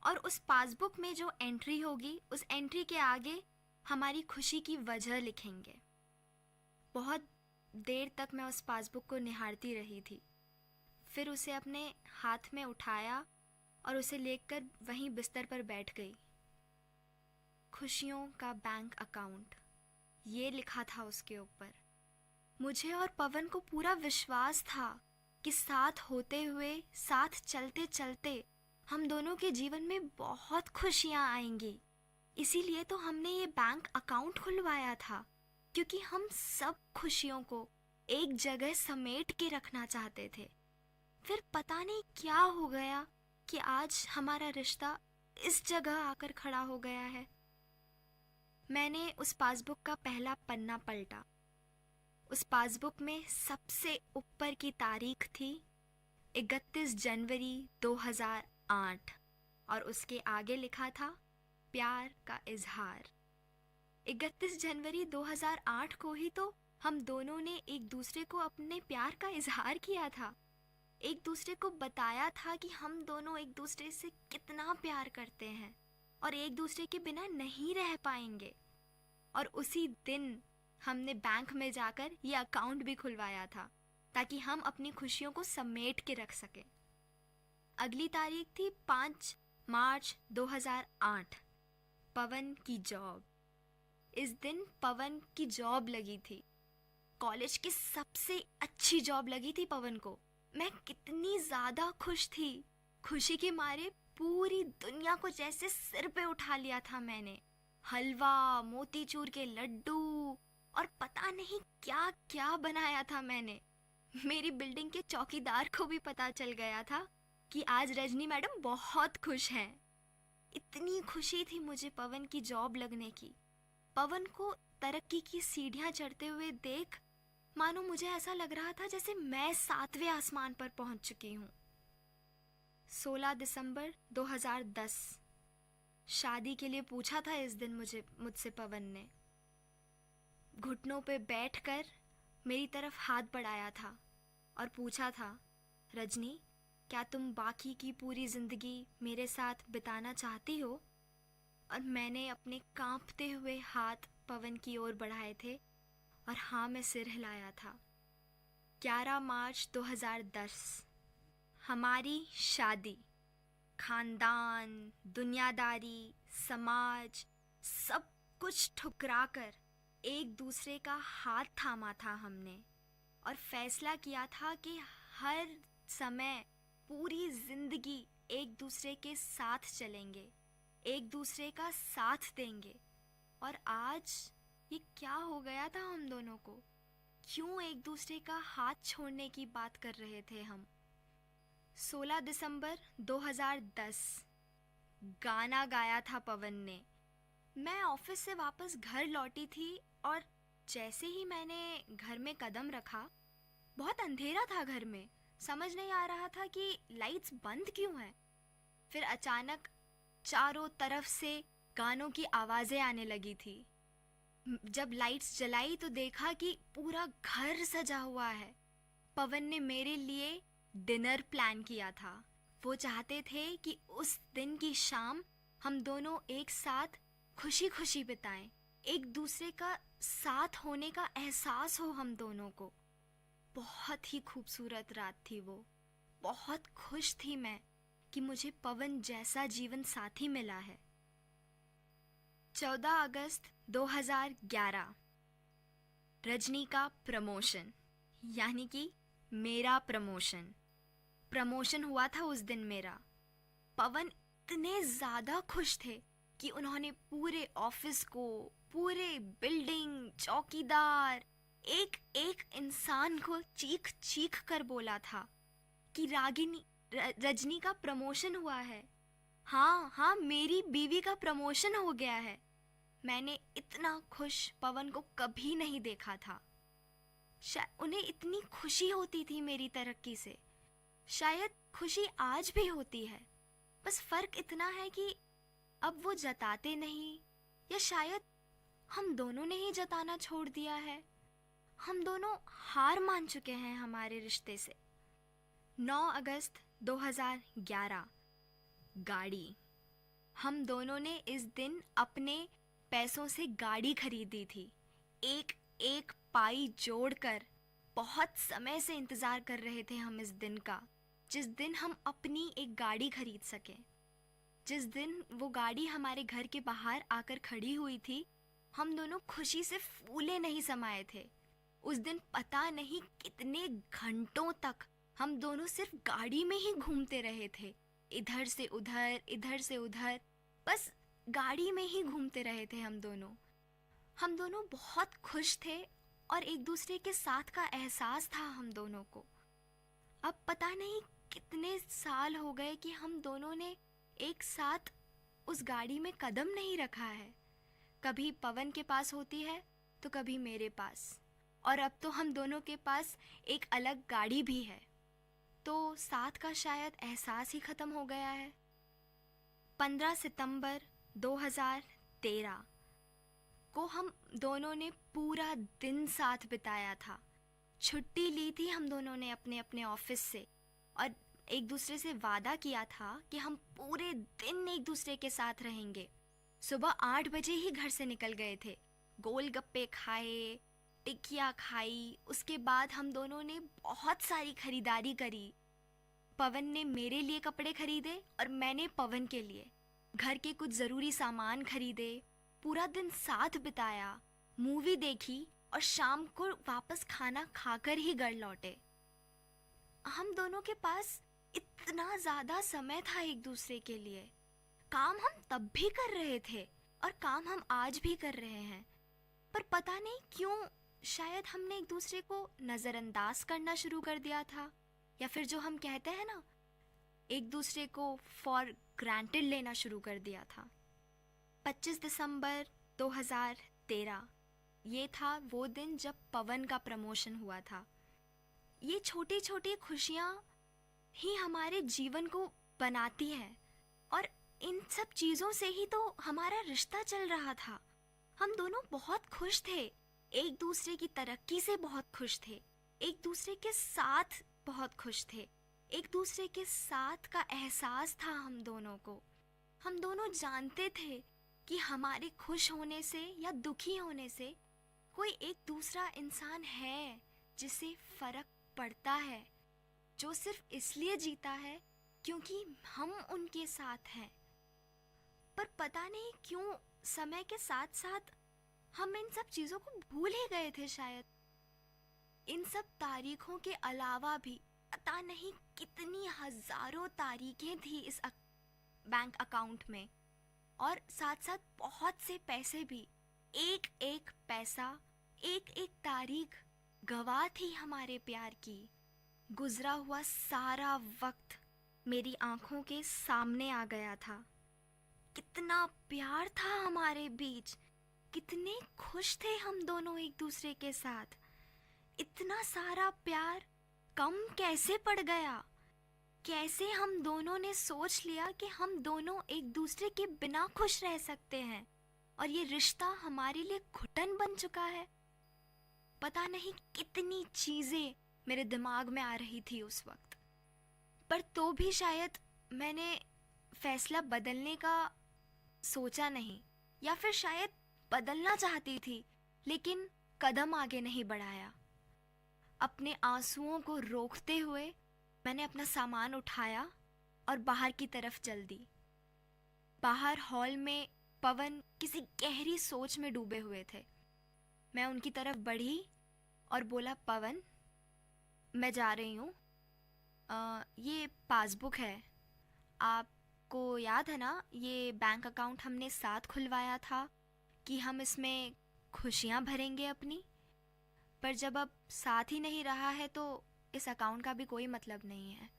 और उस पासबुक में जो एंट्री होगी, उस एंट्री के आगे हमारी खुशी की वजह लिखेंगे। बहुत देर तक मैं उस पासबुक को निहारती रही थी। फिर उसे अपने हाथ में उठाया और उसे लेकर वहीं बिस्तर पर बैठ गई। खुशियों का बैंक अकाउंट, ये लिखा था उसके ऊपर। मुझे और पवन को पूरा विश्वास था कि साथ होते हुए, साथ चलते चलते हम दोनों के जीवन में बहुत खुशियां आएंगी। इसीलिए तो हमने ये बैंक अकाउंट खुलवाया था, क्योंकि हम सब खुशियों को एक जगह समेट के रखना चाहते थे। फिर पता नहीं क्या हो गया कि आज हमारा रिश्ता इस जगह आकर खड़ा हो गया है। मैंने उस पासबुक का पहला पन्ना पलटा। उस पासबुक में सबसे ऊपर की तारीख थी 31 जनवरी 2008 और उसके आगे लिखा था प्यार का इजहार। 31 जनवरी 2008 को ही तो हम दोनों ने एक दूसरे को अपने प्यार का इजहार किया था। एक दूसरे को बताया था कि हम दोनों एक दूसरे से कितना प्यार करते हैं और एक दूसरे के बिना नहीं रह पाएंगे। और उसी दिन हमने बैंक में जाकर ये अकाउंट भी खुलवाया था ताकि हम अपनी खुशियों को समेट के रख सकें। अगली तारीख थी 5 मार्च 2008। पवन की जॉब। इस दिन पवन की जॉब लगी थी। कॉलेज की सबसे अच्छी जॉब लगी थी पवन को। मैं कितनी ज़्यादा खुश थी। खुशी के मारे पूरी दुनिया को जैसे सिर पे उठा लिया था मैंने। हलवा, मोतीचूर के लड्डू और पता नहीं क्या क्या बनाया था मैंने। मेरी बिल्डिंग के चौकीदार को भी पता चल गया था कि आज रजनी मैडम बहुत खुश हैं। इतनी खुशी थी मुझे पवन की जॉब लगने की। पवन को तरक्की की सीढ़ियां चढ़ते हुए देख मानो मुझे ऐसा लग रहा था जैसे मैं 7वें आसमान पर पहुंच चुकी हूं। 16 दिसंबर 2010। शादी के लिए पूछा था इस दिन मुझसे पवन ने। घुटनों पे बैठकर मेरी तरफ हाथ बढ़ाया था और पूछा था, रजनी, क्या तुम बाकी की पूरी जिंदगी मेरे साथ बिताना चाहती हो? और मैंने अपने कांपते हुए हाथ पवन की ओर बढ़ाए थे और हाँ में सिर हिलाया था। 11 मार्च 2010। हमारी शादी। खानदान, दुनियादारी, समाज, सब कुछ ठुकराकर एक दूसरे का हाथ थामा था हमने और फैसला किया था कि हर समय पूरी जिंदगी एक दूसरे के साथ चलेंगे, एक दूसरे का साथ देंगे। और आज ये क्या हो गया था हम दोनों को? क्यों एक दूसरे का हाथ छोड़ने की बात कर रहे थे हम? 16 दिसंबर 2010। गाना गाया था पवन ने। मैं ऑफिस से वापस घर लौटी थी और जैसे ही मैंने घर में कदम रखा, बहुत अंधेरा था घर में। समझ नहीं आ रहा था कि लाइट्स बंद क्यों हैं। फिर अचानक चारों तरफ से गानों की आवाज़ें आने लगी थी। जब लाइट्स जलाई तो देखा कि पूरा घर सजा हुआ है। पवन ने मेरे लिए डिनर प्लान किया था। वो चाहते थे कि उस दिन की शाम हम दोनों एक साथ खुशी खुशी बिताएं, एक दूसरे का साथ होने का एहसास हो हम दोनों को। बहुत ही खूबसूरत रात थी वो। बहुत खुश थी मैं कि मुझे पवन जैसा जीवन साथी मिला है। 14 अगस्त 2011। रजनी का प्रमोशन, यानी कि मेरा प्रमोशन हुआ था उस दिन मेरा। पवन इतने ज़्यादा खुश थे कि उन्होंने पूरे ऑफिस को, पूरे बिल्डिंग, चौकीदार, एक एक इंसान को चीख चीख कर बोला था कि रजनी का प्रमोशन हुआ है। हाँ, मेरी बीवी का प्रमोशन हो गया है। मैंने इतना खुश पवन को कभी नहीं देखा था। उन्हें इतनी खुशी होती थी मेरी तरक्की से। शायद खुशी आज भी होती है, बस फर्क इतना है कि अब वो जताते नहीं, या शायद हम दोनों ने ही जताना छोड़ दिया है। हम दोनों हार मान चुके हैं हमारे रिश्ते से। 9 अगस्त 2011। गाड़ी। हम दोनों ने इस दिन अपने पैसों से गाड़ी खरीदी थी। एक एक पाई जोड़कर बहुत समय से इंतज़ार कर रहे थे हम इस दिन का, जिस दिन हम अपनी एक गाड़ी खरीद सकें। जिस दिन वो गाड़ी हमारे घर के बाहर आकर खड़ी हुई थी, हम दोनों खुशी से फूले नहीं समाये थे। उस दिन पता नहीं कितने घंटों तक हम दोनों सिर्फ गाड़ी में ही घूमते रहे थे, इधर से उधर, इधर से उधर, बस गाड़ी में ही घूमते रहे थे हम दोनों। हम दोनों बहुत खुश थे और एक दूसरे के साथ का एहसास था हम दोनों को। अब पता नहीं कितने साल हो गए कि हम दोनों ने एक साथ उस गाड़ी में कदम नहीं रखा है। कभी पवन के पास होती है तो कभी मेरे पास, और अब तो हम दोनों के पास एक अलग गाड़ी भी है। तो साथ का शायद एहसास ही ख़त्म हो गया है। 15 सितंबर 2013 को हम दोनों ने पूरा दिन साथ बिताया था। छुट्टी ली थी हम दोनों ने अपने अपने ऑफिस से, और एक दूसरे से वादा किया था कि हम पूरे दिन एक दूसरे के साथ रहेंगे। सुबह 8 बजे ही घर से निकल गए थे। गोलगप्पे खाए, टिकिया खाई, उसके बाद हम दोनों ने बहुत सारी खरीदारी करी। पवन ने मेरे लिए कपड़े खरीदे और मैंने पवन के लिए। घर के कुछ ज़रूरी सामान खरीदे, पूरा दिन साथ बिताया, मूवी देखी और शाम को वापस खाना खाकर ही घर लौटे। हम दोनों के पास इतना ज़्यादा समय था एक दूसरे के लिए। काम हम तब भी कर रहे थे और काम हम आज भी कर रहे हैं, पर पता नहीं क्यों शायद हमने एक दूसरे को नज़रअंदाज करना शुरू कर दिया था, या फिर जो हम कहते हैं ना, एक दूसरे को फॉर ग्रांटेड लेना शुरू कर दिया था। 25 दिसंबर 2013 ये था वो दिन जब पवन का प्रमोशन हुआ था। ये छोटी छोटी खुशियाँ ही हमारे जीवन को बनाती हैं, और इन सब चीज़ों से ही तो हमारा रिश्ता चल रहा था। हम दोनों बहुत खुश थे, एक दूसरे की तरक्की से बहुत खुश थे, एक दूसरे के साथ बहुत खुश थे, एक दूसरे के साथ का एहसास था हम दोनों को। हम दोनों जानते थे कि हमारे खुश होने से या दुखी होने से कोई एक दूसरा इंसान है जिसे फ़र्क पड़ता है, जो सिर्फ इसलिए जीता है क्योंकि हम उनके साथ हैं। पर पता नहीं क्यों समय के साथ साथ हम इन सब चीज़ों को भूल ही गए थे शायद। इन सब तारीखों के अलावा भी पता नहीं कितनी हज़ारों तारीखें थी इस बैंक अकाउंट में, और साथ साथ बहुत से पैसे भी। एक एक पैसा, एक एक तारीख गवाह थी हमारे प्यार की। गुजरा हुआ सारा वक्त मेरी आंखों के सामने आ गया था। कितना प्यार था हमारे बीच, कितने खुश थे हम दोनों एक दूसरे के साथ। इतना सारा प्यार कम कैसे पड़ गया? कैसे हम दोनों ने सोच लिया कि हम दोनों एक दूसरे के बिना खुश रह सकते हैं, और ये रिश्ता हमारे लिए घुटन बन चुका है। पता नहीं कितनी चीज़ें मेरे दिमाग में आ रही थी उस वक्त, पर तो भी शायद मैंने फैसला बदलने का सोचा नहीं, या फिर शायद बदलना चाहती थी लेकिन कदम आगे नहीं बढ़ाया। अपने आंसुओं को रोकते हुए मैंने अपना सामान उठाया और बाहर की तरफ चल दी। बाहर हॉल में पवन किसी गहरी सोच में डूबे हुए थे। मैं उनकी तरफ बढ़ी और बोला, पवन, मैं जा रही हूँ, ये पासबुक है, आपको याद है ना, ये बैंक अकाउंट हमने साथ खुलवाया था कि हम इसमें खुशियाँ भरेंगे अपनी, पर जब अब साथ ही नहीं रहा है तो इस अकाउंट का भी कोई मतलब नहीं है।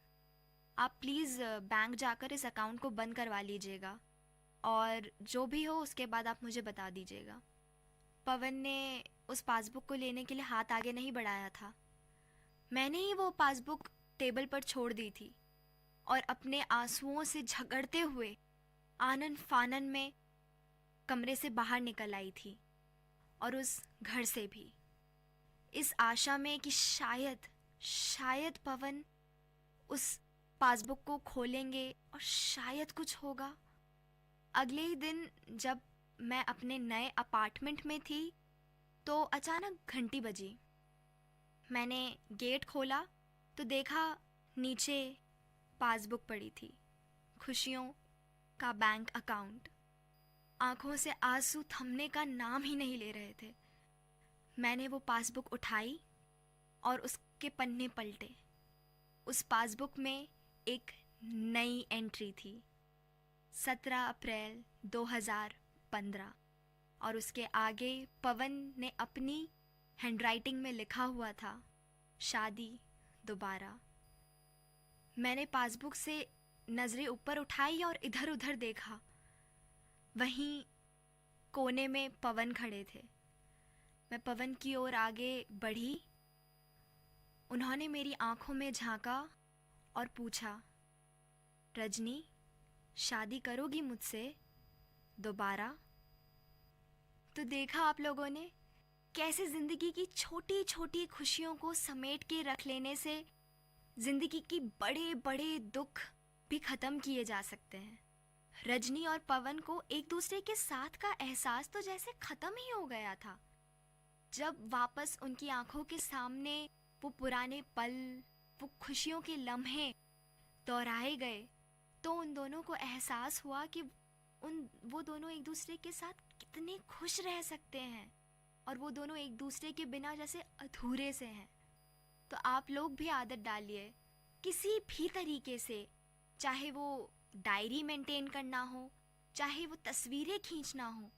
आप प्लीज़ बैंक जाकर इस अकाउंट को बंद करवा लीजिएगा, और जो भी हो उसके बाद आप मुझे बता दीजिएगा। पवन ने उस पासबुक को लेने के लिए हाथ आगे नहीं बढ़ाया था। मैंने ही वो पासबुक टेबल पर छोड़ दी थी और अपने आंसुओं से झगड़ते हुए आनन फानन में कमरे से बाहर निकल आई थी, और उस घर से भी, इस आशा में कि शायद पवन उस पासबुक को खोलेंगे और शायद कुछ होगा। अगले ही दिन जब मैं अपने नए अपार्टमेंट में थी, तो अचानक घंटी बजी। मैंने गेट खोला तो देखा नीचे पासबुक पड़ी थी, खुशियों का बैंक अकाउंट। आंखों से आंसू थमने का नाम ही नहीं ले रहे थे। मैंने वो पासबुक उठाई और उसके पन्ने पलटे। उस पासबुक में एक नई एंट्री थी, 17 अप्रैल 2015, और उसके आगे पवन ने अपनी हैंडराइटिंग में लिखा हुआ था, शादी दोबारा। मैंने पासबुक से नज़रें ऊपर उठाई और इधर उधर देखा। वहीं कोने में पवन खड़े थे। मैं पवन की ओर आगे बढ़ी। उन्होंने मेरी आंखों में झांका और पूछा, रजनी, शादी करोगी मुझसे दोबारा? तो देखा आप लोगों ने कैसे जिंदगी की छोटी छोटी खुशियों को समेट के रख लेने से जिंदगी की बड़े बड़े दुख भी खत्म किए जा सकते हैं। रजनी और पवन को एक दूसरे के साथ का एहसास तो जैसे खत्म ही हो गया था। जब वापस उनकी आंखों के सामने वो पुराने पल, वो खुशियों के लम्हे दोहराए गए, तो उन दोनों को एहसास हुआ कि वो दोनों एक दूसरे के साथ कितने खुश रह सकते हैं और वो दोनों एक दूसरे के बिना जैसे अधूरे से हैं। तो आप लोग भी आदत डालिए, किसी भी तरीके से, चाहे वो डायरी मेंटेन करना हो, चाहे वो तस्वीरें खींचना हो,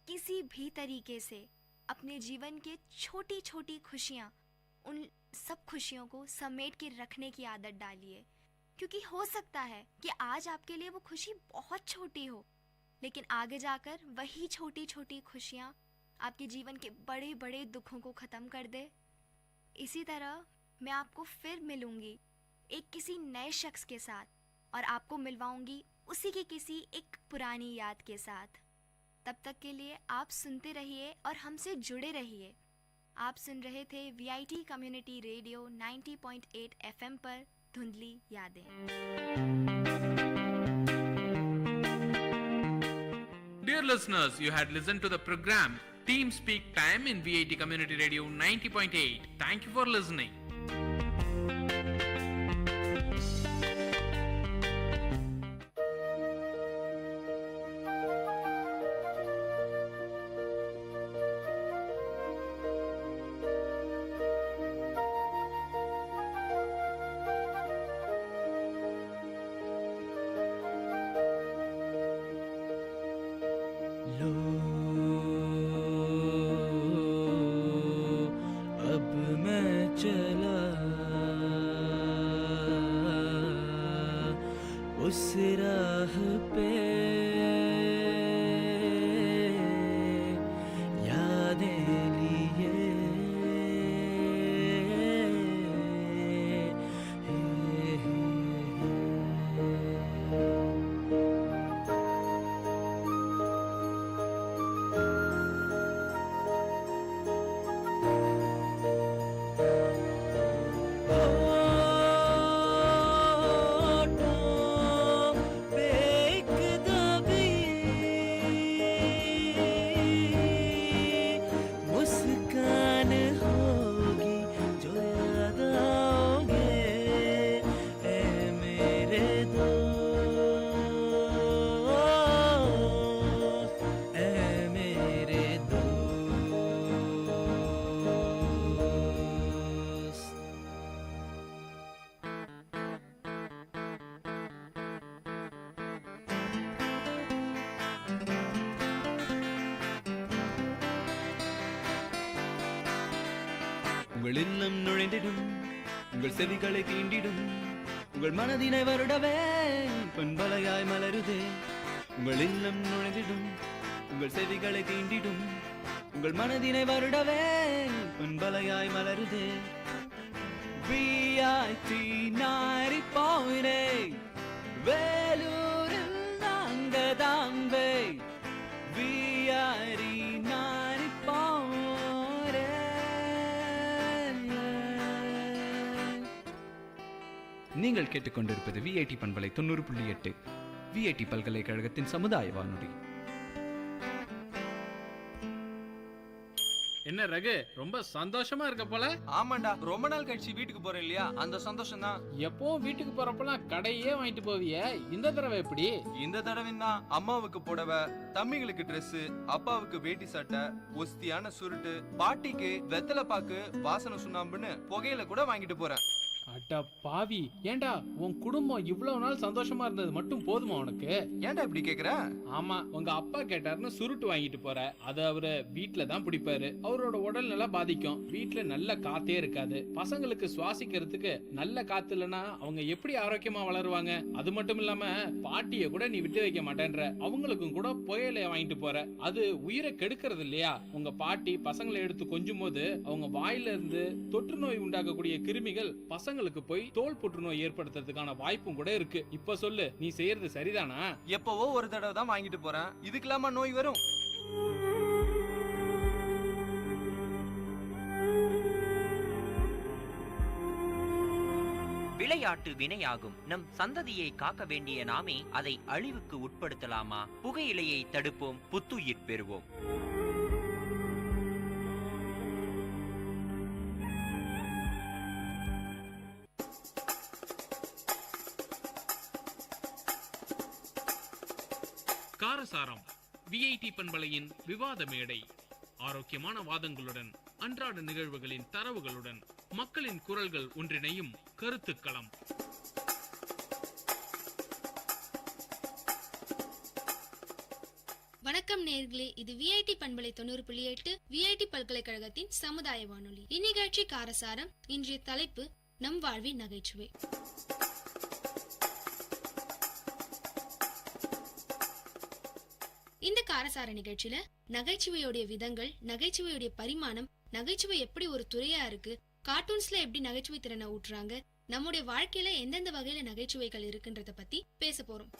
किसी भी तरीके से अपने जीवन के छोटी छोटी खुशियाँ, उन सब खुशियों को समेट के रखने की आदत डालिए। क्योंकि हो सकता है कि आज आपके लिए वो खुशी बहुत छोटी हो, लेकिन आगे जाकर वही छोटी छोटी खुशियाँ आपके जीवन के बड़े बड़े दुखों को ख़त्म कर दे। इसी तरह मैं आपको फिर मिलूंगी एक किसी नए शख्स के साथ, और आपको मिलवाऊंगी उसी की किसी एक पुरानी याद के साथ। तब तक के लिए आप सुनते रहिए और हमसे जुड़े रहिए। आप सुन रहे थे VIT कम्युनिटी रेडियो 90.8 FM पर धुंधली यादें। Dear listeners, you had listened to the program Team Speak Time in VIT Community Radio 90.8. Thank you for listening. उस राह पे यादें लिए உங்கள் இல்லம் நுழைந்திடும், உங்கள் செவிகளை தீண்டிடும், உங்கள் மனதினை வருடவே பண்பலையாய் மலருதே. உங்கள் இல்லம் நுழைந்திடும், உங்கள் செவிகளை தீண்டிடும், உங்கள் மனதினை வருடவே பண்பலையாய் மலருதே. VIT 90.8 வேலூரில் நாங்க தாம்பே. VIT 90.8. நீங்கள் கேட்டுக்கொண்டிருப்பது VIT பண்பலை 90.8 VIT பல்கலைக்கழகத்தின் சமுதாய வானொலி. என்ன ரகு, ரொம்ப சந்தோஷமா இருக்க போல? ஆமாண்டா, ரொம்ப நாள் கழிச்சு வீட்டுக்கு போறேன் இல்லையா, அந்த சந்தோஷம் தான். எப்பவும் வீட்டுக்கு போறப்பெல்லாம் கடையே வாங்கிட்டு போவிய, இந்த தடவை எப்படி? இந்த தடவை தான் அம்மாவுக்கு புடவை, தம்பிங்களுக்கு Dress, அப்பாவுக்கு வேட்டி சட்டை, ஒஸ்தியான சுருட்டு, பாட்டிக்கு வெத்தலை பாக்கு, வாசனை சுண்ணாம்புன்னு புகையில கூட வாங்கிட்டு போறேன். அட பாவி, ஏண்டா உன் குடும்பம் இவ்வளவு நாள் சந்தோஷமா இருந்தது மட்டும் போதுமா உனக்கு? ஏன்டா இப்படி கேக்குற? ஆமா, உங்க அப்பா கேட்டாருன்னு சுருட்டு வாங்கிட்டு போற. அது அவரு வீட்டுல தான் பிடிப்பாரு. அவரோட உடல் நல்லா பாதிக்கும். வீட்டுல நல்ல காத்தே இருக்காது. பசங்களுக்கு சுவாசிக்கிறதுக்கு நல்ல காத்து இல்லைன்னா அவங்க எப்படி ஆரோக்கியமா வளருவாங்க? அது மட்டும் இல்லாம பாட்டிய கூட நீ விட்டு வைக்க மாட்டேன்ற. அவங்களுக்கும் கூட புகையில வாங்கிட்டு போற. அது உயிரை கெடுக்கிறது இல்லையா? உங்க பாட்டி பசங்களை எடுத்து கொஞ்சும் போது அவங்க வாயில இருந்து தொற்று நோய் உண்டாக்கக்கூடிய கிருமிகள் பசங்களுக்கு போய் தோல் புற்றுநோய் ஏற்படுத்துறதுக்கான வாய்ப்பும் கூட இருக்கு. இப்ப சொல்லு, நீ செய்யறது சரிதானா? எப்பவோ ஒரு தடவை தான் வாங்கிட்டு போறேன், இதுக்கெல்லாமா நோய் வரும்? விளையாட்டு வினையாகும். நம் சந்ததியை காக்க வேண்டிய நாமே அதை அழிவுக்கு உட்படுத்தலாமா? புகையிலையை தடுப்போம், புத்துயிர் பெறுவோம். காரசாரம் விஐடி பண்பலையின் விவாத மேடை. ஆரோக்கியமான வாதங்களுடன், அன்றாட நிகழ்வுகளின் தரவுகளுடன், மக்களின் குரல்கள் ஒன்றிணையும் கருத்துக்களம். வணக்கம் நேயர்களே, இது விஐடி பண்பலை 90.8 விஐடி பல்கலைக்கழகத்தின் சமுதாய வானொலி. இந்நிகழ்ச்சி காரசாரம். இன்றைய தலைப்பு நம் வாழ்வின் நகைச்சுவை. இந்த காரசார நிகழ்ச்சியில நகைச்சுவையுடைய விதங்கள், நகைச்சுவையுடைய பரிமாணம், நகைச்சுவை எப்படி ஒரு துறையா இருக்கு, கார்ட்டூன்ஸ்ல எப்படி நகைச்சுவை திறனை ஊட்டுறாங்க, நம்முடைய வாழ்க்கையில எந்தெந்த வகையில நகைச்சுவைகள் இருக்குன்றத பத்தி பேச போறோம்.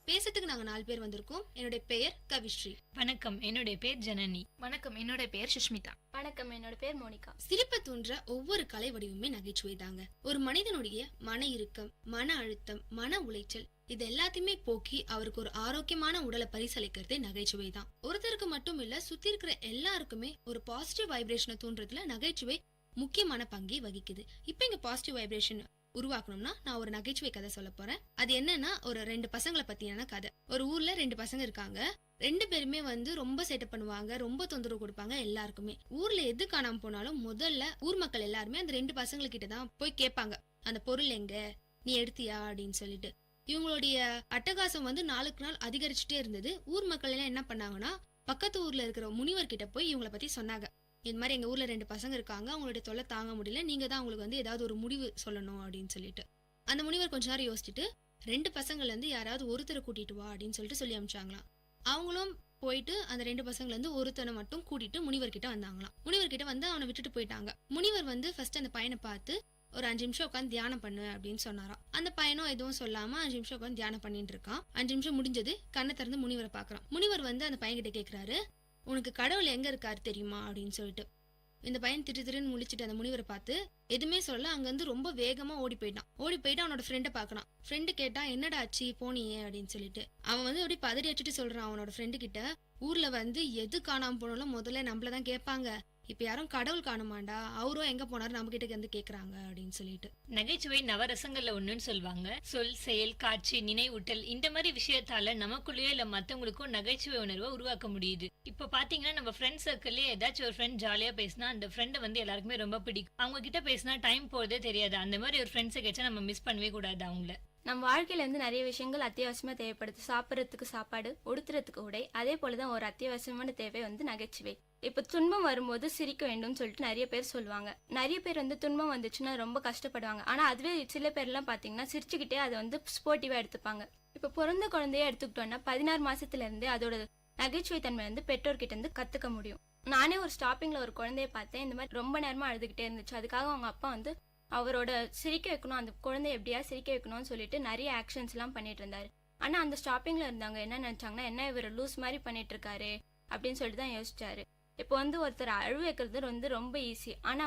பேசத்துக்கு நாங்க 4 பேர் வந்திருக்கோம். என்னுடைய பெயர் கவிஸ்ரீ. வணக்கம், என்னுடைய பேர் ஜனனி. வணக்கம், என்னோட பெயர் சுஷ்மிதா. வணக்கம், என்னோட பேர் மோனிகா. சிரிப்பை தூண்டுற ஒவ்வொரு கலை வடிவமே நகைச்சுவை தாங்க. ஒரு மனிதனுடைய மன இறுக்கம், மன அழுத்தம், மன உளைச்சல் இது எல்லாத்தையுமே போக்கி அவருக்கு ஒரு ஆரோக்கியமான உடலை பரிசளிக்கிறதே நகைச்சுவை தான். ஒருத்தருக்கு மட்டும் இல்ல, சுத்தி இருக்கிற எல்லாருக்குமே ஒரு பாசிட்டிவ் வைப்ரேஷனை தூண்டுறதுல நகைச்சுவை முக்கியமான பங்கை வகிக்குது. இப்ப இங்க பாசிட்டிவ் வைப்ரேஷன் உருவாக்கணும்னா நான் ஒரு நகைச்சுவை கதை சொல்ல போறேன். அது என்னன்னா, ஒரு 2 பசங்களை பத்தியான கதை. ஒரு ஊர்ல 2 பசங்க இருக்காங்க. 2 பேருமே ரொம்ப சேட்டை பண்ணுவாங்க, ரொம்ப தொந்தரவு கொடுப்பாங்க எல்லாருக்குமே. ஊர்ல எது காணாம போனாலும் முதல்ல ஊர் மக்கள் எல்லாருமே அந்த 2 பசங்கள்கிட்ட தான் போய் கேட்பாங்க, அந்த பொருள் எங்க, நீ எடுத்தியா அப்படின்னு சொல்லிட்டு. இவங்களுடைய அட்டகாசம் நாளுக்கு நாள் அதிகரிச்சுட்டே இருந்தது. ஊர் மக்கள் எல்லாம் என்ன பண்ணாங்கன்னா, பக்கத்து ஊர்ல இருக்கிற முனிவர் கிட்ட போய் இவங்களை பத்தி சொன்னாங்க. இந்த மாதிரி எங்க ஊர்ல 2 பசங்க இருக்காங்க, அவங்களுடைய தொல்லை தாங்க முடியல, நீங்க தான் அவங்களுக்கு ஏதாவது ஒரு முடிவு சொல்லணும் அப்படின்னு சொல்லிட்டு. அந்த முனிவர் கொஞ்ச நேரம் யோசிச்சுட்டு 2 பசங்கள்ல இருந்து யாராவது ஒருத்தரை கூட்டிட்டு வா அப்படின்னு சொல்லிட்டு சொல்லி அனுப்பிச்சாங்களாம். அவங்களும் போயிட்டு அந்த 2 பசங்கள்ல இருந்து ஒருத்தனை மட்டும் கூட்டிட்டு முனிவர் கிட்ட வந்தாங்களாம். முனிவர் கிட்ட அவனை விட்டுட்டு போயிட்டாங்க. முனிவர் ஃபர்ஸ்ட் அந்த பையனை பார்த்து ஒரு 5 நிமிஷம் உட்காந்து தியானம் பண்ணு அப்படின்னு சொன்னாராம். அந்த பையனும் எதுவும் சொல்லாம 5 நிமிஷம் உட்காந்து தியானம் பண்ணிட்டு இருக்கான். 5 நிமிஷம் முடிஞ்சது, கண்ணை திறந்து முனிவரை பாக்குறான். முனிவர் அந்த பையன் கிட்ட கேக்குறாரு, உனக்கு கடவுள் எங்க இருக்காரு தெரியுமா அப்படின்னு சொல்லிட்டு. இந்த பையன் திட்டுன்னு முழிச்சிட்டு அந்த முனிவரை பார்த்து எதுவுமே சொல்லல. அங்க ரொம்ப வேகமா ஓடி போயிட்டு அவனோட ஃப்ரெண்டை பாக்குறான். ஃப்ரெண்டு கேட்டா, என்னடா ஆச்சு போனியே அப்படின்னு சொல்லிட்டு. அவன் அப்படி பதறி அடிச்சுட்டு சொல்றான் அவனோட ஃப்ரெண்டு கிட்ட, ஊர்ல எது காணாம போனாலும் முதல்ல நம்மளதான் கேட்பாங்க, இப்ப யாரும் கடவுள் காணுமாண்டா, அவரும் எங்க போனாரு நம்ம கிட்ட கேக்குறாங்க அப்படின்னு சொல்லிட்டு. நகைச்சுவை நவரசங்கள்ல ஒண்ணுன்னு சொல்லுவாங்க. சொல், செயல், காட்சி, நினைவூட்டல் இந்த மாதிரி விஷயத்தால நமக்குள்ளேயோ இல்ல மத்தவங்களுக்கும் நகைச்சுவை உணர்வை உருவாக்க முடியுது. இப்ப பாத்தீங்கன்னா நம்ம ஃப்ரெண்ட் சர்க்கிள்லயே ஏதாச்சும் ஒரு ஃப்ரெண்ட் ஜாலியா பேசினா அந்த ஃப்ரெண்டை எல்லாருக்குமே ரொம்ப பிடிக்கும். அவங்க கிட்ட பேசினா டைம் போறதே தெரியாது. அந்த மாதிரி ஒரு ஃப்ரெண்ட்ஸை கிடைச்சா நம்ம மிஸ் பண்ணவே கூடாது அவங்கள. நம்ம வாழ்க்கையில நிறைய விஷயங்கள் அத்தியாவசியமா தேவைப்படுது. சாப்பிட்றதுக்கு சாப்பாடு, உடுத்துறதுக்கு உடை, அதே போலதான் ஒரு அத்தியாவசியமான தேவை நகைச்சுவை. இப்ப துன்பம் வரும்போது சிரிக்க வேண்டும் சொல்லிட்டு நிறைய பேர் சொல்லுவாங்க. நிறைய பேர் துன்பம் வந்துச்சுன்னா ரொம்ப கஷ்டப்படுவாங்க. ஆனா அதுவே சில பேர் எல்லாம் பாத்தீங்கன்னா சிரிச்சுக்கிட்டே அதை ஸ்போர்ட்டிவா எடுத்துப்பாங்க. இப்ப பிறந்த குழந்தைய எடுத்துக்கிட்டோம்னா 16 மாசத்துல இருந்தே அதோட நகைச்சுவை தன்மை பெற்றோர்கிட்ட இருந்து கத்துக்க முடியும். நானே ஒரு ஸ்டாப்பிங்ல ஒரு குழந்தைய பார்த்தேன். இந்த மாதிரி ரொம்ப நேரமா அழுதுகிட்டே இருந்துச்சு. அதுக்காக அவங்க அப்பா அவரோட சிரிக்க வைக்கணும், அந்த குழந்தைய எப்படியா சிரிக்க வைக்கணும்னு சொல்லிட்டு நிறைய ஆக்ஷன்ஸ் எல்லாம் பண்ணிட்டு இருந்தாரு. ஆனா அந்த ஸ்டாப்பிங்ல இருந்தவங்க என்ன நினைச்சாங்கன்னா, என்ன இவர் லூஸ் மாதிரி பண்ணிட்டு இருக்காரு அப்படின்னு சொல்லிட்டு தான் யோசிச்சாரு. இப்போ ஒருத்தர் அழு வைக்கிறது ரொம்ப ஈஸி. ஆனா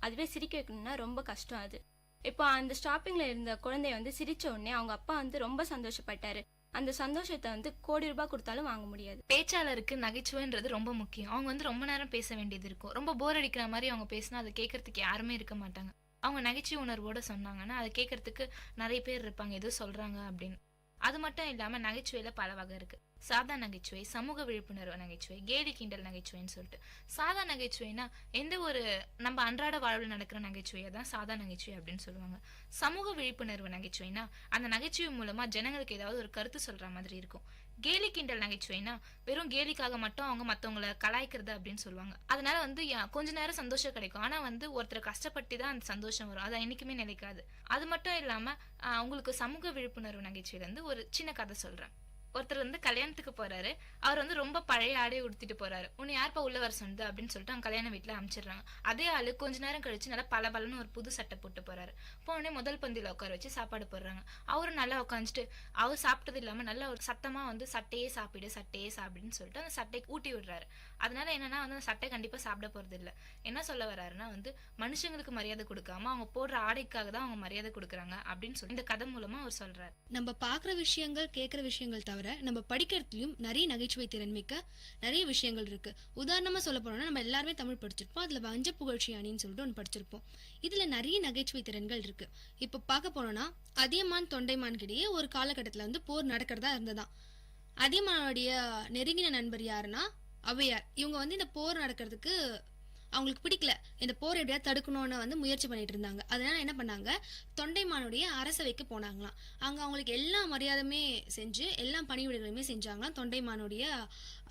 அதுவே சிரிக்க வைக்கணும்னா ரொம்ப கஷ்டம் அது. இப்போ அந்த ஸ்டாப்பிங்ல இருந்த குழந்தைய சிரிச்ச உடனே அவங்க அப்பா ரொம்ப சந்தோஷப்பட்டாரு. அந்த சந்தோஷத்தை வந்து கோடி ரூபாய் கொடுத்தாலும் வாங்க முடியாது. பேச்சாளருக்கு நகைச்சுவைன்றது ரொம்ப முக்கியம். அவங்க வந்து ரொம்ப நேரம் பேச வேண்டியது இருக்கும். ரொம்ப போர் அடிக்கிற மாதிரி அவங்க பேசினா அதை கேட்கறதுக்கு யாருமே இருக்க மாட்டாங்க. அவங்க நகைச்சுவை உணர்வோட சொன்னாங்கன்னா அதை கேட்கறதுக்கு நிறைய பேர் இருப்பாங்க, ஏதோ சொல்றாங்க அப்படின்னு. அது மட்டும் இல்லாம நகைச்சுவையில பல வகை இருக்கு. சாதா நகைச்சுவை, சமூக விழிப்புணர்வு நகைச்சுவை, கேலி கிண்டல் நகைச்சுவைன்னு சொல்லிட்டு. சாதா நகைச்சுவைனா எந்த ஒரு நம்ம அன்றாட வாழ்வில் நடக்கிற நகைச்சுவையை தான் சாதா நகைச்சுவை அப்படின்னு சொல்லுவாங்க. சமூக விழிப்புணர்வு நகைச்சுவைனா அந்த நகைச்சுவை மூலமா ஜனங்களுக்கு ஏதாவது ஒரு கருத்து சொல்ற மாதிரி இருக்கும். கேலி கிண்டல் நகைச்சுவைனா வெறும் கேலிக்காக மட்டும் அவங்க மற்றவங்களை கலாய்க்கிறது அப்படின்னு சொல்லுவாங்க. அதனால வந்து கொஞ்ச நேரம் சந்தோஷம் கிடைக்கும், ஆனா வந்து ஒருத்தரை கஷ்டப்பட்டு தான் அந்த சந்தோஷம் வரும், அது என்னைக்குமே நிலைக்காது. அது மட்டும் இல்லாம உங்களுக்கு சமூக விழிப்புணர்வு நகைச்சுவையில இருந்து ஒரு சின்ன கதை சொல்றேன். ஒருத்தர் வந்து கல்யாணத்துக்கு போறாரு. அவர் வந்து ரொம்ப பழைய ஆடையை உடுத்திட்டு போறாரு. உன்னை யார்ப்பா உள்ள வர சொன்னது அப்படின்னு சொல்லிட்டு அவங்க கல்யாண வீட்டுல அனுப்பிச்சிடுறாங்க. அதே ஆளு கொஞ்ச நேரம் கழிச்சு நல்லா பலன்னு ஒரு புது சட்டை போட்டு போறாரு. போனே முதல் பந்தியில உட்கார வச்சு சாப்பாடு போடுறாங்க. அவரும் நல்லா உட்காந்துட்டு அவர் சாப்பிட்டது இல்லாம நல்லா ஒரு சத்தமா வந்து சட்டையே சாப்பிடுன்னு சொல்லிட்டு அந்த சட்டையை ஊட்டி விடுறாரு. அதனால என்னன்னா வந்து அந்த சட்டை கண்டிப்பா சாப்பிட போறது இல்லை. என்ன சொல்ல வர்றாருன்னா வந்து மனுஷங்களுக்கு மரியாதை கொடுக்காம அவங்க போடுற ஆடைக்காக தான் அவங்க மரியாதை கொடுக்குறாங்க அப்படின்னு சொல்லி இந்த கதை மூலமா அவர் சொல்றாரு. நம்ம பாக்குற விஷயங்கள், கேட்கிற விஷயங்கள் தவிர நம்ம படிக்கிறதுலயும் நிறைய நகைச்சுவை திறன்மிக்க நிறைய விஷயங்கள் இருக்கு. உதாரணமா சொல்ல போனோம்னா நம்ம எல்லாருமே தமிழ் படிச்சிருப்போம். அதுல வஞ்ச புகழ்ச்சி அணின்னு சொல்லிட்டு ஒன்று படிச்சிருப்போம். இதுல நிறைய நகைச்சுவை திறன்கள் இருக்கு. இப்ப பார்க்க போனோம்னா அதியமான் தொண்டைமான் கிடையே ஒரு காலகட்டத்துல வந்து போர் நடக்கிறதா இருந்ததாம். அதியமானுடைய நெருங்கின நண்பர் யாருன்னா ஔவையார். இவங்க வந்து இந்த போர் நடக்கிறதுக்கு அவங்களுக்கு பிடிக்கல, இந்த போர் எப்படியா தடுக்கணும்னு வந்து முயற்சி பண்ணிட்டு இருந்தாங்க. அதனால என்ன பண்ணாங்க, தொண்டைமானுடைய அரசவைக்கு போனாங்களாம். அங்க அவங்களுக்கு எல்லா மரியாதையுமே செஞ்சு எல்லா பணிவிடைகளுமே செஞ்சாங்களாம் தொண்டைமானுடைய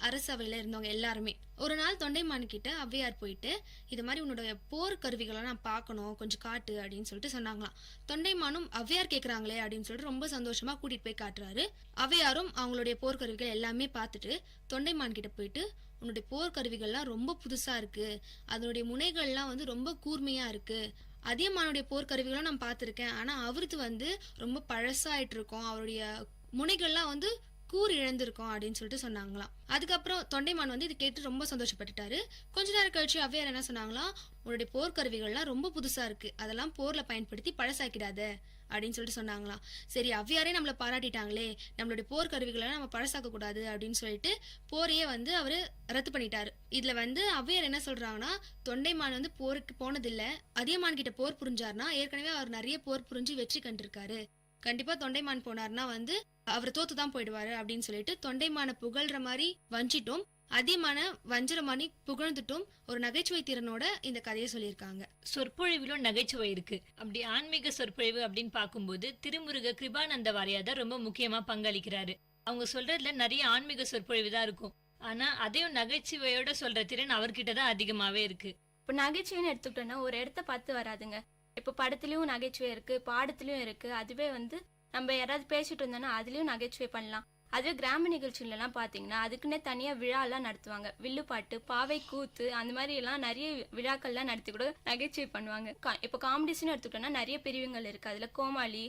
அரசவையில இருந்தவங்க எல்லாருமே. ஒரு நாள் தொண்டைமான் கிட்ட ஔவையார் போயிட்டு இது மாதிரி உன்னுடைய போர் கருவிகளை நான் பார்க்கணும், கொஞ்சம் காட்டு அப்படின்னு சொல்லிட்டு சொன்னாங்களாம். தொண்டைமானும் ஔவையார் கேட்கறாங்களே அப்படின்னு சொல்லிட்டு ரொம்ப சந்தோஷமா கூட்டிட்டு போய் காட்டுறாரு. ஔவையாரும் அவங்களுடைய போர்க்கருவிகள் எல்லாமே பார்த்துட்டு தொண்டைமான் கிட்ட போயிட்டு உன்னுடைய போர்க்கருவிகள்லாம் ரொம்ப புதுசா இருக்கு, அதனுடைய முனைகள்லாம் வந்து ரொம்ப கூர்மையா இருக்கு, அதியமானுடைய போர்க்கருவிகளும் நான் பார்த்திருக்கேன், ஆனா அவருக்கு வந்து ரொம்ப பழசாயிட்டு இருக்கும், அவருடைய முனைகள்லாம் வந்து கூர் இழந்திருக்கும் அப்படின்னு சொல்லிட்டு சொன்னாங்களாம். அதுக்கப்புறம் தொண்டைமான் வந்து இது கேட்டு ரொம்ப சந்தோஷப்பட்டுட்டாரு. கொஞ்ச நேரம் கழிச்சு ஔவையார் என்ன சொன்னாங்களாம், உன்னுடைய போர்க்கருவிகள்லாம் ரொம்ப புதுசா இருக்கு, அதெல்லாம் போர்ல பயன்படுத்தி பழசாக்கிடாத அப்படின்னு சொல்லிட்டு சொன்னாங்களாம். சரி, ஔவையாரே நம்மளை பாராட்டிட்டாங்களே, நம்மளுடைய போர்க்கருவிகளை நம்ம பழசாக்க கூடாது அப்படின்னு சொல்லிட்டு போரையே வந்து அவரு ரத்து பண்ணிட்டாரு. இதுல வந்து ஔவையார் என்ன சொல்றாங்கன்னா, தொண்டைமான் வந்து போருக்கு போனதில்லை, அதியமான் கிட்ட போர் புரிஞ்சாருன்னா ஏற்கனவே அவர் நிறைய போர் புரிஞ்சு வெற்றி கண்டிருக்காரு, கண்டிப்பா தொண்டைமான் போனார்னா வந்து அவர் தோத்துதான் போயிடுவாரு அப்படின்னு சொல்லிட்டு தொண்டைமான புகழ்ற மாதிரி வஞ்சிட்டும் அதியமான வஞ்சரமானி புகழ்ந்துட்டும் ஒரு நகைச்சுவை திறனோட இந்த கதையை சொல்லியிருக்காங்க. சொற்பொழிவிலும் நகைச்சுவை இருக்கு. அப்படி ஆன்மீக சொற்பொழிவு அப்படின்னு பார்க்கும்போது திருமுருக கிருபானந்த வாரியார் தான் ரொம்ப முக்கியமா பங்களிக்கிறாரு. அவங்க சொல்றதுல நிறைய ஆன்மீக சொற்பொழிவு தான் இருக்கும், ஆனா அதையும் நகைச்சுவையோட சொல்ற திறன் அவர்கிட்ட தான் அதிகமாவே இருக்கு. இப்போ நகைச்சுவைன்னு எடுத்துக்கிட்டோம்னா ஒரு இடத்த பார்த்து வராதுங்க. இப்போ படத்துலயும் நகைச்சுவை இருக்கு, பாடத்துலயும் இருக்கு. அதுவே வந்து நம்ம யாராவது பேசிட்டு இருந்தோம்னா அதுலயும் நகைச்சுவை பண்ணலாம். அதுவே கிராம நிகழ்ச்சியிலலாம் பார்த்தீங்கன்னா அதுக்குன்னே தனியாக விழாலாம் நடத்துவாங்க. வில்லுப்பாட்டு, பாவை கூத்து, அந்த மாதிரி எல்லாம் நிறைய விழாக்கள்லாம் நடத்தி கூட நகைச்சுவை பண்ணுவாங்க. இப்போ காம்படிஷன் எடுத்துக்கிட்டோம்னா நிறைய பிரிவுகள் இருக்கு. அதில் கோமாளி,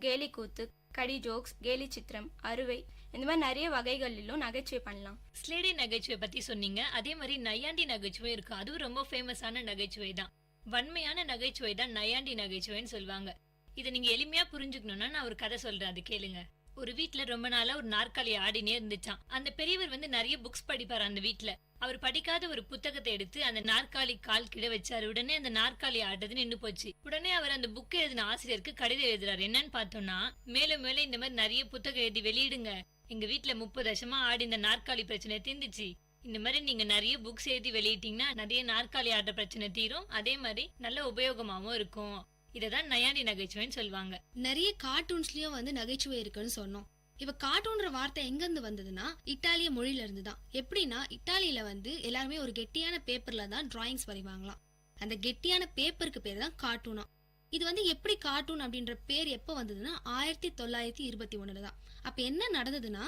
கேலி கூத்து, கடி ஜோக்ஸ், கேலி சித்திரம், அறுவை, இந்த மாதிரி நிறைய வகைகளிலும் நகைச்சுவை பண்ணலாம். ஸ்லேடி நகைச்சுவை பத்தி சொன்னீங்க. அதே மாதிரி நையாண்டி நகைச்சுவை இருக்கு. அதுவும் ரொம்ப ஃபேமஸான நகைச்சுவை தான். வன்மையான நகைச்சுவை தான் நையாண்டி நகைச்சுவைன்னு சொல்லுவாங்க. இதை நீங்க எளிமையா புரிஞ்சுக்கணும்னா நான் ஒரு கதை சொல்றேன், அது கேளுங்க. ஒரு வீட்டுல ரொம்ப நாளா ஒரு நாற்காலி ஆடினே இருந்துச்சான். அந்த பெரியவர் வந்து நிறைய புக்ஸ் படிப்பாரு அந்த வீட்டுல. அவர் படிக்காத ஒரு புத்தகத்தை எடுத்து அந்த நாற்காலி கால் கிட வச்சாரு. உடனே அந்த நாற்காலி ஆடுறது நின்று போச்சு. உடனே அவர் அந்த புக் எழுதின ஆசிரியருக்கு கடிதம் எழுதுறாரு. என்னன்னு பார்த்தோம்னா, மேலும் மேலும் இந்த மாதிரி நிறைய புத்தகம் எழுதி வெளியிடுங்க, எங்க வீட்டுல 30 வருஷமா ஆடி இந்த நாற்காலி பிரச்சனை தீர்ந்துச்சு, இந்த மாதிரி நீங்க நிறைய புக்ஸ் எழுதி வெளியிட்டீங்கன்னா நிறைய நாற்காலி ஆடுற பிரச்சனை தீரும், அதே மாதிரி நல்ல உபயோகமாவும் இருக்கும். இததான் நையாண்டி நகைச்சுவைன்னு சொல்லுவாங்க. நிறைய கார்ட்டூன்ஸ்லயும் வந்து நகைச்சுவை இருக்குன்னு சொன்னோம். இப்ப கார்ட்டூன்ற வார்த்தை எங்க இருந்து வந்ததுன்னா இத்தாலிய மொழியில இருந்துதான். எப்படின்னா இத்தாலியில வந்து எல்லாருமே ஒரு கெட்டியான பேப்பர்ல தான் டிராயிங்ஸ் வரைவாங்களாம். அந்த கெட்டியான பேப்பருக்கு பேர் தான் கார்ட்டூனா. இது வந்து எப்படி கார்ட்டூன் அப்படின்ற பேர் எப்ப வந்ததுன்னா 1921 தான். அப்ப என்ன நடந்ததுன்னா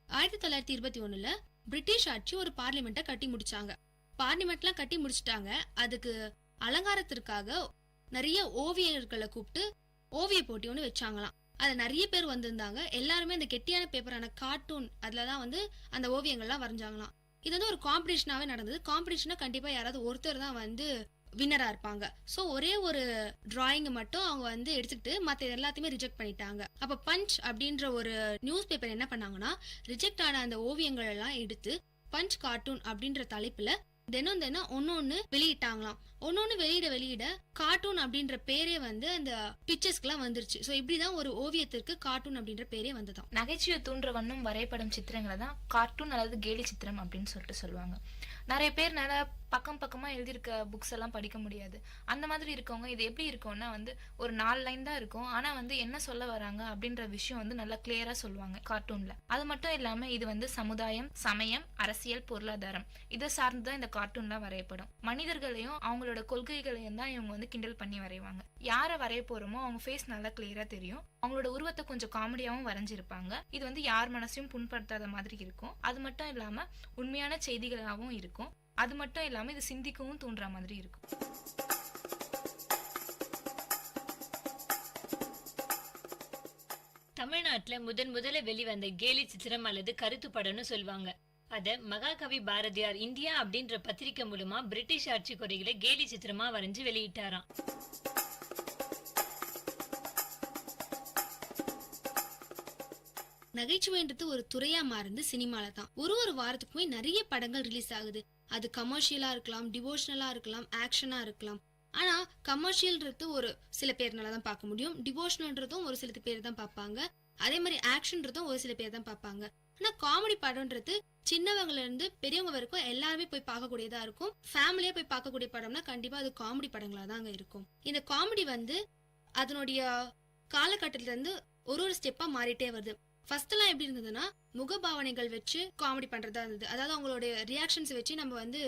1921 பிரிட்டிஷ் ஆட்சி ஒரு பார்லிமெண்ட்டை கட்டி முடிச்சாங்க. பார்லிமெண்ட்லாம் கட்டி முடிச்சுட்டாங்க. அதுக்கு அலங்காரத்திற்காக நிறைய ஓவியர்களை கூப்பிட்டு ஓவிய போட்டி ஒன்று வச்சாங்களாம். அதுல நிறைய பேர் வந்திருந்தாங்க. எல்லாருமே அந்த கெட்டியான பேப்பரான கார்ட்டூன் அதுலதான் வந்து அந்த ஓவியங்கள்லாம் வரைஞ்சாங்களாம். இது வந்து ஒரு காம்படிஷனாவே நடந்தது. காம்படிஷனா கண்டிப்பா யாராவது ஒருத்தர் தான் வந்து வின்னரா இருப்பாங்க. ஸோ ஒரே ஒரு டிராயிங்கை மட்டும் அவங்க வந்து எடுத்துக்கிட்டு மற்ற எல்லாத்தையுமே ரிஜெக்ட் பண்ணிட்டாங்க. அப்ப பஞ்ச் அப்படின்ற ஒரு நியூஸ் பேப்பர் என்ன பண்ணாங்கன்னா ரிஜெக்ட் ஆன அந்த ஓவியங்கள் எல்லாம் எடுத்து பஞ்ச் கார்ட்டூன் அப்படின்ற தலைப்புல தினம் தினம் ஒன்னொன்னு வெளியிட்டாங்களாம். ஒன்னொன்னு வெளியிட கார்ட்டூன் அப்படின்ற பேரே வந்து அந்த பிக்சர்ஸ்க்குலாம் வந்துருச்சு. ஸோ இப்படிதான் ஒரு ஓவியத்திற்கு கார்ட்டூன் அப்படின்ற பேரே வந்ததாம். நகைச்சுவை தூண்டுற வண்ணம் வரைபடம் சித்திரங்களை தான் கார்ட்டூன் அல்லது கேலி சித்திரம் அப்படின்னு சொல்லிட்டு சொல்லுவாங்க. நிறைய பேர் நல்லா பக்கமா எழுதியிருக்க புக்ஸ் எல்லாம் படிக்க முடியாது. அந்த மாதிரி இருக்கவங்க இது எப்படி இருக்கும்னா வந்து ஒரு 4 லைன் தான் இருக்கும். ஆனா வந்து என்ன சொல்ல வராங்க அப்படின்ற விஷயம் வந்து நல்லா கிளியரா சொல்லுவாங்க கார்ட்டூன்ல. அது மட்டும் இல்லாம இது வந்து சமுதாயம், சமயம், அரசியல், பொருளாதாரம் இதை சார்ந்துதான் இந்த கார்ட்டூன்லாம் வரையப்படும். மனிதர்களையும் அவங்களோட கொள்கைகளையும் தான் இவங்க வந்து கிண்டல் பண்ணி வரைவாங்க. யாரை வரைய போறோமோ அவங்க ஃபேஸ் நல்லா கிளியரா தெரியும். அவங்களோட உருவத்தை கொஞ்சம் காமெடியாவும் வரைஞ்சிருப்பாங்க. இது வந்து யார் மனசையும் புண்படுத்தாத மாதிரி இருக்கும். அது மட்டும் இல்லாம உண்மையான செய்திகளாகவும் இருக்கும். அது மட்டும் இல்லாம இது சிந்திக்கவும் தூண்டுற மாதிரி இருக்கும். தமிழ்நாட்டுல முதல்ல வெளிவந்த கேலி சித்திரம் அல்லது கருத்து படம்னு சொல்லுவாங்க. அத மகாகவி பாரதியார் இந்தியா அப்படின்ற பத்திரிகை மூலமா பிரிட்டிஷ் ஆட்சி குறைகளை கேலி சித்திரமா வரைஞ்சு வெளியிட்டாராம். நகைச்சுவைன்றது ஒரு துறையா மாறுந்து சினிமால தான். ஒரு வாரத்துக்குமே நிறைய படங்கள் ரிலீஸ் ஆகுது. அது கமர்ஷியலா இருக்கலாம், டிவோஷனலா இருக்கலாம், ஆக்ஷனா இருக்கலாம். ஆனா கமர்ஷியல்ன்றது ஒரு சில பேர்னால தான் பார்க்க முடியும், டிவோஷனல்ன்றதும் ஒரு சில பேர் தான் பார்ப்பாங்க, அதே மாதிரி ஆக்ஷன்றதும் ஒரு சில பேர் தான் பார்ப்பாங்க. ஆனா காமெடி படம்ன்றது சின்னவங்கல இருந்து பெரியவங்க வரைக்கும் எல்லாருமே போய் பார்க்கக்கூடியதா இருக்கும். ஃபேமிலியா போய் பார்க்கக்கூடிய படம்னா கண்டிப்பா அது காமெடி படங்களா தாங்க இருக்கும். இந்த காமெடி வந்து அதனுடைய காலகட்டத்துல இருந்து ஒரு ஸ்டெப்பா மாறிட்டே வருது. ஃபர்ஸ்ட் எல்லாம் எப்படி இருந்ததுன்னா முகபாவனைகள் வச்சு காமெடி பண்றதா இருந்தது. அதாவது அவங்களுடைய ரியாக்ஷன்ஸ் வச்சு நம்ம வந்து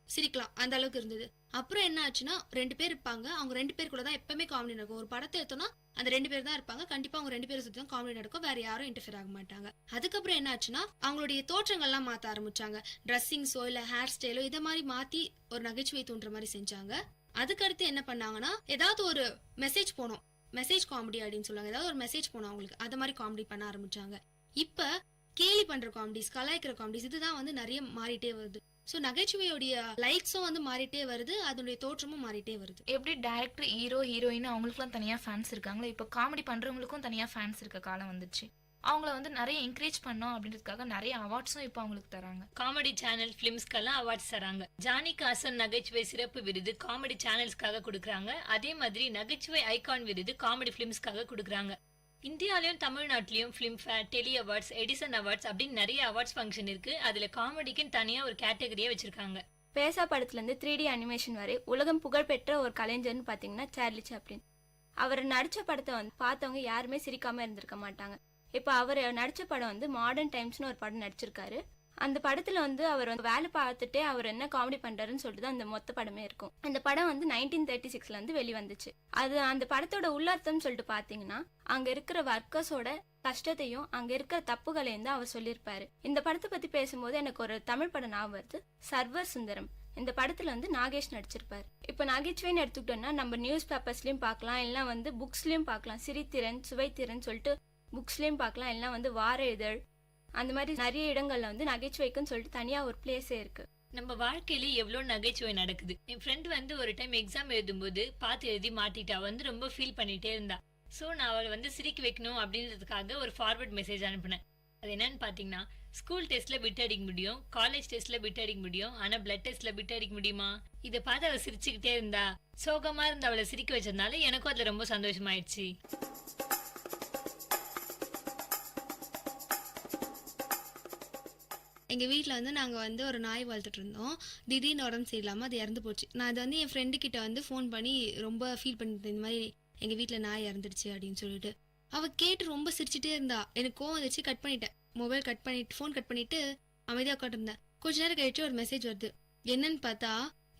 சிரிக்கலாம், அந்த அளவுக்கு இருந்தது. அப்புறம் என்ன ஆச்சுன்னா 2 பேர் இருப்பாங்க, அவங்க 2 பேர் கூட தான் எப்பவுமே காமெடி நடக்கும். ஒரு படத்தை எடுத்தோம்னா அந்த 2 பேர் தான் இருப்பாங்க, கண்டிப்பா அவங்க 2 பேரும் சுத்தி தான் காமெடி நடக்கும், வேற யாரும் இன்டர்ஃபியர் ஆக மாட்டாங்க. அதுக்கப்புறம் என்ன ஆச்சுன்னா அவங்களுடைய தோற்றங்கள்லாம் மாத்த ஆரம்பிச்சாங்க. ட்ரெஸ்ஸிங்ஸோ இல்ல ஹேர் ஸ்டைலோ இதை மாதிரி மாத்தி ஒரு நகைச்சுவை தோன்ற மாதிரி செஞ்சாங்க. அதுக்கடுத்து என்ன பண்ணாங்கன்னா ஏதாவது ஒரு மெசேஜ் போனோம், மெசேஜ் காமெடி அப்படின்னு சொல்லுவாங்க. ஏதாவது ஒரு மெசேஜ் போனோம் அவங்களுக்கு, அதை மாதிரி காமெடி பண்ண ஆரம்பிச்சாங்க. இப்ப கேலி பண்ற காமெடிஸ், கலாய்க்கிற காமெடிஸ் இதுதான் வந்து நிறைய மாறிட்டே வருது. சோ நகைச்சுவையோடைய லைக்ஸும் வந்து மாறிட்டே வருது, அதனுடைய தோற்றமும் மாறிட்டே வருது. எப்படி டைரக்டர், ஹீரோ, ஹீரோயின் அவங்களுக்குலாம் தனியா ஃபேன்ஸ் இருக்காங்களோ, இப்போ காமெடி பண்றவங்களுக்கும் தனியா ஃபேன்ஸ் இருக்க காலம் வந்துச்சு. அவங்கள வந்து நிறைய என்கரேஜ் பண்ணோம் அப்படின்றதுக்காக நிறைய அவார்ட்ஸும் இப்போ அவங்களுக்கு தராங்க. காமெடி சேனல் பிலிம்ஸ்க்கெல்லாம் அவார்ட்ஸ் தராங்க. ஜானி காசன் நகைச்சுவை சிறப்பு விருது காமெடி சேனல்ஸ்க்காக கொடுக்குறாங்க. அதே மாதிரி நகைச்சுவை ஐகான் விருது காமெடி பிலிம்ஸ்க்காக கொடுக்குறாங்க. இந்தியாலயும் தமிழ்நாட்டிலயும் பிலிம்ஃபேர், டெலி அவார்ட்ஸ், எடிசன் அவார்ட்ஸ் அப்படின்னு நிறைய அவார்ட்ஸ் ஃபங்க்ஷன் இருக்கு. அதுல காமெடிக்குன்னு தனியா ஒரு கேட்டகரியே வச்சிருக்காங்க. பேசா படத்துல இருந்து 3D அனிமேஷன் வரை உலகம் புகழ்பெற்ற ஒரு கலைஞர்னு பாத்தீங்கன்னா சார்லி சாப்ளின். அவர் நடிச்ச படத்தை வந்து பார்த்தவங்க யாருமே சிரிக்காம இருந்திருக்க மாட்டாங்க. இப்போ அவர் நடிச்ச படம் வந்து மாடர்ன் டைம்ஸ்னு ஒரு படம் நடிச்சிருக்காரு. அந்த படத்துல வந்து அவர் வந்து வேலை பார்த்துட்டே அவர் என்ன காமெடி பண்றாருன்னு சொல்லிட்டு அந்த மொத்த படமே இருக்கும். அந்த படம் வந்து 1936ல இருந்து வெளிவந்துச்சு. அது அந்த படத்தோட உள்ளர்த்தம் சொல்லிட்டு பாத்தீங்கன்னா அங்க இருக்கிற ஒர்க்கர்ஸோட கஷ்டத்தையும் அங்க இருக்கிற தப்புகளையும் தான் அவர் சொல்லியிருப்பாரு. இந்த படத்தை பத்தி பேசும்போது எனக்கு ஒரு தமிழ் படம் ஞாபகம் வருது, சர்வர் சுந்தரம். இந்த படத்துல வந்து நாகேஷ் நடிச்சிருப்பாரு. இப்ப நகைச்சுவைன்னு எடுத்துக்கிட்டோம்னா நம்ம நியூஸ் பேப்பர்ஸ்லயும் பார்க்கலாம், இல்லைன்னா வந்து புக்ஸ்லயும் பார்க்கலாம். சிரித்திறன், சுவைத்திறன் சொல்லிட்டு புக்ஸ்லயும் பார்க்கலாம், இல்லைன்னா வந்து வார இதழ், அந்த மாதிரி நிறைய இடங்கள்ல வந்து நகைச்சுவைக்குன்னு சொல்லிட்டு தனியா ஒரு பிளேஸே இருக்கு. நம்ம வாழ்க்கையில எவ்வளவு நகைச்சுவை நடக்குது. என் ஃப்ரெண்ட் வந்து ஒரு டைம் எக்ஸாம் எழுதும்போது பார்த்து எழுதி மாட்டிட்டா, வந்து ரொம்ப ஃபீல் பண்ணிட்டே இருந்தா. ஸோ நான் அவளை வந்து சிரிக்க வைக்கணும் அப்படின்றதுக்காக ஒரு ஃபார்வர்ட் மெசேஜ் அனுப்பினேன். அது என்னன்னு பாத்தீங்கன்னா, ஸ்கூல் டெஸ்ட்ல பிட் அடிக்க முடியும், காலேஜ் டெஸ்ட்ல பிட் அடிக்க முடியும், ஆனா பிளட் டெஸ்ட்ல பிட் அடிக்க முடியுமா? இதை பார்த்து அவள் சிரிச்சுக்கிட்டே இருந்தா. சோகமா இருந்த அவளை சிரிக்க வச்சதுனால எனக்கும் அதுல ரொம்ப சந்தோஷமாயிடுச்சு. எங்கள் வீட்டில் வந்து நாங்கள் வந்து ஒரு நாய் வளர்த்துட்டு இருந்தோம். திடீர்னு உடம்பு சரியில்லாமல் அது இறந்து போச்சு. நான் அது வந்து என் ஃப்ரெண்டு கிட்ட வந்து ஃபோன் பண்ணி ரொம்ப ஃபீல் பண்ணிட்டேன், இந்த மாதிரி எங்கள் வீட்டில் நாய் இறந்துடுச்சு அப்படின்னு சொல்லிட்டு. அவள் கேட்டு ரொம்ப சிரிச்சுட்டே இருந்தா. எனக்கு கோவம் வந்துச்சு, கட் பண்ணிட்டேன். மொபைல் கட் பண்ணிட்டு ஃபோன் கட் பண்ணிட்டு அமைதியாக உட்காந்துருந்தேன். கொஞ்ச நேரம் கழிச்சு ஒரு மெசேஜ் வருது. என்னன்னு பார்த்தா,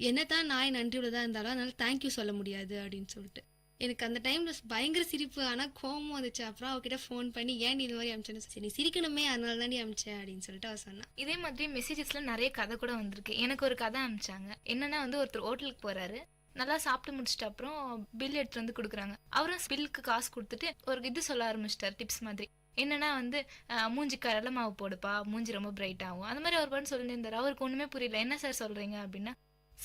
என்னதான் நாய் நன்றியுள்ளதாக இருந்தாலும் அதனால தேங்க்யூ சொல்ல முடியாது அப்படின்னு சொல்லிட்டு. எனக்கு அந்த டைம்ல பயங்கர சிரிப்பு, ஆனால் கோவமும் வந்துச்சு. அப்புறம் அவகிட்ட ஃபோன் பண்ணி ஏன் இது மாதிரி அமிச்சேன்னு, சரி சிரிக்கணுமே அதனால தாண்டி அமிச்சேன் அப்படின்னு சொல்லிட்டு அவ சொன்னான். இதே மாதிரி மெசேஜஸ்ல நிறைய கதை கூட வந்திருக்கு. எனக்கு ஒரு கதை அமிச்சாங்க. என்னன்னா வந்து ஒருத்தர் ஹோட்டலுக்கு போறாரு, நல்லா சாப்பிட்டு முடிச்சிட்டு அப்புறம் பில் எடுத்து வந்து கொடுக்குறாங்க. அவரும் பில்லுக்கு காசு கொடுத்துட்டு ஒரு இது சொல்ல ஆரம்பிச்சிட்டார், டிப்ஸ் மாதிரி. என்னன்னா வந்து மூஞ்சி கடலை மாவு போடுப்பா, மூஞ்சி ரொம்ப பிரைட் ஆகும், அந்த மாதிரி அவர் பண்ணி சொல்லியிருந்தாரு. அவருக்கு ஒண்ணுமே புரியல. என்ன சார் சொல்றீங்க அப்படின்னா,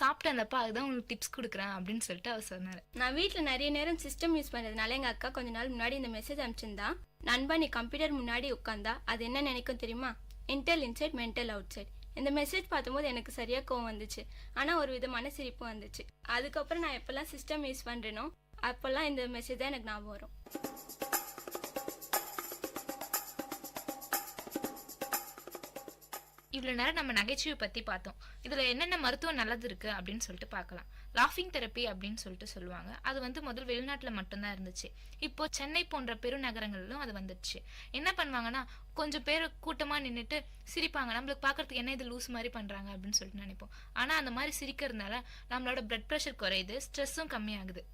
சாப்பிட்டேன்ப்பா, அதுதான் உங்களுக்கு டிப்ஸ் கொடுக்குறேன் அப்படின்னு சொல்லிட்டு அவர் சொன்னார். நான் வீட்டில் நிறைய நேரம் சிஸ்டம் யூஸ் பண்ணுறதுனால எங்கள் அக்கா கொஞ்ச நாள் முன்னாடி இந்த மெசேஜ் அனுப்பிச்சிருந்தா, நண்பா நீ கம்ப்யூட்டர் முன்னாடி உட்காந்தா அது என்ன நினைக்கும் தெரியுமா? Intel inside mental outside. இந்த மெசேஜ் பார்க்கும்போது எனக்கு சரியாக கோவம் வந்துச்சு, ஆனால் ஒரு விதமான சிரிப்பு வந்துச்சு. அதுக்கப்புறம் நான் எப்போல்லாம் சிஸ்டம் யூஸ் பண்ணுறேனோ அப்போல்லாம் இந்த மெசேஜ் தான் எனக்கு ஞாபகம் வரும். இவ்வளோ நேரம் நம்ம நகைச்சுவை பற்றி பார்த்தோம். இதில் என்னென்ன மருத்துவம் நல்லது இருக்குது அப்படின்னு சொல்லிட்டு பார்க்கலாம். லாஃபிங் தெரப்பி அப்படின்னு சொல்லிட்டு சொல்லுவாங்க. அது முதல் வெளிநாட்டில் மட்டும்தான் இருந்துச்சு. இப்போ சென்னை போன்ற பெருநகரங்களிலும் அது வந்துடுச்சு. என்ன பண்ணுவாங்கன்னா, கொஞ்சம் பேர் கூட்டமாக நின்றுட்டு சிரிப்பாங்க. நம்மளுக்கு பார்க்கறதுக்கு என்ன இது லூஸ் மாதிரி பண்ணுறாங்க அப்படின்னு சொல்லிட்டு நினைப்போம். ஆனால் அந்த மாதிரி சிரிக்கிறதுனால நம்மளோட பிளட் ப்ரெஷர் குறையுது, ஸ்ட்ரெஸ்ஸும் கம்மியாகுது.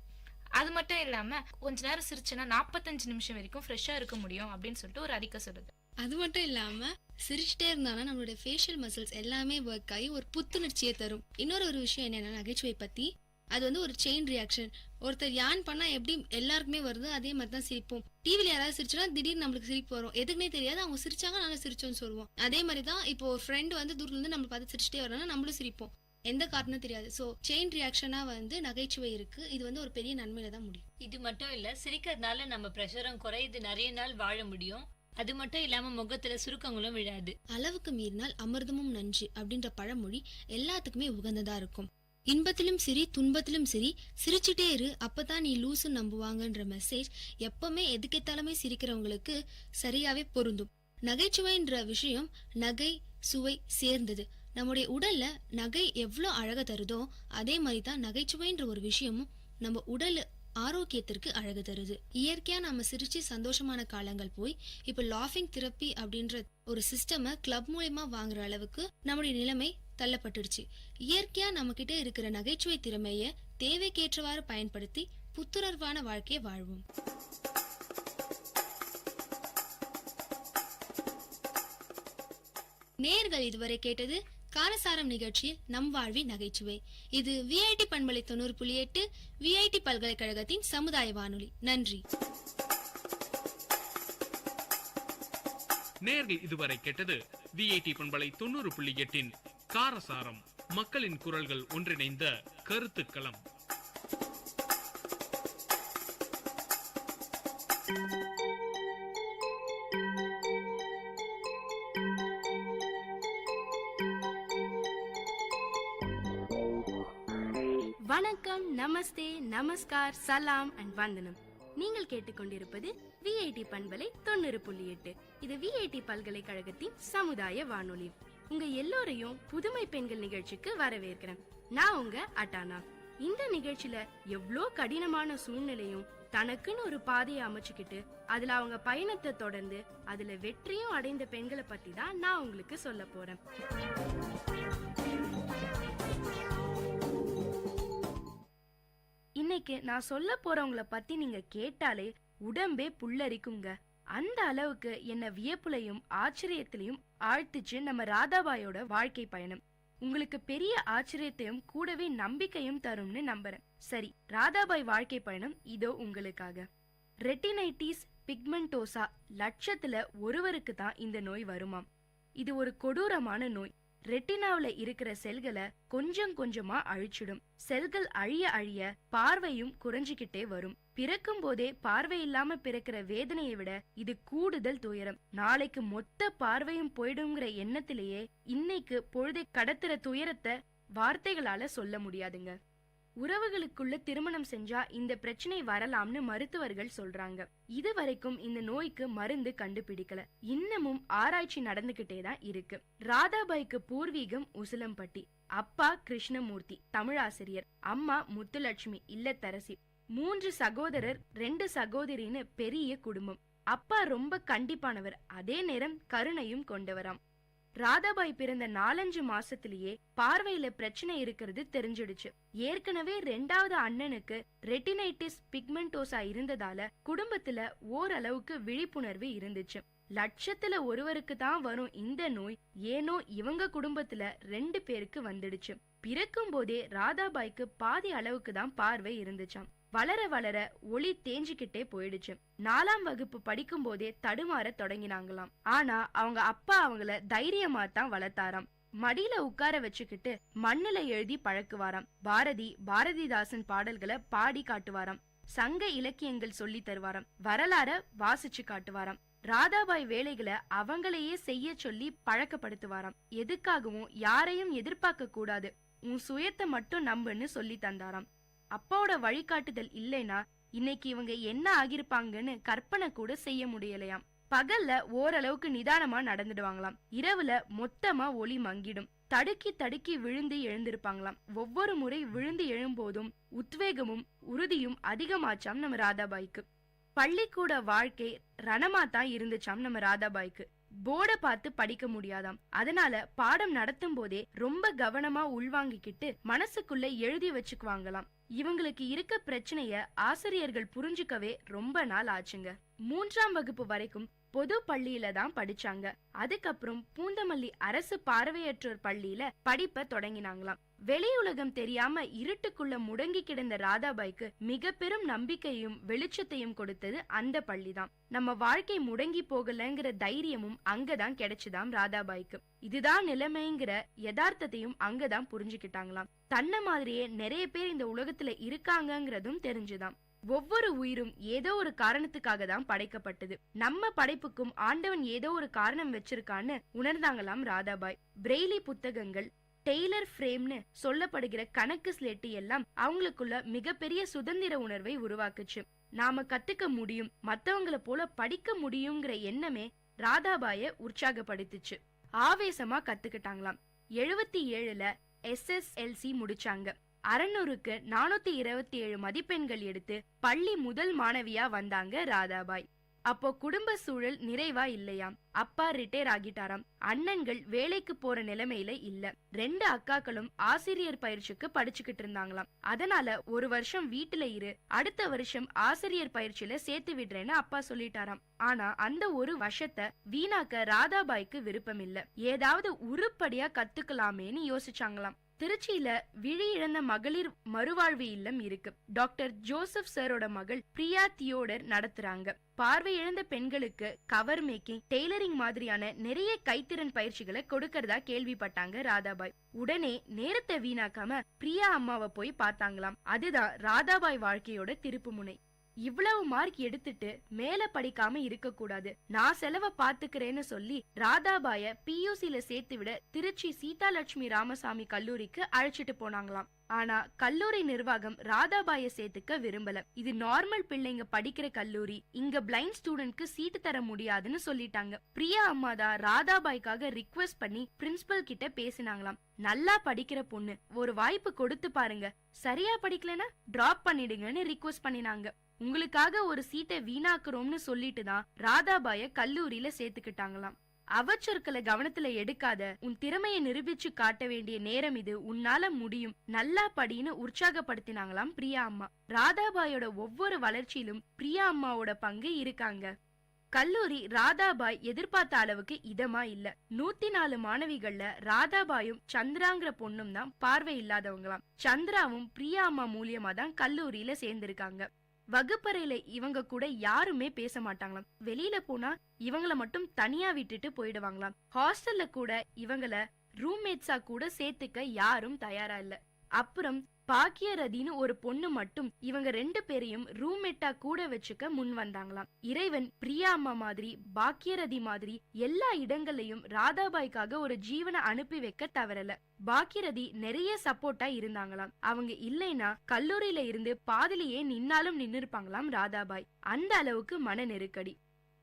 அது மட்டும் இல்லாமல் கொஞ்ச நேரம் சிரிச்சுன்னா 45 நிமிஷம் வரைக்கும் ஃப்ரெஷ்ஷாக இருக்க முடியும் அப்படின்னு சொல்லிட்டு ஒரு அறிக்கை சொல்லுது. அது மட்டும் இல்லாமல் சிரிச்சிட்டே இருந்தாலும் நம்மளோட ஃபேஷியல் மசில்ஸ் எல்லாமே ஒர்க் ஆகி ஒரு புத்துணர்ச்சியை தரும். இன்னொரு விஷயம் என்னென்னா, நகைச்சுவை பற்றி அது ஒரு செயின் ரியாக்ஷன். ஒருத்தர் யான் பண்ணால் எப்படி எல்லாருக்குமே வருது, அதே மாதிரி தான் சிரிப்போம். டிவியில் யாராவது சிரிச்சோன்னா திடீர்னு நம்மளுக்கு சிரிப்பு வரும். எதுக்குன்னே தெரியாது, அவங்க சிரிச்சாங்க நாங்கள் சிரிச்சோன்னு சொல்லுவோம். அதே மாதிரி தான் இப்போ ஒரு ஃப்ரெண்டு தூரத்துலேருந்து நம்ம பார்த்து சிரிச்சிட்டே வரணும்னா நம்மளும் சிரிப்போம், எந்த காரணம் தெரியாது. ஸோ செயின் ரியாக்ஷனா நகைச்சுவை இருக்கு. இது ஒரு பெரிய நன்மையில தான் முடியும். இது மட்டும் இல்ல, சிரிக்கிறதுனால நம்ம பிரஷரும் குறையுது, நிறைய நாள் வாழ முடியும். அது மட்டும் இல்லாம முகத்துல சுருக்கங்களும் விழாது. அளவுக்கு மீறினால் அமிர்தமும் நஞ்சு அப்படின்ற பழமொழி எல்லாத்துக்குமே உகந்ததா இருக்கும். இன்பத்திலும் சரி துன்பத்திலும் சரி சிரிச்சுட்டே இரு, அப்பதான் நீ லூசு நம்புவாங்கன்ற மெசேஜ் எப்பவுமே எதுக்கேத்தாலுமே சிரிக்கிறவங்களுக்கு சரியாவே பொருந்தும். நகைச்சுவைன்ற விஷயம் நகை சுவை சேர்ந்தது. நம்முடைய உடல்ல நகை எவ்வளோ அழக தருதோ அதே மாதிரி தான் நகைச்சுவைன்ற ஒரு விஷயமும் நம்ம உடல் ஆரோக்கியத்திற்கு அழகு தருது. இயற்கையா நம்ம சிரிச்சு சந்தோஷமான காலங்கள் போய் இப்ப லாஃபிங் தெரப்பி அப்படின்ற ஒரு சிஸ்டம கிளப் மூலமா வாங்குற அளவுக்கு நம்முடைய நிலைமை தள்ளப்பட்டுடுச்சு. இயற்கையா நம்ம கிட்ட இருக்கிற நகைச்சுவை திறமைய தேவைக்கேற்றவாறு பயன்படுத்தி புத்துணர்வான வாழ்க்கையை வாழ்வோம். நேர்கள் இதுவரை கேட்டது காரசாரம் நிகழ்ச்சியில் நம் வாழ்வி நகைச்சுவை. இது விஐடி பண்பலை 90.8 விஐடி பல்கலைக்கழகத்தின் சமுதாய வானொலி. நன்றி. நேர்கள் இதுவரை கேட்டது விஐடி பண்பலை 90.8 காரசாரம், மக்களின் குரல்கள் ஒன்றிணைந்த கருத்துக்களம். வணக்கம், நமஸ்தே, நமஸ்கார், சலாம் அண்ட் வந்தனம். நீங்கள் கேட்டுக்கொண்டிருப்பது விஐடி பண்பலை 90.8. இது விஐடி பல்கலைக்கழகத்தின் சமுதாய வானொலி. உங்க எல்லோரையும் புதுமை பெண்கள் நிகழ்ச்சிக்கு வரவேற்கிறேன். நான் உங்க அட்டானா. இந்த நிகழ்ச்சியில எவ்வளோ கடினமான சூழ்நிலையும் தனக்குன்னு ஒரு பாதையை அமைச்சுக்கிட்டு அதுல அவங்க பயணத்தை தொடர்ந்து அதுல வெற்றியும் அடைந்த பெண்களை பத்தி தான் நான் உங்களுக்கு சொல்ல போறேன். இன்னைக்கு நான் சொல்ல போறவங்கள பத்தி நீங்க கேட்டாலே உடம்பே புல்லரிக்குங்க. அந்த அளவுக்கு என்ன வியப்புலையும் ஆச்சரியத்திலையும் ஆழ்த்துச்சு நம்ம ராதாபாயோட வாழ்க்கை பயணம். உங்களுக்கு பெரிய ஆச்சரியத்தையும் கூடவே நம்பிக்கையும் தரும்னு நம்புறேன். சரி, ராதாபாய் வாழ்க்கை பயணம் இதோ உங்களுக்காக. ரெட்டினைட்டிஸ் பிக்மெண்டோசா லட்சத்துல ஒருவருக்கு தான் இந்த நோய் வருமாம். இது ஒரு கொடூரமான நோய். ரெட்டினாவுல இருக்கிற செல்களை கொஞ்சம் கொஞ்சமா அழிச்சிடும். செல்கள் அழிய அழிய பார்வையும் குறைஞ்சிக்கிட்டே வரும். பிறக்கும் போதே பார்வை இல்லாம பிறக்கிற வேதனையை விட இது கூடுதல் துயரம். நாளைக்கு மொத்த பார்வையும் போயிடுங்கிற எண்ணத்திலேயே இன்னைக்கு பொழுதை கடத்துற துயரத்தை வார்த்தைகளால சொல்ல முடியாதுங்க. உறவுகளுக்குள்ள திருமணம் செஞ்சா இந்த பிரச்சனை வரலாம்னு மருத்துவர்கள் சொல்றாங்க. இதுவரைக்கும் இந்த நோய்க்கு மருந்து கண்டுபிடிக்கல. இன்னமும் ஆராய்ச்சி நடந்துகிட்டே தான் இருக்கு. ராதாபாய்க்கு பூர்வீகம் உசிலம்பட்டி. அப்பா கிருஷ்ணமூர்த்தி தமிழாசிரியர், அம்மா முத்துலட்சுமி இல்லத்தரசி. 3 சகோதரர் 2 சகோதரின்னு பெரிய குடும்பம். அப்பா ரொம்ப கண்டிப்பானவர், அதே நேரம் கருணையும் கொண்டவராம். ராதாபாய் பிறந்த 4-5 மாசத்திலேயே பார்வையில பிரச்சனை இருக்கிறது தெரிஞ்சிடுச்சு. ஏற்கனவே 2வது அண்ணனுக்கு ரெட்டினைட்டிஸ் பிக்மெண்டோசா இருந்ததால குடும்பத்துல ஓரளவுக்கு விழிப்புணர்வு இருந்துச்சு. லட்சத்துல ஒருவருக்கு தான் வரும் இந்த நோய் ஏனோ இவங்க குடும்பத்துல 2 பேருக்கு வந்துடுச்சு. பிறக்கும் போதே ராதாபாய்க்கு பாதி அளவுக்கு தான் பார்வை இருந்துச்சாம். வளர வளர ஒளி தேஞ்சிக்கிட்டே போயிடுச்சு. 4ஆம் வகுப்பு படிக்கும் போதே தடுமாற தொடங்கினாங்களாம். ஆனா அவங்க அப்பா அவங்கள தைரியமா தான் வளர்த்தாராம். மடியில உட்கார வச்சுக்கிட்டு மண்ணுல எழுதி பழக்குவாராம். பாரதிதாசன் பாடல்களை பாடி காட்டுவாராம். சங்க இலக்கியங்கள் சொல்லி தருவாராம். வரலாற வாசிச்சு காட்டுவாராம். ராதாபாய் வேலைகளை அவங்களையே செய்ய சொல்லி பழக்கப்படுத்துவாராம். எதுக்காகவும் யாரையும் எதிர்பார்க்க கூடாது, உன் சுயத்தை மட்டும் நம்புன்னு சொல்லி தந்தாராம். அப்பாவோட வழிகாட்டுதல் இல்லைன்னா இன்னைக்கு இவங்க என்ன ஆகிருப்பாங்கன்னு கற்பனை கூட செய்ய முடியலையாம். பகல்ல ஓரளவுக்கு நிதானமா நடந்துடுவாங்களாம். இரவுல மொத்தமா ஒளி மங்கிடும். தடுக்கி தடுக்கி விழுந்து எழுந்திருப்பாங்களாம். ஒவ்வொரு முறை விழுந்து எழும்போதும் உத்வேகமும் உறுதியும் அதிகமாச்சாம் நம்ம ராதாபாய்க்கு. பள்ளிக்கூட வாழ்க்கை ரணமா தான் இருந்துச்சாம் நம்ம ராதாபாய்க்கு. போர்டை பார்த்து படிக்க முடியாதாம். அதனால பாடம் நடத்தும் போதே ரொம்ப கவனமா உள்வாங்கிக்கிட்டு மனசுக்குள்ள எழுதி வச்சுக்குவாங்களாம். இவங்களுக்கு இருக்க பிரச்சனைய ஆசிரியர்கள் புரிஞ்சுக்கவே ரொம்ப நாள் ஆச்சுங்க. 3ஆம் வகுப்பு வரைக்கும் பொது பள்ளியில தான் படிச்சாங்க. அதுக்கப்புறம் பூந்தமல்லி அரசு பார்வையற்றோர் பள்ளியில படிப்ப தொடங்கினாங்களாம். வெளியுலகம் தெரியாம இருட்டுக்குள்ள முடங்கி கிடந்த ராதாபாய்க்கு மிக பெரும் நம்பிக்கையும் வெளிச்சத்தையும் கொடுத்தது அந்த பள்ளிதான். நம்ம வாழ்க்கை முடங்கி போகலங்கிற தைரியமும் அங்கதான் கிடைச்சுதாம் ராதாபாய்க்கு. இதுதான் நிலைமைங்கிற யதார்த்தத்தையும் அங்கதான் புரிஞ்சுக்கிட்டாங்களாம். தன்ன மாதிரியே நிறைய பேர் இந்த உலகத்துல இருக்காங்கங்கிறதும் தெரிஞ்சுதாம். ஒவ்வொரு உயிரும் ஏதோ ஒரு காரணத்துக்காக தான் படைக்கப்பட்டது. நம்ம படைப்புக்கும் ஆண்டவன் ஏதோ ஒரு காரணம் வச்சிருக்கான்னு உணர்ந்தாங்களாம் ராதாபாய். பிரெய்லி புத்தகங்கள், டெய்லர் ஃப்ரேம்னு சொல்லப்படுகிற கணக்கு ஸ்லேட்டு எல்லாம் அவங்களுக்குள்ள மிகப்பெரிய சுதந்திர உணர்வை உருவாக்குச்சு. நாம கத்துக்க முடியும், மத்தவங்களை போல படிக்க முடியுங்கிற எண்ணமே ராதாபாய உற்சாகப்படுத்துச்சு. ஆவேசமா கத்துக்கிட்டாங்களாம். 77ல SSLC முடிச்சாங்க. 600க்கு 427 மதிப்பெண்கள் எடுத்து பள்ளி முதல் மாணவியா வந்தாங்க ராதாபாய். அப்போ குடும்ப சூழல் நிறைவா இல்லையாம். அப்பா ரிட்டையர் ஆகிட்டாராம். அண்ணன்கள் வேலைக்கு போற நிலைமையில இல்ல. 2 அக்காக்களும் ஆசிரியர் பயிற்சிக்கு படிச்சுக்கிட்டு இருந்தாங்களாம். அதனால ஒரு வருஷம் வீட்டுல இரு, அடுத்த வருஷம் ஆசிரியர் பயிற்சியில சேர்த்து விடுறேன்னு அப்பா சொல்லிட்டாராம். ஆனா அந்த ஒரு வருஷத்தை வீணாக்க ராதாபாய்க்கு விருப்பம் இல்ல. ஏதாவது உருப்படியா கத்துக்கலாமேன்னு யோசிச்சாங்களாம். திருச்சியில விழி இழந்த மகளிர் மறுவாழ்வு இல்லம் இருக்கு. டாக்டர் ஜோசப் சரோட மகள் பிரியா தியோடர் நடத்துறாங்க. பார்வை இழந்த பெண்களுக்கு கவர் மேக்கிங், டெய்லரிங் மாதிரியான நிறைய கைத்திறன் பயிற்சிகளை கொடுக்கறதா கேள்விப்பட்டாங்க ராதாபாய். உடனே நேரத்தை வீணாக்காம பிரியா அம்மாவை போய் பார்த்தாங்களாம். அதுதான் ராதாபாய் வாழ்க்கையோட திருப்பு முனை. இவ்வளவு மார்க் எடுத்துட்டு மேல படிக்காம இருக்க கூடாது, நான் செலவை பாத்துக்கிறேன்னு சொல்லி ராதாபாய PUCல சேர்த்து விட திருச்சி சீதாலட்சுமி ராமசாமி கல்லூரிக்கு அழைச்சிட்டு போனாங்களாம். ஆனா கல்லூரி நிர்வாகம் ராதாபாய சேர்த்துக்க விரும்பல. இது நார்மல் பிள்ளைங்க படிக்கிற கல்லூரி, இங்க பிளைண்ட் ஸ்டூடெண்ட்க்கு சீட்டு தர முடியாதுன்னு சொல்லிட்டாங்க. பிரியா அம்மா தான் ராதாபாய்க்காக ரிக்வெஸ்ட் பண்ணி பிரின்சிபல் கிட்ட பேசினாங்களாம். நல்லா படிக்கிற பொண்ணு, ஒரு வாய்ப்பு கொடுத்து பாருங்க, சரியா படிக்கலனா டிராப் பண்ணிடுங்கன்னு ரிக்வெஸ்ட் பண்ணினாங்க. உங்களுக்காக ஒரு சீட்டை வீணாக்குறோம்னு சொல்லிட்டு தான் ராதாபாய கல்லூரியில சேர்த்துக்கிட்டாங்களாம். அவச்சொற்களை கவனத்துல எடுக்காத, உன் திறமையை நிரூபிச்சு காட்ட வேண்டிய நேரம் இது, உன்னால முடியும், நல்லா படின்னு உற்சாகப்படுத்தினாங்களாம் பிரியா அம்மா. ராதாபாயோட ஒவ்வொரு வளர்ச்சியிலும் பிரியா அம்மாவோட பங்கு இருக்காங்க. கல்லூரி ராதாபாய் எதிர்பார்த்த அளவுக்கு இதமா இல்ல. 104 மாணவிகள்ல ராதாபாயும் சந்திராங்கிற பொண்ணும் தான் பார்வை இல்லாதவங்களாம். சந்திராவும் பிரியா அம்மா மூலியமா தான் கல்லூரியில சேர்ந்திருக்காங்க. வகுப்பறையில இவங்க கூட யாருமே பேச மாட்டாங்களாம். வெளியில போனா இவங்கள மட்டும் தனியா விட்டுட்டு போயிடுவாங்களாம். ஹாஸ்டல்ல கூட இவங்கள ரூம்மேட்ஸா கூட சேர்த்துக்க யாரும் தயாரா இல்ல. அப்புறம் பாக்கியரதின்னு ஒரு பொண்ணு மட்டும் இவங்க 2 பேரையும் ரூம்மேட்டா கூட வச்சுக்க முன் வந்தாங்களாம். இறைவன் பிரியா அம்மா மாதிரி பாக்கியரதி மாதிரி எல்லா இடங்கள்லயும் ராதாபாய்க்காக ஒரு ஜீவனை அனுப்பி வைக்க தவறல. பாக்கியரதி நிறைய சப்போர்ட்டா இருந்தாங்களாம். அவங்க இல்லைன்னா கல்லூரியில இருந்து பாதிலேயே நின்னாலும் நின்னு இருப்பாங்களாம் ராதாபாய். அந்த அளவுக்கு மன நெருக்கடி.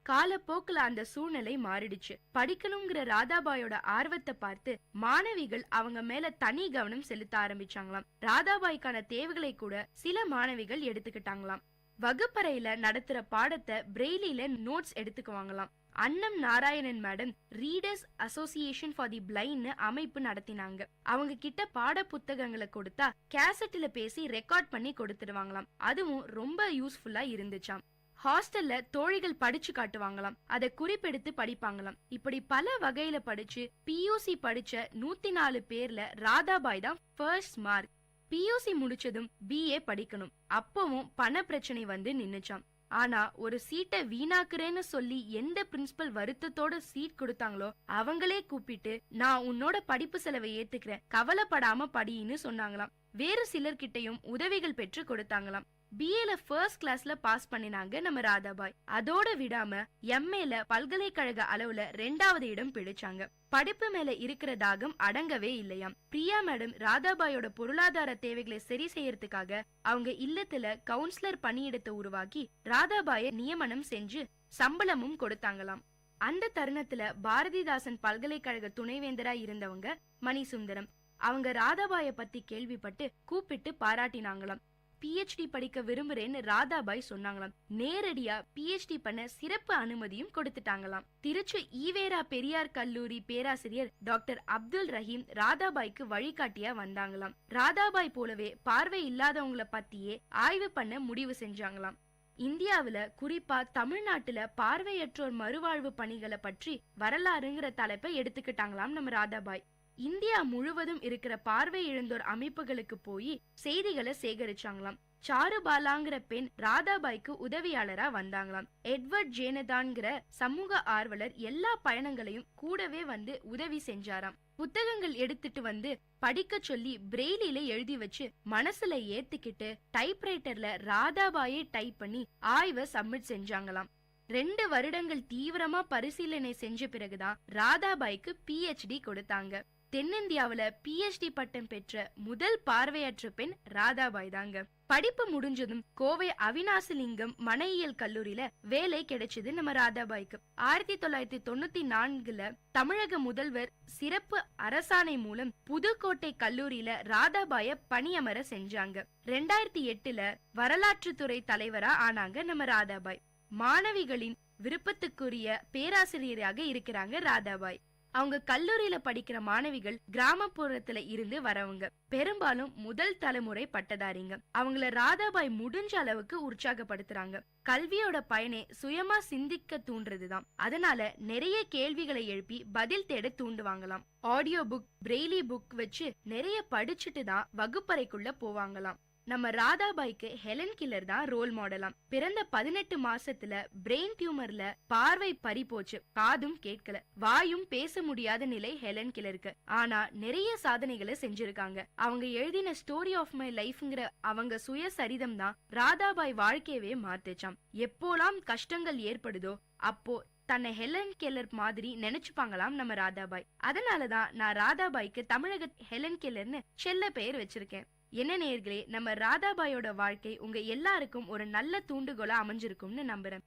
காலப்போக்குல அந்த சூழ்நிலை மாறிடுச்சு. படிக்கணுங்கிற ராதாபாயோட ஆர்வத்தை பார்த்து மாணவிகள் அவங்க மேல தனி கவனம் செலுத்த ஆரம்பிச்சாங்களாம். ராதாபாய்க்கான தேவைகளை கூட சில மாணவிகள் எடுத்துக்கிட்டாங்களாம். வகுப்பறையில நடத்துற பாடத்தை பிரெய்லில நோட்ஸ் எடுத்துக்குவாங்களாம். அன்னம் Narayanan madam readers association for the blind அமைப்பு நடத்தினாங்க. அவங்க கிட்ட பாட புத்தகங்களை கொடுத்தா கேசட்ல பேசி ரெக்கார்ட் பண்ணி கொடுத்துடுவாங்களாம். அதுவும் ரொம்ப யூஸ்ஃபுல்லா இருந்துச்சாம். ஹாஸ்டல்ல தோழிகள் படிச்சு காட்டுவாங்களாம், அதை குறிப்பெடுத்து படிப்பாங்களாம். இப்படி பல வகையில படிச்சு PUC படிச்ச 104 பேர்ல ராதாபாய் தான் ஃபர்ஸ்ட் மார்க். PUC முடிச்சதும் BA படிக்கணும். அப்பவும் பண பிரச்சனை வந்து நின்னுச்சாம். ஆனா ஒரு சீட்டை வீணாக்குறேன்னு சொல்லி எந்த பிரின்சிபல் வருத்தத்தோட சீட் கொடுத்தாங்களோ அவங்களே கூப்பிட்டு நான் உன்னோட படிப்பு செலவை ஏத்துக்கிறேன், கவலைப்படாம படின்னு சொன்னாங்களாம். வேறு சிலர்கிட்டையும் உதவிகள் பெற்று கொடுத்தாங்களாம். பிஏல ஃபர்ஸ்ட் கிளாஸ்ல பாஸ் பண்ணினாங்க நம்ம ராதாபாய். அதோட விடாம எம்ஏல பல்கலைக்கழக அளவுல 2வது இடம் பிடிச்சாங்க. படிப்பு மேல இருக்கிற தாகம் அடங்கவே இல்லையாம். பிரியா மேடம் ராதாபாயோட பொருளாதார தேவைகளை சரி செய்யறதுக்காக அவங்க இல்லத்துல கவுன்சிலர் பணியிடத்தை உருவாக்கி ராதாபாய நியமனம் செஞ்சு சம்பளமும் கொடுத்தாங்களாம். அந்த தருணத்துல பாரதிதாசன் பல்கலைக்கழக துணைவேந்தரா இருந்தவங்க மணிசுந்தரம் அவங்க ராதாபாய பத்தி கேள்விப்பட்டு கூப்பிட்டு பாராட்டினாங்களாம். PhD படிக்க விரும்புறேன்னு ராதாபாய் சொன்னாங்களாம். நேரடியா PhD பண்ண சிறப்பு அனுமதியும் கொடுத்துட்டாங்களாம். திருச்சி ஈவேரா பெரியார் கல்லூரி பேராசிரியர் டாக்டர் அப்துல் ரஹீம் ராதாபாய்க்கு வழிகாட்டியா வந்தாங்களாம். ராதாபாய் போலவே பார்வை இல்லாதவங்கள பத்தியே ஆய்வு பண்ண முடிவு செஞ்சாங்களாம். இந்தியாவுல குறிப்பா தமிழ்நாட்டுல பார்வையற்றோர் மறுவாழ்வு பணிகளை பற்றி வரலாறுங்கிற தலைப்பை எடுத்துக்கிட்டாங்களாம் நம்ம ராதாபாய். இந்தியா முழுவதும் இருக்கிற பார்வை இழந்தோர் அமைப்புகளுக்கு போய் செய்திகளை சேகரிச்சாங்களாம். சாருபாலாங்கிற பெண் ராதாபாய்க்கு உதவியாளரா வந்தாங்களாம். எட்வர்ட் ஜேனதான்கிற சமூக ஆர்வலர் எல்லா பயணங்களையும் கூடவே வந்து உதவி செஞ்சாராம். புத்தகங்கள் எடுத்துட்டு வந்து படிக்க சொல்லி பிரெய்லில எழுதி வச்சு மனசுல ஏத்துக்கிட்டு டைப்ரைட்டர்ல ராதாபாயை டைப் பண்ணி ஆய்வை சப்மிட் செஞ்சாங்களாம். 2 வருடங்கள் தீவிரமா பரிசீலனை செஞ்ச பிறகுதான் ராதாபாய்க்கு PhD கொடுத்தாங்க. தென்னிந்தியாவுல PhD பட்டம் பெற்ற முதல் பார்வையற்ற பெண் ராதாபாய் தாங்க. படிப்பு முடிஞ்சதும் கோவை அவினாசிலிங்கம் மனையியல் கல்லூரியில வேலை கிடைச்சது நம்ம ராதாபாய்க்கு. 1994 தமிழக முதல்வர் சிறப்பு அரசாணை மூலம் புதுக்கோட்டை கல்லூரியில ராதாபாய பணியமர செஞ்சாங்க. 2008 வரலாற்றுத்துறை தலைவரா ஆனாங்க நம்ம ராதாபாய். மாணவிகளின் விருப்பத்துக்குரிய பேராசிரியராக இருக்கிறாங்க ராதாபாய். அவங்க கல்லூரியில படிக்கிற மாணவிகள் கிராமப்புறத்துல இருந்து வரவங்க, பெரும்பாலும் முதல் தலைமுறை பட்டதாரிங்க. அவங்கள ராதாபாய் முடிஞ்ச அளவுக்கு உற்சாகப்படுத்துறாங்க. கல்வியோட பயனை சுயமா சிந்திக்க தூண்டுறதுதான். அதனால நிறைய கேள்விகளை எழுப்பி பதில் தேட தூண்டுவாங்களாம். ஆடியோ புக், பிரெய்லி புக் வச்சு நிறைய படிச்சுட்டு தான் வகுப்பறைக்குள்ள போவாங்களாம். நம்ம ராதாபாய்க்கு ஹெலன் கில்லர் தான் ரோல் மாடலாம். பிறந்த 18 மாசத்துல பிரெயின் டியூமர்ல பார்வை பறி போச்சு, காதும் கேட்கல, வாயும் பேச முடியாத நிலை ஹெலன் கில்லருக்கு. ஆனா நிறைய சாதனைகளை செஞ்சிருக்காங்க. அவங்க எழுதின ஸ்டோரி ஆஃப் மை லைஃப்ங்கிற அவங்க சுயசரிதம் தான் ராதாபாய் வாழ்க்கையவே மாத்துச்சாம். எப்போலாம் கஷ்டங்கள் ஏற்படுதோ அப்போ தன்னை ஹெலன் கெல்லர் மாதிரி நினைச்சுப்பாங்களாம் நம்ம ராதாபாய். அதனாலதான் நான் ராதாபாய்க்கு தமிழக ஹெலன் கெல்லர்னு செல்ல பெயர் வச்சிருக்கேன். என்ன நேயர்களே, நம்ம ராதாபாயோட வாழ்க்கை உங்க எல்லாருக்கும் ஒரு நல்ல தூண்டுகோலா அமைஞ்சிருக்கும்னு நம்புறேன்.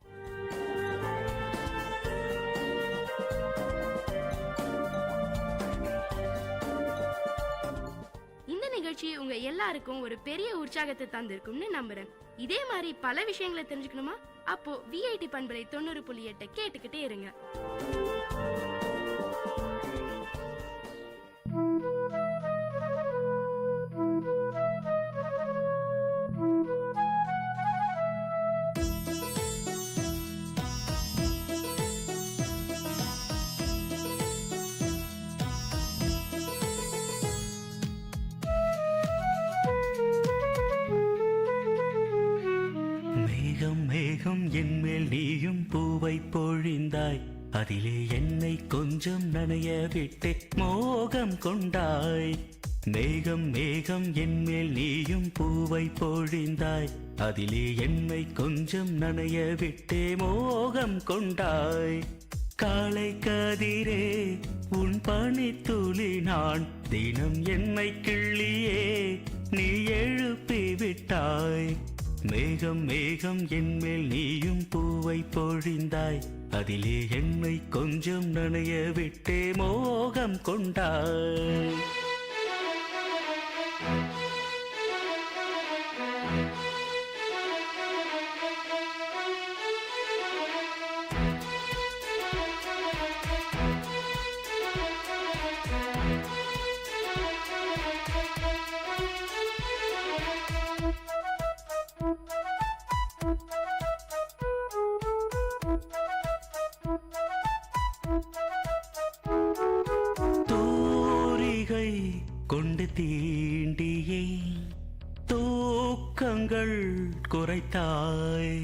இந்த நிகழ்ச்சி உங்க எல்லாருக்கும் ஒரு பெரிய உற்சாகத்தை தந்திருக்கும்னு நம்புறேன். இதே மாதிரி பல விஷயங்களை தெரிஞ்சுக்கணுமா? அப்போ VIT பண்பலை 90.8 கேட்டுக்கிட்டே இருங்க. மேகம் என்மேல் நீயும் பூவை பொழிந்தாய், அதிலே என்னை கொஞ்சம் நனைய விட்டு மோகம் கொண்டாய். மேகம் மேகம் என்மேல் நீயும் பூவை பொழிந்தாய், அதிலே என்னை கொஞ்சம் நனைய விட்டே மோகம் கொண்டாய். காலை கதிரே உன் பனித்துளி நான், தினம் என்னை கிள்ளியே நீ எழுப்பி விட்டாய். மேகம் மேகம் என்மேல் நீயும் பூவை பொழிந்தாய், அதிலே என்னை கொஞ்சம் நனைய விட்டே மோகம் கொண்டாய். கொண்டு தீண்டியை தூக்கங்கள் குறைத்தாய்.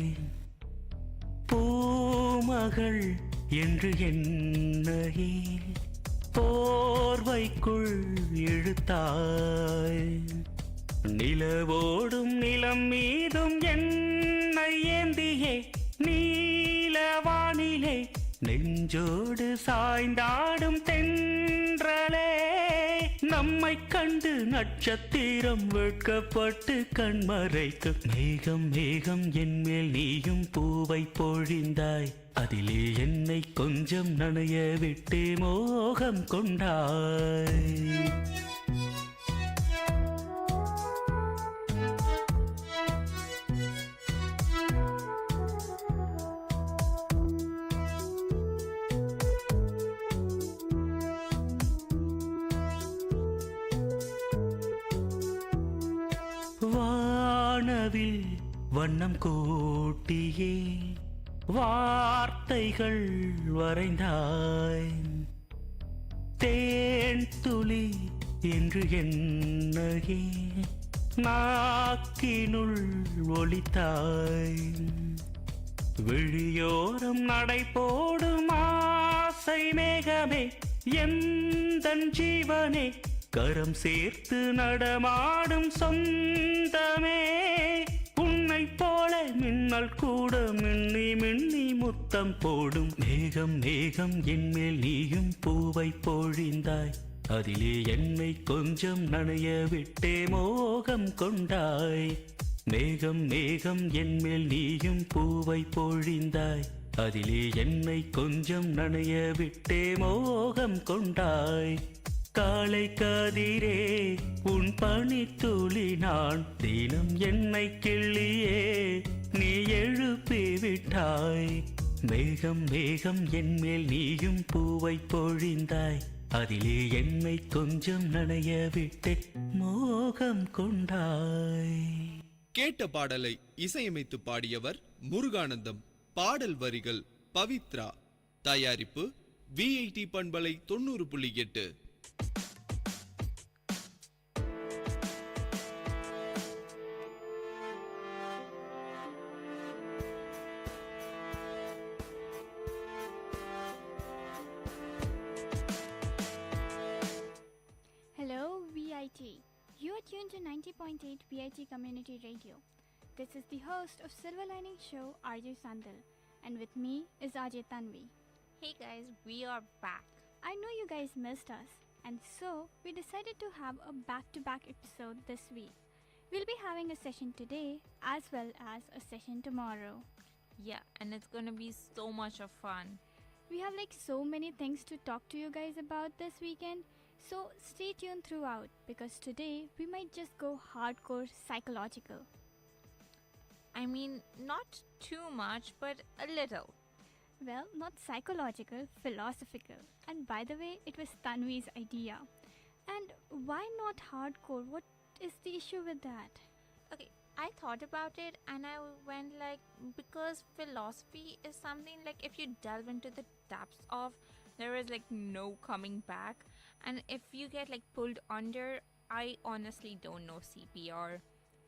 பூமகள் என்று என்னையே போர்வைக்குள் இழுத்தாய். நிலவோடும் நிலம் மீதும் என்னை ஏந்தியே நீலவானிலே நெஞ்சோடு சாய்ந்தாடும் தென்றலே. நம்மை கண்டு நட்சத்திரம் வெட்கப்பட்டு கண்மறைக்கு. மேகம் மேகம் என்மேல் நீயும் பூவை பொழிந்தாய். அதிலே என்னை கொஞ்சம் நனைய விட்டு மோகம் கொண்டாய். வானவில் வண்ணம் கூட்டியே வார்த்தைகள் வரைந்தாய். தேன் துளி என்று என்னையே நாக்கினுள் ஒலித்தாய். விழியோரம் நடை போடும் ஆசை மேகமே எந்தன் ஜீவனே. கரம் சேர்த்து நடமாடும் சொந்தமே. உன்னை போல மின்னல் கூட மின்னி மின்னி முத்தம் போடும். மேகம் மேகம் என்மேல் நீயும் பூவை பொழிந்தாய். அதிலே என்னை கொஞ்சம் நனைய விட்டே மோகம் கொண்டாய். மேகம் மேகம் என்மேல் நீயும் பூவை பொழிந்தாய். அதிலே என்னை கொஞ்சம் நனைய விட்டே மோகம் கொண்டாய். காலை கதிரே உன் பனித்துளி நான் தினம் என்னை கிள்ளியே நீ எழுப்பி விட்டாய். மேகம் மேகம் என்மேல் நீயும் பூவை பொழிந்தாய். அதிலே என்னை கொஞ்சம் நனைய விட்டு மோகம் கொண்டாய். கேட்ட பாடலை இசையமைத்து பாடியவர் முருகானந்தம். பாடல் வரிகள் பவித்ரா. தயாரிப்பு VIT பண்பலை 90.8. Hello VIT. You are tuned to 90.8 VIT Community Radio. This is the host of Silver Lining Show, RJ Sandal, and with me is RJ Tanvi. Hey guys, we are back. I know you guys missed us, and so we decided to have a back-to-back episode this week. We'll be having a session today as well as a session tomorrow. Yeah, and it's gonna be so much of fun. We have like so many things to talk to you guys about this weekend, so stay tuned throughout because today we might just go hardcore psychological. I mean, not too much, but a little. Well, not psychological, philosophical. And by the way, it was Tanvi's idea. And why not hardcore? What is the issue with that? Okay, I thought about it and I went like, because philosophy is something like if you delve into the depths of, there is like no coming back. And if you get like pulled under, I honestly don't know CPR.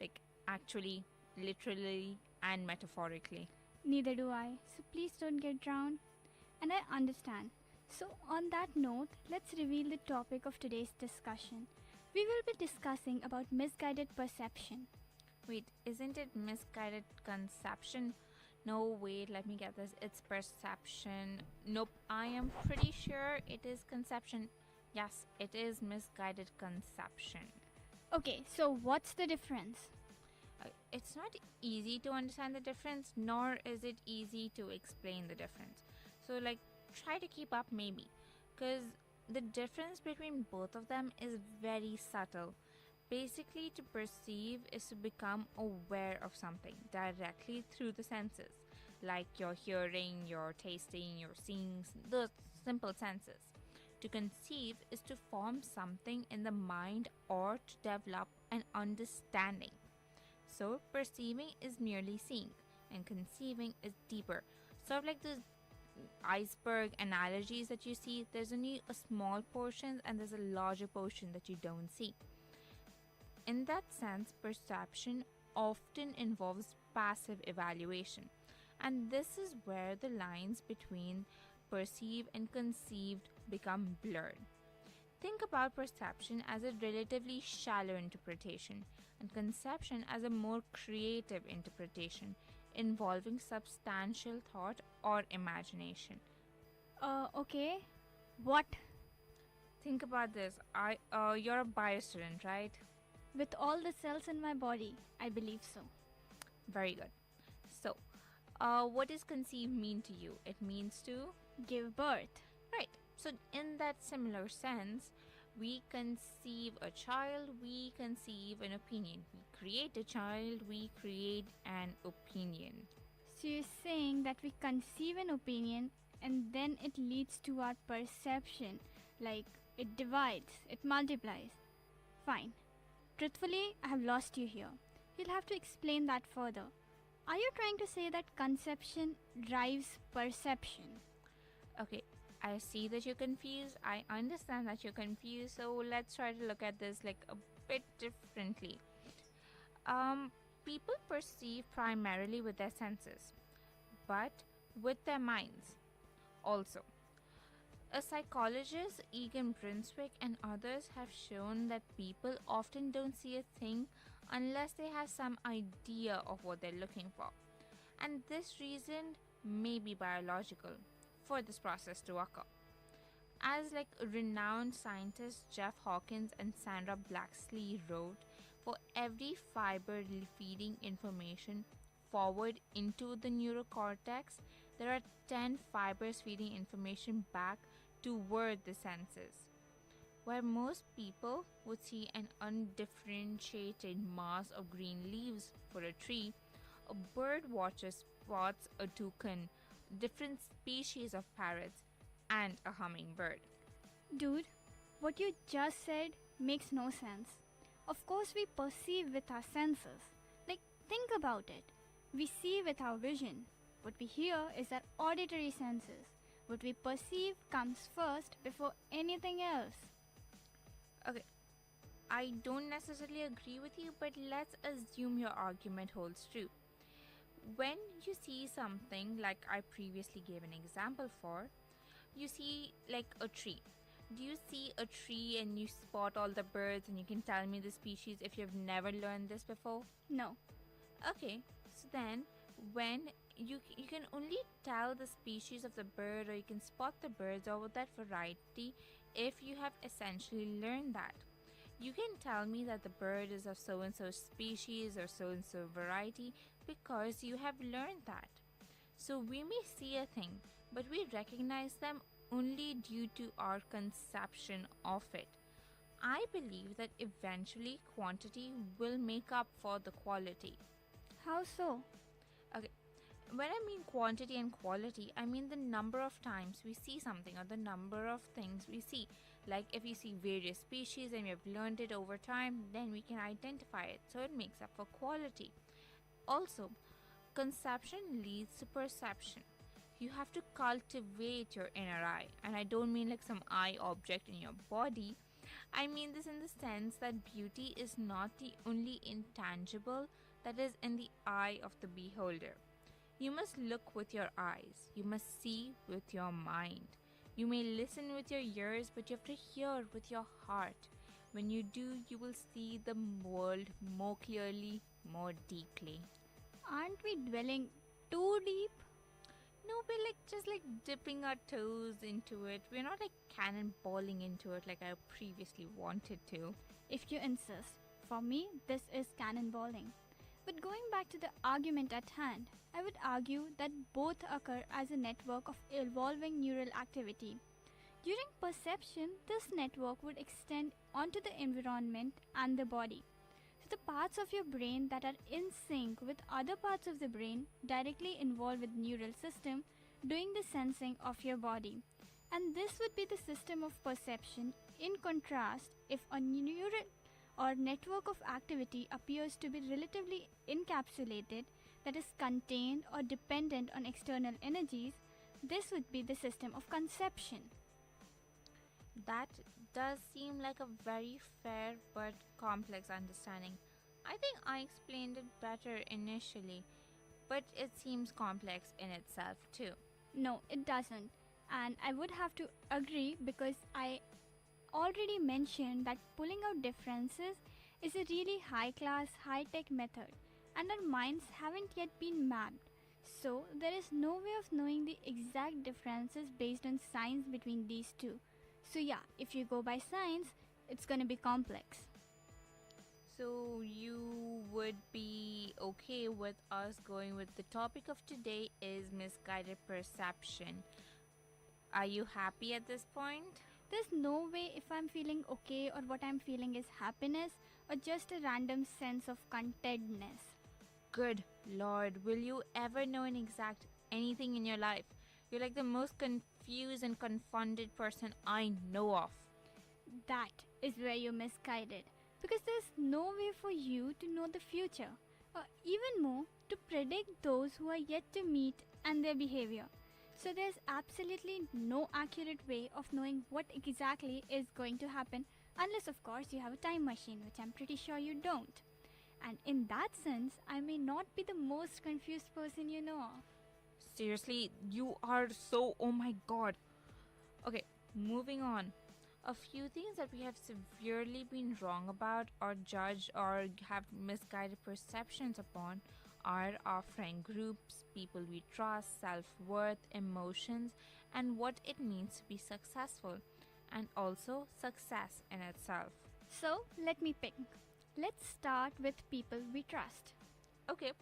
Like actually, literally and metaphorically. Neither do I, so please don't get drowned. And I understand. So on that note, let's reveal the topic of today's discussion. We will be discussing about misguided perception. Wait, isn't it misguided conception? No, wait, let me get this. It's perception. Nope, I am pretty sure it is conception. Yes, it is misguided conception. Okay, so what's the difference? It's not easy to understand the difference, nor is it easy to explain the difference. So like, try to keep up maybe, because the difference between both of them is very subtle. Basically, to perceive is to become aware of something directly through the senses, like your hearing, your tasting, your seeing, those simple senses. To conceive is to form something in the mind or to develop an understanding. So perceiving is merely seeing and conceiving is deeper. Sort of like the iceberg analogies that you see, there's only a small portion and there's a larger portion that you don't see. In that sense, perception often involves passive evaluation. And this is where the lines between perceive and conceived become blurred. Think about perception as a relatively shallow interpretation and conception as a more creative interpretation involving substantial thought or imagination. Okay. What? Think about this. You're a bio student, right? With all the cells in my body, I believe so. Very good. So, what does conceive mean to you? It means to give birth. Right. So, in that similar sense, we conceive a child, we conceive an opinion. We create a child, we create an opinion. So you're saying that we conceive an opinion and then it leads to our perception, like it divides, it multiplies. Fine. Truthfully, I have lost you here. You'll have to explain that further. Are you trying to say that conception drives perception? Okay, I see that you're confused. I understand that you're confused. So let's try to look at this like a bit differently. People perceive primarily with their senses, but with their minds also. A psychologist, Egan Brunswick, and others have shown that people often don't see a thing unless they have some idea of what they're looking for. And this reason may be biological for this process to occur. As like renowned scientists Jeff Hawkins and Sandra Blacksley wrote, for every fiber feeding information forward into the neurocortex, there are 10 fibers feeding information back toward the senses. Where most people would see an undifferentiated mass of green leaves for a tree, a bird watcher spots a toucan, different species of parrots, and a hummingbird. Dude, what you just said makes no sense. Of course, we perceive with our senses. Like, think about it. We see with our vision. What we hear is our auditory senses. What we perceive comes first before anything else. Okay, I don't necessarily agree with you, but let's assume your argument holds true. When you see something, like I previously gave an example for, you see like a tree. Do you see a tree and you spot all the birds and you can tell me the species if you've never learned this before? No. Okay, so then when you can only tell the species of the bird, or you can spot the birds or that variety if you have essentially learned that. You can tell me that the bird is of so and so species or so and so variety because you have learned that. So we may see a thing, but we recognize them only due to our conception of it. I believe that eventually quantity will make up for the quality. How so? Okay, when I mean quantity and quality, I mean the number of times we see something or the number of things we see. Like if you see various species and we have learned it over time, then we can identify it. So it makes up for quality. Also, conception leads to perception. You have to cultivate your inner eye. And I don't mean like some eye object in your body. I mean this in the sense that beauty is not the only intangible that is in the eye of the beholder. You must look with your eyes. You must see with your mind. You may listen with your ears, but you have to hear with your heart. When you do, you will see the world more clearly, more deeply. Aren't we dwelling too deep? No, we're like just like dipping our toes into it. We're not like cannonballing into it like I previously wanted to. If you insist. For me, this is cannonballing. But going back to the argument at hand, I would argue that both occur as a network of evolving neural activity. During perception, this network would extend onto the environment and the body. So the parts of your brain that are in sync with other parts of the brain directly involved with neural system doing the sensing of your body. And this would be the system of perception. In contrast, if a neural or network of activity appears to be relatively encapsulated, that is contained or dependent on external energies, this would be the system of conception. That does seem like a very fair but complex understanding. I think I explained it better initially. but it seems complex in itself too. No, it doesn't. And I would have to agree because I already mentioned that pulling out differences is a really high class, high tech method, and our minds haven't yet been mapped. So, there is no way of knowing the exact differences based on science between these two. So, yeah, if you go by science, it's gonna be complex. So, you would be okay with us going with the topic of today is misguided perception. Are you happy at this point? There's no way if I'm feeling okay or what I'm feeling is happiness or just a random sense of contentedness. Good Lord, will you ever know an exact anything in your life? You're like the most confused and confounded person I know of. That is where you're misguided. Because there's no way for you to know the future, or even more, to predict those who are yet to meet and their behavior. So there's absolutely no accurate way of knowing what exactly is going to happen, unless of course you have a time machine, which I'm pretty sure you don't. And in that sense, I may not be the most confused person you know of. Seriously, you are so, oh my god. Okay, moving on. A few things that we have severely been wrong about or judged or have misguided perceptions upon are our friend groups, people we trust, self-worth, emotions, and what it means to be successful, and also success in itself. So, let me pick. Let's start with people we trust. Okay,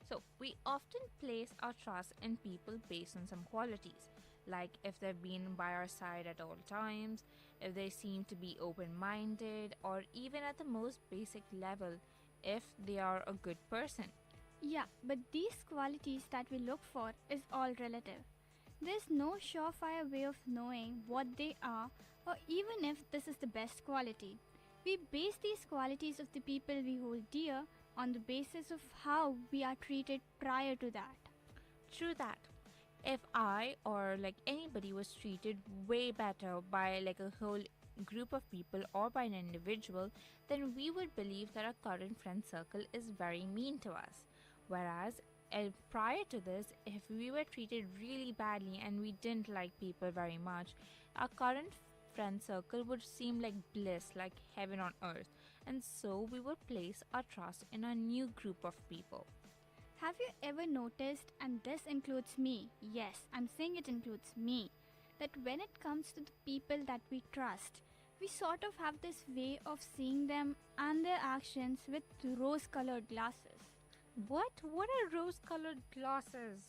so we often place our trust in people based on some qualities, like if they've been by our side at all times, if they seem to be open-minded, or even at the most basic level, if they are a good person. Yeah, but these qualities that we look for is all relative. There's no surefire way of knowing what they are or even if this is the best quality. We base these qualities of the people we hold dear on the basis of how we are treated prior to that. True that. If I or like anybody was treated way better by like a whole group of people or by an individual, then we would believe that our current friend circle is very mean to us. Whereas prior to this, if we were treated really badly and we didn't like people very much, our current friend circle would seem like bliss, like heaven on earth, and so we would place our trust in a new group of people. Have you ever noticed, and this includes me, yes, I'm saying it includes me, that when it comes to the people that we trust, we sort of have this way of seeing them and their actions with rose-colored glasses. What? What are rose-colored glasses?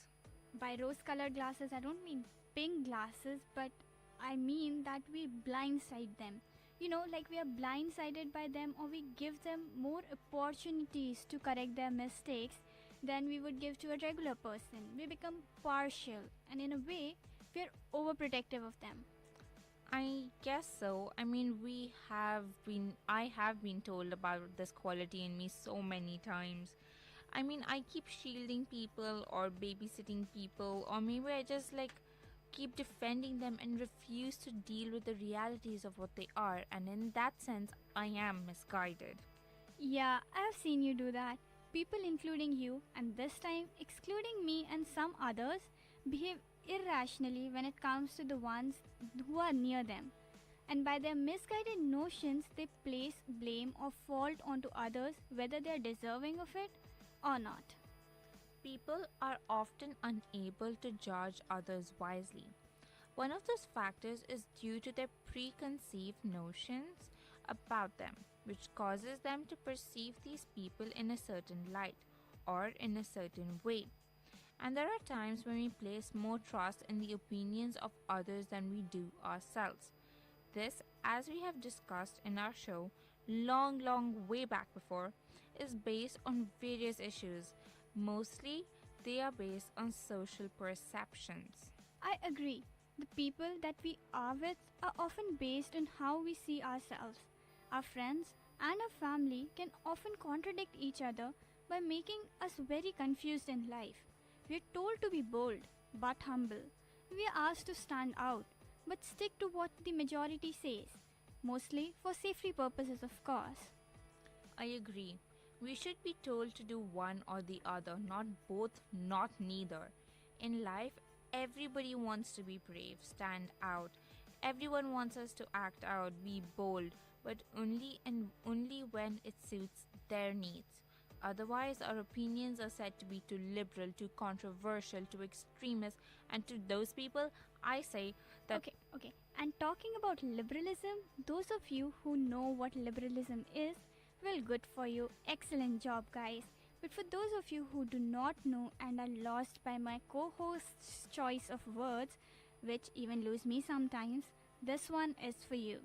By rose-colored glasses, I don't mean pink glasses, but I mean that we blindside them. You know, like we are blindsided by them, or we give them more opportunities to correct their mistakes than we would give to a regular person. We become partial, and in a way, we are overprotective of them. I guess so. I mean, I have been told about this quality in me so many times. I mean, I keep shielding people or babysitting people, or maybe I just like keep defending them and refuse to deal with the realities of what they are, and in that sense, I am misguided. Yeah, I have seen you do that. People including you, and this time excluding me and some others, behave irrationally when it comes to the ones who are near them. And by their misguided notions, they place blame or fault onto others, whether they are deserving of it or not. People are often unable to judge others wisely. One of those factors is due to their preconceived notions about them, which causes them to perceive these people in a certain light or in a certain way. And there are times when we place more trust in the opinions of others than we do ourselves. This, as we have discussed in our show long way back before, is based on various issues. Mostly, they are based on social perceptions. I agree. The people that we are with are often based on how we see ourselves. Our friends and our family can often contradict each other by making us very confused in life. We are told to be bold but humble. We are asked to stand out but stick to what the majority says, mostly for safety purposes, of course. I agree. We should be told to do one or the other, not both, not neither. In life, everybody wants to be brave, stand out. Everyone wants us to act out, be bold, but only when it suits their needs. Otherwise, our opinions are said to be too liberal, too controversial, too extremist, and to those people, I say that. Okay. And talking about liberalism, those of you who know what liberalism is, well, good for you. Excellent job, guys. But for those of you who do not know and are lost by my co-host's choice of words, which even lose me sometimes, this one is for you.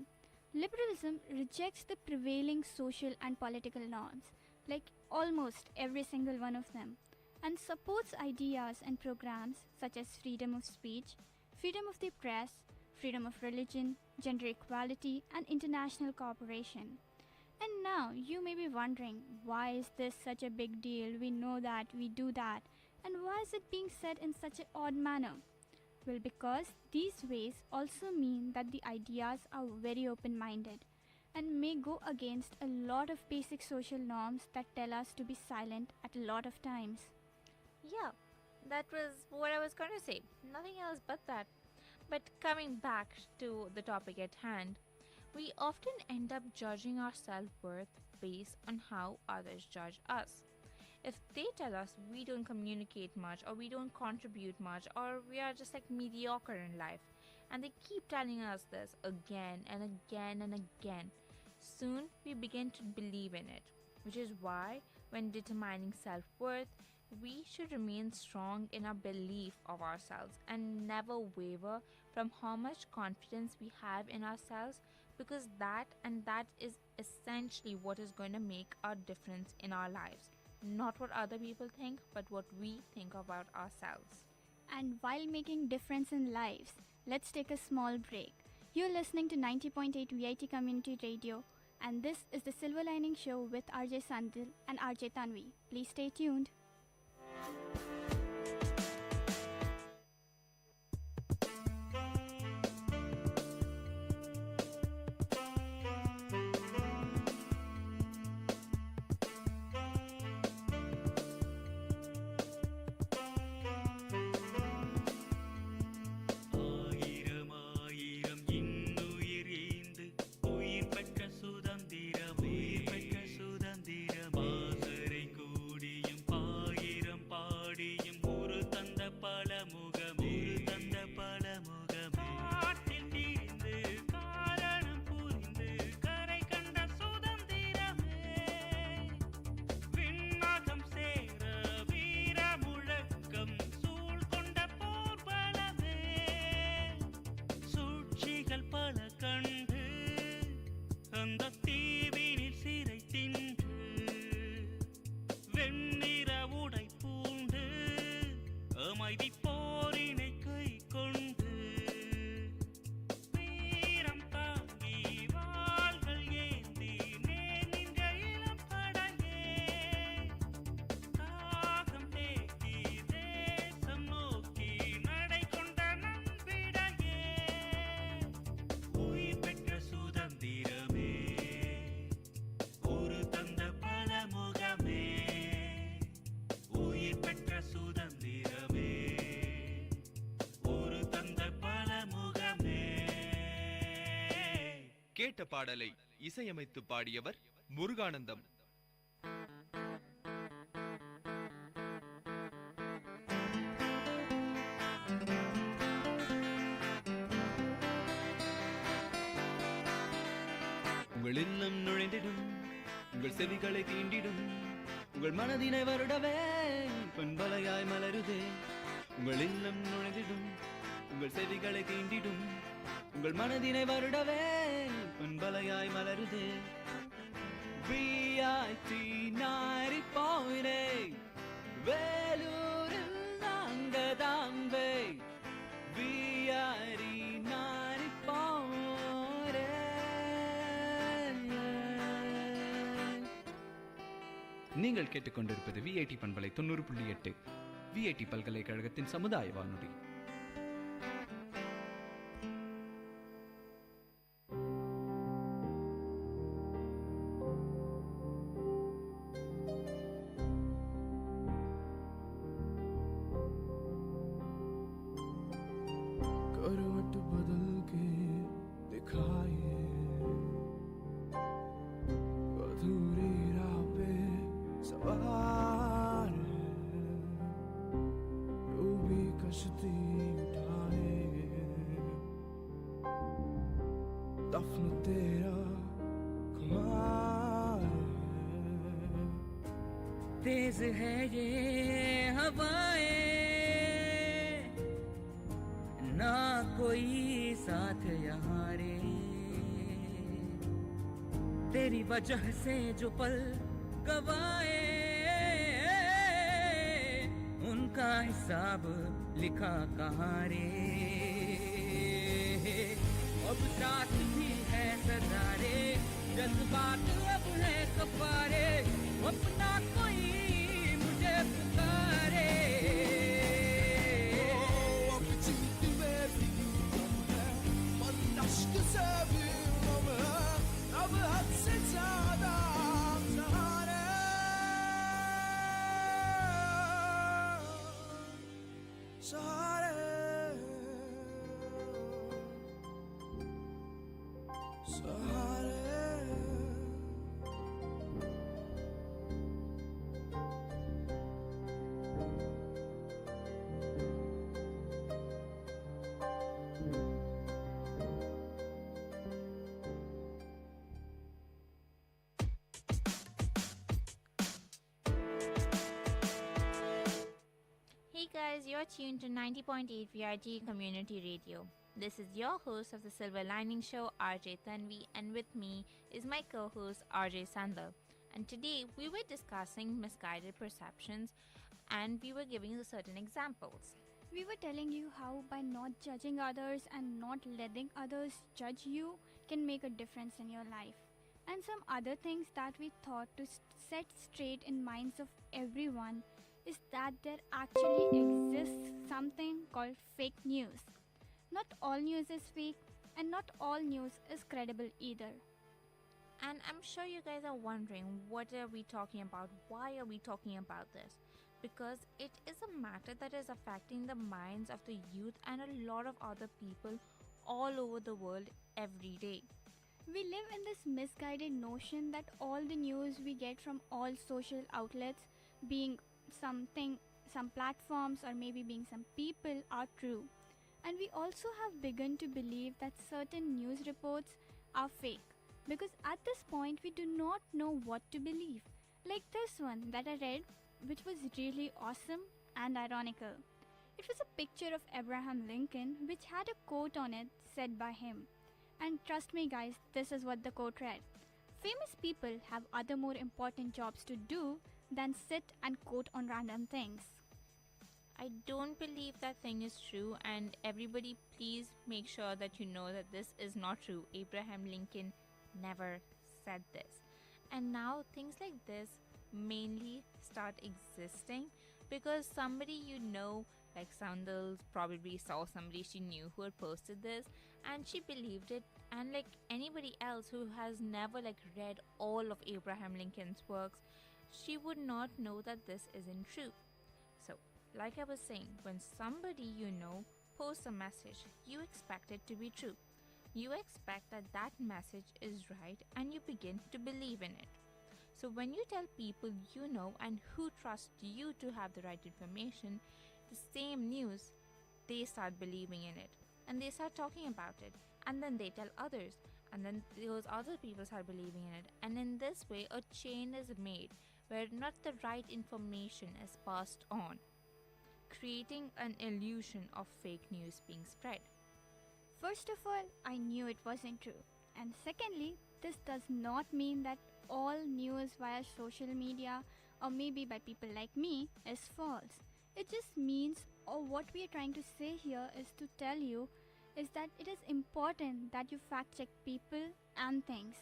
Liberalism rejects the prevailing social and political norms, like almost every single one of them, and supports ideas and programs such as freedom of speech, freedom of the press, freedom of religion, gender equality, and international cooperation. And now you may be wondering, why is this such a big deal? We know that, we do that, and why is it being said in such an odd manner? Well, because these ways also mean that the ideas are very open-minded and may go against a lot of basic social norms that tell us to be silent at a lot of times. Yeah, that was what I was going to say. Nothing else but that. But coming back to the topic at hand, we often end up judging our self-worth based on how others judge us. If they tell us we don't communicate much, or we don't contribute much, or we are just like mediocre in life, and they keep telling us this again and again and again, soon we begin to believe in it. Which is why, when determining self-worth, we should remain strong in our belief of ourselves and never waver from how much confidence we have in ourselves, because that is essentially what is going to make our difference in our lives. Not what other people think, but what we think about ourselves. And while making difference in lives, let's take a small break. You're listening to 90.8 VIT Community Radio, and this is the Silver Lining Show with RJ Sandil and RJ Tanvi. Please stay tuned. கேட்ட பாடலை இசையமைத்து பாடியவர் முருகானந்தம். உங்கள் இல்லம் நுழைந்திடும், உங்கள் செவிகளை தீண்டிடும், உங்கள் மனதினை வருடவே பண்பலையாய் மலருதே. உங்கள் இல்லம் நுழைந்திடும், உங்கள் செவிகளை தீண்டிடும், உங்கள் மனதினை வருடவே பண்பலையாய் மலருதே. VIT 90.8 வேலூரில் நாங்கதாம்பே. VIT 90.8. நீங்கள் கேட்டுக்கொண்டிருப்பது VIT பண்பலை 90.8 VIT பல்கலைக்கழகத்தின் சமுதாய வானொலி. बाहर डूबी कश्ती उठाए दफन तेरा खुमार तेज है ये हवाएं ना कोई साथ यहाँ रे तेरी वजह से जो पल गवाए उनका हिसाब लिखा कहाँ रे अब साथ भी है सदा रे जज्बात अब है कपारे अपना कोई मुझे पुकारे अब जीती में भी गम है मन अश्क से भी गम है अब हद से ज्यादा सहारे सहारे सहारे Hey guys, you're tuned to 90.8 VIT Community Radio. This is your host of the Silver Lining Show, RJ Tanvi, and with me is my co-host RJ Sandler. And today we were discussing misguided perceptions and we were giving certain examples. We were telling you how by not judging others and not letting others judge you can make a difference in your life. And some other things that we thought to set straight in minds of everyone is that there actually exists something called fake news. Not all news is fake and not all news is credible either. And I'm sure you guys are wondering, what are we talking about? Why are we talking about this? Because it is a matter that is affecting the minds of the youth and a lot of other people all over the world every day. We live in this misguided notion that all the news we get from all social outlets, being some platforms or maybe being some people, are true. And we also have begun to believe that certain news reports are fake, because at this point we do not know what to believe. Like this one that I read, which was really awesome and ironical. It was a picture of Abraham Lincoln which had a quote on it said by him. And trust me guys, this is what the quote read: famous people have other more important jobs to do than sit and quote on random things. I don't believe that thing is true, and everybody please make sure that you know that this is not true. Abraham Lincoln never said this. And now things like this mainly start existing because somebody you know, like Sandals, probably saw somebody she knew who had posted this and she believed it, and like anybody else who has never read all of Abraham Lincoln's works, she would not know that this isn't true. So like I was saying, when somebody you know posts a message, you expect it to be true. You expect that that message is right and you begin to believe in it. So when you tell people you know and who trust you to have the right information the same news, they start believing in it and they start talking about it, and then they tell others, and then those other people start believing in it, and in this way a chain is made where not the right information is passed on, creating an illusion of fake news being spread. First of all, I knew it wasn't true. And secondly, this does not mean that all news via social media or maybe by people like me is false. It just means, or what we are trying to say here is to tell you, is that it is important that you fact check people and things.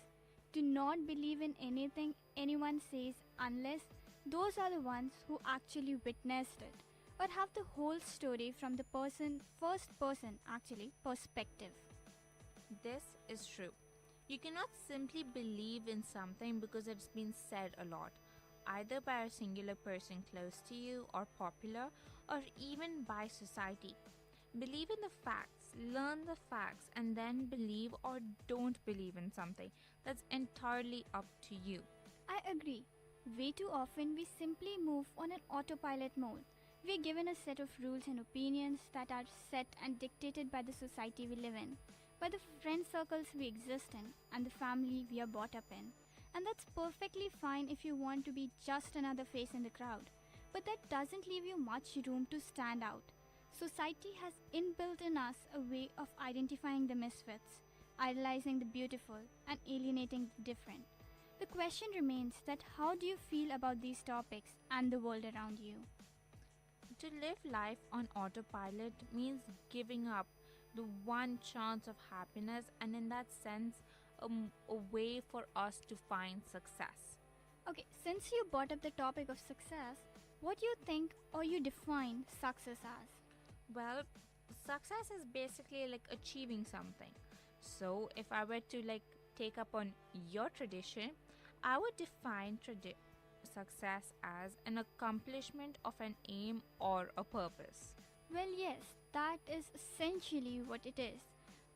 Do not believe in anything anyone says unless those are the ones who actually witnessed it or have the whole story from the first person perspective. This is true. You cannot simply believe in something because it's been said a lot, either by a singular person close to you or popular, or even by society. Believe in the facts, learn the facts, and then believe or don't believe in something. That's entirely up to you. I agree. Way too often, we simply move on an autopilot mode. We are given a set of rules and opinions that are set and dictated by the society we live in, by the friend circles we exist in, and the family we are brought up in. And that's perfectly fine if you want to be just another face in the crowd. But that doesn't leave you much room to stand out. Society has inbuilt in us a way of identifying the misfits, idolizing the beautiful, and alienating the different. The question remains that how do you feel about these topics and the world around you? To live life on autopilot means giving up the one chance of happiness, and in that sense, a way for us to find success. Okay, since you brought up the topic of success, what do you think or you define success as? Well, success is basically like achieving something. So, if I were to take up on your tradition, I would define success as an accomplishment of an aim or a purpose. Well, yes, that is essentially what it is.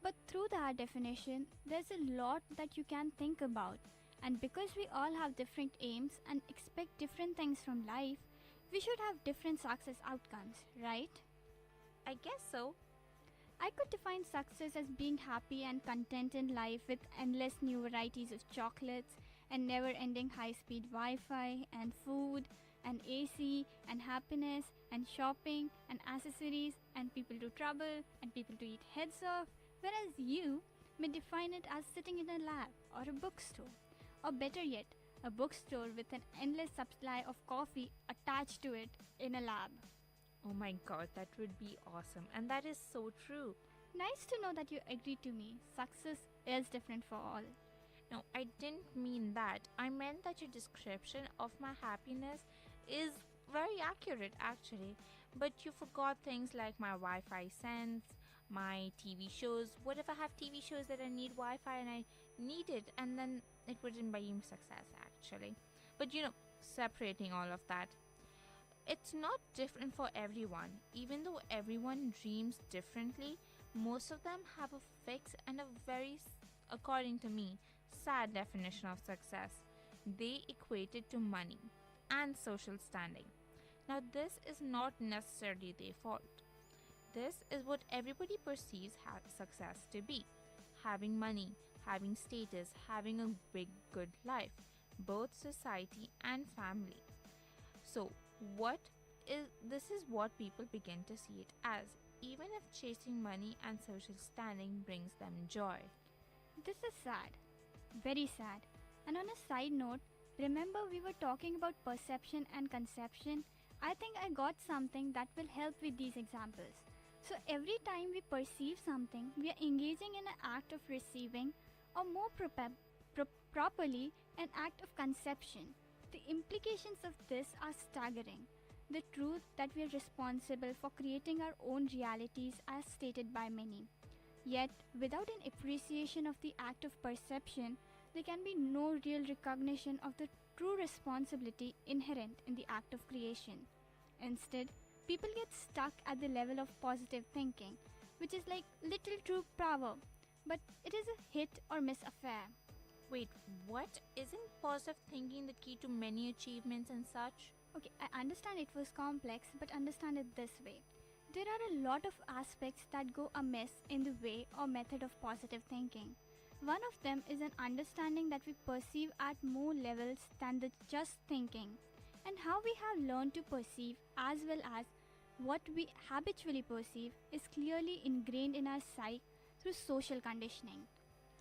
But through that definition, there's a lot that you can think about. And because we all have different aims and expect different things from life, we should have different success outcomes, right? I guess so. I could define success as being happy and content in life with endless new varieties of chocolates and never-ending high-speed Wi-Fi and food and AC and happiness and shopping and accessories and people to trouble and people to eat heads off, whereas you may define it as sitting in a lab or a bookstore, or better yet, a bookstore with an endless supply of coffee attached to it in a lab. Oh my god, that would be awesome. And that is so true. Nice to know that you agree to me. Success is different for all. No, I didn't mean that. I meant that your description of my happiness is very accurate actually. But you forgot things like my Wi-Fi sense, my TV shows. What if I have TV shows that I need Wi-Fi and I need it, and then it wouldn't buy me success actually. But separating all of that, it's not different for everyone. Even though everyone dreams differently, most of them have a fixed and a very, according to me, sad definition of success. They equate it to money and social standing. Now, this is not necessarily their fault. This is what everybody perceives success to be: having money, having status, having a big, good life, both society and family. So, this is what people begin to see it as, even if chasing money and social standing brings them joy. This is sad. Very sad. And on a side note, remember we were talking about perception and conception? I think I got something that will help with these examples. So every time we perceive something, we are engaging in an act of receiving, or more properly, an act of conception. The implications of this are staggering. The truth that we are responsible for creating our own realities as stated by many. Yet, without an appreciation of the act of perception, there can be no real recognition of the true responsibility inherent in the act of creation. Instead, people get stuck at the level of positive thinking, which is like little true power, but it is a hit or miss affair. Wait, what? Isn't positive thinking the key to many achievements and such? Okay, I understand it was complex, but understand it this way. There are a lot of aspects that go amiss in the way or method of positive thinking. One of them is an understanding that we perceive at more levels than the just thinking, and how we have learned to perceive as well as what we habitually perceive is clearly ingrained in our psyche through social conditioning.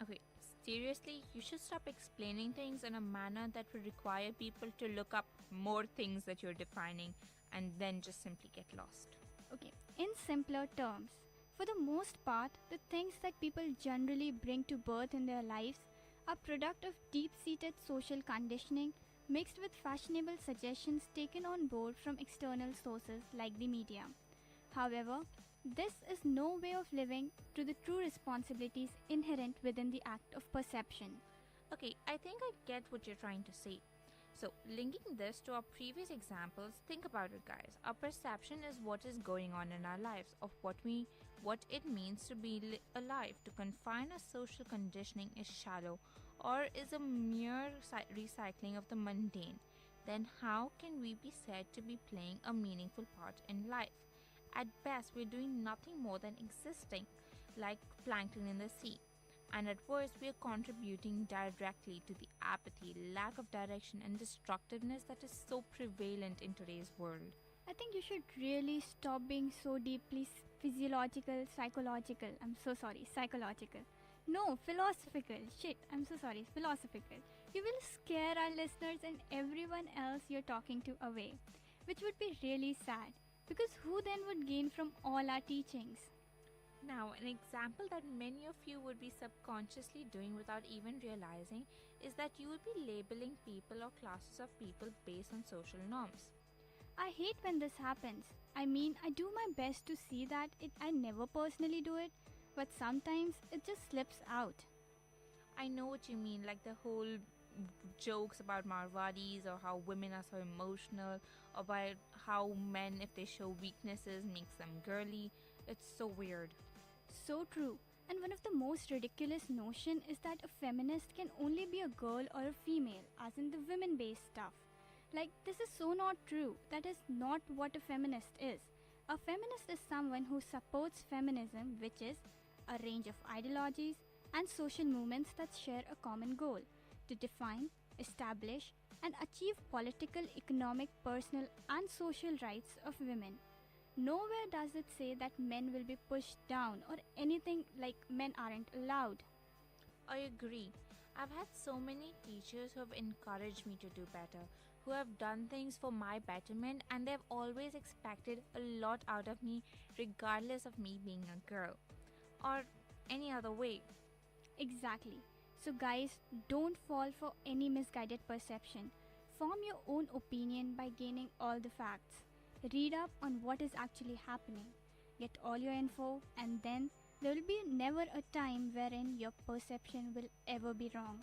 Okay, seriously, you should stop explaining things in a manner that would require people to look up more things that you're defining and then just simply get lost. Okay, in simpler terms, for the most part, the things that people generally bring to birth in their lives are product of deep-seated social conditioning mixed with fashionable suggestions taken on board from external sources like the media. However, this is no way of living to the true responsibilities inherent within the act of perception. Okay, I think I get what you're trying to say. So, linking this to our previous examples, think about it, guys. Our perception is what is going on in our lives, of what it means to be alive. To confine our social conditioning is shallow, or is a mere recycling of the mundane. then how can we be said to be playing a meaningful part in life? At best, we're doing nothing more than existing, like plankton in the sea. And at worst, we are contributing directly to the apathy, lack of direction, and destructiveness that is so prevalent in today's world. I think you should really stop being so deeply psychological. Psychological. No, philosophical. Shit, I'm so sorry, philosophical. You will scare our listeners and everyone else you're talking to away, which would be really sad, because who then would gain from all our teachings? Now, an example that many of you would be subconsciously doing without even realizing is that you would be labeling people or classes of people based on social norms. I hate when this happens. I mean, I do my best to see that I never personally do it, but sometimes it just slips out. I know what you mean, like the whole jokes about Marwadis, or how women are so emotional, or about how men, if they show weaknesses, makes them girly. It's so weird. So true. And one of the most ridiculous notion is that a feminist can only be a girl or a female, as in the women-based stuff. Like, this is so not true. That is not what a feminist is. A feminist is someone who supports feminism, which is a range of ideologies and social movements that share a common goal to define, establish, and achieve political, economic, personal, and social rights of women. Nowhere does it say that men will be pushed down or anything like men aren't allowed. I agree. I've had so many teachers who have encouraged me to do better, who have done things for my betterment, and they've always expected a lot out of me regardless of me being a girl or any other way. Exactly. So guys, don't fall for any misguided perception. Form your own opinion by gaining all the facts. Read up on what is actually happening. Get all your info, and then there will be never a time wherein your perception will ever be wrong.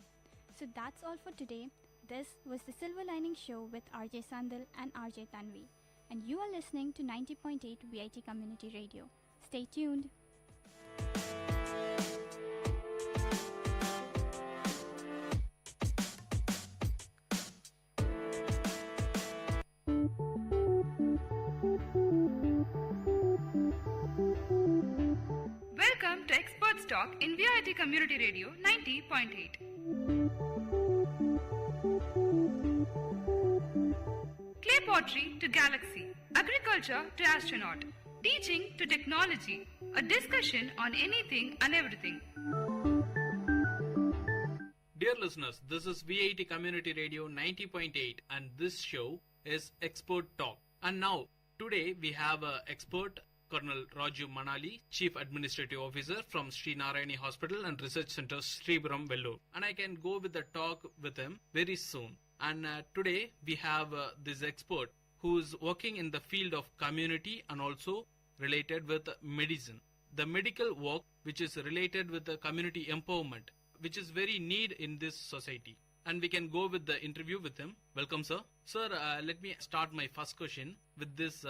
So that's all for today. This was the Silver Lining Show with RJ Sandil and RJ Tanvi. And you are listening to 90.8 VIT Community Radio. Stay tuned. Welcome to Experts Talk in VIT Community Radio 90.8. Clay pottery to galaxy, agriculture to astronaut, teaching to technology, a discussion on anything and everything. Dear listeners, this is VIT Community Radio 90.8 and this show is Expert Talk. And now, today we have an expert, Colonel Raju Manali, Chief Administrative Officer from Sri Narayani Hospital and Research Center, Sripuram, Vellore. And I can go with the talk with him very soon. And today we have this expert who is working in the field of community and also related with medicine. The medical work which is related with the community empowerment, which is very need in this society. And we can go with the interview with him. Welcome, sir. Sir, let me start my first question with this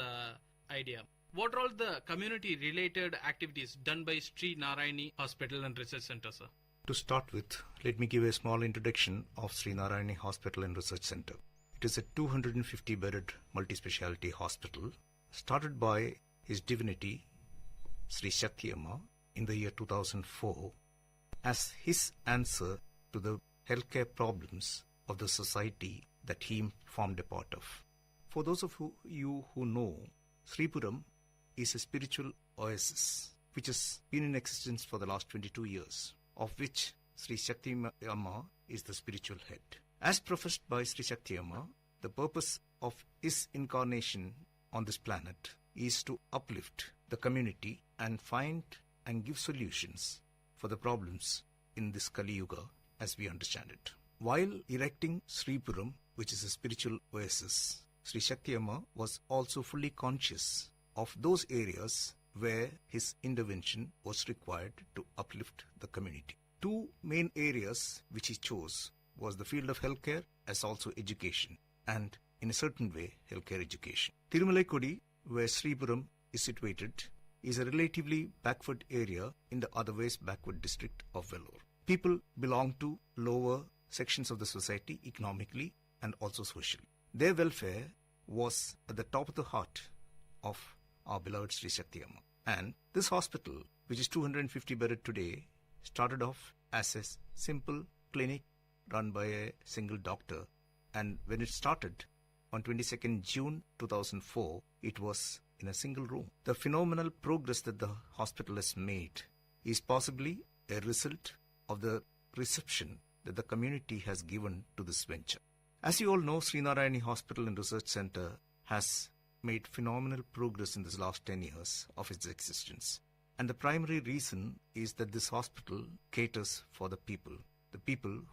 idea. What are all the community-related activities done by Sri Narayani Hospital and Research Center, sir? To start with, let me give a small introduction of Sri Narayani Hospital and Research Center. It is a 250-bedded multi-speciality hospital started by His Divinity Sri Shakti Amma in the year 2004 as his answer to the healthcare problems of the society that he formed a part of. For those of you who know, Sripuram is a spiritual oasis which has been in existence for the last 22 years, of which Sri Shakti Amma is the spiritual head. As professed by Sri Shakti Amma, the purpose of his incarnation on this planet is to uplift the community and find and give solutions for the problems in this Kali Yuga as we understand it. While erecting Sripuram, which is a spiritual oasis, Sri Shakti Amma was also fully conscious of those areas where his intervention was required to uplift the community. Two main areas which he chose was the field of healthcare as also education, and in a certain way, healthcare education. Tirumalai Kodi, where Sripuram is situated, is a relatively backward area in the otherwise backward district of Vellore. People belong to lower sections of the society economically and also socially. Their welfare was at the top of the heart of our beloved Sri Shakti Amma. And this hospital, which is 250 bedded today, started off as a simple clinic run by a single doctor. And when it started on 22nd June 2004, it was in a single room. The phenomenal progress that the hospital has made is possibly a result of the reception that the community has given to this venture. As you all know, Srinarayani Hospital and Research Center has made phenomenal progress in this last 10 years of its existence. And the primary reason is that this hospital caters for the people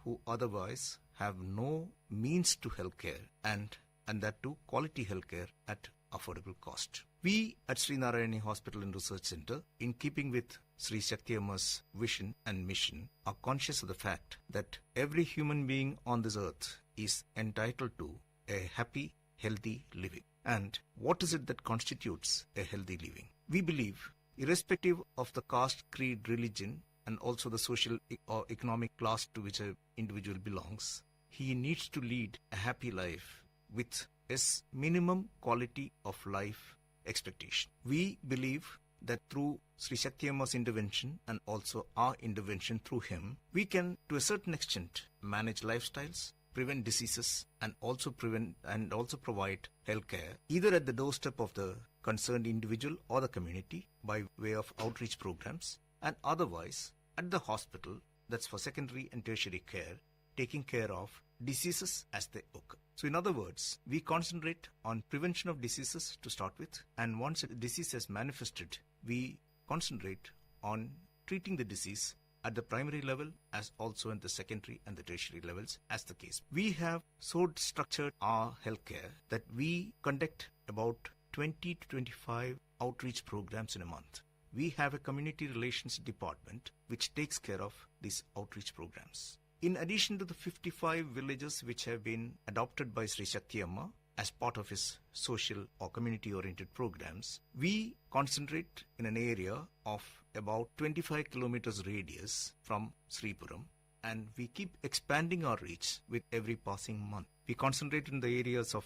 who otherwise have no means to healthcare, and that too quality healthcare at affordable cost. We at Srinarayani Hospital and Research Center, in keeping with Sri Shakti Amma's vision and mission, are conscious of the fact that every human being on this earth is entitled to a happy, healthy living. And what is it that constitutes a healthy living? We believe, irrespective of the caste, creed, religion, and also the social or economic class to which an individual belongs, he needs to lead a happy life with a minimum quality of life expectation. We believe that through Sri Shakti Amma's intervention and also our intervention through him, we can to a certain extent manage lifestyles, prevent diseases, and also provide healthcare either at the doorstep of the concerned individual or the community by way of outreach programs, and otherwise at the hospital, that's for secondary and tertiary care, taking care of diseases as they occur. So in other words, we concentrate on prevention of diseases to start with, and once a disease has manifested, we concentrate on treating the disease at the primary level as also at the secondary and the tertiary levels as the case. We have so structured our healthcare that we conduct about 20 to 25 outreach programs in a month. We have a community relations department which takes care of these outreach programs. In addition to the 55 villages which have been adopted by Sri Shakti Amma as part of his social or community-oriented programs, we concentrate in an area of about 25 kilometers radius from Sripuram, and we keep expanding our reach with every passing month. We concentrate in the areas of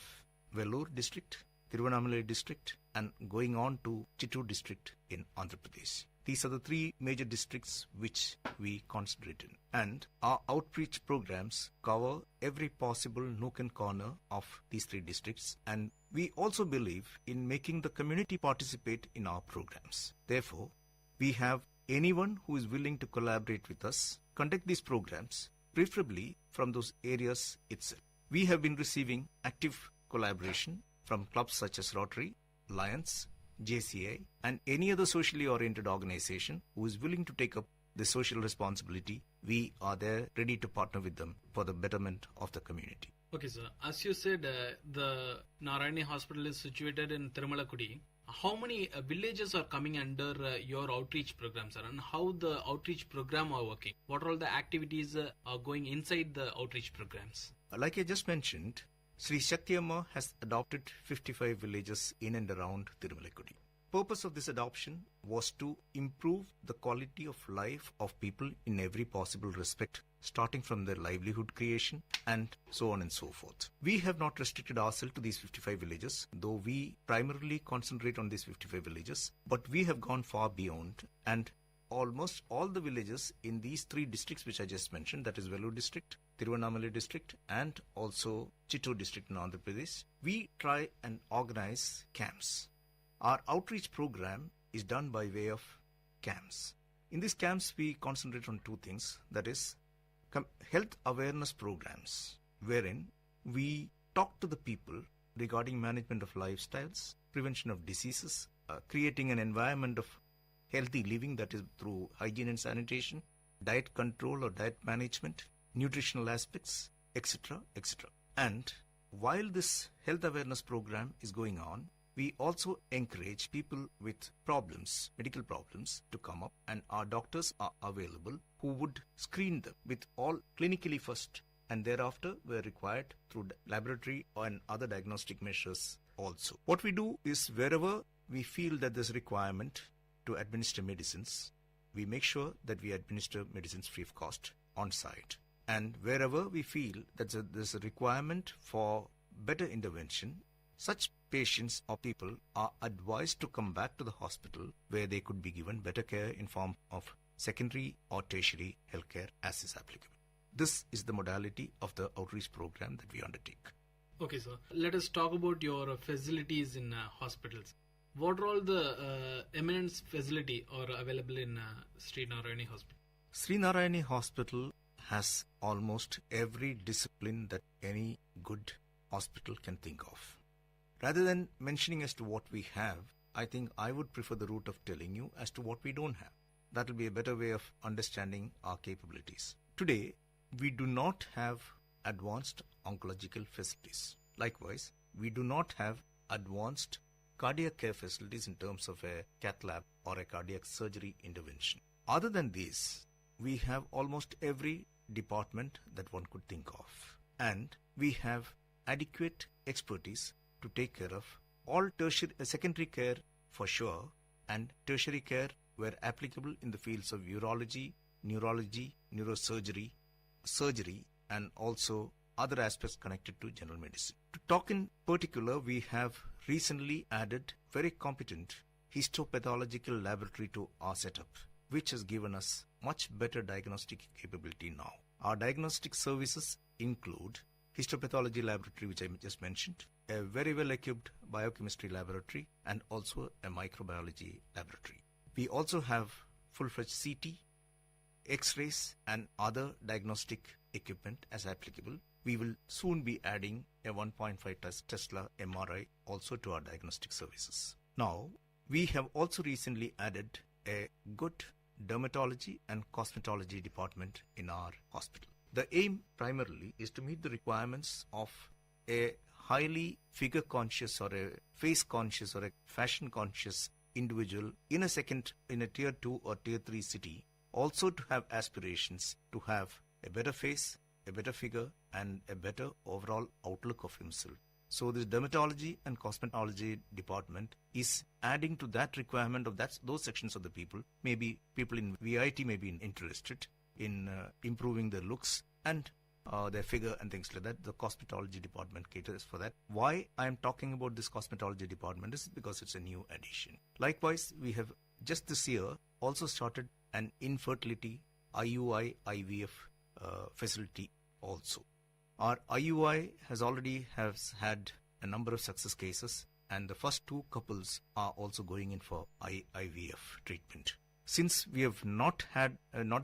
Vellore district, Tiruvannamalai district, and going on to Chittoor district in Andhra Pradesh. These are the three major districts which we concentrate in. And our outreach programs cover every possible nook and corner of these three districts. And we also believe in making the community participate in our programs. Therefore, we have anyone who is willing to collaborate with us conduct these programs, preferably from those areas itself. We have been receiving active collaboration from clubs such as Rotary, Lions, JCA, and any other socially oriented organization who is willing to take up the social responsibility. We are there ready to partner with them for the betterment of the community. Okay, sir. As you said, the Narayani Hospital is situated in Tirumalakudi. How many villages are coming under your outreach program, sir, and how the outreach program are working? What are all the activities are going inside the outreach programs? Like I just mentioned, Sri Shakti Amma has adopted 55 villages in and around Tirumalakudi. Purpose of this adoption was to improve the quality of life of people in every possible respect, starting from their livelihood creation and so on and so forth. We have not restricted ourselves to these 55 villages, though we primarily concentrate on these 55 villages, but we have gone far beyond, and almost all the villages in these three districts which I just mentioned, that is Vellore district, Tiruvannamalai district, and also Chittoor district in Andhra Pradesh, we try and organize camps. Our outreach program is done by way of camps. In these camps, we concentrate on two things, that is health awareness programs, wherein we talk to the people regarding management of lifestyles, prevention of diseases, creating an environment of healthy living, that is through hygiene and sanitation, diet control or diet management, nutritional aspects, etc., etc. And while this health awareness program is going on, we also encourage people with problems, medical problems, to come up, and our doctors are available who would screen them with all clinically first, and thereafter were required through laboratory and other diagnostic measures also. What we do is wherever we feel that there's requirement to administer medicines, we make sure that we administer medicines free of cost on site. And wherever we feel that there's a requirement for better intervention, such patients or people are advised to come back to the hospital where they could be given better care in form of secondary or tertiary healthcare as is applicable. This is the modality of the outreach program that we undertake. Okay, sir. Let us talk about your facilities in hospitals. What are all the eminent facility are available in Sri Narayani Hospital? Sri Narayani Hospital has almost every discipline that any good hospital can think of. Rather than mentioning as to what we have, I think I would prefer the route of telling you as to what we don't have. That will be a better way of understanding our capabilities. Today, we do not have advanced oncological facilities. Likewise, we do not have advanced cardiac care facilities in terms of a cath lab or a cardiac surgery intervention. Other than these, we have almost every department that one could think of. And we have adequate expertise to take care of all secondary care for sure, and tertiary care where applicable in the fields of urology, neurology, neurosurgery, surgery, and also other aspects connected to general medicine. To talk in particular, we have recently added very competent histopathological laboratory to our setup, which has given us much better diagnostic capability now. Our diagnostic services include histopathology laboratory, which I just mentioned, a very well-equipped biochemistry laboratory, and also a microbiology laboratory. We also have full-fledged CT, X-rays, and other diagnostic equipment as applicable. We will soon be adding a 1.5 Tesla MRI also to our diagnostic services. Now, we have also recently added a good dermatology and cosmetology department in our hospital. The aim primarily is to meet the requirements of a highly figure conscious or a face conscious or a fashion conscious individual in a tier 2 or tier 3 city, also to have aspirations to have a better face, a better figure, and a better overall outlook of himself. So this dermatology and cosmetology department is adding to that requirement of those sections of the people. Maybe people in VIT may be interested in improving their looks and their figure and things like that. The cosmetology department caters for that. Why I am talking about this cosmetology department is because it's a new addition. Likewise, we have just this year also started an infertility IUI IVF facility also. Our IUI has had a number of success cases, and the first 2 couples are also going in for IVF treatment. Since we have not yet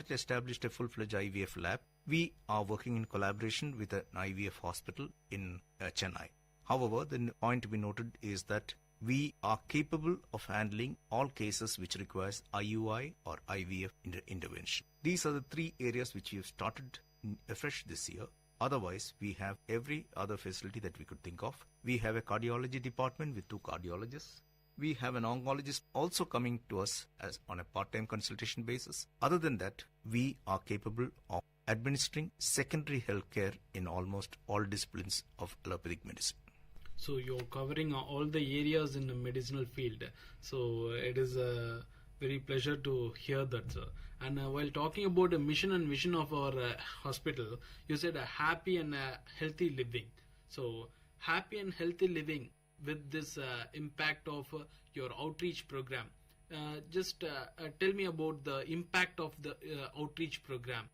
established a full-fledged IVF lab, we are working in collaboration with an IVF hospital in Chennai. However, the point to be noted is that we are capable of handling all cases which requires IUI or IVF intervention. These are the 3 areas which we have started afresh this year. Otherwise, we have every other facility that we could think of. We have a cardiology department with 2 cardiologists. We have an oncologist also coming to us as on a part-time consultation basis. Other than that, we are capable of administering secondary health care in almost all disciplines of allopathic medicine. So you're covering all the areas in the medicinal field. So it is a very pleasure to hear that, sir. And while talking about the mission and vision of our hospital, you said a happy and healthy living. So happy and healthy living with this impact of your outreach program. Just tell me about the impact of the outreach program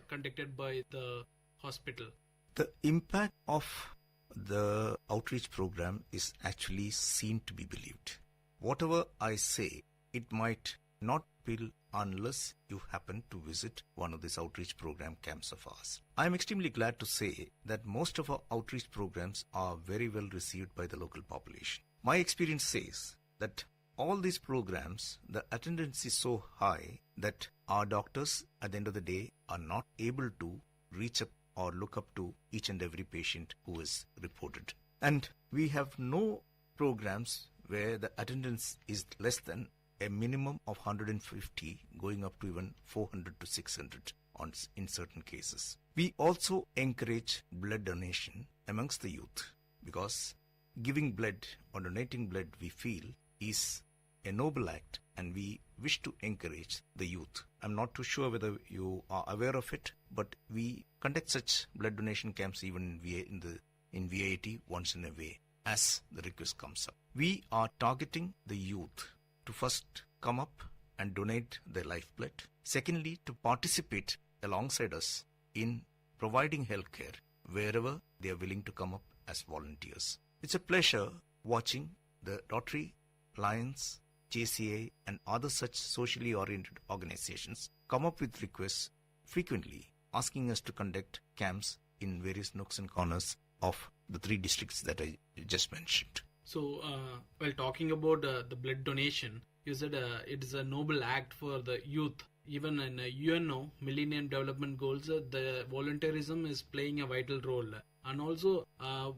conducted by the hospital. The impact of the outreach program is actually seen to be believed. Whatever I say, it might not feel unless you happen to visit one of these outreach program camps of ours. I am extremely glad to say that most of our outreach programs are very well received by the local population. My experience says that all these programs, the attendance is so high that our doctors at the end of the day are not able to reach up or look up to each and every patient who is reported. And we have no programs where the attendance is less than a minimum of 150 going up to even 400 to 600 in certain cases. We also encourage blood donation amongst the youth because giving blood or donating blood, we feel, is a noble act, and we wish to encourage the youth. I'm not too sure whether you are aware of it, but we conduct such blood donation camps even in the in VIT once in a way as the request comes up. We are targeting the youth to first come up and donate their lifeblood. Secondly, to participate alongside us in providing healthcare wherever they are willing to come up as volunteers. It's a pleasure watching the Rotary, Lions, JCA and other such socially oriented organizations come up with requests frequently asking us to conduct camps in various nooks and corners of the 3 districts that I just mentioned. So, while talking about the blood donation, you said it is a noble act for the youth. Even in UNO, Millennium Development Goals, the volunteerism is playing a vital role. And also,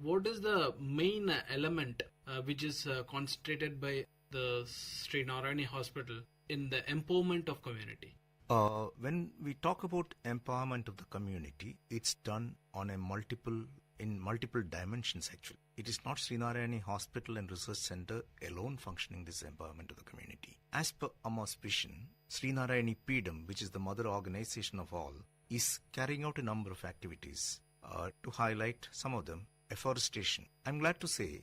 what is the main element which is concentrated by the Sri Narayani Hospital in the empowerment of community? When we talk about empowerment of the community, it's done on in multiple dimensions actually. It is not Sri Narayani Hospital and Research Center alone functioning this empowerment of the community. As per Amma's vision, Sri Narayani Peedam, which is the mother organization of all, is carrying out a number of activities. To highlight some of them, afforestation. I'm glad to say,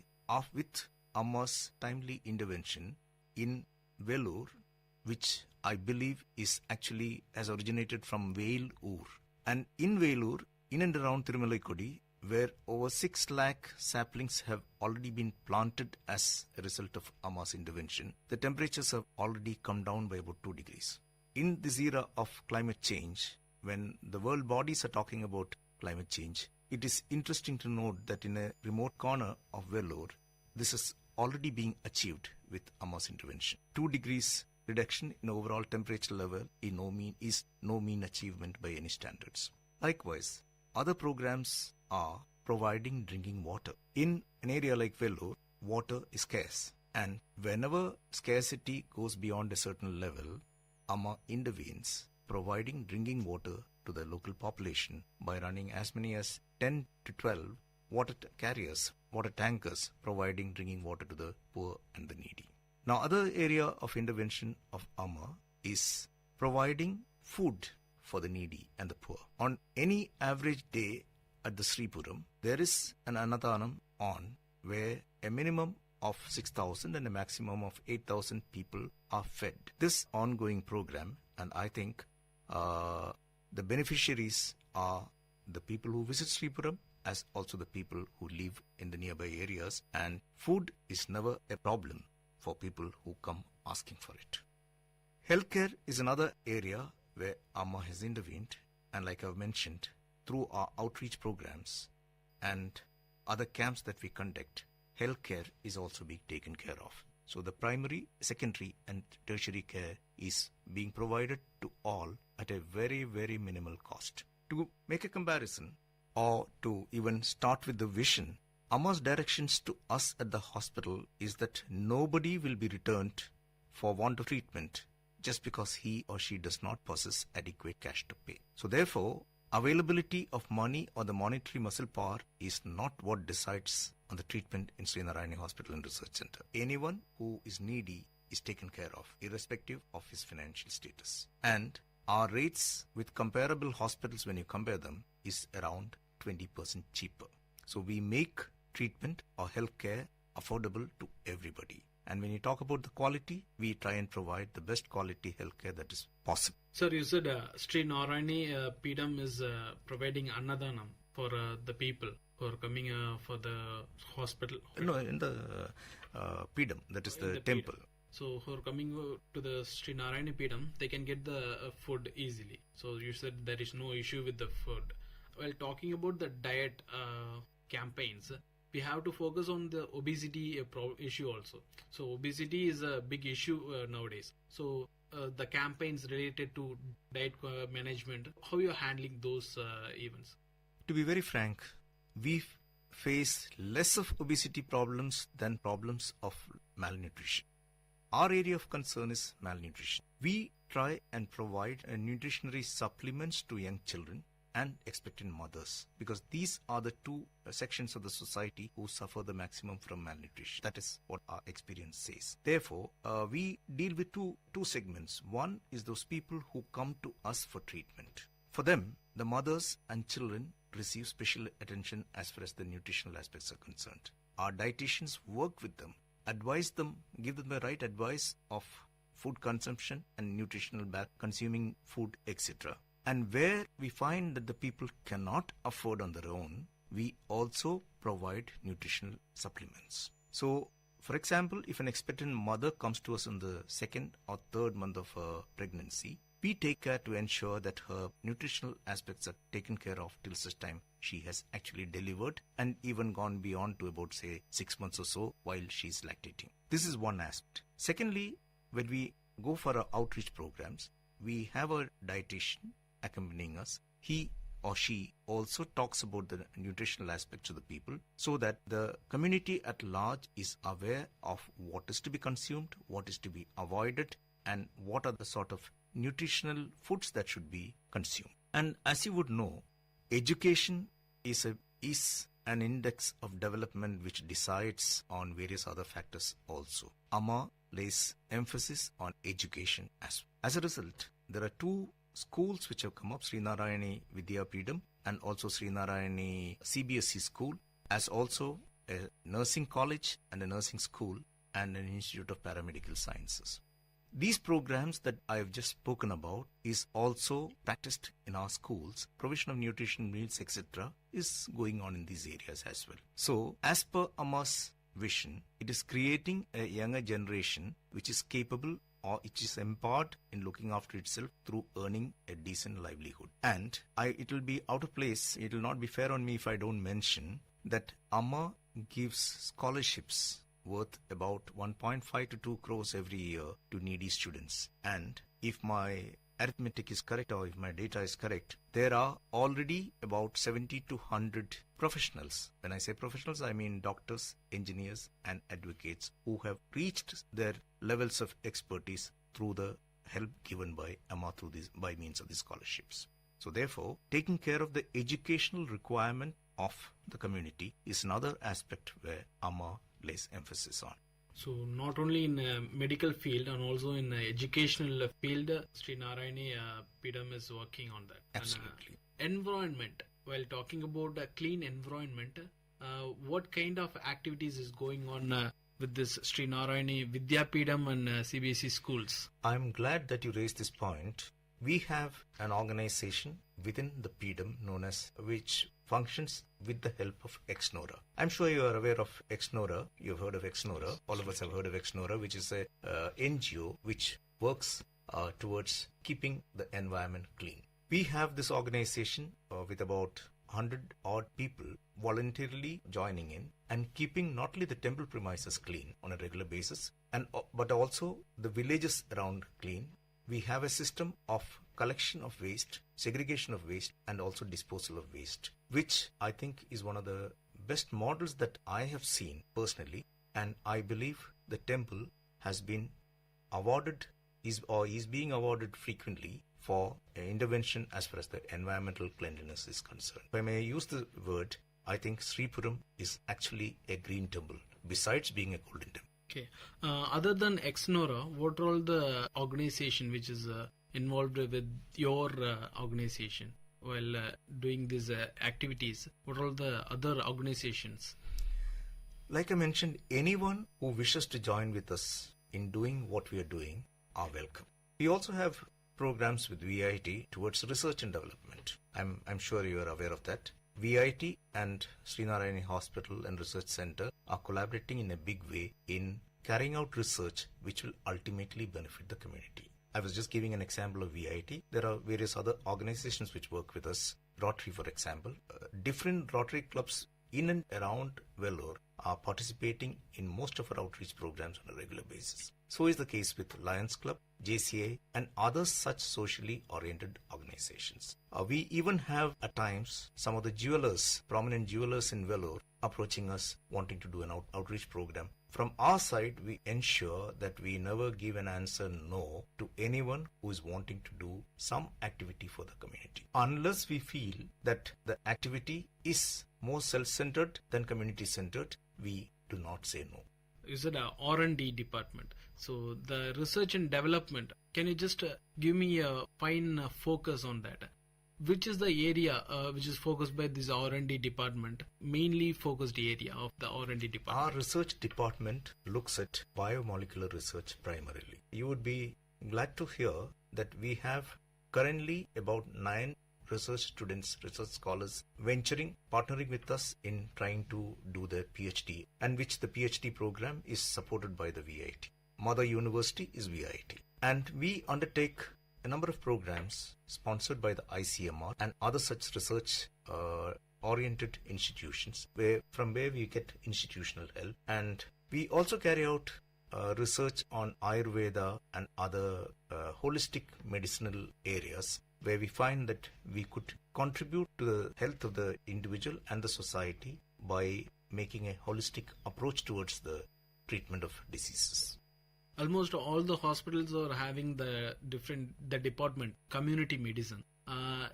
with Amma's timely intervention in Vellore, which I believe is actually has originated from Vellore. And in Vellore, in and around Thirumalai, where over 6 lakh saplings have already been planted as a result of Amma's intervention, the temperatures have already come down by about 2 degrees. In this era of climate change, when the world bodies are talking about climate change, it is interesting to note that in a remote corner of Vellore, this is already being achieved with Amma's intervention. 2 degrees reduction in overall temperature level is no mean achievement by any standards. Likewise, other programs are providing drinking water. In an area like Vellore, water is scarce, and whenever scarcity goes beyond a certain level, Amma intervenes, providing drinking water to the local population by running as many as 10 to 12 water tankers, providing drinking water to the poor and the needy. Now, other area of intervention of Amma is providing food for the needy and the poor. On any average day at the Sripuram, there is an Annadhanam on where a minimum of 6,000 and a maximum of 8,000 people are fed. This ongoing program, and I think the beneficiaries are the people who visit Sripuram as also the people who live in the nearby areas, and food is never a problem for people who come asking for it. Healthcare is another area where Amma has intervened, and like I've mentioned, through our outreach programs and other camps that we conduct, healthcare is also being taken care of. So the primary, secondary and tertiary care is being provided to all at a very, very minimal cost. To make a comparison or to even start with the vision, Amma's directions to us at the hospital is that nobody will be returned for want of treatment just because he or she does not possess adequate cash to pay. So therefore, availability of money or the monetary muscle power is not what decides on the treatment in Sri Narayani Hospital and Research Center. Anyone who is needy is taken care of, irrespective of his financial status. And our rates with comparable hospitals, when you compare them, is around 20% cheaper. So we make treatment or healthcare affordable to everybody. And when you talk about the quality, we try and provide the best quality healthcare that is possible. Sir, you said Sri Narayani Peedam is providing Annadhanam for the people who are coming for the hospital. No, in the Peedam, that is the temple. So who are coming to the Sri Narayani Peedam, they can get the food easily. So you said there is no issue with the food. While talking about the diet campaigns, we have to focus on the obesity issue also. So obesity is a big issue nowadays. So the campaigns related to diet management, how you are handling those events? To be very frank, we face less of obesity problems than problems of malnutrition. Our area of concern is malnutrition. We try and provide nutritionary supplements to young children and expectant mothers, because these are the two sections of the society who suffer the maximum from malnutrition. That is what our experience says. Therefore, we deal with two segments. One is those people who come to us for treatment. For them, the mothers and children receive special attention as far as the nutritional aspects are concerned. Our dietitians work with them, advise them, give them the right advice of food consumption and nutritional consuming food, etc. And where we find that the people cannot afford on their own, we also provide nutritional supplements. So, for example, if an expectant mother comes to us in the second or third month of her pregnancy, we take care to ensure that her nutritional aspects are taken care of till such time she has actually delivered and even gone beyond to about, say, 6 months or so while she's lactating. This is one aspect. Secondly, when we go for our outreach programs, we have a dietitian accompanying us. He or she also talks about the nutritional aspects of the people so that the community at large is aware of what is to be consumed, what is to be avoided, and what are the sort of nutritional foods that should be consumed. And as you would know, education is an index of development which decides on various other factors also. AMA lays emphasis on education as well. As a result, there are two schools which have come up, Sri Narayani Vidyapeetham and also Sri Narayani CBSE school, as also a nursing college and a nursing school and an Institute of Paramedical Sciences. These programs that I have just spoken about is also practiced in our schools. Provision of nutrition meals, etc. is going on in these areas as well. So, as per AMA's vision, it is creating a younger generation which is capable or which is empowered in looking after itself through earning a decent livelihood. And it will be out of place, it will not be fair on me if I don't mention that AMA gives scholarships worth about 1.5 to 2 crores every year to needy students. And if my arithmetic is correct or if my data is correct, there are already about 70 to 100 professionals. When I say professionals, I mean doctors, engineers and advocates who have reached their levels of expertise through the help given by AMA by means of these scholarships. So therefore, taking care of the educational requirement of the community is another aspect where AMA lays emphasis on. So not only in medical field and also in educational field, Sri Narayani Peetham is working on that. Absolutely. And, environment. While talking about a clean environment, what kind of activities is going on with this Sri Narayani Vidyapeetham and CBSE schools? I'm glad that you raised this point. We have an organization within the Peetham known as which functions with the help of Exnora. I'm sure you are aware of Exnora. You've heard of Exnora. All of us have heard of Exnora, which is a NGO which works towards keeping the environment clean. We have this organization with about 100 odd people voluntarily joining in and keeping not only the temple premises clean on a regular basis, but also the villages around clean. We have a system of collection of waste, segregation of waste, and also disposal of waste, which I think is one of the best models that I have seen personally. And I believe the temple has been awarded, is being awarded frequently for intervention as far as the environmental cleanliness is concerned. If I may use the word, I think Sripuram is actually a green temple, besides being a golden temple. Okay. Other than Exnora, what are all the organization which is involved with your organization while doing these activities? What are all the other organizations? Like I mentioned, anyone who wishes to join with us in doing what we are doing are welcome. We also have programs with VIT towards research and development. I'm sure you are aware of that. VIT and Sri Narayani Hospital and Research Center are collaborating in a big way in carrying out research which will ultimately benefit the community. I was just giving an example of VIT. There are various other organizations which work with us. Rotary, for example. Different Rotary clubs in and around Vellore are participating in most of our outreach programs on a regular basis. So is the case with Lions Club, JCA, and other such socially oriented organizations. We even have at times some of the jewelers, prominent jewelers in Vellore, approaching us wanting to do an outreach program. From our side, we ensure that we never give an answer no to anyone who is wanting to do some activity for the community, unless we feel that the activity is more self-centered than community-centered. We do not say no. You said R&D department. So the research and development, can you just give me a fine focus on that? which is the area which is focused by this R&D department, mainly focused area of the R&D department? Our research department looks at biomolecular research primarily. You would be glad to hear that we have currently about 9 research students, research scholars venturing, partnering with us in trying to do their PhD, and which the PhD program is supported by the VIT. Mother University is VIT. And we undertake a number of programs sponsored by the ICMR and other such research oriented institutions from where we get institutional help. And we also carry out research on Ayurveda and other holistic medicinal areas, where we find that we could contribute to the health of the individual and the society by making a holistic approach towards the treatment of diseases. Almost all the hospitals are having the department, community medicine.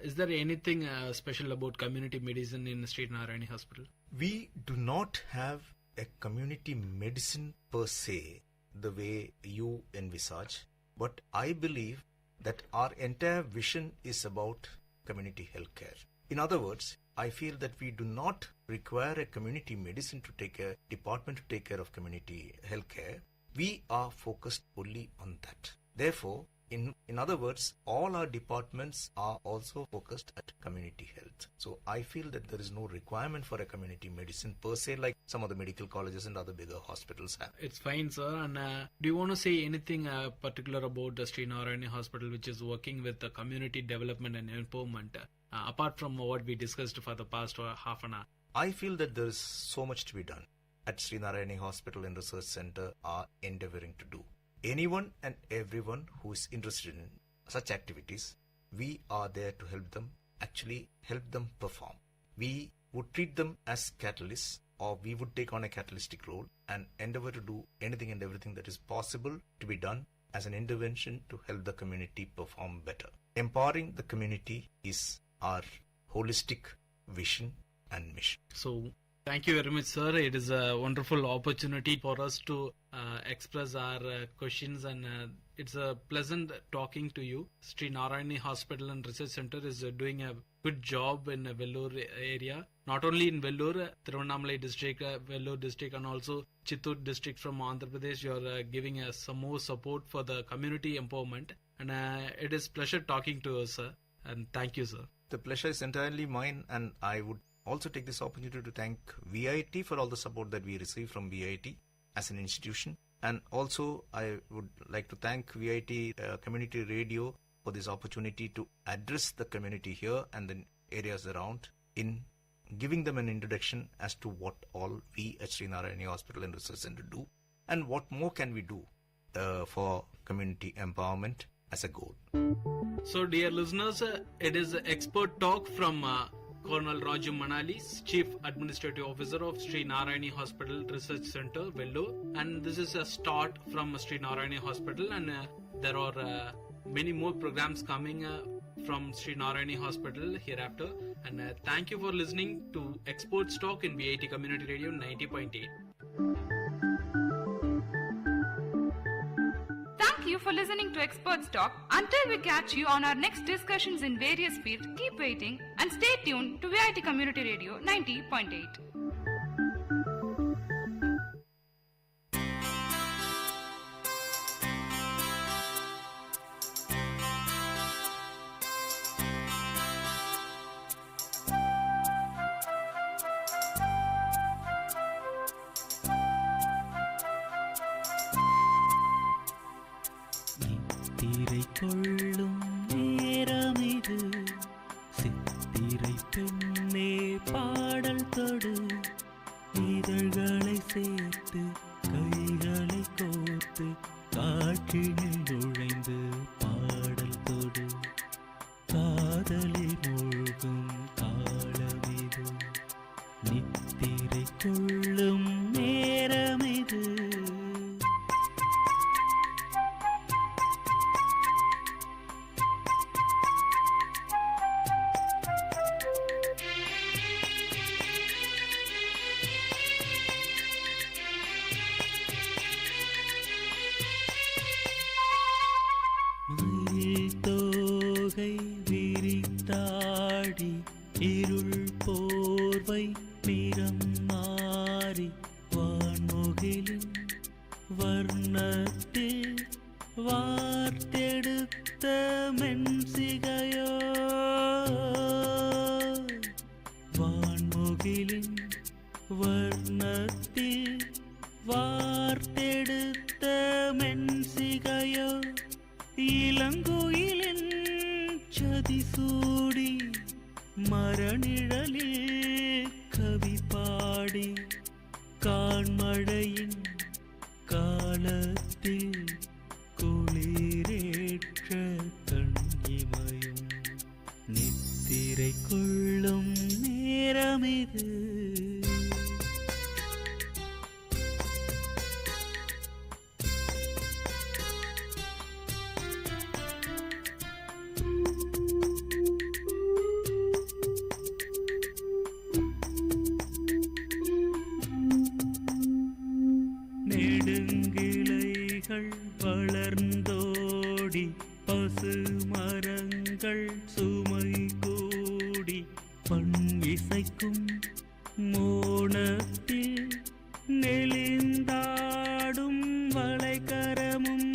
Is there anything special about community medicine in Sri Narayani Hospital? We do not have a community medicine per se, the way you envisage, but I believe that our entire vision is about community healthcare. In other words, I feel that we do not require a community medicine to take a department to take care of community healthcare. We are focused only on that. Therefore, in other words, all our departments are also focused at community health. So I feel that there is no requirement for a community medicine per se, like some of the medical colleges and other bigger hospitals have. It's fine, sir. And do you want to say anything particular about the Sri Narayani Hospital, which is working with the community development and empowerment, apart from what we discussed for the past half an hour? I feel that there is so much to be done. At Sri Narayani Hospital and Research Center are endeavoring to do. Anyone and everyone who is interested in such activities, we are there to help them, actually help them perform. We would treat them as catalysts, or we would take on a catalytic role and endeavor to do anything and everything that is possible to be done as an intervention to help the community perform better. Empowering the community is our holistic vision and mission. So, thank you very much, sir. It is a wonderful opportunity for us to express our questions, and it's a pleasant talking to you. Sri Narayani Hospital and Research Center is doing a good job in Vellore area. Not only in Vellore, Tiruvannamalai district, Vellore district, and also Chittoor district from Andhra Pradesh. You are giving us some more support for the community empowerment. And it is pleasure talking to us, sir. And thank you, sir. The pleasure is entirely mine, and I would also take this opportunity to thank VIT for all the support that we receive from VIT as an institution. And also I would like to thank VIT Community Radio for this opportunity to address the community here and the areas around in giving them an introduction as to what all we at Sri Narayani Hospital and Research Center do and what more can we do for community empowerment as a goal. So dear listeners, it is expert talk from Colonel Raju Manali, Chief Administrative Officer of Sri Narayani Hospital Research Center, Vellore. And this is a start from Sri Narayani Hospital, and there are many more programs coming from Sri Narayani Hospital hereafter. And thank you for listening to Experts Talk in VIT Community Radio 90.8. Thank you for listening to Experts Talk. Until we catch you on our next discussions in various fields, keep waiting and stay tuned to VIT Community Radio 90.8. சித்திரை கொள்ளும் நேரமிது, சித்திரை பெண்ணே பாடல் தொடு, இதழ்களை சேர்த்து கைகளை கோர்த்து காற்றினில் நுழைந்து பாடல் தொடு, காதலில் மூழ்கும் காலமிது, நித்திரை கொள்ளும் நேரமிது. வான்முகிலின் வர்ணத்தில் வார்த்தெடுத்த மென்சிகையோ வான்முகிலின் வர்ணத்தில் வார்த்தெடுத்த மென்சிகையோ இளங்குயிலின் சதிசூடி மரநிழலில் கவி பாடி கான்மழையின் காலத்தில் குளிரேற்ற கண்ணிமையும் நித்திரை கொள்ளும் நேரமிது. நெடுங்கிளைகள் வளர்ந்தோடி பசு மரங்கள் சுமை கூடி பண் இசைக்கும் மோனத்தில் நெளிந்தாடும் வளைகரமும்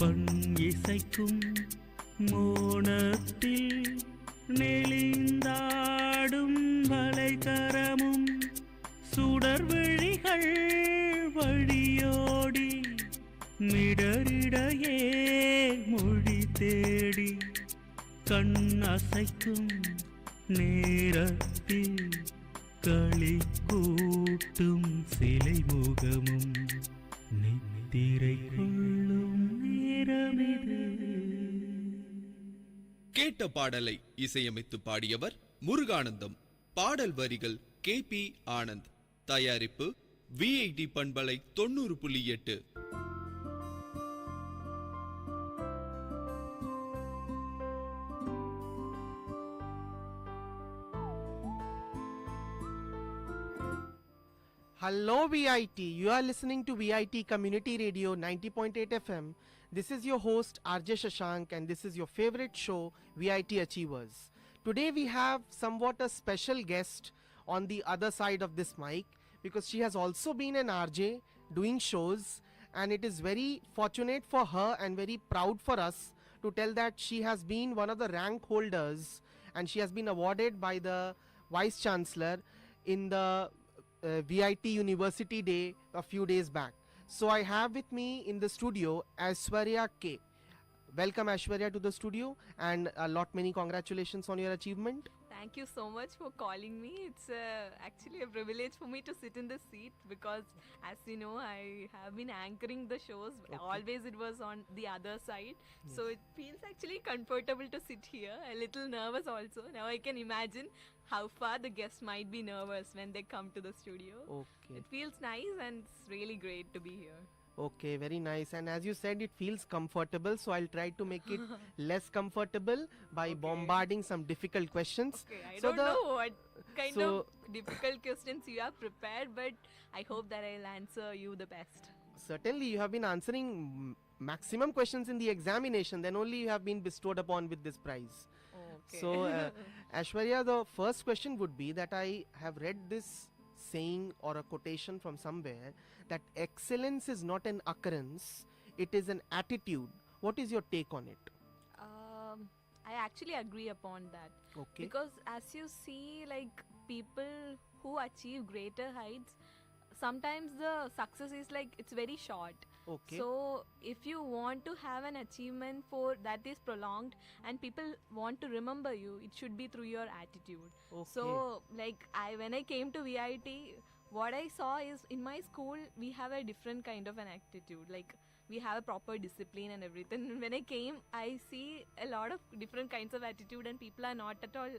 பண் இசைக்கும் மோனத்தில் நெளிந்தாடும் வளைகரமும் சுடர் விழிகள் வழியோடி மிடரிடையே மொழி தேடி கண் அசைக்கும் நேரத்தில் களி கூட்டும் சிலை முகமும் நித்திரை கொள்ளும் நேரமிது. கேட்ட பாடலை இசையமைத்து பாடியவர் முருகானந்தம். பாடல் வரிகள் KP ஆனந்த். தயாரிப்பு VIT பண்பலை 90.8. Hello VIT, you are listening to VIT Community Radio 90.8 FM. This is your host RJ Shashank and this is your favorite show VIT Achievers. Today we have somewhat a special guest on the other side of this mic because she has also been an RJ doing shows, and it is very fortunate for her and very proud for us to tell that she has been one of the rank holders and she has been awarded by the Vice Chancellor in the VIT University Day a few days back. So I have with me in the studio Aishwarya K. Welcome Aishwarya to the studio, and a lot many congratulations on your achievement. Thank you so much for calling me. It's actually a privilege for me to sit in this seat because, as you know, I have been anchoring the shows. Okay. Always it was on the other side. Yes. So it feels actually comfortable to sit here. A little nervous also. Now I can imagine how far the guests might be nervous when they come to the studio. Okay. It feels nice and it's really great to be here. Okay, very nice. And as you said, it feels comfortable, so I'll try to make it less comfortable by bombarding some difficult questions. Okay, I So don't know what kind so- of difficult questions you have prepared, but I hope that I'll answer you the best. Certainly, you have been answering maximum questions in the examination, then only you have been bestowed upon with this prize. Okay. So, Aishwarya, the first question would be that I have read this saying or a quotation from somewhere that excellence is not an occurrence, it is an attitude. What is your take on it? I actually agree upon that. Okay. Because as you see, like people who achieve greater heights, sometimes the success is like it's very short. Okay. So if you want to have an achievement for that is prolonged and people want to remember you, it should be through your attitude. Okay. So like when I came to VIT, what I saw is in my school we have a different kind of an attitude. Like we have a proper discipline and everything. When I came, I see a lot of different kinds of attitude and people are not at all,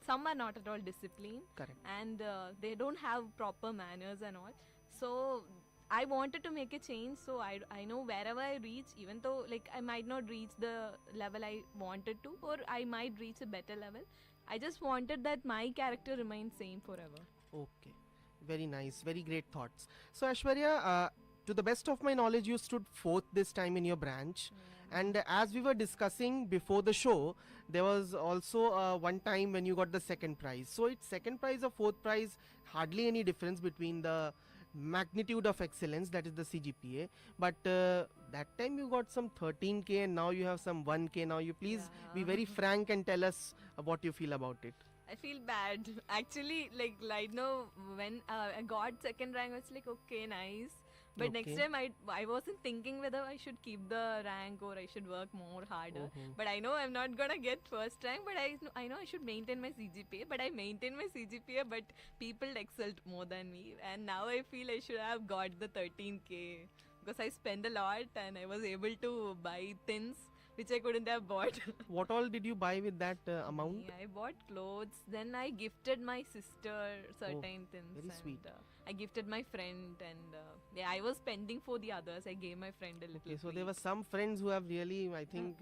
some are not at all disciplined. Correct. And they don't have proper manners and all. So I wanted to make a change. So I know wherever I reach, even though like I might not reach the level I wanted to, or I might reach a better level, I just wanted that my character remains same forever. Okay. Very nice. Very great thoughts. So Aishwarya, to the best of my knowledge, you stood fourth this time in your branch, And as we were discussing before the show, there was also one time when you got the second prize. So it's second prize or fourth prize, hardly any difference between the magnitude of excellence, that is the CGPA. But that time you got some 13K and now you have some 1K. Now you please be very frank and tell us what you feel about it. I feel bad. Actually, like right now, when I got second rank, I was like, okay, nice. But next Okay. time, I wasn't thinking whether I should keep the rank or I should work more harder. But I know I'm not gonna get first rank. But I know I should maintain my CGPA. But I maintained my CGPA. But people excelled more than me, and now I feel I should have got the 13K because I spent a lot and I was able to buy things which I couldn't have bought. What all did you buy with that amount? I bought clothes, then I gifted my sister certain things. very and, sweet. I gifted my friend, and yeah, I was spending for the others. I gave my friend a little. Okay, so there treat. were some friends who have really, I think,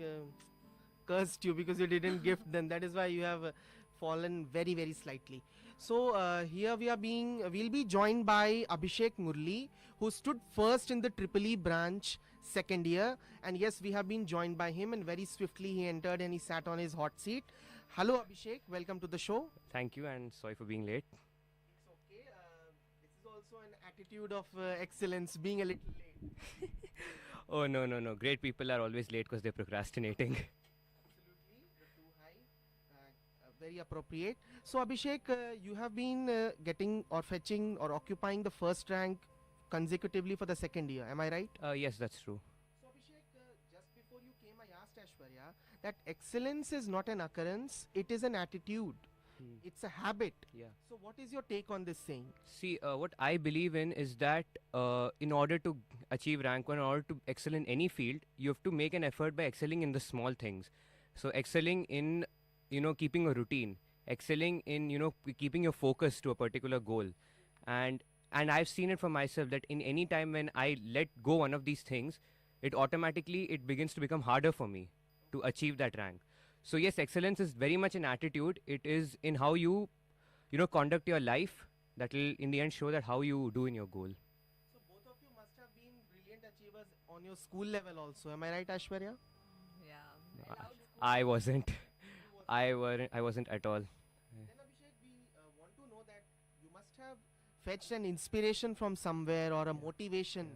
cursed you because you didn't gift them. That is why you have fallen very, very slightly. So here we'll be joined by Abhishek Murli, who stood first in the Triple E branch second year. And yes, we have been joined by him, and very swiftly he entered and he sat on his hot seat. Hello Abhishek, welcome to the show. Thank you, and sorry for being late. It's okay. This is also an attitude of excellence, being a little late. Oh, no. Great people are always late because they're procrastinating. Very appropriate. So Abhishek, you have been getting or fetching or occupying the first rank consecutively for the second year. Am I right? Yes, that's true. So Abhishek, just before you came, I asked Aishwarya that excellence is not an occurrence; it is an attitude. It's a habit. Yeah. So what is your take on this saying? See, what I believe in is that in order to achieve rank 1, in order to excel in any field, you have to make an effort by excelling in the small things. So excelling in, keeping a routine, excelling in, keeping your focus to a particular goal. And I've seen it for myself that in any time when I let go one of these things, it begins to become harder for me to achieve that rank. So yes, excellence is very much an attitude. It is in how you conduct your life that will in the end show that how you do in your goal. So both of you must have been brilliant achievers on your school level also. Am I right, Aishwarya? Yeah. I wasn't. I wasn't at all. Then Abhishek, we want to know that you must have fetched an inspiration from somewhere or a motivation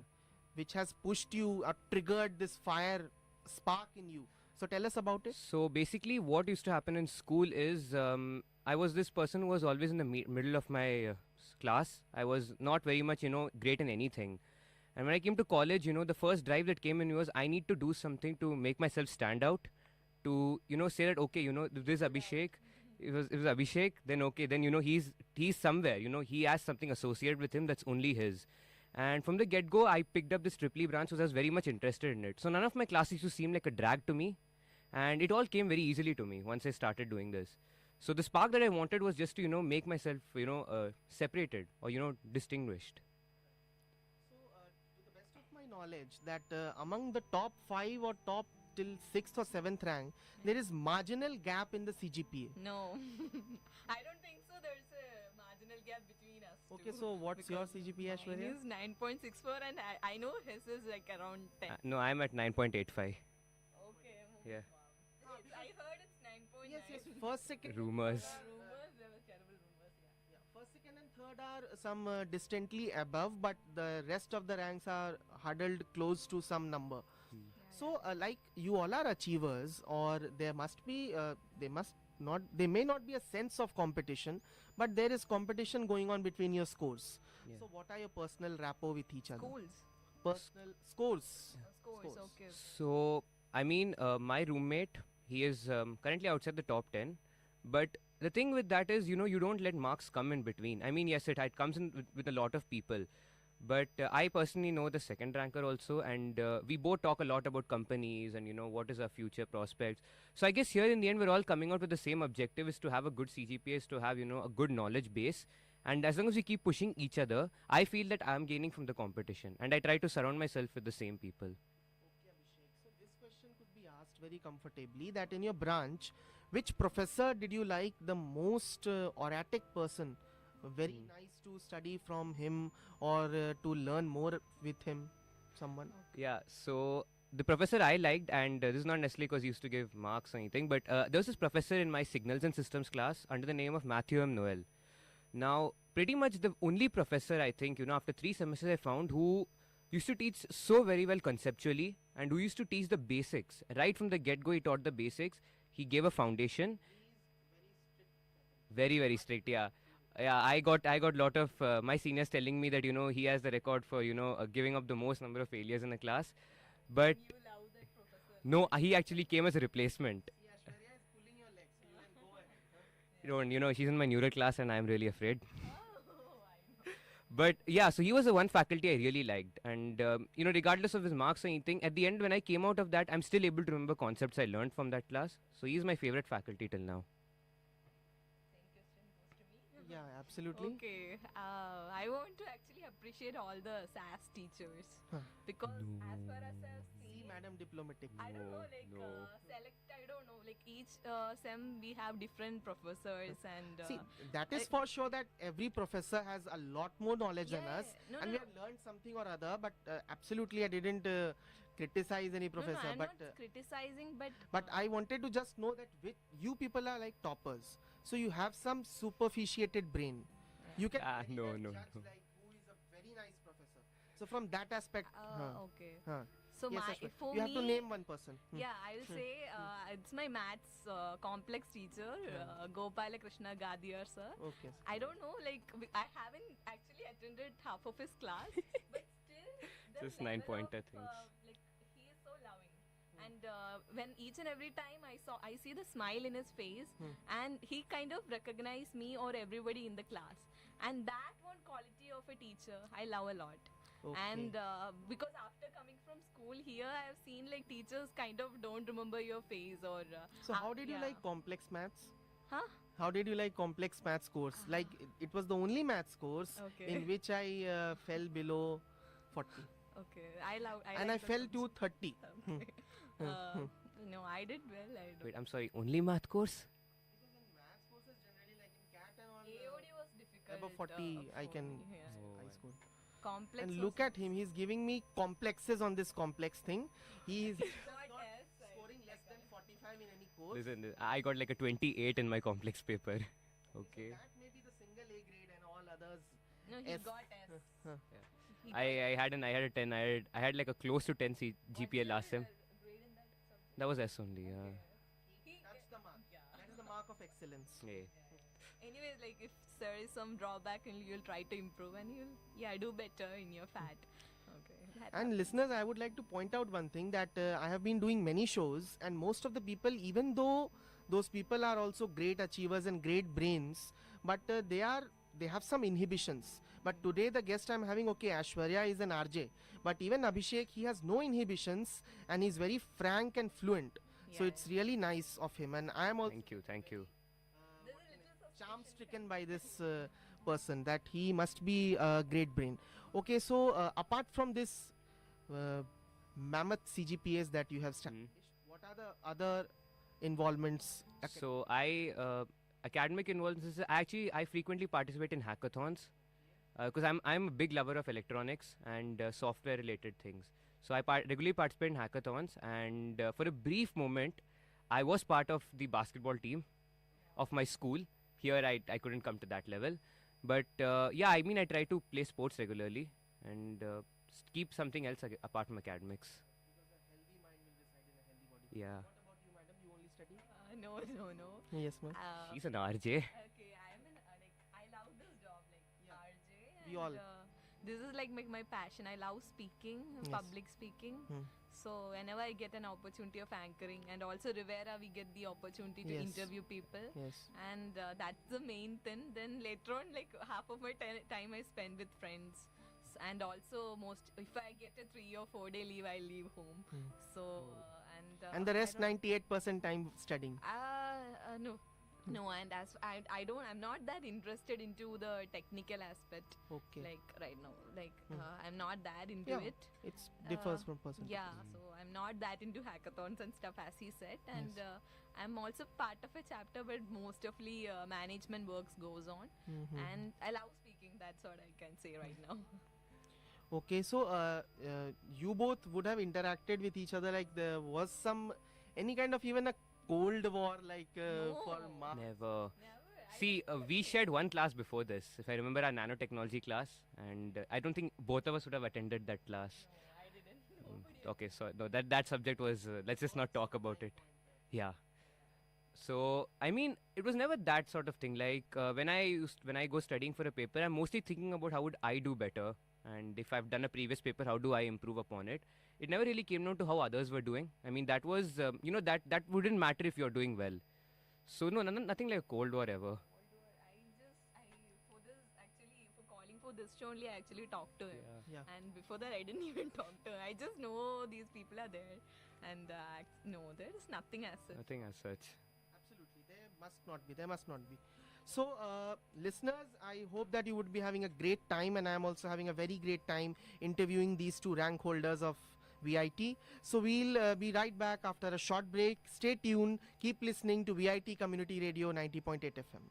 which has pushed you or triggered this fire spark in you. So tell us about it. So basically what used to happen in school is I was this person who was always in the middle of my class. I was not very much, great in anything. And when I came to college, the first drive that came in me was I need to do something to make myself stand out, to, say that, okay, this is Abhishek. It was Abhishek, then okay, then, he's somewhere, he has something associated with him that's only his. And from the get-go, I picked up this Triple E branch because I was very much interested in it. So none of my classes used to seem like a drag to me. And it all came very easily to me once I started doing this. So the spark that I wanted was just to, make myself, separated or, distinguished. So to the best of my knowledge that among the top 5 or top till 6th or 7th rank, there is marginal gap in the CGPA. No, I don't think so. There's a marginal gap between us. Okay, two, so what's your because CGPA, Aishwarya? mine is 9.64 and I know his is like around 10. No, I'm at 9.85. Okay. Yeah. I heard it's 9.9. Yes, first, second. Rumors. Rumors, there were terrible rumors, yeah. First, second and third are some distantly above, but the rest of the ranks are huddled close to some number. So like you all are achievers, or there must be, they may not be a sense of competition, but there is competition going on between your scores. Yeah. So what are your personal rapport with each other? Schools. Personal scores. Scores, okay. So, I mean, my roommate, he is currently outside the top 10. But the thing with that is, you don't let marks come in between. I mean, yes, it comes in with a lot of people. But I personally know the second ranker also, and we both talk a lot about companies and, what is our future prospects. So I guess here in the end, we're all coming out with the same objective, is to have a good CGPA, is to have, a good knowledge base. And as long as we keep pushing each other, I feel that I'm gaining from the competition. And I try to surround myself with the same people. Okay, Abhishek. So this question could be asked very comfortably, that in your branch, which professor did you like the most oratic person? Very nice to study from him or to learn more with him, someone. Yeah, so the professor I liked, and this is not necessarily because he used to give marks or anything, but there was this professor in my signals and systems class under the name of Matthew M. Noel. Now, pretty much the only professor I think, after 3 semesters I found who used to teach so very well conceptually and who used to teach the basics. Right from the get-go, he taught the basics. He gave a foundation. Very, very strict, yeah. Yeah, I got lot of my seniors telling me that, he has the record for, giving up the most number of failures in the class. But no, he actually came as a replacement. She's in my neural class and I'm really afraid. But yeah, so he was the one faculty I really liked. And, regardless of his marks or anything, at the end when I came out of that, I'm still able to remember concepts I learned from that class. So he's my favorite faculty till now. Yeah, absolutely. Okay, I want to actually appreciate all the SAS teachers because as far as I've seen, Madam Diplomatic. I don't know, I don't know, each sem we have different professors and See, that is for sure that every professor has a lot more knowledge than us, and we have learned something or other. But absolutely, I didn't criticize any professor. No, I'm but not criticizing, but I wanted to just know that you people are like toppers, so you have some superficiated brain. You can no. like who is a very nice professor. So from that aspect, okay. So yes, for you have to me, name one person. Yeah, I'll say it's my maths complex teacher, Gopala Krishna Gadiyar sir. Okay. I don't know, I haven't actually attended half of his class, but still, Just 9 pointer things. He is so loving. And when each and every time I see the smile in his face, and he kind of recognized me or everybody in the class, and that one quality of a teacher I love a lot. Okay. And because after coming from school here, I have seen teachers kind of don't remember your face or. So how did you like complex maths? Huh? How did you like complex maths course? Like it was the only maths course in which I fell below 40. Okay, I and I fell to 30. No, I did well. Wait, I'm sorry, only math course? AOD was difficult. Above 40, I can yeah. I scored. Complex. And look at him, he's giving me complexes on this complex thing. He is not scoring less than 45 in any course. Listen, I got like a 28 in my complex paper. Okay. So that may be the single A grade and all others. No, he S. got S. Yeah. I had a 10. I had like a close to 10 GPA last sem. That was S only. Yeah. That's the mark. That is the mark of excellence. Yeah. Anyways, if there is some drawback, and you'll try to improve, and you'll do better in your fat. Okay. And listeners, I would like to point out one thing that I have been doing many shows, and most of the people, even though those people are also great achievers and great brains, but they have some inhibitions. But today the guest I'm having, Aishwarya is an RJ, but even Abhishek, he has no inhibitions and he's very frank and fluent. So it's really nice of him, and I am also Thank you. charm stricken by this person that he must be a great brain. Okay, so apart from this mammoth CGPAs that you have established, what are the other involvements? So academic involvements, actually I frequently participate in hackathons because I'm a big lover of electronics and software related things. So I regularly participate in hackathons, and for a brief moment I was part of the basketball team of my school. Here I couldn't come to that level, but I try to play sports regularly and keep something else apart from academics. Yeah. What about you, madam? You only study? No. Yes, ma'am. She's an RJ. Okay, I love this job, RJ. We all. This is my passion. I love speaking, public speaking. So whenever I get an opportunity of anchoring, and also Rivera, we get the opportunity to interview people. Yes. And that's the main thing. Then later on, half of my time I spend with friends. And also if I get a 3 or 4 day leave, I leave home. So and the rest 98% time studying. No, and as I'm not that interested into the technical aspect. Okay. Right now, I'm not that into it. It differs from person. Yeah, so I'm not that into hackathons and stuff, as he said, and I'm also part of a chapter where most of the management works goes on, and I love speaking. That's what I can say right now. Okay, so you both would have interacted with each other, like there was any kind of even a cold war, like for marks? Never. See, we shared one class before this, if I remember, our nanotechnology class, and I don't think both of us would have attended that class. Okay, so no, that subject was, let's just not talk about it. Yeah. So, I mean, it was never that sort of thing. Like, when I go studying for a paper, I'm mostly thinking about how would I do better, and if I've done a previous paper, how do I improve upon it. It never really came down to how others were doing. I mean, that was, that wouldn't matter if you're doing well. So, no, nothing like a Cold War ever. For this show only, I actually talked to him. Yeah. And before that, I didn't even talk to him. I just know these people are there. And no, there is nothing as such. Nothing as such. Absolutely, there must not be. So, listeners, I hope that you would be having a great time, and I am also having a very great time interviewing these two rank holders of VIT. So, we'll be right back after a short break. Stay tuned. Keep listening to VIT Community Radio 90.8 FM.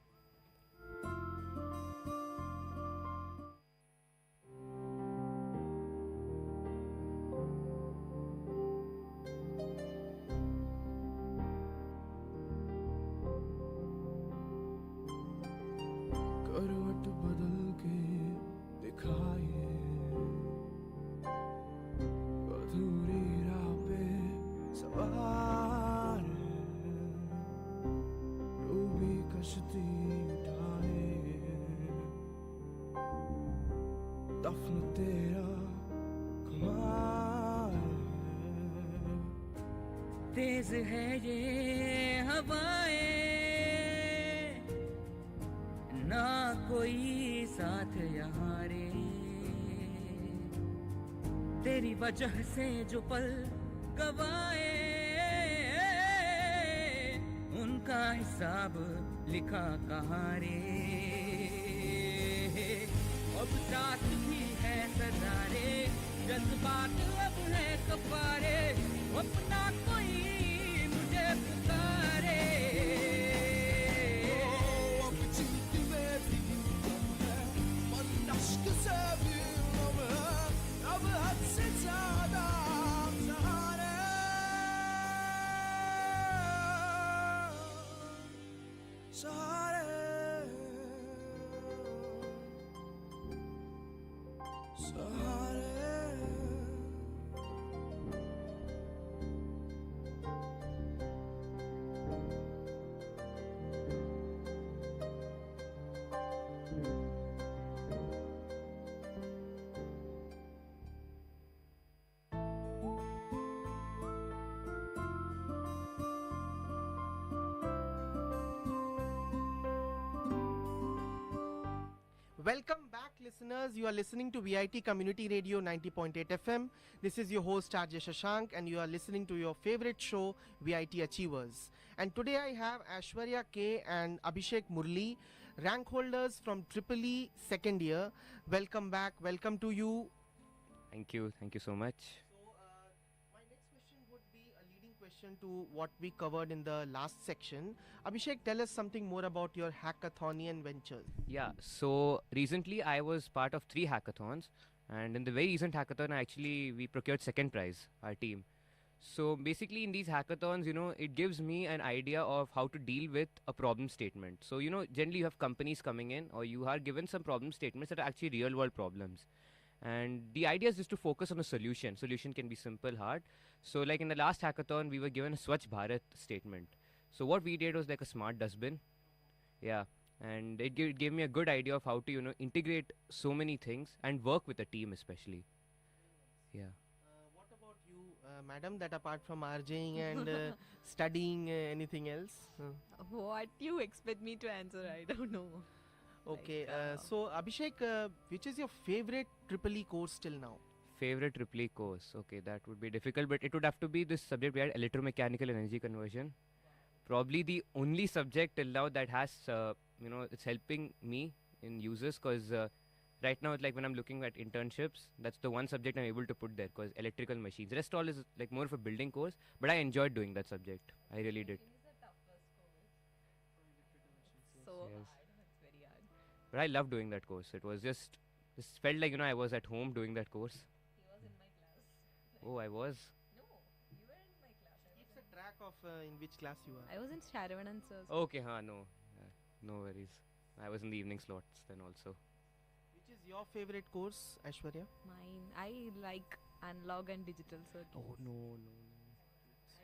करवट बदल के दिखाए अधूरी राह पे सवार डूबी कश्ती उठाए दफन तेरा खुमार तेज है ये हवाएं ना कोई साथ यहाँ रे तेरी वजह से जो पल गवाए उनका हिसाब लिखा कहाँ रे अब साथ भी है सदा रे जज्बात अब है कपारे अपना कोई मुझे पुकारे aşkı seviyorum Abi hadsiz adam Sahare Sahare Sahare Welcome back, listeners. You are listening to VIT Community Radio 90.8 FM. This is your host RJ Shashank, and you are listening to your favorite show, VIT Achievers. And today I have Ashwarya K and Abhishek Murli, rank holders from Triple E second year. Welcome back. Welcome to you. Thank you so much. My next question would be a leading question to what we covered in the last section. Abhishek, tell us something more about your hackathonian ventures. Yeah, so recently I was part of 3 hackathons, and in the very recent hackathon we procured second prize, our team. So basically in these hackathons, it gives me an idea of how to deal with a problem statement. So, generally you have companies coming in, or you are given some problem statements that are actually real world problems. And the idea is just to focus on a solution. Solution can be simple, hard. So like in the last hackathon, we were given a Swachh Bharat statement. So what we did was like a smart dustbin. Yeah. And it gave me a good idea of how to, integrate so many things and work with a team especially. Yeah. What about you, madam, that apart from RJing and studying anything else? What you expect me to answer? I don't know. Okay, so Abhishek, which is your favorite Triple E course till now? Favorite Triple E course? Okay, that would be difficult, but it would have to be this subject we had, electromechanical energy conversion. Probably the only subject till now that has, it's helping me in users, because right now, like when I'm looking at internships, that's the one subject I'm able to put there, because electrical machines. Rest all is like more of a building course, but I enjoyed doing that subject. I really did. So Yes. hard. It's very hard. But I loved doing that course. It was just Just felt like, I was at home doing that course. He was in my class. Oh, I was. No, you were in my class. Keeps a track of in which class you are. I was in Sharavanan sir's. Okay, no. No worries. I was in the evening slots then also. Which is your favorite course, Aishwarya? Mine. I like analog and digital circuits. Oh, no.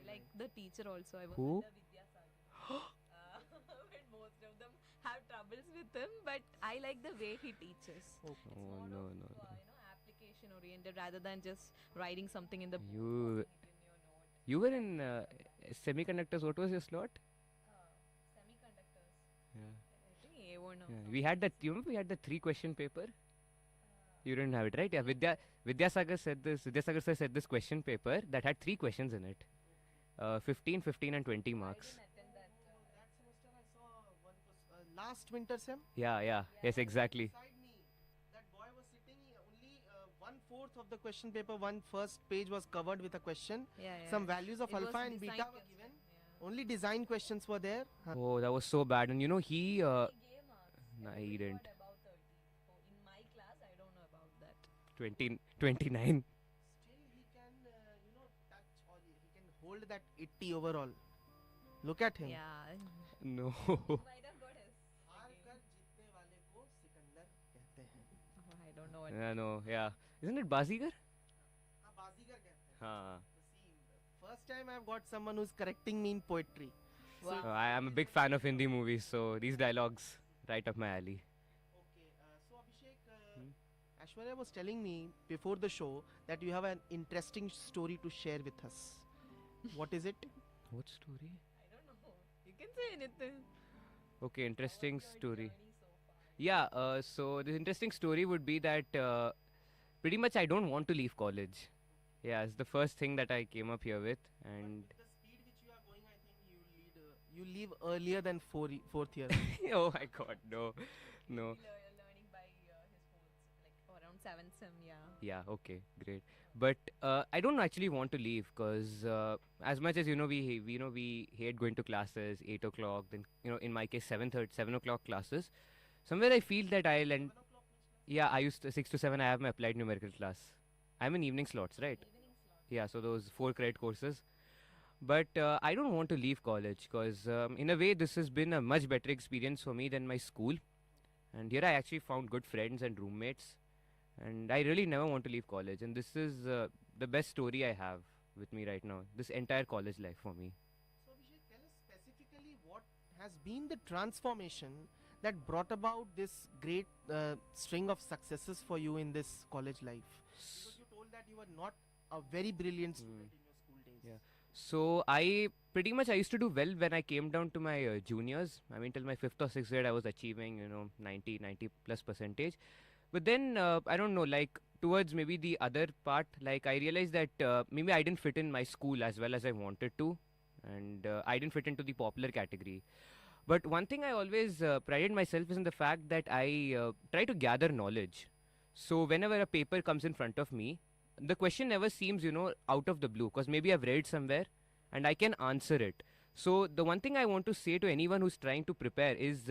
I like the teacher also. I was Who? under Vidyasagar. But most of them have troubles with him. But I like the way he teaches. Okay. It's Oh, more no, of, no. application oriented rather than just writing something in the book. You were in semiconductors. What was your slot? Semiconductors. Yeah. I think A1 or Yeah, we had that. You remember we had the 3-question paper? You didn't have it, right? Yeah. Vidyasagar sir said this question paper that had 3 questions in it. 15, 15, and 20 marks. Last winter sem? Yeah. Yes, exactly. Beside me, that boy was sitting only 1/4 of the question paper. One first page was covered with a question. Yeah. Some values of It was alpha and design beta were given. Only design questions were there. Oh, that was so bad. And he. Nah, he didn't. About 30. Oh, in my class, I don't know about that. 29. Still, he can, touch or he can hold that 80 overall. Look at him. Yeah. No. Might have got his. हार कर जीतने वाले को सिकंदर कहते हैं. I don't know what. No. Yeah. Isn't it Bazigar? हाँ, बाजीगर कहते हैं. हाँ. First time I've got someone who's correcting me in poetry. Wow. I am a big fan of Hindi movies, so these dialogues right up my alley. Okay, so Abhishek, Aishwarya was telling me before the show that you have an interesting story to share with us. What is it? What story? I don't know. You can say anything. Okay, interesting story. Yeah, so the interesting story would be that pretty much I don't want to leave college. Yeah, it's the first thing that I came up here with, and With the speed which you are going, I think you leave earlier than fourth year. oh my god, no. Learning by his fourth, like around 7th sem, yeah. Yeah, okay, great. But I don't actually want to leave because as much as we hate going to classes 8 o'clock, then in my case 7 o'clock classes. Somewhere I feel that I'll end. Yeah, I used to 6 to 7. I have my applied numerical class. I'm in evening slots, right? Yeah, so those 4 credit courses. But I don't want to leave college because in a way this has been a much better experience for me than my school. And here I actually found good friends and roommates. And I really never want to leave college. And this is the best story I have with me right now. This entire college life for me. So Abhishek, tell us specifically what has been the transformation that brought about this great string of successes for you in this college life. Because you told that you were not a very brilliant student in your school days. Yeah. So I used to do well when I came down to my juniors. I mean, till my 5th or 6th grade, I was achieving 90 plus percentage. But then I don't know, like towards maybe the other part, like I realized that maybe I didn't fit in my school as well as I wanted to, and I didn't fit into the popular category. But one thing I always prided myself is in the fact that I try to gather knowledge. So whenever a paper comes in front of me, the question never seems, out of the blue, because maybe I've read somewhere and I can answer it. So the one thing I want to say to anyone who's trying to prepare is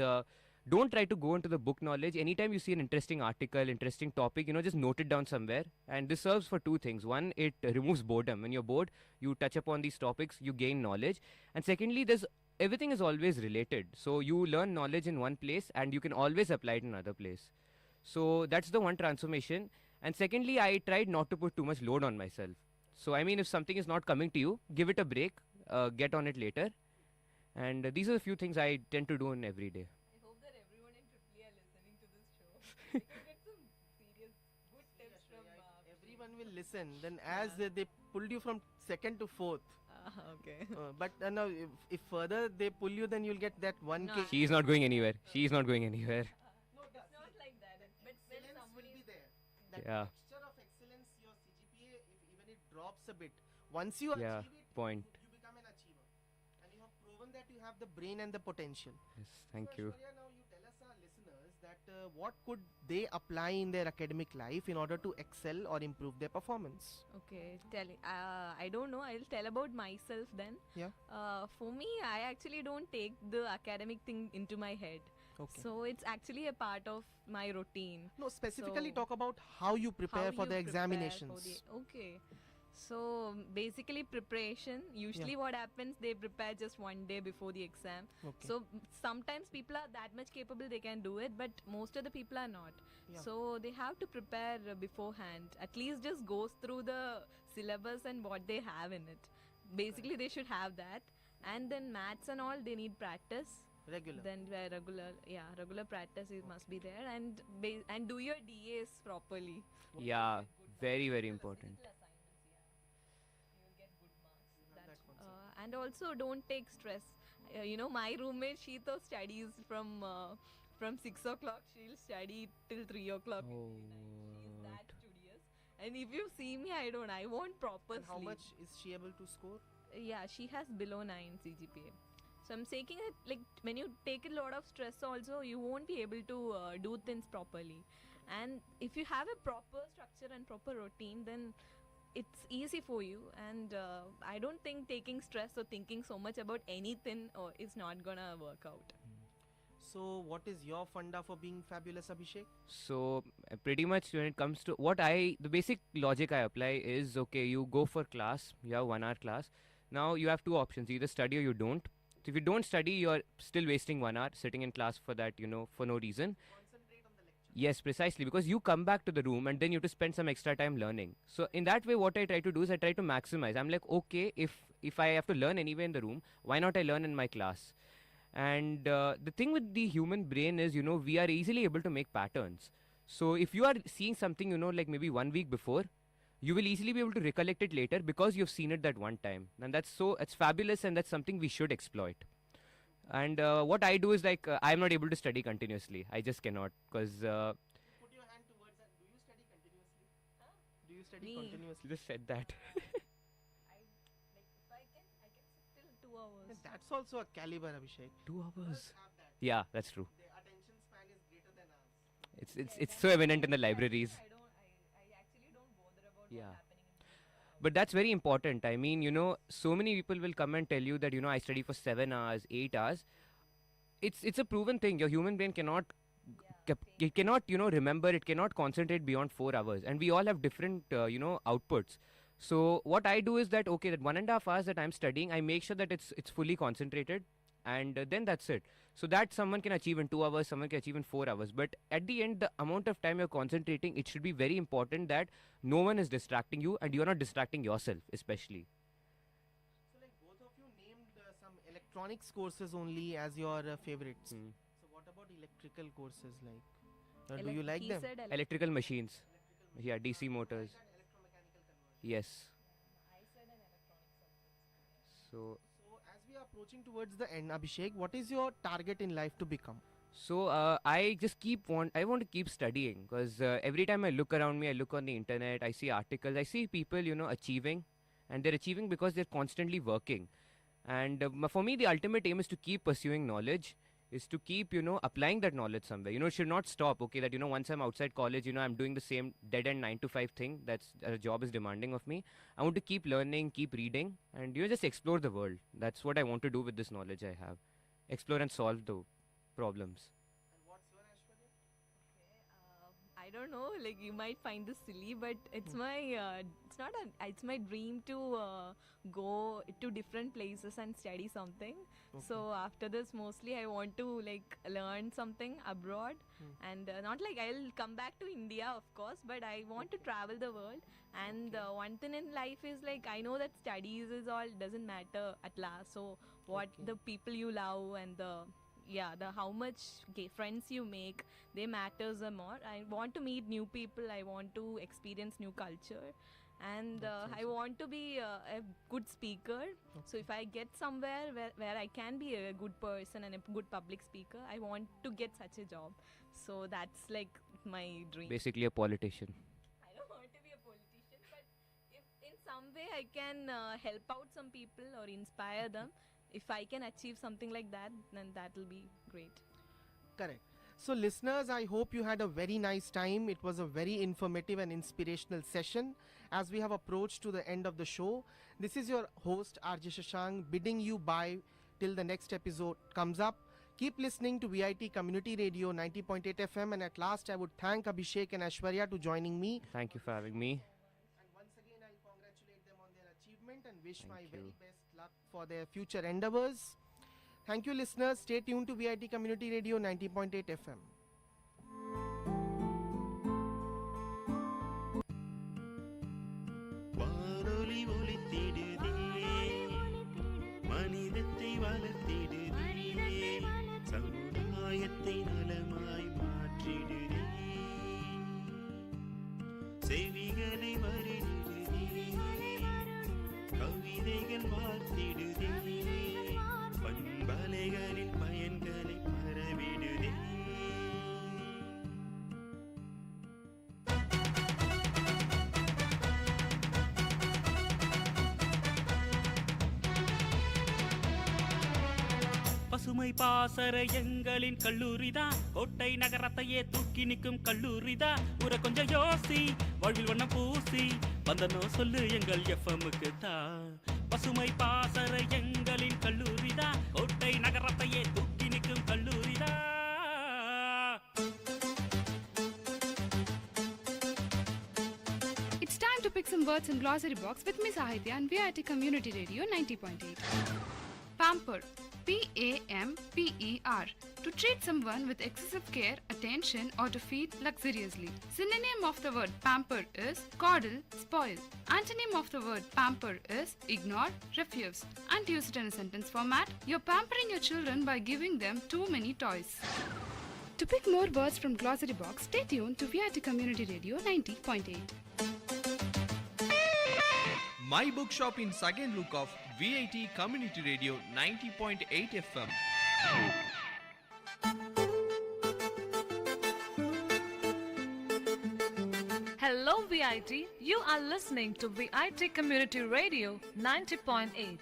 don't try to go into the book knowledge. Anytime you see an interesting article, interesting topic, just note it down somewhere. And this serves for 2 things. One, it removes boredom. When you're bored, you touch upon these topics, you gain knowledge. And secondly, everything is always related. So you learn knowledge in one place and you can always apply it in another place. So that's the one transformation. And secondly, I tried not to put too much load on myself. So I mean, if something is not coming to you, give it a break, get on it later. And these are the few things I tend to do in every day. I hope that everyone in Tripoli are listening to this show. They could get some serious good tips from Everyone will listen. Then as they pulled you from 2nd to 4th. Okay. But now if further they pull you, then you'll get that 1K. She is not going anywhere. She is not going anywhere. No, it's not like that. But when somebody will be there. That Yeah. texture of excellence, your CGPA, if even it drops a bit, once you Yeah, achieve it, point. you become an achiever. And you have proven that you have the brain and the potential. Yes, thank So you. Aishwarya, now you tell us our listeners that what could they apply in their academic life in order to excel or improve their performance? Okay, I don't know. I'll tell about myself then. Yeah. For me, I actually don't take the academic thing into my head. Okay. So it's actually a part of my routine. No, specifically So talk about how you prepare how for you the prepare examinations. for the- okay. So basically preparation, usually what happens, they prepare just one day before the exam. Okay. So sometimes people are that much capable they can do it, but most of the people are not. Yeah. So they have to prepare beforehand. At least just goes through the syllabus and what they have in it. Basically they should have that. And then maths and all, they need practice. Regular. Then regular practice must be there, and and do your DAs properly. Yeah, very, very important. And also don't take stress. My roommate, she though studies from 6 o'clock, she'll study till 3 o'clock. She's that studious. And if you see me, I want proper And how sleep. much is she able to score? Yeah, she has below 9 CGPA. So I'm saying that, like, when you take a lot of stress also, you won't be able to do things properly. And if you have a proper structure and proper routine, then it's easy for you. And I don't think taking stress or thinking so much about anything is not gonna work out. So, what is your funda for being fabulous, Abhishek? So pretty much when it comes to the basic logic I apply is, okay, you go for class, you have 1 hour class. Now you have two options, either study or you don't. So if you don't study, you're still wasting 1 hour sitting in class for that, for no reason. Yes, precisely, because you come back to the room and then you have to spend some extra time learning. So in that way, what I try to do is I try to maximize. I'm like, okay, if I have to learn anywhere in the room, why not I learn in my class? And the thing with the human brain is, we are easily able to make patterns. So if you are seeing something, like maybe 1 week before, you will easily be able to recollect it later because you've seen it that one time. And it's fabulous, and that's something we should exploit. And what I do is I'm not able to study continuously. I just cannot, because Put your hand towards that. Do you study continuously? Do you study Me? continuously? just said that. If I can sit till 2 hours. That's also a caliber, Abhishek. 2 hours. Girls have that. Yeah, that's true. Their attention span is greater than ours. It's so evident in the libraries. I actually don't bother about Yeah. what's happening. But that's very important. I mean, so many people will come and tell you that, I study for 7 hours, 8 hours. It's a proven thing. Your human brain cannot, it cannot, remember, it cannot concentrate beyond 4 hours. And we all have different, outputs. So what I do is that, okay, that 1.5 hours that I'm studying, I make sure that it's fully concentrated. And then that's it. So that someone can achieve in 2 hours, someone can achieve in 4 hours. But at the end, the amount of time you're concentrating, it should be very important that no one is distracting you and you're not distracting yourself, especially. So, like, both of you named some electronics courses only as your favorites. So, what about electrical courses? Like, do you like them? Electrical machines. Yeah, DC motors. Yes. So As we are approaching towards the end, Abhishek, what is your target in life to become? So I just I want to keep studying, because every time I look around me, I look on the internet, I see articles, I see people, achieving, and they're achieving because they're constantly working. And for me, the ultimate aim is to keep pursuing knowledge, is to keep, applying that knowledge somewhere. It should not stop, okay, that, once I'm outside college, I'm doing the same dead-end 9 to 5 thing that's a job is demanding of me. I want to keep learning, keep reading, and, just explore the world. That's what I want to do with this knowledge I have. Explore and solve the problems. And what's your Aishwarya? I don't know, like, you might find this silly, but it's it's my dream to go to different places and study something. So after this, mostly I want to learn something abroad, and not like I'll come back to India, of course, but I want to travel the world. And one thing in life is, I know that studies is all doesn't matter at last. So what the people you love and the how much friends you make, they matters more. I want to meet new people, I want to experience new culture, and I want to be a good speaker. So if I get somewhere where I can be a good person and a good public speaker, I want to get such a job. So that's my dream. Basically a politician. I don't want to be a politician, but if in some way I can help out some people or inspire them, if I can achieve something like that, then that will be great. Correct. So, listeners, I hope you had a very nice time. It was a very informative and inspirational session. As we have approached to the end of the show, this is your host RJ Shashank bidding you bye till the next episode comes up. Keep listening to VIT Community Radio 90.8 FM, and at last I would thank Abhishek and Ashwarya to joining me. Thank you for having me. And once again I'll congratulate them on their achievement and wish my very best luck for their future endeavors. Thank you listeners, stay tuned to VIT Community Radio 90.8 FM. வானொலி ஒலித்திடுதே, மனிதத்தை வளர்த்திடுதே, சமுதாயத்தை நலமாய் மாற்றிடுதே, செவிகளை வருடுதே, கவிதைகள் வார்த்திடுதே, பண்பலைகளின் பயன்களை பரவிடுதே. பசுமை பாசற எங்களின் கல்லூரிதான், கோட்டை நகரத்தையே தூக்கி நிற்கும் கல்லூரிதான். ஊரை கொஞ்சம் யோசி, வாழ்வில் வண்ணம் பூசி வந்தனோ சொல்லு எங்கள் எஃப்எம்முக்கு தான். பசுமை பாசற எங்களின் கல்லூரிதான், கோட்டை நகரத்தையே தூக்கி நிற்கும் கல்லூரிதான். It's time to pick some words in glossary box with Miss Ahitya and VIT Community Radio 90.8. Pamper, P-A-M-P-E-R, to treat someone with excessive care, attention, or to feed luxuriously. Synonym of the word pamper is coddle, spoil. Antonym of the word pamper is ignore, refuse. And to use it in a sentence format, you're pampering your children by giving them too many toys. To pick more words from glossary box, stay tuned to VIT Community Radio 90.8. My bookshop in second look of VIT Community Radio 90.8 FM. Hello VIT, you are listening to VIT Community Radio 90.8.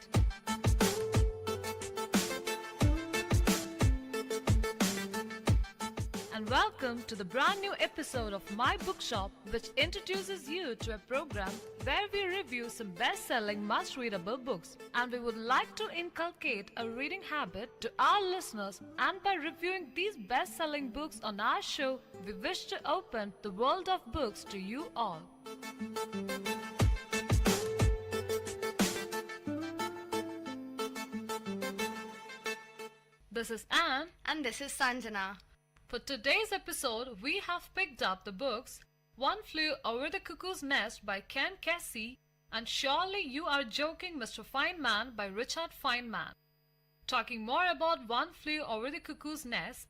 And welcome to the brand new episode of My Bookshop, which introduces you to a program where we review some best-selling must-readable books. And we would like to inculcate a reading habit to our listeners, and by reviewing these best-selling books on our show, we wish to open the world of books to you all. This is Anne. And this is Sanjana. For today's episode, we have picked up the books One Flew Over the Cuckoo's Nest by Ken Kesey and Surely You Are Joking, Mr. Feynman by Richard Feynman. Talking more about One Flew Over the Cuckoo's Nest,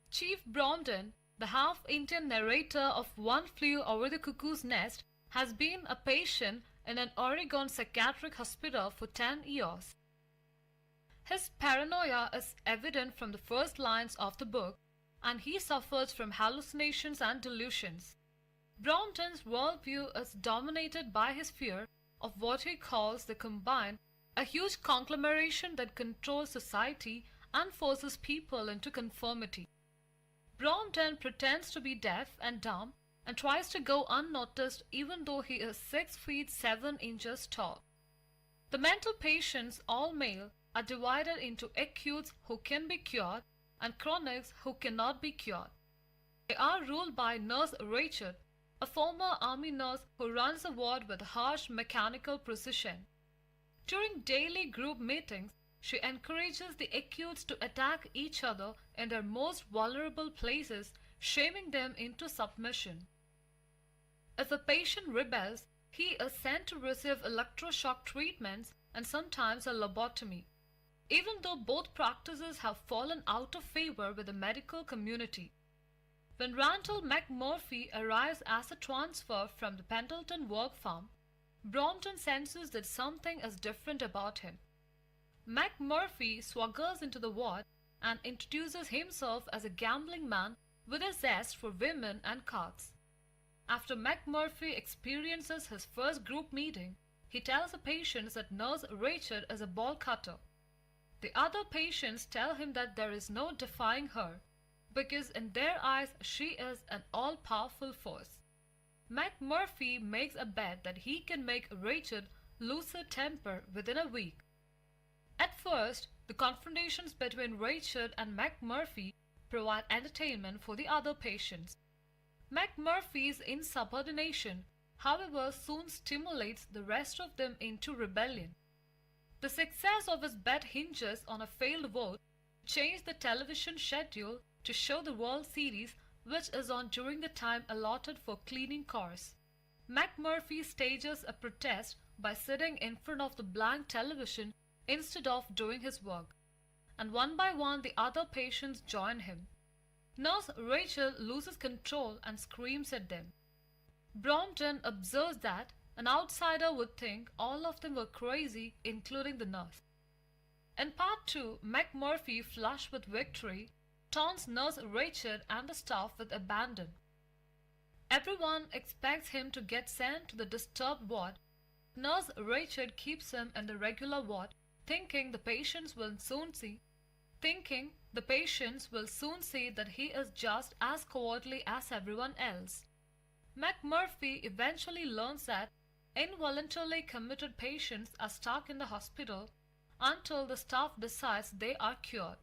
Chief Brompton, the half-Indian narrator of One Flew Over the Cuckoo's Nest, has been a patient in an Oregon psychiatric hospital for 10 years. His paranoia is evident from the first lines of the book, and he suffers from hallucinations and delusions. Brompton's worldview is dominated by his fear of what he calls the Combine, a huge conglomeration that controls society and forces people into conformity. Brompton pretends to be deaf and dumb and tries to go unnoticed even though he is 6 feet 7 inches tall. The mental patients, all male, are divided into acutes who can be cured and chronics who cannot be cured. They are ruled by Nurse Rachel, a former army nurse who runs a ward with harsh mechanical precision. During daily group meetings, she encourages the acutes to attack each other in their most vulnerable places, shaming them into submission. If a patient rebels, he is sent to receive electroshock treatments and sometimes a lobotomy, even though both practices have fallen out of favor with the medical community. When Randall McMurphy arrives as a transfer from the Pendleton work farm, Brompton senses that something is different about him. McMurphy swaggers into the ward and introduces himself as a gambling man with a zest for women and cards. After McMurphy experiences his first group meeting, he tells the patients that Nurse Rachel is a ball cutter. The other patients tell him that there is no defying her, because in their eyes she is an all-powerful force. McMurphy makes a bet that he can make Rachel lose her temper within a week. At first, The confrontations between Rachel and McMurphy provide entertainment for the other patients. McMurphy's insubordination, however, soon stimulates the rest of them into rebellion. The success of his bet hinges on a failed vote to change the television schedule to show the World Series, which is on during the time allotted for cleaning cars. McMurphy stages a protest by sitting in front of the blank television instead of doing his work, and one by one the other patients join him. Nurse Rachel loses control and screams at them. Brompton observes that an outsider would think all of them were crazy, including the nurse. In part 2, McMurphy, flushed with victory, taunts Nurse Rachel and the staff with abandon. Everyone expects him to get sent to the disturbed ward. Nurse Rachel keeps him in the regular ward, thinking the patients will soon see that he is just as cowardly as everyone else. McMurphy eventually learns that involuntarily committed patients are stuck in the hospital until the staff decides they are cured.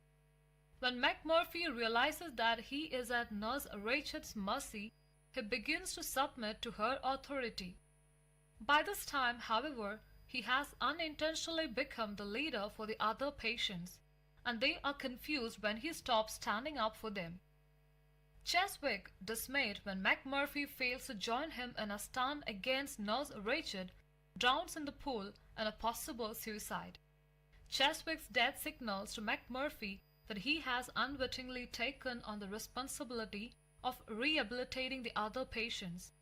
When McMurphy realizes that he is at Nurse Rachel's mercy, he begins to submit to her authority. By this time, however, he has unintentionally become the leader for the other patients, and they are confused when he stops standing up for them. Cheswick, dismayed when McMurphy fails to join him in a stand against Nurse Rachel, drowns in the pool in a possible suicide. Cheswick's death signals to McMurphy that he has unwittingly taken on the responsibility of rehabilitating the other patients.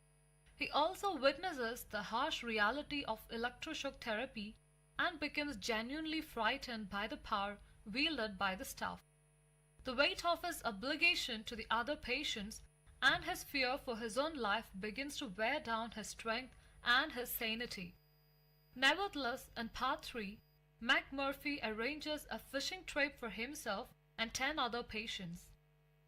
He also witnesses the harsh reality of electroshock therapy and becomes genuinely frightened by the power wielded by the staff. The weight of his obligation to the other patients and his fear for his own life begins to wear down his strength and his sanity. Nevertheless, in part 3, McMurphy arranges a fishing trip for himself and 10 other patients.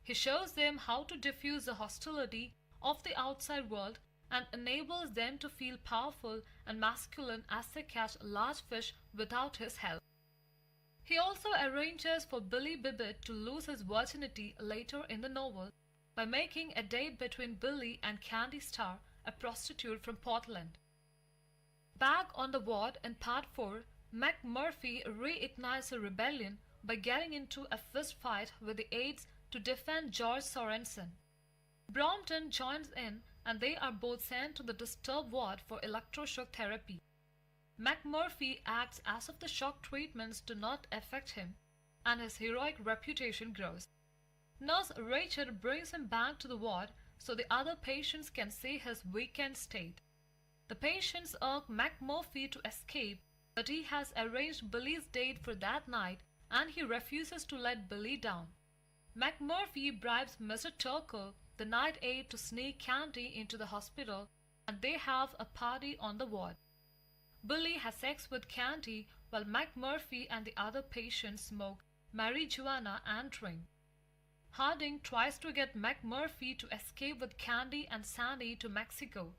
He shows them how to diffuse the hostility of the outside world and enables them to feel powerful and masculine as they catch large fish without his help. He also arranges for Billy Bibbit to lose his virginity later in the novel by making a date between Billy and Candy Starr, a prostitute from Portland. Back on the ward in part 4, McMurphy reignites a rebellion by getting into a fist fight with the aides to defend George Sorensen. Brompton joins in and they are both sent to the disturbed ward for electroshock therapy. McMurphy acts as if the shock treatments do not affect him, and his heroic reputation grows. Nurse Rachel brings him back to the ward so the other patients can see his weakened state. The patients urge McMurphy to escape, but he has arranged Billy's date for that night and he refuses to let Billy down. McMurphy bribes Mr. Turkle, the night aide, to sneak Candy into the hospital and they have a party on the ward. Billy has sex with Candy while McMurphy and the other patients smoke marijuana and drink. Harding tries to get McMurphy to escape with Candy and Sandy to Mexico,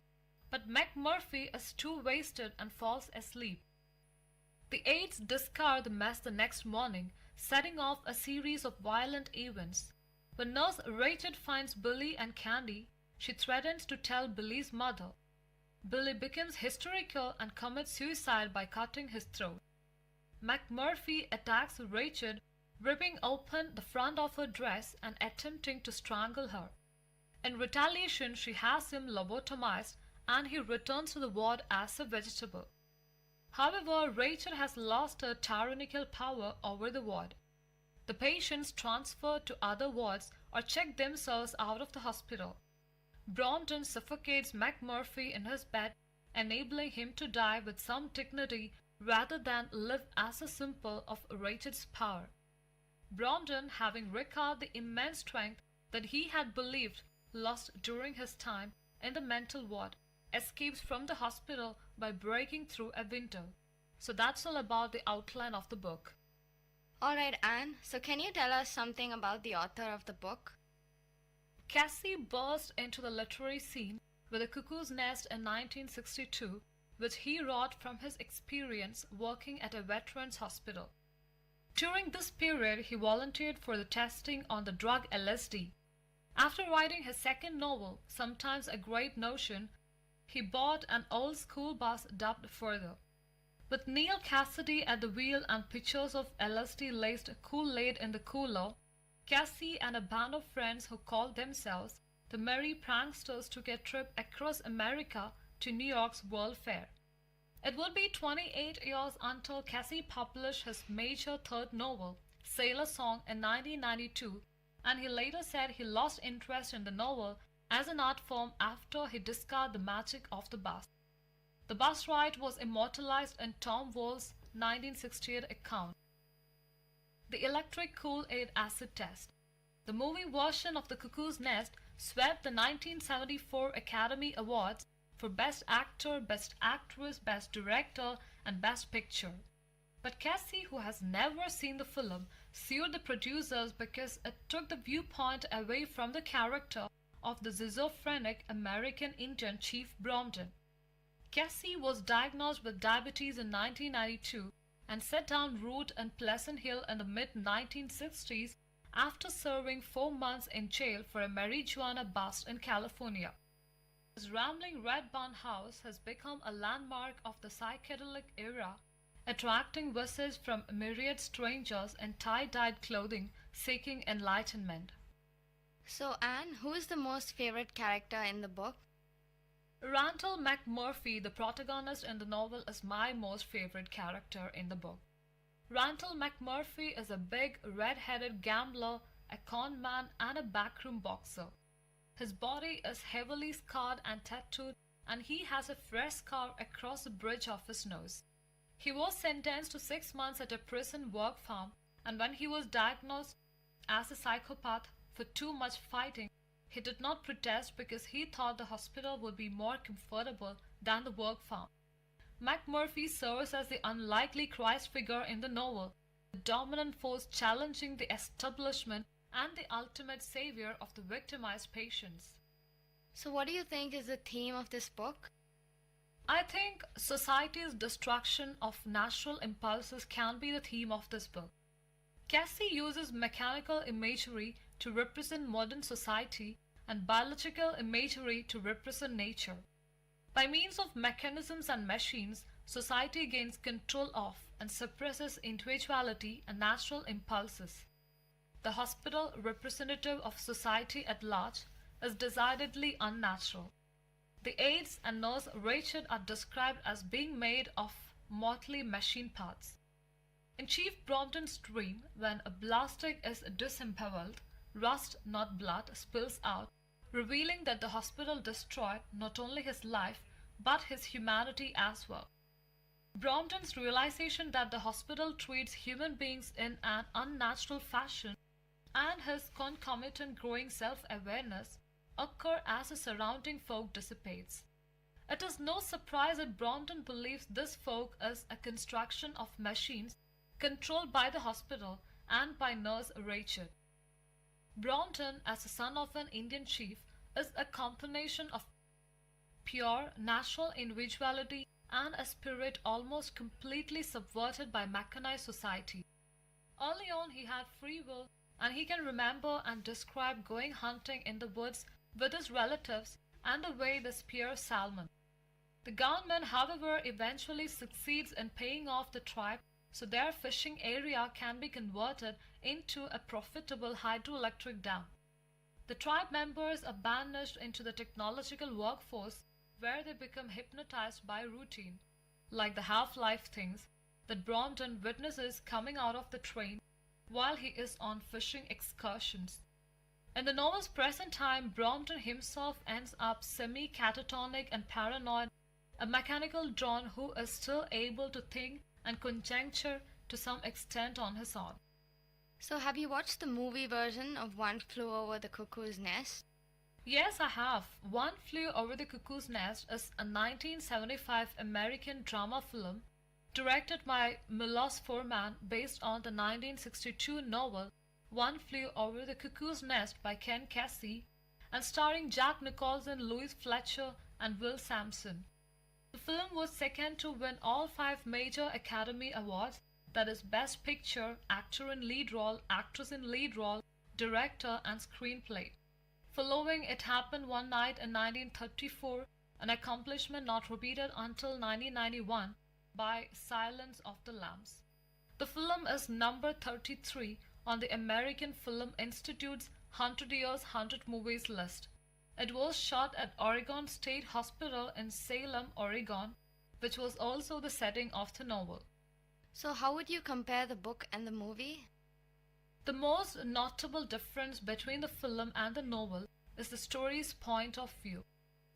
but McMurphy is too wasted and falls asleep. The aides discard the mess the next morning, setting off a series of violent events. When Nurse Rachel finds Billy and Candy, she threatens to tell Billy's mother. Billy becomes hysterical and commits suicide by cutting his throat. McMurphy attacks Rachel, ripping open the front of her dress and attempting to strangle her. In retaliation, she has him lobotomized and he returns to the ward as a vegetable. However, Rachel has lost her tyrannical power over the ward. The patients transfer to other wards or check themselves out of the hospital. Brompton suffocates McMurphy in his bed, enabling him to die with some dignity rather than live as a symbol of Rachel's power. Brompton, having recovered the immense strength that he had believed lost during his time in the mental ward, escapes from the hospital by breaking through a window. So that's all about the outline of the book. Alright, Anne, so can you tell us something about the author of the book? Cassie burst into the literary scene with The Cuckoo's Nest in 1962, which he wrote from his experience working at a veterans hospital. During this period, he volunteered for the testing on the drug LSD. After writing his second novel, Sometimes a Great Notion, he bought an old school bus dubbed Further. With Neil Cassidy at the wheel and pictures of LSD-laced Kool-Aid in the cooler, Cassie and a band of friends who called themselves the Merry Pranksters took a trip across America to New York's World Fair. It would be 28 years until Cassie published his major third novel, Sailor Song, in 1992, and he later said he lost interest in the novel as an art form after he discovered the magic of the bus. The bus ride was immortalized in Tom Wolfe's 1968 account, The Electric Kool-Aid Acid Test. The movie version of The Cuckoo's Nest swept the 1974 Academy Awards for Best Actor, Best Actress, Best Director, and Best Picture. But Cassie, who has never seen the film, sued the producers because it took the viewpoint away from the character of the schizophrenic American Indian Chief Brompton. Cassie was diagnosed with diabetes in 1992 and set down root in Pleasant Hill in the mid-1960s after serving 4 months in jail for a marijuana bust in California. His rambling red barn house has become a landmark of the psychedelic era, attracting visits from myriad strangers in tie-dyed clothing seeking enlightenment. So, Anne, who is the most favorite character in the book? Randall McMurphy, the protagonist in the novel, is my most favorite character in the book. Randall McMurphy is a big, red-headed gambler, a con man, and a backroom boxer. His body is heavily scarred and tattooed, and he has a fresh scar across the bridge of his nose. He was sentenced to 6 months at a prison work farm, and when he was diagnosed as a psychopath for too much fighting, he did not protest because he thought the hospital would be more comfortable than the work farm. McMurphy serves as the unlikely Christ figure in the novel, the dominant force challenging the establishment and the ultimate savior of the victimized patients. So what do you think is the theme of this book? I think society's destruction of natural impulses can be the theme of this book. Cassie uses mechanical imagery to represent modern society and biological imagery to represent nature. By means of mechanisms and machines, society gains control of and suppresses individuality and natural impulses. The hospital, representative of society at large, is decidedly unnatural. The aides and nurse Rachel are described as being made of motley machine parts. In Chief Brompton's dream, when a plastic is disemboweled, rust, not blood, spills out, revealing that the hospital destroyed not only his life, but his humanity as well. Brompton's realization that the hospital treats human beings in an unnatural fashion and his concomitant growing self-awareness occur as the surrounding fog dissipates. It is no surprise that Brompton believes this fog is a construction of machines controlled by the hospital and by nurse Rachel. Brompton, as the son of an Indian chief, is a combination of pure natural individuality and a spirit almost completely subverted by mechanized society. Early on he had free will, and he can remember and describe going hunting in the woods with his relatives and the way they spear salmon. The government, however, eventually succeeds in paying off the tribe so their fishing area can be converted into a profitable hydroelectric dam. The tribe members are banished into the technological workforce where they become hypnotized by routine, like the Half-Life things that Brompton witnesses coming out of the train while he is on fishing excursions. In the novel's present time, Brompton himself ends up semi-catatonic and paranoid, a mechanical drone who is still able to think and conjecture to some extent on his own. So have you watched the movie version of One Flew Over the Cuckoo's Nest? Yes, I have. One Flew Over the Cuckoo's Nest is a 1975 American drama film directed by Milos Forman based on the 1962 novel One Flew Over the Cuckoo's Nest by Ken Kesey and starring Jack Nicholson, Louis Fletcher, and Will Sampson. The film was second to win all 5 major Academy Awards that is Best Picture, Actor in Lead Role, Actress in Lead Role, Director, and Screenplay. Following It Happened One Night in 1934, an accomplishment not repeated until 1991 by Silence of the Lambs. The film is number 33 on the American Film Institute's 100 Years 100 Movies list. It was shot at Oregon State Hospital in Salem, Oregon, which was also the setting of the novel. So, how would you compare the book and the movie? The most notable difference between the film and the novel is the story's point of view.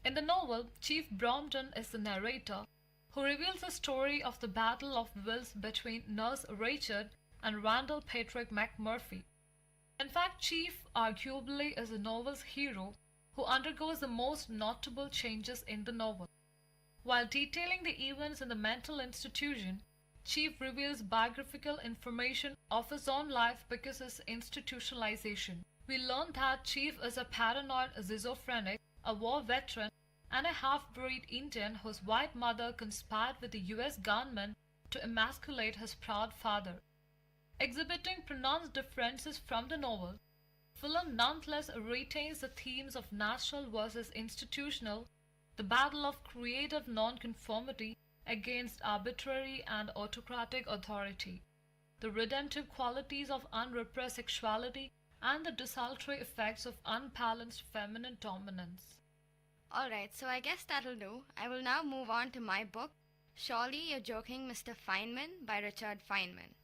In the novel, Chief Brompton is the narrator who reveals the story of the Battle of Wills between Nurse Ratched and Randall Patrick McMurphy. In fact, Chief arguably is the novel's hero who undergoes the most notable changes in the novel. While detailing the events in the mental institution, Chief reveals biographical information of his own life because of his institutionalization. We learn that Chief is a paranoid schizophrenic, a war veteran, and a half-breed Indian whose white mother conspired with the US government to emasculate his proud father. Exhibiting pronounced differences from the novel, film nonetheless retains the themes of natural versus institutional, the battle of creative nonconformity against arbitrary and autocratic authority, the redemptive qualities of unrepressed sexuality, and the desultory effects of unbalanced feminine dominance. Alright, so I guess that'll do. I will now move on to my book, Surely You're Joking, Mr. Feynman by Richard Feynman.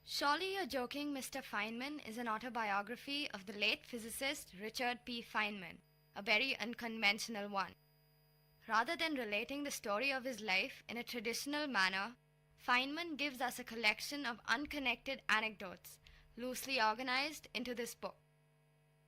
Surely You're Joking, Mr. Feynman is an autobiography of the late physicist Richard P. Feynman, a very unconventional one. Rather than relating the story of his life in a traditional manner, Feynman gives us a collection of unconnected anecdotes, loosely organized into this book.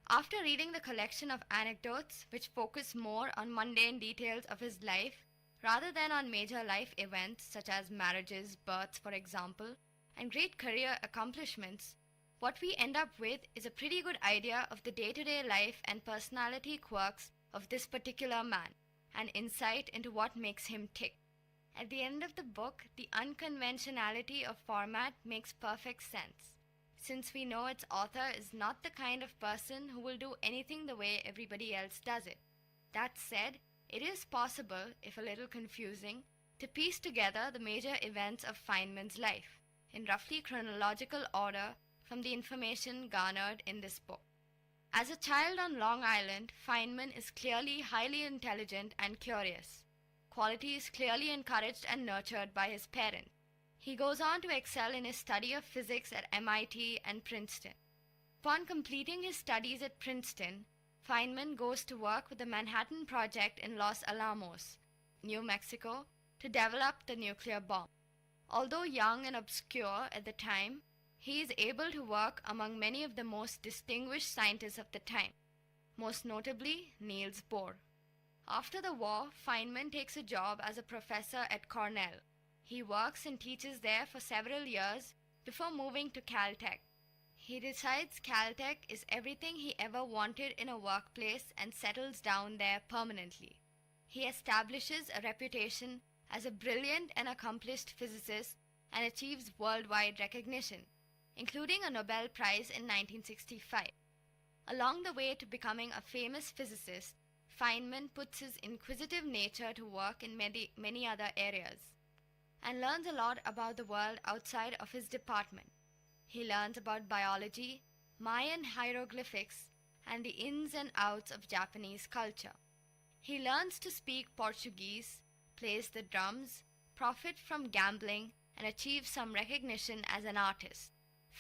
After reading the collection of anecdotes which focus more on mundane details of his life rather than on major life events such as marriages, births for example, and great career accomplishments, what we end up with is a pretty good idea of the day-to-day life and personality quirks of this particular man, and insight into what makes him tick. At the end of the book, the unconventionality of format makes perfect sense, since we know its author is not the kind of person who will do anything the way everybody else does it. That said, it is possible, if a little confusing, to piece together the major events of Feynman's life, in roughly chronological order from the information garnered in this book. As a child on Long Island, Feynman is clearly highly intelligent and curious, qualities clearly encouraged and nurtured by his parents. He goes on to excel in his study of physics at MIT and Princeton. Upon completing his studies at Princeton, Feynman goes to work with the Manhattan Project in Los Alamos, New Mexico, to develop the nuclear bomb. Although young and obscure at the time, he is able to work among many of the most distinguished scientists of the time, most notably Niels Bohr. After the war, Feynman takes a job as a professor at Cornell. He works and teaches there for several years before moving to Caltech. He decides Caltech is everything he ever wanted in a workplace and settles down there permanently. He establishes a reputation as a brilliant and accomplished physicist and achieves worldwide recognition, including a Nobel Prize in 1965. Along the way to becoming a famous physicist, Feynman puts his inquisitive nature to work in many other areas, and learns a lot about the world outside of his department. He learns about biology, Mayan hieroglyphics, and the ins and outs of Japanese culture. He learns to speak Portuguese, plays the drums, profits from gambling, and achieves some recognition as an artist.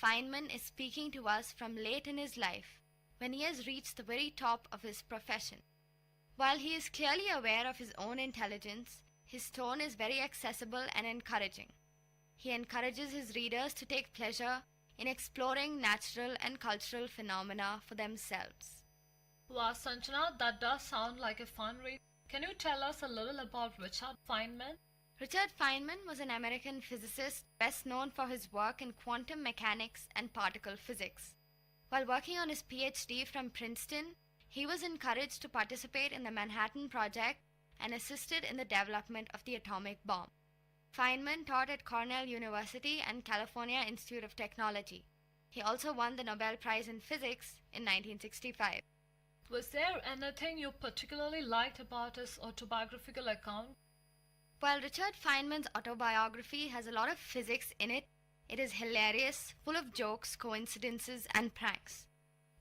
Feynman is speaking to us from late in his life, when he has reached the very top of his profession. While he is clearly aware of his own intelligence, his tone is very accessible and encouraging. He encourages his readers to take pleasure in exploring natural and cultural phenomena for themselves. Wow, Sanjana, that does sound like a fun read. Can you tell us a little about Richard Feynman? Richard Feynman was an American physicist best known for his work in quantum mechanics and particle physics. While working on his PhD from Princeton, he was encouraged to participate in the Manhattan Project and assisted in the development of the atomic bomb. Feynman taught at Cornell University and California Institute of Technology. He also won the Nobel Prize in Physics in 1965. Was there anything you particularly liked about his autobiographical account? While Richard Feynman's autobiography has a lot of physics in it, it is hilarious, full of jokes, coincidences, and pranks.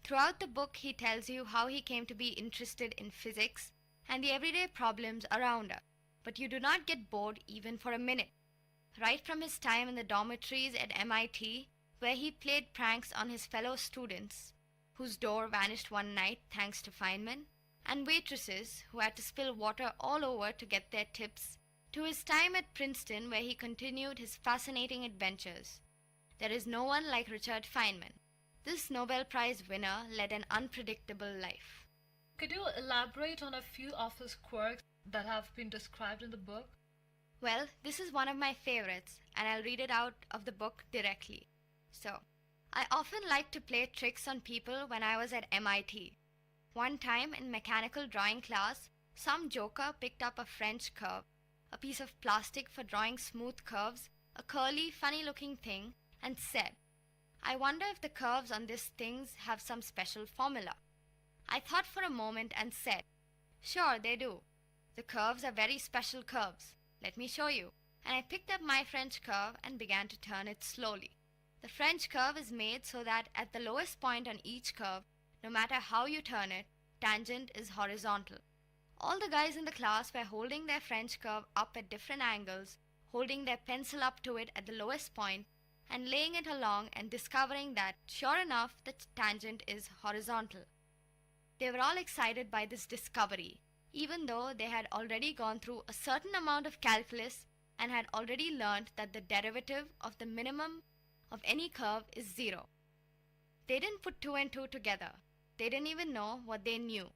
Throughout the book, he tells you how he came to be interested in physics and the everyday problems around us, but you do not get bored even for a minute. Right from his time in the dormitories at MIT, where he played pranks on his fellow students, whose door vanished one night thanks to Feynman, and waitresses who had to spill water all over to get their tips, to his time at Princeton where he continued his fascinating adventures. There is no one like Richard Feynman. This Nobel Prize winner led an unpredictable life. Could you elaborate on a few of his quirks that have been described in the book? Well, this is one of my favorites, and I'll read it out of the book directly. So, I often liked to play tricks on people when I was at MIT. One time in mechanical drawing class, some joker picked up a French curve, a piece of plastic for drawing smooth curves, a curly, funny-looking thing, and said, "I wonder if the curves on these things have some special formula." I thought for a moment and said, "Sure, they do. The curves are very special curves. Let me show you." And I picked up my French curve and began to turn it slowly. The French curve is made so that at the lowest point on each curve, no matter how you turn it, tangent is horizontal. All the guys in the class were holding their French curve up at different angles, holding their pencil up to it at the lowest point, and laying it along and discovering that, sure enough, the tangent is horizontal. They were all excited by this discovery, even though they had already gone through a certain amount of calculus and had already learned that the derivative of the minimum of any curve is 0. They didn't put 2 and 2 together. They didn't even know what they knew.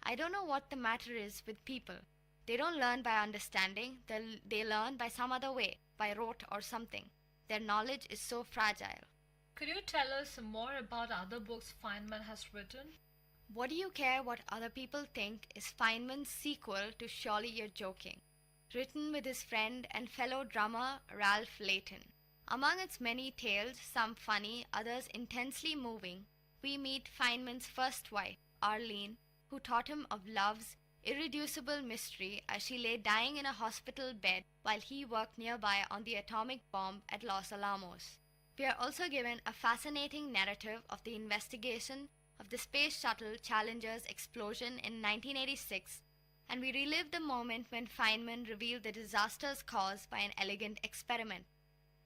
I don't know what the matter is with people. They don't learn by understanding, they learn by some other way, by rote or something. Their knowledge is so fragile. Could you tell us more about other books Feynman has written? What Do You Care What Other People Think is Feynman's sequel to Surely You're Joking, written with his friend and fellow drummer Ralph Layton. Among its many tales, some funny, others intensely moving, we meet Feynman's first wife, Arlene, who taught him of love's irreducible mystery as she lay dying in a hospital bed while he worked nearby on the atomic bomb at Los Alamos. We are also given a fascinating narrative of the investigation of the Space Shuttle Challenger's explosion in 1986, and we relive the moment when Feynman revealed the disaster's cause by an elegant experiment,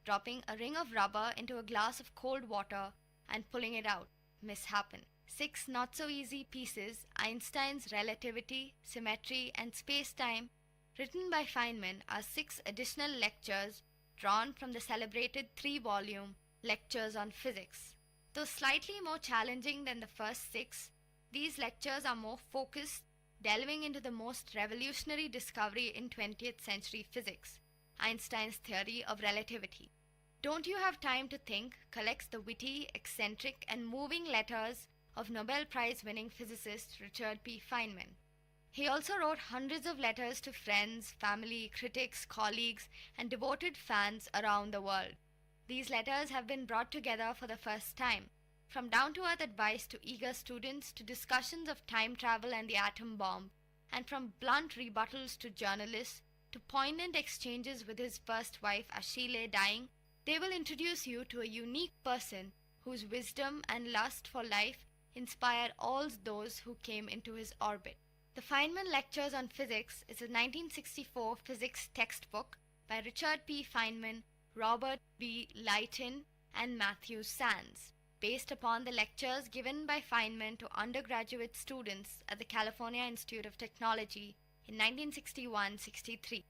dropping a ring of rubber into a glass of cold water and pulling it out. Mishappen. 6 not-so-easy pieces, Einstein's Relativity, Symmetry, and Space-Time, written by Feynman, are 6 additional lectures drawn from the celebrated 3-volume Lectures on Physics. Though slightly more challenging than the first 6, these lectures are more focused, delving into the most revolutionary discovery in 20th century physics, Einstein's theory of relativity. Don't You Have Time to Think collects the witty, eccentric, and moving letters of Nobel Prize-winning physicist Richard P. Feynman. He also wrote hundreds of letters to friends, family, critics, colleagues, and devoted fans around the world. These letters have been brought together for the first time, from down-to-earth advice to eager students to discussions of time travel and the atom bomb, and from blunt rebuttals to journalists to poignant exchanges with his first wife as she lay dying. They will introduce you to a unique person whose wisdom and lust for life inspired all those who came into his orbit. The Feynman Lectures on Physics is a 1964 physics textbook by Richard P. Feynman, Robert B. Lighton, and Matthew Sands, based upon the lectures given by Feynman to undergraduate students at the California Institute of Technology in 1961-63.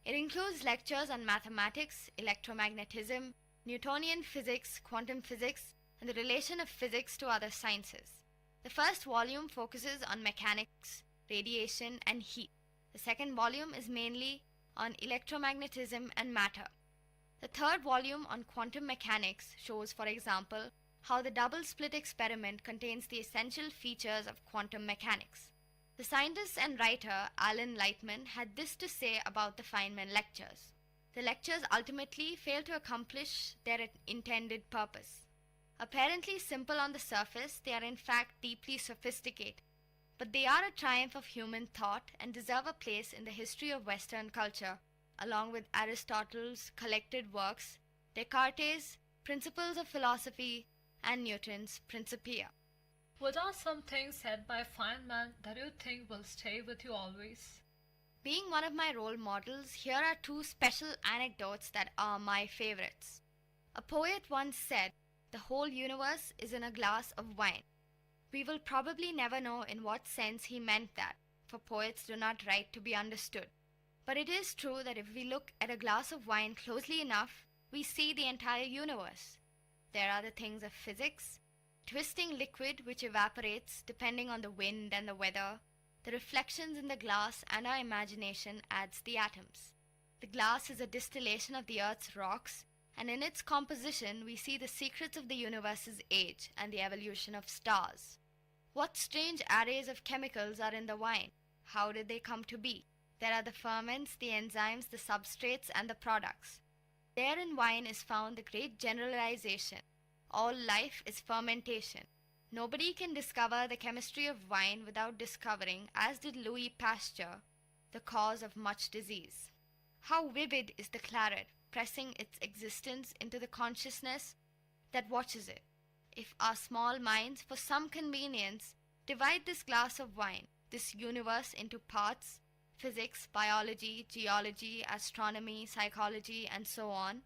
It includes lectures on mathematics, electromagnetism, Newtonian physics, quantum physics, and the relation of physics to other sciences. The first volume focuses on mechanics, radiation, and heat. The second volume is mainly on electromagnetism and matter. The third volume on quantum mechanics shows, for example, how the double-slit experiment contains the essential features of quantum mechanics. The scientist and writer Alan Lightman had this to say about the Feynman lectures. The lectures ultimately fail to accomplish their intended purpose. Apparently simple on the surface, they are in fact deeply sophisticated. But they are a triumph of human thought and deserve a place in the history of Western culture, along with Aristotle's collected works, Descartes' Principles of Philosophy, and Newton's Principia. What are some things said by Feynman that you think will stay with you always? Being one of my role models, here are two special anecdotes that are my favorites. A poet once said, "The whole universe is in a glass of wine." We will probably never know in what sense he meant that, for poets do not write to be understood. But it is true that if we look at a glass of wine closely enough, we see the entire universe. There are the things of physics, twisting liquid which evaporates depending on the wind and the weather. The reflections in the glass and our imagination adds the atoms. The glass is a distillation of the Earth's rocks, and in its composition we see the secrets of the universe's age and the evolution of stars. What strange arrays of chemicals are in the wine? How did they come to be? There are the ferments, the enzymes, the substrates, and the products. There in wine is found the great generalization. All life is fermentation. Nobody can discover the chemistry of wine without discovering, as did Louis Pasteur, the cause of much disease. How vivid is the claret, pressing its existence into the consciousness that watches it. If our small minds, for some convenience, divide this glass of wine, this universe, into parts, physics, biology, geology, astronomy, psychology, and so on,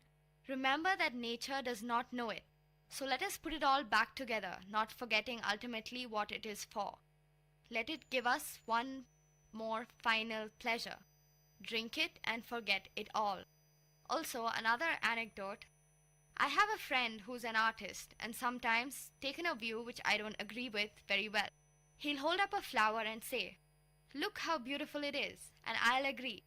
remember that nature does not know it. So let us put it all back together, not forgetting ultimately what it is for. Let it give us one more final pleasure. Drink it and forget it all. Also, another anecdote. I have a friend who's an artist and sometimes taken a view which I don't agree with very well. He'll hold up a flower and say, "Look how beautiful it is," and I'll agree.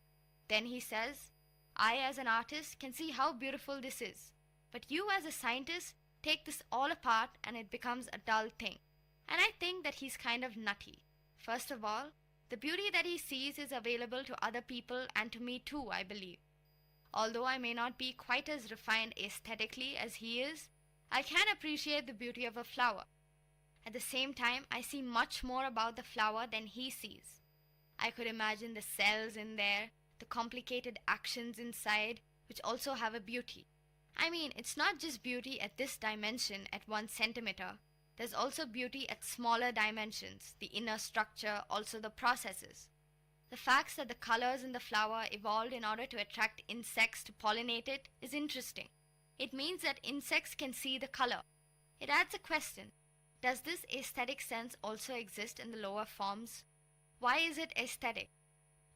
Then he says, "I as an artist can see how beautiful this is. But you as a scientist take this all apart and it becomes a dull thing." And I think that he's kind of nutty. First of all, the beauty that he sees is available to other people and to me too, I believe. Although I may not be quite as refined aesthetically as he is, I can appreciate the beauty of a flower. At the same time, I see much more about the flower than he sees. I could imagine the cells in there, the complicated actions inside, which also have a beauty. I mean, it's not just beauty at this dimension at 1 centimeter. There's also beauty at smaller dimensions, the inner structure, also the processes. The fact that the colors in the flower evolved in order to attract insects to pollinate it is interesting. It means that insects can see the color. It adds a question. Does this aesthetic sense also exist in the lower forms? Why is it aesthetic?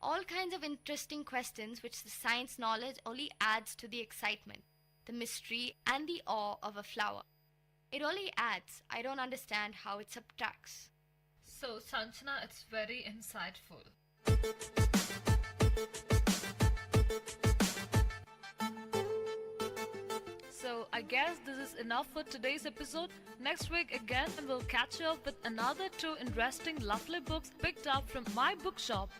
All kinds of interesting questions which the science knowledge only adds to the excitement, the mystery, and the awe of a flower. It only adds. I don't understand how it subtracts. So, Sanjana, it's very insightful. So, I guess this is enough for today's episode. Next week again, we'll catch you up with another 2 interesting, lovely books picked up from my bookshop.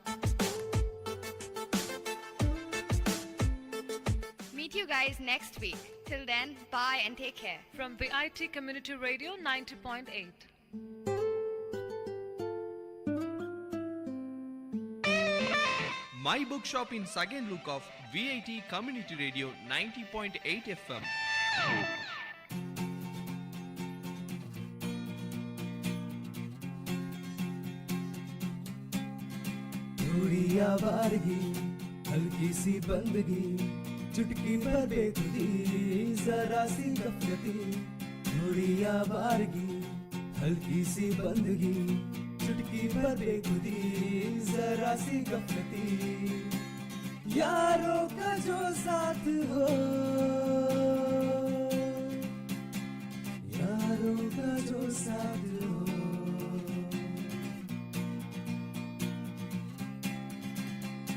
Meet you guys next week. Till then, bye and take care. From Vit Community Radio 90.8. My bookshop in second look of VIT Community Radio 90.8 FM. थोड़ी आवारगी, हल्की सी बंदगी, चुटकी भर बेखुदी, जरा सी गफलती। थोड़ी आवारगी, हल्की सी बंदगी, चुटकी भर बेखुदी, जरा सी गफलती। यारों का जो साथ हो, यारों का जो साथ हो,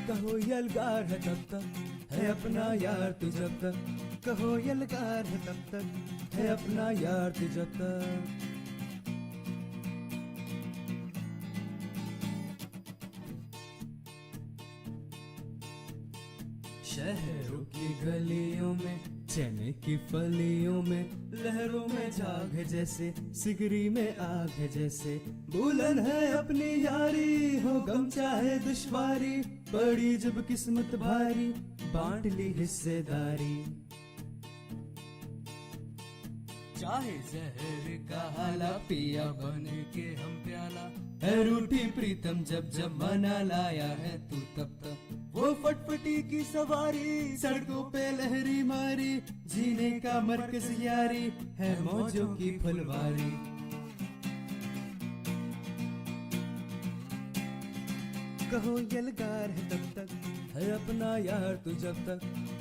कहो यलगार है तब तक है अपना यार तू जब तक, कहो यलगार है तब तक है अपना यार तू जब तक। शहरों की गलियों में, चने की फलियों में, लहरों में झाग है जैसे, सिगरी में आग है जैसे। बुलंद है अपनी यारी, हो गम चाहे दुश्वारी, पड़ी जब किस्मत भारी, बांट ली हिस्सेदारी। चाहे जहर का हाला, पिया बन के हम प्याला, है रूठी प्रीतम जब जब मना लाया है तू तब तब। वो फटफटी की सवारी, सड़कों पे लहरी मारी, जीने का मरकज यारी, है मौजों की फुलवारी। कहो यलगार है तब तक, है अपना यार तू जब तक।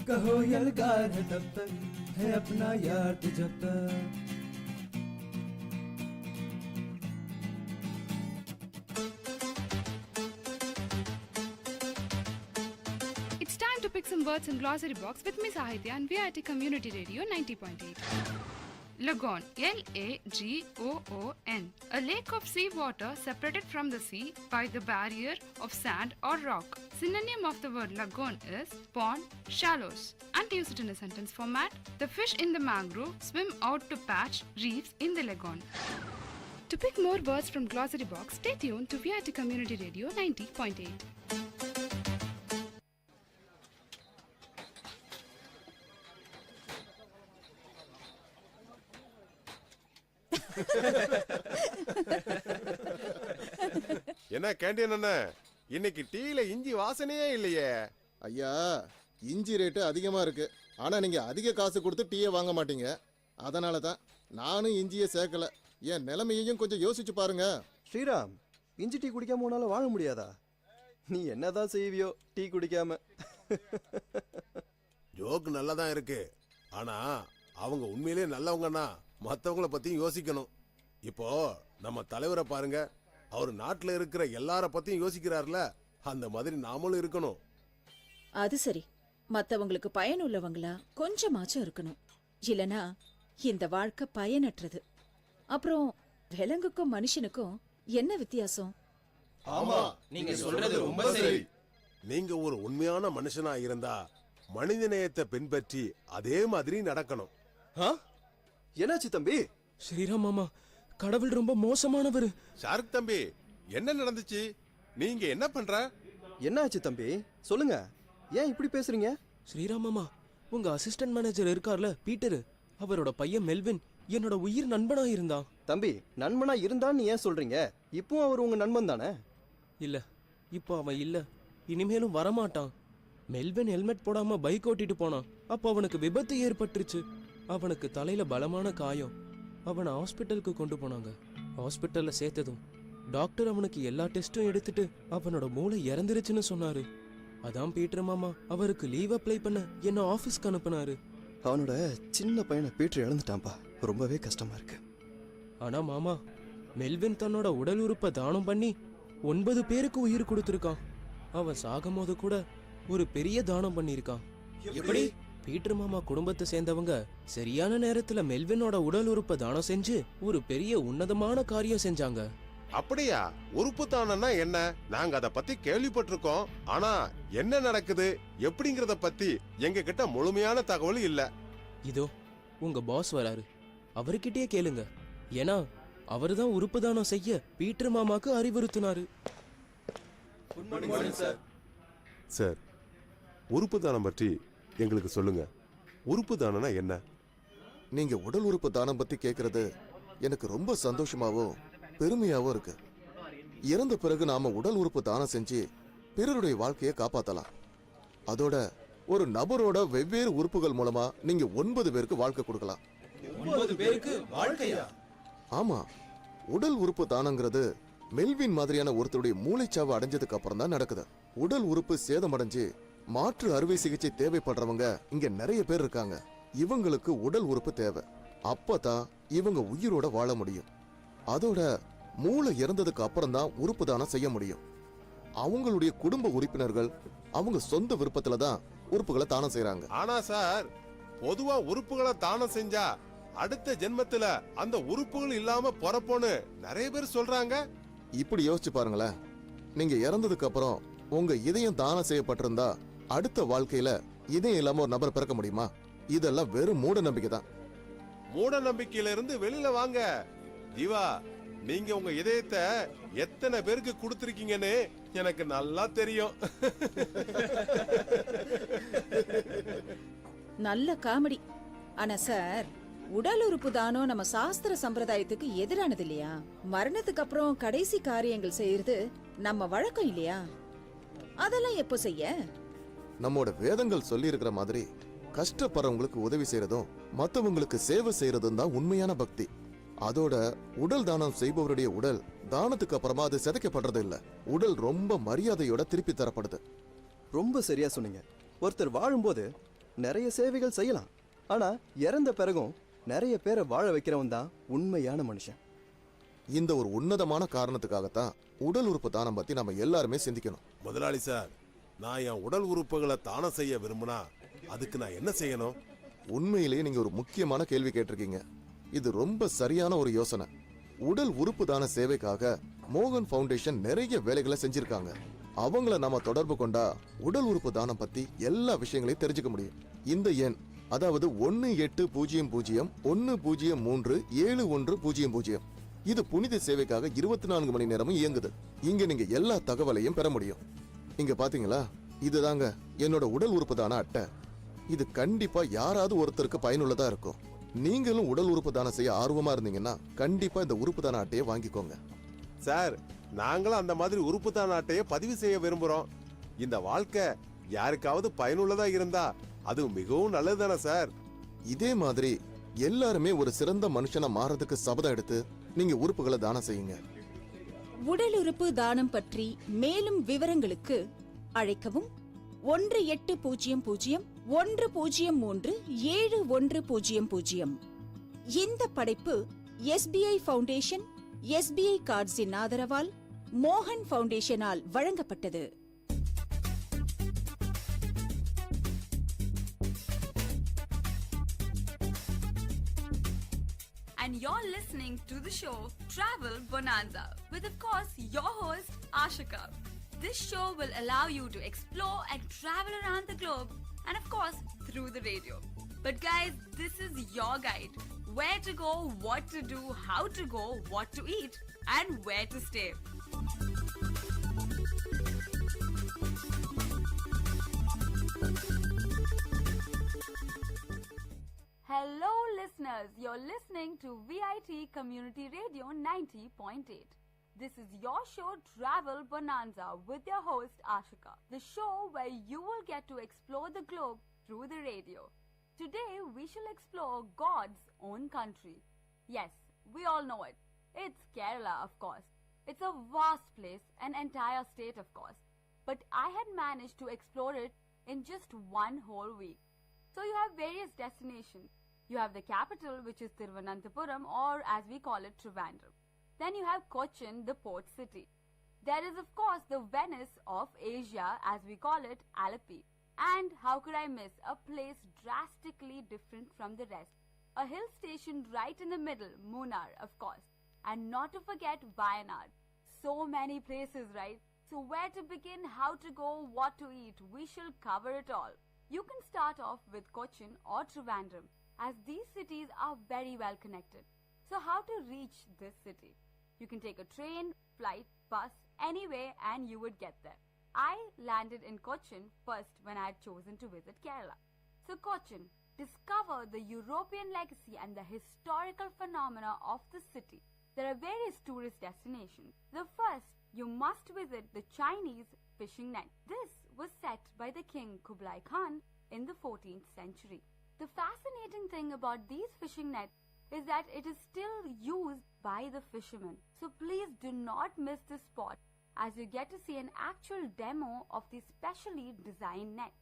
कहो यलगार है तब तक, है अपना यार तू जब तक। It's time to pick some words in glossary box with Miss Ahitya and VIT Community Radio 90.8. Lagoon, L-A-G-O-O-N. A lake of sea water separated from the sea by the barrier of sand or rock. Synonym of the word lagoon is pond, shallows. And to use it in a sentence format, the fish in the mangrove swim out to patch reefs in the lagoon. To pick more words from glossary box, stay tuned to VIT Community Radio 90.8. என்ன canteen அண்ணா, இன்னைக்கு டீல இஞ்சி வாசனையே இல்லையே. ஐயா, இஞ்சி rate அதிகமா இருக்கு. ஆனா நீங்க அதிக காசு கொடுத்து டீயை வாங்க மாட்டீங்க. அதனால தான் நானும் இஞ்சியை சேர்க்கல. என் நிலைமையையும் கொஞ்சம் யோசிச்சு பாருங்க. ஸ்ரீராம், இஞ்சி டீ குடிக்காம உன்னால வாழ முடியாதா? நீ என்னதான் செய்வியோ டீ குடிக்காம? ஜோக் நல்லா தான் இருக்கு, ஆனா அவங்க உண்மையிலேயே நல்லவங்கன்னா மற்றவங்கள பத்தியும் யோசிக்கணும். இப்போ நம்ம தலைவரை பாருங்க, அவர் நாட்டுல இருக்கிற எல்லார பத்தியும் யோசிக்கிறார்ல, அந்த மாதிரி நாமளும் இருக்கணும். அது சரி, மத்தவங்களுக்கு பயனுள்ளவங்களா கொஞ்சமாச்சும் இருக்கணும். இல்லனா இந்த வாழ்க்கை பயனற்றது. அப்புறம் விலங்குக்கும் மனுஷனுக்கும் என்ன வித்தியாசம்? ஆமா, நீங்க சொல்றது ரொம்ப சரி. நீங்க ஒரு உண்மையான மனுஷனா இருந்தா மனிதநேயத்தை பின்பற்றி அதே மாதிரி நடக்கணும். என்னாச்சு தம்பி? ஸ்ரீராம் மாமா, கடவுள் ரொம்ப மோசமானவர். ஷாருக் தம்பி, என்ன நடந்துச்சு? நீங்க என்ன பண்ற? என்னாச்சு தம்பி, சொல்லுங்க. ஏன் இப்படி பேசுறீங்க? ஸ்ரீராம் மாமா, உங்க அசிஸ்டன்ட் மேனேஜர் இருக்கார்ல பீட்டர், அவரோட பையன் மெல்வின் என்னோட உயிர் நண்பனா இருந்தான். தம்பி, நண்பனா இருந்தான்னு ஏன் சொல்றீங்க? இப்போ அவர் உங்க நண்பன் தானே? இல்ல, இப்போ அவன் இல்ல, இனிமேலும் வரமாட்டான். மெல்வின் ஹெல்மெட் போடாம பைக் ஓட்டிட்டு போனான். அப்போ அவனுக்கு விபத்து ஏற்பட்டுருச்சு. அவனுக்கு தலையில பலமான காயம். அவனை ஹாஸ்பிட்டலுக்கு கொண்டு போனாங்க. ஹாஸ்பிட்டல்ல சேர்த்ததும் டாக்டர் அவனுக்கு எல்லா டெஸ்டும் எடுத்துட்டு அவனோட மூளை இறந்துருச்சுன்னு சொன்னாரு. அதான் பீட்டர் மாமா அவருக்கு லீவ் அப்ளை பண்ண என்ன ஆபீஸ்க்கு அனுப்புனாரு. அவனோட சின்ன பையனை பீட்டர் இழந்துட்டான்பா. ரொம்பவே கஷ்டமா இருக்கு. ஆனா மாமா, மெல்வின் தன்னோட உடல் உறுப்பை தானம் பண்ணி 9 பேருக்கு உயிர் கொடுத்திருக்கான். அவன் சாகும் போது கூட ஒரு பெரிய தானம் பண்ணியிருக்கான். எப்படி? பீட்டர் மாமா குடும்பத்தை சேர்ந்தவங்க சரியான நேரத்துல மெல்வினோட உடல் உறுப்பை தானம் செஞ்சு ஒரு பெரிய உன்னதமான காரியம் செஞ்சாங்க. அப்படியா? உறுப்பு தானம்னா என்ன? நாங்க அத பத்தி கேள்விப்பட்டிருக்கோம், ஆனா என்ன நடக்குது எப்படிங்கறத பத்தி எங்க கிட்ட முழுமையான தகவல் இல்ல. இதோ உங்க பாஸ் வராரு, அவர்கிட்டயே கேளுங்க. ஏன்னா அவர்தான் உறுப்பு தானம் செய்ய பீட்டர் மாமாக்கு அறிவுறுத்தினாரு. சார், உறுப்பு தானம் பற்றி எங்களுக்கு சொல்லுங்க. உறுப்பு தானம்னா என்ன? நீங்க உடல் உறுப்பு தானம் பத்தி கேக்குறது எனக்கு ரொம்ப சந்தோஷமாவும் பெருமையாவும் இருக்கு. இறந்த பிறகு நாம உடல் உறுப்பு தானம் செஞ்சு பிறருடைய வாழ்க்கையை காப்பாத்தலாம். அதோட ஒரு நபரோட வெவ்வேறு உறுப்புகள் மூலமா நீங்க 9 பேருக்கு வாழ்க்கை கொடுக்கலாம். 9 பேருக்கு வாழ்க்கையா? ஆமா, உடல் உறுப்பு தானங்கிறது மெல்வின் மாதிரியான ஒருத்தருடைய மூளைச்சாவு அடைஞ்சதுக்கு அப்புறம் தான் நடக்குது. உடல் உறுப்பு சேதமடைஞ்சு மாற்று அறுவை சிகிச்சை தேவைப்படுறவங்க இங்க நிறைய பேர் இருக்காங்க. இவங்களுக்கு உடல் உறுப்பு தேவை. அப்பதான் இவங்க உயிரோட வாழ முடியும். அதோட மூளை இறந்ததுக்கு அப்புறம் தான் உறுப்பு தானம் செய்ய முடியும். அவங்களுடைய குடும்ப உறுப்பினர்கள் அவங்க சொந்த விருப்பத்துல தான் உறுப்புகளை தானம் செய்யறாங்க. ஆனா சார், பொதுவா உறுப்புகளை தானம் செஞ்சா அடுத்த ஜென்மத்துல அந்த உறுப்புகள் இல்லாம பொறப்போன்னு நிறைய பேர் சொல்றாங்க. இப்படி யோசிச்சு பாருங்களேன். நீங்க இறந்ததுக்கு அப்புறம் உங்க இதயம் தானம் செய்யப்பட்டிருந்தா அடுத்த வாழ்க்கையில இதே இல்லாம ஒரு நபர் பிறக்க முடியுமா? இதெல்லாம் வெறும் மூட நம்பிக்கை தான். மூட நம்பிக்கையில இருந்து வெளியில வாங்க. ஜீவா, நீங்க உங்க இதயத்தை எத்தனை பேருக்கு கொடுத்திருக்கீங்கன்னு எனக்கு நல்லா தெரியும். நல்ல காமெடி. ஆனா சார், உடல் உறுப்பு தானம் நம்ம சாஸ்திர சம்பிரதாயத்துக்கு எதிரானது இல்லையா? மரணத்துக்கு அப்புறம் கடைசி காரியங்கள் செய்யறது நம்ம வழக்கம் இல்லையா? அதெல்லாம் எப்போ செய்ய? நம்மோட வேதங்கள் சொல்லி இருக்கிற மாதிரி கஷ்டப்படுறவங்களுக்கு உதவி செய்யறதும் மத்தவங்களுக்கு சேவை செய்யறதும் தான் உண்மையான பக்தி. அதோட உடல் தானம் செய்பவருடைய உடல் தானத்துக்கு அப்புறமா அது சிதைக்கப்படுறது இல்ல, உடல் ரொம்ப மரியாதையோட திருப்பி தரப்படுது. ரொம்ப சரியா சொன்னீங்க. ஒருத்தர் வாழும்போது நிறைய சேவைகள் செய்யலாம், ஆனா இறந்த பிறகும் நிறைய பேரை வாழ வைக்கிறவன் தான் உண்மையான மனுஷன். இந்த ஒரு உன்னதமான காரணத்துக்காகத்தான் உடல் உறுப்பு தானம் பத்தி நம்ம எல்லாருமே சிந்திக்கணும். முதலாளி சார், நான் என் உடல் உறுப்புகளை தானம் செய்ய விரும்பினா அதுக்கு நான் என்ன செய்யணும்? உண்மையிலேயே நீங்க ஒரு முக்கியமான கேள்வி கேட்டிருக்கீங்க. இது ரொம்ப சரியான ஒரு யோசனை. உடல் உறுப்பு தான சேவைக்காக மோகன் ஃபவுண்டேஷன் நிறைய வேலைகளை செஞ்சிருக்காங்க. அவங்கள நாம தொடர்பு கொண்டா உடல் உறுப்பு தானம் பத்தி எல்லா விஷயங்களையும் தெரிஞ்சுக்க முடியும். இந்த எண், அதாவது 1800103710. இது புனித சேவைக்காக 24 மணி நேரமும் இயங்குது. இங்க நீங்க எல்லா தகவலையும் பெற முடியும். இங்க பாத்தீங்களா, இதுதாங்க என்னோட உடல் உறுப்பு தான அட்டை. இது கண்டிப்பா யாராவது ஒருத்தருக்கு பயனுள்ளதா இருக்கும். நீங்களும் உடல் உறுப்பு தானம் செய்ய ஆர்வமா இருந்தீங்கன்னா கண்டிப்பா இந்த உறுப்பு தான அட்டையை வாங்கிக்கோங்க. சார், நாங்களும் அந்த மாதிரி உறுப்பு தான அட்டையை பதிவு செய்ய விரும்புறோம். இந்த வாழ்க்கை யாருக்காவது பயனுள்ளதா இருந்தா அது மிகவும் நல்லதுதானே சார்? இதே மாதிரி எல்லாருமே ஒரு சிறந்த மனுஷனா மாறதுக்கு சபதம் எடுத்து நீங்க உறுப்புகளை தானம் செய்யுங்க. உடல் உறுப்பு தானம் பற்றி மேலும் விவரங்களுக்கு அழைக்கவும் 1800103710. இந்த படைப்பு SBI ஃபவுண்டேஷன், SBI கார்ட்ஸின் ஆதரவால் மோகன் ஃபவுண்டேஷனால் வழங்கப்பட்டது. And you're listening to the show Travel Bonanza with, of course, your host Ashika. This show will allow you to explore and travel around the globe, and of course through the radio. But guys, this is your guide. Where to go, what to do, how to go, what to eat, and where to stay. Hello listeners, you're listening to VIT Community Radio 90.8. This is your show Travel Bonanza with your host Ashika, the show where you will get to explore the globe through the radio. Today we shall explore God's own country. Yes, we all know it. It's Kerala, of course. It's a vast place, an entire state, of course. But I had managed to explore it in just one whole week. So you have various destinations. You have the capital, which is Thiruvananthapuram, or as we call it, Trivandrum. Then you have Cochin, the port city. There is, of course, the Venice of Asia, as we call it, Alleppey. And how could I miss a place drastically different from the rest? A hill station right in the middle, Munnar, of course. And not to forget Wayanad. So many places, right? So where to begin, how to go, what to eat, we shall cover it all. You can start off with Cochin or Trivandrum, as these cities are very well connected. So how to reach this city? You can take a train, flight, bus, anyway, and you would get there. I landed in Cochin first when I had chosen to visit Kerala. So Cochin, discover the European legacy and the historical phenomena of the city. There are various tourist destinations. The first, you must visit the Chinese fishing net. This was set by the king Kublai Khan in the 14th century. The fascinating thing about these fishing nets is that it is still used by the fishermen. So please do not miss this spot, as you get to see an actual demo of the specially designed net.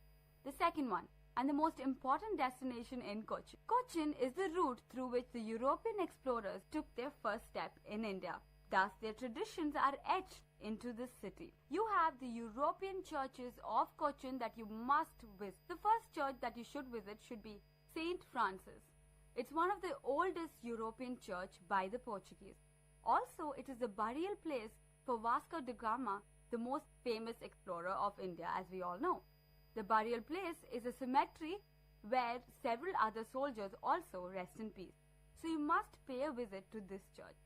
The second one, and the most important destination in Cochin. Cochin is the route through which the European explorers took their first step in India. Thus, their traditions are etched into this city. You have the European churches of Cochin that you must visit. The first church that you should visit should be St. Francis. It's one of the oldest European church by the Portuguese. Also, it is the burial place for Vasco da Gama, the most famous explorer of India, as we all know. The burial place is a cemetery where several other soldiers also rest in peace. So you must pay a visit to this church.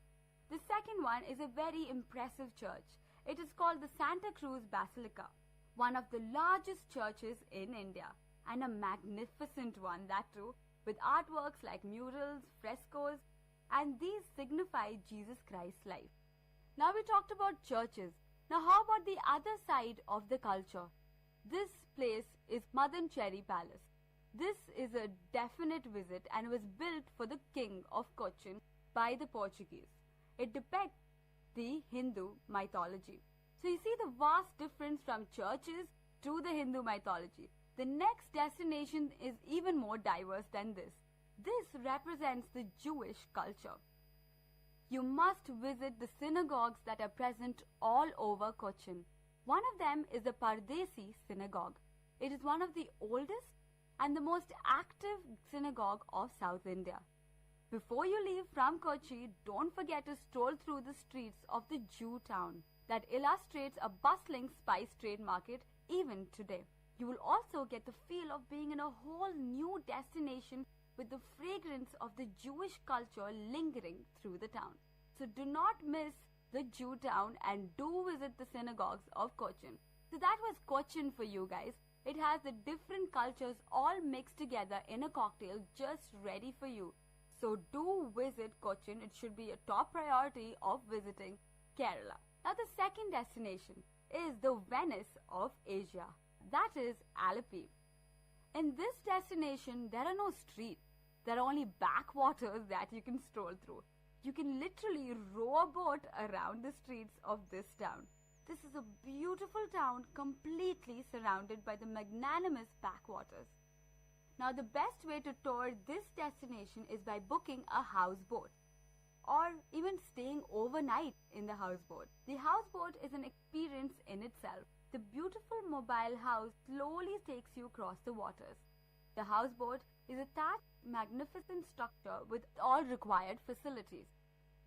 The second one is a very impressive church. It is called the Santa Cruz Basilica, one of the largest churches in India, and a magnificent one that too, with artworks like murals, frescoes, and these signify Jesus Christ's life. Now we talked about churches. Now how about the other side of the culture? This place is Madan Cherry Palace. This is a definite visit and was built for the king of Cochin by the Portuguese. It depicts the Hindu mythology. So you see the vast difference from churches to the Hindu mythology. The next destination is even more diverse than this. This represents the Jewish culture. You must visit the synagogues that are present all over Cochin. One of them is the Pardesi synagogue. It is one of the oldest and the most active synagogue of South India. Before you leave from Kochi, don't forget to stroll through the streets of the Jew town that illustrates a bustling spice trade market even today. You will also get the feel of being in a whole new destination with the fragrance of the Jewish culture lingering through the town. So do not miss the Jew town and do visit the synagogues of Cochin. So that was Cochin for you guys. It has the different cultures all mixed together in a cocktail just ready for you. So do visit Cochin. It should be a top priority of visiting Kerala. Now the second destination is the Venice of Asia. That is Alleppey. In this destination, there are no streets. There are only backwaters that you can stroll through. You can literally row a boat around the streets of this town. This is a beautiful town completely surrounded by the magnanimous backwaters. Now the best way to tour this destination is by booking a houseboat or even staying overnight in the houseboat. The houseboat is an experience in itself. The beautiful mobile house slowly takes you across the waters. The houseboat is a thatched, magnificent structure with all required facilities.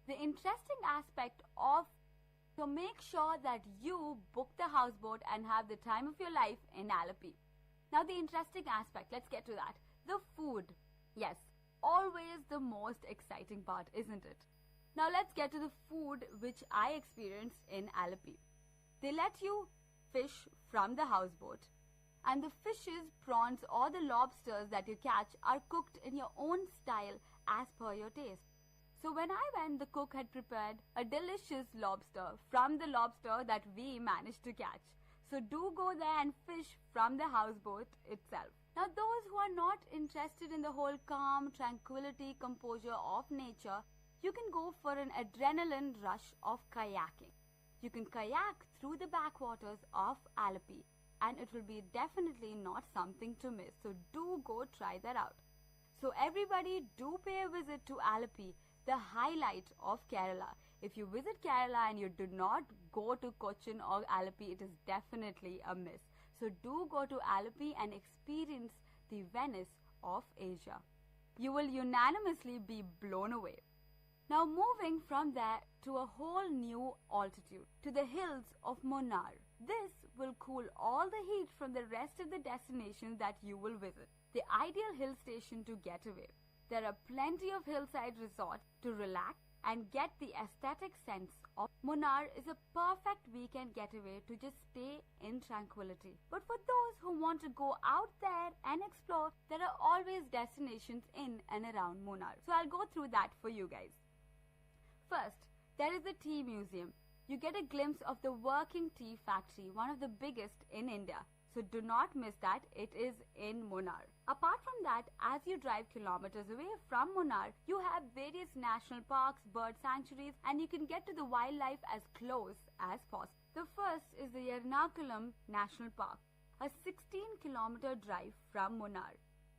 The interesting aspect of so make sure that you book the houseboat and have the time of your life in Alleppey. Now the interesting aspect, let's get to that. The food. Yes, always the most exciting part, isn't it? Now let's get to the food which I experienced in Alleppey. They let you fish from the houseboat, and the fishes, prawns or the lobsters that you catch are cooked in your own style as per your taste. So when I went, the cook had prepared a delicious lobster from the lobster that we managed to catch. So do go there and fish from the houseboat itself. Now those who are not interested in the whole calm, tranquility, composure of nature, you can go for an adrenaline rush of kayaking. You can kayak through the backwaters of Alleppey, and it will be definitely not something to miss. So do go try that out. So everybody do pay a visit to Alleppey, the highlight of Kerala. If you visit Kerala and you do not go to Cochin or Alleppey, it is definitely a miss. So do go to Alleppey and experience the Venice of Asia. You will unanimously be blown away. Now moving from there to a whole new altitude, to the hills of Munnar. This will cool all the heat from the rest of the destinations that you will visit. The ideal hill station to get away. There are plenty of hillside resorts to relax and get the aesthetic sense of Munnar is a perfect weekend getaway to just stay in tranquility. But for those who want to go out there and explore, there are always destinations in and around Munnar. So I'll go through that for you guys. First, there is the tea museum. You get a glimpse of the working tea factory, one of the biggest in India. So do not miss that, it is in Munnar. Apart from that, as you drive kilometers away from Munnar, you have various national parks, bird sanctuaries, and you can get to the wildlife as close as possible. The first is the Ernakulam National Park, a 16-kilometer drive from Munnar,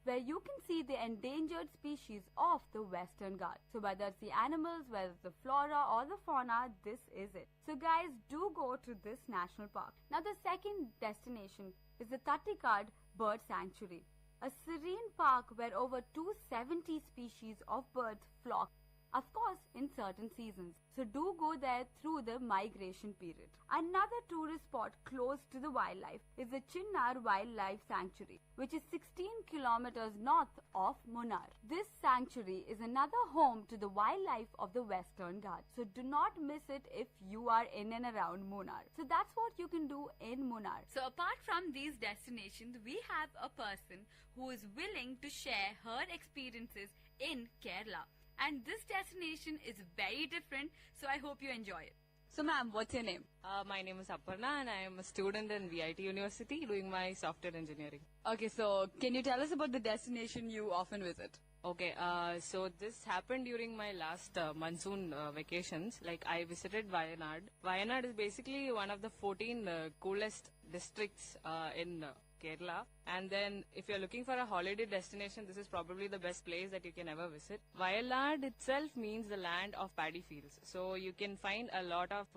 where you can see the endangered species of the Western Ghats. So whether it's the animals, whether it's the flora or the fauna, this is it. So guys, do go to this national park. Now the second destination is the Tattikad Bird Sanctuary, a serene park where over 270 species of birds flock Of course, in certain seasons. So do go there through the migration period. Another tourist spot close to the wildlife is the Chinnar Wildlife Sanctuary, which is 16 kilometers north of Munnar. This sanctuary is another home to the wildlife of the Western Ghats. So do not miss it if you are in and around Munnar. So that's what you can do in Munnar. So apart from these destinations, we have a person who is willing to share her experiences in Kerala. And this destination is very different, so I hope you enjoy it. So ma'am, what's your name? My name is Aparna and I am a student in VIT University doing my software engineering. Okay, so can you tell us about the destination you often visit? Okay, so this happened during my last monsoon vacations. Like I visited Wayanad. Wayanad is basically one of the 14 coolest districts in Kerala. And then if you're looking for a holiday destination, this is probably the best place that you can ever visit. Wayanad itself means the land of paddy fields. So you can find a lot of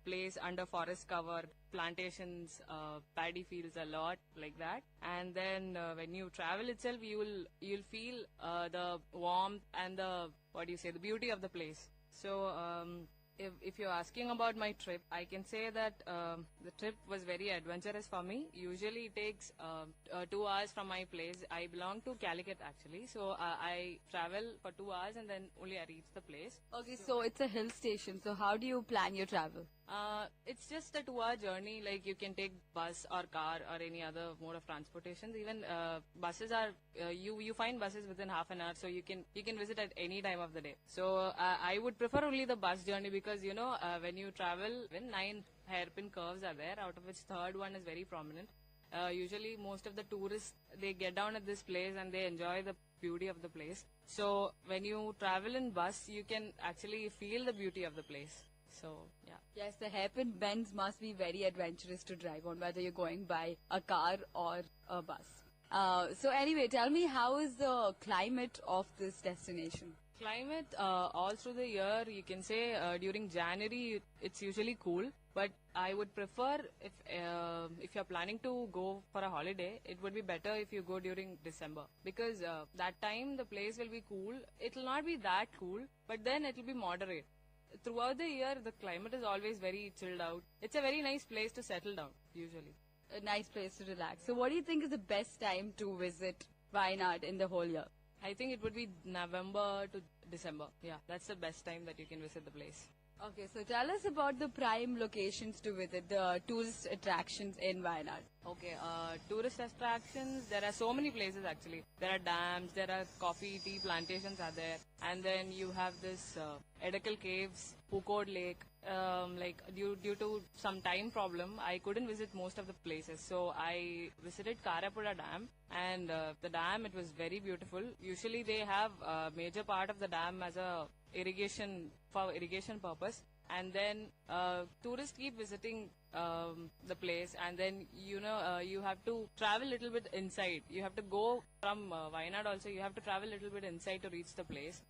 place under forest cover, plantations, paddy fields, a lot like that. And then when you travel itself, you'll feel the warmth and the beauty of the place. So if you're asking about my trip, I can say that the trip was very adventurous for me. Usually it takes 2 hours from my place. I belong to Calicut actually, so I travel for 2 hours and then only I reach the place. Okay, so it's a hill station. So how do you plan your travel? It's just a 2-hour journey. Like you can take bus or car or any other mode of transportation. Even buses are you find buses within half an hour, so you can visit at any time of the day. So I would prefer only the bus journey because when you travel, when 9 hairpin curves are there, out of which third one is very prominent. Usually most of the tourists, they get down at this place and they enjoy the beauty of the place. So when you travel in bus, you can actually feel the beauty of the place. So, yeah. Yes, the hairpin bends must be very adventurous to drive on, whether you're going by a car or a bus. So anyway, tell me, how is the climate of this destination? Climate all through the year, you can say during January it's usually cool, but I would prefer if you're planning to go for a holiday, it would be better if you go during December because that time the place will be cool. It will not be that cool, but then it will be moderate. Throughout the year, the climate is always very chilled out. It's a very nice place to settle down, usually. A nice place to relax. So what do you think is the best time to visit Wayanad in the whole year? I think it would be November to December. Yeah, that's the best time that you can visit the place. Okay, so tell us about the prime locations to visit, the tourist attractions in Wayanad. Okay, tourist attractions, there are so many places actually. There are dams, there are coffee, tea plantations are there. And then you have this Edakal Caves, Pukod Lake. Due to some time problem, I couldn't visit most of the places. So I visited Karapura Dam and the dam, it was very beautiful. Usually they have a major part of the dam as a irrigation purpose, and then tourists keep visiting the place, and then you have to travel a little bit inside. You have to go from Wayanad also, you have to travel a little bit inside to reach the place.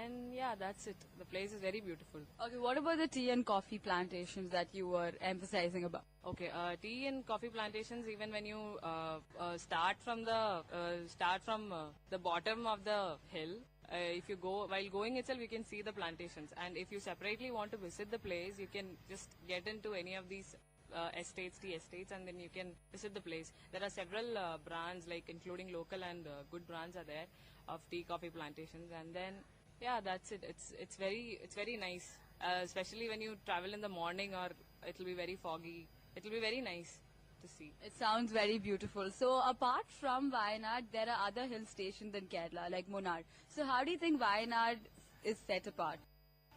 And yeah, that's it. The place is very beautiful. Okay, what about the tea and coffee plantations that you were emphasizing about? Okay, tea and coffee plantations, even when you start from the bottom of the hill, if you go, while going itself, you can see the plantations. And if you separately want to visit the place, you can just get into any of these tea estates, and then you can visit the place. There are several brands, like including local and good brands are there of tea coffee plantations. And then yeah, that's it. It's very nice, especially when you travel in the morning, or it'll be very foggy. It'll be very nice to see. It sounds very beautiful. So apart from Wayanad, there are other hill stations in Kerala like Munnar. So how do you think Wayanad is set apart?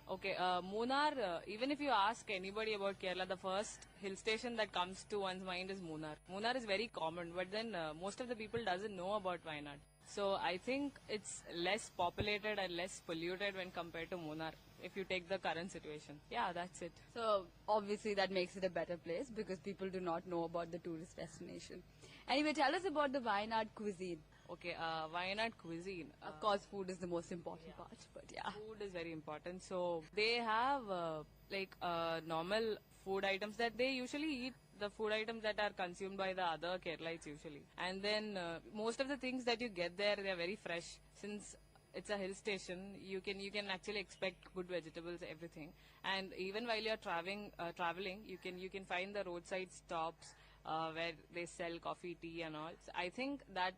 Okay, Munnar, even if you ask anybody about Kerala, the first hill station that comes to one's mind is Munnar. Munnar is very common, but then most of the people doesn't know about Wayanad. So I think it's less populated and less polluted when compared to Munnar, if you take the current situation. Yeah, that's it. So obviously that makes it a better place because people do not know about the tourist destination. Anyway, tell us about the Wayanad cuisine. Okay, Wayanad cuisine. Of course, food is the most important part, but yeah. Food is very important. So they have normal food items that they usually eat, the food items that are consumed by the other Keralites usually. And then most of the things that you get there, they are very fresh, since it's a hill station. You can actually expect good vegetables, everything. And even while you're traveling, you can find the roadside stops where they sell coffee, tea, and all. So I think that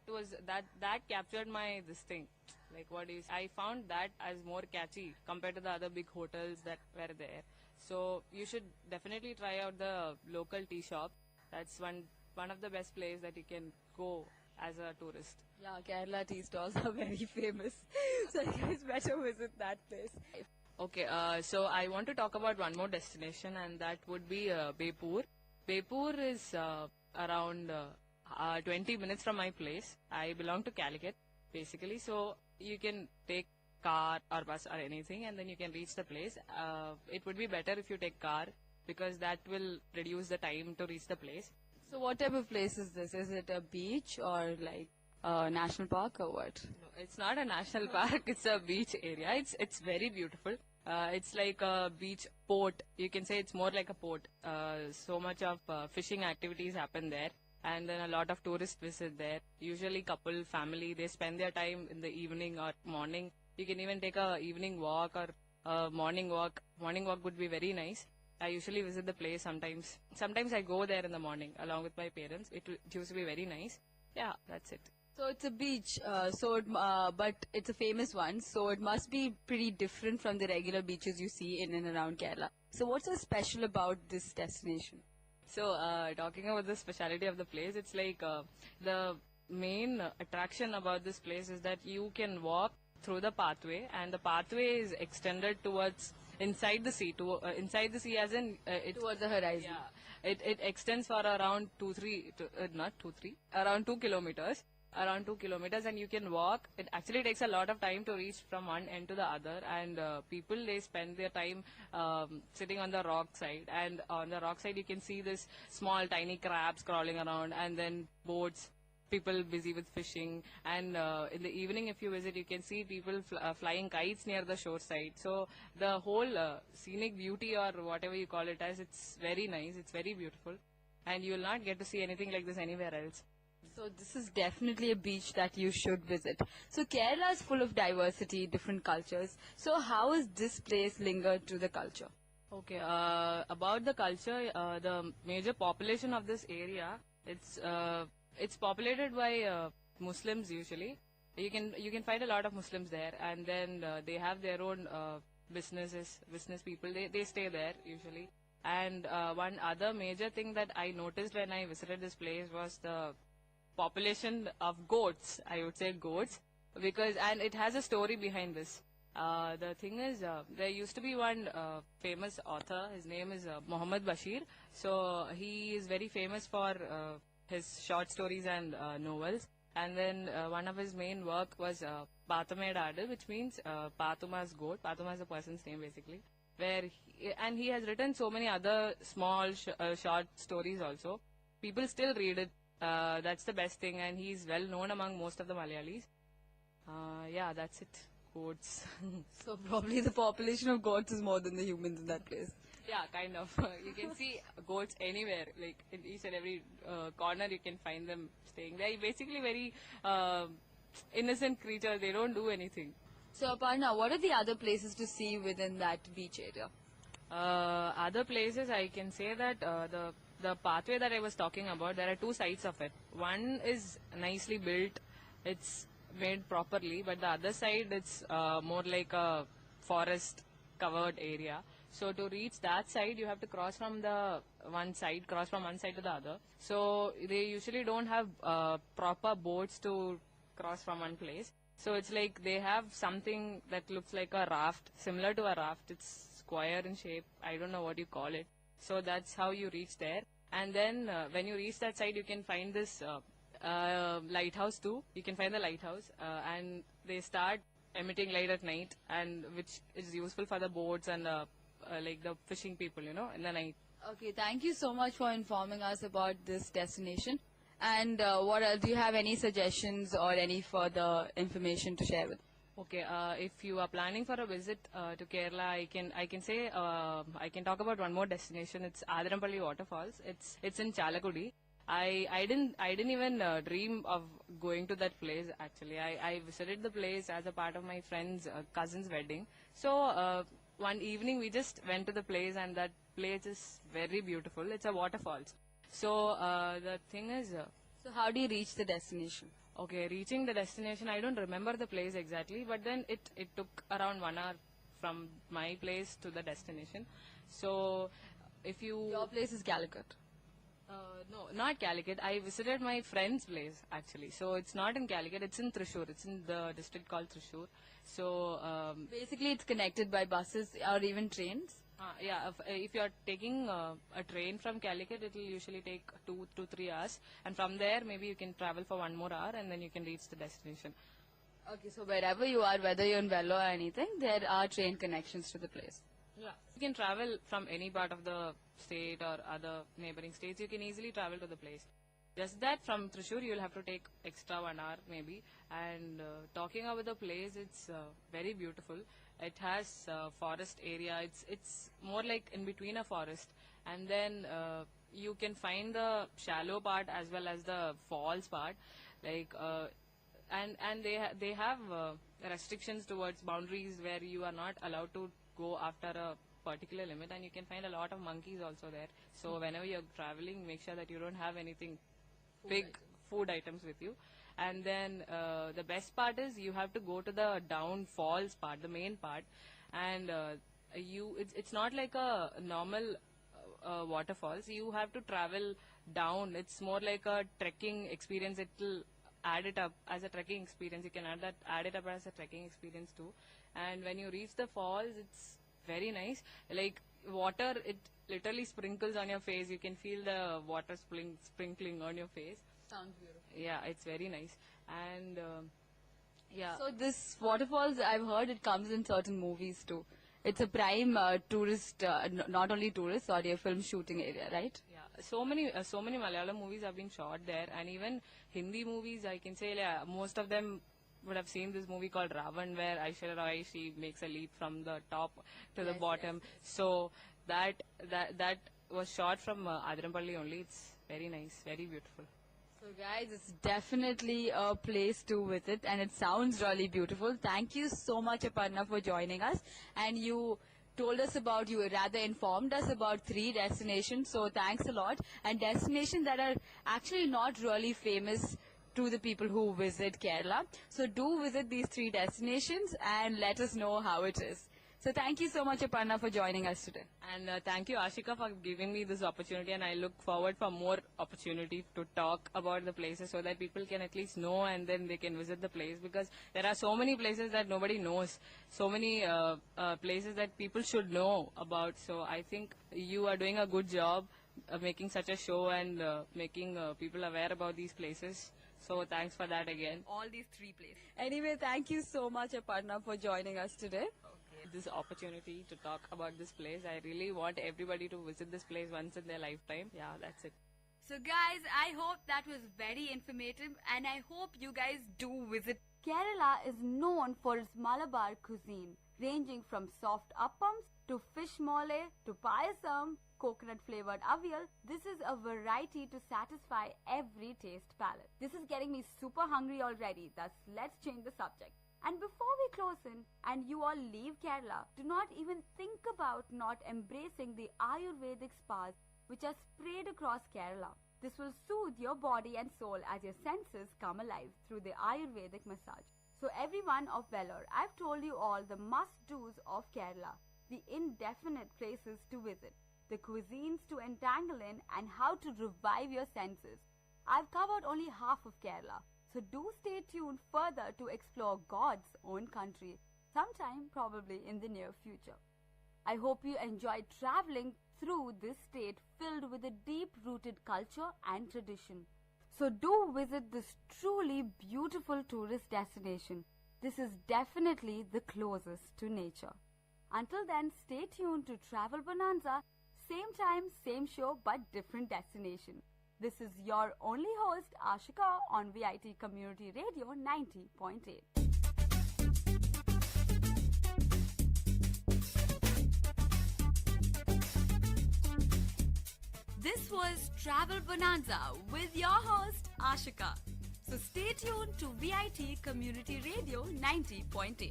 captured my this thing. Like I found that as more catchy compared to the other big hotels that were there. So you should definitely try out the local tea shop. That's one of the best places that you can go as a tourist. Yeah, Kerala tea stalls are very famous. So you guys better visit that place. Okay, so I want to talk about one more destination, and that would be Bepur. Bepur is around 20 minutes from my place. I belong to Calicut, basically. So you can take car or bus or anything, and then you can reach the place. It would be better if you take car, because that will reduce the time to reach the place. So what type of place is this? Is it a beach or like a national park or what? No, it's not a national park. It's a beach area. It's very beautiful. It's like a beach port. You can say it's more like a port. So much of fishing activities happen there, and then a lot of tourists visit there. Usually couple, family, they spend their time in the evening or morning. You can even take a evening walk or a morning walk. Morning walk would be very nice. I usually visit the place sometimes. Sometimes I go there in the morning along with my parents. It used to be very nice. Yeah, that's it. So it's a beach, but it's a famous one, so it must be pretty different from the regular beaches you see in and around Kerala. So what's so special about this destination? So, talking about the speciality of the place, it's like the main attraction about this place is that you can walk through the pathway, and the pathway is extended towards inside the sea, as in towards the horizon. Yeah, it extends for around 2 kilometers. Around 2 kilometers, and you can walk. It actually takes a lot of time to reach from one end to the other, and people, they spend their time sitting on the rock side, and on the rock side you can see this small tiny crabs crawling around, and then boats, people busy with fishing, and in the evening if you visit, you can see people flying kites near the shore side. So the whole scenic beauty, or whatever you call it as, it's very nice, it's very beautiful, and you will not get to see anything like this anywhere else. So this is definitely a beach that you should visit. So Kerala is full of diversity, different cultures. So how is this place lingered to the culture? Okay, about the culture, the major population of this area, it's populated by Muslims usually. You can find a lot of Muslims there, and then they have their own business people. They stay there usually. And one other major thing that I noticed when I visited this place was the population of goats. I would say goats, and it has a story behind this. The thing is, there used to be one famous author. His name is Muhammad Bashir. So he is very famous for his short stories and novels. And then one of his main work was Pathumed Adu, which means Pathuma's goat. Pathuma is a person's name basically. And he has written so many other small short stories also. People still read it. That's the best thing, and he's well known among most of the Malayalis. Yeah, that's it. Goats. So probably the population of goats is more than the humans in that place. Yeah, kind of. You can see goats anywhere, like in each and every corner you can find them staying. They're basically very innocent creatures. They don't do anything. So Aparna, what are the other places to see within that beach area? Other places, I can say that the pathway that I was talking about, there are two sides of it. One is nicely built, it's made properly, but the other side, it's more like a forest covered area. So to reach that side, you have to cross from one side to the other. So they usually don't have proper boats to cross from one place. So it's like they have something that looks like a raft, similar to a raft. It's square in shape. I don't know what you call it. So that's how you reach there. And then when you reach that side, you can find this lighthouse too. You can find the lighthouse, and they start emitting light at night, and which is useful for the boats and like the fishing people, in the night. Okay, thank you so much for informing us about this destination. And do you have any suggestions or any further information to share with? Okay, if you are planning for a visit to Kerala, I can say I can talk about one more destination. It's Adirampalli Waterfalls. It's in Chalakudi, I didn't even dream of going to that place. Actually, I visited the place as a part of my friend's cousin's wedding. So one evening we just went to the place, and that place is very beautiful. It's a waterfalls. So the thing is, So how do you reach the destination? okay, reaching the destination, I don't remember the place exactly, but then it took around 1 hour from my place to the destination. So if you Your place is Calicut. no, not Calicut. I visited my friend's place actually. So it's not in Calicut. It's in Thrissur. It's in the district called Thrissur. So Basically, it's connected by buses or even trains. yeah, if you're taking a train from Calicut, it will usually take 2 to 3 hours, and from there maybe you can travel for 1 more hour, and then you can reach the destination. Okay, so wherever you are, whether you're in Vellore or anything, there are train connections to the place. Yeah, you can travel from any part of the state or other neighboring states. You can easily travel to the place. Just that from Thrissur you'll have to take extra 1 hour maybe. And talking about the place, it's very beautiful. It has forest area. It's more like in between a forest, and then you can find the shallow part as well as the falls part. Like and they have restrictions towards boundaries where you are not allowed to go after a particular limit, and you can find a lot of monkeys also there. So whenever you're traveling, make sure that you don't have anything big food items with you. And then the best part is you have to go to the down falls part, the main part, and it's not like a normal waterfalls. You have to travel down. It's more like a trekking experience. It will add it up as a trekking experience. You can add it up as a trekking experience too. And when you reach the falls, it's very nice. Like water, it literally sprinkles on your face. You can feel the water sprinkling on your face. Sounds beautiful. Yeah, it's very nice. And yeah. So this waterfalls, I've heard it comes in certain movies too. It's a prime tourist, not only tourist, sorry, a film shooting area, right? Yeah, so many Malayalam movies have been shot there, and even Hindi movies. I can say most of them would have seen this movie called Ravan, where Aishwarya Rai, she makes a leap from the top to the bottom. So that was shot from Adirampalli only. It's very nice, very beautiful. So guys, it's definitely a place to visit, and it sounds really beautiful. Thank you so much, Aparna, for joining us. And you informed us about 3 destinations, so thanks a lot. And destinations that are actually not really famous to the people who visit Kerala. So do visit these 3 destinations and let us know how it is. So thank you so much, Aparna, for joining us today. And thank you, Ashika, for giving me this opportunity, and I look forward for more opportunity to talk about the places so that people can at least know, and then they can visit the place, because there are so many places that nobody knows, so many places that people should know about. So I think you are doing a good job making such a show and making people aware about these places. So thanks for that again. All these 3 places. Anyway, thank you so much, Aparna, for joining us today. This opportunity to talk about this place. I really want everybody to visit this place once in their lifetime. Yeah, that's it. So guys, I hope that was very informative, and I hope you guys do visit. Kerala is known for its Malabar cuisine, ranging from soft appams to fish mole to payasam, coconut flavored avial. This is a variety to satisfy every taste palate. This is getting me super hungry already. Thus, let's change the subject. And before we close in and you all leave Kerala, do not even think about not embracing the Ayurvedic spas which are sprayed across Kerala. This will soothe your body and soul as your senses come alive through the Ayurvedic massage. So everyone of Vellore, I've told you all the must-dos of Kerala, the indefinite places to visit, the cuisines to entangle in, and how to revive your senses. I've covered only half of Kerala. So do stay tuned further to explore God's own country, sometime probably in the near future. I hope you enjoyed traveling through this state filled with a deep-rooted culture and tradition. So do visit this truly beautiful tourist destination. This is definitely the closest to nature. Until then, stay tuned to Travel Bonanza, same time, same show, but different destination. This is your only host, Ashika, on VIT Community Radio 90.8. This was Travel Bonanza with your host Ashika. So stay tuned to VIT Community Radio 90.8.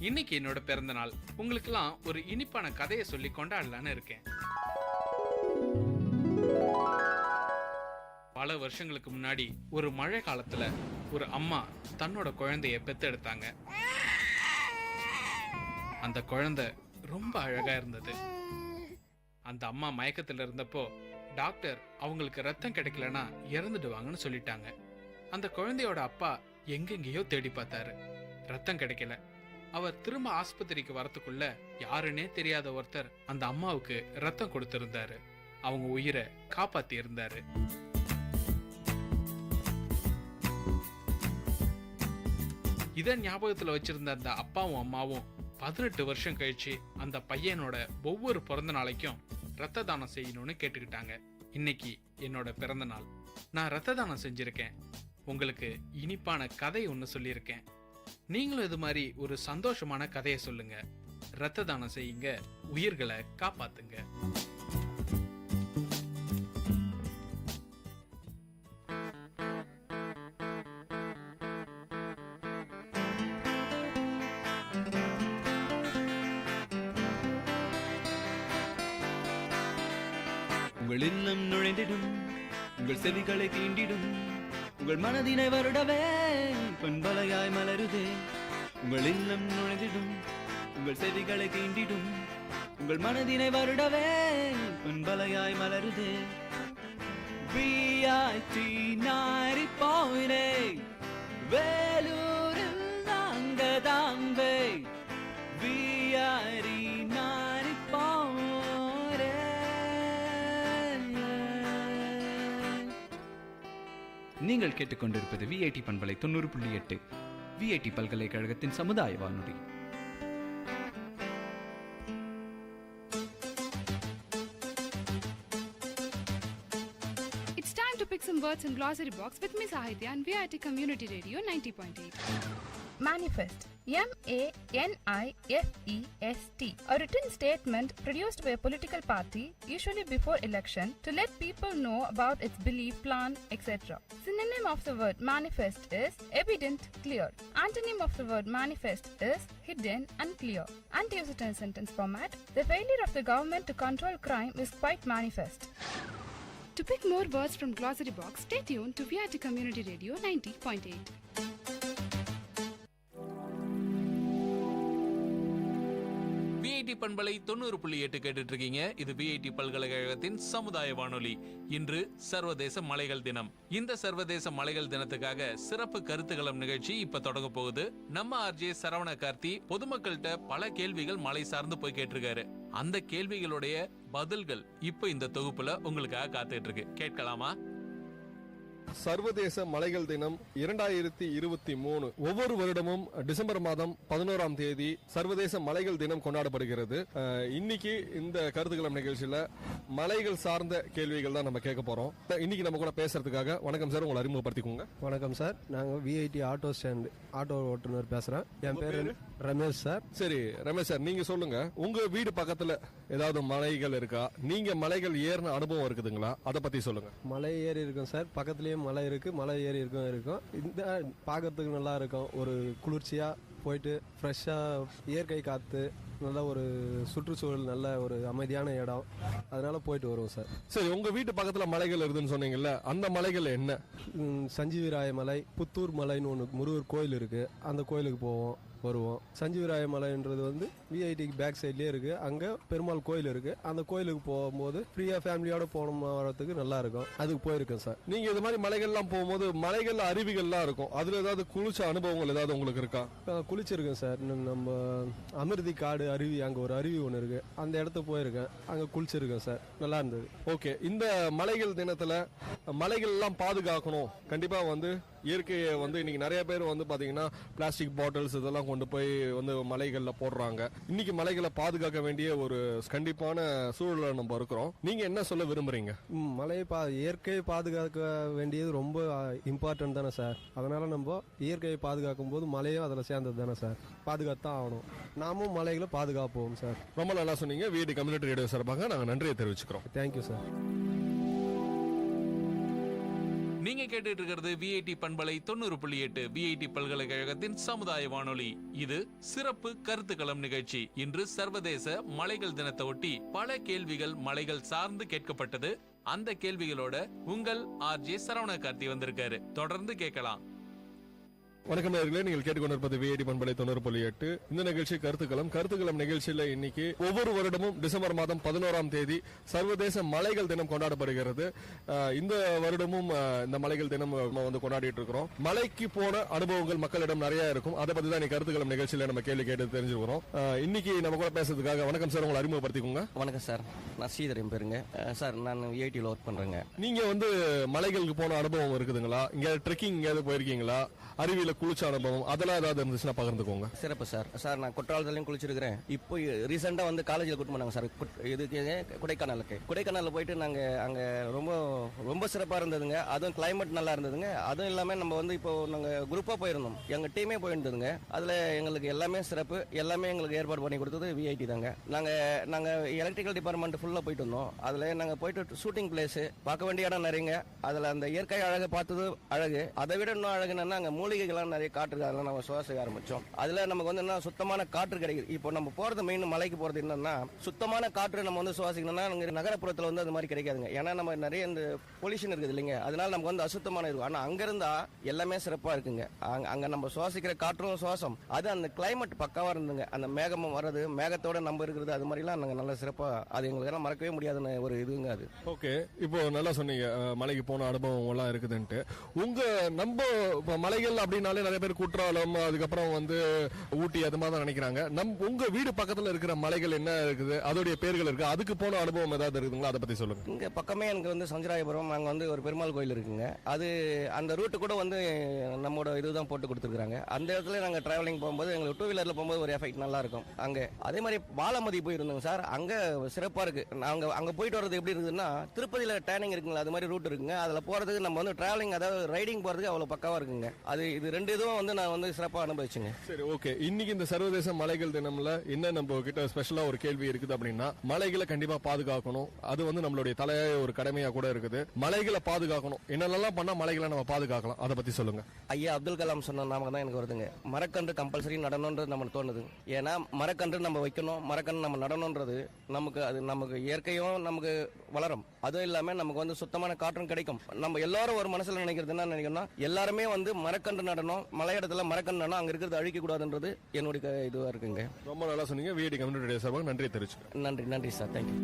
இன்னைக்கு என்னோட பிறந்த நாள். உங்களுக்கெல்லாம் ஒரு இனிப்பான கதையை சொல்லி கொண்டாடலான்னு இருக்கேன். பல வருஷங்களுக்கு முன்னாடி ஒரு மழை காலத்துல ஒரு அம்மா தன்னோட குழந்தைய பெத்தெடுத்தாங்க. அந்த குழந்தை ரொம்ப அழகா இருந்தது. அந்த அம்மா மயக்கத்துல இருந்தப்போ டாக்டர் அவங்களுக்கு ரத்தம் கிடைக்கலன்னா இறந்துடுவாங்கன்னு சொல்லிட்டாங்க. அந்த குழந்தையோட அப்பா எங்கெங்கேயோ தேடி பார்த்தாரு, ரத்தம் கிடைக்கல. அவர் திரும்ப ஆஸ்பத்திரிக்கு வரத்துக்குள்ள யாருன்னே தெரியாத ஒருத்தர் அந்த அம்மாவுக்கு ரத்தம் கொடுத்திருந்தாரு. அவங்க உயிரை காப்பாத்தி இருந்தாரு. இத ஞாபகத்துல வச்சிருந்த அந்த அப்பாவும் அம்மாவும் 18 வருஷம் கழிச்சு அந்த பையனோட ஒவ்வொரு பிறந்த நாளைக்கும் ரத்த தானம் செய்யணும்னு கேட்டுக்கிட்டாங்க. இன்னைக்கு என்னோட பிறந்த நாள். நான் ரத்த தானம் செஞ்சிருக்கேன். உங்களுக்கு இனிப்பான கதை ஒன்று சொல்லியிருக்கேன். நீங்களும் இது மாதிரி ஒரு சந்தோஷமான கதையை சொல்லுங்க. ரத்த தானம் செய்யுங்க, உயிர்களை காப்பாத்துங்க. உங்கள் இல்லம் நுழைந்திடும், உங்கள் செவிகளை தீண்டிடும், உங்கள் மனதினை வருடவே பண்பலையாய் மலருதே. உங்கள் இல்லம் நுழைந்திடும், உங்கள் செவிகளை தீண்டிடும், உங்கள் மனதினை வருடவே பண்பலையாய் மலருதே. VIT 90.8 வேலூரில் நாங்கதாம்பே. VIT 90.8. நீங்கள் கேட்டுக்கொண்டிருப்பது VIT பண்பலை 90.8 VIT பல்கலைக்கழகத்தின் சமுதாய வானொலி. It's time to pick some words in glossary box with Miss Ahitya and VIT Community Radio 90.8. Manifest. MANIFEST. A written statement produced by a political party, usually before election, to let people know about its belief, plan, etc. Synonym of the word manifest is evident, clear. Antonym of the word manifest is hidden, unclear. And to use it in a sentence format, the failure of the government to control crime is quite manifest. To pick more words from glossary box, stay tuned to VIT Community Radio 90.8. VIT பண்பலை 90.8 கேட்டுட்டு இருக்கீங்க. இது VIT பல்கலைக்கழகத்தின் சமுதாய வானொலி. இன்று சர்வதேச மலைகள் தினம். இந்த சர்வதேச மலைகள் தினத்துக்காக சிறப்பு கருத்துக்களம் நிகழ்ச்சி இப்ப தொடங்க போகுது. நம்ம RJ சரவண கார்த்தி பொதுமக்கள்கிட்ட பல கேள்விகள் மலை சார்ந்து போய் கேட்டிருக்காரு. அந்த கேள்விகளுடைய பதில்கள் இப்ப இந்த தொகுப்புல உங்களுக்காக காத்துட்டு இருக்கு. கேட்கலாமா? சர்வதேச மலைகள் தினம் 2023 ஒவ்வொரு வருடமும் டிசம்பர் மாதம் 11ஆம் தேதி சர்வதேச மலைகள் தினம் கொண்டாடப்படுகிறது. இன்னைக்கு இந்த கருத்துக்களம் நிகழ்ச்சியில மலைகள் சார்ந்த கேள்விகள் தான் நம்ம கேட்க போறோம். இன்னைக்கு நம்ம கூட பேசுறதுக்காக வணக்கம் சார், உங்களை அறிமுகப்படுத்திக்கோங்க. வணக்கம் சார், நாங்கள் VIT ஆட்டோ ஸ்டாண்ட் ஆட்டோ ஓட்டுநர் பேசுறேன். என் பேர் ரமேஷ் சார். சரி ரமேஷ் சார், நீங்க சொல்லுங்க, உங்க வீடு பக்கத்துல ஏதாவது மலைகள் இருக்கா? நீங்க மலைகள் ஏறின அனுபவம் இருக்குதுங்களா? அதை பத்தி சொல்லுங்க. மலை ஏறி இருக்கும் சார், பக்கத்துலயே மலை இருக்கு, மலை ஏறி இருக்கும். இந்த பார்க்கறதுக்கு நல்லா இருக்கும். ஒரு குளிர்ச்சியா போயிட்டு ஃப்ரெஷ்ஷாக இயற்கை காற்று, நல்ல ஒரு சுற்றுச்சூழல், நல்ல ஒரு அமைதியான இடம், அதனால போயிட்டு வருவோம் சார். சரி, உங்க வீட்டு பக்கத்துல மலைகள் இருக்குதுன்னு சொன்னீங்கல்ல, அந்த மலைகள் என்ன? சஞ்சீவிராய மலை, புத்தூர் மலைன்னு ஒன்று முருகர் கோயில் இருக்கு, அந்த கோயிலுக்கு போவோம் வருவோம். சஞ்சீவிராய மலைன்றது வந்து VIT பேக் சைட்லேயே இருக்கு. அங்கே பெருமாள் கோயில் இருக்கு. அந்த கோயிலுக்கு போகும்போது ஃப்ரீயாக ஃபேமிலியோட போகணும் வரதுக்கு நல்லா இருக்கும். அதுக்கு போயிருக்கேன் சார். நீங்க இது மாதிரி மலைகள்லாம் போகும்போது மலைகள் அருவிகள்லாம் இருக்கும், அதுல ஏதாவது குளிச்ச அனுபவங்கள் ஏதாவது உங்களுக்கு இருக்கா? குளிச்சிருக்கேன் சார். நம்ம அமிர்தி காடு அருவி, அங்கே ஒரு அருவி ஒன்று இருக்கு, அந்த இடத்துக்கு போயிருக்கேன், அங்கே குளிச்சிருக்கேன் சார். நல்லா இருந்தது. ஓகே, இந்த மலைகள் தினத்துல மலைகள் எல்லாம் பாதுகாக்கணும், கண்டிப்பா வந்து இயற்கையை வந்து இன்னைக்கு நிறைய பேர் வந்து பாத்தீங்கன்னா பிளாஸ்டிக் பாட்டில்ஸ் இதெல்லாம் கொண்டு போய் வந்து மலைகள்ல போடுறாங்க. இன்னைக்கு மலைகளை பாதுகாக்க வேண்டிய ஒரு கண்டிப்பான சூழல நம்ம இருக்கிறோம். நீங்க என்ன சொல்ல விரும்புறீங்க? இயற்கையை பாதுகாக்க வேண்டியது ரொம்ப இம்பார்ட்டன்ட் தானே சார். அதனால நம்ம இயற்கையை பாதுகாக்கும் போது மலையும் அதில் சேர்ந்தது தானே சார். பாதுகாத்தான் ஆகணும். நாமும் மலைகளை பாதுகாப்போம் சார். ரொம்ப நல்லா சொன்னீங்க. விஐடி கம்யூனிட்டி ரேடியோ சார்பாக நாங்கள் நன்றியை தெரிவிச்சுக்கிறோம். Thank you sir. நீங்க கேட்டுட்டு இருக்கிறது விஐடி பண்பலை 90.8 விஐடி பல்கலைக்கழகத்தின் சமுதாய வானொலி. இது சிறப்பு கருத்துக்களம் நிகழ்ச்சி. இன்று சர்வதேச மலைகள் தினத்தை ஒட்டி பல கேள்விகள் மலைகள் சார்ந்து கேட்கப்பட்டது. அந்த கேள்விகளோட உங்கள் ஆர்ஜே சரவண கார்த்தி வந்திருக்காரு. தொடர்ந்து கேட்கலாம். வணக்கம் நேயர்களே, நீங்கள் கேட்டுக்கொண்டிருப்பது விஐடி பண்பலை 90.8. இந்த நிகழ்ச்சி கருத்துக்களம் நிகழ்ச்சியில இன்னைக்கு ஒவ்வொரு வருடமும் டிசம்பர் மாதம் 11ஆம் தேதி சர்வதேச மலைகள் தினம் கொண்டாடப்படுகிறது. இந்த வருடமும் இந்த மலைகள் தினம் வந்து கொண்டாடிட்டு இருக்கிறோம். மலைக்கு போன அனுபவங்கள் மக்களிடம் நிறைய இருக்கும். அதை பத்தி தான் கருத்துக்களம் நிகழ்ச்சியில நம்ம கேள்வி கேட்டு தெரிஞ்சுக்கிறோம். இன்னைக்கு நம்ம கூட பேசுறதுக்காக வணக்கம் சார், உங்களை அறிமுகப்படுத்திக்கோங்க. வணக்கம் சார், நான் ஸ்ரீதரன் பேருங்க சார். நான் விஐடியில் ஒர்க் பண்றேங்க. நீங்க வந்து மலைகளுக்கு போன அனுபவம் இருக்குதுங்களா? இங்க ட்ரெக்கிங் எங்கேயாவது போயிருக்கீங்களா? அருவியில குளிச்ச அனுபவம் அதெல்லாம் ஏதாவது இருந்துச்சுன்னா பகிர்ந்துக்கோங்க. சிறப்பு சார். சார் நான் குற்றாலத்திலையும் குளிச்சிருக்கிறேன். இப்போ ரீசெண்டா வந்து காலேஜில் கூட்டு போனாங்க சார். இதுக்கு கொடைக்கானலுக்கு போயிட்டு நாங்க அங்க ரொம்ப ரொம்ப சிறப்பா இருந்ததுங்க. அதுவும் கிளைமேட் நல்லா இருந்ததுங்க. அதுவும் இல்லாம நம்ம வந்து இப்போ நாங்க குரூப்பா போயிருந்தோம். எங்க டீமே போயிருந்ததுங்க. அதுல எங்களுக்கு எல்லாமே சிறப்பு, எல்லாமே எங்களுக்கு ஏற்பாடு பண்ணி கொடுத்தது விஐடி தாங்க. நாங்க எலக்ட்ரிக்கல் டிபார்ட்மெண்ட் ஃபுல்லா போயிட்டு வந்தோம். அதுல நாங்க போயிட்டு ஷூட்டிங் பிளேஸ் பார்க்க வேண்டிய இடம் நிறையங்க. அதுல அந்த இயற்கை அழகை பார்த்தது அழகு. அதை விட இன்னும் அழகு என்னன்னா அங்க மூலிகைகள்லாம் நிறைய காற்று, அதெல்லாம் நம்ம சுவாசிக்க ஆரம்பிச்சோம். அதுல நமக்கு வந்து என்ன சுத்தமான காற்று கிடைக்குது. இப்போ நம்ம போறது மெயின் மலைக்கு போறது என்னன்னா சுத்தமான காற்று நம்ம வந்து சுவாசிக்கணும்னா நகரப்புறத்துல வந்து அது மாதிரி கிடைக்காதுங்க. ஏன்னா நம்ம நிறைய இந்த பொல்யூஷன் இருக்குது இல்லைங்க. அதனால நமக்கு வந்து அசுத்தமான இருக்கும். ஆனா அங்க இருந்தா எல்லாமே சிறப்பா இருக்குங்க. அங்க நம்ம சுவாசிக்கிற காற்றும் சுவாசம், அது அந்த கிளைமேட் பக்காவா இருந்துங்க. அந்த மேகமும் வர்றது, மேகத்தோட நம்ம இருக்கிறது, அது மாதிரிலாம் நாங்க நல்ல சிறப்பா, அது எங்களுக்கு எல்லாம் மறக்கவே முடியாதுன்னு ஒரு இதுங்க அது. ஓகே, இப்போ நல்லா சொன்னீங்க மலைக்கு போன அனுபவம் எல்லாம் இருக்குதுன்ட்டு. நம்ம மலைகள் அப்படின்னாலே நிறைய பேர் குற்றாலம், அதுக்கப்புறம் வந்து ஊட்டி அது மாதிரி தான் நினைக்கிறாங்க. உங்க வீடு பக்கத்துல இருக்கிற மலைகள் என்ன இருக்குது, அதோடைய பேர்கள் இருக்கு, அதுக்கு போன அனுபவம் ஏதாவது இருக்குங்களா? அதை பத்தி சொல்லுங்க. இங்க பக்கமே எனக்கு வந்து சஞ்சராயபுரம், அங்க வந்து ஒரு பெருமாள் கோயில் இருக்குங்க. அது அந்த ரூட்டு கூட வந்து நம்மளோட இதுதான் போட்டு கொடுத்துருக்காங்க. அந்த இடத்துல நாங்க டிராவலிங் போகும்போது எங்களுக்கு டூ வீலர்ல போகும்போது ஒரு எஃபெக்ட் நல்லா இருக்கும். அங்க அதே மாதிரி பாலமதி போயிருந்தோங்க சார். அங்க சிறப்பா இருக்கு. அங்க போயிட்டு வர்றது எப்படி இருக்குதுன்னா, திருப்பதியில டேனிங் இருக்குங்களா, அது மாதிரி ரூட் இருக்குங்க. அதுல போறதுக்கு நம்ம வந்து டிராவலிங், அதாவது ரைடிங் போறதுக்கு அவ்வளவு பக்காவா இருக்குங்க. அது இது ரெண்டு இதுவும் வந்து நான் வந்து சிறப்பா அனுபவிச்சுங்க. சரி, ஓகே. இன்னைக்கு இந்த சர்வதேச மலைகள் தினம்ல என்ன நம்ம கிட்ட ஸ்பெஷலா ஒரு கேள்வி இருக்குது அப்படின்னா, மலைகளை கண்டிப்பா பாதுகாக்கணும். அது வந்து நம்மளுடைய தலையாய ஒரு கடமையா கூட இருக்குது. மலைகளை பாதுகாக்கணும், என்னெல்லாம் பண்ணா மலைகளை நம்ம பாதுகாக்கலாம், அதை பத்தி சொல்லுங்க. ஐயா அப்துல் கலாம் சொன்ன நாம தான் எனக்கு வருதுங்க. மரக்கன்று கம்பல்சரி நடணும்ன்றது நமக்கு தோணுது. ஏன்னா மரக்கன்று நம்ம வைக்கணும், மரக்கன்று நம்ம நடணும்ன்றது நமக்கு, அது நமக்கு இயற்கையும் நமக்கு வளரும். அதுவும் இல்லாம நமக்கு வந்து சுத்தமான காற்றும் கிடைக்கும். நம்ம எல்லாரும் ஒரு மனசுல நினைக்கிறது என்ன நினைக்கணும்னா, எல்லாருமே வந்து மரக்கன்று நடணும், மலை இடத்துல மரக்கன்று நடணும், அங்க இருக்கிறது அழிக்க கூடாதுன்றது என்னுடைய இதுவா இருக்குங்க. ரொம்ப நல்லா சொன்னீங்க. விஐடி கம்யூனிட்டி ரேடியோ சார்பாக நன்றி தெரிவிச்சுக்கிறேன். நன்றி சார், தேங்க்யூ.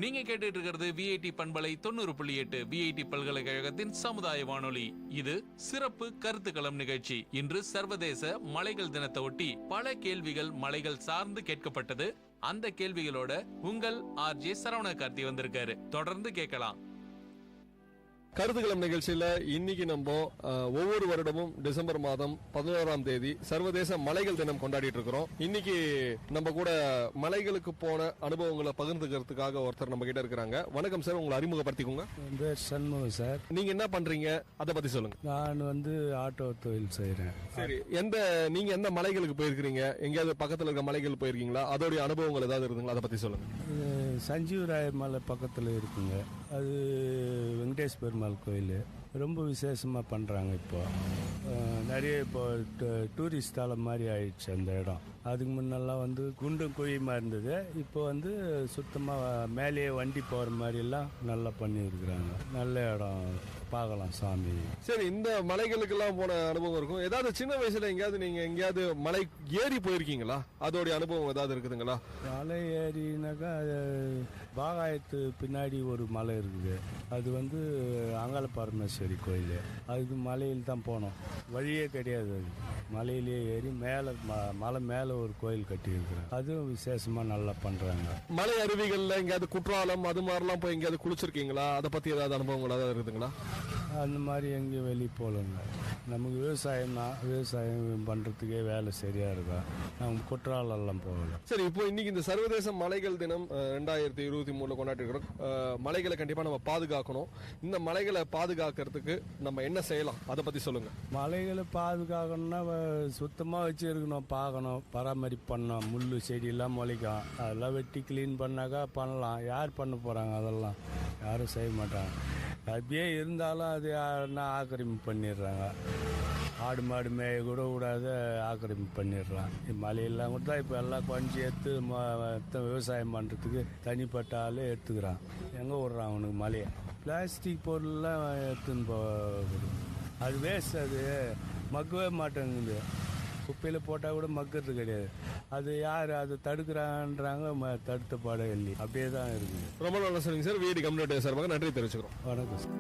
நீங்க கேட்டுட்டு இருக்கிறது விஐடி பண்பலை 90.8 விஐடி பல்கலைக்கழகத்தின் சமுதாய வானொலி. இது சிறப்பு கருத்துக்களம் நிகழ்ச்சி. இன்று சர்வதேச மலைகள் தினத்தை ஒட்டி பல கேள்விகள் மலைகள் சார்ந்து கேட்கப்பட்டது. அந்த கேள்விகளோட உங்கள் ஆர்ஜே சரவண கார்த்தி வந்திருக்காரு. தொடர்ந்து கேட்கலாம். கருத்துக்களம் நிகழ்ச்சியில இன்னைக்கு நம்ம ஒவ்வொரு வருடமும் டிசம்பர் மாதம் 11ஆம் தேதி சர்வதேச மலைகள் தினம் கொண்டாடிட்டு இருக்கிறோம். இன்னைக்கு நம்ம கூட மலைகளுக்கு போன அனுபவங்களை பகிர்ந்துக்கிறதுக்காக ஒருத்தர் நம்ம கிட்ட இருக்கிறாங்க. வணக்கம் சார், உங்களை அறிமுகப்படுத்திக்கோங்க. என் பேர் சண்முகம் சார். நீங்க என்ன பண்றீங்க, அதை பத்தி சொல்லுங்க. நான் வந்து ஆட்டோ தொழில் செய்யறேன். சரி, நீங்க எந்த மலைகளுக்கு போயிருக்கீங்க? எங்கேயாவது பக்கத்துல இருக்க மலைகள் போயிருக்கீங்களா? அதோடைய அனுபவங்கள் ஏதாவது இருக்குங்களா? அதை பத்தி சொல்லுங்க. சஞ்சீவராய மலை பக்கத்துல இருக்குங்க. அது வெங்கடேஷ் பெருமாள் கோயில் ரொம்ப விசேஷமாக பண்ணுறாங்க. இப்போ நிறைய இப்போ டூரிஸ்ட் தலம் மாதிரி ஆயிடுச்சு அந்த இடம். அதுக்கு முன்னெல்லாம் வந்து குண்டும் குழியுமா இருந்தது. இப்போ வந்து சுத்தமாக மேலேயே வண்டி போகிற மாதிரிலாம் நல்லா பண்ணியிருக்கிறாங்க. நல்ல இடம், பார்க்கலாம் சாமி. சரி, இந்த மலைகளுக்கெல்லாம் போன அனுபவம் இருக்கும். ஏதாவது சின்ன வயசுல எங்கேயாவது மலை ஏறி போயிருக்கீங்களா? அதோடைய அனுபவம் ஏதாவது இருக்குதுங்களா? மலை ஏறினாக்கா பாகாயத்து பின்னாடி ஒரு மலை இருக்குது. அது வந்து அங்காள பரமேஸ்வரி கோயில். அதுக்கு மலையில் தான் போனோம், வழியே கிடையாது. அது மலையிலேயே ஏறி மேலே மலை மேலே ஒரு கோயில் கட்டியிருக்கிறேன். அதுவும் விசேஷமாக நல்லா பண்ணுறாங்க. மலை அருவிகளில் எங்கேயாவது குற்றாலம் அது மாதிரிலாம் போய் எங்கேயாவது குளிச்சிருக்கீங்களா? அதை பற்றி ஏதாவது அனுபவங்கள் ஏதாவது இருக்குதுங்களா? அந்த மாதிரி எங்கேயும் வெளியே போகலங்க. நமக்கு விவசாயம் தான், விவசாயம் பண்ணுறதுக்கே வேலை சரியாக இருக்கும். நம்ம குற்றாலெல்லாம் போகல. சரி, இப்போ இன்னைக்கு இந்த சர்வதேச மலைகள் தினம் 2023 கொண்டாடி இருக்கிறோம். மலைகளை கண்டிப்பாக நம்ம பாதுகாக்கணும். இந்த மலைகளை பாதுகாக்கிறதுக்கு நம்ம என்ன செய்யலாம், அதை பற்றி சொல்லுங்கள். மலைகளை பாதுகாக்கணும்னா சுத்தமாக வச்சுருக்கணும், பார்க்கணும், பராமரிப்பு பண்ணணும். முள் செடியெல்லாம் முளைக்கும், அதெல்லாம் வெட்டி க்ளீன் பண்ணாக்கா பண்ணலாம். யார் பண்ண போகிறாங்க? அதெல்லாம் யாரும் செய்ய மாட்டாங்க. அப்படியே இருந்தாலும் அது யாருன்னா ஆக்கிரமிப்பு பண்ணிடுறாங்க. ஆடு மாடு மேய கூட கூடாது, ஆக்கிரமிப்பு பண்ணிடுறான். மலையெல்லாம் கூட தான் இப்போ எல்லாம் கொஞ்சம் எடுத்து விவசாயம் பண்ணுறதுக்கு தனிப்பட்ட ஆள் எடுத்துக்கிறான். எங்கே விட்றான் அவனுக்கு மலையை? பிளாஸ்டிக் பொருள்லாம் எடுத்துன்னு அது வேஸ்ட், அது மக்கவே மாட்டேங்குது. குப்பையில் போட்டால் கூட மக்கிறது கிடையாது. அது யார் அதை தடுக்கிறான்றாங்க, தடுத்த பாடம் இல்லை, அப்படியே தான் இருக்குது. ரொம்ப நல்லா சொல்லுங்க சார். விஐடி கம்யூனிட்டி சார்பாக நன்றி தெரிவிச்சுக்கிறோம். வணக்கம் சார்.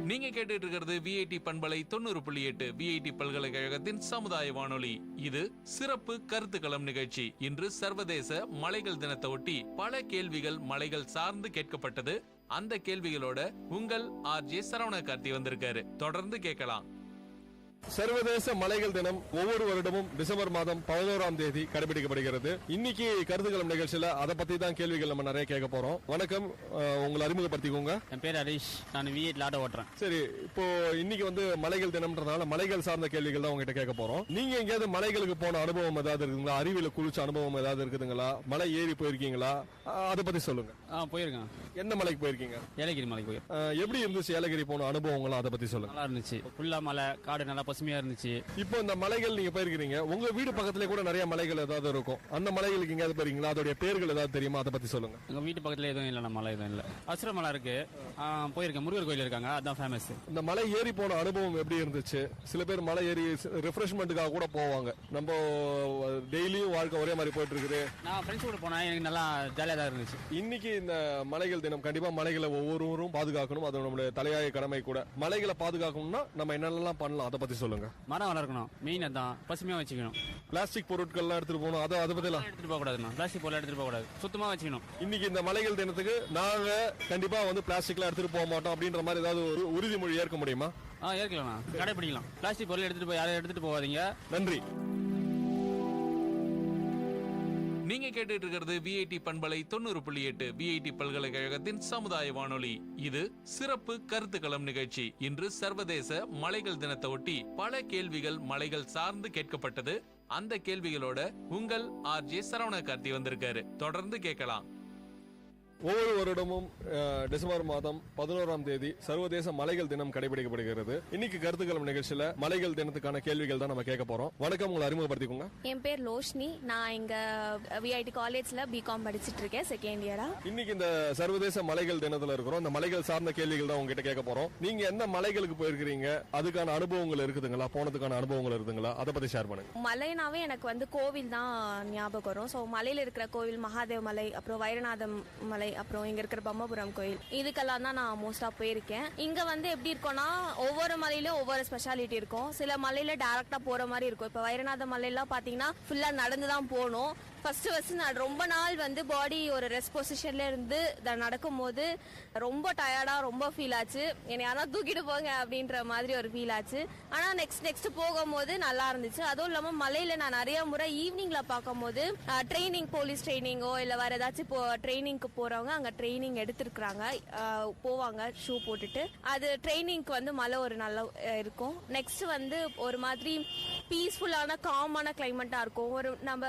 நீங்க கேட்டுட்டு இருக்கிறது விஐடி பண்பலை 90.8 விஐடி பல்கலைக்கழகத்தின் சமுதாய வானொலி. இது சிறப்பு கருத்துக்களம் நிகழ்ச்சி. இன்று சர்வதேச மலைகள் தினத்தை ஒட்டி பல கேள்விகள் மலைகள் சார்ந்து கேட்கப்பட்டது. அந்த கேள்விகளோட உங்கள் ஆர்ஜே சரவண கார்த்தி வந்திருக்காரு. தொடர்ந்து கேட்கலாம். சர்வதேச மலைகள் தினம் ஒவ்வொரு வருடமும் டிசம்பர் மாதம் 11ஆம் தேதி கடைபிடிக்கப்படுகிறது. இன்னைக்கு கருத்துக்களம் நிகழ்ச்சியில அதை பத்தி தான் கேள்விகள் நம்ம நிறைய கேட்க போறோம். வணக்கம், உங்களை அறிமுகப்படுத்திக்கோங்க. என் பேர் ஹரிஷ், நான் விஐடி லாட ஓட்டுறேன். சரி, இப்போ இன்னைக்கு வந்து மலைகள் தினம்ன்றதுனால மலைகள் சார்ந்த கேள்விகள் தான் உங்ககிட்ட கேட்க போறோம். நீங்க எங்கேயாவது மலைகளுக்கு போன அனுபவம் ஏதாவது இருக்குங்களா? அருவியில குளிச்ச அனுபவம் ஏதாவது இருக்குதுங்களா? மலை ஏறி போயிருக்கீங்களா? அதை பத்தி சொல்லுங்க. போயிருக்கேன். எந்த மலைக்கு போயிருக்கீங்க? ஏலகிரி மலைக்கு போயிருக்கேன். எப்படி இருந்துச்சு ஏலகிரி போன அனுபவங்களும் அதை பத்தி சொல்லுங்க. நல்லா இருந்துச்சு. ஃபுல்லா மலை, காடு நல்லா பசுமையா இருந்துச்சு. இப்போ இந்த மலைகள் நீங்க போயிருக்கீங்க, உங்க வீடு பக்கத்துல கூட நிறைய மலைகள் ஏதாவது இருக்கும். அந்த மலைகளுக்கு எங்கேயாவது போயிருக்கீங்களா? அதோட பேர்கள் ஏதாவது தெரியுமா? அதை பத்தி சொல்லுங்க. எங்க வீட்டு பக்கத்துல எதுவும் இல்ல, மலை எதுவும் இல்ல. அசுர மலை இருக்கு, போயிருக்கேன். முருகர் கோயில் இருக்காங்க, அதான் ஃபேமஸ். இந்த மலை ஏறி போன அனுபவம் எப்படி இருந்துச்சு? சில பேர் மலை ஏறி ரெஃப்ரெஷ்மெண்ட்டுக்காக கூட போவாங்க. நம்ம டெய்லியும் வாழ்க்கை ஒரே மாதிரி போயிட்டு இருக்குது. நான் ஃப்ரெண்ட்ஸ் கூட போனேன், எனக்கு நல்லா ஜாலியா தான் இருந்துச்சு. இன்னைக்கு இந்த மலைகள் தினம், கண்டிப்பா மலைகளை ஒவ்வொருவரும் பாதுகாக்கணும். அது நம்மளுடைய தலையாய கடமை கூட. மலைகளை பாதுகாக்கணும்னா நம்ம என்னென்னலாம் பண்ணலாம், அதை பத்தி சொல்லுங்க. மரம் வளர்க்கணும், மெயின் அதான். பசுமையா வச்சுக்கணும். பிளாஸ்டிக் பொருட்கள்லாம் எடுத்துட்டு போகணும், அதை பத்தி எடுத்துட்டு போக கூடாது. பிளாஸ்டிக் பொருள் எடுத்துட்டு போக கூடாது, சுத்தமா வச்சுக்கணும். இன்னைக்கு இந்த மலைகள் தினத்துக்கு நாங்க கண்டிப்பா வந்து பிளாஸ்டிக்லாம் எடுத்துட்டு போக மாட்டோம் அப்படின்ற மாதிரி ஏதாவது ஒரு உறுதிமொழி ஏற்க முடியுமா? ஏற்கலாம், கடைபிடிக்கலாம். பிளாஸ்டிக் பொருள் எடுத்துட்டு போய் யாரும் எடுத்துட்டு போகாதீங்க. நன்றி. நீங்க கேட்டுட்டு இருக்கிறது விஐடி பண்பலை 90.8 விஐடி பல்கலைக்கழகத்தின் சமுதாய வானொலி. இது சிறப்பு கருத்துக்களம் நிகழ்ச்சி. இன்று சர்வதேச மலைகள் தினத்தை ஒட்டி பல கேள்விகள் மலைகள் சார்ந்து கேட்கப்பட்டது. அந்த கேள்விகளோட உங்கள் ஆர்ஜே சரவண கார்த்தி வந்திருக்காரு. தொடர்ந்து கேட்கலாம். ஒவ்வொரு வருடமும் டிசம்பர் மாதம் 11ஆம் தேதி சர்வதேச மலைகள் தினம் கடைபிடிக்கப்படுகிறது. இன்னைக்கு கருத்துக்களம் நிகழ்ச்சியில மலைகள் தினத்துக்கான கேள்விகள் தான் நம்ம கேட்க போறோம். வணக்கம், உங்களை அறிமுகப்படுத்திக்கோங்க. என் பேர் லோஷ்னி, நான் இங்க விஐடி காலேஜ்ல பிகாம் படிச்சிட்டு இருக்கேன், செகண்ட் இயரா. இன்னைக்கு இந்த சர்வதேச மலைகள் தினத்துல இருக்கிறோம். இந்த மலைகள் சார்ந்த கேள்விகள் தான் உங்ககிட்ட கேட்க போறோம். நீங்க எந்த மலைகளுக்கு போயிருக்கிறீங்க? அதுக்கான அனுபவங்கள் இருக்குதுங்களா? போனதுக்கான அனுபவங்கள் இருக்குதுங்களா? அதை பத்தி ஷேர் பண்ணுங்க. மலைனாவே எனக்கு வந்து கோவில் தான் ஞாபகம் வரும். ஸோ மலையில இருக்கிற கோவில் மகாதேவ் மலை, அப்புறம் வைரநாதம் மலை, அப்புறம் இங்க இருக்கிற பம்மபுரம் கோயில், இதுக்கெல்லாம் தான் நான் மோஸ்டா போயிருக்கேன். இங்க வந்து எப்படி இருக்கும்னா, ஒவ்வொரு மலையிலும் ஒவ்வொரு ஸ்பெஷாலிட்டி இருக்கும். சில மலையில டைரக்டா போற மாதிரி இருக்கும். இப்ப வைரநாத மலையெல்லாம் பாத்தீங்கன்னா ஃபுல்லா நடந்துதான் போகணும். ஃபர்ஸ்ட் நான் ரொம்ப நாள் வந்து பாடி ஒரு ரெஸ்ட் பொசிஷன்ல இருந்து நடக்கும் போது ரொம்ப டயர்டா ரொம்ப ஃபீல் ஆச்சு. என்னை யாரா தூக்கிட்டு போங்க அப்படின்ற மாதிரி ஒரு ஃபீல் ஆச்சு. ஆனா நெக்ஸ்ட் போகும்போது நல்லா இருந்துச்சு. அதுவும் இல்லாம மலையில நான் நிறைய முறை ஈவினிங்ல பார்க்கும் போது ட்ரைனிங், போலீஸ் ட்ரைனிங்கோ இல்ல வேற ஏதாச்சும் ட்ரைனிங்க்கு போறவங்க அங்க ட்ரைனிங் எடுத்திருக்காங்க, போவாங்க ஷூ போட்டுட்டு. அது ட்ரைனிங்க்கு வந்து மலை ஒரு நல்ல இருக்கும். நெக்ஸ்ட் வந்து ஒரு மாதிரி பீஸ்ஃபுல்லான காமான கிளைமேட்டா இருக்கும். ஒரு நம்ம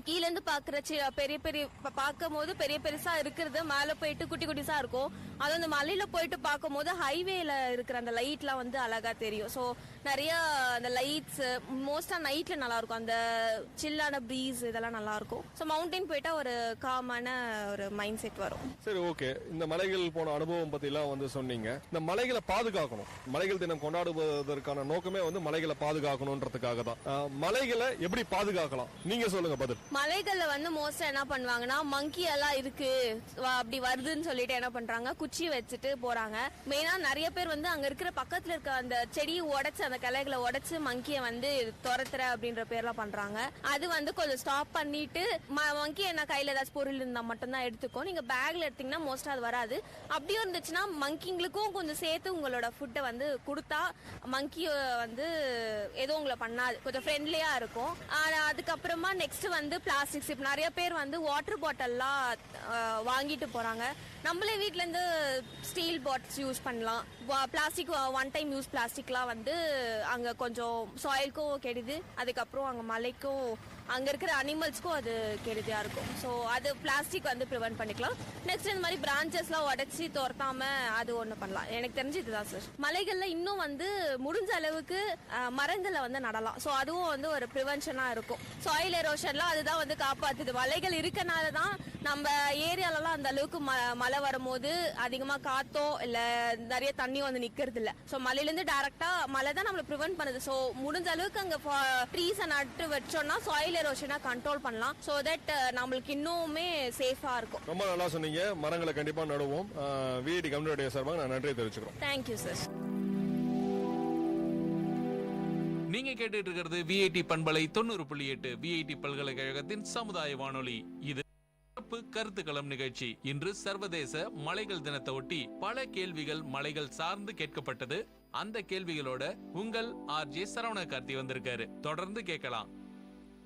கீழ இருந்து பாக்குற பெரிய பெரிய பார்க்கும் போது பெரிய பெருசா இருக்கிறது, மேல போயிட்டு குட்டி குட்டிசா இருக்கும். அது அந்த மலையில போயிட்டு பார்க்கும் போது ஹைவேல இருக்கிற அந்த லைட்லாம் வந்து அழகா தெரியும். ஸோ நிறைய அந்த லைட்ஸ் மோஸ்டா நைட்ல நல்லா இருக்கும். அந்த சில்லான ப்ரீஸ் இதெல்லாம் நல்லா இருக்கும். ஸோ மவுண்டைன் போயிட்டா ஒரு காமான ஒரு மைண்ட் செட் வரும். சரி, ஓகே. இந்த மலைகள் போன அனுபவம் பத்தி எல்லாம் வந்து சொன்னீங்க. இந்த மலைகளை பாதுகாக்கணும், மலைகள் தினம் கொண்டாடுவதற்கான நோக்கமே வந்து மலைகளை பாதுகாக்கணும்ன்றதுக்காக தான். மலைகளை எப்படி பாதுகாக்கலாம், நீங்க சொல்லுங்க பதில். மலைகள்ல வந்து மோஸ்டா என்ன பண்ணுவாங்கன்னா, மங்கி எல்லாம் இருக்கு அப்படி வருதுன்னு சொல்லிட்டு என்ன பண்றாங்க, குச்சி வச்சுட்டு போறாங்க. மெயினா நிறைய பேர் வந்து அங்க இருக்கிற பக்கத்துல இருக்க அந்த செடியை உடைச்சு அந்த கிளைகளை உடைச்சு மங்கிய வந்து துரத்துற அப்படின்ற பேர்லாம் பண்றாங்க. அது வந்து கொஞ்சம் ஸ்டாப் பண்ணிட்டு மங்கி என்ன கையில ஏதாச்சும் பொருள் இருந்தா மட்டும்தான் எடுத்துக்கும். நீங்க பேக்ல எடுத்தீங்கன்னா மோஸ்டா அது வராது. அப்படியும் இருந்துச்சுன்னா மங்கிங்களுக்கும் கொஞ்சம் சேர்த்து உங்களோட ஃபுட்டை வந்து கொடுத்தா மங்கி வந்து ஏதோ உங்களை பண்ணாது, கொஞ்சம் ஃப்ரெண்ட்லியா இருக்கும். அதுக்கப்புறமா நெக்ஸ்ட் வந்து பிளாஸ்டிக்ஸ். இப்போ நிறைய பேர் வந்து வாட்டர் பாட்டில்லாம் வாங்கிட்டு போறாங்க. நம்மளே வீட்ல இருந்து ஸ்டீல் பாட்டில்ஸ் யூஸ் பண்ணலாம். பிளாஸ்டிக் ஒன் டைம் யூஸ் பிளாஸ்டிக்லாம் வந்து அங்க கொஞ்சம் சாயிலுக்கும் கெடுது, அதுக்கப்புறம் அங்க மலைக்கும் அங்க இருக்கிற அனிமல்ஸ்க்கும் அது கெடுதியா இருக்கும். ஸோ அது பிளாஸ்டிக் வந்து ப்ரிவென்ட் பண்ணிக்கலாம். நெக்ஸ்ட் இந்த மாதிரி பிரான்ச்சஸ்லாம் உடச்சி துரத்தாம அது ஒன்று பண்ணலாம். எனக்கு தெரிஞ்சு இதுதான் சார். மலைகள்ல இன்னும் வந்து முடிஞ்ச அளவுக்கு மரங்களை வந்து நடலாம். ஸோ அதுவும் வந்து ஒரு ப்ரிவென்ஷனா இருக்கும். சாயில் எரோஷன்லாம் அதுதான் வந்து காப்பாத்துது. மலைகள் இருக்கனால தான் நம்ம ஏரியாலலாம் அந்த அளவுக்கு மழை வரும்போது அதிகமா காத்தோ இல்ல நிறைய தண்ணி வந்து நிக்கிறது இல்ல. ஸோ மலையிலேருந்து டைரக்டா மழை தான் நம்மளை ப்ரிவென்ட் பண்ணுது. ஸோ முடிஞ்ச அளவுக்கு அங்க ட்ரீஸை நட்டு வச்சோம்னா சாயில் எரோஷனை கண்ட்ரோல் பண்ணலாம். ஸோ தட் நம்மளுக்கு இன்னுமே சேஃபா இருக்கும். ரொம்ப நல்லா சொன்னீங்க. மரங்களை கண்டிப்பா நடுவோம். விஐடி கம்யூனிட்டி சார்பாக நான் நன்றி தெரிவிச்சுக்கிறோம். Thank you sir. நீங்க கேட்டுட்டு இருக்கிறது விஐடி பண்பலை 90.8 விஐடி பல்கலைக்கழகத்தின் சமுதாய வானொலி. இது கருத்துக்களம் நிகழ்ச்சி. இன்று சர்வதேச மலைகள் தினத்தை ஒட்டி பல கேள்விகள் மலைகள் சார்ந்து கேட்கப்பட்டது. அந்த கேள்விகளோட உங்கள் ஆர்ஜே சரவண கார்த்தி வந்திருக்காரு. தொடர்ந்து கேட்கலாம்.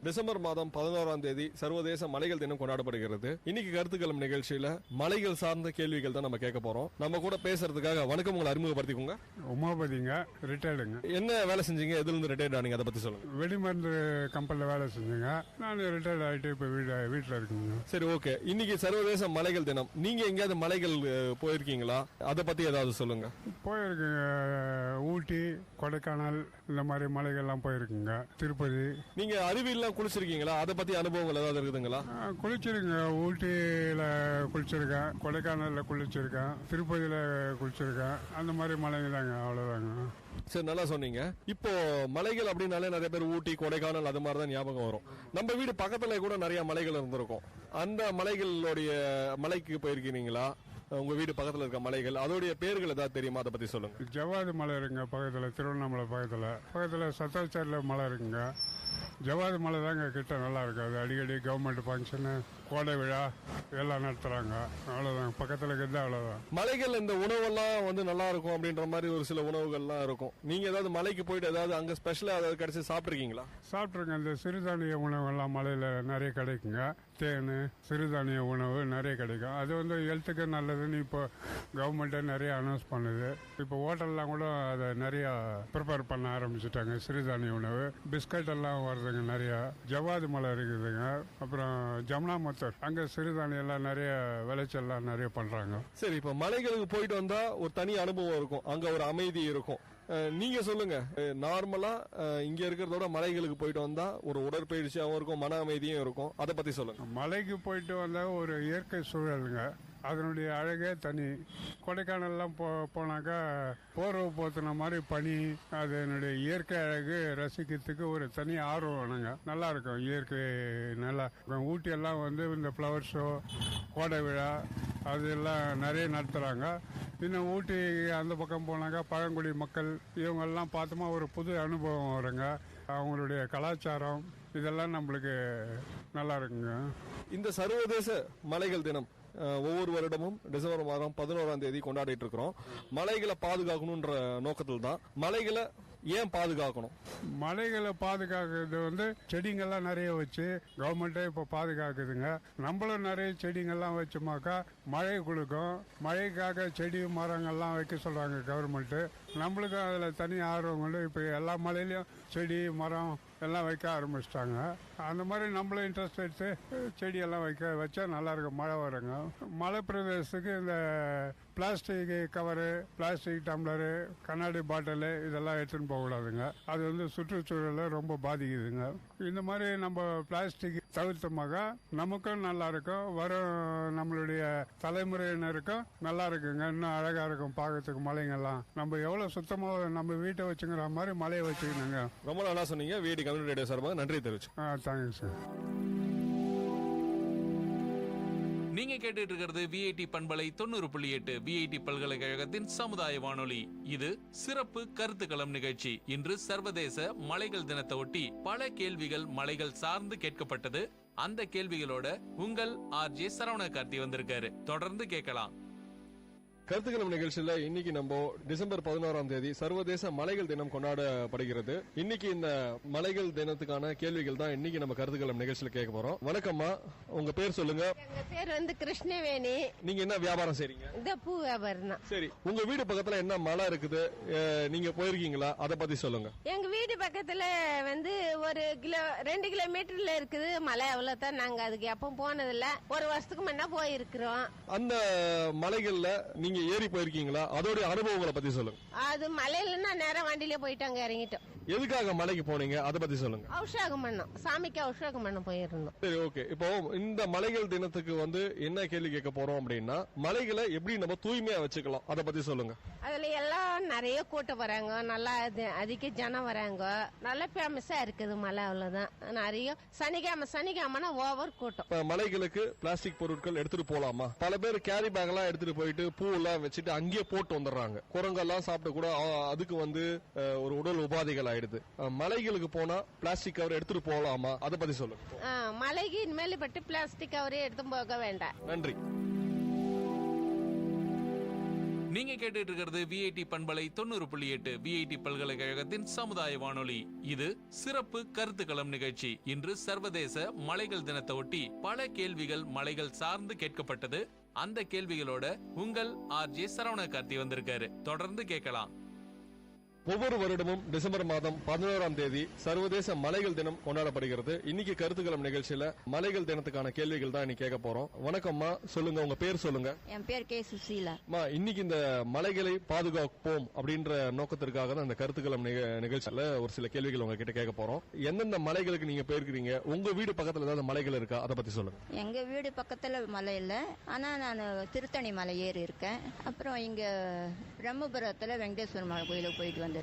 டிசம்பர் மாதம் 11ஆம் தேதி சர்வதேச மலைகள் தினம் கொண்டாடப்படுகிறது. இன்னைக்கு கருத்துக்களம் நிகழ்ச்சியில மலைகள் சார்ந்த கேள்விகள் தான் நம்ம கேட்க போறோம். நம்ம கூட பேசுறதுக்காக வணக்கம், உங்களை அறிமுகப்படுத்திக்கோங்க. உமாபதிங்க, ரிட்டையர்டுங்க. என்ன வேலை செஞ்சீங்க, எதுல இருந்து ரிட்டையர்ட் ஆனீங்க, அதை பத்தி சொல்லுங்க. வெடிமருந்து கம்பெனில வேலை செஞ்சீங்க. நான் ரிட்டையர்ட் ஆகிட்டு இப்போ வீட்டில் இருக்குங்க. சரி, ஓகே. இன்னைக்கு சர்வதேச மலைகள் தினம். நீங்க எங்கேயாவது மலைகள் போயிருக்கீங்களா, அதை பத்தி ஏதாவது சொல்லுங்க. போயிருக்குங்க. ஊட்டி, கொடைக்கானல் இந்த மாதிரி மலைகள்லாம் போயிருக்குங்க. திருப்பதி. நீங்க அருவியெல்லாம் குளிச்சிருக்கீங்களா, அதை பத்தி அனுபவங்கள் ஏதாவது இருக்குதுங்களா? குளிச்சிருக்கேன். ஊட்டியில குளிச்சிருக்கேன், கொடைக்கானல்ல குளிச்சிருக்கேன், திருப்பதியில குளிச்சிருக்கேன். அந்த மாதிரி மலைங்க தாங்க, அவ்வளவுதாங்க. சரி, நல்லா சொன்னீங்க. இப்போ மலைகள் அப்படின்னாலே நிறைய பேர் ஊட்டி, கொடைக்கானல் அது மாதிரி தான் ஞாபகம் வரும். நம்ம வீடு பக்கத்துல கூட நிறைய மலைகள் இருந்திருக்கும். அந்த மலைக்கு போயிருக்கீங்களா? உங்க வீடு பக்கத்துல இருக்க மலைகள், அதோடைய பேர்கள் ஏதாவது தெரியுமா, அதை பத்தி சொல்லுங்க. ஜவாது மலை இருக்குங்க பக்கத்துல, திருவண்ணாமலை பக்கத்துல சத்தாச்சாரில மலை இருக்குங்க. ஜவாது மலை தாங்க கிட்ட நல்லா இருக்காது. அடிக்கடி கவர்மெண்ட் ஃபங்க்ஷனு, கோடை விழா எல்லாம் நடத்துறாங்க. அவ்வளவுதான், பக்கத்துல இருக்கிறது அவ்வளவுதான். மலைகள் இந்த உணவெல்லாம் வந்து நல்லா இருக்கும் அப்படின்ற மாதிரி ஒரு சில உணவுகள்லாம் இருக்கும். நீங்க ஏதாவது மலைக்கு போயிட்டு ஏதாவது அங்க ஸ்பெஷலா ஏதாவது கிடைச்சி சாப்பிட்டுருக்கீங்களா? சாப்பிட்ருங்க. இந்த சிறுதானிய உணவெல்லாம் மலையில நிறைய கிடைக்குங்க. தேன், சிறுதானிய உணவு நிறைய கிடைக்கும். அது வந்து ஹெல்த்துக்கு நல்லதுன்னு இப்போ கவர்மெண்ட்டே நிறைய அனௌன்ஸ் பண்ணுது. இப்போ ஹோட்டல்லாம் கூட அதை நிறைய ப்ரிப்பேர் பண்ண ஆரம்பிச்சுட்டாங்க. சிறுதானிய உணவு, பிஸ்கட் எல்லாம் வருதுங்க நிறையா. ஜவாது மலை இருக்குதுங்க. அப்புறம் ஜமுனாமத்தர், அங்கே சிறுதானியம் எல்லாம் நிறைய விளைச்சல்லாம் நிறைய பண்ணுறாங்க. சரி, இப்போ மலைகளுக்கு போயிட்டு வந்தா ஒரு தனி அனுபவம் இருக்கும், அங்க ஒரு அமைதி இருக்கும். நீங்க சொல்லுங்க, நார்மலா இங்க இருக்கிறதோட மலைகளுக்கு போயிட்டு வந்தா ஒரு உடற்பயிற்சியாகவும் இருக்கும், மன அமைதியும் இருக்கும், அதை பத்தி சொல்லுங்க. மலைக்கு போயிட்டு வந்தா ஒரு இயற்கை சூழலுங்க, அதனுடைய அழகே தனி. கொடைக்கானல்லாம் போனாக்கா போர்வை போத்துன மாதிரி பனி, அதனுடைய இயற்கை அழகு ரசிக்கிறதுக்கு ஒரு தனி ஆர்வம் வேணுங்க. நல்லா இருக்கும் இயற்கை, நல்லா இருக்கும். ஊட்டியெல்லாம் வந்து இந்த ஃப்ளவர் ஷோ, கோடை விழா அதெல்லாம் நிறைய நடத்துகிறாங்க. இன்னும் ஊட்டி அந்த பக்கம் போனாக்கா பழங்குடி மக்கள் இவங்கெல்லாம் பார்த்தோமா ஒரு புது அனுபவம் வருங்க. அவங்களுடைய கலாச்சாரம் இதெல்லாம் நம்மளுக்கு நல்லா இருக்குங்க. இந்த சர்வதேச மலைகள் தினம் ஒவ்வொரு வருடமும் டிசம்பர் மாதம் 11ஆம் தேதி கொண்டாடிட்டு இருக்கிறோம். மலைகளை பாதுகாக்கணும்ன்ற நோக்கத்தில் தான். மலைகளை ஏன் பாதுகாக்கணும்? மலைகளை பாதுகாக்கிறது வந்து செடிங்கள்லாம் நிறைய வச்சு கவர்மெண்ட்டே இப்போ பாதுகாக்குதுங்க. நம்மளும் நிறைய செடிங்கள்லாம் வச்சோமாக்கா மழை கொடுக்கும். மழைக்காக செடி மரங்கள்லாம் வைக்க சொல்கிறாங்க கவர்மெண்ட்டு. நம்மளுக்கும் அதில் தனி ஆர்வம் கொண்டு இப்போ எல்லா மலையிலையும் செடி மரம் எல்லாம் வைக்க ஆரம்பிச்சிட்டாங்க. அந்த மாதிரி நம்மளும் இன்ட்ரெஸ்ட் எடுத்து செடியெல்லாம் வச்சா நல்லாயிருக்கும், மழை வருங்க. மலை பிரதேசத்துக்கு இந்த பிளாஸ்டிக் கவரு, பிளாஸ்டிக் டம்ளரு, கண்ணாடி பாட்டிலு இதெல்லாம் எடுத்துன்னு போகக்கூடாதுங்க. அது வந்து சுற்றுச்சூழலை ரொம்ப பாதிக்குதுங்க. இந்த மாதிரி நம்ம பிளாஸ்டிக் தவிர்த்தமாக நமக்கும் நல்லா இருக்கும், வரும் நம்மளுடைய தலைமுறையினருக்கும் நல்லா இருக்குங்க. இன்னும் அழகாக இருக்கும் பார்க்கறதுக்கு மலைங்கெல்லாம். நம்ம எவ்வளோ சுத்தமாக நம்ம வீட்டை வச்சுக்கிற மாதிரி மலையை வச்சுக்கணுங்க. ரொம்ப நல்லா சொன்னீங்க. விஐடி கம்யூனிட்டி ரேடியோ சார்பாக நன்றி தெரிவிச்சு. Thank you sir. நீங்க கேட்டுட்டு இருக்கிறது விஐடி பண்பலை 90.8 விஐடி பல்கலைக்கழகத்தின் சமுதாய வானொலி. இது சிறப்பு கருத்துக்களம் நிகழ்ச்சி. இன்று சர்வதேச மலைகள் தினத்தை ஒட்டி பல கேள்விகள் மலைகள் சார்ந்து கேட்கப்பட்டது. அந்த கேள்விகளோட உங்கள் ஆர்ஜே சரவண கார்த்தி வந்திருக்காரு. தொடர்ந்து கேட்கலாம். கருத்துக்களம் நிகழ்ச்சியில இன்னைக்கு நம்ம டிசம்பர் 11ஆம் தேதி சர்வதேச மலைகள் தினம் கொண்டாடப்படுகிறது. இன்னைக்கு இந்த மலைகள் தினத்துக்கான கேள்விகள் தான் இன்னைக்கு நம்ம கருத்துக்களம் நிகழ்ச்சியில கேட்க போறோம். வணக்கம்மா, உங்க பேர் சொல்லுங்க. எங்க பேர் வந்து கிருஷ்ணவேணி. நீங்க என்ன வியாபாரம் செய்றீங்க? இந்த பூ வியாபாரம் தான். சரி, உங்க வீடு பக்கத்துல என்ன மலை இருக்குது, நீங்க போயிருக்கீங்களா? அத பத்தி சொல்லுங்க. எங்க வீடு பக்கத்துல வந்து ஒரு 2 கிலோமீட்டர்ல இருக்குது மலை. அவ்வளவுதான். நாங்க அதுக்கு எப்ப போனதில்ல. ஒரு வருஷத்துக்கு முன்ன போயிருக்கிறோம். அந்த மலைகள்ல நீங்க ஏறி போயிருக்கீங்களா? அதோட அனுபவங்களை பத்தி சொல்லுங்க. அது மலையிலன்னா நேரம் வண்டியில போயிட்டாங்க, இறங்கிட்டோம். எதுக்காக மலைக்கு போனீங்க அத பத்தி சொல்லுங்க. அபிஷேகம் பண்ணோம், சாமிக்கு அபிஷேகம் பண்ண போயிருந்தோம். சரி, ஓகே. இப்போ இந்த மலைகள் தினத்துக்கு வந்து என்ன கேள்வி கேட்க போறோம் அப்படின்னா, மலைகளை எப்படி நம்ம தூய்மையா வச்சுக்கலாம் அத பத்தி சொல்லுங்க. அதுல எல்லாம் நிறைய கூட்டம் வராங்க, நல்லா அதிக ஜனம் வராங்க, நல்ல ஃபேமஸா இருக்குது மலை. அவ்வளவுதான். நிறைய சனிக்கிழமைனா ஓவர் கூட்டம். மலைகளுக்கு பிளாஸ்டிக் பொருட்கள் எடுத்துட்டு போலாமா? பல பேர் கேரி பேக் எல்லாம் எடுத்துட்டு போயிட்டு பூ எல்லாம் வச்சுட்டு அங்கேயே போட்டு வந்துடுறாங்க. குரங்கெல்லாம் சாப்பிட்டு கூட அதுக்கு வந்து ஒரு உடல் உபாதைகள் ஆயிடுது. மலைகளுக்கு போனா பிளாஸ்டிக் கவர் எடுத்துட்டு போலாமா? அத பத்தி சொல்லுங்க. மலைக்கு இனிமேல் பட்டு பிளாஸ்டிக் கவரே எடுத்து போக வேண்டாம். நன்றி. நீங்க கேட்டுட்டு இருக்கிறது விஐடி பண்பலை 90.8 விஐடி பல்கலைக்கழகத்தின் சமுதாய வானொலி. இது சிறப்பு கருத்துக்களம் நிகழ்ச்சி. இன்று சர்வதேச மலைகள் தினத்தை ஒட்டி பல கேள்விகள் மலைகள் சார்ந்து கேட்கப்பட்டது. அந்த கேள்விகளோட உங்கள் ஆர்ஜே சரவண கார்த்தி வந்திருக்காரு. தொடர்ந்து கேட்கலாம். ஒவ்வொரு வருடமும் டிசம்பர் மாதம் 11ஆம் தேதி சர்வதேச மலைகள் தினம் கொண்டாடப்படுகிறது. இன்னைக்கு கருத்துக்களம் நிகழ்ச்சியில மலைகள் தினத்துக்கான கேள்விகள் தான் இன்னைக்கு கேட்க போறோம். வணக்கம்மா, சொல்லுங்க, உங்க பேர் சொல்லுங்க. என் பேர் கே சுசீலா. இன்னைக்கு இந்த மலைகளை பாதுகாப்போம் அப்படின்ற நோக்கத்திற்காக தான் இந்த கருத்துக்களம் நிகழ்ச்சியில ஒரு சில கேள்விகள் உங்ககிட்ட கேட்க போறோம். எந்தெந்த மலைகளுக்கு நீங்க போயிருக்கீங்க? உங்க வீடு பக்கத்துல ஏதாவது மலைகள் இருக்கா? அதை பத்தி சொல்லுங்க. எங்க வீடு பக்கத்துல மலை இல்ல, ஆனா நான் திருத்தணி மலை ஏறி இருக்கேன். அப்புறம் இங்க பிரம்மபுரத்துல வெங்கடேஸ்வர மலை கோயிலுக்கு போயிட்டு வந்திருக்கேன்.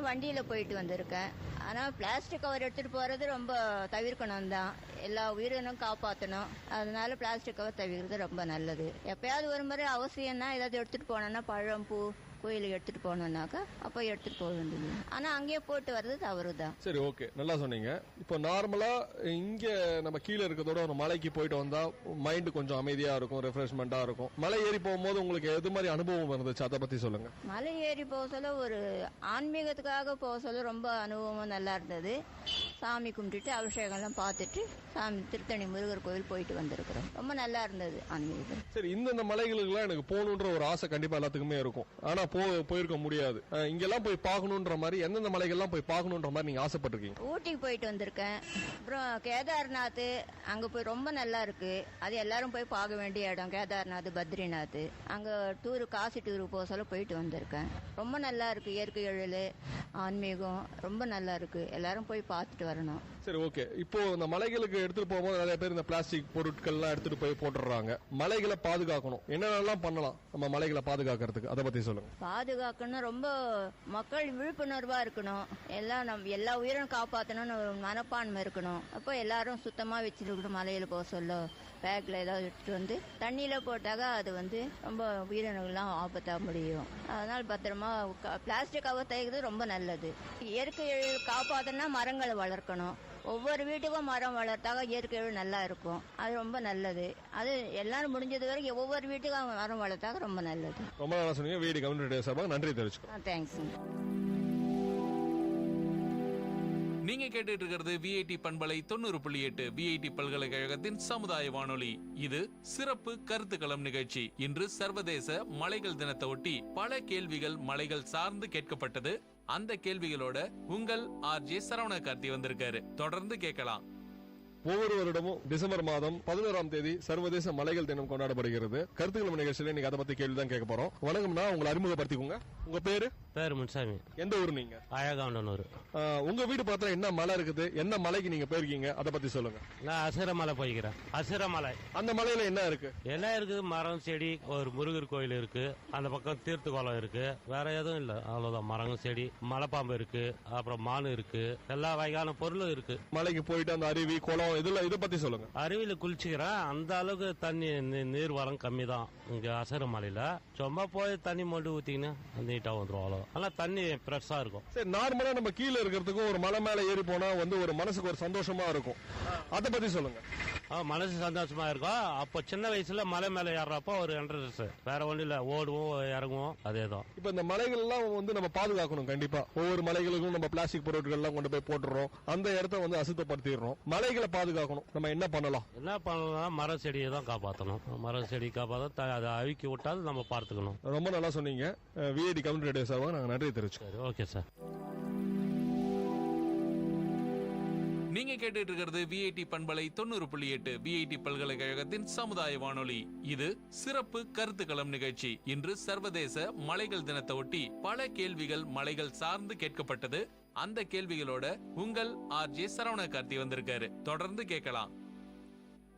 வண்டியில போயிட்டு வந்திருக்கேன். ஆனா பிளாஸ்டிக் கவர் எடுத்துட்டு போறது ரொம்ப தவிர்க்கணும் தான். எல்லா உயிரினும் காப்பாற்றணும். அதனால பிளாஸ்டிக் கவர் தவிர்க்கிறது ரொம்ப நல்லது. எப்பயாவது ஒரு முறை அவசியம்னா ஏதாவது எடுத்துட்டு போனோம்னா, பழம் பூ கோயிலுக்கு எடுத்துட்டு போனோம்னாக்கா அப்ப எடுத்துட்டு போக வேண்டியது. ஆனா அங்கேயே போட்டு வர்றது தவறுதான். சரி, ஓகே, நல்லா சொன்னீங்க. இப்போ நார்மலா இங்க நம்ம கீழே இருக்கிறதோட ஒரு மலைக்கு போயிட்டு வந்தா மைண்ட் கொஞ்சம் அமைதியா இருக்கும், ரெஃப்ரெஷ்மெண்டா இருக்கும். மலை ஏறி போகும்போது உங்களுக்கு எது மாதிரி அனுபவம் இருந்துச்சு அதை பத்தி சொல்லுங்க. மலை ஏறி போக சொல்ல ஒரு ஆன்மீகத்துக்காக போக சொல்ல ரொம்ப அனுபவம் நல்லா இருந்தது. சாமி கும்பிட்டுட்டு அபிஷேகம் எல்லாம் பார்த்துட்டு சாமி திருத்தணி முருகர் கோயில் போயிட்டு வந்திருக்கிறோம். ரொம்ப நல்லா இருந்தது ஆன்மீகம். சரி, இந்த மலைகளுக்கு எனக்கு போகணுன்ற ஒரு ஆசை கண்டிப்பா எல்லாத்துக்குமே இருக்கும். ஆனா போயிருக்க முடியாது. இங்கெல்லாம் போய் பார்க்கணுன்ற மாதிரி எந்தெந்த மலைகள்லாம் போய் பார்க்கணுன்ற மாதிரி நீங்க ஆசைப்பட்டிருக்கீங்க? ஊட்டிக்கு போயிட்டு வந்திருக்கேன். அப்புறம் கேதார்நாத், அங்க போய் ரொம்ப நல்லா இருக்கு. அது எல்லாரும் போய் பார்க்க வேண்டிய இடம். கேதார்நாத், பத்ரிநாத், அங்க காசி டூருக்கு போக சொல்ல போயிட்டு வந்திருக்கேன். ரொம்ப நல்லா இருக்கு. இயற்கை எழில், ஆன்மீகம் ரொம்ப நல்லா இருக்கு. எல்லாரும் போய் பார்த்துட்டு வரணும். சரி, ஓகே. இப்போ இந்த மலைகளுக்கு எடுத்துட்டு போகும்போது நிறைய பேர் இந்த பிளாஸ்டிக் பொருட்கள் எல்லாம் எடுத்துட்டு போய் போட்டுறாங்க. மலைகளை பாதுகாக்கணும், என்னென்னலாம் பண்ணலாம் நம்ம மலைகளை பாதுகாக்கிறதுக்கு? அதை பத்தி சொல்லுங்க. பாதுகாக்கணும், ரொம்ப மக்கள் விழிப்புணர்வா இருக்கணும். எல்லா உயிரும் காப்பாற்றணும்னு மனப்பான்மை இருக்கணும். அப்போ எல்லாரும் சுத்தமா வச்சுருக்கணும். மலையில போக சொல்ல பேக்ல ஏதாவது எடுத்துட்டு வந்து தண்ணியில போட்டாக அது வந்து ரொம்ப உயிரினங்கள்லாம் ஆபத்தா முடியும். அதனால பத்திரமா பிளாஸ்டிக் கவர் தைக்கிறது ரொம்ப நல்லது. இயற்கை காப்பாற்றணும்னா மரங்களை வளர்க்கணும். ஒவ்வொரு வீட்டுக்கும் மரம் வளர்த்தாக இயற்கை நல்லா இருக்கும். அது ரொம்ப நல்லது. அது எல்லாரும் முடிஞ்சது வரைக்கும் ஒவ்வொரு வீட்டுக்கும் மரம் வளர்த்தாக ரொம்ப நல்லது. ரொம்ப நல்லா சொன்னீங்க. விஐடி கம்யூனிட்டி ரேடியோ சார்பாக நன்றி தெரிவிச்சுக்கிறோம். தேங்க்ஸ். நீங்க கேட்டுட்டு இருக்கிறது விஐடி பண்பலை 90.8 விஐடி பல்கலைக்கழகத்தின் சமுதாய வானொலி. இது சிறப்பு கருத்துக்களம் நிகழ்ச்சி. இன்று சர்வதேச மலைகள் தினத்தை ஒட்டி பல கேள்விகள் மலைகள் சார்ந்து கேட்கப்பட்டது. அந்த கேள்விகளோட உங்கள் ஆர்ஜே சரவண கார்த்தி வந்திருக்காரு. தொடர்ந்து கேட்கலாம். ஒவ்வொரு வருடமும் டிசம்பர் மாதம் 11ஆம் தேதி சர்வதேச மலைகள் தினம் கொண்டாடப்படுகிறது. கருத்துக்கள் நிகழ்ச்சியில இன்னைக்கு அதை பத்தி கேள்விதான் கேட்க போறோம். வணக்கம்னா, உங்களை அறிமுகப்படுத்திக்கோங்க. உங்க பேரு? பேர் முன்சாமி. எந்த ஊர் நீங்க? அழகாண்டனூர். உங்க வீடு பக்கத்துல என்ன மலை இருக்குது, என்ன மலைக்கு நீங்க போயிருக்கீங்க, அதை பத்தி சொல்லுங்க. நான் அசுர மலை போய்க்கிறேன். அசுர மலை. அந்த மலையில என்ன இருக்கு? எல்லாம் இருக்குது. மரம், செடி, ஒரு முருகர் கோயில் இருக்கு. அந்த பக்கம் தீர்த்து குளம் இருக்கு. வேற எதுவும் இல்ல. அவ்வளவுதான். மரங்கள், செடி, மலைப்பாம்பு இருக்கு. அப்புறம் மானு இருக்கு. எல்லா வகையான பொருளும் இருக்கு. மலைக்கு போயிட்டு அந்த அருவி, குளம் இதை பத்தி சொல்லுங்க. அருவியில குளிச்சுக்கிறேன், அந்த அளவுக்கு தண்ணி நீர் வரம் கம்மி தான் இங்க அசர மலையில. சும்மா போய் தண்ணி மட்டும் ஊத்திக்கின்னு நீட்டா வந்துடும், அவ்வளவு. ஆனா தண்ணி ஃப்ரெஷ்ஷா இருக்கும். சரி, நார்மலா நம்ம கீழே இருக்கிறதுக்கும் ஒரு மலை மேல ஏறி போனா வந்து ஒரு மனசுக்கு ஒரு சந்தோஷமா இருக்கும், அதை பத்தி சொல்லுங்க. மனசு சந்தோஷமா இருக்கும். அப்போ சின்ன வயசுல மலை மேல ஏறப்போ ஒரு இன்ட்ரெஸ்ட், வேற ஒன்றும் இல்ல, ஓடுவோம் இறங்குவோம், அதேதான். இப்ப இந்த மலைகள் எல்லாம் வந்து நம்ம பாதுகாக்கணும் கண்டிப்பா. ஒவ்வொரு மலைகளுக்கும் நம்ம பிளாஸ்டிக் பொருட்கள் எல்லாம் கொண்டு போய் போட்டுறோம், அந்த இடத்த வந்து அசுத்தப்படுத்திடுறோம். மலைகளை பாதுகாக்கணும், நம்ம என்ன பண்ணலாம்? என்ன பண்ணலாம்? மர செடியை தான் காப்பாற்றணும். மர செடி காப்பாற்ற அதை அழுக்கி விட்டாலும் நம்ம பார்த்துக்கணும். ரொம்ப நல்லா சொன்னீங்க. விஐடி கம்யூனிட்டி ரேடியோ சார்பாக நாங்கள் நன்றி தெரிவிச்சுக்கோம். Okay sir. நீங்க கேட்டுட்டு இருக்கிறது விஐடி பண்பலை 90.8 விஐடி பல்கலைக்கழகத்தின் சமுதாய வானொலி. இது சிறப்பு கருத்துக்களம் நிகழ்ச்சி. இன்று சர்வதேச மலைகள் தினத்தை ஒட்டி பல கேள்விகள் மலைகள் சார்ந்து கேட்கப்பட்டது. அந்த கேள்விகளோட உங்கள் ஆர்ஜே சரவண கார்த்தி வந்திருக்காரு. தொடர்ந்து கேட்கலாம்.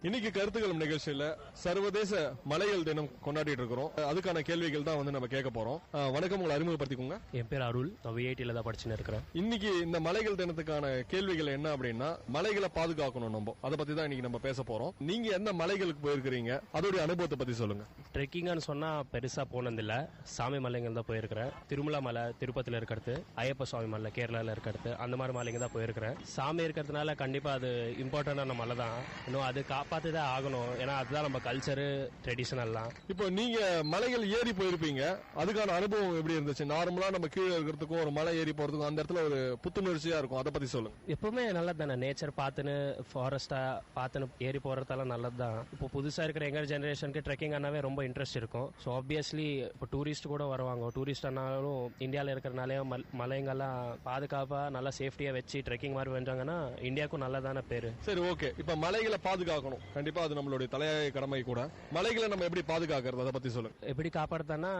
இன்னைக்கு கருத்துக்கள் நிகழ்ச்சியில சர்வதேச மலைகள் தினம் கொண்டாடிட்டு இருக்கிறோம். அதுக்கான கேள்விகள் தான் வந்து நம்ம கேட்க போறோம். வணக்கம், உங்களை அறிமுகப்படுத்திக்கோங்க. என் பேர் அருள், நான் விஐடில தான் படிச்சுன்னு இருக்கிறேன். இன்னைக்கு இந்த மலைகள் தினத்துக்கான கேள்விகள் என்ன அப்படின்னா, மலைகளை பாதுகாக்கணும் நம்ம, அதை பத்தி தான் இன்னைக்கு நம்ம பேச போறோம். நீங்க எந்த மலைகளுக்கு போயிருக்கிறீங்க, அதோட அனுபவத்தை பத்தி சொல்லுங்க. ட்ரெக்கிங்னு சொன்னா பெருசா போனதில்ல, சாமி மலைகள் தான் போயிருக்கிறேன். திருமலா மலை திருப்பதில இருக்கிறது, ஐயப்ப சுவாமி மலை கேரளால இருக்கிறது, அந்த மாதிரி மலைங்க தான் போயிருக்கிறேன். சாமி இருக்கிறதுனால கண்டிப்பா அது இம்பார்ட்டன்டான மலை தான். இன்னும் அது காப்பாத்துதான் ஆகணும், ஏன்னா அதுதான் நம்ம கல்ச்சரு ட்ரெடிஷனல்லாம். இப்போ நீங்க மலைகள் ஏறி போயிருப்பீங்க, அதுக்கான அனுபவம் எப்படி இருந்துச்சு? நார்மலா நம்ம கீழே இருக்கிறதுக்கும் ஒரு மலை ஏறி போறதுக்கும் அந்த இடத்துல ஒரு புத்துணர்ச்சியா இருக்கும், அதை பத்தி சொல்லுங்க. எப்பவுமே நல்லது தானே, நேச்சர் பார்த்துன்னு ஃபாரஸ்டா பார்த்துன்னு ஏறி போறதால நல்லது தான். இப்போ புதுசா இருக்கிற எங்க ஜெனரேஷனுக்கு ட்ரெக்கிங் ஆனாவே ரொம்ப இன்ட்ரெஸ்ட் இருக்கும். ஸோ ஆப்வியஸ்லி இப்போ டூரிஸ்ட் கூட வருவாங்க. டூரிஸ்ட் ஆனாலும் இந்தியாவில் இருக்கிறனாலே மலைங்கெல்லாம் பாதுகாப்பா நல்லா சேஃப்டியா வச்சு ட்ரெக்கிங் மாதிரி வந்தாங்கன்னா இந்தியாவுக்கும் நல்லதான பேரு. சரி, ஓகே. இப்ப மலைகளை பாதுகாக்கணும், கண்டிப்பா அது நம்மளுடைய தலையாய கடமை கூட. மலைகளை நம்ம எப்படி பாதுகாக்கிறது, அதை பத்தி சொல்லுங்க. எப்படி காப்பாடுறதுனா,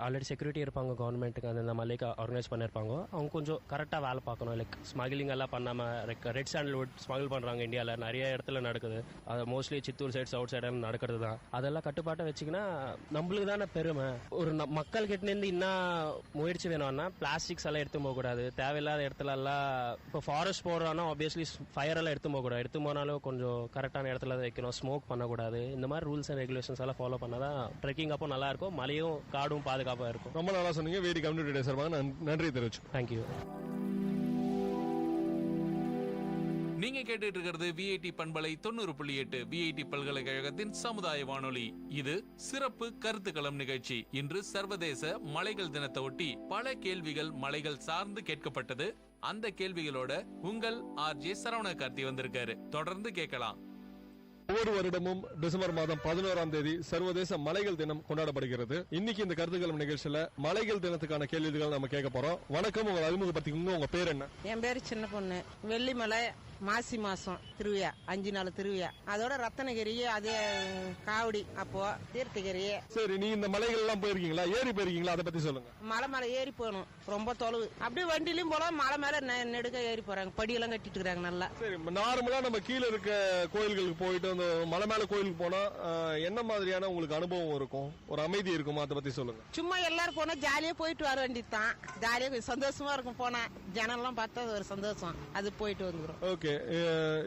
ஆல்ரெடி செக்யூரிட்டி இருப்பாங்க கவர்மெண்ட்டுக்கு, அந்த மலைக்கு ஆர்கனைஸ் பண்ணிருப்பாங்க. அவங்க கொஞ்சம் கரெக்டா வேலை பார்க்கணும். லைக் ஸ்மகிளிங் எல்லாம் பண்ணாம, ரெட் சாண்டல்வுட் ஸ்மகிள் பண்றாங்க இந்தியாவில் நிறைய இடத்துல நடக்குது. அது mostly Chittoor side south side நடக்கிறது தான். அதெல்லாம் கட்டுப்பாட்டை வச்சுக்கினா நம்மளுக்கு தானே பெருமை. ஒரு மக்கள் கிட்ட இருந்து இன்னும் முயற்சி வேணும்னா பிளாஸ்டிக்ஸ் எல்லாம் எடுத்து போக கூடாது. தேவையில்லாத இடத்துல எல்லாம் இப்போ ஃபாரஸ்ட் போறோம்னா ஆப்வியஸ்லி ஃபயர் எல்லாம் எடுத்து போக கூடாது. எடுத்து போனாலும் கொஞ்சம் கரெக்டான இடத்துல வைக்கணும், ஸ்மோக் பண்ணக்கூடாது. இந்த மாதிரி ரூல்ஸ் அண்ட் ரெகுலேஷன்ஸ் எல்லாம் ஃபாலோ பண்ணாதான் ட்ரெக்கிங் அப்போ நல்லா இருக்கும், மலையும் காடும் பாதுகாப்பா இருக்கும். ரொம்ப நல்லா சொன்னீங்க. விஐடி கம்யூனிட்டி ரேடியோ சார்பாக நன்றி தெரிவிச்சு. தேங்க்யூ. நீங்க கேட்டுட்டு இருக்கிறது விஐடி பண்பலை 90.8 விஐடி பல்கலைக்கழகத்தின் சமுதாய வானொலி. இது சிறப்பு கருத்துக்களம் நிகழ்ச்சி. இன்று சர்வதேச மலைகள் தினத்தை ஒட்டி பல கேள்விகள் மலைகள் சார்ந்து கேட்கப்பட்டது. அந்த கேள்விகளோட உங்கள் ஆர்ஜே சரவண கார்த்தி வந்திருக்காரு. தொடர்ந்து கேட்கலாம். ஒவ்வொரு வருடமும் டிசம்பர் மாதம் 11ஆம் தேதி சர்வதேச மலைகள் தினம் கொண்டாடப்படுகிறது. இன்னைக்கு இந்த கருத்துக்கள் நிகழ்ச்சியில மலைகள் தினத்துக்கான கேள்விகள் நம்ம கேட்க போறோம். வணக்கம், உங்களை அறிமுகப்படுத்திக்கோங்க. உங்க பேர் என்ன? என் பேரு சின்ன பொண்ணு. வெள்ளிமலை மாசி மாசம் திருவிழா, 5 நாள் திருவிழா. அதோட ரத்தனகிரி, அதே காவடி, அப்போ தீர்த்தகிரி. சரி, நீ இந்த மலைகள் எல்லாம் போயிருக்கீங்களா, ஏறி போயிருக்கீங்களா, அதை பத்தி சொல்லுங்க. மலை மேல ஏறி போகணும், ரொம்ப தொலைவு. அப்படியே வண்டிலையும் போலாம், மலை மேல நெடுக்க ஏறி போறாங்க, படியெல்லாம் கட்டிட்டு இருக்காங்க நல்லா. சரி, நார்மலா நம்ம கீழே இருக்க கோயில்களுக்கு போயிட்டு அந்த மலை மேல கோயிலுக்கு போனா என்ன மாதிரியான உங்களுக்கு அனுபவம் இருக்கும், ஒரு அமைதி இருக்குமா, அதை பத்தி சொல்லுங்க. சும்மா எல்லாரும் போனா ஜாலியா போயிட்டு வர வேண்டியதுதான். ஜாலியா சந்தோஷமா இருக்கும். போனா ஜனம் எல்லாம் பார்த்தா ஒரு சந்தோஷம், அது போயிட்டு வந்துடும். ஓகே,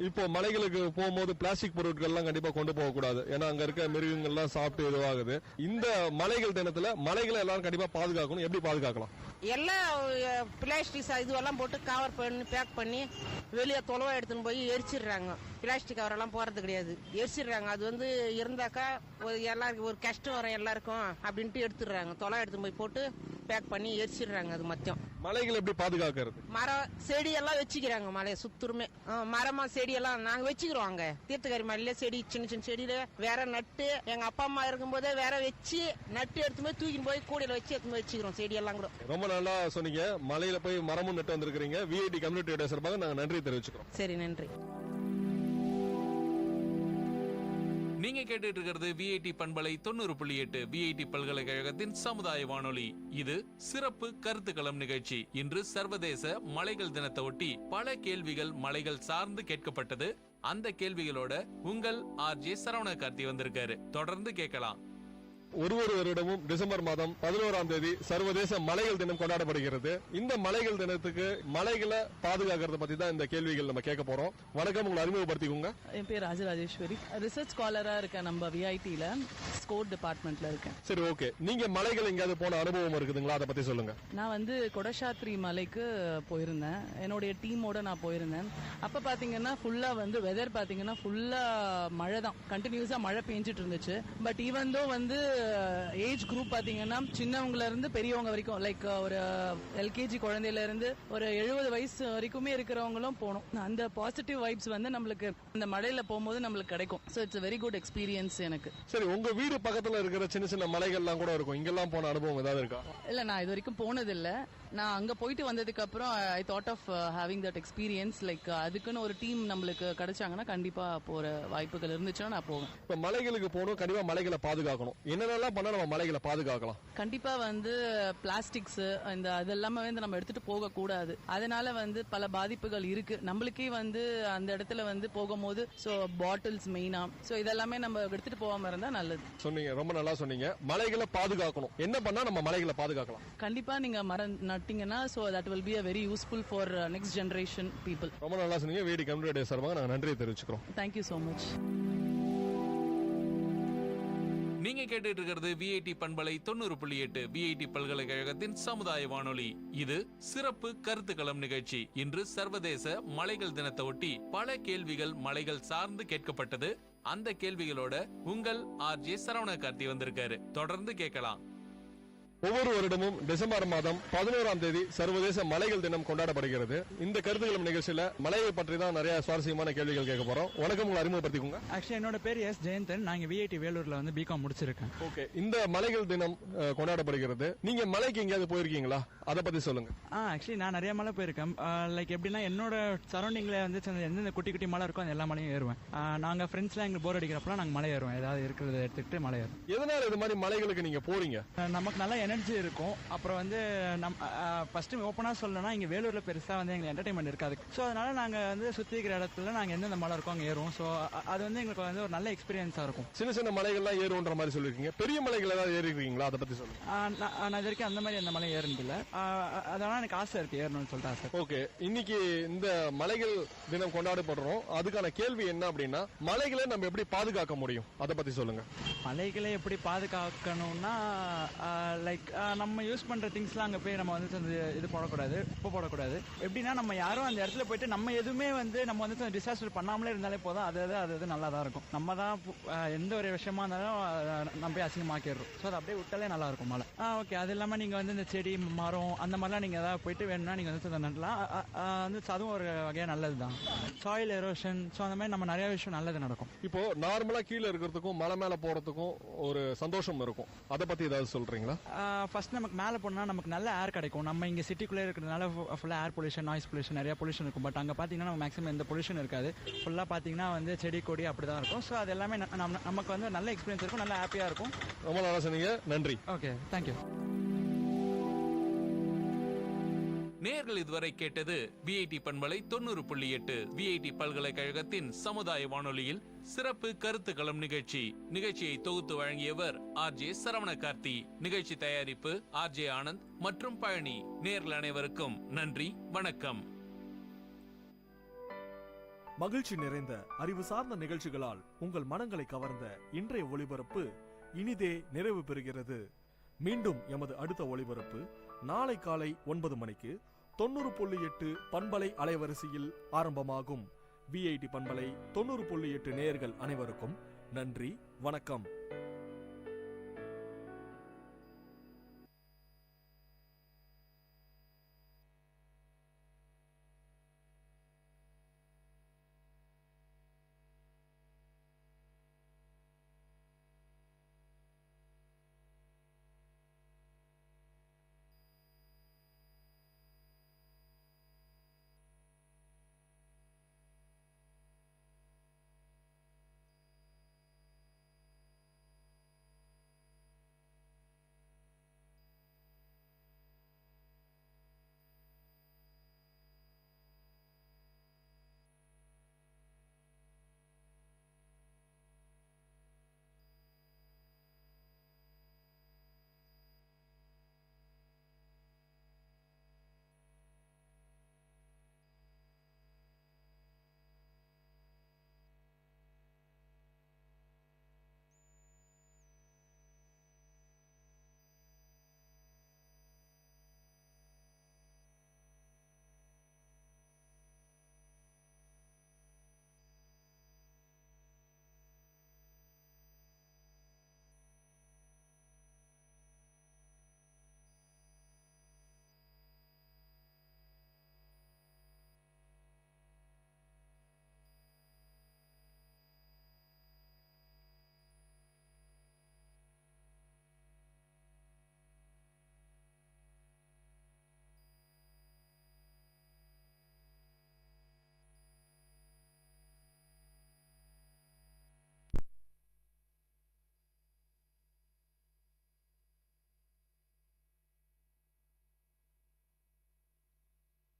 இப்போ மலைகளுக்கு போகும்போது பிளாஸ்டிக் பொருட்கள் எல்லாம் கண்டிப்பா கொண்டு போக கூடாது, ஏன்னா அங்க இருக்க மிருகங்கள் எல்லாம் சாப்பிட்டு இதுவாகுது. இந்த மலைகள் தினத்துல மலைகளை எல்லாரும் கண்டிப்பா பாதுகாக்கணும். எப்படி பாதுகாக்கலாம்? எல்லாம் பிளாஸ்டிக் இதுவெல்லாம் போட்டு கவர் பண்ணி பேக் பண்ணி வெளியே தொலைவா எடுத்துன்னு போய் எரிச்சிடுறாங்க. பிளாஸ்டிக் கவர் எல்லாம் போறது கிடையாது, எரிச்சிடுறாங்க. அது வந்து இருந்தாக்கா எல்லாருக்கும் ஒரு கஷ்டம் வரும் எல்லாருக்கும் அப்படின்ட்டு எடுத்துடுறாங்க. தொலை எடுத்து போய் போட்டு பேக் பண்ணி எரிச்சிடுறாங்க. அது மத்தியம் மலைகளை எப்படி பாதுகாக்கிறது? மரம் செடி எல்லாம் வச்சுக்கிறாங்க. மலையை சுத்துருமே மரமா செடி எல்லாம் நாங்க வச்சுக்கிறோம். அங்க தீர்த்தகரி மலையில செடி, சின்ன சின்ன செடியில வேற நட்டு, எங்க அப்பா அம்மா இருக்கும் போதே வேற வச்சு நட்டு எடுத்து போய் தூக்கின்னு போய் கூடையில வச்சு எடுத்து வச்சுக்கிறோம் செடி எல்லாம் கூட. ரொம்ப நல்லா சொன்னீங்க. மலையில போய் மரமும் நட்டு வந்திருக்கீங்க. விஐடி கம்யூனிட்டி ரேடியோ சார்பாக நாங்க நன்றி தெரிவிச்சுக்கிறோம். சரி, நன்றி. நீங்க கேட்டுட்டு இருக்கிறது விஐடி பண்பலை 90.8 விஐடி பல்கலைக்கழகத்தின் சமுதாய வானொலி. இது சிறப்பு கருத்துக்களம் நிகழ்ச்சி. இன்று சர்வதேச மலைகள் தினத்தை ஒட்டி பல கேள்விகள் மலைகள் சார்ந்து கேட்கப்பட்டது. அந்த கேள்விகளோட உங்கள் ஆர்ஜே சரவண கார்த்தி வந்திருக்காரு. தொடர்ந்து கேட்கலாம். ஒரு வருடமும் டிசம்பர் மாதம் 11ஆம் தேதி சர்வதேச மலைகள் தினம் கொண்டாடப்படுகிறது. இந்த மலைகள் தினத்துக்கு மலைகளை பாதுகாக்கிறத பத்தி தான் இந்த கேள்விகள் நம்ம கேட்க போறோம். வணக்கம், உங்களை அறிமுகப்படுத்திக்கோங்க. என் பேர் ராஜராஜேஸ்வரி, ரிசர்ச் ஸ்காலரா இருக்கேன். நம்ம விஐடில ஸ்கோர் டிபார்ட்மெண்ட்ல இருக்கேன். சரி, ஓகே. நீங்க மலைகள் எங்கேயாவது போன அனுபவம் இருக்குதுங்களா? அதை பத்தி சொல்லுங்க. நான் வந்து கொடசாத்ரி மலைக்கு போயிருந்தேன். என்னுடைய டீமோட நான் போயிருந்தேன். அப்ப பாத்தீங்கன்னா ஃபுல்லா வந்து வெதர் பாத்தீங்கன்னா ஃபுல்லா மழை தான், கண்டினியூஸா மழை பெஞ்சிட்டு இருந்துச்சு. பட் ஈவன் தோ வந்து ஏஜ் குரூப் பாத்தீங்கன்னா சின்னவங்கல இருந்து பெரியவங்க வரைக்கும், லைக் ஒரு எல்கேஜி குழந்தையில இருந்து ஒரு 70 வயசு வரைக்குமே இருக்கிறவங்களும் போனோம். அந்த பாசிட்டிவ் வைப்ஸ் வந்து நம்மளுக்கு அந்த மழையில போகும்போது நம்மளுக்கு கிடைக்கும். So it's very good experience எனக்கு. சரி, உங்க வீடு பக்கத்துல இருக்கிற சின்ன சின்ன மலைகள்லாம் கூட இருக்கும், இங்கெல்லாம் போன அனுபவம் ஏதாவது இருக்கா? இல்ல, நான் இது வரைக்கும் போனதில்ல. நான் அங்க போயிட்டு வந்ததுக்கு அப்புறம் I thought of having that experience. Like அதுக்குன்னு ஒரு டீம் நம்மளுக்கு கிடைச்சாங்கன்னா கண்டிப்பா போற வாய்ப்புகள் இருந்துச்சுன்னா நான் போவேன். இப்ப மலைகளுக்கு போகணும், கண்டிப்பா மலைகளை பாதுகாக்கணும். என்னென்னலாம் பண்ணா நம்ம மலைகளை பாதுகாக்கலாம்? கண்டிப்பா வந்து பிளாஸ்டிக்ஸ் இந்த அதெல்லாமே வந்து நம்ம எடுத்துட்டு போக கூடாது. அதனால வந்து பல பாதிப்புகள் இருக்கு நம்மளுக்கே வந்து அந்த இடத்துல வந்து போகும்போது. ஸோ பாட்டில்ஸ் மெயினா, ஸோ இதெல்லாமே நம்ம எடுத்துட்டு போகாம இருந்தா நல்லது. சொன்னீங்க, ரொம்ப நல்லா சொன்னீங்க. மலைகளை பாதுகாக்கணும், என்ன பண்ணா நம்ம மலைகளை பாதுகாக்கலாம்? கண்டிப்பா நீங்க மரம் நட்டீங்கன்னா so that will be a very useful for next generation people. ரொம்ப நல்லா சொன்னீங்க. விஐடி கம்யூனிட்டி ரேடியோ சார்பாக நாங்கள் நன்றியை தெரிவிச்சுக்கிறோம். Thank you so much. நீங்க கேட்டுட்டு இருக்கிறது விஐடி பண்பலை 90.8 விஐடி பல்கலைக்கழகத்தின் சமுதாய வானொலி. இது சிறப்பு கருத்துக்களம் நிகழ்ச்சி. இன்று சர்வதேச மலைகள் தினத்தை ஒட்டி பல கேள்விகள் மலைகள் சார்ந்து கேட்கப்பட்டது. அந்த கேள்விகளோட உங்கள் ஆர்ஜே சரவண கார்த்தி வந்திருக்காரு. தொடர்ந்து கேட்கலாம். ஒவ்வொரு வருடமும் டிசம்பர் மாதம் 11ஆம் தேதி சர்வதேச மலைகள் தினம் கொண்டாடப்படுகிறது. இந்த கருத்துக்களம் நிகழ்ச்சியில மலையை பற்றி தான் நிறைய சுவாரஸ்யமான கேள்விகள் கேட்க போறோம். வணக்கம், உங்களை அறிமுகப்படுத்திக்கோங்க. ஆக்சுவலி என்னோட பேர் எஸ் ஜெயந்தன். நாங்க விஐடி வேலூர்ல வந்து பிகாம் முடிச்சிருக்கேன். ஓகே, இந்த மலைகள் தினம் கொண்டாடப்படுகிறது. நீங்க மலைக்கு எங்கேயாவது போயிருக்கீங்களா? அதை பத்தி சொல்லுங்க. ஆக்சுவலி நான் நிறைய மலை போயிருக்கேன். லைக் எப்படின்னா என்னோட சரௌண்டிங்ல வந்து எந்தெந்த குட்டி குட்டி மலை இருக்கோ அந்த எல்லா மலையும் ஏறுவேன். நாங்க ஃப்ரெண்ட்ஸ்லாம் எங்களுக்கு போர் அடிக்கிறப்பலாம் நாங்க மலை ஏறுவோம். ஏதாவது இருக்கிறத எடுத்துக்கிட்டு மலை ஏறுவோம். எதனால இது மாதிரி மலைகளுக்கு நீங்க போறீங்க? நமக்கு நல்லா எனர்ஜி இருக்கும். அப்புறம் வந்து ஃபர்ஸ்ட் ஓப்பனா சொல்லணும்னா இங்க வேலூர்ல பெருசா வந்து எங்களுக்கு என்டர்டைன்மெண்ட் இருக்காது. ஸோ அதனால நாங்க வந்து சுத்தி இருக்கிற இடத்துல நாங்க எந்தெந்த மலை இருக்கோ அங்க ஏறுவோம். ஸோ அது வந்து எங்களுக்கு வந்து ஒரு நல்ல எக்ஸ்பீரியன்ஸா இருக்கும். சின்ன சின்ன மலைகள்லாம் ஏறுன்ற மாதிரி சொல்லிருக்கீங்க. பெரிய மலைகள் ஏதாவது ஏறி இருக்கீங்களா? அதை பத்தி சொல்லுங்க. நான் இது வரைக்கும் அந்த மாதிரி எந்த மலையும் ஏறினதில்ல. அதனால எனக்கு ஆசை இருக்கு, ஏறணும்னு சொல்லிட்டு ஆசை. ஓகே, இன்னைக்கு இந்த மலைகள் தினம் கொண்டாடப்படுறோம். அதுக்கான கேள்வி என்ன அப்படின்னா, மலைகளை நம்ம எப்படி பாதுகாக்க முடியும்? அதை பத்தி சொல்லுங்க. மலைகளை எப்படி பாதுகாக்கணும்னா லைக் நம்ம யூஸ் பண்ற திங்ஸ்லாம் அங்க போய் நம்ம வந்து இது போடக்கூடாது, உப்பு போடக்கூடாது. எப்படின்னா நம்ம யாரும் அந்த இடத்துல போயிட்டு நம்ம எதுவுமே வந்து நம்ம வந்து டிசாஸ்டர் பண்ணாமலே இருந்தாலே போதும். அது நல்லா தான் இருக்கும். நம்ம தான் எந்த ஒரு விஷயமா இருந்தாலும் நம்ம போய் அசிங்கமாக்கிடுறோம். ஸோ அது அப்படியே விட்டாலே நல்லா இருக்கும் மலை. ஓகே, அது இல்லாமல் நீங்கள் வந்து இந்த செடி மரம் அந்த மாதிரிலாம் நீங்கள் ஏதாவது போயிட்டு வேணும்னா நீங்கள் வந்து நடலாம். வந்து அதுவும் ஒரு வகையாக நல்லது தான். சாயில் எரோஷன், ஸோ அந்த மாதிரி நம்ம நிறைய விஷயம் நல்லது நடக்கும். இப்போ நார்மலா கீழே இருக்கிறதுக்கும் மலை மேல போறதுக்கும் ஒரு சந்தோஷம் இருக்கும். அதை பத்தி ஏதாவது சொல்றீங்களா? ஃபர்ஸ்ட் நமக்கு மேலே போனால் நமக்கு நல்ல ஏர் கிடைக்கும். நம்ம இங்கே சிட்டிக்குள்ளே இருக்கிறதுனால ஃபுல்லாக ஏர் பொல்யூஷன், நாய்ஸ் பொல்யூஷன், நிறைய பொல்யூஷன் இருக்கும். பட் அங்கே பார்த்தீங்கன்னா நம்ம மேக்ஸிமம் எந்த பொல்யூஷன் இருக்காது. ஃபுல்லாக பார்த்தீங்கன்னா வந்து செடி கொடி அப்படி தான் இருக்கும். ஸோ அது எல்லாமே நமக்கு வந்து நல்ல எக்ஸ்பீரியன்ஸ் இருக்கும், நல்ல ஹாப்பியாக இருக்கும். ரொம்ப நல்லா சொன்னீங்க, நன்றி. Okay, thank you. நேர்கள் இதுவரை கேட்டது விஐடி பண்பலை 90.8 விஐடி பல்கலைக்கழகத்தின் சமுதாய வானொலியில் சிறப்பு கருத்துக்களம் நிகழ்ச்சி. நிகழ்ச்சியை தொகுத்து வழங்கியவர் ஆர்ஜே சரவண கார்த்தி. நிகழ்ச்சி தயாரிப்பு ஆர்ஜே ஆனந்த் மற்றும் பழனி. நேர்கள் அனைவருக்கும் நன்றி, வணக்கம். மகிழ்ச்சி நிறைந்த அறிவு சார்ந்த நிகழ்ச்சிகளால் உங்கள் மனங்களை கவர்ந்த இன்றைய ஒளிபரப்பு இனிதே நிறைவு பெறுகிறது. மீண்டும் எமது அடுத்த ஒளிபரப்பு நாளை காலை 9 மணிக்கு 90.8 பண்பலை அலைவரிசையில் ஆரம்பமாகும். விஐடி பண்பலை 90.8 நேயர்கள் அனைவருக்கும் நன்றி, வணக்கம்.